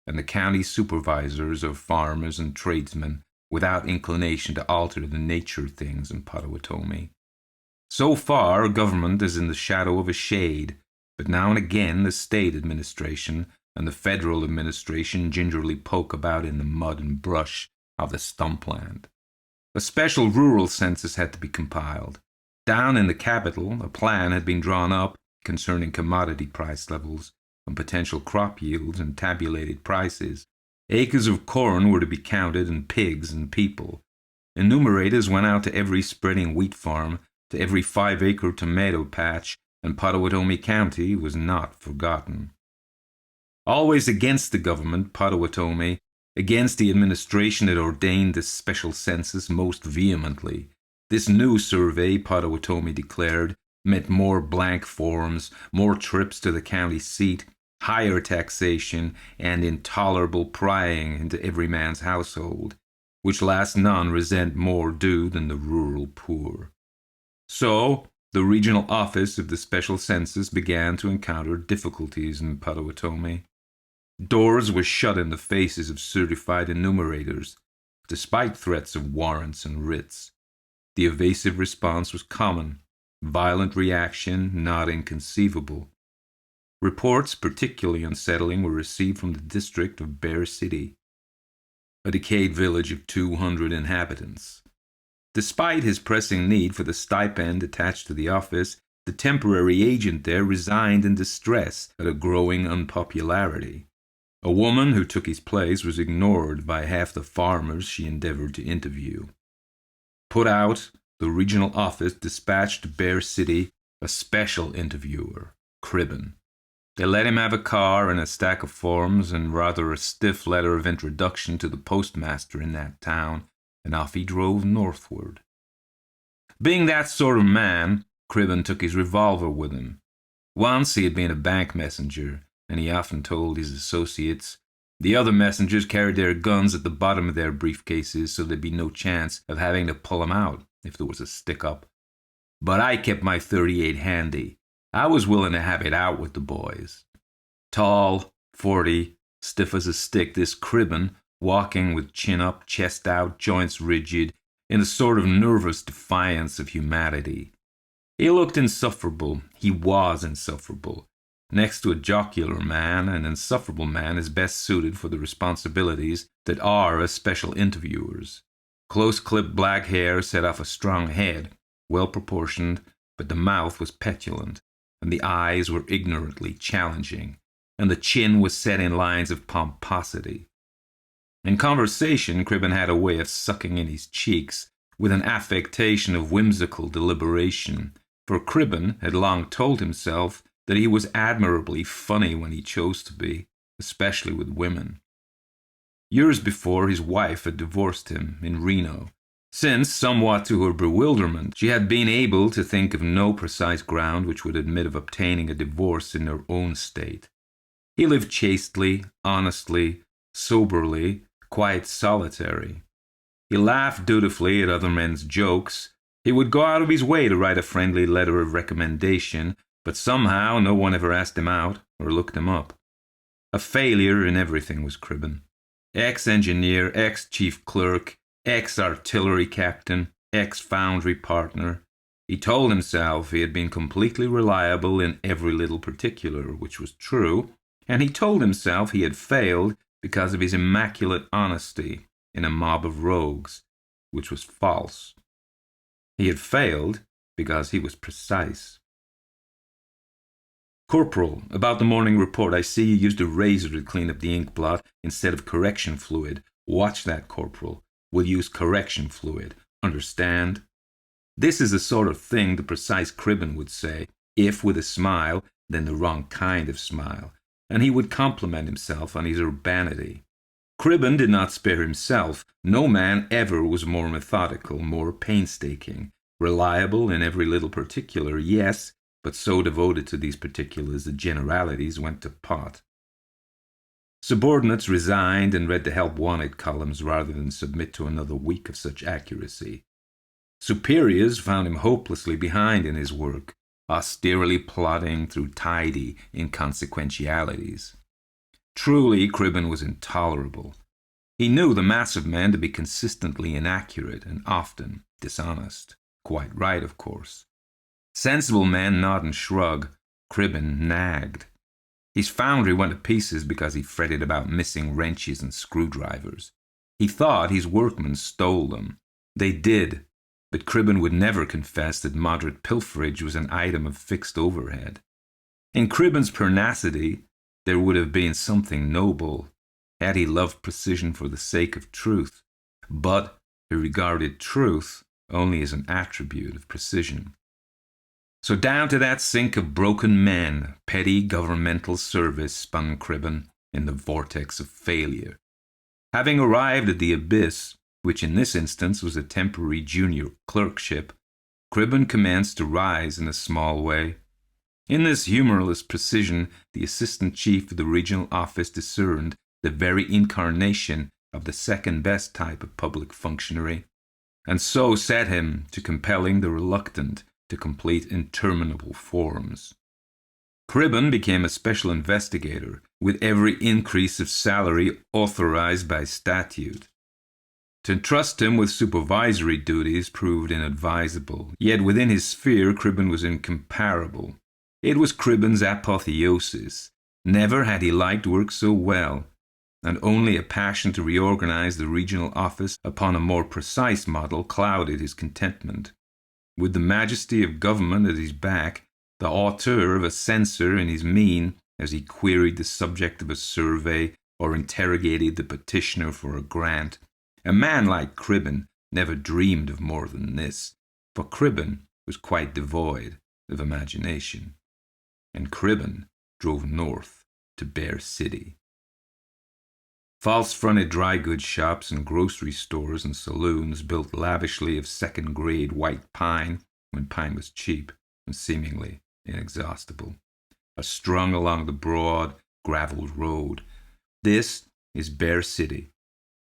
and the county supervisors of farmers and tradesmen without inclination to alter the nature of things in Potawatomi. So far, government is in the shadow of a shade, but now and again the state administration and the federal administration gingerly poke about in the mud and brush of the stumpland. A special rural census had to be compiled. Down in the capital, a plan had been drawn up concerning commodity price levels and potential crop yields and tabulated prices. Acres of corn were to be counted, and pigs and people. Enumerators went out to every spreading wheat farm, to every 5-acre tomato patch, and Potawatomi County was not forgotten. Always against the government, Potawatomi, against the administration that ordained this special census most vehemently. This new survey, Potawatomi declared, meant more blank forms, more trips to the county seat, higher taxation, and intolerable prying into every man's household, which last none resent more due than the rural poor. So, the regional office of the special census began to encounter difficulties in Potawatomi. Doors were shut in the faces of certified enumerators, despite threats of warrants and writs. The evasive response was common, violent reaction not inconceivable. Reports particularly unsettling were received from the district of Bear City, a decayed village of 200 inhabitants. Despite his pressing need for the stipend attached to the office, the temporary agent there resigned in distress at a growing unpopularity. A woman who took his place was ignored by half the farmers she endeavored to interview. Put out, the regional office dispatched to Bear City a special interviewer, Cribben. They let him have a car and a stack of forms and rather a stiff letter of introduction to the postmaster in that town, and off he drove northward. Being that sort of man, Cribben took his revolver with him. Once he had been a bank messenger, and he often told his associates, the other messengers carried their guns at the bottom of their briefcases so there'd be no chance of having to pull 'em out if there was a stick-up. But I kept my .38 handy. I was willing to have it out with the boys. Tall, 40, stiff as a stick, this Cribben, walking with chin up, chest out, joints rigid, in a sort of nervous defiance of humanity. He looked insufferable. He was insufferable. Next to a jocular man, an insufferable man is best suited for the responsibilities that are as special interviewers. Close-clipped black hair set off a strong head, well proportioned, but the mouth was petulant, and the eyes were ignorantly challenging, and the chin was set in lines of pomposity. In conversation, Cribben had a way of sucking in his cheeks with an affectation of whimsical deliberation, for Cribben had long told himself that he was admirably funny when he chose to be, especially with women. Years before, his wife had divorced him in Reno, since, somewhat to her bewilderment, she had been able to think of no precise ground which would admit of obtaining a divorce in her own state. He lived chastely, honestly, soberly, quite solitary. He laughed dutifully at other men's jokes. He would go out of his way to write a friendly letter of recommendation, but somehow no one ever asked him out or looked him up. A failure in everything was Cribben. Ex-engineer, ex-chief clerk, ex-artillery captain, ex-foundry partner. He told himself he had been completely reliable in every little particular, which was true, and he told himself he had failed because of his immaculate honesty in a mob of rogues, which was false. He had failed because he was precise. Corporal, about the morning report, I see you used a razor to clean up the ink blot instead of correction fluid. Watch that, Corporal. We'll use correction fluid. Understand? This is the sort of thing the precise Cribben would say, if with a smile, then the wrong kind of smile, and he would compliment himself on his urbanity. Cribben did not spare himself. No man ever was more methodical, more painstaking, reliable in every little particular, yes, but so devoted to these particulars that generalities went to pot. Subordinates resigned and read the help wanted columns rather than submit to another week of such accuracy. Superiors found him hopelessly behind in his work, austerely plodding through tidy inconsequentialities. Truly, Cribben was intolerable. He knew the mass of men to be consistently inaccurate and often dishonest. Quite right, of course. Sensible men nod and shrug. Cribben nagged. His foundry went to pieces because he fretted about missing wrenches and screwdrivers. He thought his workmen stole them. They did, but Cribben would never confess that moderate pilferage was an item of fixed overhead. In Cribben's pertinacity, there would have been something noble, had he loved precision for the sake of truth, but he regarded truth only as an attribute of precision. So down to that sink of broken men, petty governmental service spun Cribben in the vortex of failure. Having arrived at the abyss, which in this instance was a temporary junior clerkship, Cribben commenced to rise in a small way. In this humorless precision, the assistant chief of the regional office discerned the very incarnation of the second-best type of public functionary, and so set him to compelling the reluctant to complete interminable forms. Cribben became a special investigator, with every increase of salary authorized by statute. To entrust him with supervisory duties proved inadvisable, yet within his sphere Cribben was incomparable. It was Cribben's apotheosis. Never had he liked work so well, and only a passion to reorganize the regional office upon a more precise model clouded his contentment. With the majesty of government at his back, the hauteur of a censor in his mien as he queried the subject of a survey or interrogated the petitioner for a grant, a man like Cribben never dreamed of more than this, for Cribben was quite devoid of imagination, and Cribben drove north to Bear City. False-fronted dry goods shops and grocery stores and saloons built lavishly of second-grade white pine when pine was cheap and seemingly inexhaustible, are strung along the broad, gravelled road. This is Bear City.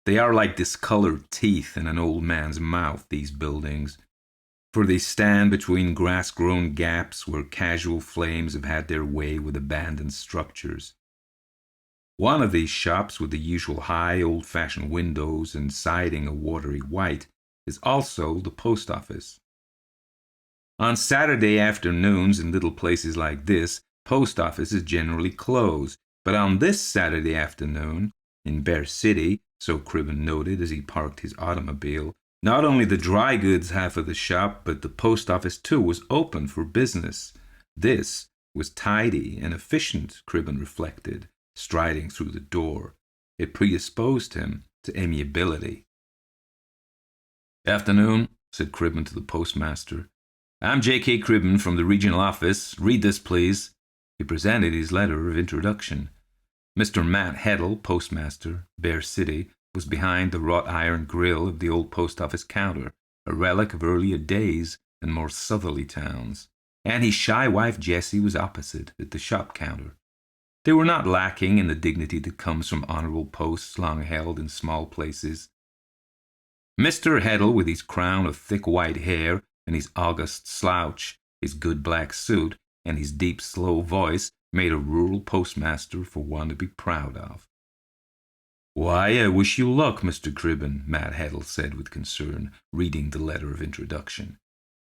They are like discolored teeth in an old man's mouth, these buildings, for they stand between grass-grown gaps where casual flames have had their way with abandoned structures. One of these shops, with the usual high, old-fashioned windows and siding of watery white, is also the post office. On Saturday afternoons in little places like this, post offices generally close, but on this Saturday afternoon, in Bear City, so Cribben noted as he parked his automobile, not only the dry goods half of the shop, but the post office too was open for business. This was tidy and efficient, Cribben reflected, striding through the door. It predisposed him to amiability. "Afternoon," said Cribben to the postmaster. "I'm J.K. Cribben from the regional office. Read this, please." He presented his letter of introduction. Mr. Matt Heddle, postmaster, Bear City, was behind the wrought iron grill of the old post office counter, a relic of earlier days and more southerly towns, and his shy wife Jessie was opposite at the shop counter. They were not lacking in the dignity that comes from honourable posts long held in small places. Mr. Heddle, with his crown of thick white hair and his august slouch, his good black suit, and his deep, slow voice, made a rural postmaster for one to be proud of. "Why, I wish you luck, Mr. Cribben," Matt Heddle said with concern, reading the letter of introduction.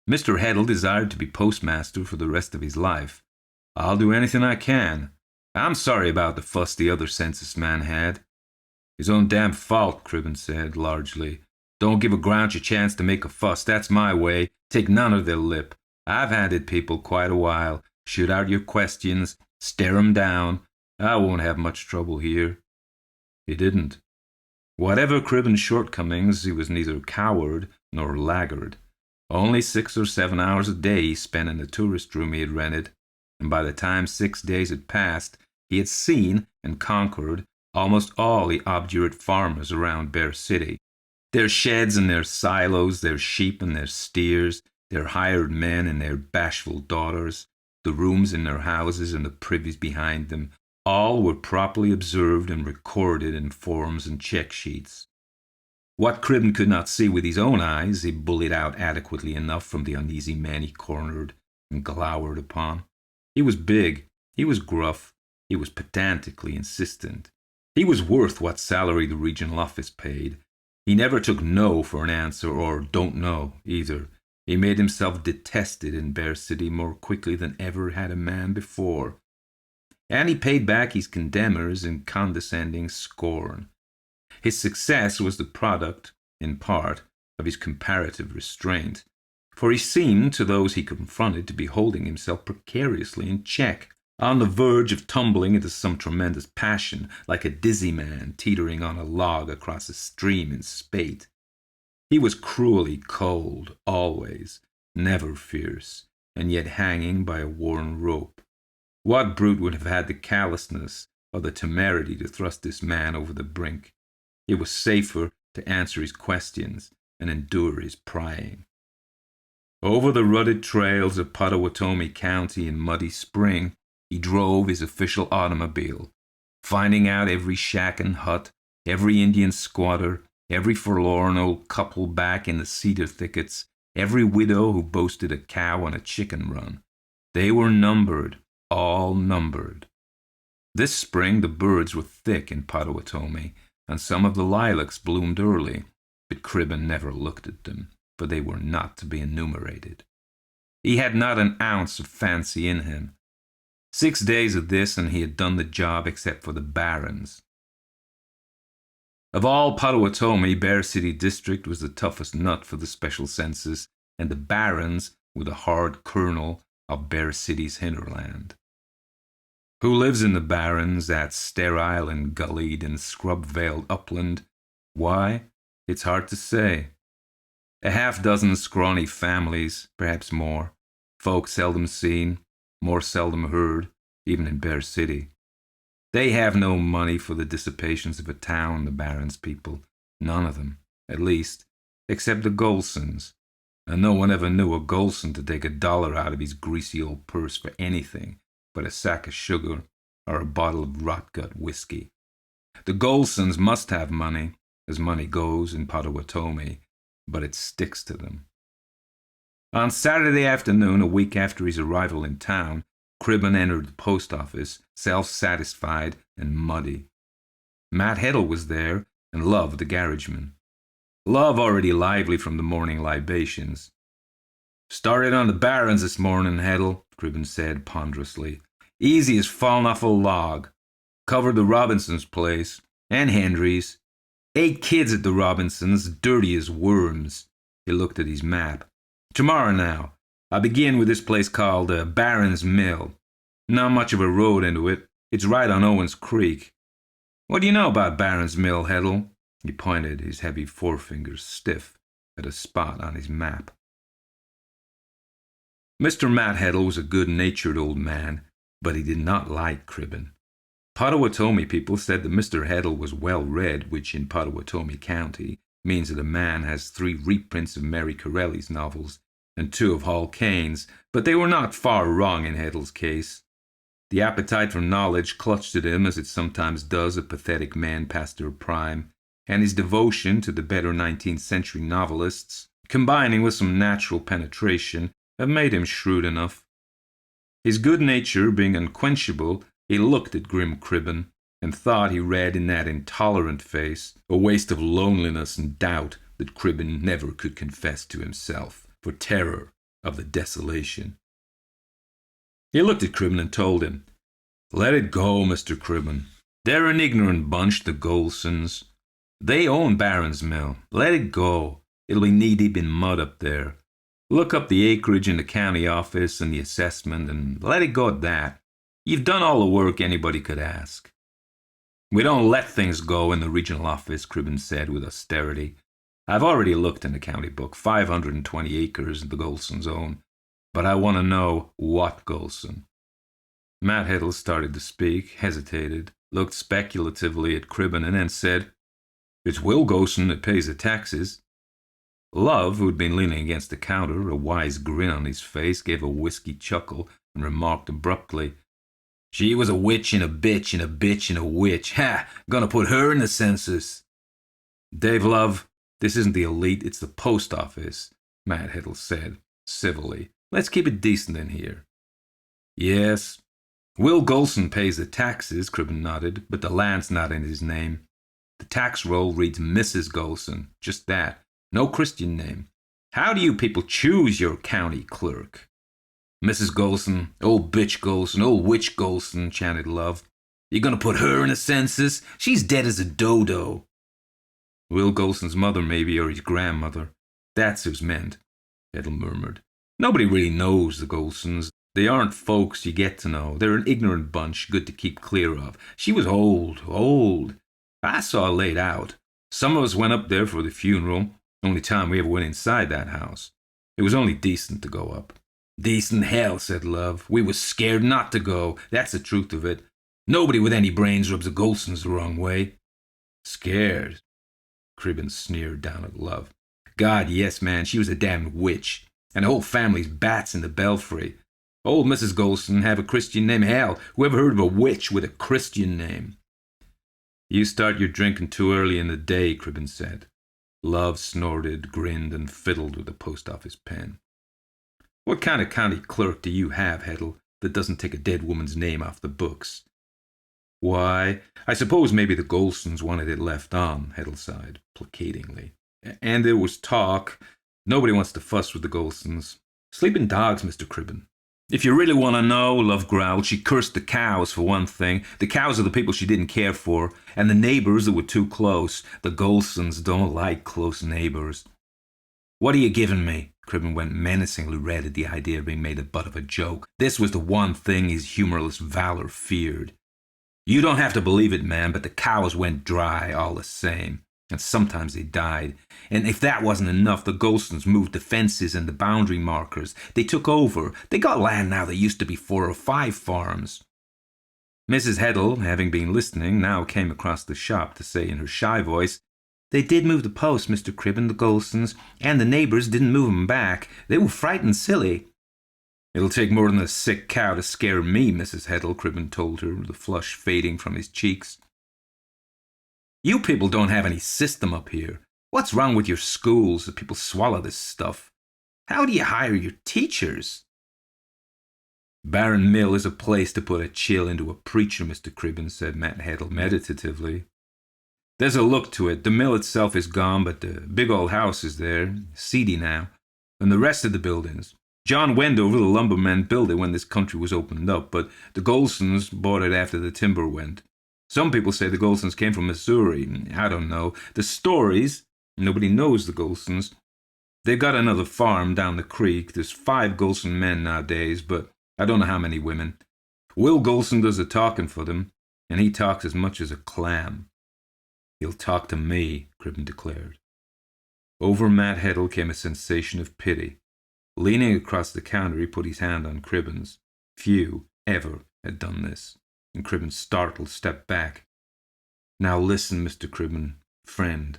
Mr. Heddle desired to be postmaster for the rest of his life. "I'll do anything I can. I'm sorry about the fuss the other census man had." "His own damn fault," Cribben said, largely. "Don't give a grouch a chance to make a fuss. That's my way. Take none of their lip. I've handed people quite a while. Shoot out your questions. Stare 'em down. I won't have much trouble here." He didn't. Whatever Cribben's shortcomings, he was neither coward nor laggard. Only 6 or 7 hours a day he spent in the tourist room he had rented, and by the time 6 days had passed, he had seen and conquered almost all the obdurate farmers around Bear City. Their sheds and their silos, their sheep and their steers, their hired men and their bashful daughters, the rooms in their houses and the privies behind them, all were properly observed and recorded in forms and check sheets. What Cribben could not see with his own eyes, he bullied out adequately enough from the uneasy man he cornered and glowered upon. He was big, he was gruff, he was pedantically insistent. He was worth what salary the regional office paid. He never took no for an answer, or don't know, either. He made himself detested in Bear City more quickly than ever had a man before. And he paid back his condemners in condescending scorn. His success was the product, in part, of his comparative restraint, for he seemed to those he confronted to be holding himself precariously in check, on the verge of tumbling into some tremendous passion, like a dizzy man teetering on a log across a stream in spate. He was cruelly cold, always, never fierce, and yet hanging by a worn rope. What brute would have had the callousness or the temerity to thrust this man over the brink? It was safer to answer his questions and endure his prying. Over the rutted trails of Pottawatomie County in muddy spring, he drove his official automobile, finding out every shack and hut, every Indian squatter, every forlorn old couple back in the cedar thickets, every widow who boasted a cow on a chicken run. They were numbered, all numbered. This spring the birds were thick in Pottawatomie, and some of the lilacs bloomed early, but Cribben never looked at them, for they were not to be enumerated. He had not an ounce of fancy in him. 6 days of this, and he had done the job except for the barrens. Of all Pottawatomie, Bear City District was the toughest nut for the special census, and the barrens were the hard kernel of Bear City's hinterland. Who lives in the barrens, that sterile and gullied and scrub-veiled upland? Why, it's hard to say. A half-dozen scrawny families, perhaps more, folk seldom seen, more seldom heard, even in Bear City. They have no money for the dissipations of a town, the Barrens people, none of them, at least, except the Golsons, and no one ever knew a Golson to take $1 out of his greasy old purse for anything but a sack of sugar or a bottle of rot-gut whiskey. The Golsons must have money, as money goes in Pottawatomie, but it sticks to them. On Saturday afternoon, a week after his arrival in town, Cribben entered the post office, self-satisfied and muddy. Matt Heddle was there, and Love, the garageman. Love already lively from the morning libations. "Started on the Barrens this morning, Heddle," Cribben said ponderously. "Easy as falling off a log. Covered the Robinsons' place, and Hendry's. 8 kids at the Robinsons, dirty as worms." He looked at his map. "Tomorrow now, I begin with this place called Barron's Mill. Not much of a road into it. It's right on Owens Creek. What do you know about Barron's Mill, Heddle?" He pointed, his heavy forefingers stiff, at a spot on his map. Mr. Matt Heddle was a good-natured old man, but he did not like Cribben. Potawatomi people said that Mr. Heddle was well-read, which in Potawatomi County means that a man has 3 reprints of Mary Corelli's novels and 2 of Hall Caine's, but they were not far wrong in Heddle's case. The appetite for knowledge clutched at him as it sometimes does a pathetic man past their prime, and his devotion to the better 19th century novelists, combining with some natural penetration, have made him shrewd enough. His good nature being unquenchable, he looked at grim Cribben, and thought he read in that intolerant face a waste of loneliness and doubt that Cribben never could confess to himself, for terror of the desolation. He looked at Cribben and told him, "Let it go, Mr. Cribben. They're an ignorant bunch, the Golsons. They own Barron's Mill. Let it go. It'll be knee-deep in mud up there. Look up the acreage in the county office and the assessment, and let it go at that. You've done all the work anybody could ask." "We don't let things go in the regional office," Cribben said with austerity. "I've already looked in the county book. 520 acres the Golsons own. But I want to know what Golson." Matt Heddle started to speak, hesitated, looked speculatively at Cribben, and then said, "It's Will Golson that pays the taxes." Love, who had been leaning against the counter, a wise grin on his face, gave a whisky chuckle and remarked abruptly, "She was a witch and a bitch and a bitch and a witch. Ha! Gonna put her in the census." "Dave, love, this isn't the elite, it's the post office," Matt Heddle said, civilly. "Let's keep it decent in here." "Yes, Will Golson pays the taxes," Cribben nodded, "but the land's not in his name. The tax roll reads Mrs. Golson, just that. No Christian name. How do you people choose your county clerk?" "Mrs. Golson, old bitch Golson, old witch Golson," chanted Love. "You gonna put her in a census? She's dead as a dodo." "Will Golson's mother, maybe, or his grandmother. That's who's meant," Heddle murmured. "Nobody really knows the Golsons. They aren't folks you get to know. They're an ignorant bunch, good to keep clear of. She was old. I saw her laid out. Some of us went up there for the funeral. Only time we ever went inside that house. It was only decent to go up." "Decent hell," said Love. "We was scared not to go. That's the truth of it. Nobody with any brains rubs the Golsons the wrong way." "Scared?" Cribben sneered down at Love. "God, yes, man. She was a damned witch. And the whole family's bats in the belfry. Old Mrs. Golson have a Christian name. Hell, whoever heard of a witch with a Christian name?" "You start your drinking too early in the day," Cribben said. Love snorted, grinned, and fiddled with the post office pen. "What kind of county clerk do you have, Heddle, that doesn't take a dead woman's name off the books?" "Why, I suppose maybe the Golsons wanted it left on," Heddle sighed, placatingly. "And there was talk. Nobody wants to fuss with the Golsons. Sleeping dogs, Mr. Cribben." "If you really want to know," Love growled, "she cursed the cows, for one thing. The cows are the people she didn't care for, and the neighbors that were too close. The Golsons don't like close neighbors." "What are you giving me?" Cribben went menacingly red at the idea of being made the butt of a joke. This was the one thing his humorless valor feared. "You don't have to believe it, man, but the cows went dry all the same. And sometimes they died. And if that wasn't enough, the Golsons moved the fences and the boundary markers. They took over. They got land now that used to be 4 or 5 farms." Mrs. Heddle, having been listening, now came across the shop to say in her shy voice, "They did move the post, Mr. Cribben, the Golsons, and the neighbors didn't move 'em back. They were frightened silly." "It'll take more than a sick cow to scare me, Mrs. Heddle," Cribben told her, the flush fading from his cheeks. "You people don't have any system up here. What's wrong with your schools that people swallow this stuff? How do you hire your teachers?" "Barron Mill is a place to put a chill into a preacher, Mr. Cribben," said Matt Heddle meditatively. There's a look to it. The mill itself is gone, but the big old house is there, seedy now, and the rest of the buildings. John Wendover, the lumberman, built it when this country was opened up, but the Golsons bought it after the timber went. Some people say the Golsons came from Missouri. I don't know. The stories, nobody knows the Golsons. They've got another farm down the creek. There's 5 Golson men nowadays, but I don't know how many women. Will Golson does the talking for them, and he talks as much as a clam. He'll talk to me, Cribben declared. Over Matt Heddle came a sensation of pity. Leaning across the counter, he put his hand on Cribben's. Few ever had done this, and Cribben, startled, stepped back. Now listen, Mr. Cribben, friend.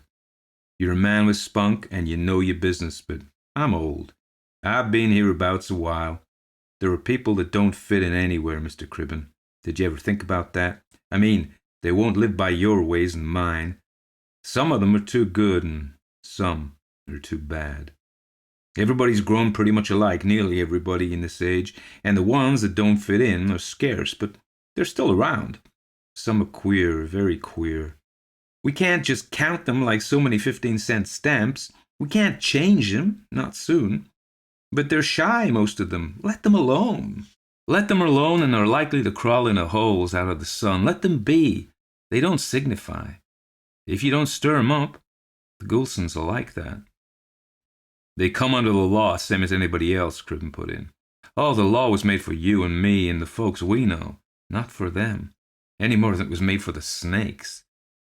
You're a man with spunk, and you know your business, but I'm old. I've been hereabouts a while. There are people that don't fit in anywhere, Mr. Cribben. Did you ever think about that? I mean, they won't live by your ways and mine. Some of them are too good, and some are too bad. Everybody's grown pretty much alike, nearly everybody in this age, and the ones that don't fit in are scarce, but they're still around. Some are queer, very queer. We can't just count them like so many 15-cent stamps. We can't change them, not soon. But they're shy, most of them. Let them alone. Let them alone, and they're likely to crawl into holes out of the sun. Let them be. They don't signify. If you don't stir 'em up, the Golsons are like that. They come under the law, same as anybody else, Cribben put in. Oh, the law was made for you and me and the folks we know, not for them, any more than it was made for the snakes.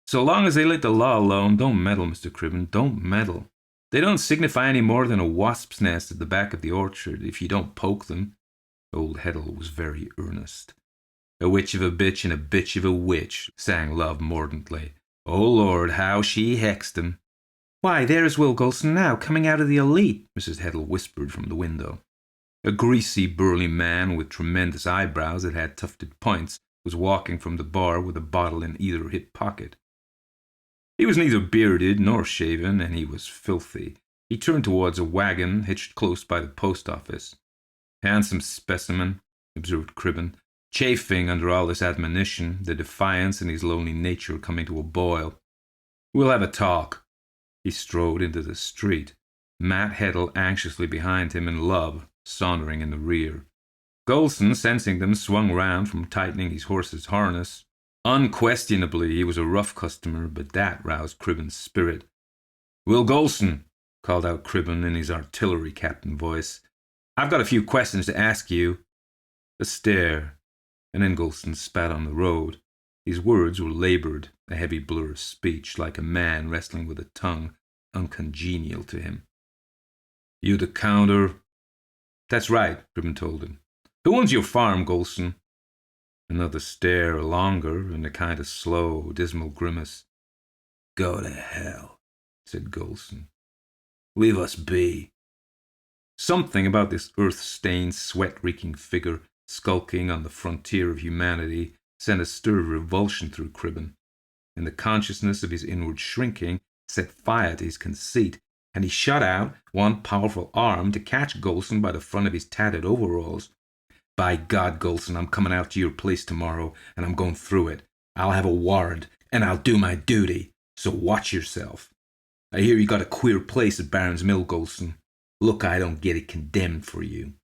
So long as they let the law alone, don't meddle, Mr. Cribben, don't meddle. They don't signify any more than a wasp's nest at the back of the orchard if you don't poke them. Old Heddle was very earnest. A witch of a bitch and a bitch of a witch, sang Love mordantly. Oh, Lord, how she hexed him. Why, there's Will Golson now, coming out of the elite, Mrs. Heddle whispered from the window. A greasy, burly man with tremendous eyebrows that had tufted points was walking from the bar with a bottle in either hip pocket. He was neither bearded nor shaven, and he was filthy. He turned towards a wagon hitched close by the post office. Handsome specimen, observed Cribben, chafing under all this admonition, the defiance in his lonely nature coming to a boil. We'll have a talk. He strode into the street, Matt Heddle anxiously behind him and Love sauntering in the rear. Golson, sensing them, swung round from tightening his horse's harness. Unquestionably, he was a rough customer, but that roused Cribben's spirit. Will Golson, called out Cribben in his artillery captain voice, I've got a few questions to ask you. A stare, and then Golson spat on the road. His words were laboured, a heavy blur of speech, like a man wrestling with a tongue uncongenial to him. You the counter? That's right, Cribben told him. Who owns your farm, Golson? Another stare, longer, and a kind of slow, dismal grimace. Go to hell, said Golson. Leave us be. Something about this earth-stained, sweat-reeking figure skulking on the frontier of humanity sent a stir of revulsion through Cribben, and the consciousness of his inward shrinking set fire to his conceit, and he shot out one powerful arm to catch Golson by the front of his tattered overalls. By God, Golson, I'm coming out to your place tomorrow, and I'm going through it. I'll have a warrant, and I'll do my duty, so watch yourself. I hear you got a queer place at Barron's Mill, Golson. Look, I don't get it condemned for you.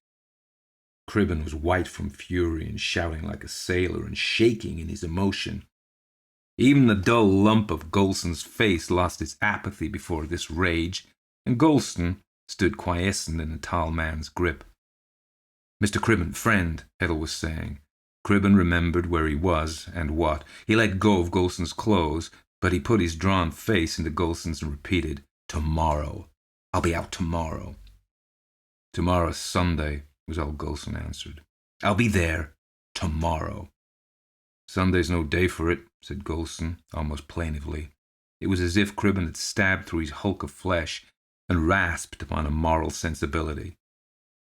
Cribben was white from fury and shouting like a sailor and shaking in his emotion. Even the dull lump of Golson's face lost its apathy before this rage, and Golson stood quiescent in the tall man's grip. Mr. Cribben, friend, Heddle was saying. Cribben remembered where he was and what. He let go of Golson's clothes, but he put his drawn face into Golson's and repeated, Tomorrow. I'll be out tomorrow. Tomorrow's Sunday, was all Golson answered. I'll be there tomorrow. Sunday's no day for it, said Golson, almost plaintively. It was as if Cribben had stabbed through his hulk of flesh and rasped upon a moral sensibility.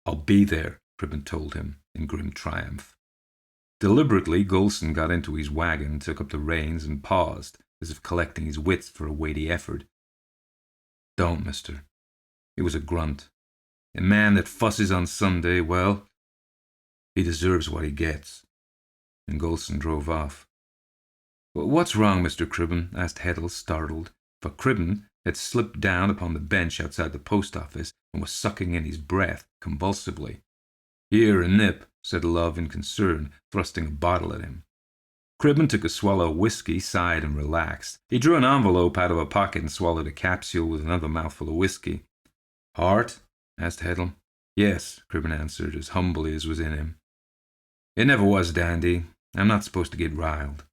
I'll be there, Cribben told him in grim triumph. Deliberately, Golson got into his wagon, took up the reins, and paused, as if collecting his wits for a weighty effort. Don't, mister. It was a grunt. A man that fusses on Sunday, well, he deserves what he gets. And Golson drove off. What's wrong, Mr. Cribben? Asked Heddle, startled, for Cribben had slipped down upon the bench outside the post office and was sucking in his breath convulsively. Here, a nip, said Love in concern, thrusting a bottle at him. Cribben took a swallow of whiskey, sighed, and relaxed. He drew an envelope out of a pocket and swallowed a capsule with another mouthful of whiskey. Heart? Asked Heddle. Yes, Cribben answered, as humbly as was in him. It never was, Dandy. I'm not supposed to get riled.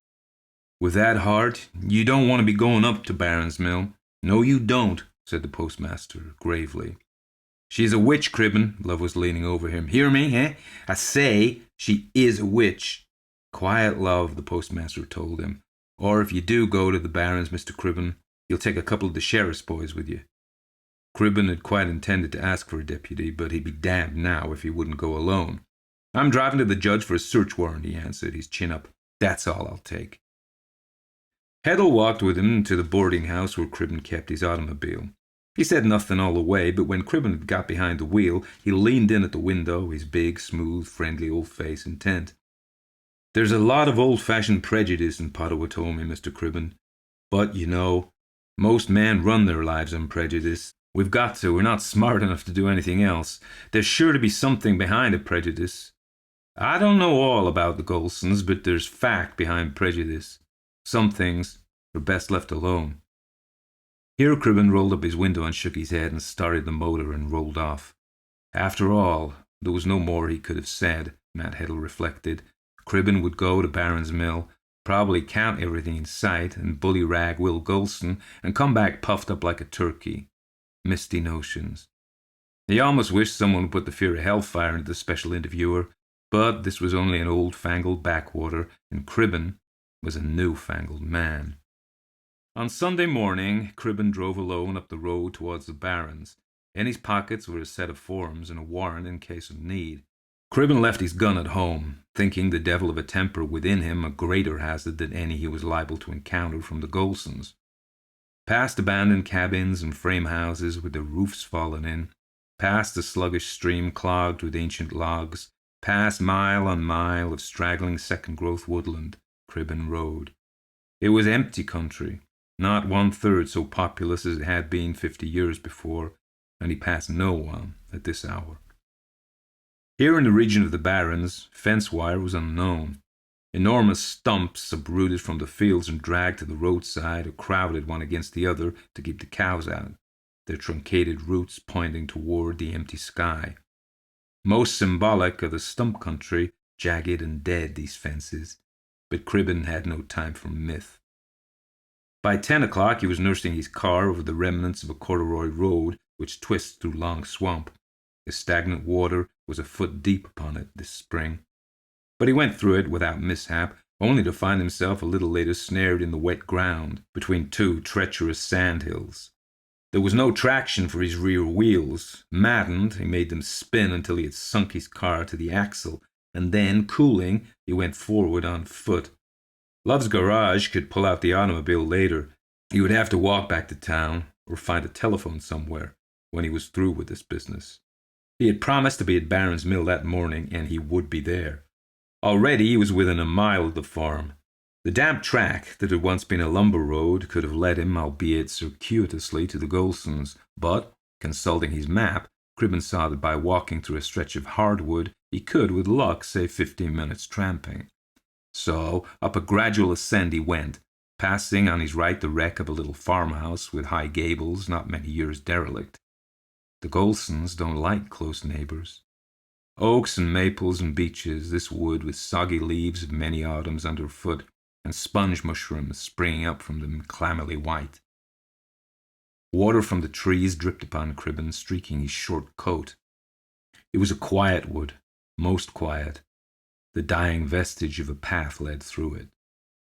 With that heart, you don't want to be going up to Barron's Mill. No, you don't, said the postmaster, gravely. She's a witch, Cribben. Love was leaning over him. Hear me, eh? I say she is a witch. Quiet, Love, the postmaster told him. Or if you do go to the Barron's, Mr. Cribben, you'll take a couple of the sheriff's boys with you. Cribben had quite intended to ask for a deputy, but he'd be damned now if he wouldn't go alone. I'm driving to the judge for a search warrant, he answered, his chin up. That's all I'll take. Heddle walked with him to the boarding house where Cribben kept his automobile. He said nothing all the way, but when Cribben had got behind the wheel, he leaned in at the window, his big, smooth, friendly old face intent. There's a lot of old-fashioned prejudice in Potawatomi, Mr. Cribben. But, you know, most men run their lives on prejudice. We've got to. We're not smart enough to do anything else. There's sure to be something behind a prejudice. I don't know all about the Golsons, but there's fact behind prejudice. Some things are best left alone. Here Cribben rolled up his window and shook his head and started the motor and rolled off. After all, there was no more he could have said, Matt Heddle reflected. Cribben would go to Barron's Mill, probably count everything in sight, and bullyrag Will Golson, and come back puffed up like a turkey. Misty notions. He almost wished someone would put the fear of hellfire into the special interviewer, but this was only an old-fangled backwater, and Cribben was a new-fangled man. On Sunday morning, Cribben drove alone up the road towards the Barrens. In his pockets were a set of forms and a warrant in case of need. Cribben left his gun at home, thinking the devil of a temper within him a greater hazard than any he was liable to encounter from the Golsons. Past abandoned cabins and frame houses with their roofs fallen in, past the sluggish stream clogged with ancient logs, past mile on mile of straggling second-growth woodland, Cribben rode. It was empty country, not 1/3 so populous as it had been 50 years before, and he passed no one at this hour. Here in the region of the Barrens, fence wire was unknown. Enormous stumps uprooted from the fields and dragged to the roadside or crowded one against the other to keep the cows out, their truncated roots pointing toward the empty sky. Most symbolic of the stump country, jagged and dead, these fences, but Cribben had no time for myth. By 10 o'clock he was nursing his car over the remnants of a corduroy road which twists through long swamp. The stagnant water was a foot deep upon it this spring. But he went through it without mishap, only to find himself a little later snared in the wet ground between two treacherous sandhills. There was no traction for his rear wheels. Maddened, he made them spin until he had sunk his car to the axle, and then, cooling, he went forward on foot. Love's garage could pull out the automobile later. He would have to walk back to town or find a telephone somewhere when he was through with this business. He had promised to be at Barron's Mill that morning, and he would be there. Already he was within a mile of the farm. The damp track that had once been a lumber road could have led him, albeit circuitously, to the Golsons, but, consulting his map, Cribben saw that by walking through a stretch of hardwood he could, with luck, save 15 minutes tramping. So up a gradual ascent he went, passing on his right the wreck of a little farmhouse with high gables not many years derelict. The Golsons don't like close neighbours. Oaks and maples and beeches, this wood with soggy leaves of many autumns underfoot, and sponge mushrooms springing up from them clammily white. Water from the trees dripped upon Cribben, streaking his short coat. It was a quiet wood, most quiet. The dying vestige of a path led through it.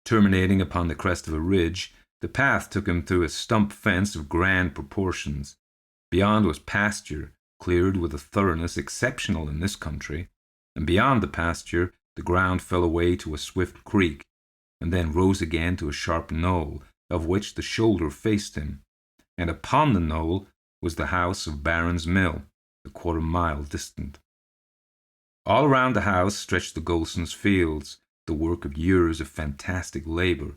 Terminating upon the crest of a ridge, the path took him through a stump fence of grand proportions. Beyond was pasture, cleared with a thoroughness exceptional in this country, and beyond the pasture the ground fell away to a swift creek, and then rose again to a sharp knoll, of which the shoulder faced him, and upon the knoll was the house of Barron's Mill, a quarter-mile distant. All around the house stretched the Golsons' fields, the work of years of fantastic labour,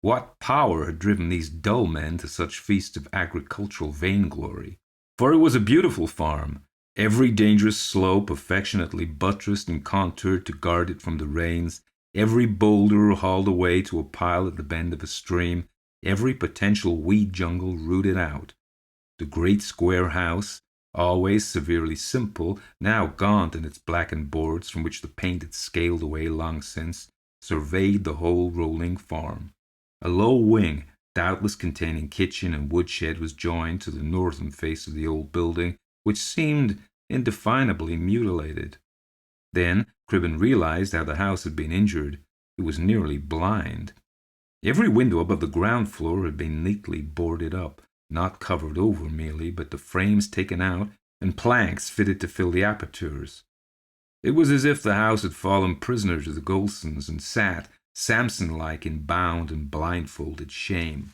What power had driven these dull men to such feasts of agricultural vainglory? For it was a beautiful farm, every dangerous slope affectionately buttressed and contoured to guard it from the rains, every boulder hauled away to a pile at the bend of a stream, every potential weed jungle rooted out. The great square house, always severely simple, now gaunt in its blackened boards from which the paint had scaled away long since, surveyed the whole rolling farm. A low wing, doubtless containing kitchen and woodshed, was joined to the northern face of the old building, which seemed indefinably mutilated. Then Cribben realized how the house had been injured. It was nearly blind. Every window above the ground floor had been neatly boarded up, not covered over merely, but the frames taken out and planks fitted to fill the apertures. It was as if the house had fallen prisoner to the Golsons and sat, Samson-like, in bound and blindfolded shame.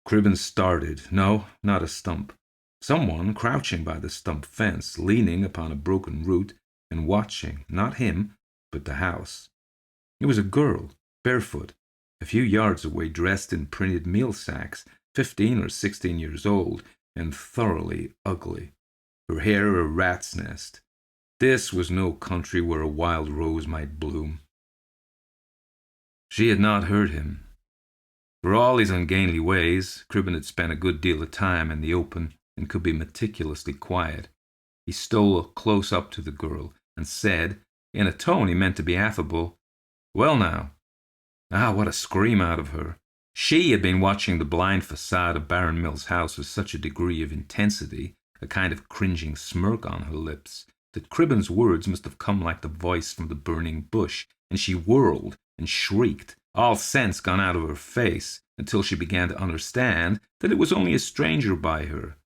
Cribben started. No, not a stump. Someone crouching by the stump fence, leaning upon a broken root and watching, not him, but the house. It was a girl, barefoot, a few yards away, dressed in printed meal sacks, 15 or 16 years old, and thoroughly ugly. Her hair a rat's nest. This was no country where a wild rose might bloom. She had not heard him. For all his ungainly ways, Cribben had spent a good deal of time in the open and could be meticulously quiet. He stole close up to the girl and said, in a tone he meant to be affable, "Well now." Ah, what a scream out of her! She had been watching the blind facade of Baron Mill's house with such a degree of intensity, a kind of cringing smirk on her lips, that Cribben's words must have come like the voice from the burning bush, and she whirled and shrieked, all sense gone out of her face, until she began to understand that it was only a stranger by her.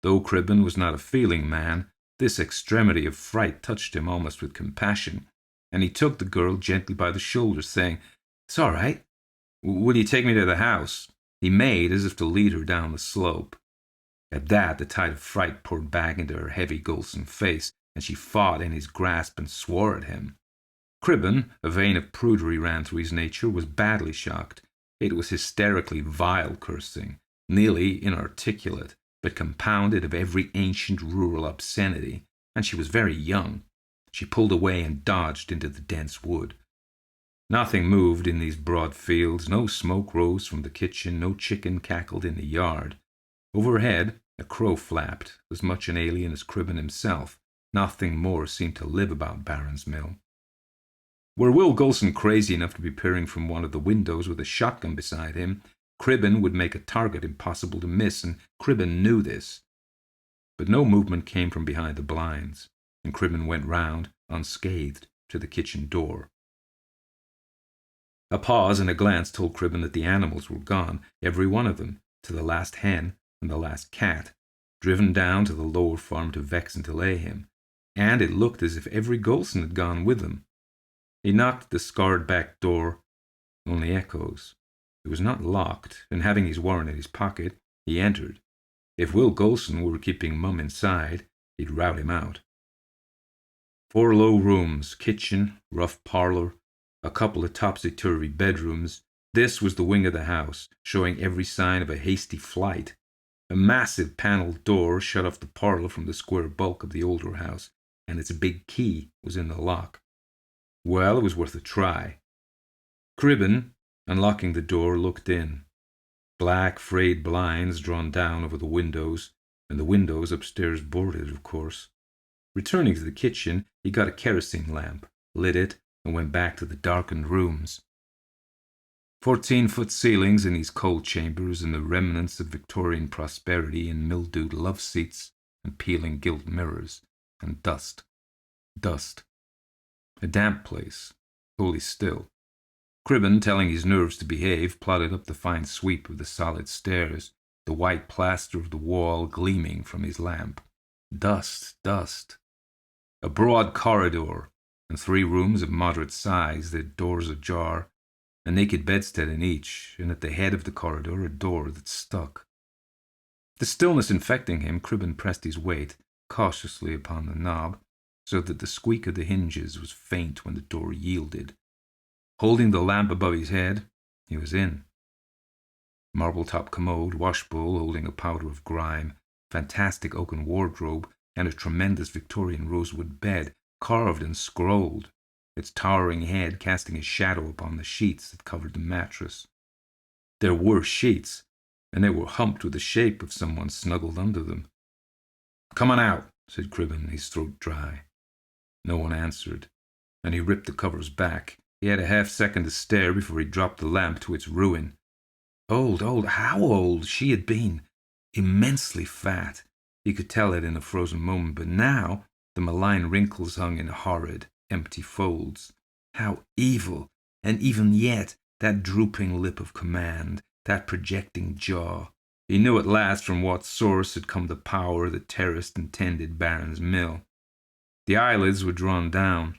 Though Cribben was not a feeling man, this extremity of fright touched him almost with compassion, and he took the girl gently by the shoulder, saying, "It's all right. Will you take me to the house?" He made as if to lead her down the slope. At that, the tide of fright poured back into her heavy Golson face, and she fought in his grasp and swore at him. Cribben, a vein of prudery ran through his nature, was badly shocked. It was hysterically vile cursing, nearly inarticulate, but compounded of every ancient rural obscenity, and she was very young. She pulled away and dodged into the dense wood. Nothing moved in these broad fields. No smoke rose from the kitchen. No chicken cackled in the yard. Overhead, a crow flapped, as much an alien as Cribben himself. Nothing more seemed to live about Baron's Mill. Were Will Golson crazy enough to be peering from one of the windows with a shotgun beside him, Cribben would make a target impossible to miss, and Cribben knew this. But no movement came from behind the blinds, and Cribben went round, unscathed, to the kitchen door. A pause and a glance told Cribben that the animals were gone, every one of them, to the last hen and the last cat, driven down to the lower farm to vex and delay him, and it looked as if every Golson had gone with them. He knocked at the scarred back door. Only echoes. It was not locked, and having his warrant in his pocket, he entered. If Will Golson were keeping mum inside, he'd rout him out. 4 low rooms, kitchen, rough parlour, a couple of topsy-turvy bedrooms. This was the wing of the house, showing every sign of a hasty flight. A massive panelled door shut off the parlour from the square bulk of the older house, and its big key was in the lock. Well, it was worth a try. Cribben, unlocking the door, looked in. Black frayed blinds drawn down over the windows, and the windows upstairs boarded, of course. Returning to the kitchen, he got a kerosene lamp, lit it, and went back to the darkened rooms. 14-foot ceilings in these cold chambers, and the remnants of Victorian prosperity in mildewed love-seats and peeling gilt mirrors, and dust. Dust. A damp place, wholly still. Cribben, telling his nerves to behave, plodded up the fine sweep of the solid stairs, the white plaster of the wall gleaming from his lamp. Dust, dust. A broad corridor, and 3 rooms of moderate size, their doors ajar, a naked bedstead in each, and at the head of the corridor a door that stuck. The stillness infecting him, Cribben pressed his weight cautiously upon the knob, so that the squeak of the hinges was faint when the door yielded. Holding the lamp above his head, he was in. Marble-top commode, washbowl holding a powder of grime, fantastic oaken wardrobe, and a tremendous Victorian rosewood bed, carved and scrolled, its towering head casting a shadow upon the sheets that covered the mattress. There were sheets, and they were humped with the shape of someone snuggled under them. "Come on out," said Cribben, his throat dry. No one answered, and he ripped the covers back. He had a half-second to stare before he dropped the lamp to its ruin. Old, how old she had been! Immensely fat. He could tell it in a frozen moment, but now the malign wrinkles hung in horrid, empty folds. How evil! And even yet, that drooping lip of command, that projecting jaw. He knew at last from what source had come the power that terraced and tended Baron's mill. The eyelids were drawn down,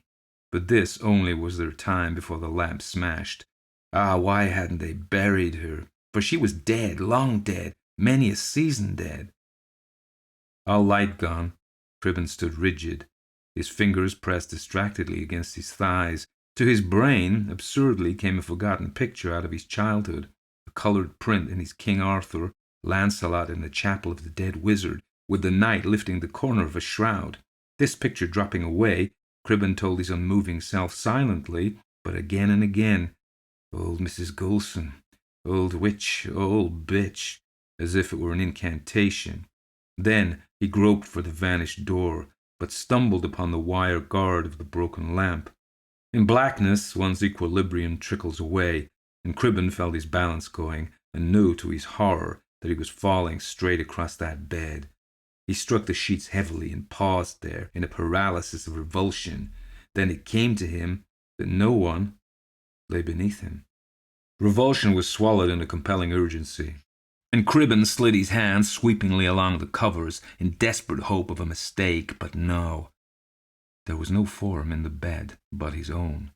but this only was their time before the lamp smashed. Ah, why hadn't they buried her? For she was dead, long dead, many a season dead. All light gone, Cribben stood rigid, his fingers pressed distractedly against his thighs. To his brain, absurdly, came a forgotten picture out of his childhood, a coloured print in his King Arthur, Lancelot in the chapel of the dead wizard, with the knight lifting the corner of a shroud. This picture dropping away, Cribben told his unmoving self silently, but again and again, "Old Mrs. Golson, old witch, old bitch," as if it were an incantation. Then he groped for the vanished door, but stumbled upon the wire guard of the broken lamp. In blackness, one's equilibrium trickles away, and Cribben felt his balance going, and knew to his horror that he was falling straight across that bed. He struck the sheets heavily and paused there in a paralysis of revulsion. Then it came to him that no one lay beneath him. Revulsion was swallowed in a compelling urgency, and Cribben slid his hand sweepingly along the covers in desperate hope of a mistake, but no. There was no form in the bed but his own.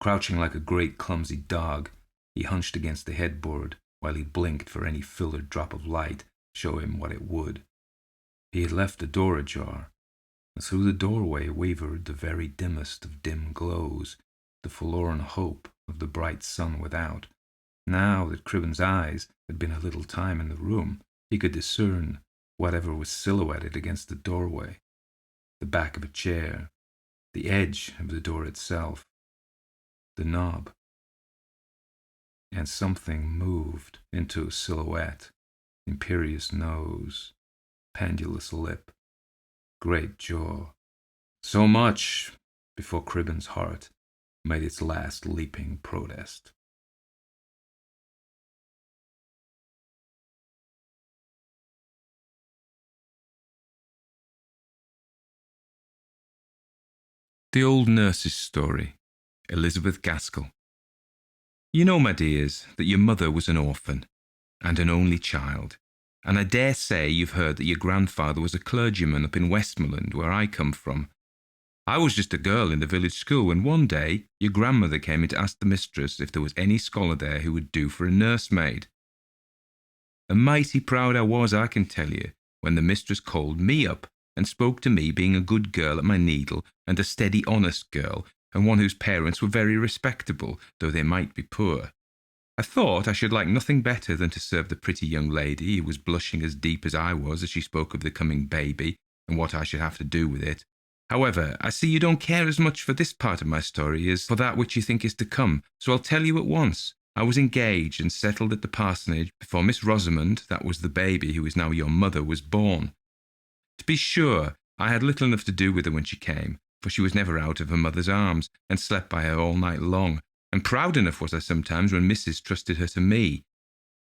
Crouching like a great clumsy dog, he hunched against the headboard while he blinked for any filler drop of light show him what it would. He had left the door ajar, and through the doorway wavered the very dimmest of dim glows, the forlorn hope of the bright sun without. Now that Cribben's eyes had been a little time in the room, he could discern whatever was silhouetted against the doorway, the back of a chair, the edge of the door itself, the knob. And something moved into a silhouette, imperious nose, pendulous lip, great jaw. So much before Cribben's heart made its last leaping protest. The Old Nurse's Story, Elizabeth Gaskell. You know, my dears, that your mother was an orphan, and an only child, and I dare say you've heard that your grandfather was a clergyman up in Westmoreland, where I come from. I was just a girl in the village school when one day your grandmother came in to ask the mistress if there was any scholar there who would do for a nursemaid. And mighty proud I was, I can tell you, when the mistress called me up and spoke to me being a good girl at my needle and a steady, honest girl, and one whose parents were very respectable, though they might be poor. I thought I should like nothing better than to serve the pretty young lady who was blushing as deep as I was as she spoke of the coming baby and what I should have to do with it. However, I see you don't care as much for this part of my story as for that which you think is to come, so I'll tell you at once. I was engaged and settled at the parsonage before Miss Rosamond, that was the baby who is now your mother, was born. To be sure, I had little enough to do with her when she came, for she was never out of her mother's arms, and slept by her all night long, and proud enough was I sometimes when Mrs. trusted her to me.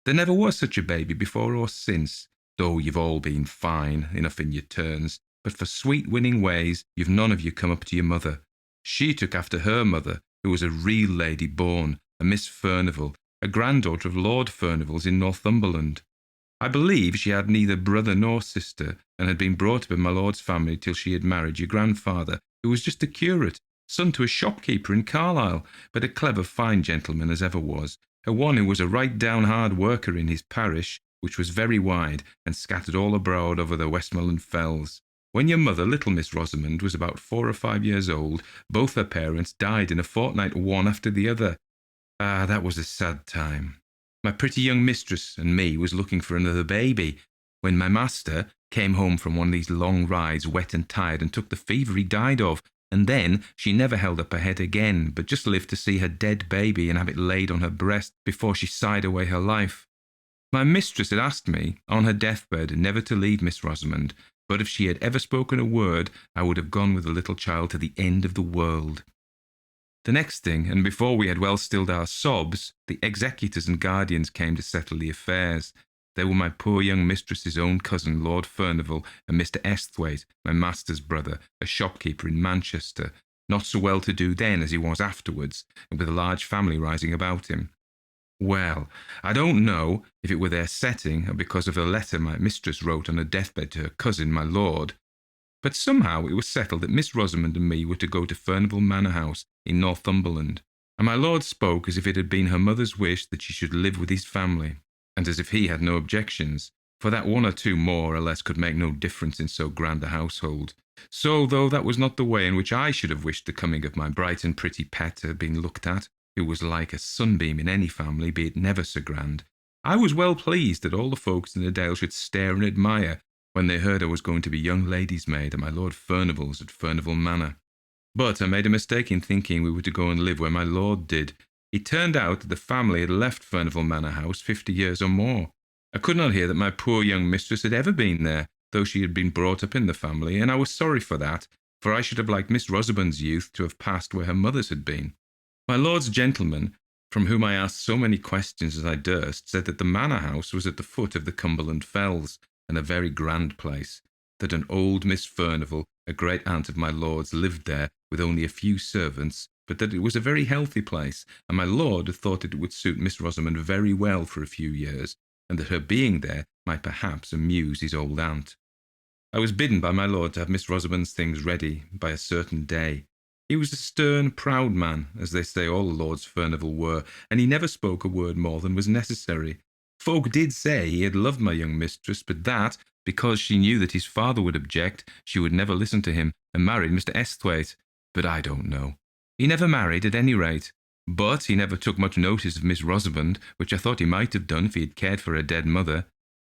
There never was such a baby before or since, though you've all been fine enough in your turns, but for sweet winning ways you've none of you come up to your mother. She took after her mother, who was a real lady born, a Miss Furnivall, a granddaughter of Lord Furnival's in Northumberland. I believe she had neither brother nor sister, and had been brought up in my lord's family till she had married your grandfather, who was just a curate, son to a shopkeeper in Carlisle, but a clever fine gentleman as ever was, and one who was a right down hard worker in his parish, which was very wide, and scattered all abroad over the Westmoreland fells. When your mother, little Miss Rosamond, was about 4 or 5 years old, both her parents died in a fortnight one after the other. Ah, that was a sad time. My pretty young mistress and me was looking for another baby, when my master came home from one of these long rides, wet and tired, and took the fever he died of, and then she never held up her head again, but just lived to see her dead baby and have it laid on her breast before she sighed away her life. My mistress had asked me, on her deathbed, never to leave Miss Rosamond, but if she had ever spoken a word, I would have gone with the little child to the end of the world. The next thing, and before we had well stilled our sobs, the executors and guardians came to settle the affairs. They were my poor young mistress's own cousin, Lord Furnivall, and Mr. Esthwaite, my master's brother, a shopkeeper in Manchester, not so well to do then as he was afterwards, and with a large family rising about him. Well, I don't know if it were their setting, or because of a letter my mistress wrote on her deathbed to her cousin, my lord, but somehow it was settled that Miss Rosamond and me were to go to Furnivall Manor House in Northumberland, and my lord spoke as if it had been her mother's wish that she should live with his family, and as if he had no objections, for that one or two more or less could make no difference in so grand a household. So, though that was not the way in which I should have wished the coming of my bright and pretty pet to have been looked at, who was like a sunbeam in any family, be it never so grand, I was well pleased that all the folks in the dale should stare and admire when they heard I was going to be young lady's maid at my Lord Furnivall's at Furnivall Manor. But I made a mistake in thinking we were to go and live where my lord did. It turned out that the family had left Furnivall Manor House 50 years or more. I could not hear that my poor young mistress had ever been there, though she had been brought up in the family, and I was sorry for that, for I should have liked Miss Rosamond's youth to have passed where her mother's had been. My lord's gentleman, from whom I asked so many questions as I durst, said that the manor house was at the foot of the Cumberland Fells, and a very grand place, that an old Miss Furnivall, a great aunt of my lord's, lived there with only a few servants, but that it was a very healthy place, and my lord had thought it would suit Miss Rosamond very well for a few years, and that her being there might perhaps amuse his old aunt. I was bidden by my lord to have Miss Rosamond's things ready by a certain day. He was a stern, proud man, as they say all the Lords Furnivall were, and he never spoke a word more than was necessary. Folk did say he had loved my young mistress, but that, because she knew that his father would object, she would never listen to him, and married Mr. Esthwaite. But I don't know. He never married, at any rate. But he never took much notice of Miss Rosamond, which I thought he might have done if he had cared for her dead mother.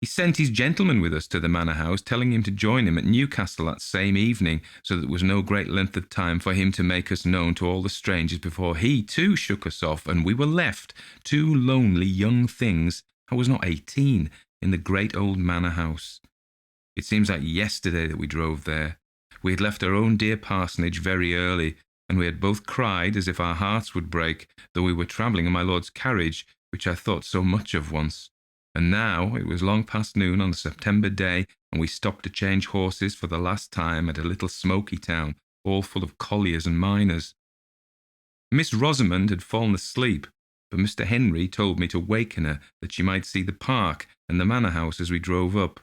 He sent his gentleman with us to the manor house, telling him to join him at Newcastle that same evening, so that there was no great length of time for him to make us known to all the strangers before he too shook us off, and we were left, two lonely young things, I was not 18, in the great old manor house. It seems like yesterday that we drove there. We had left our own dear parsonage very early, and we had both cried as if our hearts would break, though we were travelling in my lord's carriage, which I thought so much of once. And now it was long past noon on a September day, and we stopped to change horses for the last time at a little smoky town, all full of colliers and miners. Miss Rosamond had fallen asleep, but Mr. Henry told me to waken her, that she might see the park and the manor house as we drove up.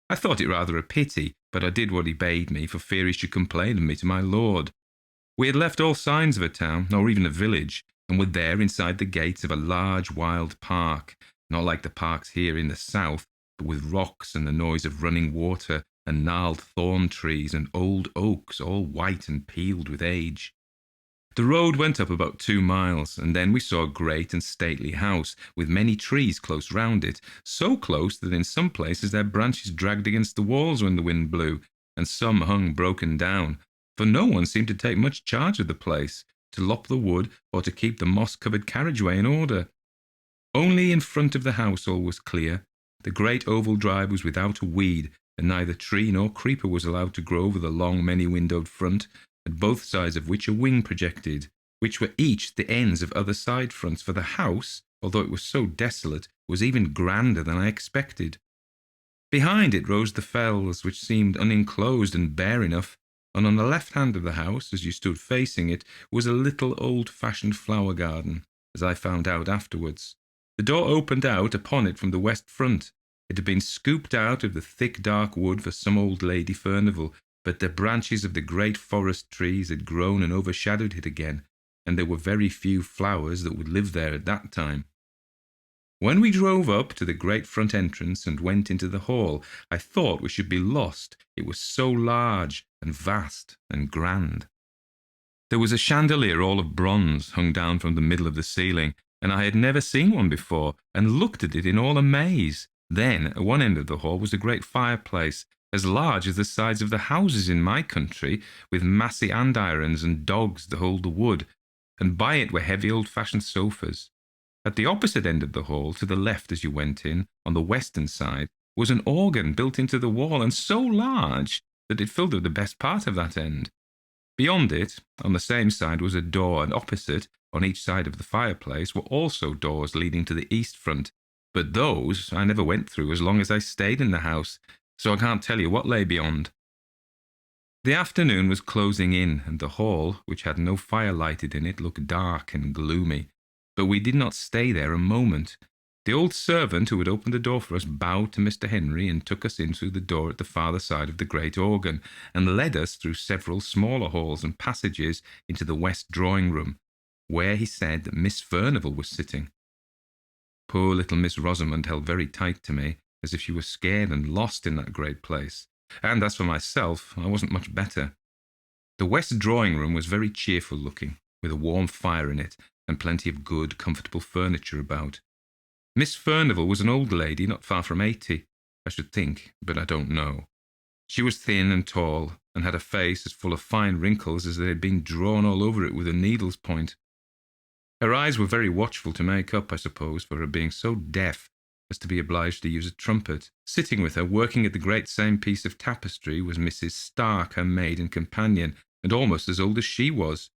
I thought it rather a pity, but I did what he bade me, for fear he should complain of me to my lord. We had left all signs of a town, or even a village, and were there inside the gates of a large wild park, not like the parks here in the south, but with rocks and the noise of running water, and gnarled thorn trees and old oaks, all white and peeled with age. The road went up about 2 miles, and then we saw a great and stately house, with many trees close round it, so close that in some places their branches dragged against the walls when the wind blew, and some hung broken down, for no one seemed to take much charge of the place, to lop the wood, or to keep the moss-covered carriageway in order. Only in front of the house all was clear. The great oval drive was without a weed, and neither tree nor creeper was allowed to grow over the long, many-windowed front, at both sides of which a wing projected, which were each the ends of other side fronts, for the house, although it was so desolate, was even grander than I expected. Behind it rose the fells, which seemed unenclosed and bare enough, and on the left hand of the house, as you stood facing it, was a little old-fashioned flower garden, as I found out afterwards. The door opened out upon it from the west front. It had been scooped out of the thick dark wood for some old Lady Furnivall, but the branches of the great forest trees had grown and overshadowed it again, and there were very few flowers that would live there at that time. When we drove up to the great front entrance and went into the hall, I thought we should be lost, it was so large and vast and grand. There was a chandelier all of bronze hung down from the middle of the ceiling, and I had never seen one before, and looked at it in all amaze. Then, at one end of the hall was a great fireplace, as large as the sides of the houses in my country, with massy andirons and dogs to hold the wood, and by it were heavy old-fashioned sofas. At the opposite end of the hall, to the left as you went in, on the western side, was an organ built into the wall, and so large that it filled up the best part of that end. Beyond it, on the same side, was a door, and opposite, on each side of the fireplace, were also doors leading to the east front, but those I never went through as long as I stayed in the house, so I can't tell you what lay beyond. The afternoon was closing in, and the hall, which had no fire lighted in it, looked dark and gloomy, but we did not stay there a moment. The old servant who had opened the door for us bowed to Mr. Henry and took us in through the door at the farther side of the great organ, and led us through several smaller halls and passages into the west drawing-room, where he said that Miss Furnivall was sitting. Poor little Miss Rosamond held very tight to me, as if she was scared and lost in that great place, and as for myself, I wasn't much better. The west drawing-room was very cheerful-looking, with a warm fire in it, and plenty of good, comfortable furniture about. Miss Furnivall was an old lady, not far from 80, I should think, but I don't know. She was thin and tall, and had a face as full of fine wrinkles as they had been drawn all over it with a needle's point. Her eyes were very watchful to make up, I suppose, for her being so deaf as to be obliged to use a trumpet. Sitting with her, working at the great same piece of tapestry, was Mrs. Stark, her maid and companion, and almost as old as she was.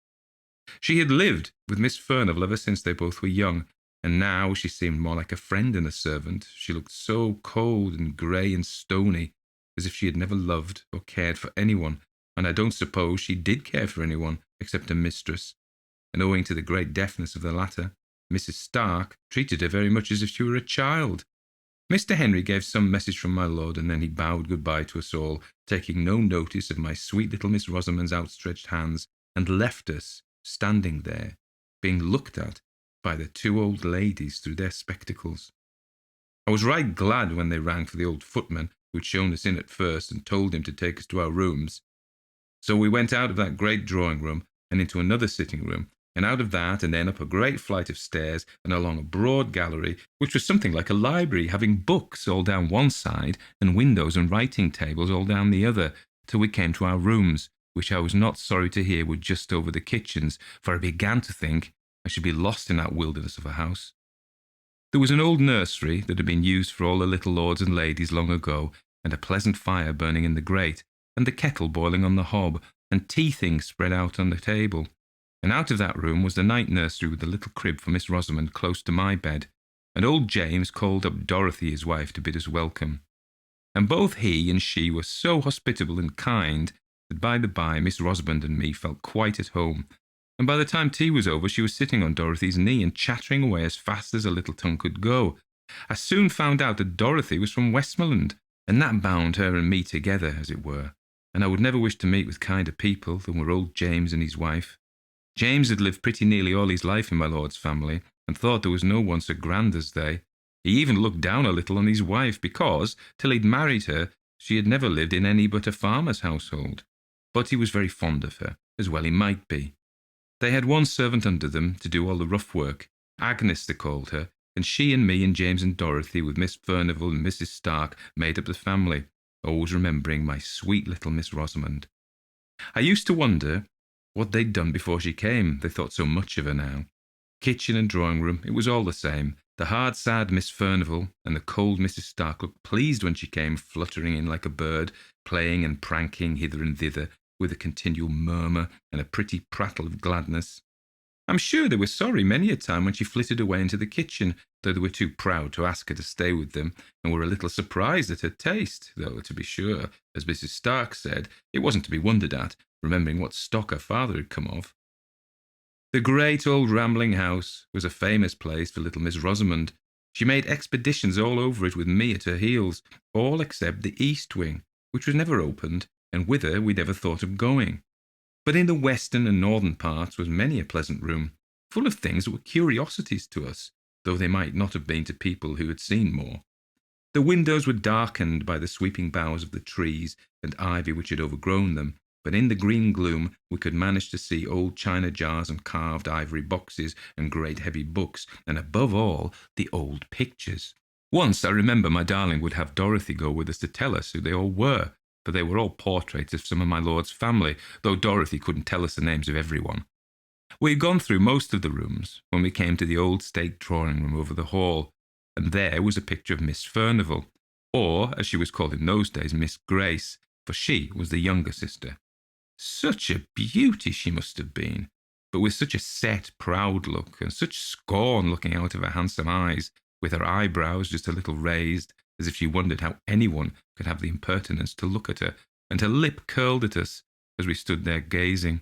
She had lived with Miss Furnivall ever since they both were young, and now she seemed more like a friend than a servant. She looked so cold and grey and stony, as if she had never loved or cared for anyone, and I don't suppose she did care for anyone except her mistress, and owing to the great deafness of the latter, Mrs. Stark treated her very much as if she were a child. Mr. Henry gave some message from my lord, and then he bowed good-bye to us all, taking no notice of my sweet little Miss Rosamond's outstretched hands, and left us standing there, being looked at by the two old ladies through their spectacles. I was right glad when they rang for the old footman who had shown us in at first and told him to take us to our rooms. So we went out of that great drawing-room and into another sitting-room, and out of that and then up a great flight of stairs and along a broad gallery, which was something like a library, having books all down one side and windows and writing tables all down the other, till we came to our rooms, which I was not sorry to hear were just over the kitchens, for I began to think I should be lost in that wilderness of a house. There was an old nursery that had been used for all the little lords and ladies long ago, and a pleasant fire burning in the grate, and the kettle boiling on the hob, and tea things spread out on the table. And out of that room was the night nursery with the little crib for Miss Rosamond close to my bed, and old James called up Dorothy, his wife, to bid us welcome. And both he and she were so hospitable and kind that by the by Miss Rosamond and me felt quite at home, and by the time tea was over she was sitting on Dorothy's knee and chattering away as fast as her little tongue could go. I soon found out that Dorothy was from Westmoreland, and that bound her and me together, as it were, and I would never wish to meet with kinder people than were old James and his wife. James had lived pretty nearly all his life in my lord's family, and thought there was no one so grand as they. He even looked down a little on his wife, because, till he'd married her, she had never lived in any but a farmer's household. But he was very fond of her, as well he might be. They had one servant under them to do all the rough work. Agnes they called her, and she and me and James and Dorothy, with Miss Furnivall and Mrs. Stark, made up the family, always remembering my sweet little Miss Rosamond. I used to wonder what they'd done before she came, they thought so much of her now. Kitchen and drawing-room, it was all the same. The hard, sad Miss Furnivall and the cold Mrs. Stark looked pleased when she came fluttering in like a bird, playing and pranking hither and thither, with a continual murmur and a pretty prattle of gladness. I'm sure they were sorry many a time when she flitted away into the kitchen, though they were too proud to ask her to stay with them, and were a little surprised at her taste, though, to be sure, as Mrs. Stark said, it wasn't to be wondered at, remembering what stock her father had come of. The great old rambling house was a famous place for little Miss Rosamond. She made expeditions all over it with me at her heels, all except the east wing, which was never opened, and whither we never thought of going. But in the western and northern parts was many a pleasant room, full of things that were curiosities to us, though they might not have been to people who had seen more. The windows were darkened by the sweeping boughs of the trees and ivy which had overgrown them, but in the green gloom we could manage to see old china jars and carved ivory boxes and great heavy books, and above all, the old pictures. Once I remember my darling would have Dorothy go with us to tell us who they all were, for they were all portraits of some of my lord's family, though Dorothy couldn't tell us the names of everyone. We had gone through most of the rooms when we came to the old state drawing room over the hall, and there was a picture of Miss Furnivall, or, as she was called in those days, Miss Grace, for she was the younger sister. Such a beauty she must have been, but with such a set, proud look, and such scorn looking out of her handsome eyes, with her eyebrows just a little raised, as if she wondered how anyone could have the impertinence to look at her, and her lip curled at us as we stood there gazing.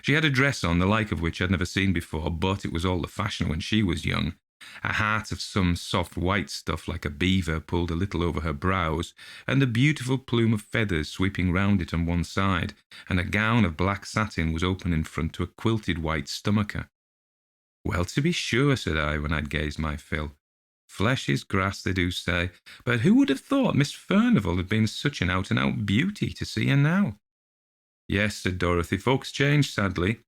She had a dress on, the like of which I'd never seen before, but it was all the fashion when she was young. A hat of some soft white stuff like a beaver pulled a little over her brows, and a beautiful plume of feathers sweeping round it on one side, and a gown of black satin was open in front to a quilted white stomacher. "Well, to be sure," said I, when I'd gazed my fill. "Flesh is grass, they do say, but who would have thought Miss Furnivall had been such an out-and-out beauty to see her now?" "Yes," said Dorothy, "folks change sadly.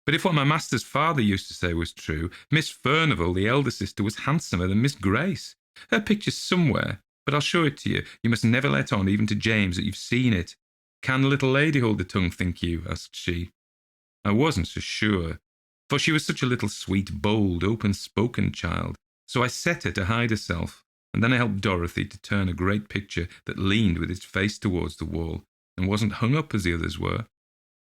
But if what my master's father used to say was true, Miss Furnivall, the elder sister, was handsomer than Miss Grace. Her picture's somewhere, but I'll show it to you. You must never let on, even to James, that you've seen it." "Can the little lady hold the tongue, think you?" asked she. I wasn't so sure, for she was such a little sweet, bold, open-spoken child, so I set her to hide herself, and then I helped Dorothy to turn a great picture that leaned with its face towards the wall, and wasn't hung up as the others were.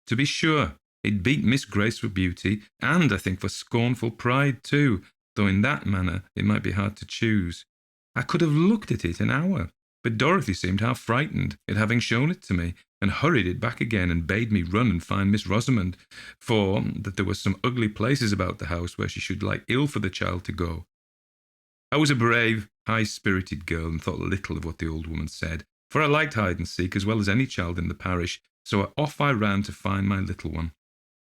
To be sure, it beat Miss Grace for beauty, and I think for scornful pride too, though in that manner it might be hard to choose. I could have looked at it an hour, but Dorothy seemed half frightened at having shown it to me, and hurried it back again and bade me run and find Miss Rosamond, for that there were some ugly places about the house where she should like ill for the child to go. I was a brave, high-spirited girl, and thought little of what the old woman said, for I liked hide-and-seek as well as any child in the parish, so off I ran to find my little one.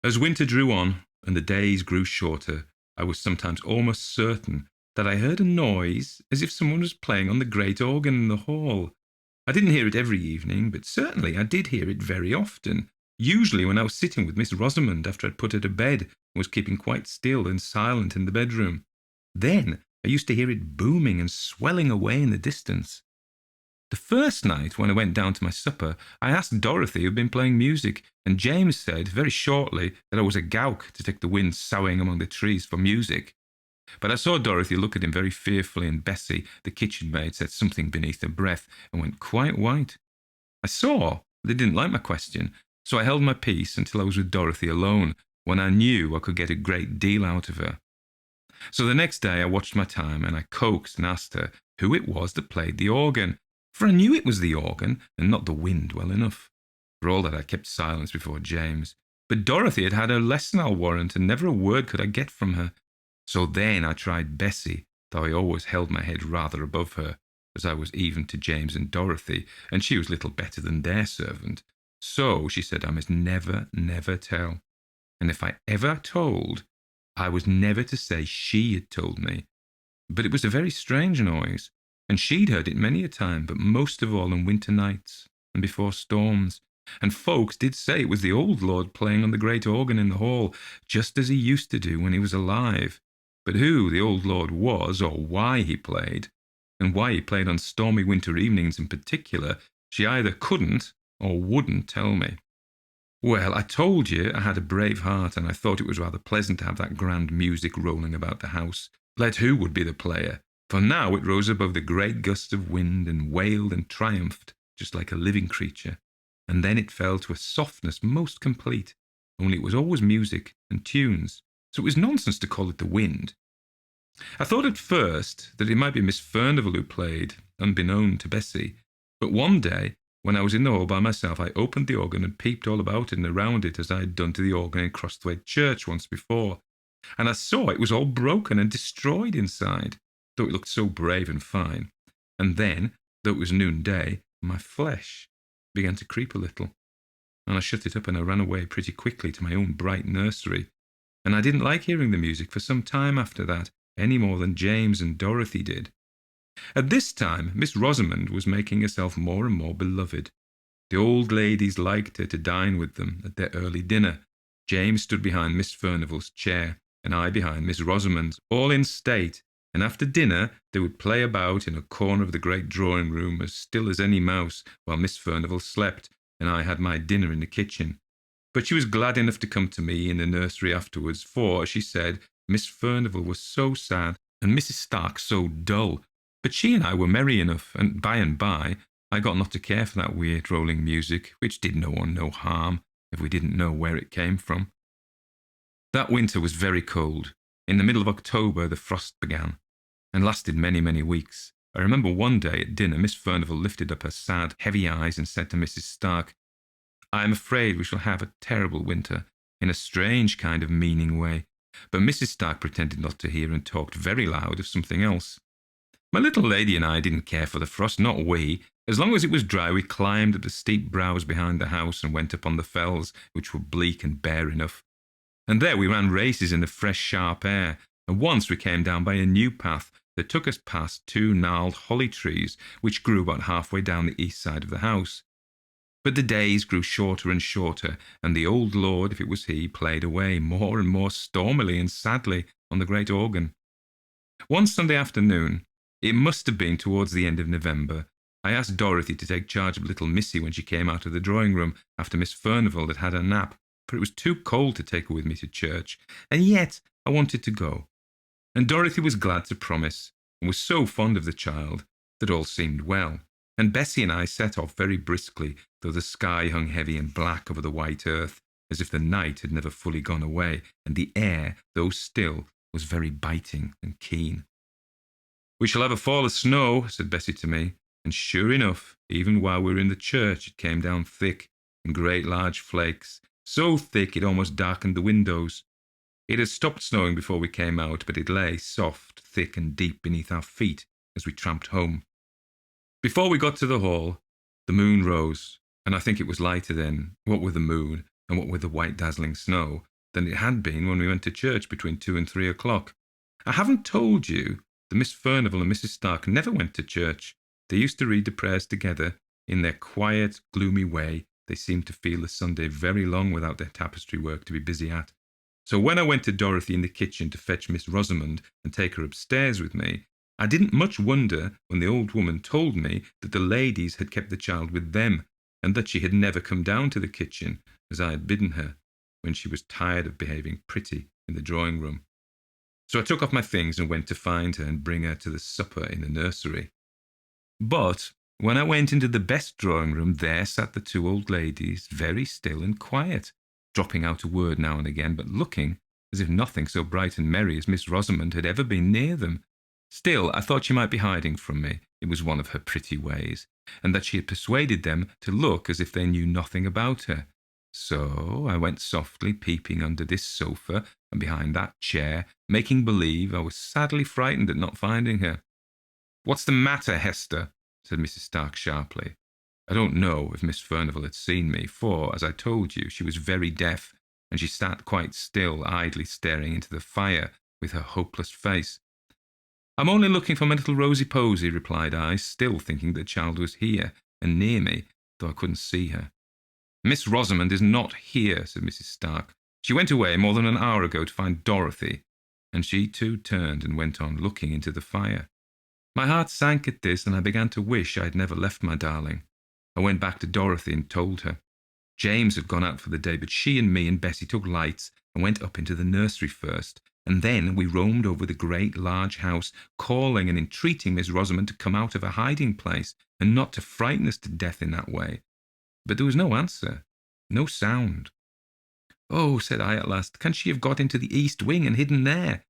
As winter drew on, and the days grew shorter, I was sometimes almost certain that I heard a noise as if someone was playing on the great organ in the hall. I didn't hear it every evening, but certainly I did hear it very often, usually when I was sitting with Miss Rosamond after I'd put her to bed and was keeping quite still and silent in the bedroom. Then I used to hear it booming and swelling away in the distance. The first night, when I went down to my supper, I asked Dorothy who had been playing music, and James said very shortly that I was a gowk to take the wind soughing among the trees for music. But I saw Dorothy look at him very fearfully, and Bessie, the kitchen maid, said something beneath her breath and went quite white. I saw they didn't like my question, so I held my peace until I was with Dorothy alone, when I knew I could get a great deal out of her. So the next day I watched my time, and I coaxed and asked her who it was that played the organ, for I knew it was the organ and not the wind well enough. For all that, I kept silence before James. But Dorothy had had her lesson, I'll warrant, and never a word could I get from her. So then I tried Bessie, though I always held my head rather above her, as I was even to James and Dorothy, and she was little better than their servant. So she said I must never, never tell. And if I ever told, I was never to say she had told me. But it was a very strange noise, and she'd heard it many a time, but most of all on winter nights and before storms. And folks did say it was the old lord playing on the great organ in the hall, just as he used to do when he was alive. But who the old lord was, or why he played, and why he played on stormy winter evenings in particular, she either couldn't or wouldn't tell me. Well, I told you I had a brave heart, and I thought it was rather pleasant to have that grand music rolling about the house, let who would be the player. For now it rose above the great gusts of wind and wailed and triumphed, just like a living creature. And then it fell to a softness most complete, only it was always music and tunes, so it was nonsense to call it the wind. I thought at first that it might be Miss Furnivall who played, unbeknown to Bessie, but one day, when I was in the hall by myself, I opened the organ and peeped all about it and around it as I had done to the organ in Crosthwaite Church once before, and I saw it was all broken and destroyed inside, though it looked so brave and fine. And then, though it was noonday, my flesh began to creep a little, and I shut it up and I ran away pretty quickly to my own bright nursery, and I didn't like hearing the music for some time after that, any more than James and Dorothy did. At this time, Miss Rosamond was making herself more and more beloved. The old ladies liked her to dine with them at their early dinner. James stood behind Miss Furnivall's chair, and I behind Miss Rosamond's, all in state, and after dinner they would play about in a corner of the great drawing-room as still as any mouse, while Miss Furnivall slept, and I had my dinner in the kitchen. But she was glad enough to come to me in the nursery afterwards, for, as she said, Miss Furnivall was so sad, and Mrs. Stark so dull. But she and I were merry enough, and by, I got not to care for that weird rolling music, which did no one no harm, if we didn't know where it came from. That winter was very cold. In the middle of October the frost began, and lasted many, many weeks. I remember one day at dinner Miss Furnivall lifted up her sad, heavy eyes and said to Mrs. Stark, "I am afraid we shall have a terrible winter," in a strange kind of meaning way. But Mrs. Stark pretended not to hear and talked very loud of something else. My little lady and I didn't care for the frost, not we. As long as it was dry, we climbed up the steep brows behind the house and went up on the fells, which were bleak and bare enough. And there we ran races in the fresh, sharp air, and once we came down by a new path that took us past 2 gnarled holly trees, which grew about halfway down the east side of the house. But the days grew shorter and shorter, and the old lord, if it was he, played away more and more stormily and sadly on the great organ. One Sunday afternoon, it must have been towards the end of November, I asked Dorothy to take charge of little Missy when she came out of the drawing-room after Miss Furnivall had had her nap, for it was too cold to take her with me to church, and yet I wanted to go. And Dorothy was glad to promise, and was so fond of the child that all seemed well. And Bessie and I set off very briskly, though the sky hung heavy and black over the white earth, as if the night had never fully gone away, and the air, though still, was very biting and keen. "We shall have a fall of snow," said Bessie to me, and sure enough, even while we were in the church, it came down thick, in great large flakes, so thick it almost darkened the windows. It had stopped snowing before we came out, but it lay soft, thick, and deep beneath our feet as we tramped home. Before we got to the hall, the moon rose, and I think it was lighter then, what with the moon and what with the white dazzling snow, than it had been when we went to church between 2 and 3 o'clock. I haven't told you that Miss Furnivall and Mrs. Stark never went to church. They used to read the prayers together. In their quiet, gloomy way, they seemed to feel the Sunday very long without their tapestry work to be busy at. So when I went to Dorothy in the kitchen to fetch Miss Rosamond and take her upstairs with me, I didn't much wonder when the old woman told me that the ladies had kept the child with them, and that she had never come down to the kitchen, as I had bidden her, when she was tired of behaving pretty in the drawing-room. So I took off my things and went to find her and bring her to the supper in the nursery. But when I went into the best drawing-room, there sat the 2 old ladies, very still and quiet, dropping out a word now and again, but looking as if nothing so bright and merry as Miss Rosamond had ever been near them. Still, I thought she might be hiding from me. It was one of her pretty ways, and that she had persuaded them to look as if they knew nothing about her. So I went softly peeping under this sofa and behind that chair, making believe I was sadly frightened at not finding her. "What's the matter, Hester?" said Mrs. Stark sharply. I don't know if Miss Furnivall had seen me, for, as I told you, she was very deaf, and she sat quite still, idly staring into the fire with her hopeless face. "I'm only looking for my little Rosy-Posy," replied I, still thinking the child was here and near me, though I couldn't see her. "Miss Rosamond is not here," said Mrs. Stark. "She went away more than an hour ago to find Dorothy," and she too turned and went on looking into the fire. My heart sank at this, and I began to wish I had never left my darling. I went back to Dorothy and told her. James had gone out for the day, but she and me and Bessie took lights and went up into the nursery first, and then we roamed over the great large house, calling and entreating Miss Rosamond to come out of her hiding place and not to frighten us to death in that way. But there was no answer, no sound. "Oh," said I at last, "can she have got into the east wing and hidden there?"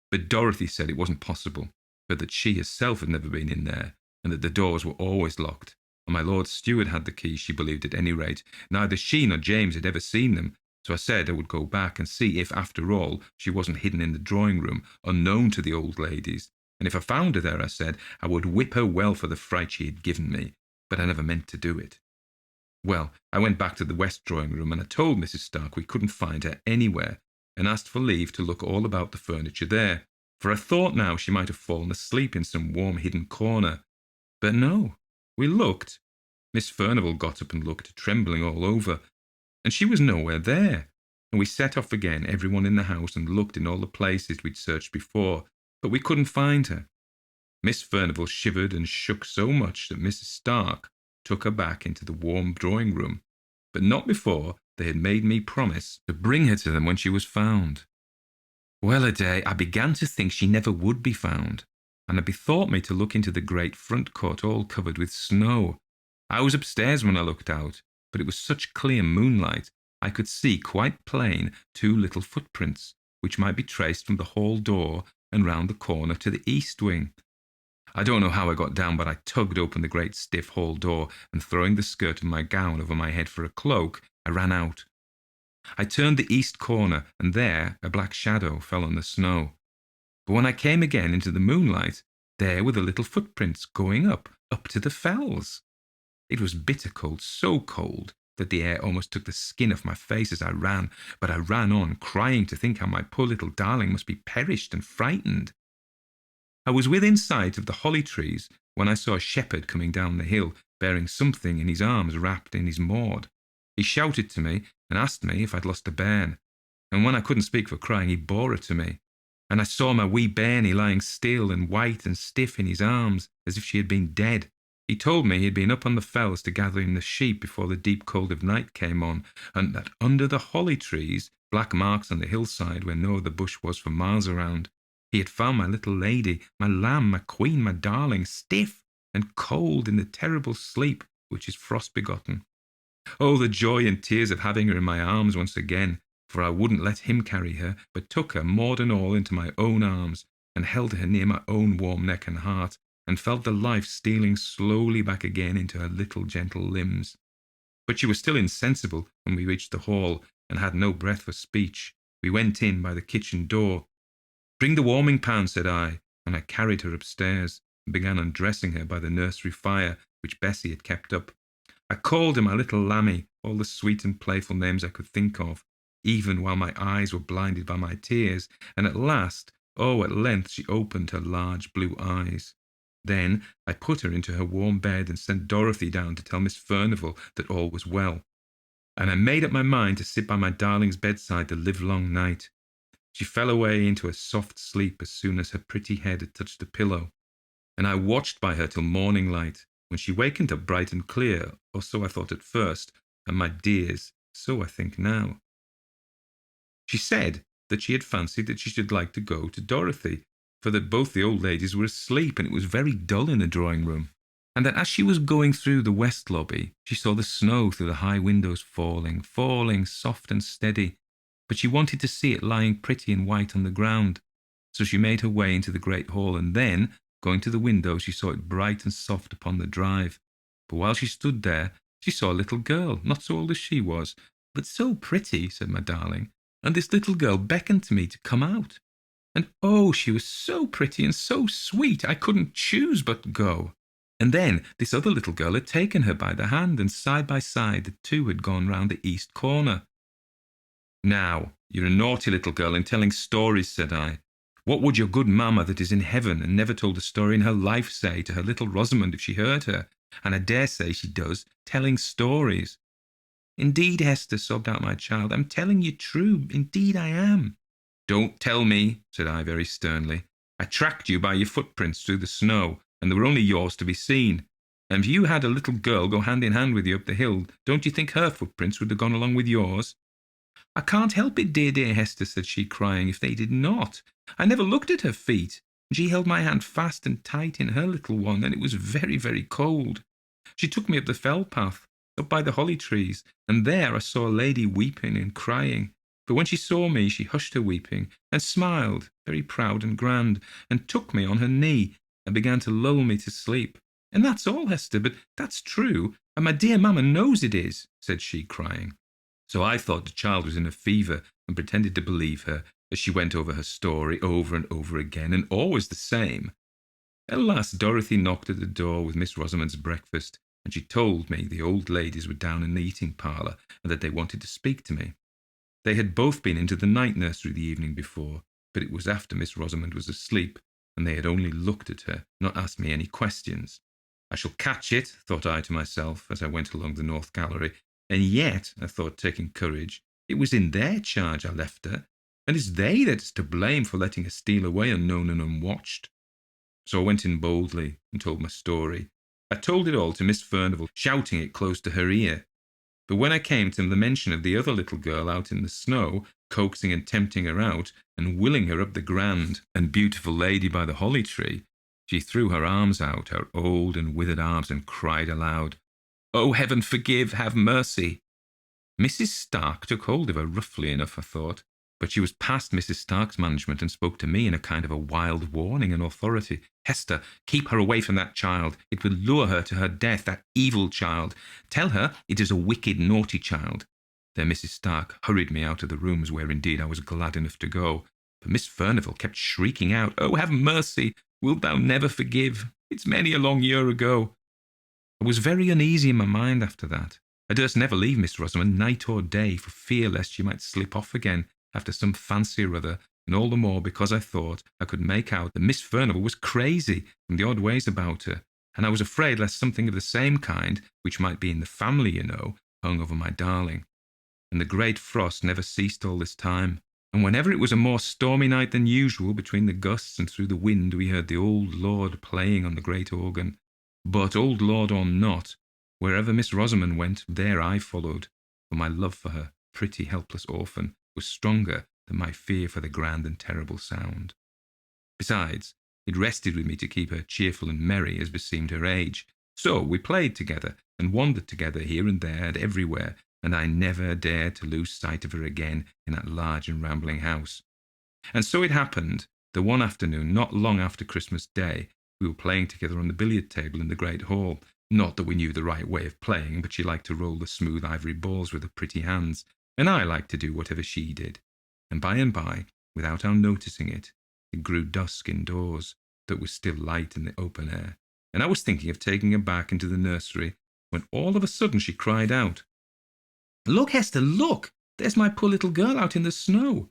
But Dorothy said it wasn't possible, but that she herself had never been in there, and that the doors were always locked, and my Lord Steward had the key, she believed at any rate. Neither she nor James had ever seen them, so I said I would go back and see if, after all, she wasn't hidden in the drawing-room, unknown to the old ladies, and if I found her there, I said, I would whip her well for the fright she had given me, but I never meant to do it. Well, I went back to the west drawing-room, and I told Mrs. Stark we couldn't find her anywhere, and asked for leave to look all about the furniture there, for I thought now she might have fallen asleep in some warm hidden corner. But no, we looked, Miss Furnivall got up and looked, trembling all over, and she was nowhere there. And we set off again, everyone in the house, and looked in all the places we'd searched before, but we couldn't find her. Miss Furnivall shivered and shook so much that Mrs. Stark took her back into the warm drawing-room, but not before they had made me promise to bring her to them when she was found. Well-a-day, I began to think she never would be found, and it bethought me to look into the great front court all covered with snow. I was upstairs when I looked out, but it was such clear moonlight I could see quite plain 2 little footprints, which might be traced from the hall door and round the corner to the east wing. I don't know how I got down, but I tugged open the great stiff hall door, and throwing the skirt of my gown over my head for a cloak, I ran out. I turned the east corner, and there a black shadow fell on the snow. But when I came again into the moonlight, there were the little footprints going up to the fells. It was bitter cold, so cold that the air almost took the skin off my face as I ran, but I ran on, crying to think how my poor little darling must be perished and frightened. I was within sight of the holly trees when I saw a shepherd coming down the hill, bearing something in his arms wrapped in his maud. He shouted to me and asked me if I'd lost a bairn, and when I couldn't speak for crying, he bore her to me. And I saw my wee bairnie lying still and white and stiff in his arms, as if she had been dead. He told me he had been up on the fells to gather in the sheep before the deep cold of night came on, and that under the holly trees, black marks on the hillside where no other bush was for miles around, he had found my little lady, my lamb, my queen, my darling, stiff and cold in the terrible sleep which is frost-begotten. Oh, the joy and tears of having her in my arms once again, for I wouldn't let him carry her, but took her, maud and all, into my own arms, and held her near my own warm neck and heart, and felt the life stealing slowly back again into her little gentle limbs. But she was still insensible when we reached the hall, and had no breath for speech. We went in by the kitchen door. "Bring the warming pan," said I, and I carried her upstairs, and began undressing her by the nursery fire which Bessie had kept up. I called her my little lammie, all the sweet and playful names I could think of, even while my eyes were blinded by my tears, and at length she opened her large blue eyes. Then I put her into her warm bed and sent Dorothy down to tell Miss Furnivall that all was well, and I made up my mind to sit by my darling's bedside the livelong night. She fell away into a soft sleep as soon as her pretty head had touched the pillow, and I watched by her till morning light, when she wakened up bright and clear, or so I thought at first, and my dears, so I think now. She said that she had fancied that she should like to go to Dorothy, for that both the old ladies were asleep, and it was very dull in the drawing-room, and that as she was going through the west lobby, she saw the snow through the high windows falling soft and steady, but she wanted to see it lying pretty and white on the ground. So she made her way into the great hall, and then, going to the window, she saw it bright and soft upon the drive. But while she stood there, she saw a little girl, not so old as she was, but so pretty, said my darling, and this little girl beckoned to me to come out. And oh, she was so pretty and so sweet, I couldn't choose but go. And then this other little girl had taken her by the hand, and side by side the two had gone round the east corner. "Now, you're a naughty little girl in telling stories," said I. "What would your good mamma that is in heaven and never told a story in her life say to her little Rosamond if she heard her? And I dare say she does, telling stories." "Indeed, Hester," sobbed out my child, "I'm telling you true. Indeed I am." "Don't tell me," said I very sternly. "I tracked you by your footprints through the snow, and they were only yours to be seen. And if you had a little girl go hand in hand with you up the hill, don't you think her footprints would have gone along with yours?" "I can't help it, dear Hester," said she, crying, "if they did not. I never looked at her feet, and she held my hand fast and tight in her little one, and it was very, very cold. She took me up the fell path, up by the holly trees, and there I saw a lady weeping and crying. But when she saw me, she hushed her weeping, and smiled, very proud and grand, and took me on her knee, and began to lull me to sleep. And that's all, Hester, but that's true, and my dear mamma knows it is," said she, crying. So I thought the child was in a fever, and pretended to believe her, as she went over her story over and over again, and always the same. At last Dorothy knocked at the door with Miss Rosamond's breakfast, and she told me the old ladies were down in the eating parlour, and that they wanted to speak to me. They had both been into the night nursery the evening before, but it was after Miss Rosamond was asleep, and they had only looked at her, not asked me any questions. I shall catch it, thought I to myself as I went along the north gallery. And yet, I thought, taking courage, it was in their charge I left her, and it's they that's to blame for letting her steal away unknown and unwatched. So I went in boldly and told my story. I told it all to Miss Furnivall, shouting it close to her ear. But when I came to the mention of the other little girl out in the snow, coaxing and tempting her out, and willing her up the grand and beautiful lady by the holly tree, she threw her arms out, her old and withered arms, and cried aloud, "Oh, heaven forgive, have mercy!" Mrs. Stark took hold of her roughly enough, I thought, but she was past Mrs. Stark's management and spoke to me in a kind of a wild warning and authority. "Hester, keep her away from that child. It will lure her to her death, that evil child. Tell her it is a wicked, naughty child." Then Mrs. Stark hurried me out of the rooms where indeed I was glad enough to go. But Miss Furnivall kept shrieking out, "Oh, have mercy! Wilt thou never forgive? It's many a long year ago." I was very uneasy in my mind after that. I durst never leave Miss Rosamond night or day for fear lest she might slip off again after some fancy or other, and all the more because I thought I could make out that Miss Furnivall was crazy from the odd ways about her, and I was afraid lest something of the same kind, which might be in the family, hung over my darling. And the great frost never ceased all this time, and whenever it was a more stormy night than usual, between the gusts and through the wind, we heard the old lord playing on the great organ. But, old lord or not, wherever Miss Rosamond went, there I followed, for my love for her, pretty helpless orphan, was stronger than my fear for the grand and terrible sound. Besides, it rested with me to keep her cheerful and merry as beseemed her age. So we played together, and wandered together here and there and everywhere, and I never dared to lose sight of her again in that large and rambling house. And so it happened that one afternoon, not long after Christmas Day, we were playing together on the billiard table in the great hall. Not that we knew the right way of playing, but she liked to roll the smooth ivory balls with her pretty hands, and I liked to do whatever she did. And by, without our noticing it, it grew dusk indoors, though it was still light in the open air, and I was thinking of taking her back into the nursery, when all of a sudden she cried out, "Look, Hester, look! There's my poor little girl out in the snow."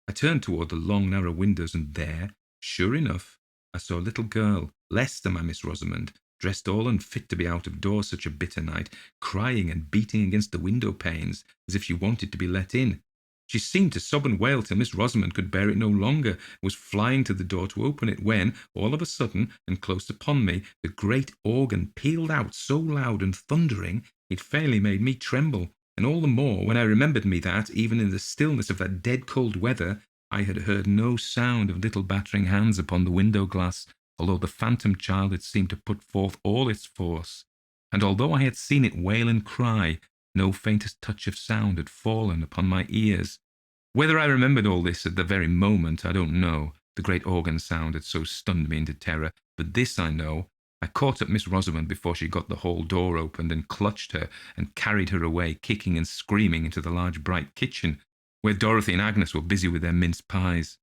I turned toward the long, narrow windows, and there, sure enough, I saw a little girl, less than my Miss Rosamond, dressed all unfit to be out of doors such a bitter night, crying and beating against the window panes as if she wanted to be let in. She seemed to sob and wail till Miss Rosamond could bear it no longer, and was flying to the door to open it, when, all of a sudden, and close upon me, the great organ pealed out so loud and thundering, it fairly made me tremble, and all the more when I remembered me that, even in the stillness of that dead cold weather, I had heard no sound of little battering hands upon the window glass, although the phantom child had seemed to put forth all its force, and although I had seen it wail and cry, no faintest touch of sound had fallen upon my ears. Whether I remembered all this at the very moment, I don't know. The great organ sound had so stunned me into terror, but this I know. I caught up Miss Rosamond before she got the hall door opened, and clutched her and carried her away, kicking and screaming, into the large bright kitchen, where Dorothy and Agnes were busy with their mince pies.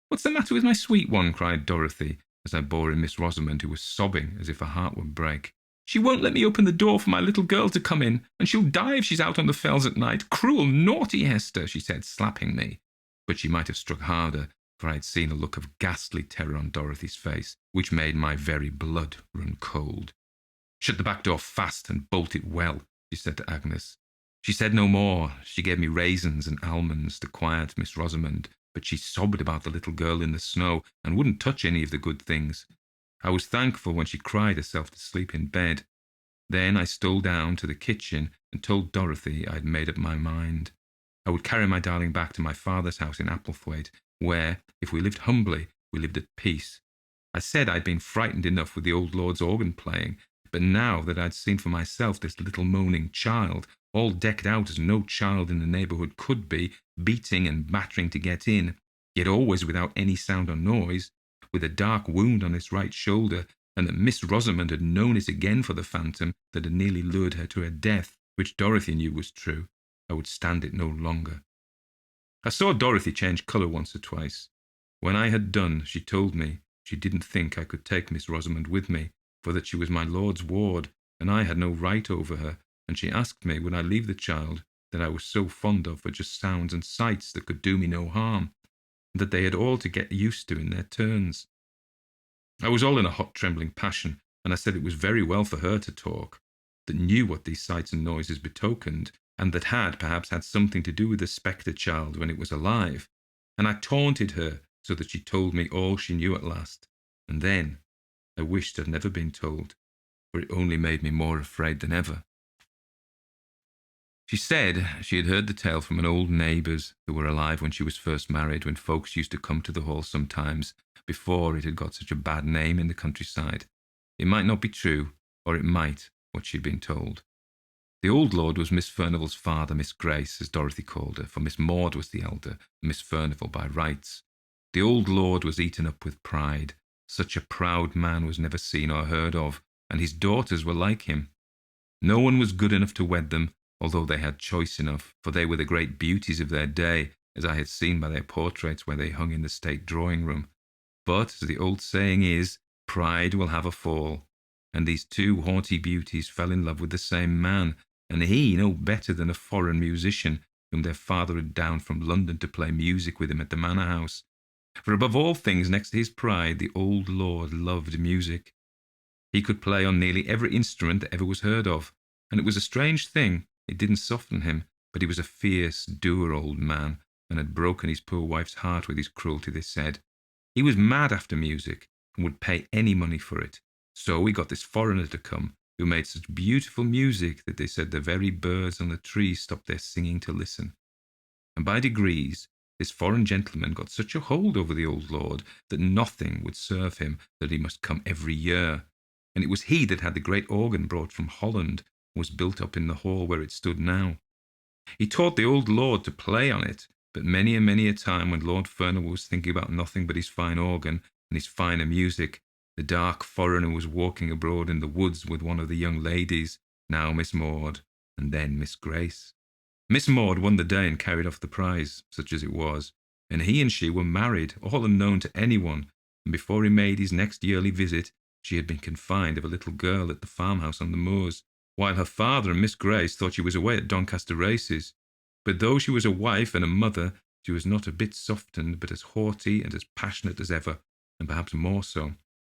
"What's the matter with my sweet one?" cried Dorothy, as I bore in Miss Rosamond, who was sobbing as if her heart would break. "She won't let me open the door for my little girl to come in, and she'll die if she's out on the fells at night. Cruel, naughty Hester," she said, slapping me. But she might have struck harder, for I had seen a look of ghastly terror on Dorothy's face, which made my very blood run cold. "Shut the back door fast and bolt it well," she said to Agnes. She said no more. She gave me raisins and almonds to quiet Miss Rosamond, but she sobbed about the little girl in the snow, and wouldn't touch any of the good things. I was thankful when she cried herself to sleep in bed. Then I stole down to the kitchen and told Dorothy I had made up my mind. I would carry my darling back to my father's house in Applethwaite, where, if we lived humbly, we lived at peace. I said I'd been frightened enough with the old lord's organ playing, but now that I'd seen for myself this little moaning child, all decked out as no child in the neighbourhood could be, beating and battering to get in, yet always without any sound or noise, with a dark wound on its right shoulder, and that Miss Rosamond had known it again for the phantom that had nearly lured her to her death, which Dorothy knew was true, I would stand it no longer. I saw Dorothy change colour once or twice. When I had done, she told me she didn't think I could take Miss Rosamond with me, for that she was my lord's ward, and I had no right over her, and she asked me would I leave the child that I was so fond of for just sounds and sights that could do me no harm, and that they had all to get used to in their turns. I was all in a hot trembling passion, and I said it was very well for her to talk, that knew what these sights and noises betokened, and that had perhaps had something to do with the spectre child when it was alive. And I taunted her so that she told me all she knew at last. And then I wished I'd never been told, for it only made me more afraid than ever. She said she had heard the tale from an old neighbours who were alive when she was first married, when folks used to come to the hall sometimes, before it had got such a bad name in the countryside. It might not be true, or it might, what she'd been told. The old lord was Miss Furnival's father, Miss Grace, as Dorothy called her, for Miss Maud was the elder, and Miss Furnival by rights. The old lord was eaten up with pride. Such a proud man was never seen or heard of, and his daughters were like him. No one was good enough to wed them, although they had choice enough, for they were the great beauties of their day, as I had seen by their portraits where they hung in the state drawing-room. But, as the old saying is, pride will have a fall, and these two haughty beauties fell in love with the same man, and he no better than a foreign musician, whom their father had down from London to play music with him at the manor house. For above all things, next to his pride, the old lord loved music. He could play on nearly every instrument that ever was heard of, and it was a strange thing. It didn't soften him, but he was a fierce, dour old man, and had broken his poor wife's heart with his cruelty, they said. He was mad after music, and would pay any money for it. So we got this foreigner to come, who made such beautiful music that they said the very birds on the trees stopped their singing to listen. And by degrees, this foreign gentleman got such a hold over the old lord that nothing would serve him, that he must come every year. And it was he that had the great organ brought from Holland, and was built up in the hall where it stood now. He taught the old lord to play on it, but many and many a time when Lord Furnival was thinking about nothing but his fine organ and his finer music, the dark foreigner was walking abroad in the woods with one of the young ladies, now Miss Maud, and then Miss Grace. Miss Maud won the day and carried off the prize, such as it was, and he and she were married, all unknown to anyone, and before he made his next yearly visit, she had been confined of a little girl at the farmhouse on the moors, while her father and Miss Grace thought she was away at Doncaster races. But though she was a wife and a mother, she was not a bit softened, but as haughty and as passionate as ever, and perhaps more so.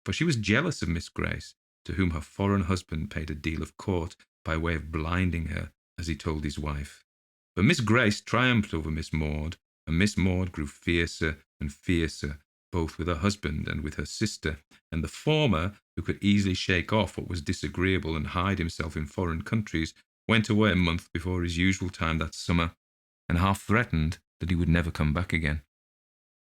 For she was jealous of Miss Grace, to whom her foreign husband paid a deal of court by way of blinding her, as he told his wife. But Miss Grace triumphed over Miss Maud, and Miss Maud grew fiercer and fiercer, both with her husband and with her sister, and the former, who could easily shake off what was disagreeable and hide himself in foreign countries, went away a month before his usual time that summer, and half threatened that he would never come back again.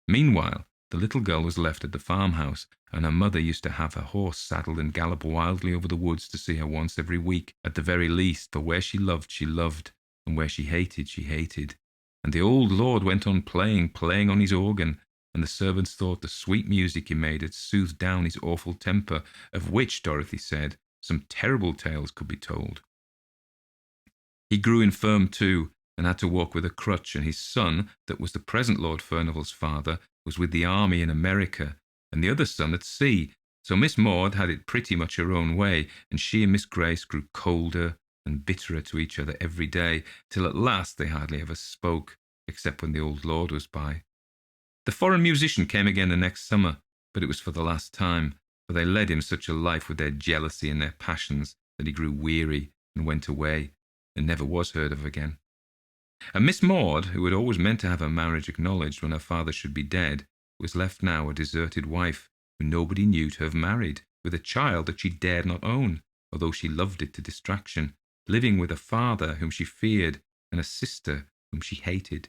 Meanwhile, the little girl was left at the farmhouse, and her mother used to have her horse saddled and gallop wildly over the woods to see her once every week, at the very least, for where she loved, and where she hated. And the old lord went on playing on his organ, and the servants thought the sweet music he made had soothed down his awful temper, of which, Dorothy said, some terrible tales could be told. He grew infirm too, and had to walk with a crutch, and his son, that was the present Lord Furnival's father, was with the army in America, and the other son at sea. So Miss Maud had it pretty much her own way, and she and Miss Grace grew colder and bitterer to each other every day, till at last they hardly ever spoke, except when the old lord was by. The foreign musician came again the next summer, but it was for the last time, for they led him such a life with their jealousy and their passions that he grew weary and went away, and never was heard of again. And Miss Maud, who had always meant to have her marriage acknowledged when her father should be dead, was left now a deserted wife, who nobody knew to have married, with a child that she dared not own, although she loved it to distraction, living with a father whom she feared and a sister whom she hated.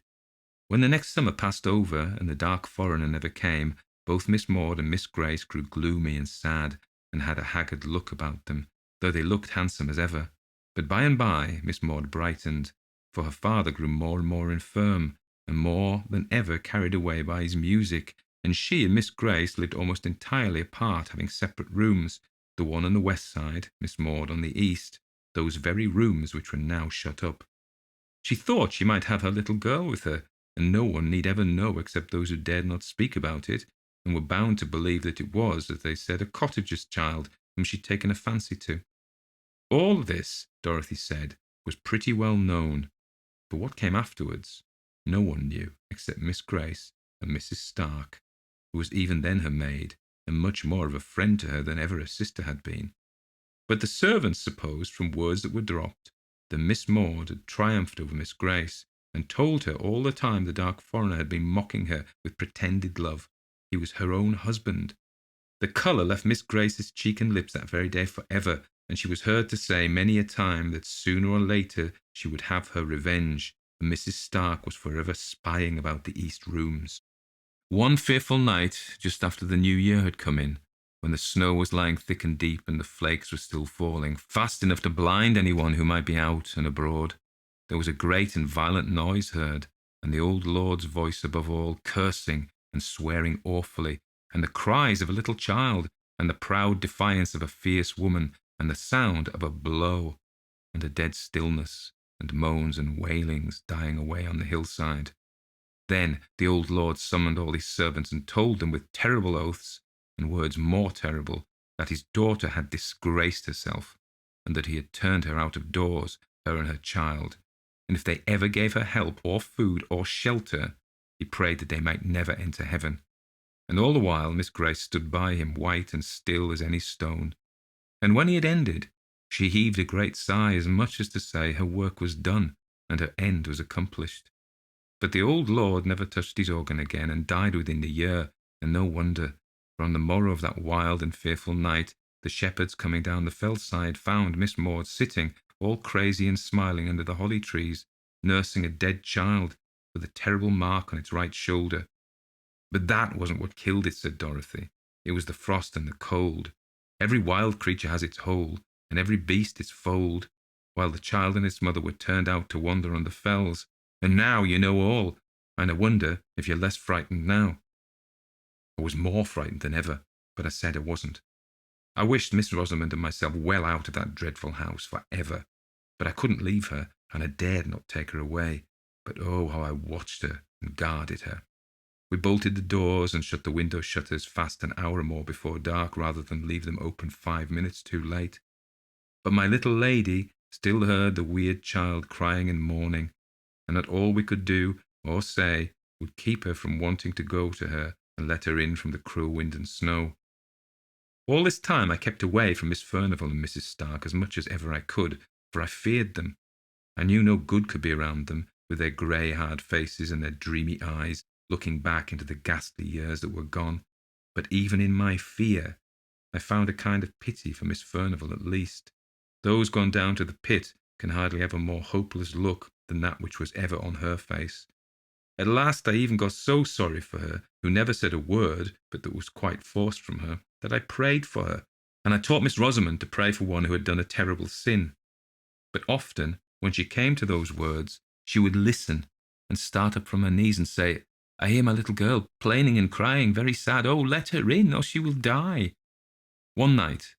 When the next summer passed over and the dark foreigner never came, both Miss Maud and Miss Grace grew gloomy and sad, and had a haggard look about them, though they looked handsome as ever. But by and by Miss Maud brightened, for her father grew more and more infirm, and more than ever carried away by his music, and she and Miss Grace lived almost entirely apart, having separate rooms, the one on the west side, Miss Maud on the east, those very rooms which were now shut up. She thought she might have her little girl with her, and no one need ever know except those who dared not speak about it, and were bound to believe that it was, as they said, a cottager's child whom she'd taken a fancy to. All this, Dorothy said, was pretty well known, but what came afterwards no one knew except Miss Grace and Mrs. Stark, who was even then her maid, and much more of a friend to her than ever her sister had been, But the servants supposed, from words that were dropped, that Miss Maud had triumphed over Miss Grace, and told her all the time the dark foreigner had been mocking her with pretended love. He was her own husband. The colour left Miss Grace's cheek and lips that very day forever, and she was heard to say many a time that sooner or later she would have her revenge, and Mrs. Stark was forever spying about the east rooms. One fearful night, just after the new year had come in, when the snow was lying thick and deep and the flakes were still falling, fast enough to blind anyone who might be out and abroad, there was a great and violent noise heard, and the old lord's voice above all, cursing and swearing awfully, and the cries of a little child, and the proud defiance of a fierce woman, and the sound of a blow, and a dead stillness, and moans and wailings dying away on the hillside. Then the old lord summoned all his servants and told them with terrible oaths, and words more terrible, that his daughter had disgraced herself, and that he had turned her out of doors, her and her child, and if they ever gave her help or food or shelter, he prayed that they might never enter heaven. And all the while Miss Grace stood by him, white and still as any stone. And when he had ended, she heaved a great sigh, as much as to say her work was done, and her end was accomplished. But the old lord never touched his organ again, and died within the year, and no wonder, for on the morrow of that wild and fearful night, the shepherds coming down the fell side found Miss Maud sitting, all crazy and smiling under the holly trees, nursing a dead child, with a terrible mark on its right shoulder. But that wasn't what killed it, said Dorothy. It was the frost and the cold. Every wild creature has its hole, and every beast its fold, while the child and its mother were turned out to wander on the fells. And now you know all, and I wonder if you're less frightened now. I was more frightened than ever, but I said I wasn't. I wished Miss Rosamond and myself well out of that dreadful house for ever, but I couldn't leave her, and I dared not take her away. But oh, how I watched her and guarded her. We bolted the doors and shut the window shutters fast an hour or more before dark, rather than leave them open 5 minutes too late. But my little lady still heard the weird child crying and mourning, and that all we could do or say would keep her from wanting to go to her and let her in from the cruel wind and snow. All this time I kept away from Miss Furnivall and Mrs. Stark as much as ever I could, for I feared them. I knew no good could be around them, with their grey, hard faces and their dreamy eyes, looking back into the ghastly years that were gone. But even in my fear, I found a kind of pity for Miss Furnivall at least. Those gone down to the pit can hardly have a more hopeless look than that which was ever on her face. At last I even got so sorry for her, who never said a word, but that was quite forced from her, that I prayed for her, and I taught Miss Rosamond to pray for one who had done a terrible sin. But often, when she came to those words, she would listen and start up from her knees and say, "I hear my little girl plaining and crying, very sad. Oh, let her in, or she will die." One night,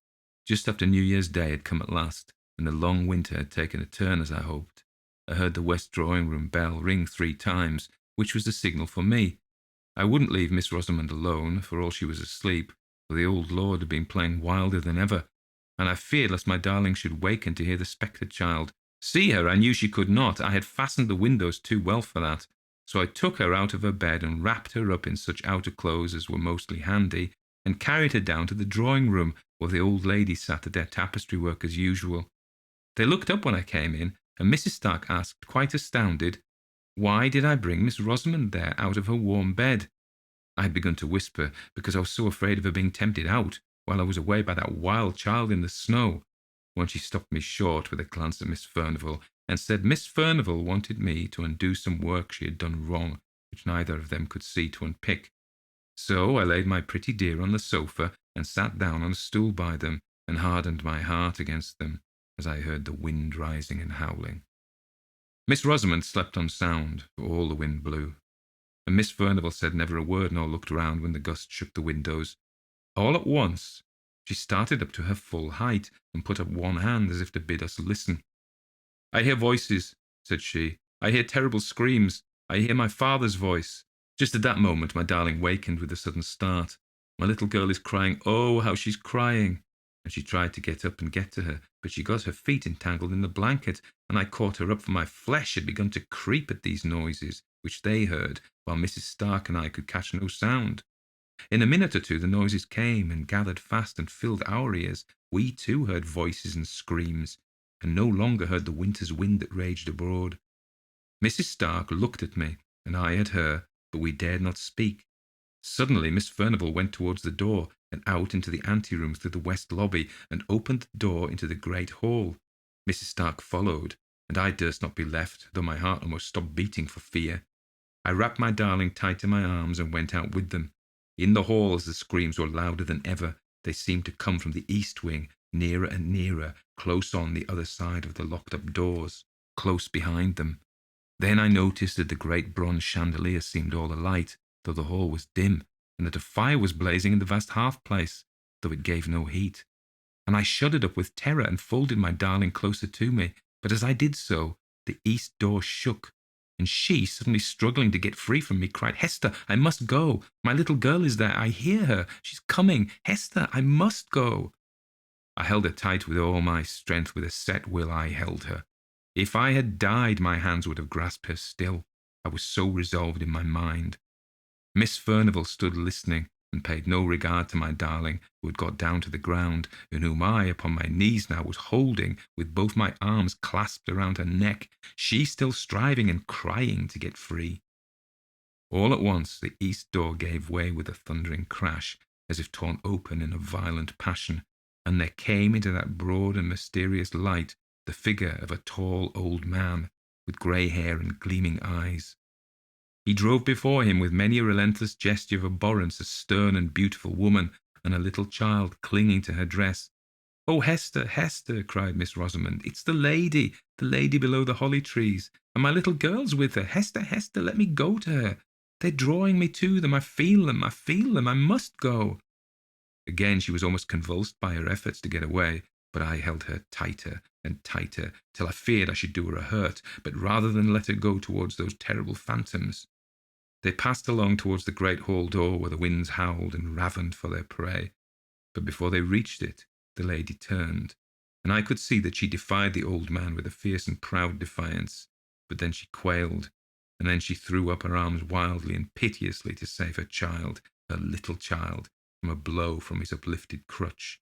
just after New Year's Day had come at last, and the long winter had taken a turn as I hoped, I heard the west drawing-room bell ring 3 times, which was the signal for me. I wouldn't leave Miss Rosamond alone, for all she was asleep, for the old lord had been playing wilder than ever, and I feared lest my darling should waken to hear the spectre child. See her I knew she could not. I had fastened the windows too well for that. So I took her out of her bed and wrapped her up in such outer clothes as were mostly handy, and carried her down to the drawing-room, where the old ladies sat at their tapestry work as usual. They looked up when I came in, and Mrs. Stark asked, quite astounded, why did I bring Miss Rosamond there out of her warm bed? I had begun to whisper, because I was so afraid of her being tempted out while I was away by that wild child in the snow, when she stopped me short with a glance at Miss Furnivall, and said Miss Furnivall wanted me to undo some work she had done wrong, which neither of them could see to unpick. So I laid my pretty dear on the sofa, and sat down on a stool by them, and hardened my heart against them, as I heard the wind rising and howling. Miss Rosamond slept on sound, for all the wind blew, and Miss Furnivall said never a word nor looked round when the gust shook the windows. All at once she started up to her full height, and put up one hand as if to bid us listen. "I hear voices," said she. "I hear terrible screams. I hear my father's voice." Just at that moment my darling wakened with a sudden start. "My little girl is crying. Oh, how she's crying!" And she tried to get up and get to her, but she got her feet entangled in the blanket, and I caught her up, for my flesh had begun to creep at these noises, which they heard, while Mrs. Stark and I could catch no sound. In a minute or two the noises came and gathered fast and filled our ears, We too heard voices and screams, and no longer heard the winter's wind that raged abroad. Mrs. Stark looked at me, and I at her, but we dared not speak. Suddenly Miss Furnivall went towards the door, and out into the anteroom through the west lobby, and opened the door into the great hall. Mrs. Stark followed, and I durst not be left, though my heart almost stopped beating for fear. I wrapped my darling tight in my arms and went out with them. In the halls the screams were louder than ever. They seemed to come from the east wing, nearer and nearer, close on the other side of the locked-up doors, close behind them. Then I noticed that the great bronze chandelier seemed all alight, though the hall was dim, and that a fire was blazing in the vast hearth-place, though it gave no heat. And I shuddered up with terror and folded my darling closer to me. But as I did so, the east door shook, and she, suddenly struggling to get free from me, cried, "Hester, I must go. My little girl is there. I hear her. She's coming. Hester, I must go." I held her tight with all my strength. With a set will I held her. If I had died, my hands would have grasped her still. I was so resolved in my mind. Miss Furnivall stood listening, and paid no regard to my darling, who had got down to the ground, and whom I, upon my knees now, was holding, with both my arms clasped around her neck, she still striving and crying to get free. All at once the east door gave way with a thundering crash, as if torn open in a violent passion, and there came into that broad and mysterious light the figure of a tall old man, with grey hair and gleaming eyes. He drove before him with many a relentless gesture of abhorrence a stern and beautiful woman, and a little child clinging to her dress. "Oh, Hester, Hester," cried Miss Rosamond, "it's the lady below the holly trees, and my little girl's with her. Hester, Hester, let me go to her. They're drawing me to them. I feel them, I must go." Again she was almost convulsed by her efforts to get away, but I held her tighter and tighter, till I feared I should do her a hurt, but rather than let her go towards those terrible phantoms. They passed along towards the great hall door, where the winds howled and ravened for their prey. But before they reached it, the lady turned, and I could see that she defied the old man with a fierce and proud defiance. But then she quailed, and then she threw up her arms wildly and piteously to save her child, her little child, from a blow from his uplifted crutch.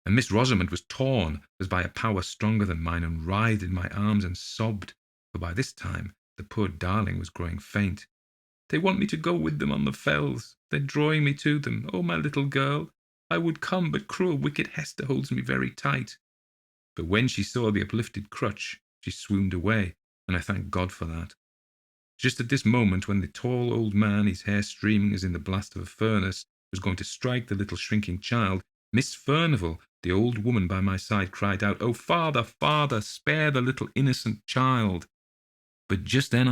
And Miss Rosamond was torn as by a power stronger than mine, and writhed in my arms and sobbed, for by this time the poor darling was growing faint. "They want me to go with them on the fells. They're drawing me to them. Oh, my little girl! I would come, but cruel, wicked Hester holds me very tight." But when she saw the uplifted crutch, she swooned away, and I thank God for that. Just at this moment, when the tall old man, his hair streaming as in the blast of a furnace, was going to strike the little shrinking child, Miss Furnivall, the old woman by my side, cried out, "Oh, father, father, spare the little innocent child." But just then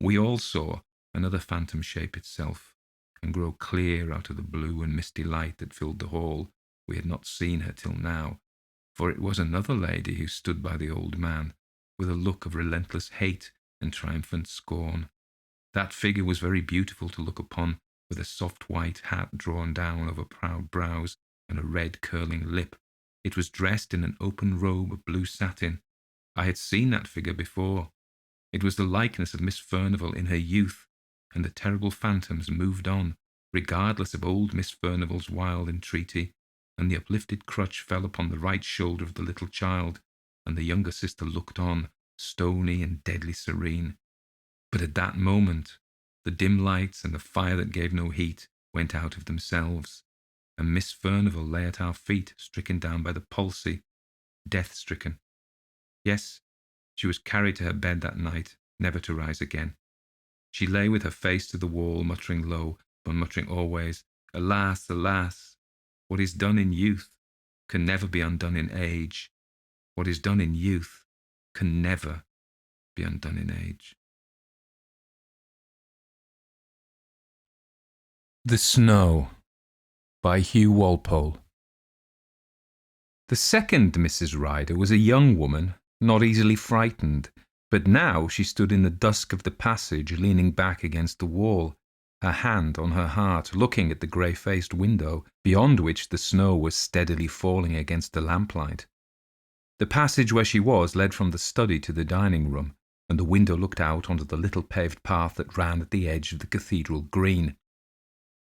we all saw, another phantom shape itself, and grow clear out of the blue and misty light that filled the hall. We had not seen her till now, for it was another lady who stood by the old man, with a look of relentless hate and triumphant scorn. That figure was very beautiful to look upon, with a soft white hat drawn down over proud brows, and a red curling lip. It was dressed in an open robe of blue satin. I had seen that figure before. It was the likeness of Miss Furnivall in her youth, and the terrible phantoms moved on, regardless of old Miss Furnivall's wild entreaty, and the uplifted crutch fell upon the right shoulder of the little child, and the younger sister looked on, stony and deadly serene. But at that moment, the dim lights and the fire that gave no heat went out of themselves, and Miss Furnivall lay at our feet, stricken down by the palsy, death-stricken. Yes, she was carried to her bed that night, never to rise again. She lay with her face to the wall, muttering low, but muttering always, "Alas, alas! What is done in youth can never be undone in age. What is done in youth can never be undone in age." The Snow by Hugh Walpole. The second Mrs. Ryder was a young woman, not easily frightened, but now she stood in the dusk of the passage, leaning back against the wall, her hand on her heart, looking at the grey-faced window, beyond which the snow was steadily falling against the lamplight. The passage where she was led from the study to the dining-room, and the window looked out onto the little paved path that ran at the edge of the cathedral green.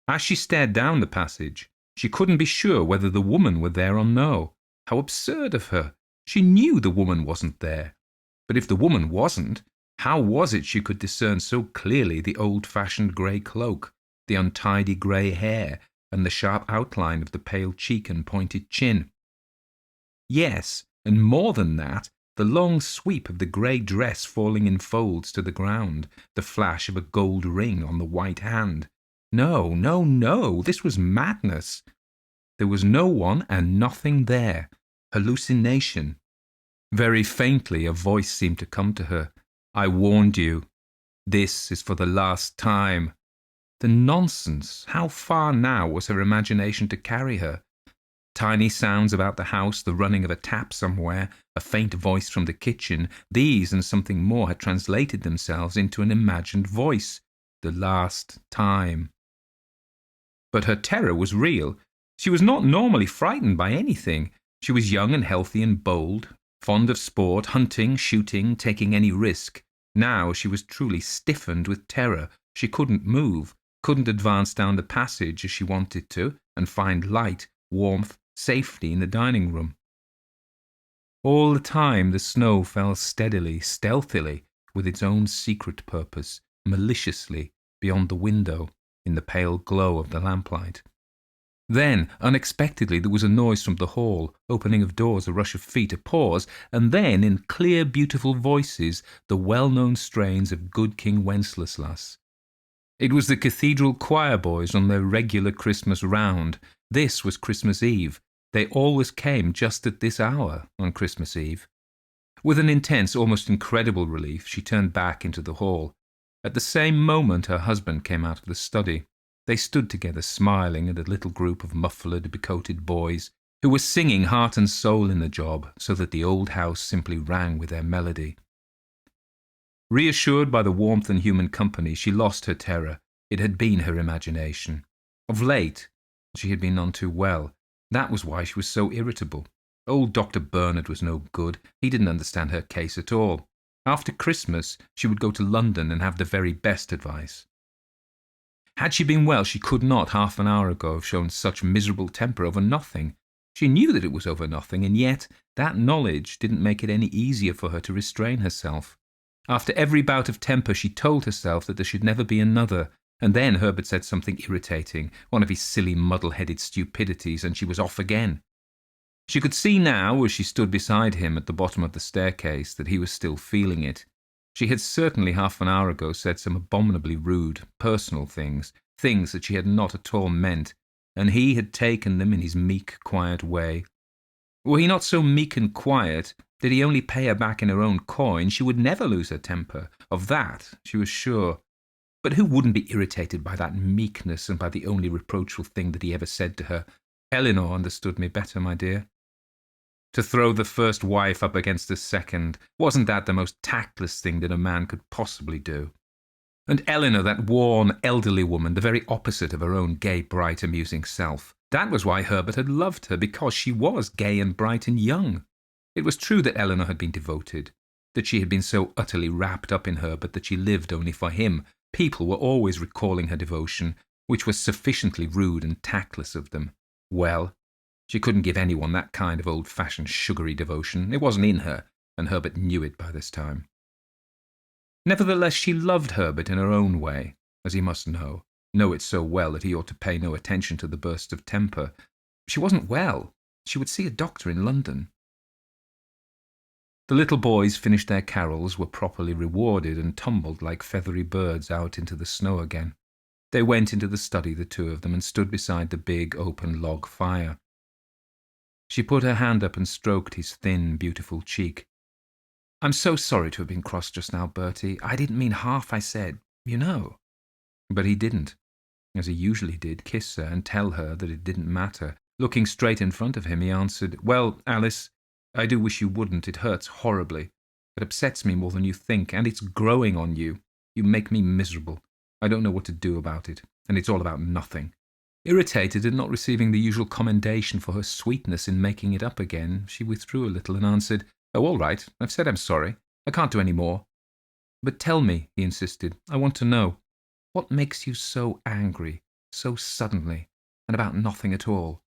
As she stared down the passage, she couldn't be sure whether the woman were there or no, How absurd of her! She knew the woman wasn't there. But if the woman wasn't, how was it she could discern so clearly the old-fashioned grey cloak, the untidy grey hair, and the sharp outline of the pale cheek and pointed chin? Yes, and more than that, the long sweep of the grey dress falling in folds to the ground, the flash of a gold ring on the white hand. No, no, no, this was madness. There was no one and nothing there. Hallucination. Very faintly a voice seemed to come to her. I warned you. This is for the last time. The nonsense! How far now was her imagination to carry her? Tiny sounds about the house, the running of a tap somewhere, a faint voice from the kitchen, these and something more had translated themselves into an imagined voice. The last time. But her terror was real. She was not normally frightened by anything. She was young and healthy and bold, fond of sport, hunting, shooting, taking any risk. Now she was truly stiffened with terror. She couldn't move, couldn't advance down the passage as she wanted to, and find light, warmth, safety in the dining room. All the time the snow fell steadily, stealthily, with its own secret purpose, maliciously, beyond the window, in the pale glow of the lamplight. Then, unexpectedly, there was a noise from the hall, opening of doors, a rush of feet, a pause, and then, in clear, beautiful voices, the well-known strains of Good King Wenceslas. It was the cathedral choir boys on their regular Christmas round. This was Christmas Eve. They always came just at this hour on Christmas Eve. With an intense, almost incredible relief, she turned back into the hall. At the same moment her husband came out of the study. They stood together smiling at a little group of muffled, becoated boys who were singing heart and soul in the job so that the old house simply rang with their melody. Reassured by the warmth and human company, she lost her terror. It had been her imagination. Of late, she had been none too well. That was why she was so irritable. Old Dr. Bernard was no good. He didn't understand her case at all. After Christmas, she would go to London and have the very best advice. Had she been well, she could not, half an hour ago, have shown such miserable temper over nothing. She knew that it was over nothing, and yet that knowledge didn't make it any easier for her to restrain herself. After every bout of temper, she told herself that there should never be another, and then Herbert said something irritating, one of his silly muddle-headed stupidities, and she was off again. She could see now, as she stood beside him at the bottom of the staircase, that he was still feeling it. She had certainly half an hour ago said some abominably rude, personal things, things that she had not at all meant, and he had taken them in his meek, quiet way. Were he not so meek and quiet, did he only pay her back in her own coin, she would never lose her temper. Of that she was sure. But who wouldn't be irritated by that meekness and by the only reproachful thing that he ever said to her? Eleanor understood me better, my dear. To throw the first wife up against the second, wasn't that the most tactless thing that a man could possibly do? And Eleanor, that worn, elderly woman, the very opposite of her own gay, bright, amusing self. That was why Herbert had loved her, because she was gay and bright and young. It was true that Eleanor had been devoted, that she had been so utterly wrapped up in Herbert that she lived only for him. People were always recalling her devotion, which was sufficiently rude and tactless of them. Well, she couldn't give anyone that kind of old-fashioned sugary devotion. It wasn't in her, and Herbert knew it by this time. Nevertheless, she loved Herbert in her own way, as he must know it so well that he ought to pay no attention to the bursts of temper. She wasn't well. She would see a doctor in London. The little boys finished their carols, were properly rewarded, and tumbled like feathery birds out into the snow again. They went into the study, the two of them, and stood beside the big open log fire. She put her hand up and stroked his thin, beautiful cheek. "I'm so sorry to have been cross just now, Bertie. I didn't mean half I said, you know." But he didn't, as he usually did, kiss her and tell her that it didn't matter. Looking straight in front of him, he answered, "Well, Alice, I do wish you wouldn't. It hurts horribly. It upsets me more than you think, and it's growing on you. You make me miserable. I don't know what to do about it, and it's all about nothing." Irritated at not receiving the usual commendation for her sweetness in making it up again, she withdrew a little and answered, "Oh, all right. I've said I'm sorry. I can't do any more." "But tell me," he insisted. "I want to know. What makes you so angry, so suddenly, and about nothing at all?"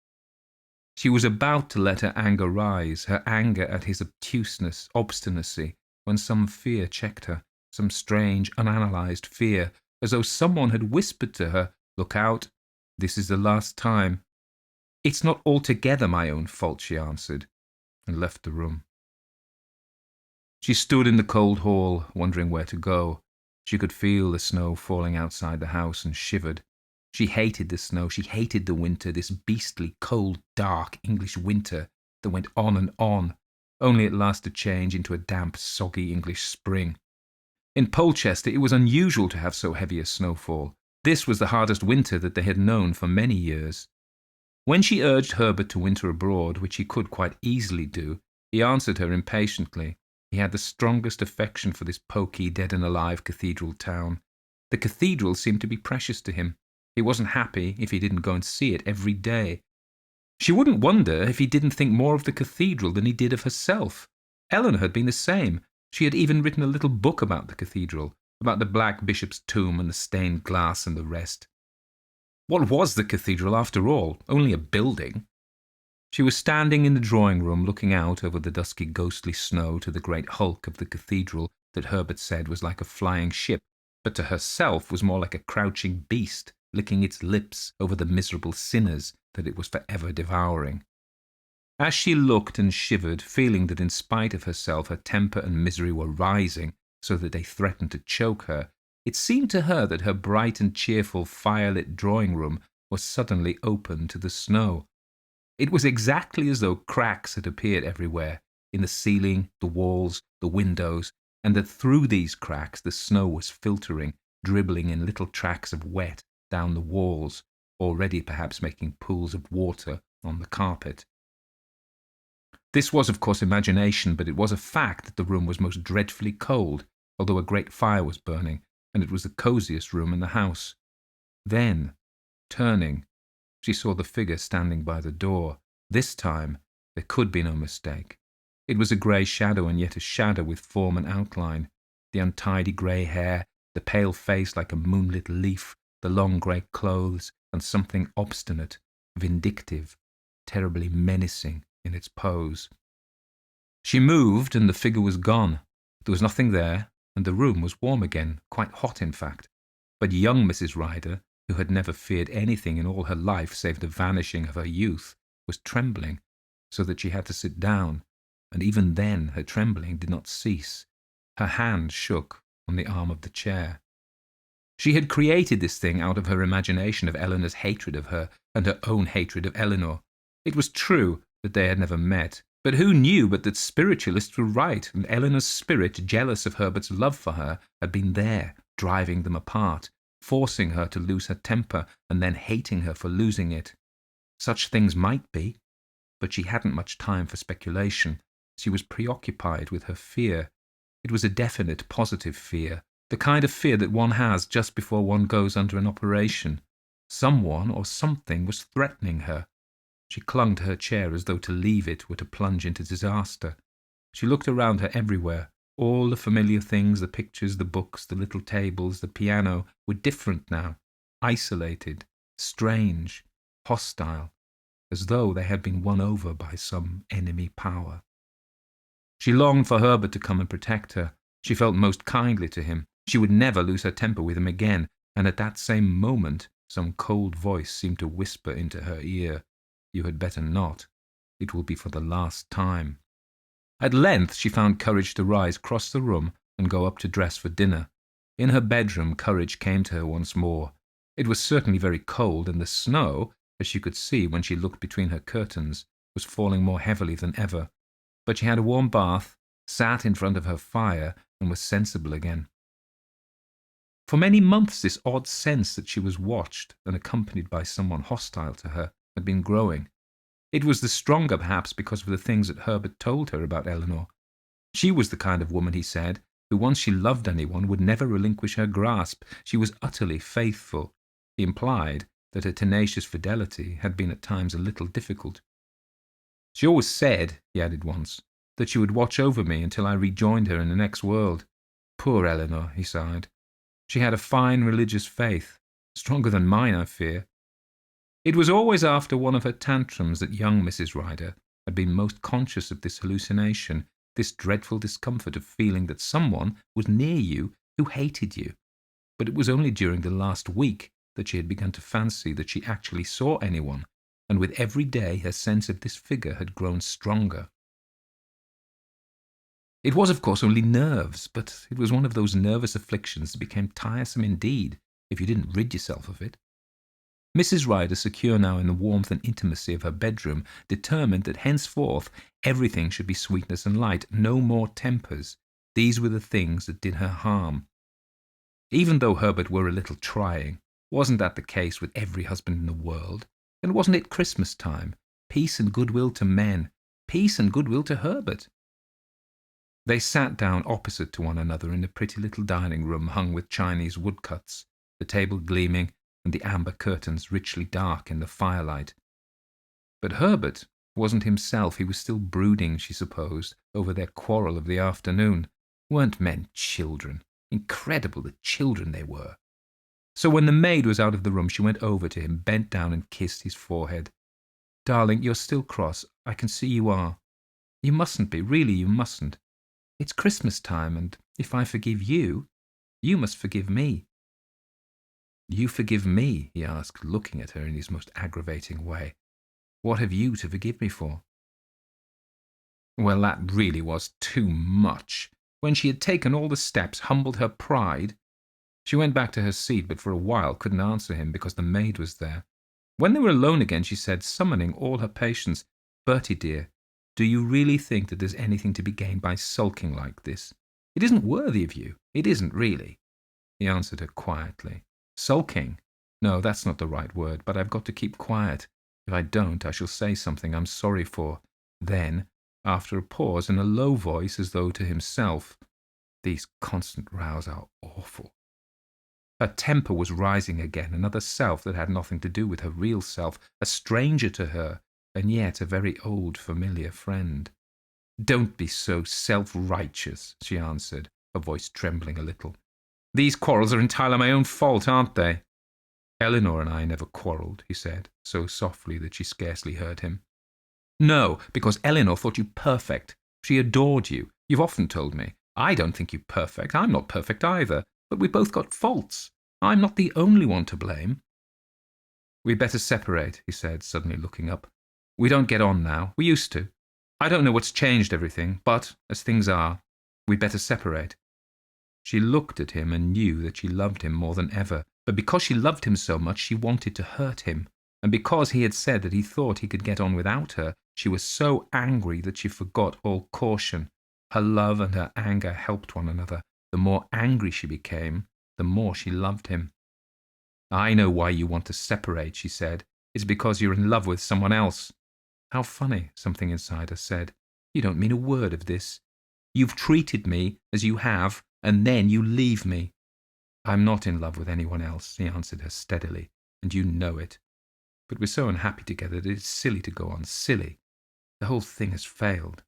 She was about to let her anger rise, her anger at his obtuseness, obstinacy, when some fear checked her, some strange, unanalyzed fear, as though someone had whispered to her, "Look out, this is the last time." "It's not altogether my own fault," she answered, and left the room. She stood in the cold hall, wondering where to go. She could feel the snow falling outside the house and shivered. She hated the snow, she hated the winter, this beastly, cold, dark English winter that went on, only at last to change into a damp, soggy English spring. In Polchester it was unusual to have so heavy a snowfall. This was the hardest winter that they had known for many years. When she urged Herbert to winter abroad, which he could quite easily do, he answered her impatiently. He had the strongest affection for this poky, dead-and-alive cathedral town. The cathedral seemed to be precious to him. He wasn't happy if he didn't go and see it every day. She wouldn't wonder if he didn't think more of the cathedral than he did of herself. Eleanor had been the same. She had even written a little book about the cathedral, about the Black Bishop's tomb and the stained glass and the rest. What was the cathedral, after all? Only a building. She was standing in the drawing-room looking out over the dusky ghostly snow to the great hulk of the cathedral that Herbert said was like a flying ship, but to herself was more like a crouching beast, licking its lips over the miserable sinners that it was forever devouring. As she looked and shivered, feeling that in spite of herself her temper and misery were rising so that they threatened to choke her, it seemed to her that her bright and cheerful fire-lit drawing-room was suddenly open to the snow. It was exactly as though cracks had appeared everywhere, in the ceiling, the walls, the windows, and that through these cracks the snow was filtering, dribbling in little tracks of wet down the walls, already perhaps making pools of water on the carpet. This was, of course, imagination, but it was a fact that the room was most dreadfully cold, although a great fire was burning, and it was the cosiest room in the house. Then, turning, she saw the figure standing by the door. This time there could be no mistake. It was a grey shadow, and yet a shadow with form and outline. The untidy grey hair, the pale face like a moonlit leaf, the long grey clothes, and something obstinate, vindictive, terribly menacing in its pose. She moved, and the figure was gone. There was nothing there, and the room was warm again, quite hot in fact. But young Mrs. Ryder, who had never feared anything in all her life save the vanishing of her youth, was trembling, so that she had to sit down, and even then her trembling did not cease. Her hand shook on the arm of the chair. She had created this thing out of her imagination of Eleanor's hatred of her and her own hatred of Eleanor. It was true that they had never met, but who knew but that spiritualists were right, and Eleanor's spirit, jealous of Herbert's love for her, had been there, driving them apart, forcing her to lose her temper, and then hating her for losing it. Such things might be, but she hadn't much time for speculation. She was preoccupied with her fear. It was a definite, positive fear, the kind of fear that one has just before one goes under an operation. Someone or something was threatening her. She clung to her chair as though to leave it were to plunge into disaster. She looked around her everywhere. All the familiar things, the pictures, the books, the little tables, the piano, were different now, isolated, strange, hostile, as though they had been won over by some enemy power. She longed for Herbert to come and protect her. She felt most kindly to him. She would never lose her temper with him again, and at that same moment some cold voice seemed to whisper into her ear, "You had better not. It will be for the last time." At length she found courage to rise, cross the room, and go up to dress for dinner. In her bedroom courage came to her once more. It was certainly very cold, and the snow, as she could see when she looked between her curtains, was falling more heavily than ever. But she had a warm bath, sat in front of her fire, and was sensible again. For many months this odd sense that she was watched and accompanied by someone hostile to her had been growing. It was the stronger, perhaps, because of the things that Herbert told her about Eleanor. She was the kind of woman, he said, who once she loved anyone would never relinquish her grasp. She was utterly faithful. He implied that her tenacious fidelity had been at times a little difficult. She always said, he added once, that she would watch over me until I rejoined her in the next world. Poor Eleanor, he sighed. She had a fine religious faith, stronger than mine, I fear. It was always after one of her tantrums that young Mrs. Ryder had been most conscious of this hallucination, this dreadful discomfort of feeling that someone was near you who hated you. But it was only during the last week that she had begun to fancy that she actually saw anyone, and with every day her sense of this figure had grown stronger. It was, of course, only nerves, but it was one of those nervous afflictions that became tiresome indeed if you didn't rid yourself of it. Mrs. Ryder, secure now in the warmth and intimacy of her bedroom, determined that henceforth everything should be sweetness and light, no more tempers. These were the things that did her harm. Even though Herbert were a little trying, wasn't that the case with every husband in the world? And wasn't it Christmas time? Peace and goodwill to men, peace and goodwill to Herbert. They sat down opposite to one another in a pretty little dining room hung with Chinese woodcuts, the table gleaming, and the amber curtains richly dark in the firelight. But Herbert wasn't himself. He was still brooding, she supposed, over their quarrel of the afternoon. Weren't men children? Incredible the children they were. So when the maid was out of the room, she went over to him, bent down and kissed his forehead. "Darling, you're still cross. I can see you are. You mustn't be. Really, you mustn't. It's Christmas time, and if I forgive you, you must forgive me." "You forgive me?" he asked, looking at her in his most aggravating way. "What have you to forgive me for?" Well, that really was too much. When she had taken all the steps, humbled her pride. She went back to her seat, but for a while couldn't answer him because the maid was there. When they were alone again, she said, summoning all her patience, "Bertie, dear, do you really think that there's anything to be gained by sulking like this? It isn't worthy of you. It isn't really." He answered her quietly. "Sulking? No, that's not the right word, but I've got to keep quiet. If I don't, I shall say something I'm sorry for." Then, after a pause, in a low voice, as though to himself, "These constant rows are awful." Her temper was rising again, another self that had nothing to do with her real self, a stranger to her, and yet a very old familiar friend. "Don't be so self-righteous," she answered, her voice trembling a little. "These quarrels are entirely my own fault, aren't they?" "Eleanor and I never quarrelled," he said, so softly that she scarcely heard him. "No, because Eleanor thought you perfect. She adored you. You've often told me. I don't think you perfect. I'm not perfect either. But we've both got faults. I'm not the only one to blame." "We'd better separate," he said, suddenly looking up. "We don't get on now. We used to. I don't know what's changed everything, but, as things are, we'd better separate." She looked at him and knew that she loved him more than ever, but because she loved him so much, she wanted to hurt him, and because he had said that he thought he could get on without her, she was so angry that she forgot all caution. Her love and her anger helped one another. The more angry she became, the more she loved him. "I know why you want to separate," she said. "It's because you're in love with someone else." "How funny," something inside her said. "You don't mean a word of this. You've treated me as you have, and then you leave me." "I'm not in love with anyone else," he answered her steadily, "and you know it. But we're so unhappy together that it's silly to go on, silly. The whole thing has failed."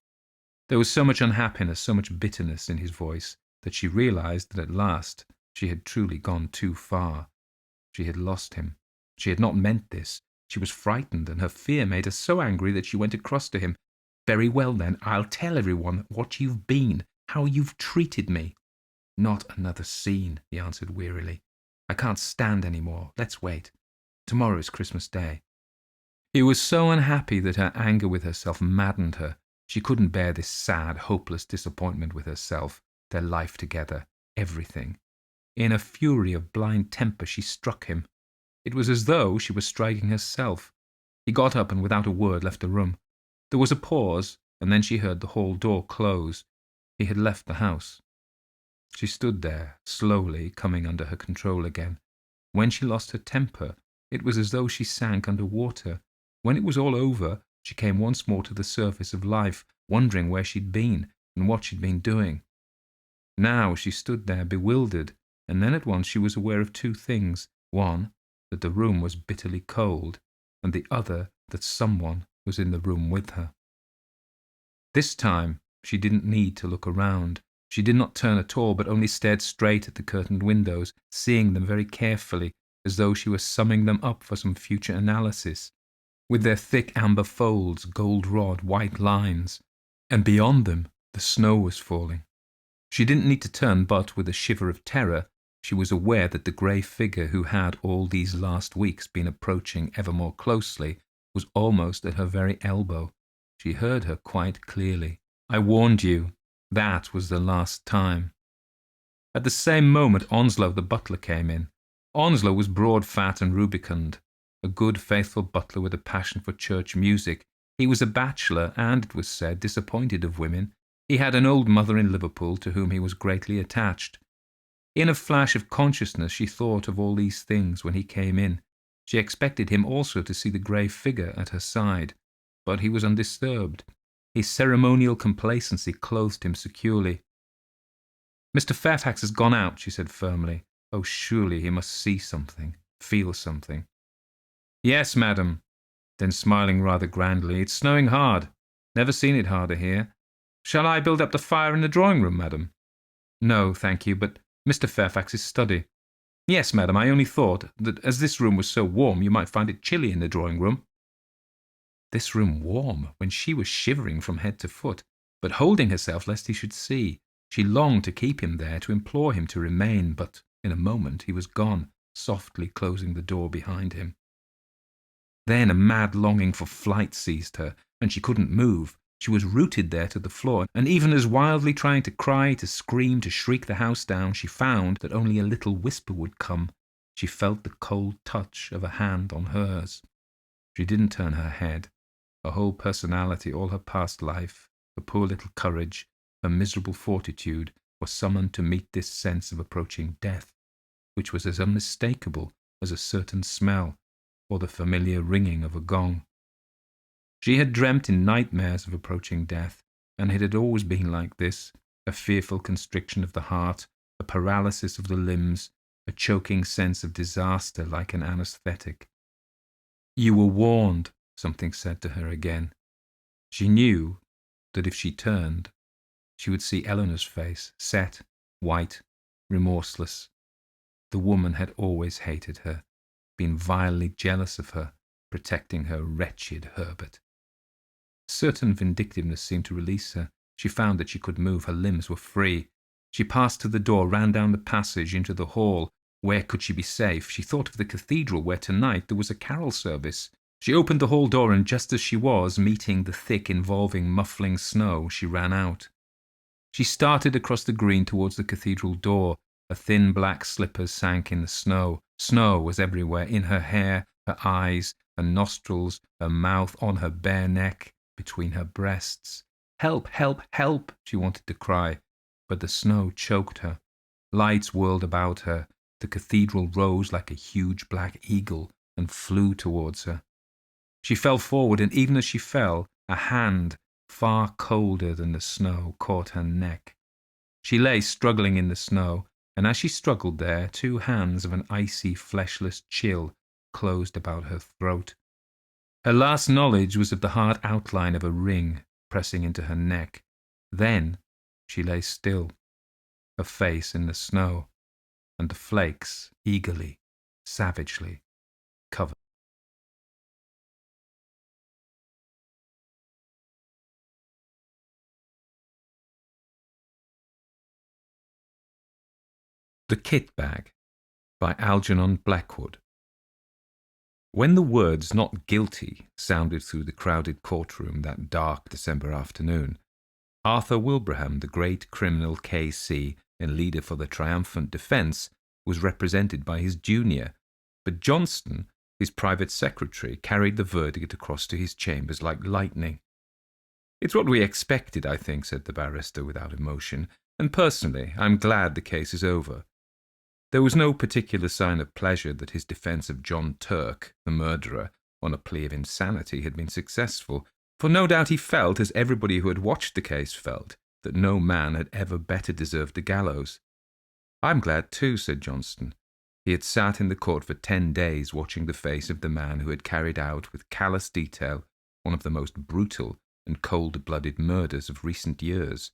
There was so much unhappiness, so much bitterness in his voice, that she realized that at last she had truly gone too far. She had lost him. She had not meant this. She was frightened, and her fear made her so angry that she went across to him. "Very well, then, I'll tell everyone what you've been, how you've treated me." "Not another scene," he answered wearily. "I can't stand any more. Let's wait. Tomorrow is Christmas Day." He was so unhappy that her anger with herself maddened her. She couldn't bear this sad, hopeless disappointment with herself, their life together, everything. In a fury of blind temper, she struck him. It was as though she were striking herself. He got up and without a word left the room. There was a pause, and then she heard the hall door close. He had left the house. She stood there, slowly coming under her control again. When she lost her temper, it was as though she sank under water. When it was all over, she came once more to the surface of life, wondering where she'd been and what she'd been doing. Now she stood there bewildered, and then at once she was aware of two things. One, that the room was bitterly cold, and the other, that someone was in the room with her. This time she didn't need to look around. She did not turn at all, but only stared straight at the curtained windows, seeing them very carefully, as though she were summing them up for some future analysis, with their thick amber folds, goldenrod, white lines, and beyond them the snow was falling. She didn't need to turn, but, with a shiver of terror, she was aware that the grey figure who had all these last weeks been approaching ever more closely was almost at her very elbow. She heard her quite clearly. "I warned you. That was the last time." At the same moment Onslow the butler came in. Onslow was broad, fat, and rubicund, a good, faithful butler with a passion for church music. He was a bachelor, and, it was said, disappointed of women. He had an old mother in Liverpool to whom he was greatly attached. In a flash of consciousness she thought of all these things when he came in. She expected him also to see the grey figure at her side, but he was undisturbed. His ceremonial complacency clothed him securely. "Mr. Fairfax has gone out," she said firmly. Oh, surely he must see something, feel something. "Yes, madam." Then, smiling rather grandly, "It's snowing hard. Never seen it harder here. Shall I build up the fire in the drawing-room, madam?" "No, thank you, but Mr. Fairfax's study." "Yes, madam, I only thought that as this room was so warm, you might find it chilly in the drawing-room." This room warm, when she was shivering from head to foot, but holding herself lest he should see. She longed to keep him there, to implore him to remain, but in a moment he was gone, softly closing the door behind him. Then a mad longing for flight seized her, and she couldn't move. She was rooted there to the floor, and even as wildly trying to cry, to scream, to shriek the house down, she found that only a little whisper would come. She felt the cold touch of a hand on hers. She didn't turn her head. Her whole personality, all her past life, her poor little courage, her miserable fortitude, were summoned to meet this sense of approaching death, which was as unmistakable as a certain smell, or the familiar ringing of a gong. She had dreamt in nightmares of approaching death, and it had always been like this, a fearful constriction of the heart, a paralysis of the limbs, a choking sense of disaster like an anaesthetic. "You were warned," something said to her again. She knew that if she turned, she would see Eleanor's face, set, white, remorseless. The woman had always hated her, been vilely jealous of her, protecting her wretched Herbert. A certain vindictiveness seemed to release her. She found that she could move. Her limbs were free. She passed to the door, ran down the passage into the hall. Where could she be safe? She thought of the cathedral, where tonight there was a carol service. She opened the hall door, and just as she was meeting the thick, involving, muffling snow, she ran out. She started across the green towards the cathedral door. Her thin black slippers sank in the snow. Snow was everywhere, in her hair, her eyes, her nostrils, her mouth, on her bare neck, between her breasts. "Help, help, help!" she wanted to cry, but the snow choked her. Lights whirled about her. The cathedral rose like a huge black eagle and flew towards her. She fell forward, and even as she fell, a hand, far colder than the snow, caught her neck. She lay struggling in the snow, and as she struggled there, two hands of an icy, fleshless chill closed about her throat. Her last knowledge was of the hard outline of a ring pressing into her neck. Then she lay still, her face in the snow, and the flakes eagerly, savagely covered. The Kit Bag by Algernon Blackwood. When the words "not guilty" sounded through the crowded courtroom that dark December afternoon, Arthur Wilbraham, the great criminal K.C. and leader for the triumphant defence, was represented by his junior, but Johnston, his private secretary, carried the verdict across to his chambers like lightning. "It's what we expected, I think," said the barrister without emotion, "and personally I'm glad the case is over." There was no particular sign of pleasure that his defence of John Turk, the murderer, on a plea of insanity had been successful, for no doubt he felt, as everybody who had watched the case felt, that no man had ever better deserved the gallows. "I'm glad too," said Johnston. He had sat in the court for 10 days watching the face of the man who had carried out with callous detail one of the most brutal and cold-blooded murders of recent years.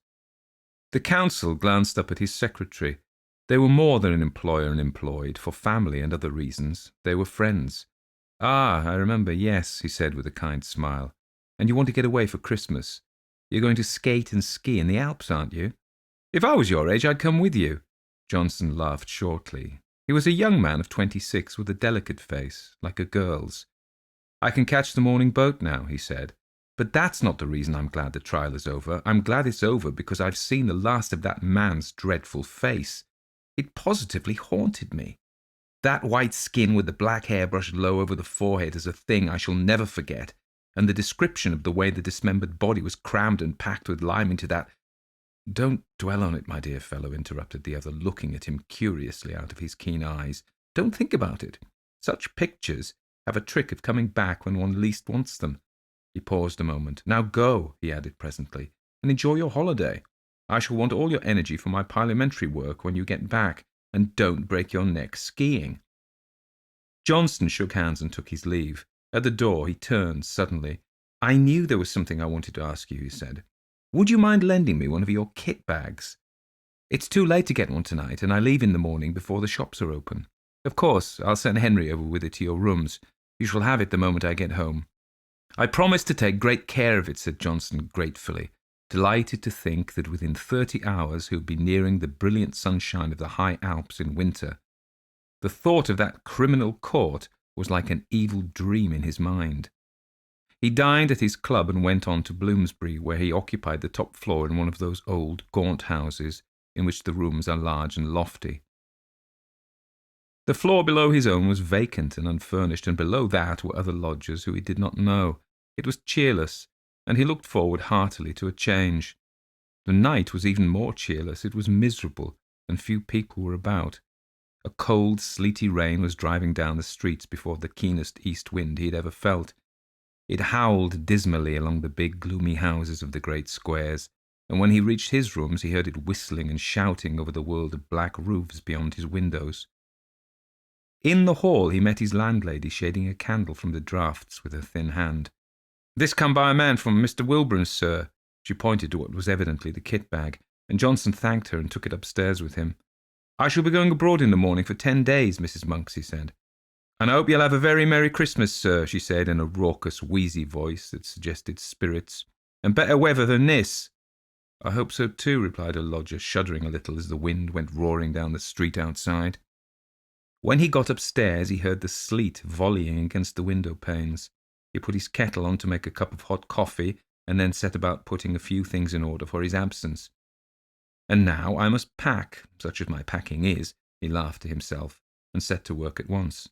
The counsel glanced up at his secretary. They were more than an employer and employed, for family and other reasons. They were friends. "Ah, I remember, yes," he said with a kind smile. "And you want to get away for Christmas? You're going to skate and ski in the Alps, aren't you? If I was your age, I'd come with you." Johnson laughed shortly. He was a young man of 26 with a delicate face, like a girl's. "I can catch the morning boat now," he said. "But that's not the reason I'm glad the trial is over. I'm glad it's over because I've seen the last of that man's dreadful face. It positively haunted me. That white skin with the black hair brushed low over the forehead is a thing I shall never forget, and the description of the way the dismembered body was crammed and packed with lime into that—" "Don't dwell on it, my dear fellow," interrupted the other, looking at him curiously out of his keen eyes. "Don't think about it. Such pictures have a trick of coming back when one least wants them." He paused a moment. "Now go," he added presently, "and enjoy your holiday. I shall want all your energy for my parliamentary work when you get back, and don't break your neck skiing." Johnson shook hands and took his leave. At the door he turned suddenly. "I knew there was something I wanted to ask you," he said. "Would you mind lending me one of your kit bags? It's too late to get one tonight, and I leave in the morning before the shops are open. Of course, I'll send Henry over with it to your rooms. You shall have it the moment I get home." "I promise to take great care of it," said Johnson gratefully, delighted to think that within 30 hours he would be nearing the brilliant sunshine of the high Alps in winter. The thought of that criminal court was like an evil dream in his mind. He dined at his club and went on to Bloomsbury, where he occupied the top floor in one of those old, gaunt houses in which the rooms are large and lofty. The floor below his own was vacant and unfurnished, and below that were other lodgers who he did not know. It was cheerless, and he looked forward heartily to a change. The night was even more cheerless. It was miserable, and few people were about. A cold, sleety rain was driving down the streets before the keenest east wind he had ever felt. It howled dismally along the big, gloomy houses of the great squares, and when he reached his rooms he heard it whistling and shouting over the world of black roofs beyond his windows. In the hall he met his landlady shading a candle from the draughts with her thin hand. "This come by a man from Mr. Wilburn's, sir." She pointed to what was evidently the kit bag, and Johnson thanked her and took it upstairs with him. "I shall be going abroad in the morning for 10 days, Mrs. Monks," he said. "And I hope you'll have a very merry Christmas, sir," she said in a raucous, wheezy voice that suggested spirits, "and better weather than this." "I hope so too," replied a lodger, shuddering a little as the wind went roaring down the street outside. When he got upstairs, he heard the sleet volleying against the window panes. He put his kettle on to make a cup of hot coffee, and then set about putting a few things in order for his absence. "And now I must pack, such as my packing is," he laughed to himself, and set to work at once.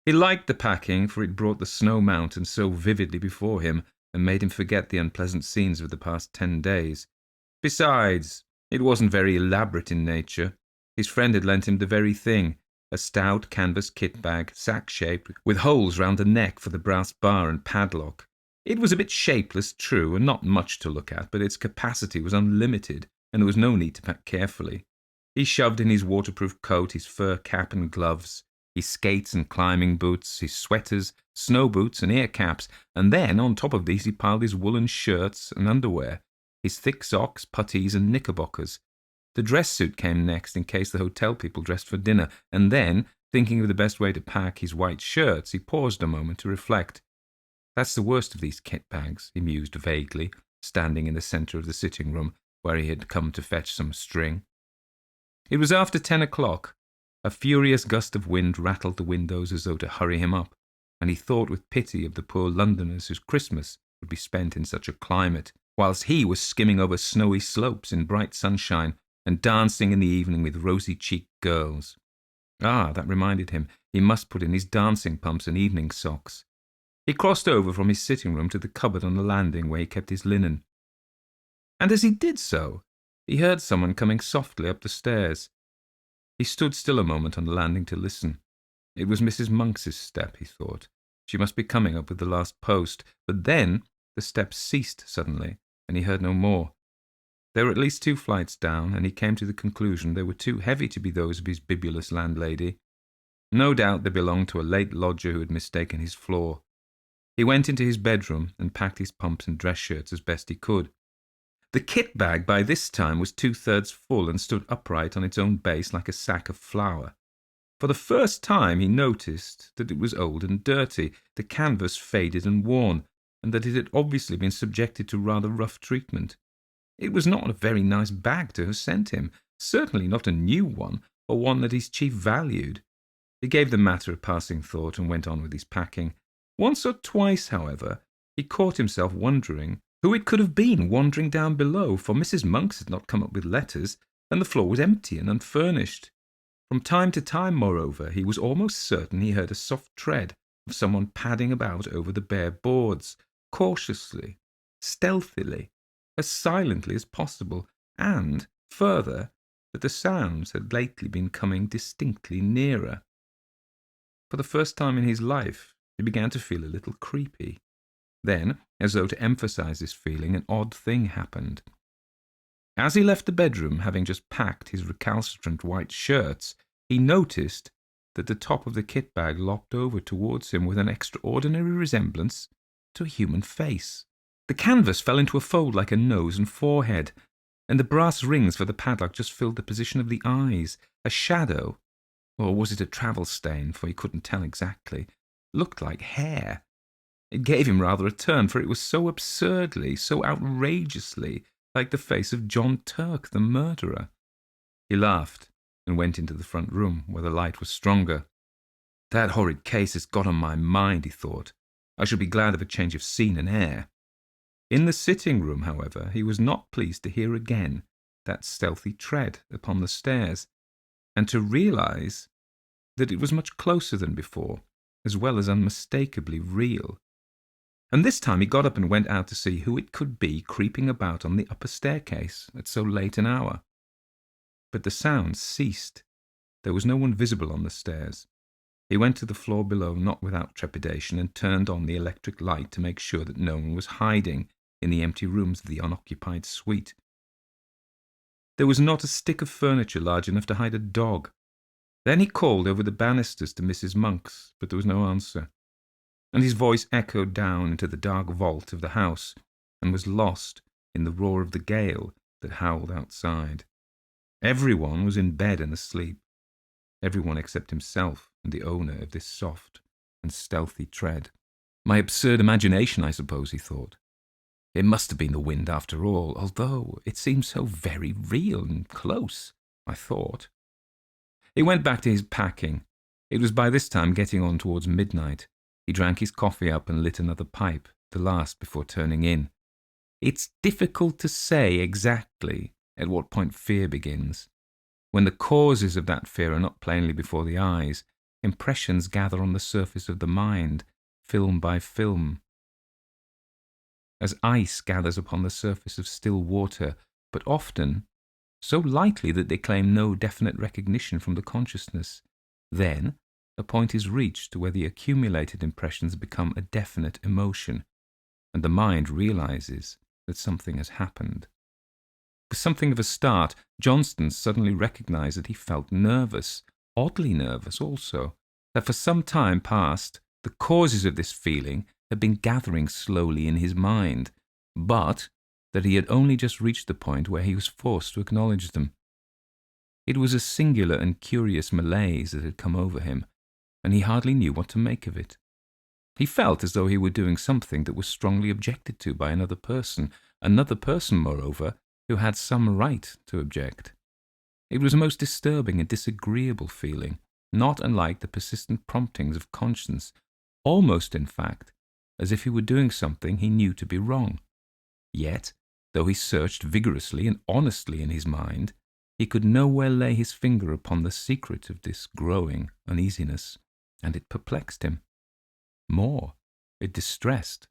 He liked the packing, for it brought the snow mountains so vividly before him, and made him forget the unpleasant scenes of the past 10 days. Besides, it wasn't very elaborate in nature. His friend had lent him the very thing, a stout canvas kit bag, sack-shaped, with holes round the neck for the brass bar and padlock. It was a bit shapeless, true, and not much to look at, but its capacity was unlimited, and there was no need to pack carefully. He shoved in his waterproof coat, his fur cap and gloves, his skates and climbing boots, his sweaters, snow boots and ear caps, and then on top of these he piled his woolen shirts and underwear, his thick socks, puttees and knickerbockers. The dress suit came next in case the hotel people dressed for dinner, and then, thinking of the best way to pack his white shirts, he paused a moment to reflect. "That's the worst of these kit bags," he mused vaguely, standing in the centre of the sitting-room where he had come to fetch some string. It was after 10 o'clock. A furious gust of wind rattled the windows as though to hurry him up, and he thought with pity of the poor Londoners whose Christmas would be spent in such a climate, whilst he was skimming over snowy slopes in bright sunshine and dancing in the evening with rosy-cheeked girls. Ah, that reminded him, he must put in his dancing pumps and evening socks. He crossed over from his sitting-room to the cupboard on the landing where he kept his linen. And as he did so, he heard someone coming softly up the stairs. He stood still a moment on the landing to listen. It was Mrs. Monks's step, he thought. She must be coming up with the last post. But then the steps ceased suddenly, and he heard no more. There were at least 2 flights down, and he came to the conclusion they were too heavy to be those of his bibulous landlady. No doubt they belonged to a late lodger who had mistaken his floor. He went into his bedroom and packed his pumps and dress shirts as best he could. The kit bag by this time was 2/3 full and stood upright on its own base like a sack of flour. For the first time he noticed that it was old and dirty, the canvas faded and worn, and that it had obviously been subjected to rather rough treatment. It was not a very nice bag to have sent him, certainly not a new one, or one that his chief valued. He gave the matter a passing thought and went on with his packing. Once or twice, however, he caught himself wondering who it could have been wandering down below, for Mrs. Monks had not come up with letters, and the floor was empty and unfurnished. From time to time, moreover, he was almost certain he heard a soft tread of someone padding about over the bare boards, cautiously, stealthily, as silently as possible, and, further, that the sounds had lately been coming distinctly nearer. For the first time in his life, he began to feel a little creepy. Then, as though to emphasize this feeling, an odd thing happened. As he left the bedroom, having just packed his recalcitrant white shirts, he noticed that the top of the kit bag lopped over towards him with an extraordinary resemblance to a human face. The canvas fell into a fold like a nose and forehead, and the brass rings for the padlock just filled the position of the eyes. A shadow, or was it a travel stain, for he couldn't tell exactly, looked like hair. It gave him rather a turn, for it was so absurdly, so outrageously like the face of John Turk, the murderer. He laughed and went into the front room, where the light was stronger. That horrid case has got on my mind, he thought. I shall be glad of a change of scene and air. In the sitting room, however, he was not pleased to hear again that stealthy tread upon the stairs, and to realize that it was much closer than before, as well as unmistakably real. And this time he got up and went out to see who it could be creeping about on the upper staircase at so late an hour. But the sounds ceased. There was no one visible on the stairs. He went to the floor below, not without trepidation, and turned on the electric light to make sure that no one was hiding in the empty rooms of the unoccupied suite. There was not a stick of furniture large enough to hide a dog. Then he called over the banisters to Mrs. Monks, but there was no answer, and his voice echoed down into the dark vault of the house and was lost in the roar of the gale that howled outside. Everyone was in bed and asleep, everyone except himself and the owner of this soft and stealthy tread. My absurd imagination, I suppose, he thought. It must have been the wind after all, although it seemed so very real and close, I thought. He went back to his packing. It was by this time getting on towards midnight. He drank his coffee up and lit another pipe, the last before turning in. It's difficult to say exactly at what point fear begins. When the causes of that fear are not plainly before the eyes, impressions gather on the surface of the mind, film by film, as ice gathers upon the surface of still water, but often so lightly that they claim no definite recognition from the consciousness. Then a point is reached where the accumulated impressions become a definite emotion, and the mind realizes that something has happened. With something of a start, Johnston suddenly recognized that he felt nervous, oddly nervous also, that for some time past the causes of this feeling had been gathering slowly in his mind, but that he had only just reached the point where he was forced to acknowledge them. It was a singular and curious malaise that had come over him, and he hardly knew what to make of it. He felt as though he were doing something that was strongly objected to by another person, moreover, who had some right to object. It was a most disturbing and disagreeable feeling, not unlike the persistent promptings of conscience, almost, in fact, as if he were doing something he knew to be wrong. Yet, though he searched vigorously and honestly in his mind, he could nowhere lay his finger upon the secret of this growing uneasiness, and it perplexed him. More, it distressed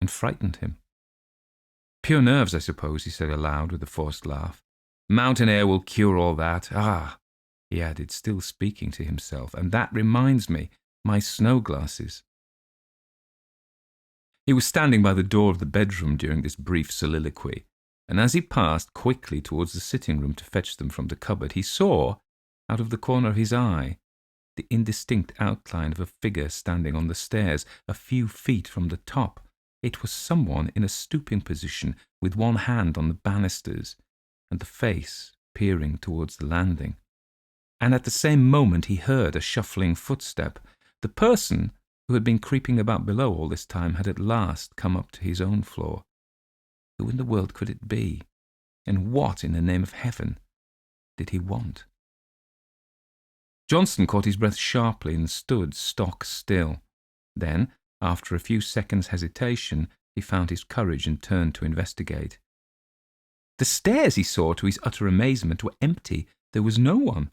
and frightened him. Pure nerves, I suppose, he said aloud with a forced laugh. Mountain air will cure all that. Ah, he added, still speaking to himself, and that reminds me, my snow glasses. He was standing by the door of the bedroom during this brief soliloquy, and as he passed quickly towards the sitting room to fetch them from the cupboard, he saw, out of the corner of his eye, the indistinct outline of a figure standing on the stairs a few feet from the top, It was someone in a stooping position with one hand on the banisters and the face peering towards the landing. And at the same moment he heard a shuffling footstep. The person who had been creeping about below all this time had at last come up to his own floor. Who in the world could it be? And what, in the name of heaven, did he want? Johnson caught his breath sharply and stood stock still. Then, after a few seconds' hesitation, he found his courage and turned to investigate. The stairs, he saw, to his utter amazement, were empty. There was no one.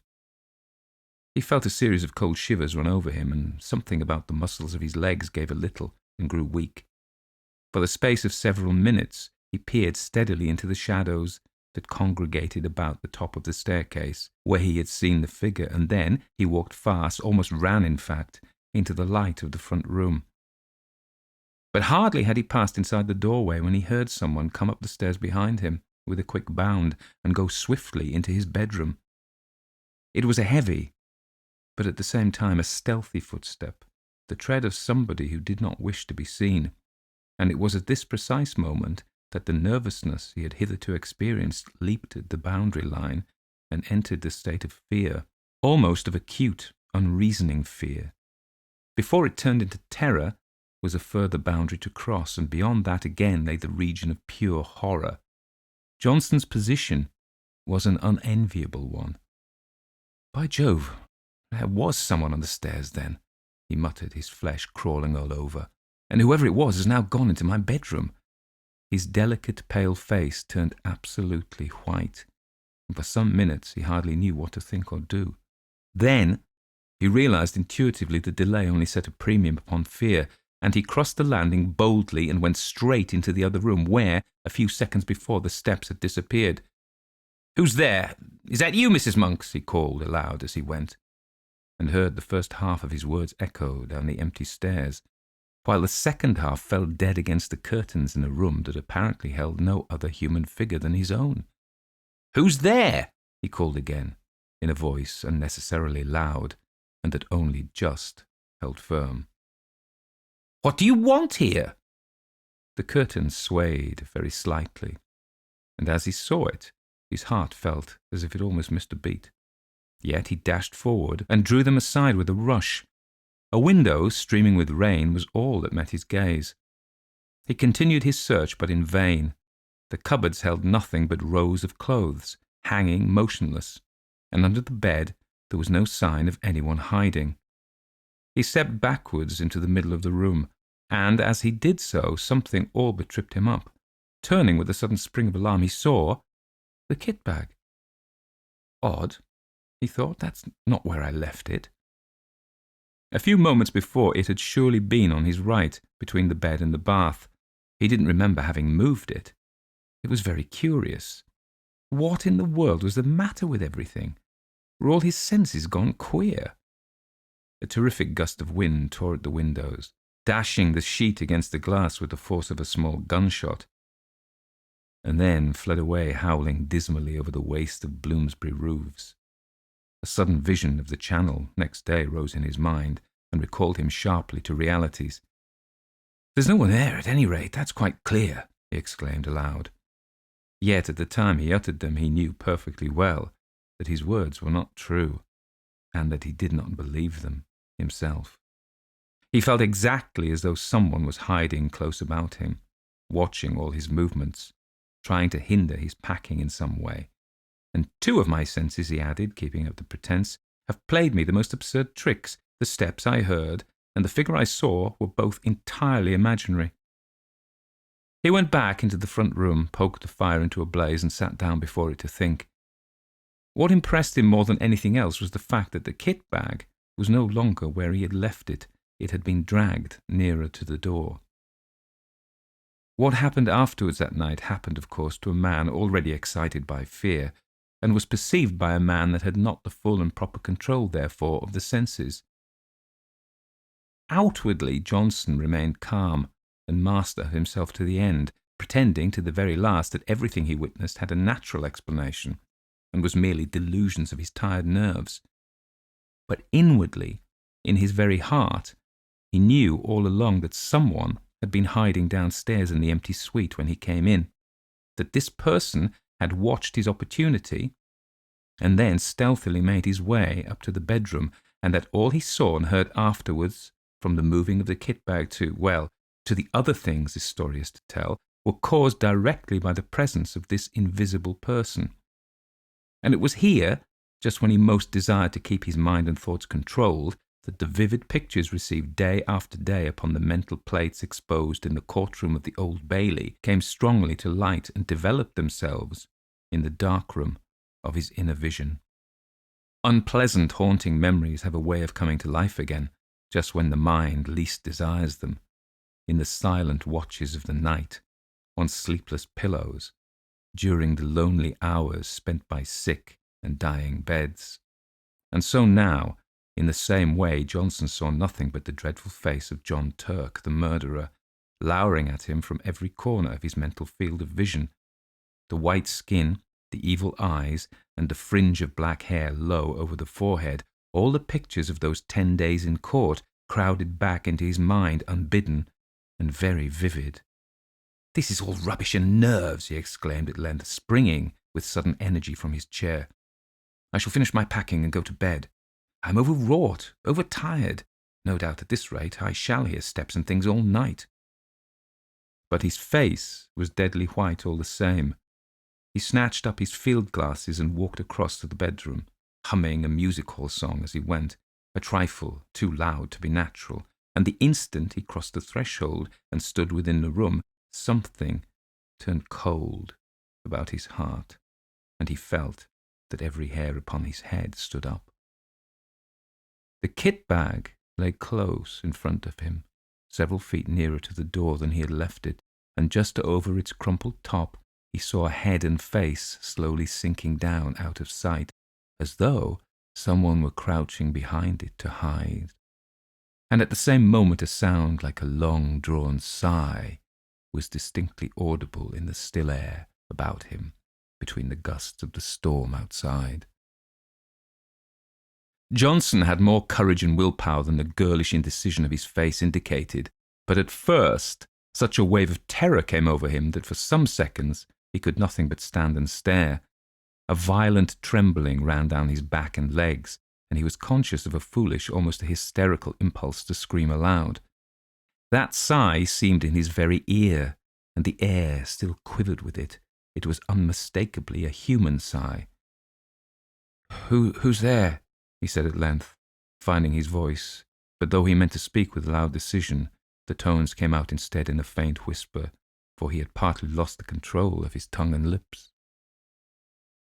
He felt a series of cold shivers run over him, and something about the muscles of his legs gave a little and grew weak. For the space of several minutes he peered steadily into the shadows that congregated about the top of the staircase, where he had seen the figure, and then he walked fast, almost ran in fact, into the light of the front room. But hardly had he passed inside the doorway when he heard someone come up the stairs behind him with a quick bound and go swiftly into his bedroom. It was a heavy, but at the same time a stealthy footstep, the tread of somebody who did not wish to be seen, and it was at this precise moment that the nervousness he had hitherto experienced leaped at the boundary line and entered the state of fear, almost of acute, unreasoning fear. Before it turned into terror was a further boundary to cross, and beyond that again lay the region of pure horror. Johnson's position was an unenviable one. By Jove, there was someone on the stairs then, he muttered, his flesh crawling all over, and whoever it was has now gone into my bedroom. His delicate pale face turned absolutely white, and for some minutes he hardly knew what to think or do. Then he realized intuitively the delay only set a premium upon fear, and he crossed the landing boldly and went straight into the other room where, a few seconds before, the steps had disappeared. "Who's there? Is that you, Mrs. Monks?" he called aloud as he went, and heard the first half of his words echo down the empty stairs, while the second half fell dead against the curtains in a room that apparently held no other human figure than his own. "Who's there?" he called again, in a voice unnecessarily loud, and that only just held firm. "What do you want here?" The curtains swayed very slightly, and as he saw it, his heart felt as if it almost missed a beat. Yet he dashed forward and drew them aside with a rush. A window, streaming with rain, was all that met his gaze. He continued his search, but in vain. The cupboards held nothing but rows of clothes, hanging motionless, and under the bed there was no sign of anyone hiding. He stepped backwards into the middle of the room, and as he did so, something all but tripped him up. Turning with a sudden spring of alarm, he saw the kit bag. Odd, he thought, that's not where I left it. A few moments before, it had surely been on his right, between the bed and the bath. He didn't remember having moved it. It was very curious. What in the world was the matter with everything? Were all his senses gone queer? A terrific gust of wind tore at the windows, dashing the sheet against the glass with the force of a small gunshot, and then fled away howling dismally over the waste of Bloomsbury roofs. A sudden vision of the Channel next day rose in his mind and recalled him sharply to realities. "There's no one there, at any rate, that's quite clear," he exclaimed aloud. Yet at the time he uttered them he knew perfectly well that his words were not true, and that he did not believe them himself. He felt exactly as though someone was hiding close about him, watching all his movements, trying to hinder his packing in some way. "And two of my senses," he added, keeping up the pretence, "have played me the most absurd tricks. The steps I heard and the figure I saw were both entirely imaginary." He went back into the front room, poked the fire into a blaze, and sat down before it to think. What impressed him more than anything else was the fact that the kit bag was no longer where he had left it. It had been dragged nearer to the door. What happened afterwards that night happened, of course, to a man already excited by fear, and was perceived by a man that had not the full and proper control, therefore, of the senses. Outwardly, Johnson remained calm and master of himself to the end, pretending to the very last that everything he witnessed had a natural explanation, and was merely delusions of his tired nerves. But inwardly, in his very heart, he knew all along that someone had been hiding downstairs in the empty suite when he came in, that this person had watched his opportunity and then stealthily made his way up to the bedroom, and that all he saw and heard afterwards, from the moving of the kit bag to the other things this story is to tell, were caused directly by the presence of this invisible person. And it was here, just when he most desired to keep his mind and thoughts controlled, that the vivid pictures received day after day upon the mental plates exposed in the courtroom of the Old Bailey came strongly to light and developed themselves in the darkroom of his inner vision. Unpleasant, haunting memories have a way of coming to life again, just when the mind least desires them, in the silent watches of the night, on sleepless pillows, during the lonely hours spent by sick and dying beds. And so now, in the same way, Johnson saw nothing but the dreadful face of John Turk, the murderer, lowering at him from every corner of his mental field of vision. The white skin, the evil eyes, and the fringe of black hair low over the forehead, all the pictures of those 10 days in court, crowded back into his mind unbidden and very vivid. "This is all rubbish and nerves," he exclaimed at length, springing with sudden energy from his chair. "I shall finish my packing and go to bed. I'm overwrought, overtired. No doubt at this rate I shall hear steps and things all night." But his face was deadly white all the same. He snatched up his field glasses and walked across to the bedroom, humming a music-hall song as he went, a trifle too loud to be natural, and the instant he crossed the threshold and stood within the room, something turned cold about his heart, and he felt that every hair upon his head stood up. The kit bag lay close in front of him, several feet nearer to the door than he had left it, and just over its crumpled top he saw a head and face slowly sinking down out of sight, as though someone were crouching behind it to hide. And at the same moment a sound like a long-drawn sigh was distinctly audible in the still air about him between the gusts of the storm outside. Johnson had more courage and willpower than the girlish indecision of his face indicated, but at first such a wave of terror came over him that for some seconds he could nothing but stand and stare. A violent trembling ran down his back and legs, and he was conscious of a foolish, almost a hysterical impulse to scream aloud. That sigh seemed in his very ear, and the air still quivered with it. It was unmistakably a human sigh. Who's there?" he said at length, finding his voice, but though he meant to speak with loud decision, the tones came out instead in a faint whisper, for he had partly lost the control of his tongue and lips.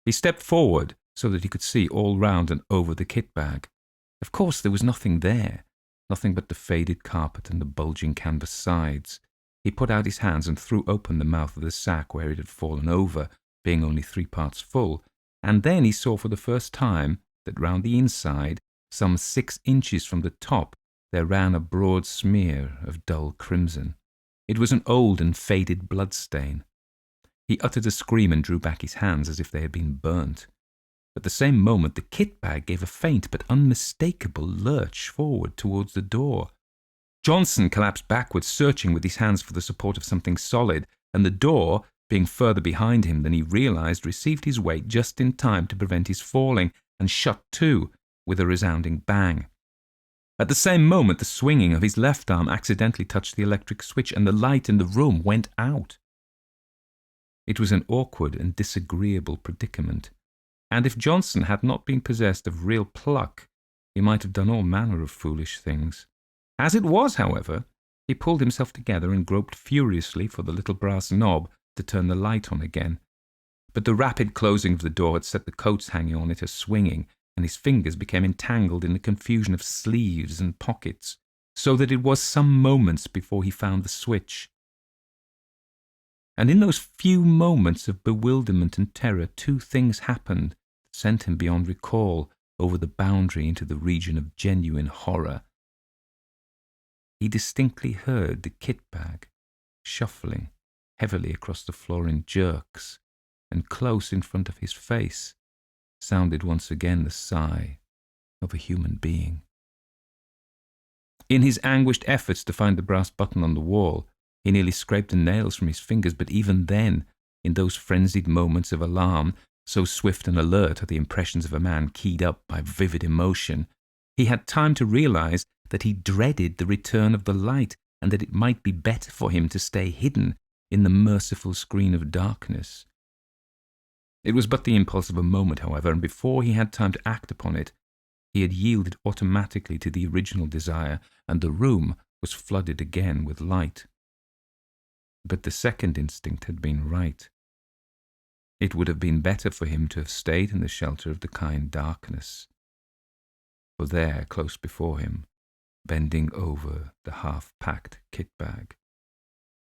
He stepped forward so that he could see all round and over the kit bag. Of course there was nothing there, nothing but the faded carpet and the bulging canvas sides. He put out his hands and threw open the mouth of the sack where it had fallen over, being only 3 parts full, and then he saw for the first time that round the inside, some 6 inches from the top, there ran a broad smear of dull crimson. It was an old and faded blood-stain. He uttered a scream and drew back his hands as if they had been burnt. At the same moment the kit bag gave a faint but unmistakable lurch forward towards the door. Johnson collapsed backward, searching with his hands for the support of something solid, and the door, being further behind him than he realized, received his weight just in time to prevent his falling, and shut to with a resounding bang. At the same moment the swinging of his left arm accidentally touched the electric switch, and the light in the room went out. It was an awkward and disagreeable predicament, and if Johnson had not been possessed of real pluck, he might have done all manner of foolish things. As it was, however, he pulled himself together and groped furiously for the little brass knob to turn the light on again. But the rapid closing of the door had set the coats hanging on it a-swinging, and his fingers became entangled in the confusion of sleeves and pockets, so that it was some moments before he found the switch. And in those few moments of bewilderment and terror, 2 things happened that sent him beyond recall over the boundary into the region of genuine horror. He distinctly heard the kit bag shuffling heavily across the floor in jerks, and close in front of his face sounded once again the sigh of a human being. In his anguished efforts to find the brass button on the wall, He nearly scraped the nails from his fingers, but even then, in those frenzied moments of alarm, so swift and alert are the impressions of a man keyed up by vivid emotion, he had time to realize that he dreaded the return of the light, and that it might be better for him to stay hidden in the merciful screen of darkness. It was but the impulse of a moment, however, and before he had time to act upon it, he had yielded automatically to the original desire, and the room was flooded again with light. But the second instinct had been right. It would have been better for him to have stayed in the shelter of the kind darkness. For there, close before him, bending over the half-packed kit-bag,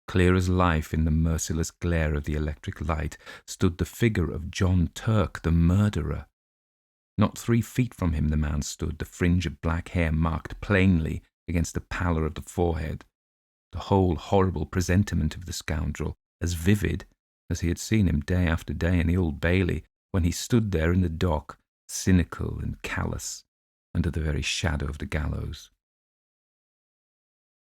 clear as life in the merciless glare of the electric light, stood the figure of John Turk, the murderer. Not 3 feet from him the man stood, the fringe of black hair marked plainly against the pallor of the forehead, the whole horrible presentiment of the scoundrel, as vivid as he had seen him day after day in the Old Bailey, when he stood there in the dock, cynical and callous, under the very shadow of the gallows.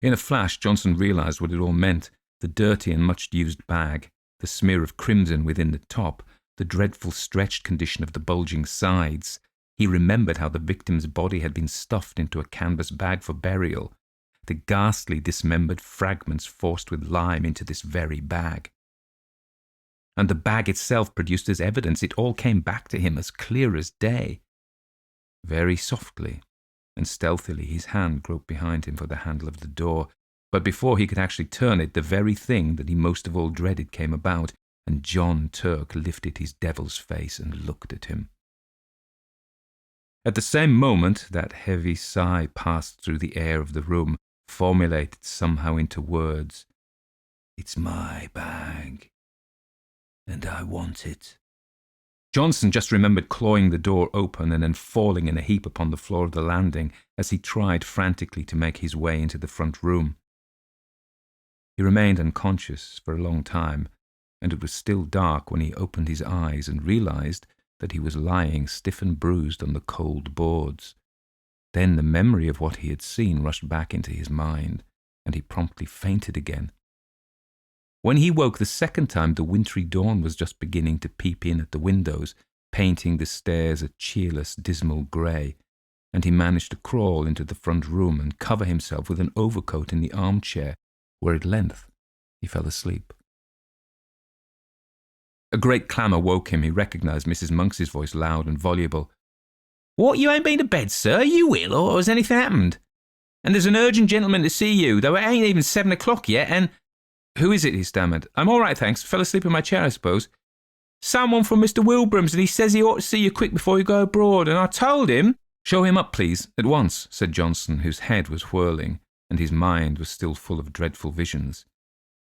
In a flash, Johnson realized what it all meant: the dirty and much-used bag, the smear of crimson within the top, the dreadful stretched condition of the bulging sides. He remembered how the victim's body had been stuffed into a canvas bag for burial, the ghastly dismembered fragments forced with lime into this very bag. And the bag itself produced as evidence. It all came back to him as clear as day. Very softly and stealthily his hand groped behind him for the handle of the door, but before he could actually turn it, the very thing that he most of all dreaded came about, and John Turk lifted his devil's face and looked at him. At the same moment, that heavy sigh passed through the air of the room, formulated somehow into words. "It's my bag, and I want it." Johnson just remembered clawing the door open and then falling in a heap upon the floor of the landing as he tried frantically to make his way into the front room. He remained unconscious for a long time, and it was still dark when he opened his eyes and realized that he was lying stiff and bruised on the cold boards. Then the memory of what he had seen rushed back into his mind, and he promptly fainted again. When he woke the second time, the wintry dawn was just beginning to peep in at the windows, painting the stairs a cheerless, dismal grey, and he managed to crawl into the front room and cover himself with an overcoat in the armchair, where at length he fell asleep. A great clamour woke him. He recognised Mrs. Monks's voice, loud and voluble. "What, you ain't been to bed, sir? Are you ill, or has anything happened? And there's an urgent gentleman to see you, though it ain't even 7 o'clock yet, and—" "Who is it?" he stammered. "I'm all right, thanks. Fell asleep in my chair, I suppose." "Someone from Mr. Wilbraham's, and he says he ought to see you quick before you go abroad, and I told him—" "Show him up, please, at once," said Johnson, whose head was whirling, and his mind was still full of dreadful visions.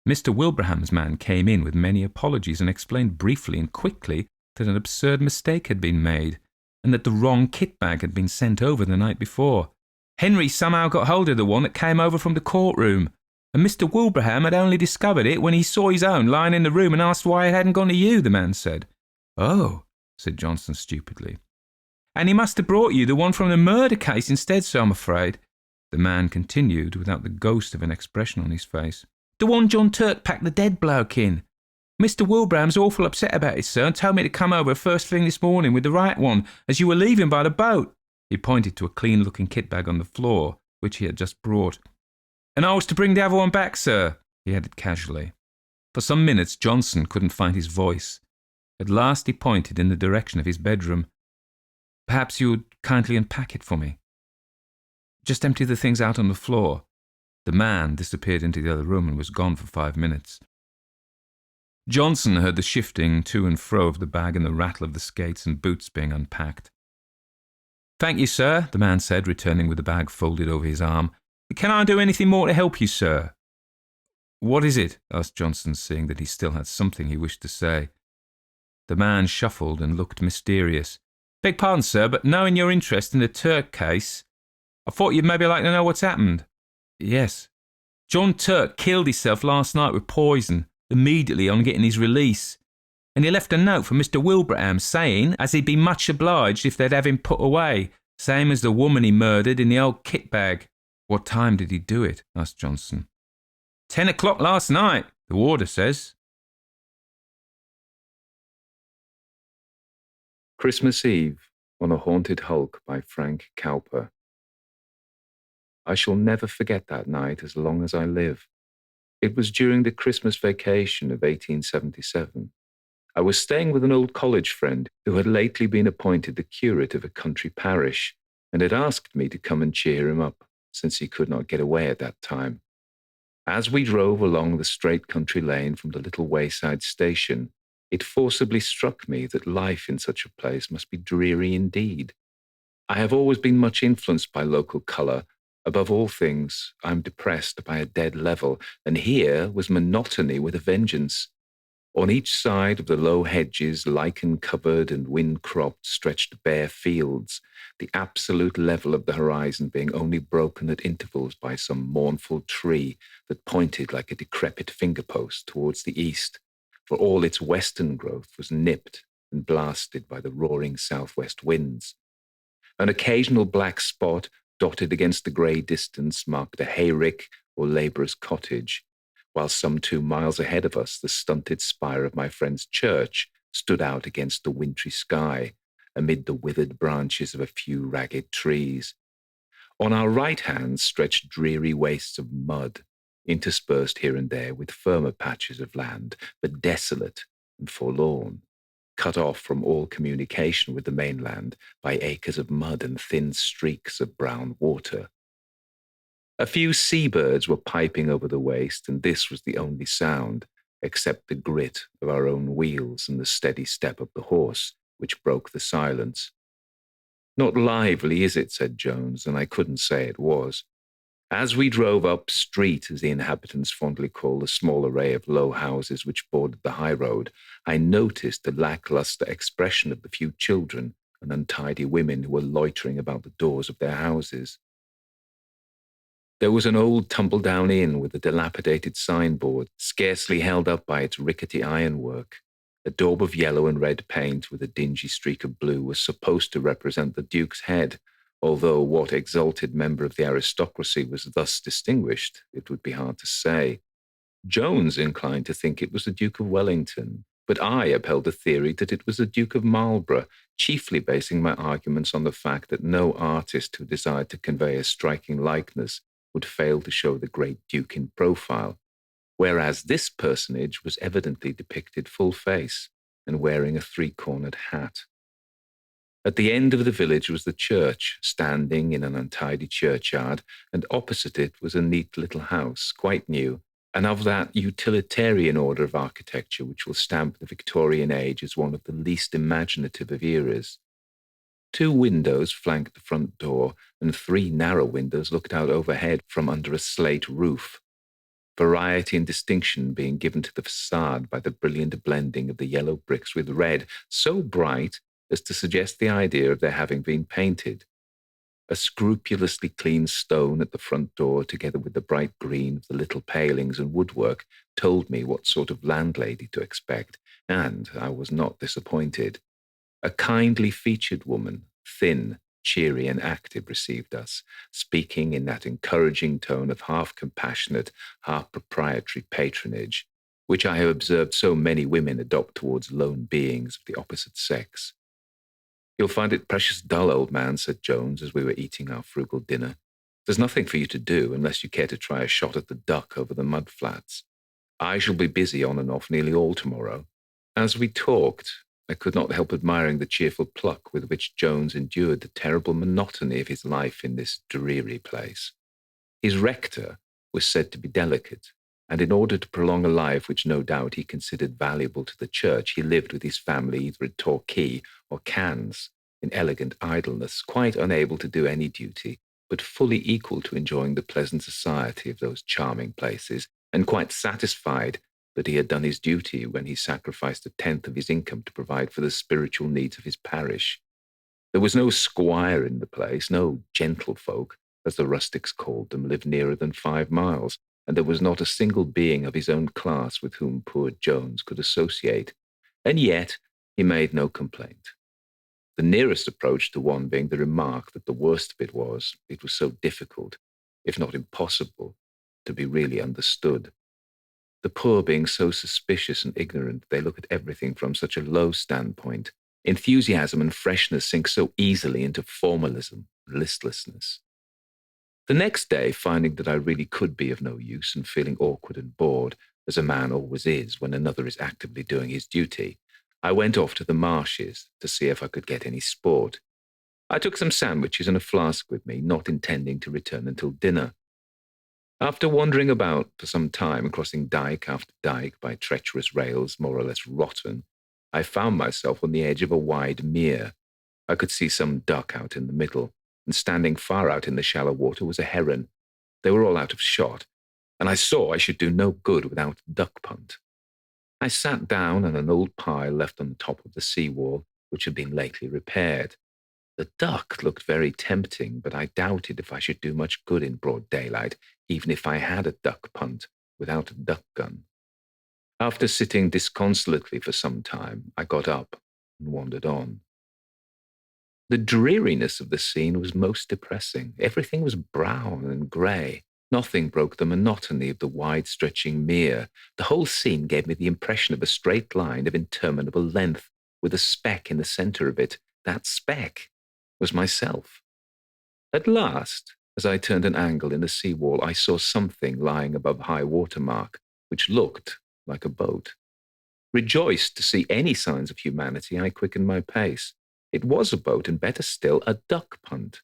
Mr. Wilbraham's man came in with many apologies and explained briefly and quickly that an absurd mistake had been made, and that the wrong kit-bag had been sent over the night before. Henry somehow got hold of the one that came over from the courtroom, and Mr. Wilbraham had only discovered it when he saw his own lying in the room and asked why it hadn't gone to you, the man said. "Oh," said Johnson stupidly. "And he must have brought you the one from the murder case instead, so I'm afraid," the man continued without the ghost of an expression on his face. "The one John Turk packed the dead bloke in. Mr. Wilbraham's awful upset about it, sir, and told me to come over first thing this morning with the right one, as you were leaving by the boat." He pointed to a clean-looking kit-bag on the floor, which he had just brought. "And I was to bring the other one back, sir," he added casually. For some minutes Johnson couldn't find his voice. At last he pointed in the direction of his bedroom. "Perhaps you would kindly unpack it for me. Just empty the things out on the floor." The man disappeared into the other room and was gone for 5 minutes. Johnson heard the shifting to and fro of the bag and the rattle of the skates and boots being unpacked. "Thank you, sir," the man said, returning with the bag folded over his arm. "Can I do anything more to help you, sir?" "What is it?" asked Johnson, seeing that he still had something he wished to say. The man shuffled and looked mysterious. "Beg pardon, sir, but knowing your interest in the Turk case, I thought you'd maybe like to know what's happened." "Yes." "John Turk killed himself last night with poison, immediately on getting his release. And he left a note for Mr. Wilbraham saying as he'd be much obliged if they'd have him put away, same as the woman he murdered in the old kit bag." "What time did he do it?" asked Johnson. 10 o'clock last night, the warder says. Christmas Eve on a Haunted Hulk by Frank Cowper. I shall never forget that night as long as I live. It was during the Christmas vacation of 1877. I was staying with an old college friend who had lately been appointed the curate of a country parish and had asked me to come and cheer him up, since he could not get away at that time. As we drove along the straight country lane from the little wayside station, it forcibly struck me that life in such a place must be dreary indeed. I have always been much influenced by local colour. Above all things, I am depressed by a dead level, and here was monotony with a vengeance. On each side of the low hedges, lichen-covered and wind-cropped, stretched bare fields, the absolute level of the horizon being only broken at intervals by some mournful tree that pointed like a decrepit finger-post towards the east, for all its western growth was nipped and blasted by the roaring southwest winds. An occasional black spot dotted against the grey distance marked a hayrick or labourer's cottage, while some 2 miles ahead of us the stunted spire of my friend's church stood out against the wintry sky, amid the withered branches of a few ragged trees. On our right hand stretched dreary wastes of mud, interspersed here and there with firmer patches of land, but desolate and forlorn, cut off from all communication with the mainland by acres of mud and thin streaks of brown water. A few seabirds were piping over the waste, and this was the only sound, except the grit of our own wheels and the steady step of the horse, which broke the silence. "Not lively, is it?" said Jones, and I couldn't say it was. As we drove up street, as the inhabitants fondly call the small array of low houses which bordered the high road, I noticed the lacklustre expression of the few children and untidy women who were loitering about the doors of their houses. There was an old tumble-down inn with a dilapidated signboard, scarcely held up by its rickety ironwork. A daub of yellow and red paint with a dingy streak of blue was supposed to represent the Duke's head, although what exalted member of the aristocracy was thus distinguished, it would be hard to say. Jones inclined to think it was the Duke of Wellington, but I upheld the theory that it was the Duke of Marlborough, chiefly basing my arguments on the fact that no artist who desired to convey a striking likeness would fail to show the great Duke in profile, whereas this personage was evidently depicted full face and wearing a 3-cornered hat. At the end of the village was the church, standing in an untidy churchyard, and opposite it was a neat little house, quite new, and of that utilitarian order of architecture which will stamp the Victorian age as one of the least imaginative of eras. 2 windows flanked the front door, and 3 narrow windows looked out overhead from under a slate roof, variety and distinction being given to the facade by the brilliant blending of the yellow bricks with red, so bright as to suggest the idea of their having been painted. A scrupulously clean stone at the front door, together with the bright green of the little palings and woodwork, told me what sort of landlady to expect, and I was not disappointed. A kindly featured woman, thin, cheery, and active, received us, speaking in that encouraging tone of half-compassionate, half-proprietary patronage, which I have observed so many women adopt towards lone beings of the opposite sex. "You'll find it precious dull, old man," said Jones as we were eating our frugal dinner. "There's nothing for you to do unless you care to try a shot at the duck over the mud flats. I shall be busy on and off nearly all tomorrow." As we talked, I could not help admiring the cheerful pluck with which Jones endured the terrible monotony of his life in this dreary place. His rector was said to be delicate, and in order to prolong a life which no doubt he considered valuable to the church, he lived with his family either at Torquay or Cannes, in elegant idleness, quite unable to do any duty, but fully equal to enjoying the pleasant society of those charming places, and quite satisfied that he had done his duty when he sacrificed 1/10 of his income to provide for the spiritual needs of his parish. There was no squire in the place, no gentlefolk, as the rustics called them, lived nearer than 5 miles, and there was not a single being of his own class with whom poor Jones could associate, and yet he made no complaint. The nearest approach to one being the remark that the worst of it was so difficult, if not impossible, to be really understood. The poor being so suspicious and ignorant, they look at everything from such a low standpoint. Enthusiasm and freshness sink so easily into formalism and listlessness. The next day, finding that I really could be of no use and feeling awkward and bored, as a man always is when another is actively doing his duty, I went off to the marshes to see if I could get any sport. I took some sandwiches and a flask with me, not intending to return until dinner. After wandering about for some time, crossing dike after dike by treacherous rails more or less rotten, I found myself on the edge of a wide mere. I could see some duck out in the middle, and standing far out in the shallow water was a heron. They were all out of shot, and I saw I should do no good without duck punt. I sat down on an old pile left on the top of the seawall, which had been lately repaired. The duck looked very tempting, but I doubted if I should do much good in broad daylight, even if I had a duck punt without a duck gun. After sitting disconsolately for some time, I got up and wandered on. The dreariness of the scene was most depressing. Everything was brown and grey. Nothing broke the monotony of the wide-stretching mere. The whole scene gave me the impression of a straight line of interminable length, with a speck in the centre of it. That speck was myself. At last, as I turned an angle in the seawall, I saw something lying above high water mark, which looked like a boat. Rejoiced to see any signs of humanity, I quickened my pace. It was a boat, and better still, a duck punt.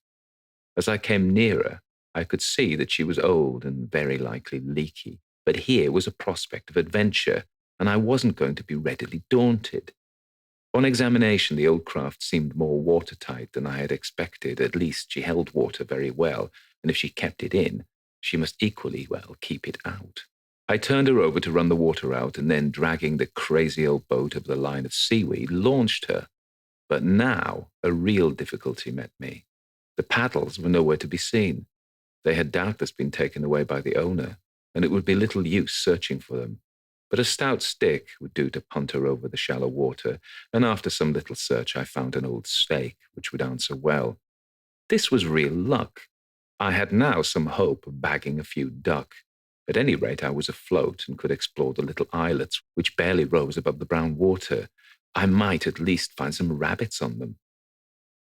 As I came nearer, I could see that she was old and very likely leaky, but here was a prospect of adventure, and I wasn't going to be readily daunted. On examination, the old craft seemed more watertight than I had expected. At least she held water very well, and if she kept it in, she must equally well keep it out. I turned her over to run the water out, and then, dragging the crazy old boat over the line of seaweed, launched her. But now a real difficulty met me. The paddles were nowhere to be seen. They had doubtless been taken away by the owner, and it would be little use searching for them. But a stout stick would do to punt her over the shallow water, and after some little search I found an old stake which would answer well. This was real luck. I had now some hope of bagging a few duck. At any rate, I was afloat and could explore the little islets which barely rose above the brown water. I might at least find some rabbits on them.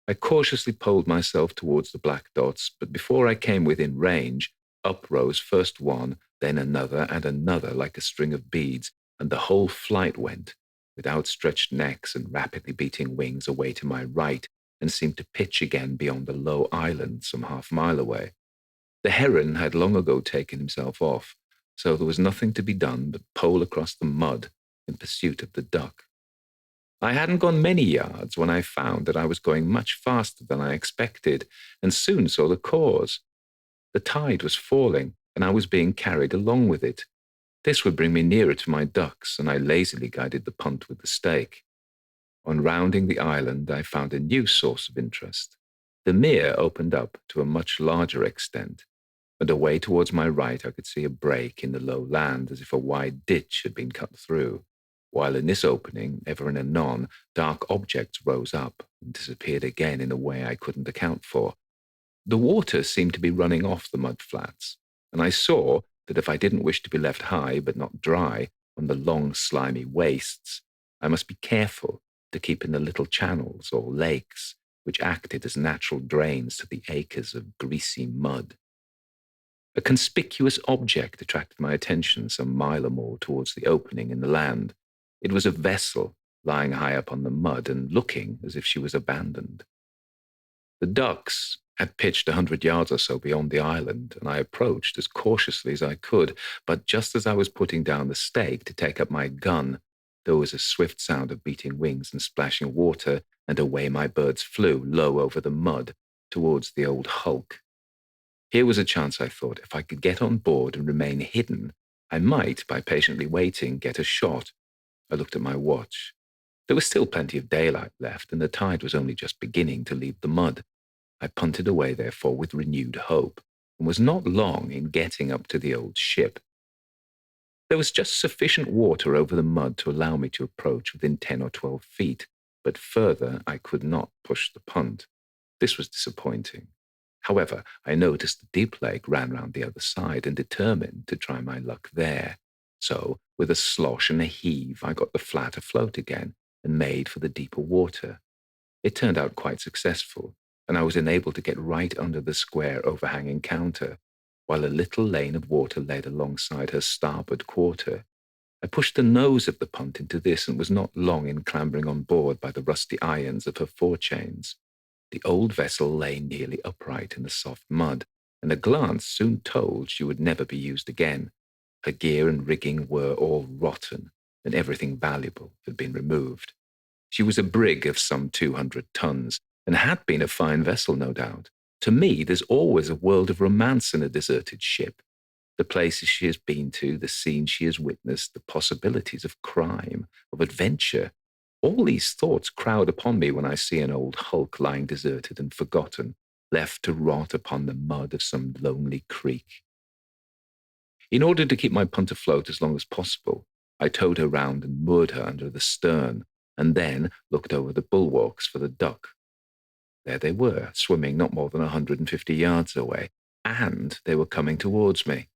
I cautiously poled myself towards the black dots, but before I came within range, up rose first one, then another and another like a string of beads, and the whole flight went, with outstretched necks and rapidly beating wings, away to my right, and seemed to pitch again beyond the low island some half-mile away. The heron had long ago taken himself off, so there was nothing to be done but pole across the mud in pursuit of the duck. I hadn't gone many yards when I found that I was going much faster than I expected, and soon saw the cause. The tide was falling, and I was being carried along with it. This would bring me nearer to my ducks, and I lazily guided the punt with the stake. On rounding the island, I found a new source of interest. The mere opened up to a much larger extent, and away towards my right I could see a break in the low land, as if a wide ditch had been cut through, while in this opening, ever and anon, dark objects rose up and disappeared again in a way I couldn't account for. The water seemed to be running off the mud flats, and I saw that if I didn't wish to be left high but not dry on the long slimy wastes, I must be careful to keep in the little channels or lakes which acted as natural drains to the acres of greasy mud. A conspicuous object attracted my attention some mile or more towards the opening in the land. It was a vessel lying high up on the mud and looking as if she was abandoned. The ducks had pitched 100 yards or so beyond the island, and I approached as cautiously as I could, but just as I was putting down the stake to take up my gun, there was a swift sound of beating wings and splashing water, and away my birds flew, low over the mud, towards the old hulk. Here was a chance, I thought. If I could get on board and remain hidden, I might, by patiently waiting, get a shot. I looked at my watch. There was still plenty of daylight left, and the tide was only just beginning to leave the mud. I punted away, therefore, with renewed hope, and was not long in getting up to the old ship. There was just sufficient water over the mud to allow me to approach within 10 or 12 feet, but further I could not push the punt. This was disappointing. However, I noticed the deep lake ran round the other side, and determined to try my luck there. So, with a slosh and a heave, I got the flat afloat again and made for the deeper water. It turned out quite successful, and I was enabled to get right under the square overhanging counter, while a little lane of water led alongside her starboard quarter. I pushed the nose of the punt into this and was not long in clambering on board by the rusty irons of her forechains. The old vessel lay nearly upright in the soft mud, and a glance soon told she would never be used again. Her gear and rigging were all rotten, and everything valuable had been removed. She was a brig of some 200 tons, and had been a fine vessel, no doubt. To me, there's always a world of romance in a deserted ship. The places she has been to, the scenes she has witnessed, the possibilities of crime, of adventure. All these thoughts crowd upon me when I see an old hulk lying deserted and forgotten, left to rot upon the mud of some lonely creek. In order to keep my punt afloat as long as possible, I towed her round and moored her under the stern, and then looked over the bulwarks for the duck. There they were, swimming not more than 150 yards away, and they were coming towards me.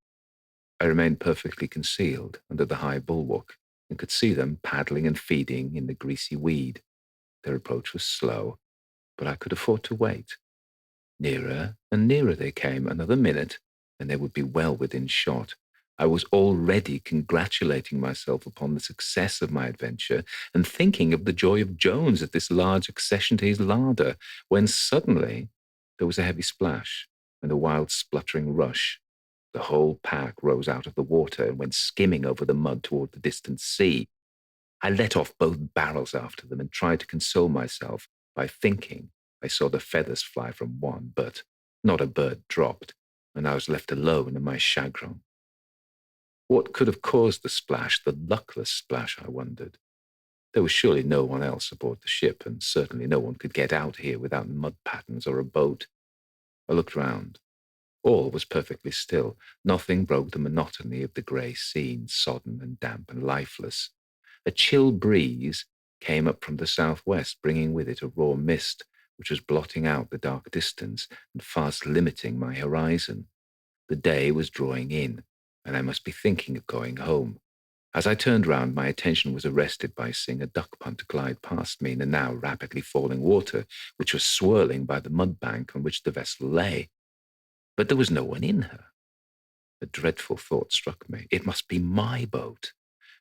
I remained perfectly concealed under the high bulwark, and could see them paddling and feeding in the greasy weed. Their approach was slow, but I could afford to wait. Nearer and nearer they came. Another minute, and they would be well within shot. I was already congratulating myself upon the success of my adventure and thinking of the joy of Jones at this large accession to his larder, when suddenly there was a heavy splash and a wild spluttering rush. The whole pack rose out of the water and went skimming over the mud toward the distant sea. I let off both barrels after them and tried to console myself by thinking I saw the feathers fly from one, but not a bird dropped, and I was left alone in my chagrin. What could have caused the splash, the luckless splash, I wondered? There was surely no one else aboard the ship, and certainly no one could get out here without mud patterns or a boat. I looked round. All was perfectly still. Nothing broke the monotony of the grey scene, sodden and damp and lifeless. A chill breeze came up from the southwest, bringing with it a raw mist, which was blotting out the dark distance and fast limiting my horizon. The day was drawing in, and I must be thinking of going home. As I turned round, my attention was arrested by seeing a duck punt glide past me in the now rapidly falling water, which was swirling by the mud bank on which the vessel lay. But there was no one in her. A dreadful thought struck me. It must be my boat.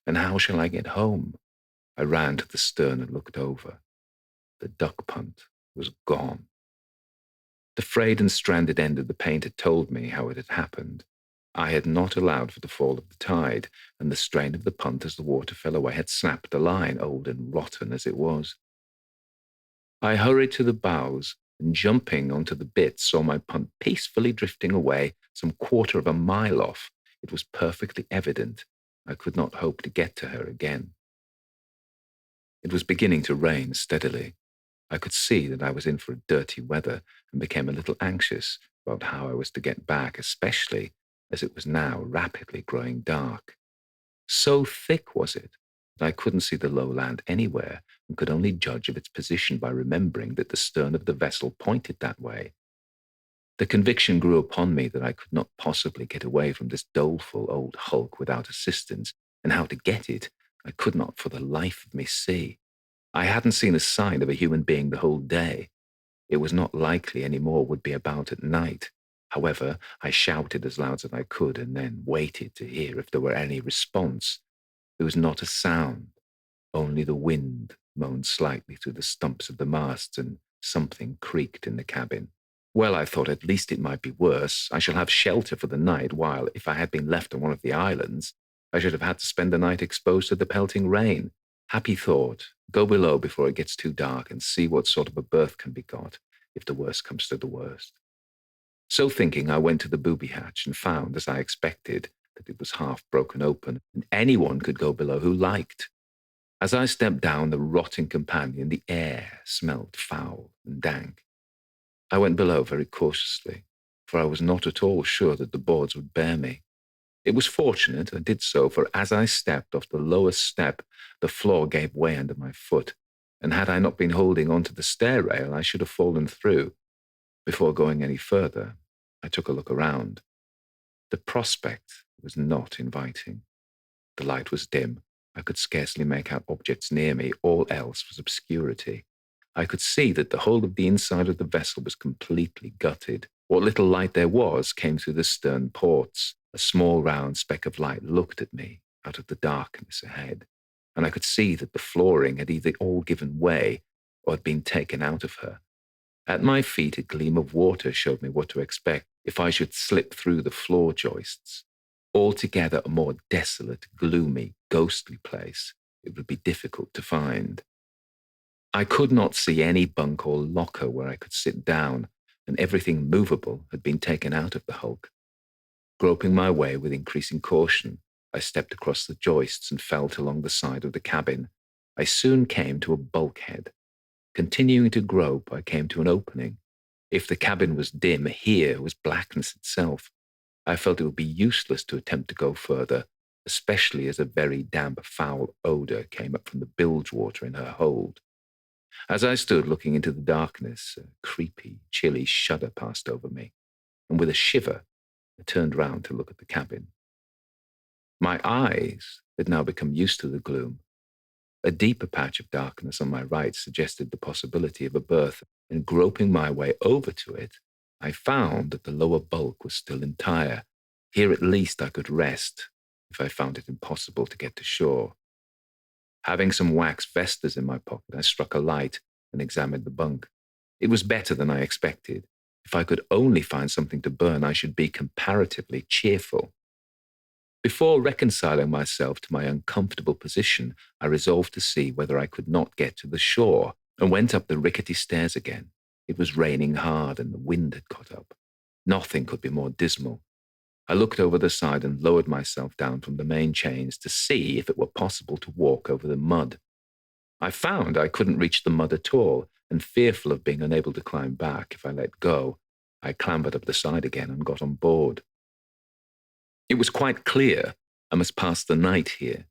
And how shall I get home? I ran to the stern and looked over. The duck punt was gone. The frayed and stranded end of the paint had told me how it had happened. I had not allowed for the fall of the tide, and the strain of the punt as the water fell away had snapped the line, old and rotten as it was. I hurried to the bows, and jumping onto the bitt, saw my punt peacefully drifting away some quarter of a mile off. It was perfectly evident I could not hope to get to her again. It was beginning to rain steadily. I could see that I was in for dirty weather, and became a little anxious about how I was to get back, especially as it was now rapidly growing dark. So thick was it that I couldn't see the low land anywhere, and could only judge of its position by remembering that the stern of the vessel pointed that way. The conviction grew upon me that I could not possibly get away from this doleful old hulk without assistance, and how to get it I could not for the life of me see. I hadn't seen a sign of a human being the whole day. It was not likely any more would be about at night. However, I shouted as loud as I could, and then waited to hear if there were any response. There was not a sound. Only the wind moaned slightly through the stumps of the masts, and something creaked in the cabin. Well, I thought, at least it might be worse. I shall have shelter for the night, while, if I had been left on one of the islands, I should have had to spend the night exposed to the pelting rain. Happy thought. Go below before it gets too dark, and see what sort of a berth can be got, if the worst comes to the worst. So thinking, I went to the booby hatch and found, as I expected, that it was half broken open, and anyone could go below who liked. As I stepped down the rotting companion, the air smelled foul and dank. I went below very cautiously, for I was not at all sure that the boards would bear me. It was fortunate I did so, for as I stepped off the lowest step, the floor gave way under my foot, and had I not been holding on to the stair rail, I should have fallen through. Before going any further, I took a look around. The prospect was not inviting. The light was dim. I could scarcely make out objects near me. All else was obscurity. I could see that the whole of the inside of the vessel was completely gutted. What little light there was came through the stern ports. A small round speck of light looked at me out of the darkness ahead, and I could see that the flooring had either all given way or had been taken out of her. At my feet, a gleam of water showed me what to expect if I should slip through the floor joists. Altogether a more desolate, gloomy, ghostly place it would be difficult to find. I could not see any bunk or locker where I could sit down, and everything movable had been taken out of the hulk. Groping my way with increasing caution, I stepped across the joists and felt along the side of the cabin. I soon came to a bulkhead. Continuing to grope, I came to an opening. If the cabin was dim, here was blackness itself. I felt it would be useless to attempt to go further, especially as a very damp, foul odour came up from the bilge water in her hold. As I stood looking into the darkness, a creepy, chilly shudder passed over me, and with a shiver, I turned round to look at the cabin. My eyes had now become used to the gloom. A deeper patch of darkness on my right suggested the possibility of a berth, and groping my way over to it, I found that the lower bulk was still entire. Here at least I could rest, if I found it impossible to get to shore. Having some wax vestas in my pocket, I struck a light and examined the bunk. It was better than I expected. If I could only find something to burn, I should be comparatively cheerful. Before reconciling myself to my uncomfortable position, I resolved to see whether I could not get to the shore, and went up the rickety stairs again. It was raining hard, and the wind had got up. Nothing could be more dismal. I looked over the side and lowered myself down from the main chains to see if it were possible to walk over the mud. I found I couldn't reach the mud at all, and fearful of being unable to climb back if I let go, I clambered up the side again and got on board. It was quite clear I must pass the night here.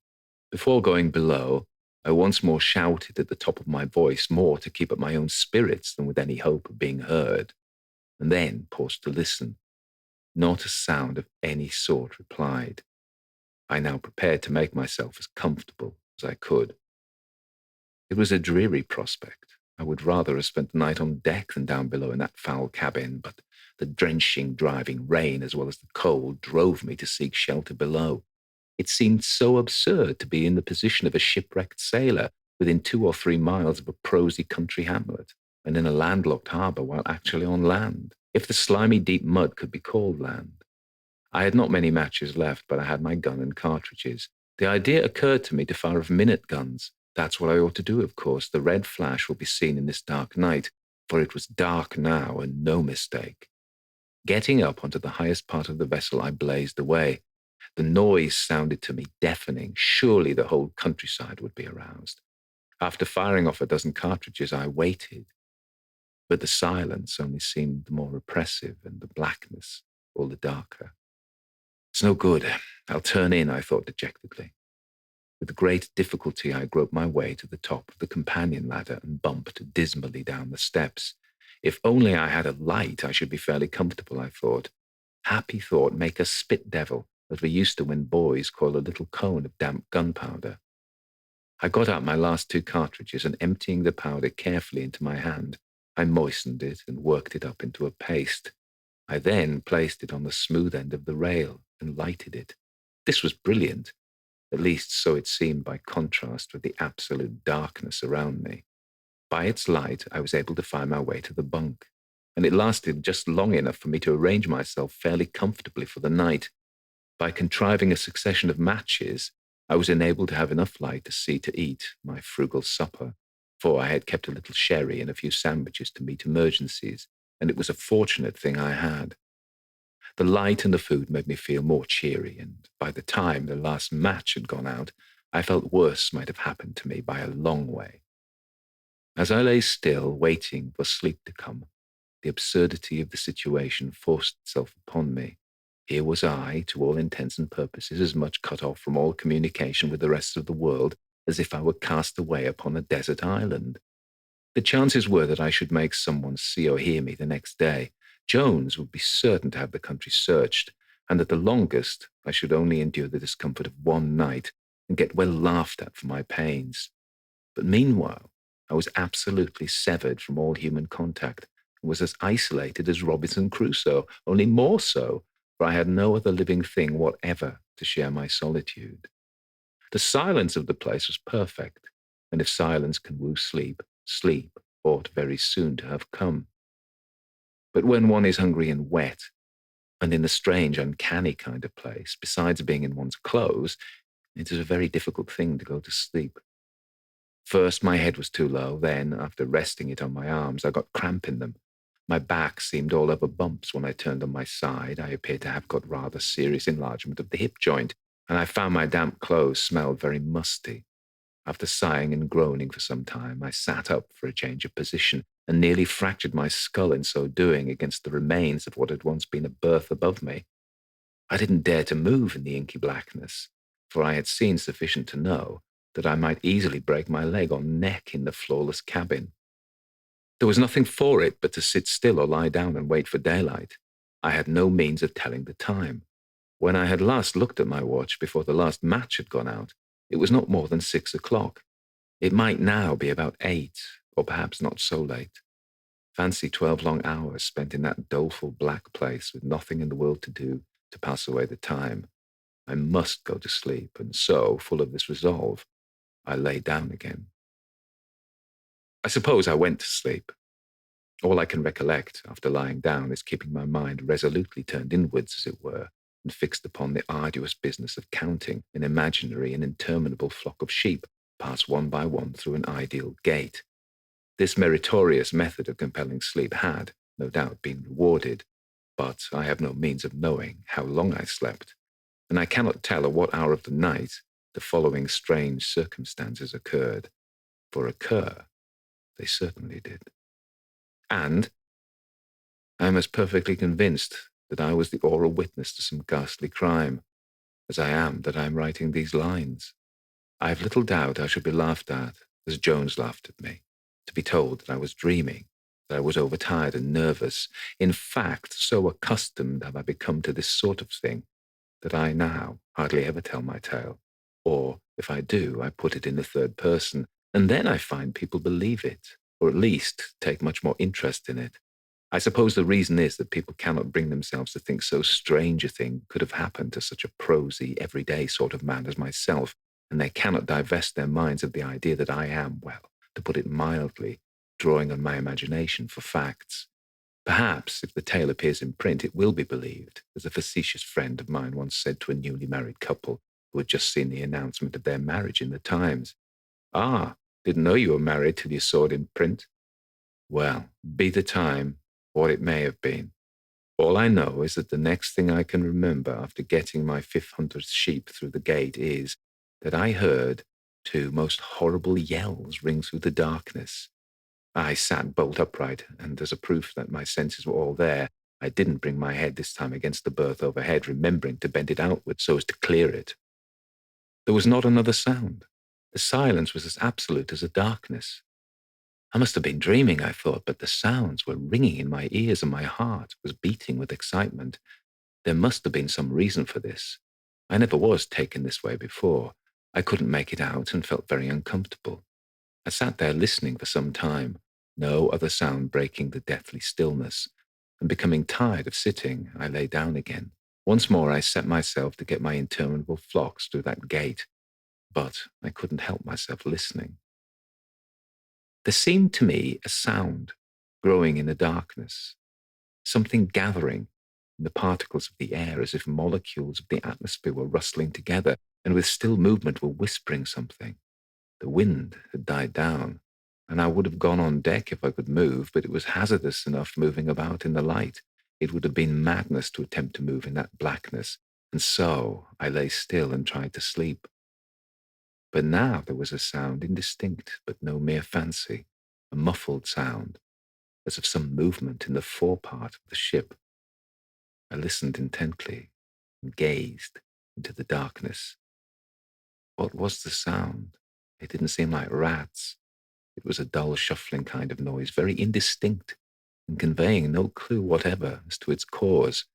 Before going below, I once more shouted at the top of my voice, more to keep up my own spirits than with any hope of being heard, and then paused to listen. Not a sound of any sort replied. I now prepared to make myself as comfortable as I could. It was a dreary prospect. I would rather have spent the night on deck than down below in that foul cabin, but the drenching, driving rain as well as the cold drove me to seek shelter below. It seemed so absurd to be in the position of a shipwrecked sailor within 2 or 3 miles of a prosy country hamlet, and in a landlocked harbour while actually on land, if the slimy deep mud could be called land. I had not many matches left, but I had my gun and cartridges. The idea occurred to me to fire of minute guns. That's what I ought to do, of course. The red flash will be seen in this dark night, for it was dark now, and no mistake. Getting up onto the highest part of the vessel, I blazed away. The noise sounded to me deafening. Surely the whole countryside would be aroused. After firing off a dozen cartridges, I waited. But the silence only seemed the more oppressive, and the blackness all the darker. It's no good. I'll turn in, I thought dejectedly. With great difficulty, I groped my way to the top of the companion ladder and bumped dismally down the steps. If only I had a light, I should be fairly comfortable, I thought. Happy thought, make a spit devil, as we used to when boys call a little cone of damp gunpowder. I got out my last 2 cartridges, and emptying the powder carefully into my hand, I moistened it and worked it up into a paste. I then placed it on the smooth end of the rail and lighted it. This was brilliant. At least so it seemed by contrast with the absolute darkness around me. By its light, I was able to find my way to the bunk, and it lasted just long enough for me to arrange myself fairly comfortably for the night. By contriving a succession of matches, I was enabled to have enough light to see to eat my frugal supper, for I had kept a little sherry and a few sandwiches to meet emergencies, and it was a fortunate thing I had. The light and the food made me feel more cheery, and by the time the last match had gone out, I felt worse might have happened to me by a long way. As I lay still, waiting for sleep to come, the absurdity of the situation forced itself upon me. Here was I, to all intents and purposes, as much cut off from all communication with the rest of the world as if I were cast away upon a desert island. The chances were that I should make someone see or hear me the next day. Jones would be certain to have the country searched, and at the longest I should only endure the discomfort of one night and get well laughed at for my pains. But meanwhile, I was absolutely severed from all human contact and was as isolated as Robinson Crusoe, only more so, for I had no other living thing whatever to share my solitude. The silence of the place was perfect, and if silence can woo sleep, sleep ought very soon to have come. But when one is hungry and wet, and in a strange, uncanny kind of place, besides being in one's clothes, it is a very difficult thing to go to sleep. First, my head was too low. Then, after resting it on my arms, I got cramp in them. My back seemed all over bumps. When I turned on my side, I appeared to have got rather serious enlargement of the hip joint, and I found my damp clothes smelled very musty. After sighing and groaning for some time, I sat up for a change of position and nearly fractured my skull in so doing against the remains of what had once been a berth above me. I didn't dare to move in the inky blackness, for I had seen sufficient to know that I might easily break my leg or neck in the floorless cabin. There was nothing for it but to sit still or lie down and wait for daylight. I had no means of telling the time. When I had last looked at my watch before the last match had gone out, it was not more than 6 o'clock. It might now be about 8, or perhaps not so late. Fancy 12 long hours spent in that doleful black place with nothing in the world to do to pass away the time. I must go to sleep, and so, full of this resolve, I lay down again. I suppose I went to sleep. All I can recollect after lying down is keeping my mind resolutely turned inwards, as it were, and fixed upon the arduous business of counting an imaginary and interminable flock of sheep pass one by one through an ideal gate. This meritorious method of compelling sleep had, no doubt, been rewarded, but I have no means of knowing how long I slept, and I cannot tell at what hour of the night the following strange circumstances occurred, for occur they certainly did. And I am as perfectly convinced that I was the oral witness to some ghastly crime, as I am that I am writing these lines. I have little doubt I should be laughed at, as Jones laughed at me, to be told that I was dreaming, that I was overtired and nervous. In fact, so accustomed have I become to this sort of thing, that I now hardly ever tell my tale, or, if I do, I put it in the third person, and then I find people believe it, or at least take much more interest in it. I suppose the reason is that people cannot bring themselves to think so strange a thing could have happened to such a prosy, everyday sort of man as myself, and they cannot divest their minds of the idea that I am, well, to put it mildly, drawing on my imagination for facts. Perhaps, if the tale appears in print, it will be believed, as a facetious friend of mine once said to a newly married couple who had just seen the announcement of their marriage in the Times. "Ah, didn't know you were married till you saw it in print." Well, be the time what it may have been. All I know is that the next thing I can remember after getting my 500th sheep through the gate is that I heard 2 most horrible yells ring through the darkness. I sat bolt upright, and as a proof that my senses were all there, I didn't bring my head this time against the berth overhead, remembering to bend it outward so as to clear it. There was not another sound. The silence was as absolute as the darkness. I must have been dreaming, I thought, but the sounds were ringing in my ears and my heart was beating with excitement. There must have been some reason for this. I never was taken this way before. I couldn't make it out and felt very uncomfortable. I sat there listening for some time, no other sound breaking the deathly stillness, and becoming tired of sitting, I lay down again. Once more I set myself to get my interminable flocks through that gate, but I couldn't help myself listening. There seemed to me a sound growing in the darkness, something gathering in the particles of the air as if molecules of the atmosphere were rustling together and with still movement were whispering something. The wind had died down, and I would have gone on deck if I could move, but it was hazardous enough moving about in the light. It would have been madness to attempt to move in that blackness, and so I lay still and tried to sleep. But now there was a sound, indistinct but no mere fancy, a muffled sound, as of some movement in the forepart of the ship. I listened intently and gazed into the darkness. What was the sound? It didn't seem like rats. It was a dull, shuffling kind of noise, very indistinct, and conveying no clue whatever as to its cause.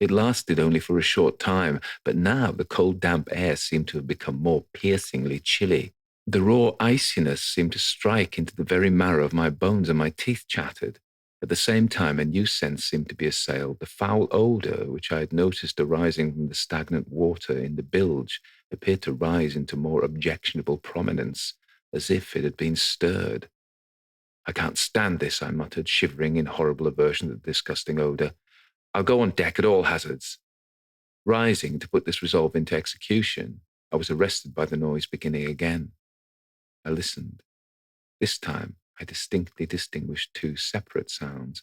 It lasted only for a short time, but now the cold, damp air seemed to have become more piercingly chilly. The raw iciness seemed to strike into the very marrow of my bones, and my teeth chattered. At the same time, a new sense seemed to be assailed. The foul odour, which I had noticed arising from the stagnant water in the bilge, appeared to rise into more objectionable prominence, as if it had been stirred. "I can't stand this," I muttered, shivering in horrible aversion to the disgusting odour. "I'll go on deck at all hazards." Rising to put this resolve into execution, I was arrested by the noise beginning again. I listened. This time, I distinctly distinguished two separate sounds.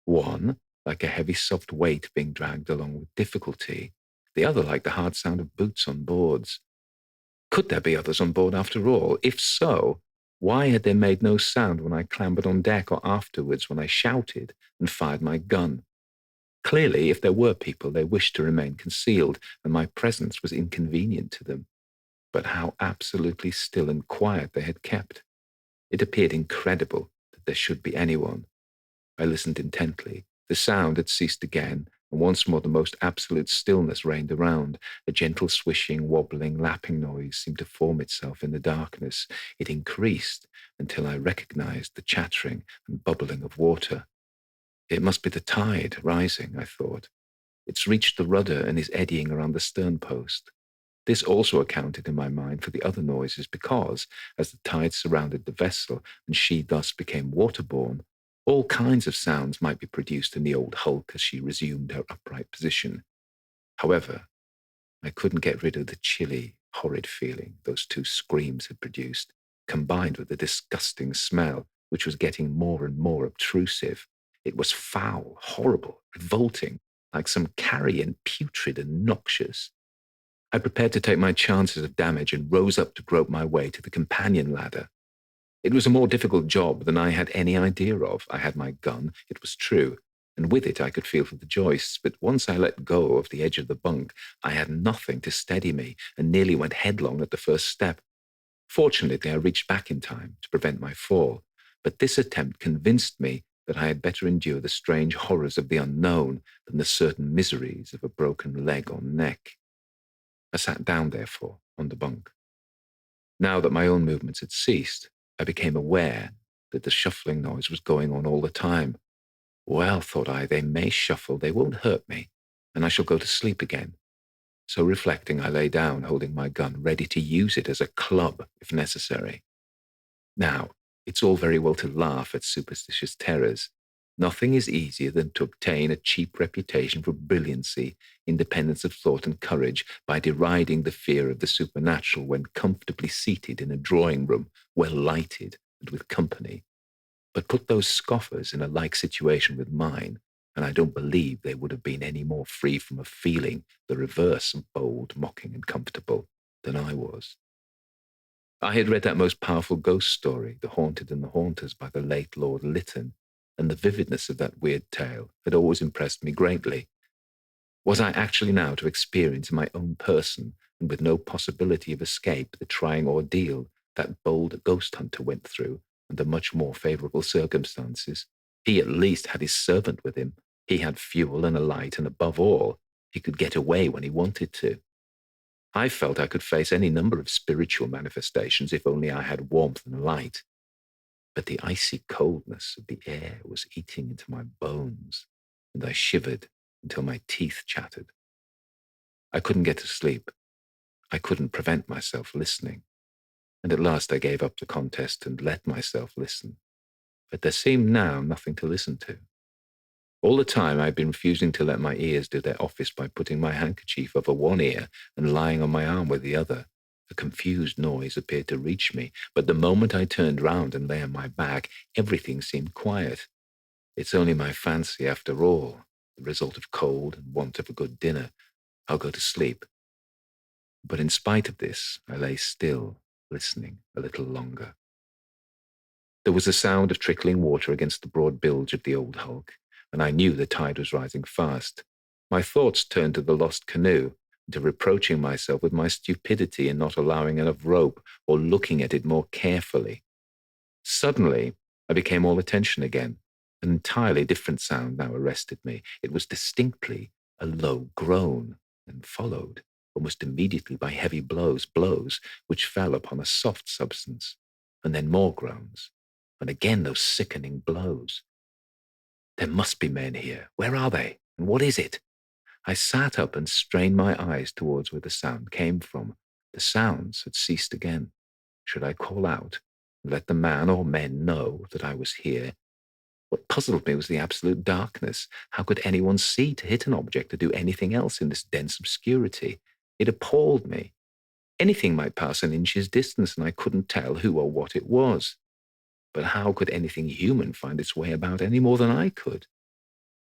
One, like a heavy soft weight being dragged along with difficulty. The other, like the hard sound of boots on boards. Could there be others on board after all? If so, why had they made no sound when I clambered on deck or afterwards when I shouted and fired my gun? Clearly, if there were people, they wished to remain concealed, and my presence was inconvenient to them. But how absolutely still and quiet they had kept. It appeared incredible that there should be anyone. I listened intently. The sound had ceased again, and once more the most absolute stillness reigned around. A gentle swishing, wobbling, lapping noise seemed to form itself in the darkness. It increased until I recognized the chattering and bubbling of water. It must be the tide rising, I thought. It's reached the rudder and is eddying around the stern post. This also accounted in my mind for the other noises because, as the tide surrounded the vessel and she thus became waterborne, all kinds of sounds might be produced in the old hulk as she resumed her upright position. However, I couldn't get rid of the chilly, horrid feeling those two screams had produced, combined with the disgusting smell, which was getting more and more obtrusive. It was foul, horrible, revolting, like some carrion, putrid and noxious. I prepared to take my chances of damage and rose up to grope my way to the companion ladder. It was a more difficult job than I had any idea of. I had my gun, it was true, and with it I could feel for the joists, but once I let go of the edge of the bunk, I had nothing to steady me and nearly went headlong at the first step. Fortunately, I reached back in time to prevent my fall, but this attempt convinced me that I had better endure the strange horrors of the unknown than the certain miseries of a broken leg or neck. I sat down, therefore, on the bunk. Now that my own movements had ceased, I became aware that the shuffling noise was going on all the time. Well, thought I, they may shuffle, they won't hurt me, and I shall go to sleep again. So reflecting, I lay down, holding my gun, ready to use it as a club if necessary. Now, it's all very well to laugh at superstitious terrors. Nothing is easier than to obtain a cheap reputation for brilliancy, independence of thought and courage by deriding the fear of the supernatural when comfortably seated in a drawing-room, well lighted and with company. But put those scoffers in a like situation with mine, and I don't believe they would have been any more free from a feeling the reverse of bold, mocking, and comfortable than I was. I had read that most powerful ghost story, The Haunted and the Haunters, by the late Lord Lytton, and the vividness of that weird tale had always impressed me greatly. Was I actually now to experience in my own person, and with no possibility of escape, the trying ordeal that bold ghost hunter went through under much more favourable circumstances? He at least had his servant with him. He had fuel and a light, and above all, he could get away when he wanted to. I felt I could face any number of spiritual manifestations if only I had warmth and light. But the icy coldness of the air was eating into my bones, and I shivered until my teeth chattered. I couldn't get to sleep. I couldn't prevent myself listening. And at last I gave up the contest and let myself listen. But there seemed now nothing to listen to. All the time I had been refusing to let my ears do their office by putting my handkerchief over one ear and lying on my arm with the other. A confused noise appeared to reach me, but the moment I turned round and lay on my back, everything seemed quiet. It's only my fancy after all, the result of cold and want of a good dinner. I'll go to sleep. But in spite of this, I lay still, listening a little longer. There was a sound of trickling water against the broad bilge of the old hulk, and I knew the tide was rising fast. My thoughts turned to the lost canoe, and to reproaching myself with my stupidity in not allowing enough rope or looking at it more carefully. Suddenly, I became all attention again. An entirely different sound now arrested me. It was distinctly a low groan, and followed almost immediately by heavy blows which fell upon a soft substance, and then more groans, and again those sickening blows. There must be men here. Where are they? And what is it? I sat up and strained my eyes towards where the sound came from. The sounds had ceased again. Should I call out and let the man or men know that I was here? What puzzled me was the absolute darkness. How could anyone see to hit an object or do anything else in this dense obscurity? It appalled me. Anything might pass an inch's distance, and I couldn't tell who or what it was. But how could anything human find its way about any more than I could?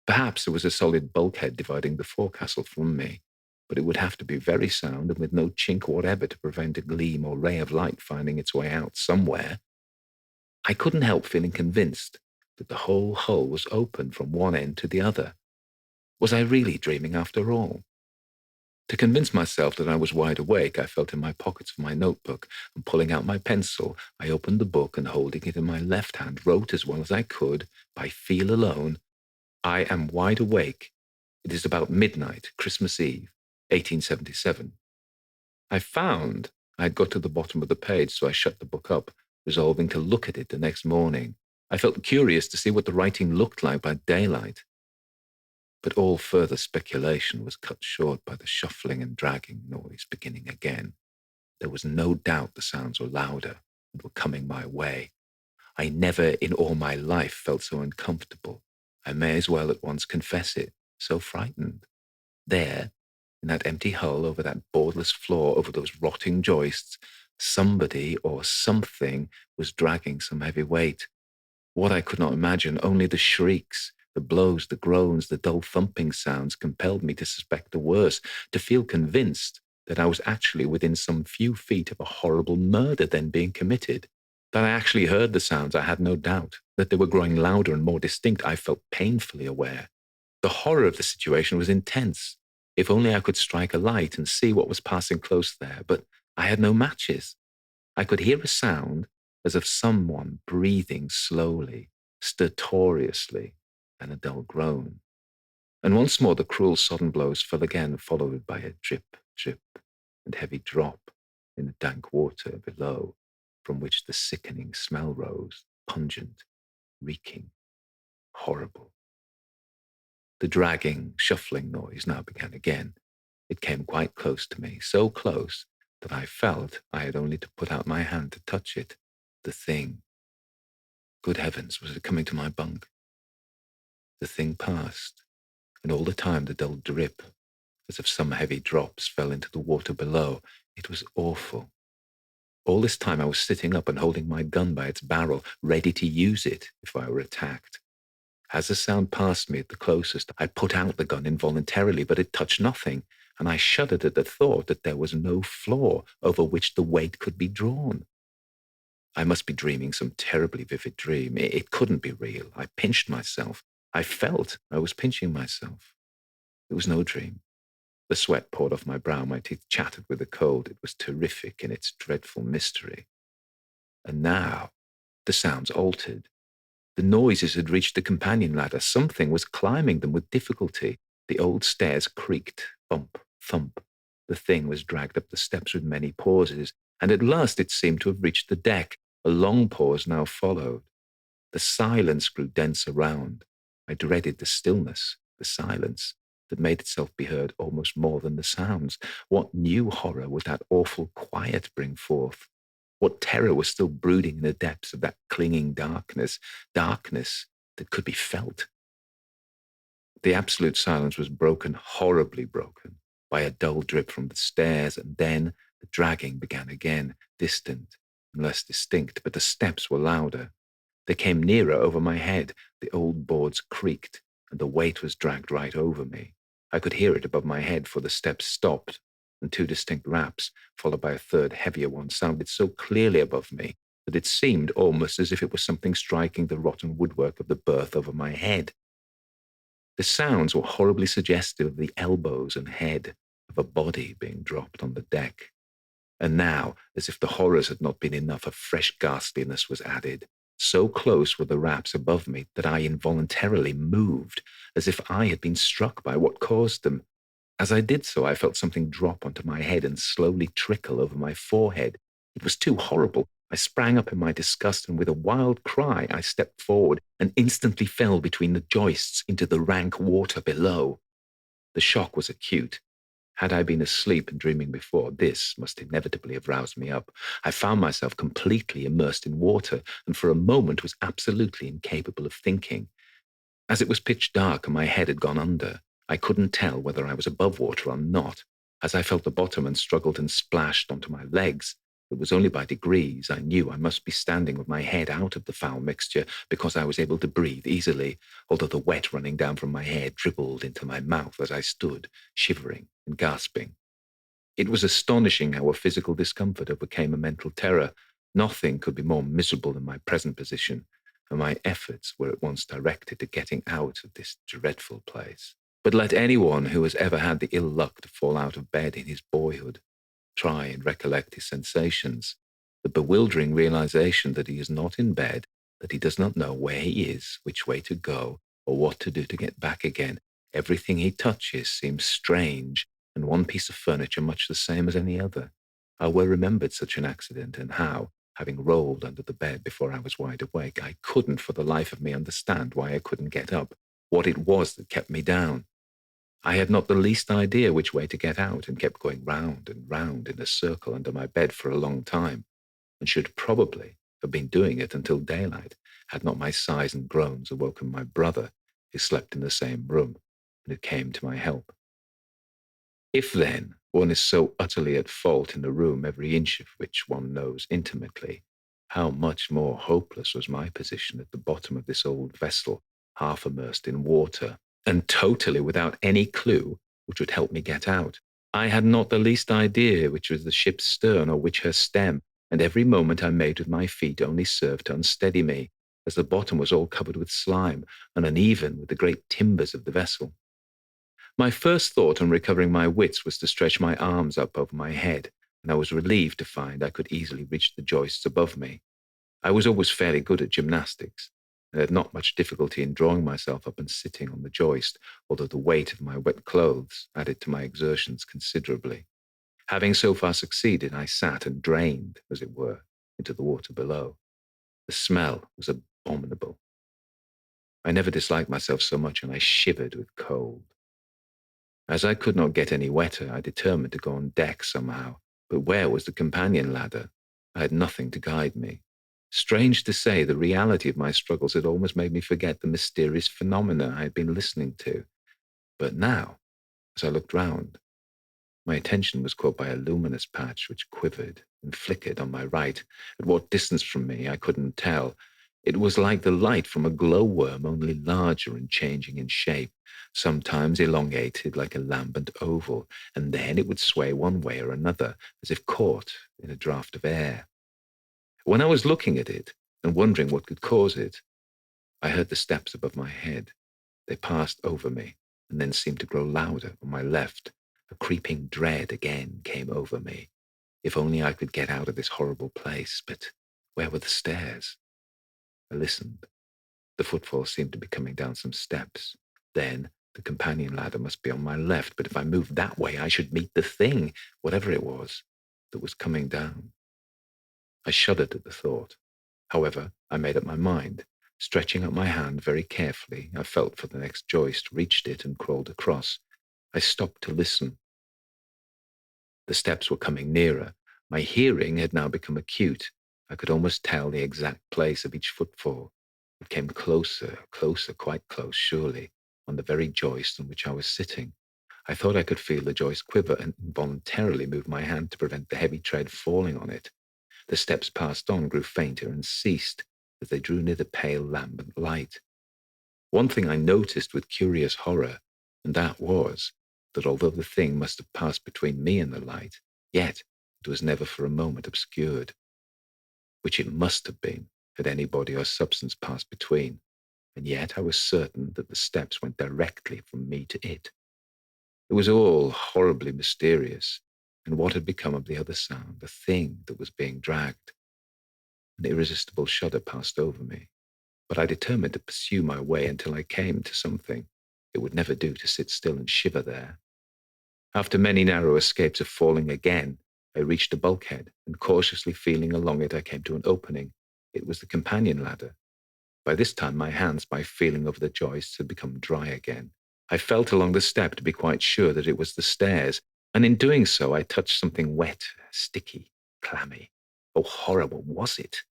Perhaps there was a solid bulkhead dividing the forecastle from me, but it would have to be very sound and with no chink whatever to prevent a gleam or ray of light finding its way out somewhere. I couldn't help feeling convinced that the whole hull was open from one end to the other. Was I really dreaming after all? To convince myself that I was wide awake, I felt in my pockets for my notebook, and pulling out my pencil, I opened the book and holding it in my left hand, wrote as well as I could, by feel alone, I am wide awake. It is about midnight, Christmas Eve, 1877. I found I had got to the bottom of the page, so I shut the book up, resolving to look at it the next morning. I felt curious to see what the writing looked like by daylight. But all further speculation was cut short by the shuffling and dragging noise beginning again. There was no doubt the sounds were louder and were coming my way. I never in all my life felt so uncomfortable. I may as well at once confess it, so frightened. There, in that empty hull, over that boardless floor, over those rotting joists, somebody or something was dragging some heavy weight. What I could not imagine, only the shrieks, the blows, the groans, the dull thumping sounds compelled me to suspect the worst, to feel convinced that I was actually within some few feet of a horrible murder then being committed. That I actually heard the sounds, I had no doubt. That they were growing louder and more distinct, I felt painfully aware. The horror of the situation was intense. If only I could strike a light and see what was passing close there, but I had no matches. I could hear a sound as of someone breathing slowly, stertorously, and a dull groan. And once more the cruel sodden blows fell again, followed by a drip, drip, and heavy drop in the dank water below, from which the sickening smell rose, pungent, reeking, horrible. The dragging, shuffling noise now began again. It came quite close to me, so close that I felt I had only to put out my hand to touch it. The thing. Good heavens, was it coming to my bunk? The thing passed, and all the time the dull drip, as if some heavy drops fell into the water below. It was awful. All this time I was sitting up and holding my gun by its barrel, ready to use it if I were attacked. As the sound passed me at the closest, I put out the gun involuntarily, but it touched nothing, and I shuddered at the thought that there was no floor over which the weight could be drawn. I must be dreaming some terribly vivid dream. It couldn't be real. I pinched myself. I felt I was pinching myself. It was no dream. The sweat poured off my brow. My teeth chattered with the cold. It was terrific in its dreadful mystery. And now the sounds altered. The noises had reached the companion ladder. Something was climbing them with difficulty. The old stairs creaked, bump, thump. The thing was dragged up the steps with many pauses, and at last it seemed to have reached the deck. A long pause now followed. The silence grew dense around. I dreaded the stillness, the silence, that made itself be heard almost more than the sounds. What new horror would that awful quiet bring forth? What terror was still brooding in the depths of that clinging darkness, darkness that could be felt? The absolute silence was broken, horribly broken, by a dull drip from the stairs, and then the dragging began again, distant and less distinct, but the steps were louder. They came nearer over my head. The old boards creaked, and the weight was dragged right over me. I could hear it above my head, for the steps stopped, and two distinct raps, followed by a third, heavier one, sounded so clearly above me that it seemed almost as if it was something striking the rotten woodwork of the berth over my head. The sounds were horribly suggestive of the elbows and head of a body being dropped on the deck. And now, as if the horrors had not been enough, a fresh ghastliness was added. So close were the raps above me that I involuntarily moved, as if I had been struck by what caused them. As I did so, I felt something drop onto my head and slowly trickle over my forehead. It was too horrible. I sprang up in my disgust, and with a wild cry, I stepped forward and instantly fell between the joists into the rank water below. The shock was acute. Had I been asleep and dreaming before, this must inevitably have roused me up. I found myself completely immersed in water, and for a moment was absolutely incapable of thinking. As it was pitch dark and my head had gone under, I couldn't tell whether I was above water or not. As I felt the bottom and struggled and splashed onto my legs, it was only by degrees I knew I must be standing with my head out of the foul mixture, because I was able to breathe easily, although the wet running down from my head dribbled into my mouth as I stood, shivering and gasping. It was astonishing how a physical discomfort overcame a mental terror. Nothing could be more miserable than my present position, and my efforts were at once directed to getting out of this dreadful place. But let anyone who has ever had the ill luck to fall out of bed in his boyhood try and recollect his sensations. The bewildering realization that he is not in bed, that he does not know where he is, which way to go, or what to do to get back again. Everything he touches seems strange, and one piece of furniture much the same as any other. I well remembered such an accident, and how, having rolled under the bed before I was wide awake, I couldn't for the life of me understand why I couldn't get up, what it was that kept me down. I had not the least idea which way to get out, and kept going round and round in a circle under my bed for a long time, and should probably have been doing it until daylight, had not my sighs and groans awoken my brother, who slept in the same room, and who came to my help. If, then, one is so utterly at fault in a room every inch of which one knows intimately, how much more hopeless was my position at the bottom of this old vessel, half immersed in water, and totally without any clue which would help me get out. I had not the least idea which was the ship's stern or which her stem, and every moment I made with my feet only served to unsteady me, as the bottom was all covered with slime and uneven with the great timbers of the vessel. My first thought on recovering my wits was to stretch my arms up over my head, and I was relieved to find I could easily reach the joists above me. I was always fairly good at gymnastics, and had not much difficulty in drawing myself up and sitting on the joist, although the weight of my wet clothes added to my exertions considerably. Having so far succeeded, I sat and drained, as it were, into the water below. The smell was abominable. I never disliked myself so much, and I shivered with cold. As I could not get any wetter, I determined to go on deck somehow, but where was the companion ladder? I had nothing to guide me. Strange to say, the reality of my struggles had almost made me forget the mysterious phenomena I had been listening to. But now, as I looked round, my attention was caught by a luminous patch which quivered and flickered on my right. At what distance from me, I couldn't tell. It was like the light from a glowworm, only larger and changing in shape, sometimes elongated like a lambent oval, and then it would sway one way or another, as if caught in a draught of air. When I was looking at it and wondering what could cause it, I heard the steps above my head. They passed over me and then seemed to grow louder on my left. A creeping dread again came over me. If only I could get out of this horrible place, but where were the stairs? I listened. The footfalls seemed to be coming down some steps. Then the companion ladder must be on my left, but if I moved that way, I should meet the thing, whatever it was, that was coming down. I shuddered at the thought. However, I made up my mind. Stretching out my hand very carefully, I felt for the next joist, reached it, and crawled across. I stopped to listen. The steps were coming nearer. My hearing had now become acute. I could almost tell the exact place of each footfall. It came closer, closer, quite close, surely, on the very joist on which I was sitting. I thought I could feel the joist quiver, and involuntarily moved my hand to prevent the heavy tread falling on it. The steps passed on, grew fainter, and ceased as they drew near the pale lambent light. One thing I noticed with curious horror, and that was that although the thing must have passed between me and the light, yet it was never for a moment obscured, which it must have been had any body or substance passed between, and yet I was certain that the steps went directly from me to it. It was all horribly mysterious, and what had become of the other sound, the thing that was being dragged? An irresistible shudder passed over me, but I determined to pursue my way until I came to something. It would never do to sit still and shiver there. After many narrow escapes of falling again, I reached a bulkhead, and cautiously feeling along it, I came to an opening. It was the companion ladder. By this time, my hands, by feeling over the joists, had become dry again. I felt along the step to be quite sure that it was the stairs, and in doing so, I touched something wet, sticky, clammy. Oh, horrible was it!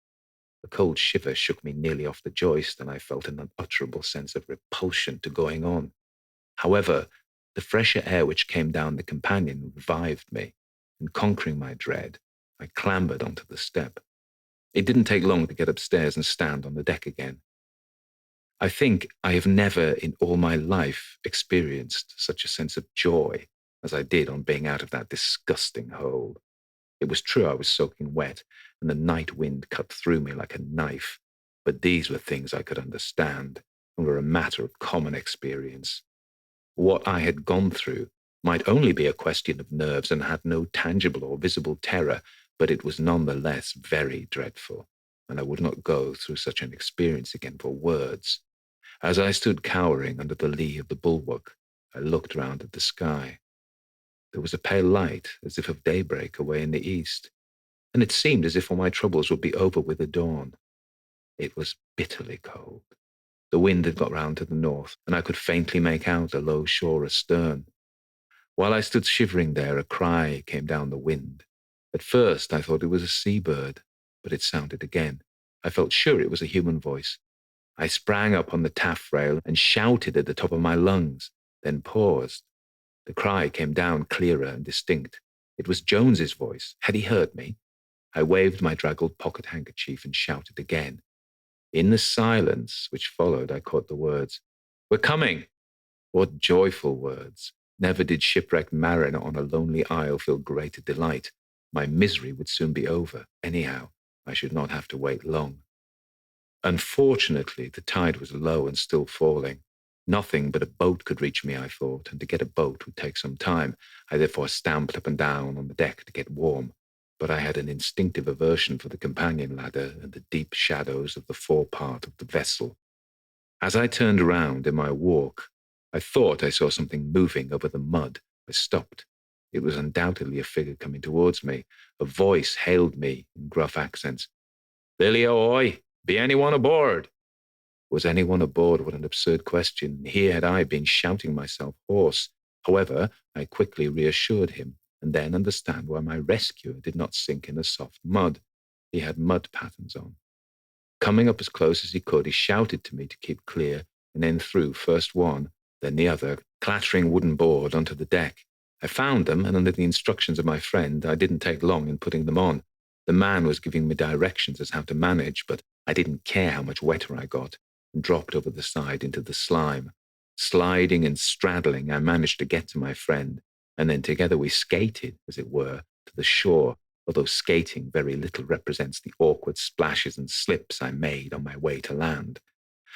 A cold shiver shook me nearly off the joist, and I felt an unutterable sense of repulsion to going on. However, the fresher air which came down the companion revived me, and conquering my dread, I clambered onto the step. It didn't take long to get upstairs and stand on the deck again. I think I have never in all my life experienced such a sense of joy as I did on being out of that disgusting hole. It was true I was soaking wet, and the night wind cut through me like a knife, but these were things I could understand, and were a matter of common experience. What I had gone through might only be a question of nerves and had no tangible or visible terror, but it was none the less very dreadful, and I would not go through such an experience again for words. As I stood cowering under the lee of the bulwark, I looked round at the sky. There was a pale light, as if of daybreak, away in the east, and it seemed as if all my troubles would be over with the dawn. It was bitterly cold. The wind had got round to the north, and I could faintly make out a low shore astern. While I stood shivering there, a cry came down the wind. At first I thought it was a seabird, but it sounded again. I felt sure it was a human voice. I sprang up on the taffrail and shouted at the top of my lungs, then paused. The cry came down clearer and distinct. It was Jones's voice. Had he heard me? I waved my draggled pocket handkerchief and shouted again. In the silence which followed, I caught the words, "We're coming!" What joyful words! Never did shipwrecked mariner on a lonely isle feel greater delight. My misery would soon be over. Anyhow, I should not have to wait long. Unfortunately, the tide was low and still falling. Nothing but a boat could reach me, I thought, and to get a boat would take some time. I therefore stamped up and down on the deck to get warm. But I had an instinctive aversion for the companion ladder and the deep shadows of the forepart of the vessel. As I turned around in my walk, I thought I saw something moving over the mud. I stopped. It was undoubtedly a figure coming towards me. A voice hailed me in gruff accents. "Lily ahoy! Be anyone aboard?" Was anyone aboard? What an absurd question. Here had I been shouting myself hoarse. However, I quickly reassured him, and then understand why my rescuer did not sink in the soft mud. He had mud pattens on. Coming up as close as he could, he shouted to me to keep clear, and then threw first one, then the other, clattering wooden board onto the deck. I found them, and under the instructions of my friend, I didn't take long in putting them on. The man was giving me directions as how to manage, but I didn't care how much wetter I got, and dropped over the side into the slime. Sliding and straddling, I managed to get to my friend, and then together we skated, as it were, to the shore, although skating very little represents the awkward splashes and slips I made on my way to land.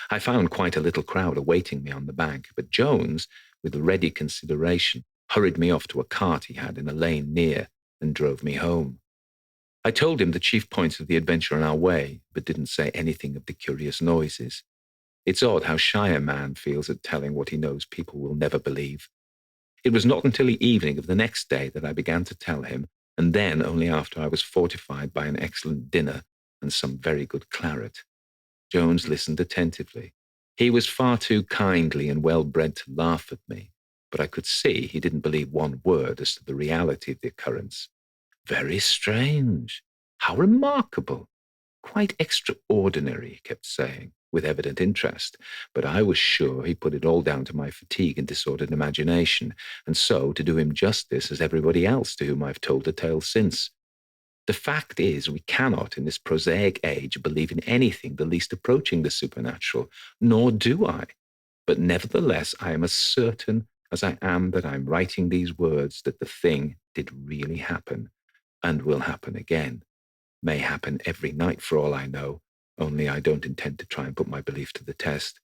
I found quite a little crowd awaiting me on the bank, but Jones, with ready consideration, hurried me off to a cart he had in a lane near, and drove me home. I told him the chief points of the adventure on our way, but didn't say anything of the curious noises. It's odd how shy a man feels at telling what he knows people will never believe. It was not until the evening of the next day that I began to tell him, and then only after I was fortified by an excellent dinner and some very good claret. Jones listened attentively. He was far too kindly and well-bred to laugh at me, but I could see he didn't believe one word as to the reality of the occurrence. Very strange. How remarkable. Quite extraordinary, he kept saying, with evident interest, but I was sure he put it all down to my fatigue and disordered imagination, and so, to do him justice, as everybody else to whom I've told the tale since. The fact is, we cannot, in this prosaic age, believe in anything the least approaching the supernatural, nor do I. But nevertheless, I am as certain as I am that I'm writing these words that the thing did really happen, and will happen again. May happen every night for all I know, only I don't intend to try and put my belief to the test.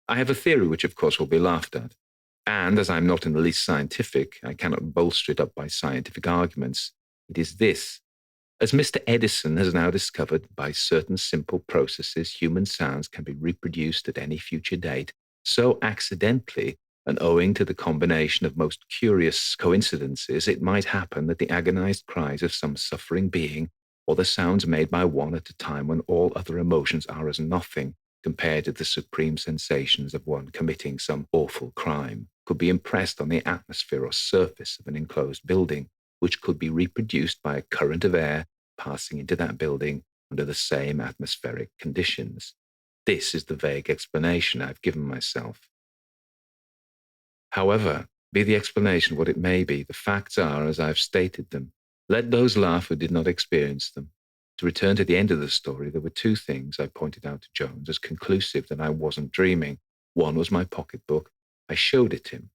I have a theory which of course will be laughed at, and as I'm not in the least scientific, I cannot bolster it up by scientific arguments. It is this: As Mr. Edison has now discovered, by certain simple processes, human sounds can be reproduced at any future date, so accidentally and owing to the combination of most curious coincidences, it might happen that the agonized cries of some suffering being, or the sounds made by one at a time when all other emotions are as nothing compared to the supreme sensations of one committing some awful crime, could be impressed on the atmosphere or surface of an enclosed building, which could be reproduced by a current of air passing into that building under the same atmospheric conditions. This is the vague explanation I've given myself. However, be the explanation what it may be, the facts are as I've stated them. Let those laugh who did not experience them. To return to the end of the story, there were two things I pointed out to Jones as conclusive that I wasn't dreaming. One was my pocketbook. I showed it him,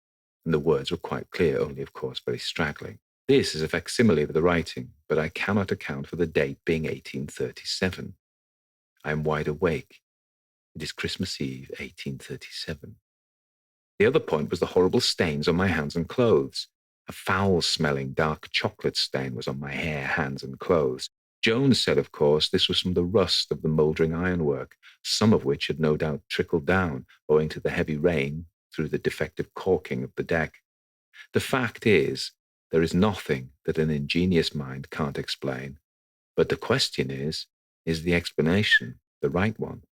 and the words were quite clear, only of course very straggling. This is a facsimile of the writing, but I cannot account for the date being 1837. I am wide awake. It is Christmas Eve, 1837. The other point was the horrible stains on my hands and clothes. A foul-smelling dark chocolate stain was on my hair, hands, and clothes. Jones said, of course, this was from the rust of the mouldering ironwork, some of which had no doubt trickled down, owing to the heavy rain, through the defective caulking of the deck. The fact is, there is nothing that an ingenious mind can't explain. But the question is the explanation the right one?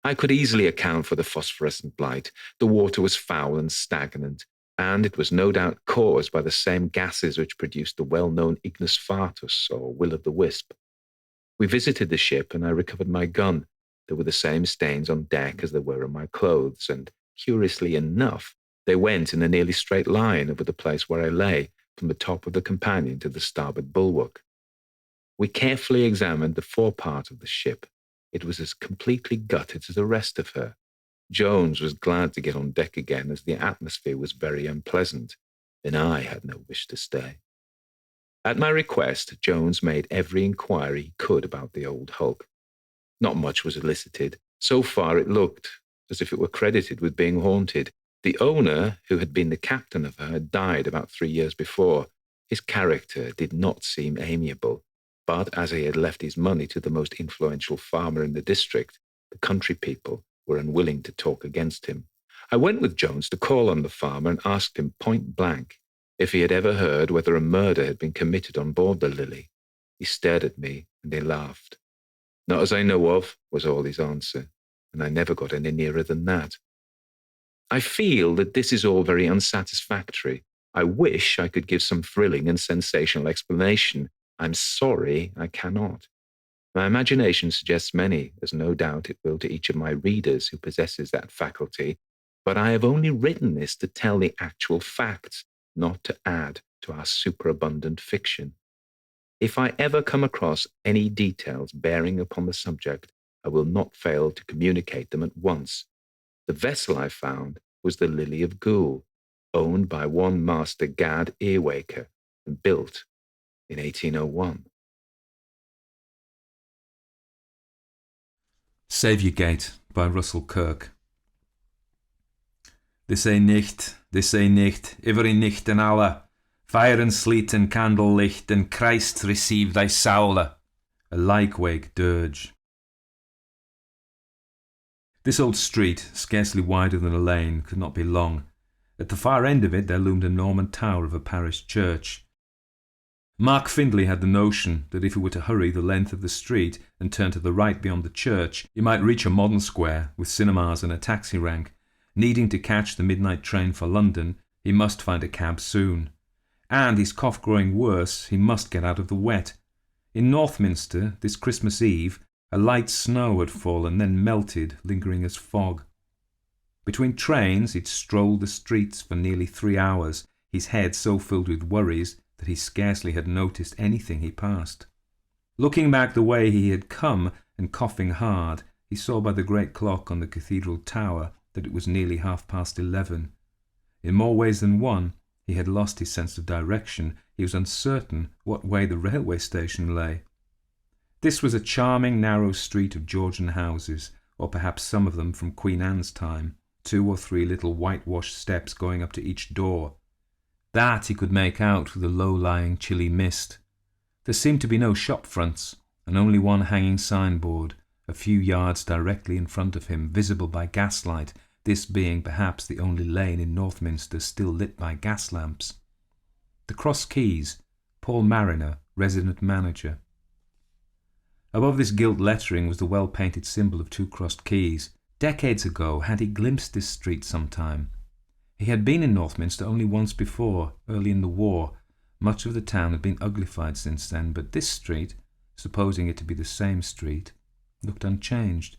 I could easily account for the phosphorescent blight. The water was foul and stagnant, and it was no doubt caused by the same gases which produced the well-known ignis fatuus, or will-o'-the-wisp. We visited the ship, and I recovered my gun. There were the same stains on deck as there were on my clothes, and, curiously enough, they went in a nearly straight line over the place where I lay, from the top of the companion to the starboard bulwark. We carefully examined the forepart of the ship. It was as completely gutted as the rest of her. Jones was glad to get on deck again, as the atmosphere was very unpleasant, and I had no wish to stay. At my request, Jones made every inquiry he could about the old hulk. Not much was elicited. So far it looked as if it were credited with being haunted. The owner, who had been the captain of her, had died about 3 years before. His character did not seem amiable, but as he had left his money to the most influential farmer in the district, the country people were unwilling to talk against him. I went with Jones to call on the farmer and asked him point blank if he had ever heard whether a murder had been committed on board the Lily. He stared at me and he laughed. Not as I know of, was all his answer, and I never got any nearer than that. I feel that this is all very unsatisfactory. I wish I could give some thrilling and sensational explanation. I'm sorry I cannot. My imagination suggests many, as no doubt it will to each of my readers who possesses that faculty, but I have only written this to tell the actual facts, not to add to our superabundant fiction. If I ever come across any details bearing upon the subject, I will not fail to communicate them at once. The vessel I found was the Lily of Goole, owned by one Master Gad Earwaker and built in 1801. Saviourgate by Russell Kirk. They say nicht, every nicht and alle, fire and sleet and candle licht, and Christ receive thy soule. A Lykewake dirge. This old street, scarcely wider than a lane, could not be long. At the far end of it there loomed a Norman tower of a parish church. Mark Findlay had the notion that if he were to hurry the length of the street and turn to the right beyond the church, he might reach a modern square with cinemas and a taxi rank. Needing to catch the midnight train for London, he must find a cab soon. And, his cough growing worse, he must get out of the wet. In Northminster, this Christmas Eve, a light snow had fallen, then melted, lingering as fog. Between trains, he'd strolled the streets for nearly 3 hours, his head so filled with worries that he scarcely had noticed anything he passed. Looking back the way he had come, and coughing hard, he saw by the great clock on the cathedral tower that it was nearly 11:30. In more ways than one, he had lost his sense of direction. He was uncertain what way the railway station lay. This was a charming narrow street of Georgian houses, or perhaps some of them from Queen Anne's time, 2 or 3 little whitewashed steps going up to each door. That he could make out through the low-lying chilly mist. There seemed to be no shop fronts, and only one hanging signboard, a few yards directly in front of him, visible by gaslight, this being perhaps the only lane in Northminster still lit by gas lamps. The Cross Keys, Paul Mariner, resident manager. Above this gilt lettering was the well-painted symbol of two crossed keys. Decades ago had he glimpsed this street sometime. He had been in Northminster only once before, early in the war. Much of the town had been uglified since then, but this street, supposing it to be the same street, looked unchanged.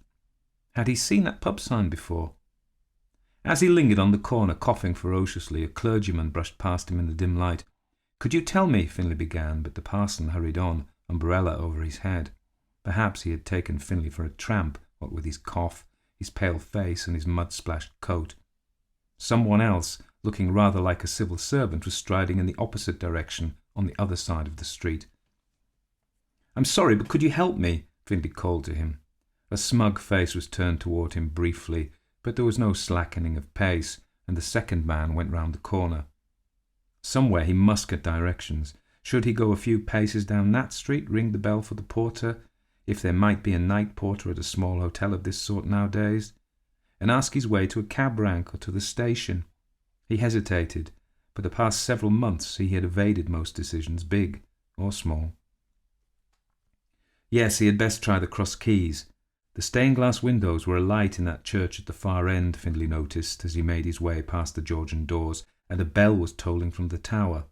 Had he seen that pub sign before? As he lingered on the corner, coughing ferociously, a clergyman brushed past him in the dim light. "Could you tell me," Finlay began, but the parson hurried on, umbrella over his head. Perhaps he had taken Finlay for a tramp, what with his cough, his pale face, and his mud-splashed coat. Someone else, looking rather like a civil servant, was striding in the opposite direction, on the other side of the street. "I'm sorry, but could you help me?" Finlay called to him. A smug face was turned toward him briefly, but there was no slackening of pace, and the second man went round the corner. Somewhere he must get directions. Should he go a few paces down that street, ring the bell for the porter, if there might be a night porter at a small hotel of this sort nowadays, and ask his way to a cab rank or to the station? He hesitated. For the past several months he had evaded most decisions, big or small. Yes, he had best try the Cross Keys. The stained-glass windows were alight in that church at the far end, Finlay noticed, as he made his way past the Georgian doors, and a bell was tolling from the tower.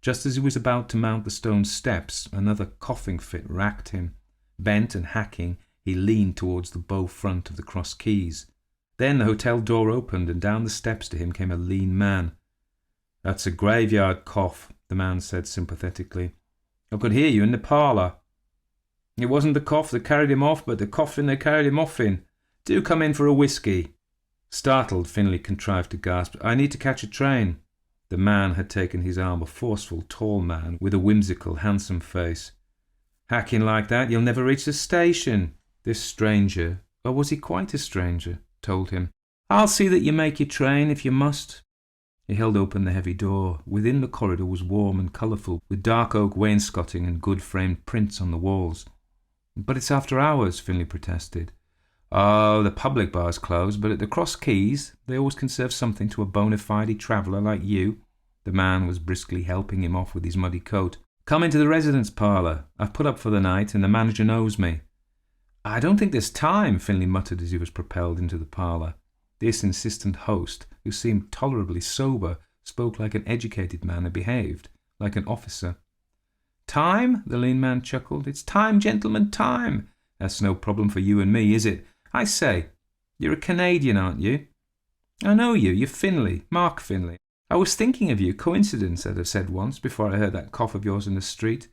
Just as he was about to mount the stone steps, another coughing fit racked him. Bent and hacking, he leaned towards the bow front of the Cross Keys. Then the hotel door opened, and down the steps to him came a lean man. "That's a graveyard cough," the man said sympathetically. "I could hear you in the parlour." "It wasn't the cough that carried him off, but the coffin they carried him off in. Do come in for a whisky." Startled, Finlay contrived to gasp, "I need to catch a train." The man had taken his arm, a forceful, tall man with a whimsical, handsome face. "Hacking like that, you'll never reach the station." This stranger, or was he quite a stranger, told him, "I'll see that you make your train if you must." He held open the heavy door. Within, the corridor was warm and colourful, with dark oak wainscoting and good framed prints on the walls. "But it's after hours," Finlay protested. "Oh, the public bar's closed, but at the Cross Keys they always conserve something to a bona fide traveller like you." The man was briskly helping him off with his muddy coat. "Come into the residence parlour. I've put up for the night, and the manager knows me." "I don't think there's time," Finlay muttered as he was propelled into the parlour. This insistent host, who seemed tolerably sober, spoke like an educated man and behaved like an officer. "Time?" the lean man chuckled. "It's time, gentlemen, time. That's no problem for you and me, is it? I say, you're a Canadian, aren't you?" "I know you. You're Finlay, Mark Finlay. I was thinking of you. Coincidence, I'd have said once, before I heard that cough of yours in the street."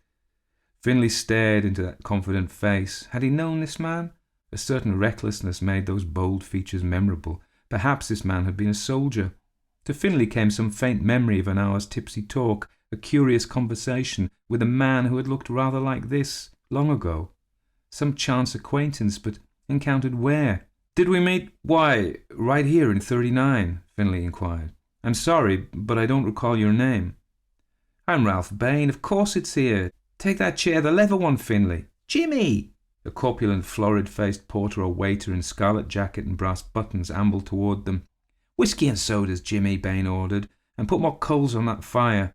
Finlay stared into that confident face. Had he known this man? A certain recklessness made those bold features memorable. Perhaps this man had been a soldier. To Finlay came some faint memory of an hour's tipsy talk, a curious conversation with a man who had looked rather like this, long ago. Some chance acquaintance, but encountered where? "Did we meet, why, right here in 39, Finlay inquired. "I'm sorry, but I don't recall your name." "I'm Ralph Bain. Of course it's here. Take that chair, the leather one, Finlay." "Jimmy!" A corpulent, florid-faced porter or waiter in scarlet jacket and brass buttons ambled toward them. "Whisky and sodas, Jimmy," Bain ordered, "and put more coals on that fire.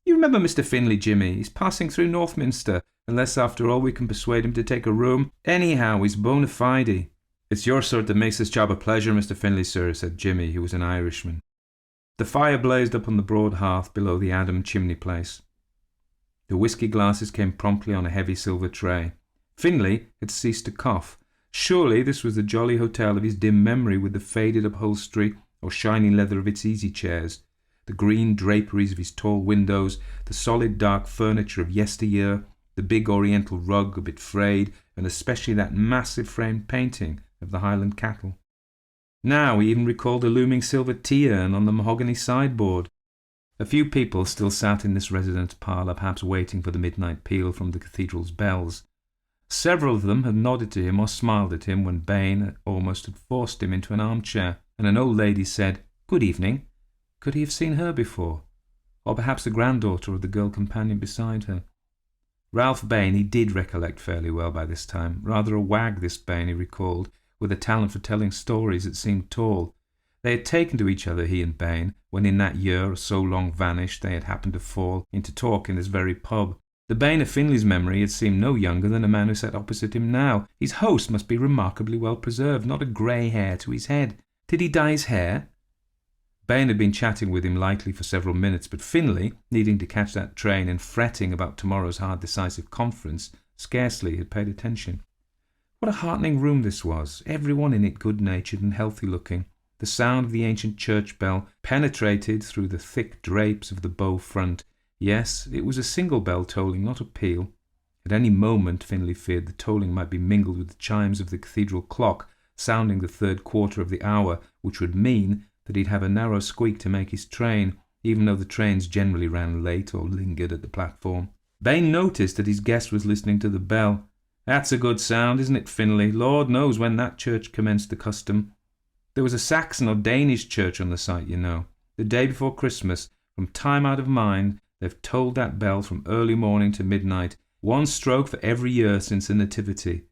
You remember Mr. Finlay, Jimmy? He's passing through Northminster, unless after all we can persuade him to take a room. Anyhow, he's bona fide." "It's your sort that makes this job a pleasure, Mr. Finlay, sir," said Jimmy, who was an Irishman. The fire blazed up on the broad hearth below the Adam chimney place. The whisky glasses came promptly on a heavy silver tray. Finlay had ceased to cough. Surely this was the jolly hotel of his dim memory, with the faded upholstery or shiny leather of its easy chairs, the green draperies of his tall windows, the solid dark furniture of yesteryear, the big oriental rug a bit frayed, and especially that massive framed painting of the Highland cattle. Now he even recalled the looming silver tea urn on the mahogany sideboard. A few people still sat in this residence parlour, perhaps waiting for the midnight peal from the cathedral's bells. Several of them had nodded to him or smiled at him when Bain almost had forced him into an armchair, and an old lady said, "Good evening." Could he have seen her before? Or perhaps the granddaughter of the girl companion beside her? Ralph Bain he did recollect fairly well by this time. Rather a wag, this Bain, he recalled, with a talent for telling stories that seemed tall. They had taken to each other, he and Bain, when in that year so long vanished they had happened to fall into talk in this very pub. The Bain of Finley's memory had seemed no younger than the man who sat opposite him now. His host must be remarkably well preserved, not a grey hair to his head. Did he dye his hair? Bain had been chatting with him lightly for several minutes, but Finley, needing to catch that train and fretting about tomorrow's hard decisive conference, scarcely had paid attention. What a heartening room this was, everyone in it good-natured and healthy-looking. The sound of the ancient church bell penetrated through the thick drapes of the bow front. Yes, it was a single bell tolling, not a peal. At any moment, Finley feared, the tolling might be mingled with the chimes of the cathedral clock, sounding the third quarter of the hour, which would mean that he'd have a narrow squeak to make his train, even though the trains generally ran late or lingered at the platform. Bain noticed that his guest was listening to the bell. That's a good sound, isn't it, Finley? Lord knows when that church commenced the custom. There was a Saxon or Danish church on the site, you know. The day before Christmas, from time out of mind, they've tolled that bell from early morning to midnight, one stroke for every year since the Nativity.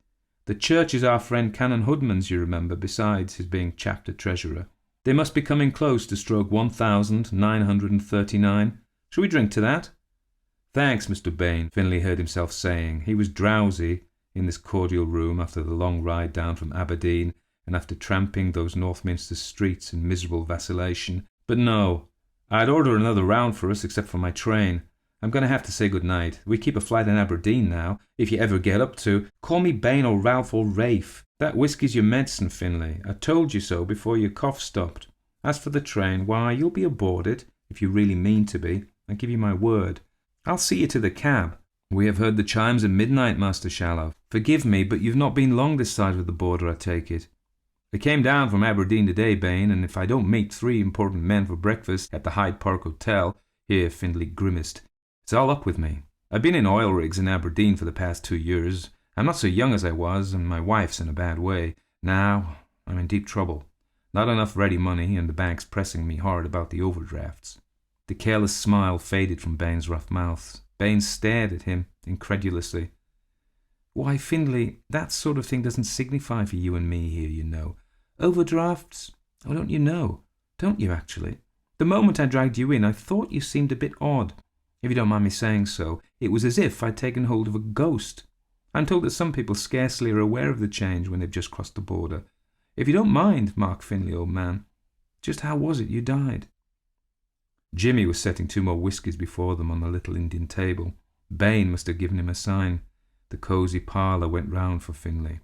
The church is our friend Canon Hoodman's, you remember, besides his being chapter treasurer. They must be coming close to stroke 1939. Shall we drink to that? Thanks, Mr. Bain, Finley heard himself saying. He was drowsy in this cordial room after the long ride down from Aberdeen and after tramping those Northminster streets in miserable vacillation. But no, I'd order another round for us except for my train. I'm going to have to say good night. We keep a flight in Aberdeen now. If you ever get up to, call me Bain or Ralph or Rafe. That whisky's your medicine, Finley. I told you so before your cough stopped. As for the train, why, you'll be aboard it, if you really mean to be. I give you my word. I'll see you to the cab. We have heard the chimes of midnight, Master Shallow. Forgive me, but you've not been long this side of the border, I take it. I came down from Aberdeen today, Bain, and if I don't meet 3 important men for breakfast at the Hyde Park Hotel, here Finley grimaced, it's all up with me. I've been in oil rigs in Aberdeen for the past 2 years. I'm not so young as I was, and my wife's in a bad way. Now I'm in deep trouble. Not enough ready money, and the bank's pressing me hard about the overdrafts. The careless smile faded from Bain's rough mouth. Bain stared at him incredulously. Why, Finley, that sort of thing doesn't signify for you and me here, you know. Overdrafts? Oh, don't you know? Don't you, actually? The moment I dragged you in, I thought you seemed a bit odd. If you don't mind me saying so, it was as if I'd taken hold of a ghost. I'm told that some people scarcely are aware of the change when they've just crossed the border. If you don't mind, Mark Finley, old man, just how was it you died? Jimmy was setting 2 more whiskies before them on the little Indian table. Bain must have given him a sign. The cosy parlour went round for Finley.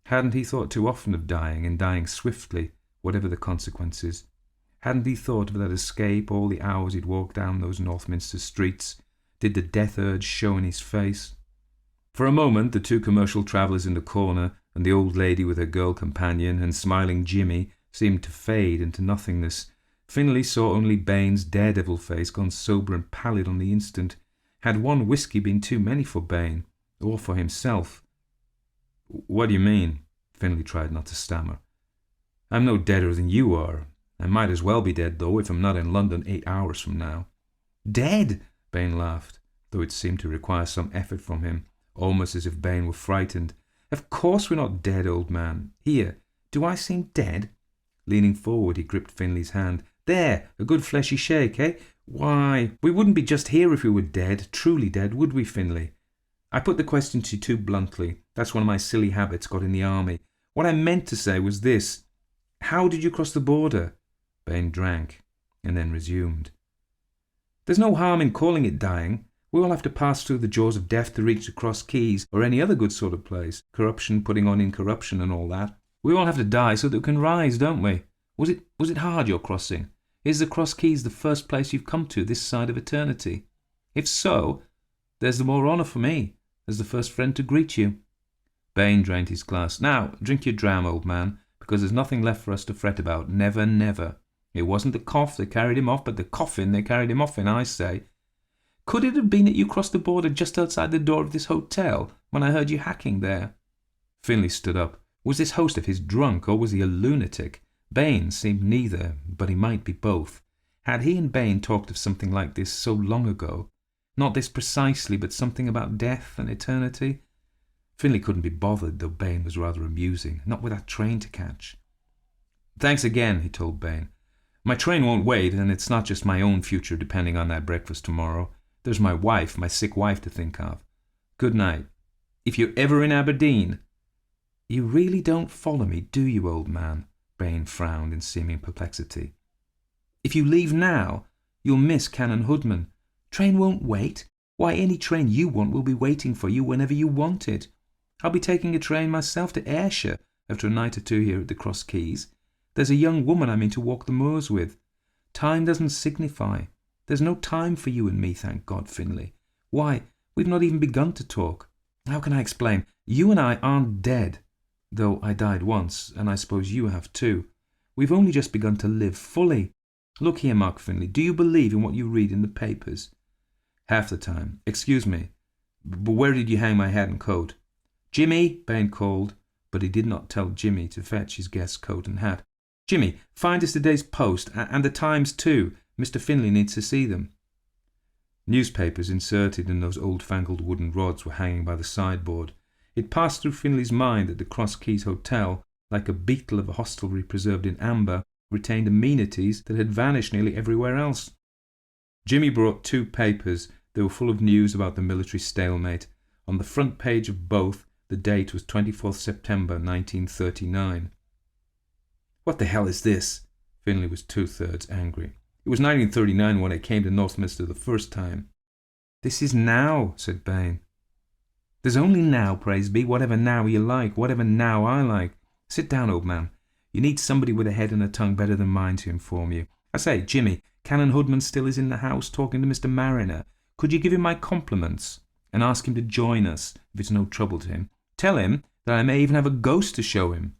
Hadn't he thought too often of dying, and dying swiftly, whatever the consequences? Hadn't he thought of that escape all the hours he'd walked down those Northminster streets? Did the death urge show in his face? For a moment, the 2 commercial travellers in the corner, and the old lady with her girl companion, and smiling Jimmy, seemed to fade into nothingness. Finley saw only Bain's daredevil face gone sober and pallid on the instant. Had 1 whisky been too many for Bain, or for himself? What do you mean? Finley tried not to stammer. I'm no deader than you are. I might as well be dead, though, if I'm not in London 8 hours from now. Dead? Bain laughed, though it seemed to require some effort from him, almost as if Bain were frightened. Of course we're not dead, old man. Here, do I seem dead? Leaning forward, he gripped Finley's hand. There, a good fleshy shake, eh? Why, we wouldn't be just here if we were dead, truly dead, would we, Finley? I put the question to you too bluntly. That's one of my silly habits got in the army. What I meant to say was this. How did you cross the border? Bain drank, and then resumed. There's no harm in calling it dying. We all have to pass through the jaws of death to reach the Cross Keys, or any other good sort of place. Corruption putting on incorruption and all that. We all have to die so that we can rise, don't we? Was it hard, your crossing? Is the Cross Keys the first place you've come to this side of eternity? If so, there's the more honour for me, as the first friend to greet you. Bain drained his glass. Now, drink your dram, old man, because there's nothing left for us to fret about. Never, never. It wasn't the cough that carried him off, but the coffin they carried him off in, I say. Could it have been that you crossed the border just outside the door of this hotel, when I heard you hacking there? Finley stood up. Was this host of his drunk, or was he a lunatic? Bain seemed neither, but he might be both. Had he and Bain talked of something like this so long ago? Not this precisely, but something about death and eternity. Finlay couldn't be bothered, though Bain was rather amusing. Not with that train to catch. Thanks again, he told Bain. My train won't wait, and it's not just my own future depending on that breakfast tomorrow. There's my wife, my sick wife, to think of. Good night. If you're ever in Aberdeen... You really don't follow me, do you, old man? Bain frowned in seeming perplexity. If you leave now, you'll miss Canon Hoodman. Train won't wait. Why, any train you want will be waiting for you whenever you want it. I'll be taking a train myself to Ayrshire after a night or two here at the Cross Keys. There's a young woman I mean to walk the moors with. Time doesn't signify. There's no time for you and me, thank God, Finlay. Why, we've not even begun to talk. How can I explain? You and I aren't dead, though I died once, and I suppose you have too. We've only just begun to live fully. Look here, Mark Finlay, do you believe in what you read in the papers? Half the time. Excuse me, but where did you hang my hat and coat? Jimmy, Bain called, but he did not tell Jimmy to fetch his guest's coat and hat. Jimmy, find us today's Post, and the Times too. Mr. Finlay needs to see them. Newspapers inserted in those old-fangled wooden rods were hanging by the sideboard. It passed through Finlay's mind that the Cross Keys Hotel, like a beetle of a hostelry preserved in amber, retained amenities that had vanished nearly everywhere else. Jimmy brought 2 papers. They were full of news about the military stalemate. On the front page of both, the date was 24th September 1939. What the hell is this? Finlay was 2/3 angry. It was 1939 when I came to Northminster the first time. This is now, said Bain. There's only now, praise be, whatever now you like, whatever now I like. Sit down, old man. You need somebody with a head and a tongue better than mine to inform you. I say, Jimmy, Canon Hoodman still is in the house talking to Mr. Mariner. Could you give him my compliments and ask him to join us, if it's no trouble to him? Tell him that I may even have a ghost to show him.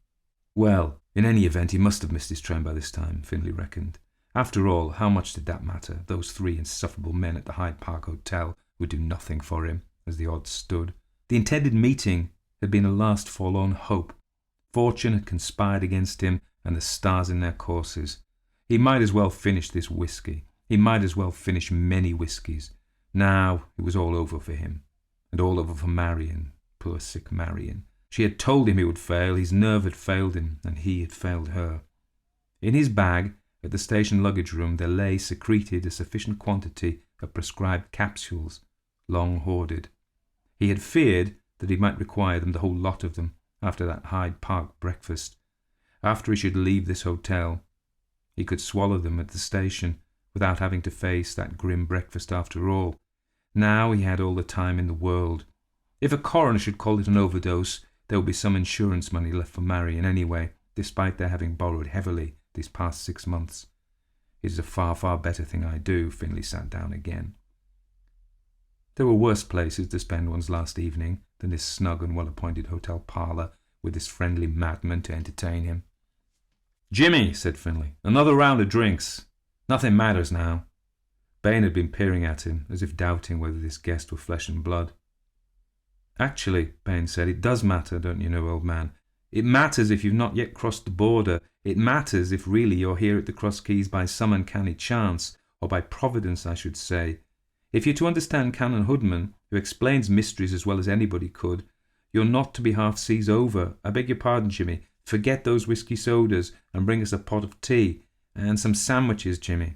Well, in any event, he must have missed his train by this time, Finlay reckoned. After all, how much did that matter? Those 3 insufferable men at the Hyde Park Hotel would do nothing for him, as the odds stood. The intended meeting had been a last forlorn hope. Fortune had conspired against him, and the stars in their courses. He might as well finish this whisky. He might as well finish many whiskies. Now it was all over for him, and all over for Marion, poor sick Marion. She had told him he would fail, his nerve had failed him, and he had failed her. In his bag, at the station luggage room, there lay secreted a sufficient quantity of prescribed capsules, long hoarded. He had feared that he might require them, the whole lot of them, after that Hyde Park breakfast. After he should leave this hotel, he could swallow them at the station without having to face that grim breakfast after all. Now he had all the time in the world. If a coroner should call it an overdose, there would be some insurance money left for Marion anyway, despite their having borrowed heavily these past 6 months. It is a far, far better thing I do. Finlay sat down again. There were worse places to spend one's last evening than this snug and well-appointed hotel parlour with this friendly madman to entertain him. Jimmy, said Finlay, another round of drinks. Nothing matters now. Bain had been peering at him, as if doubting whether this guest were flesh and blood. Actually, Bain said, it does matter, don't you know, old man? It matters if you've not yet crossed the border. It matters if really you're here at the Cross Keys by some uncanny chance, or by providence, I should say. If you're to understand Canon Hoodman, who explains mysteries as well as anybody could, you're not to be half seas over. I beg your pardon, Jimmy. Forget those whisky sodas and bring us a pot of tea and some sandwiches, Jimmy.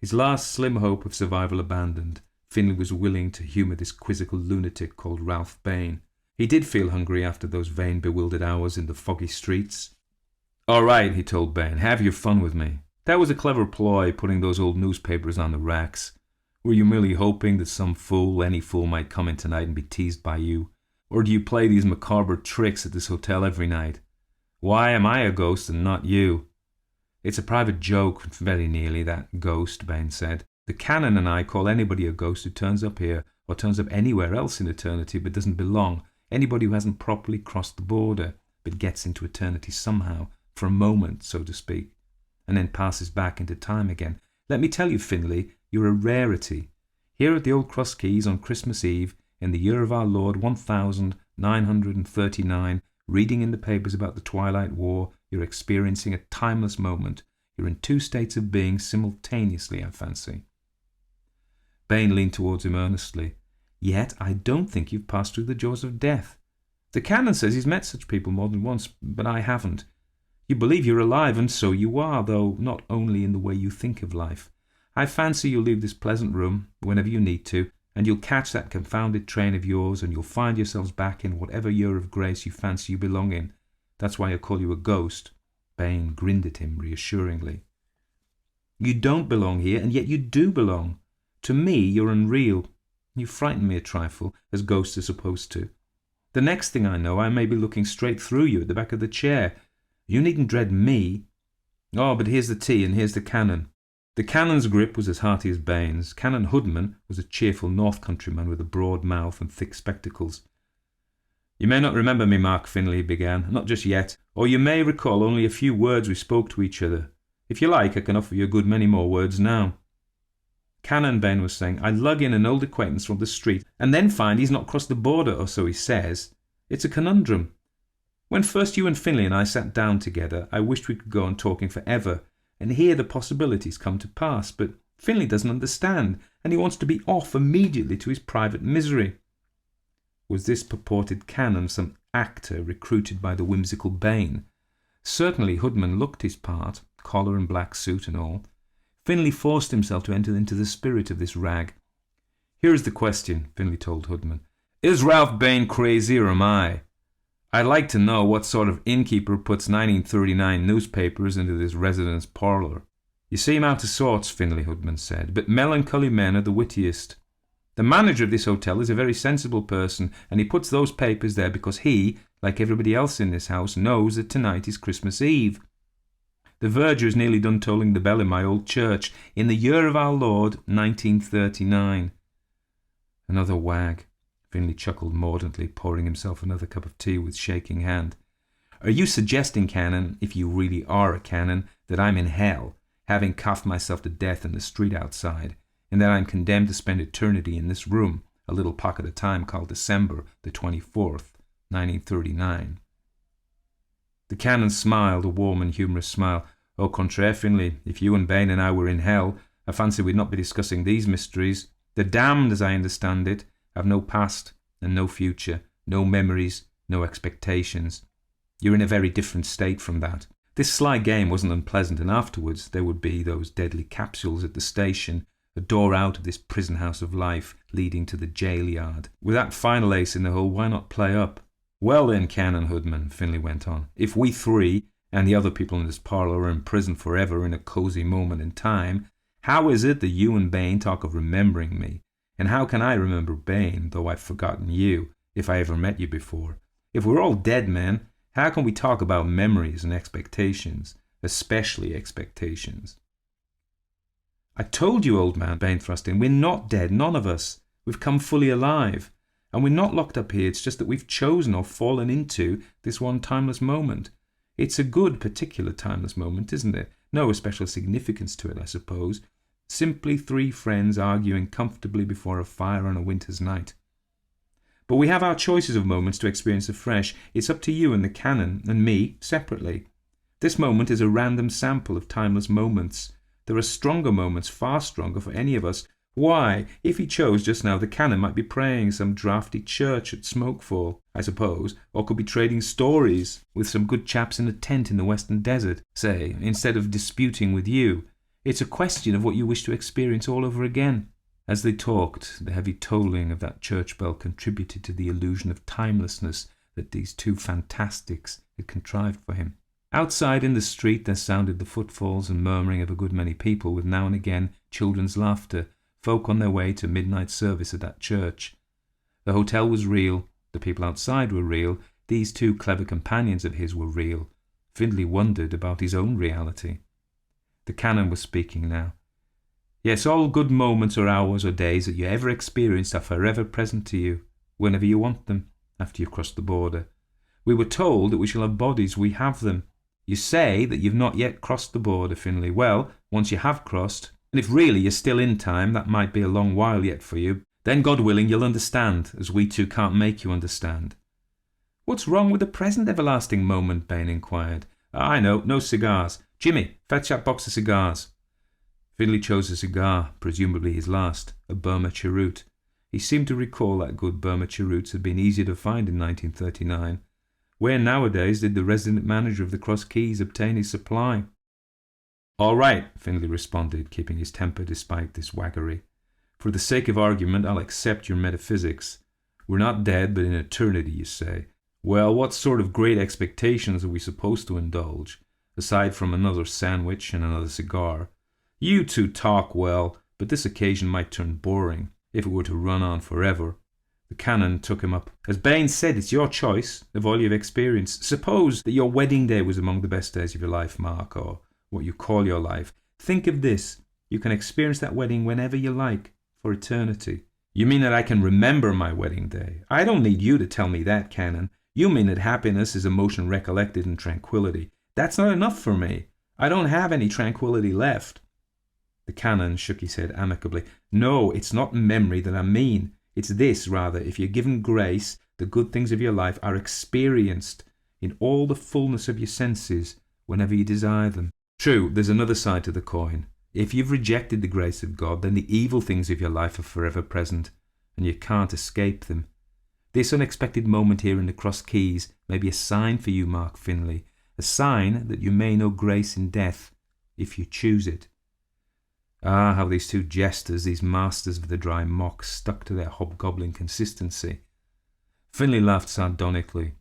His last slim hope of survival abandoned, Finlay was willing to humour this quizzical lunatic called Ralph Bain. He did feel hungry after those vain, bewildered hours in the foggy streets. All right, he told Bain, have your fun with me. That was a clever ploy, putting those old newspapers on the racks. Were you merely hoping that some fool, any fool, might come in tonight and be teased by you? Or do you play these macabre tricks at this hotel every night? Why am I a ghost and not you? It's a private joke, very nearly, that ghost, Bain said. The Canon and I call anybody a ghost who turns up here, or turns up anywhere else in eternity but doesn't belong. Anybody who hasn't properly crossed the border, but gets into eternity somehow, for a moment, so to speak, and then passes back into time again. Let me tell you, Finlay, you're a rarity. Here at the Old Cross Keys on Christmas Eve, in the year of our Lord 1939, reading in the papers about the Twilight War, you're experiencing a timeless moment. You're in 2 states of being simultaneously, I fancy. Bain leaned towards him earnestly. "Yet I don't think you've passed through the jaws of death. The canon says he's met such people more than once, but I haven't. You believe you're alive, and so you are, though not only in the way you think of life. I fancy you'll leave this pleasant room whenever you need to, and you'll catch that confounded train of yours, and you'll find yourselves back in whatever year of grace you fancy you belong in. That's why I call you a ghost." Bain grinned at him reassuringly. "You don't belong here, and yet you do belong. To me, you're unreal. You frighten me a trifle, as ghosts are supposed to. The next thing I know, I may be looking straight through you at the back of the chair. You needn't dread me. Oh, but here's the tea, and here's the canon." The canon's grip was as hearty as Bain's. Canon Hoodman was a cheerful north countryman with a broad mouth and thick spectacles. "You may not remember me, Mark Finlay," he began, "not just yet, or you may recall only a few words we spoke to each other. If you like, I can offer you a good many more words now." "Canon," Bain was saying, "I lug in an old acquaintance from the street, and then find he's not crossed the border, or so he says. It's a conundrum. When first you and Finlay and I sat down together, I wished we could go on talking forever, and here the possibilities come to pass, but Finlay doesn't understand, and he wants to be off immediately to his private misery." Was this purported canon some actor recruited by the whimsical Bain? Certainly Hoodman looked his part, collar and black suit and all. Finlay forced himself to enter into the spirit of this rag. "Here is the question," Finlay told Hoodman. "Is Ralph Bain crazy, or am I? I'd like to know what sort of innkeeper puts 1939 newspapers into this residence parlour." "You seem out of sorts," Finlay Hoodman said, "but melancholy men are the wittiest. The manager of this hotel is a very sensible person, and he puts those papers there because he, like everybody else in this house, knows that tonight is Christmas Eve. The verger is nearly done tolling the bell in my old church, in the year of our Lord, 1939. Another wag. Finlay chuckled mordantly, pouring himself another cup of tea with shaking hand. "Are you suggesting, Canon, if you really are a canon, that I'm in hell, having coughed myself to death in the street outside, and that I'm condemned to spend eternity in this room, a little pocket of time called December the 24th, 1939? The canon smiled, a warm and humorous smile. "Au contraire, Finlay, if you and Bain and I were in hell, I fancy we'd not be discussing these mysteries. The damned, as I understand it, have no past and no future, no memories, no expectations. You're in a very different state from that. This sly game wasn't unpleasant, and afterwards there would be those deadly capsules at the station, a door out of this prison house of life leading to the jail yard. With that final ace in the hole, why not play up? Well then, Canon Hoodman," Finlay went on, "if we three and the other people in this parlour are in prison forever in a cosy moment in time, how is it that you and Bain talk of remembering me? And how can I remember Bain, though I've forgotten you, if I ever met you before? If we're all dead men, how can we talk about memories and expectations, especially expectations?" "I told you, old man," Bain thrust in, "we're not dead, none of us. We've come fully alive. And we're not locked up here, it's just that we've chosen or fallen into this one timeless moment. It's a good, particular timeless moment, isn't it? No especial significance to it, I suppose. Simply three friends arguing comfortably before a fire on a winter's night. But we have our choices of moments to experience afresh. It's up to you and the canon, and me, separately. This moment is a random sample of timeless moments. There are stronger moments, far stronger for any of us. Why, if he chose just now, the canon might be praying some draughty church at Smokefall, I suppose, or could be trading stories with some good chaps in a tent in the western desert, say, instead of disputing with you. It's a question of what you wish to experience all over again." As they talked, the heavy tolling of that church bell contributed to the illusion of timelessness that these two fantastics had contrived for him. Outside in the street there sounded the footfalls and murmuring of a good many people, with now and again children's laughter, folk on their way to midnight service at that church. The hotel was real, the people outside were real, these two clever companions of his were real. Finlay wondered about his own reality. The canon was speaking now. "Yes, all good moments or hours or days that you ever experienced are forever present to you, whenever you want them, after you've crossed the border. We were told that we shall have bodies, we have them. You say that you've not yet crossed the border, Finlay. Well, once you have crossed, and if really you're still in time, that might be a long while yet for you, then God willing you'll understand, as we two can't make you understand." "What's wrong with the present everlasting moment?" Bain inquired. "I know, no cigars. Jimmy, fetch that box of cigars." Finlay chose a cigar, presumably his last, a Burma cheroot. He seemed to recall that good Burma cheroots had been easier to find in 1939. Where nowadays did the resident manager of the Cross Keys obtain his supply? "All right," Finlay responded, keeping his temper despite this waggery. "For the sake of argument, I'll accept your metaphysics. We're not dead, but in eternity, you say. Well, what sort of great expectations are we supposed to indulge, aside from another sandwich and another cigar? You two talk well, but this occasion might turn boring, if it were to run on forever." The canon took him up. "As Bain said, it's your choice, of all you've experienced. Suppose that your wedding day was among the best days of your life, Mark, or what you call your life. Think of this. You can experience that wedding whenever you like, for eternity." "You mean that I can remember my wedding day? I don't need you to tell me that, Canon. You mean that happiness is emotion recollected in tranquility. That's not enough for me. I don't have any tranquility left." The canon shook his head amicably. "No, it's not memory that I mean. It's this, rather. If you're given grace, the good things of your life are experienced in all the fullness of your senses whenever you desire them. True, there's another side to the coin. If you've rejected the grace of God, then the evil things of your life are forever present, and you can't escape them. This unexpected moment here in the Cross Keys may be a sign for you, Mark Finlay, a sign that you may know grace in death, if you choose it." Ah, how these two jesters, these masters of the dry mock, stuck to their hobgoblin consistency. Finlay laughed sardonically.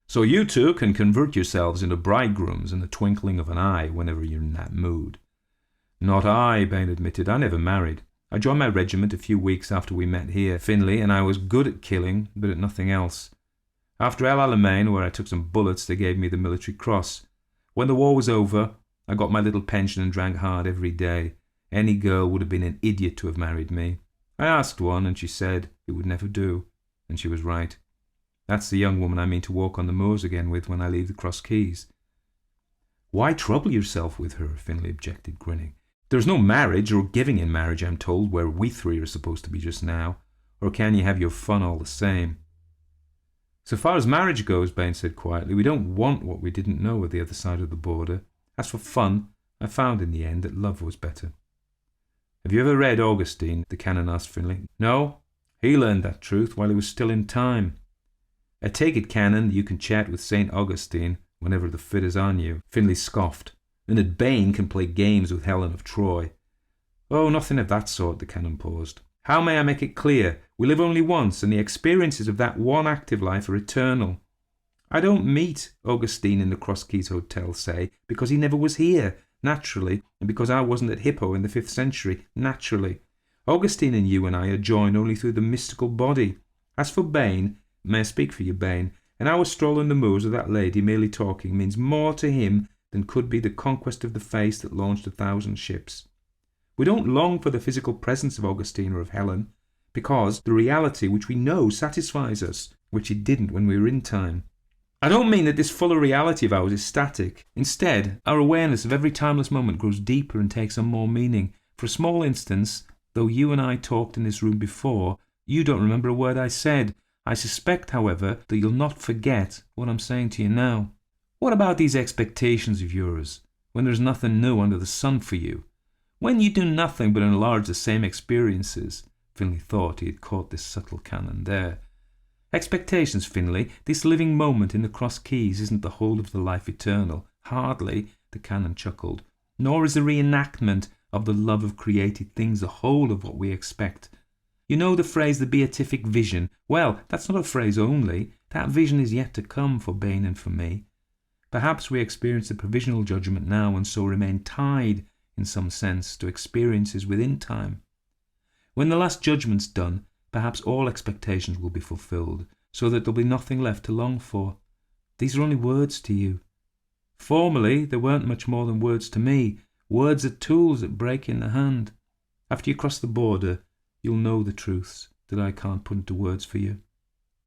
"So you two can convert yourselves into bridegrooms in the twinkling of an eye whenever you're in that mood." "Not I," Bain admitted. "I never married. I joined my regiment a few weeks after we met here, Finlay, and I was good at killing, but at nothing else. After El Alamein, where I took some bullets, they gave me the military cross. When the war was over, I got my little pension and drank hard every day. Any girl would have been an idiot to have married me. I asked one, and she said it would never do, and she was right. That's the young woman I mean to walk on the moors again with when I leave the Cross Keys." "Why trouble yourself with her?" Finlay objected, grinning. "There's no marriage or giving in marriage, I'm told, where we three are supposed to be just now. Or can you have your fun all the same?" "So far as marriage goes," Bain said quietly, "we don't want what we didn't know at the other side of the border. As for fun, I found in the end that love was better." "Have you ever read Augustine?" the canon asked Finlay. "No, he learned that truth while he was still in time." "I take it, Canon, that you can chat with St. Augustine whenever the fit is on you." Finlay scoffed. "And that Bain can play games with Helen of Troy." "Oh, nothing of that sort," the canon paused. "How may I make it clear? We live only once, and the experiences of that one active life are eternal. I don't meet Augustine in the Cross Keys Hotel, say, because he never was here, naturally, and because I wasn't at Hippo in the 5th century, naturally. Augustine and you and I are joined only through the mystical body. As for Bain, may I speak for you, Bain, an hour's stroll on the moors with that lady merely talking means more to him than could be the conquest of the face that launched 1,000 ships. We don't long for the physical presence of Augustine or of Helen, because the reality which we know satisfies us, which it didn't when we were in time. I don't mean that this fuller reality of ours is static. Instead, our awareness of every timeless moment grows deeper and takes on more meaning. For a small instance, though you and I talked in this room before, you don't remember a word I said. I suspect, however, that you'll not forget what I'm saying to you now. What about these expectations of yours, when there's nothing new under the sun for you? When you do nothing but enlarge the same experiences?" Finlay thought he had caught this subtle canon there. "Expectations, Finlay. This living moment in the Cross Keys isn't the whole of the life eternal. Hardly," the canon chuckled. "Nor is the reenactment of the love of created things the whole of what we expect. You know the phrase, the beatific vision? Well, that's not a phrase only. That vision is yet to come for Bain and for me. Perhaps we experience the provisional judgment now and so remain tied, in some sense, to experiences within time. When the last judgment's done, perhaps all expectations will be fulfilled, so that there'll be nothing left to long for. These are only words to you. Formerly, they weren't much more than words to me. Words are tools that break in the hand. After you cross the border, you'll know the truths that I can't put into words for you."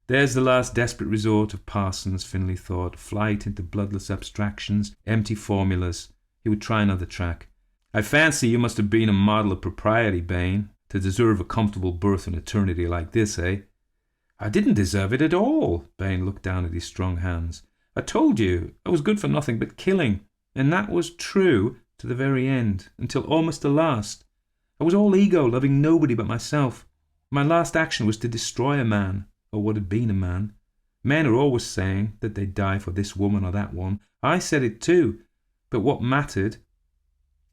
There's the last desperate resort of parsons, Finlay thought. Flight into bloodless abstractions, empty formulas. He would try another track. "I fancy you must have been a model of propriety, Bain, to deserve a comfortable berth in eternity like this, eh?" "I didn't deserve it at all." Bain looked down at his strong hands. "I told you I was good for nothing but killing, and that was true to the very end, until almost the last. I was all ego, loving nobody but myself. My last action was to destroy a man, or what had been a man. Men are always saying that they'd die for this woman or that one. I said it too, but what mattered?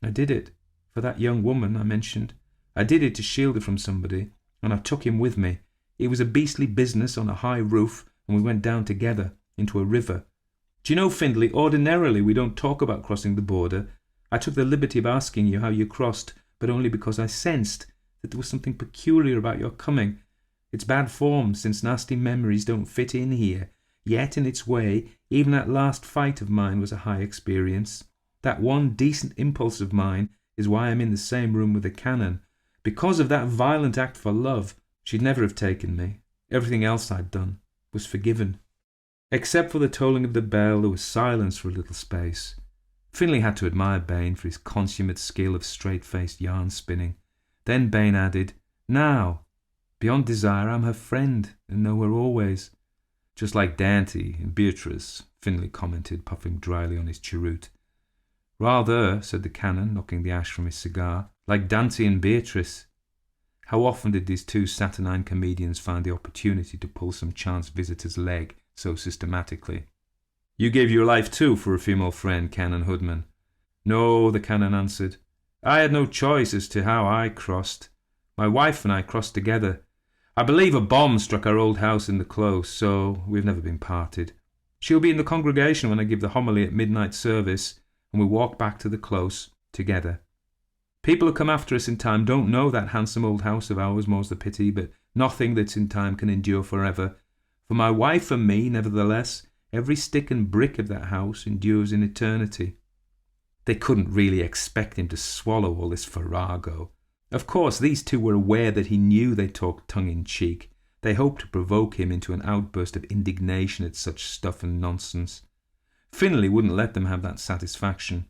I did it for that young woman I mentioned. I did it to shield her from somebody, and I took him with me. It was a beastly business on a high roof, and we went down together into a river. Do you know, Findlay, ordinarily we don't talk about crossing the border. I took the liberty of asking you how you crossed, but only because I sensed that there was something peculiar about your coming. It's bad form, since nasty memories don't fit in here. Yet, in its way, even that last fight of mine was a high experience. That one decent impulse of mine is why I'm in the same room with the canon. Because of that violent act for love, she'd never have taken me. Everything else I'd done was forgiven. Except for the tolling of the bell, there was silence for a little space. Findlay had to admire Bain for his consummate skill of straight-faced yarn-spinning. Then Bain added, "Now, beyond desire, I'm her friend, and know her always." "Just like Dante and Beatrice," Findlay commented, puffing dryly on his cheroot. "Rather," said the canon, knocking the ash from his cigar, "like Dante and Beatrice." How often did these two saturnine comedians find the opportunity to pull some chance visitor's leg so systematically? "You gave your life too for a female friend, Canon Hoodman." "No," the canon answered. "I had no choice as to how I crossed. My wife and I crossed together. I believe a bomb struck our old house in the close, so we've never been parted. She'll be in the congregation when I give the homily at midnight service, and we walk back to the close together. People who come after us in time don't know that handsome old house of ours, more's the pity, but nothing that's in time can endure forever. For my wife and me, nevertheless, every stick and brick of that house endures in eternity." They couldn't really expect him to swallow all this farrago. Of course, these two were aware that he knew they talked tongue-in-cheek. They hoped to provoke him into an outburst of indignation at such stuff and nonsense. Findlay wouldn't let them have that satisfaction.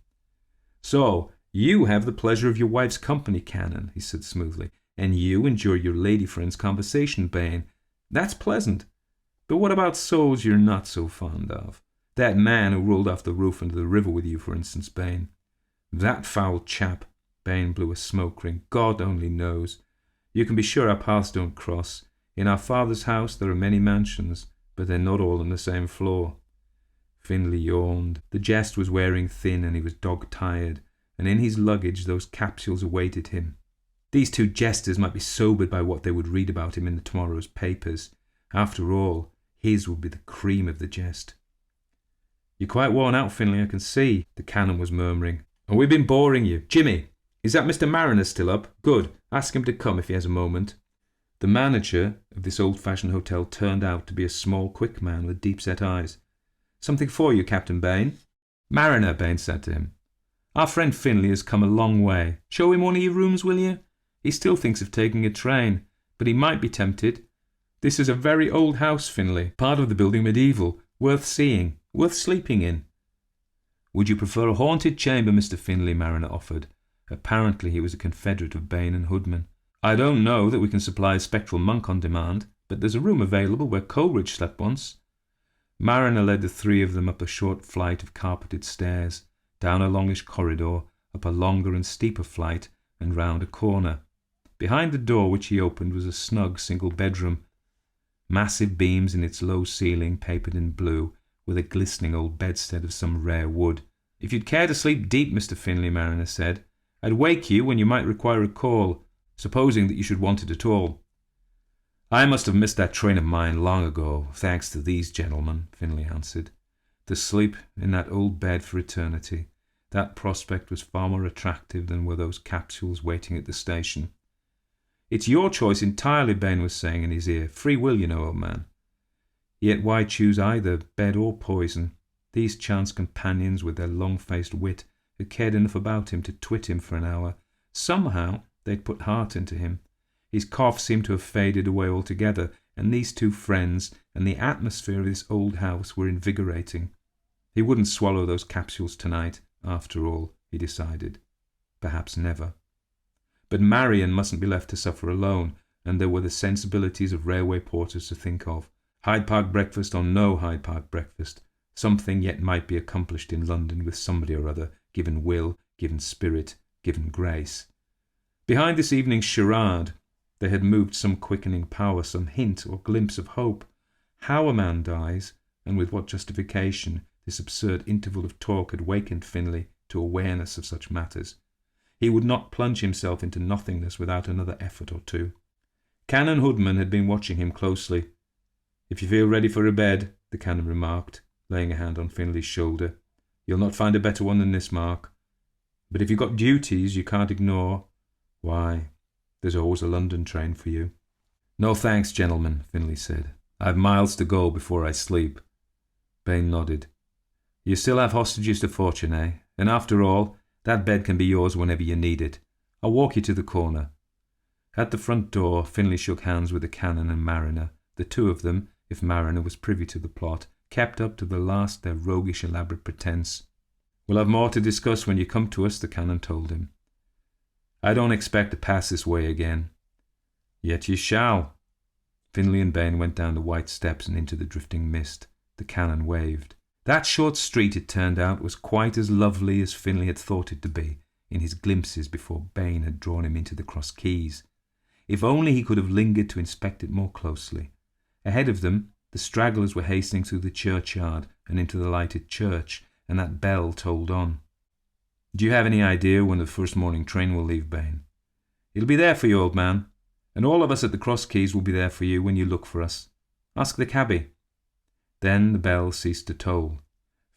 "So, you have the pleasure of your wife's company, Canon," he said smoothly, "and you enjoy your lady friend's conversation, Bain. That's pleasant. But what about souls you're not so fond of? That man who rolled off the roof into the river with you, for instance, Bain." "That foul chap," Bain blew a smoke ring. "God only knows. You can be sure our paths don't cross. In our father's house there are many mansions, but they're not all on the same floor." Findlay yawned. The jest was wearing thin, and he was dog-tired, and in his luggage those capsules awaited him. These two jesters might be sobered by what they would read about him in the tomorrow's papers. After all, his would be the cream of the jest. "You're quite worn out, Findlay, I can see," the canon was murmuring. "And we've been boring you. Jimmy, is that Mr. Mariner still up? Good. Ask him to come if he has a moment." The manager of this old-fashioned hotel turned out to be a small, quick man with deep-set eyes. "Something for you, Captain Bain?" "Mariner," Bain said to him, "our friend Findlay has come a long way. Show him one of your rooms, will you? He still thinks of taking a train, but he might be tempted. This is a very old house, Findlay, part of the building medieval, worth seeing, worth sleeping in." "Would you prefer a haunted chamber, Mr. Findlay?" Mariner offered. Apparently he was a confederate of Bain and Hoodman. "I don't know that we can supply a spectral monk on demand, but there's a room available where Coleridge slept once." Mariner led the three of them up a short flight of carpeted stairs, down a longish corridor, up a longer and steeper flight, and round a corner. Behind the door which he opened was a snug single bedroom. Massive beams in its low ceiling, papered in blue, with a glistening old bedstead of some rare wood. "If you'd care to sleep deep, Mr. Findlay," Mariner said, "I'd wake you when you might require a call, supposing that you should want it at all." "I must have missed that train of mine long ago, thanks to these gentlemen," Findlay answered. To sleep in that old bed for eternity, that prospect was far more attractive than were those capsules waiting at the station. "It's your choice entirely," Bain was saying in his ear. "Free will, you know, old man." Yet why choose either bed or poison? These chance companions with their long-faced wit had cared enough about him to twit him for an hour. Somehow they'd put heart into him. His cough seemed to have faded away altogether, and these two friends and the atmosphere of this old house were invigorating. He wouldn't swallow those capsules tonight, after all, he decided. Perhaps never. But Marion mustn't be left to suffer alone, and there were the sensibilities of railway porters to think of. Hyde Park breakfast or no Hyde Park breakfast, something yet might be accomplished in London with somebody or other, given will, given spirit, given grace. Behind this evening's charade, there had moved some quickening power, some hint or glimpse of hope. How a man dies, and with what justification, this absurd interval of talk had wakened Finlay to awareness of such matters. He would not plunge himself into nothingness without another effort or two. Canon Hoodman had been watching him closely. "If you feel ready for a bed," the Canon remarked, laying a hand on Finlay's shoulder, "you'll not find a better one than this, Mark. But if you've got duties you can't ignore, why, there's always a London train for you." "No thanks, gentlemen," Finlay said. "I've miles to go before I sleep." Bain nodded. "You still have hostages to fortune, eh? And after all, that bed can be yours whenever you need it. I'll walk you to the corner." At the front door, Finlay shook hands with the Canon and Mariner. The two of them, if Mariner was privy to the plot, kept up to the last their roguish elaborate pretence. "We'll have more to discuss when you come to us," the Canon told him. "I don't expect to pass this way again." "Yet you shall." Finlay and Bain went down the white steps and into the drifting mist. The Canon waved. That short street, it turned out, was quite as lovely as Finlay had thought it to be in his glimpses before Bain had drawn him into the Cross Keys. If only he could have lingered to inspect it more closely. Ahead of them, the stragglers were hastening through the churchyard and into the lighted church, and that bell tolled on. "Do you have any idea when the first morning train will leave, Bain?" "It'll be there for you, old man, and all of us at the Cross Keys will be there for you when you look for us. Ask the cabby." Then the bell ceased to toll.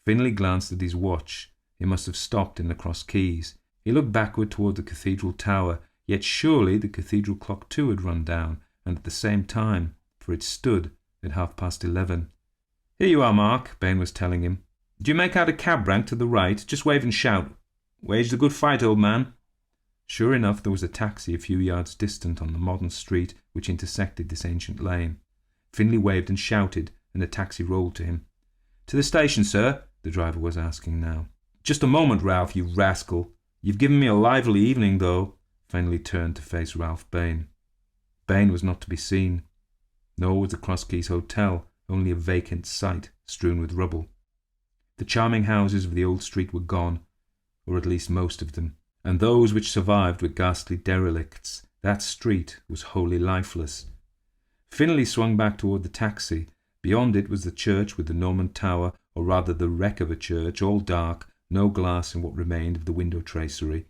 Finlay glanced at his watch. It must have stopped in the Cross Keys. He looked backward toward the cathedral tower, yet surely the cathedral clock too had run down, and at the same time, for it stood at 11:30. "Here you are, Mark," Bain was telling him. "Do you make out a cab rank to the right? Just wave and shout. Waged a good fight, old man." Sure enough, there was a taxi a few yards distant on the modern street which intersected this ancient lane. Finlay waved and shouted, and the taxi rolled to him. "To the station, sir?" the driver was asking now. "Just a moment, Ralph, you rascal. You've given me a lively evening, though." Finlay turned to face Ralph Bain. Bain was not to be seen. Nor was the Cross Keys Hotel, only a vacant site strewn with rubble. The charming houses of the old street were gone, or at least most of them, and those which survived were ghastly derelicts. That street was wholly lifeless. Finlay swung back toward the taxi. Beyond it was the church with the Norman tower, or rather the wreck of a church, all dark, no glass in what remained of the window tracery.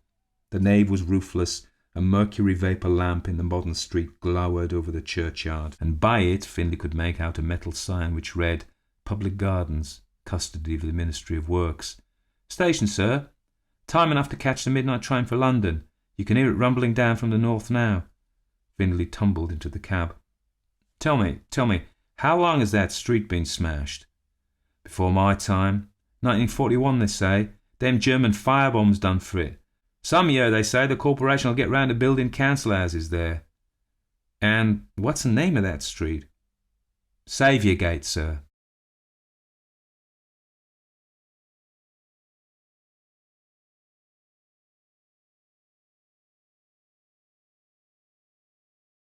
The nave was roofless. A mercury vapour lamp in the modern street glowered over the churchyard, and by it Finlay could make out a metal sign which read, "Public Gardens, custody of the Ministry of Works." "Station, sir. Time enough to catch the midnight train for London. You can hear it rumbling down from the north now." Finlay tumbled into the cab. Tell me, how long has that street been smashed?" "Before my time. 1941, they say. Them German firebombs done for it. Some year, they say, the corporation will get round to building council houses there." "And what's the name of that street?" "Saviourgate, sir."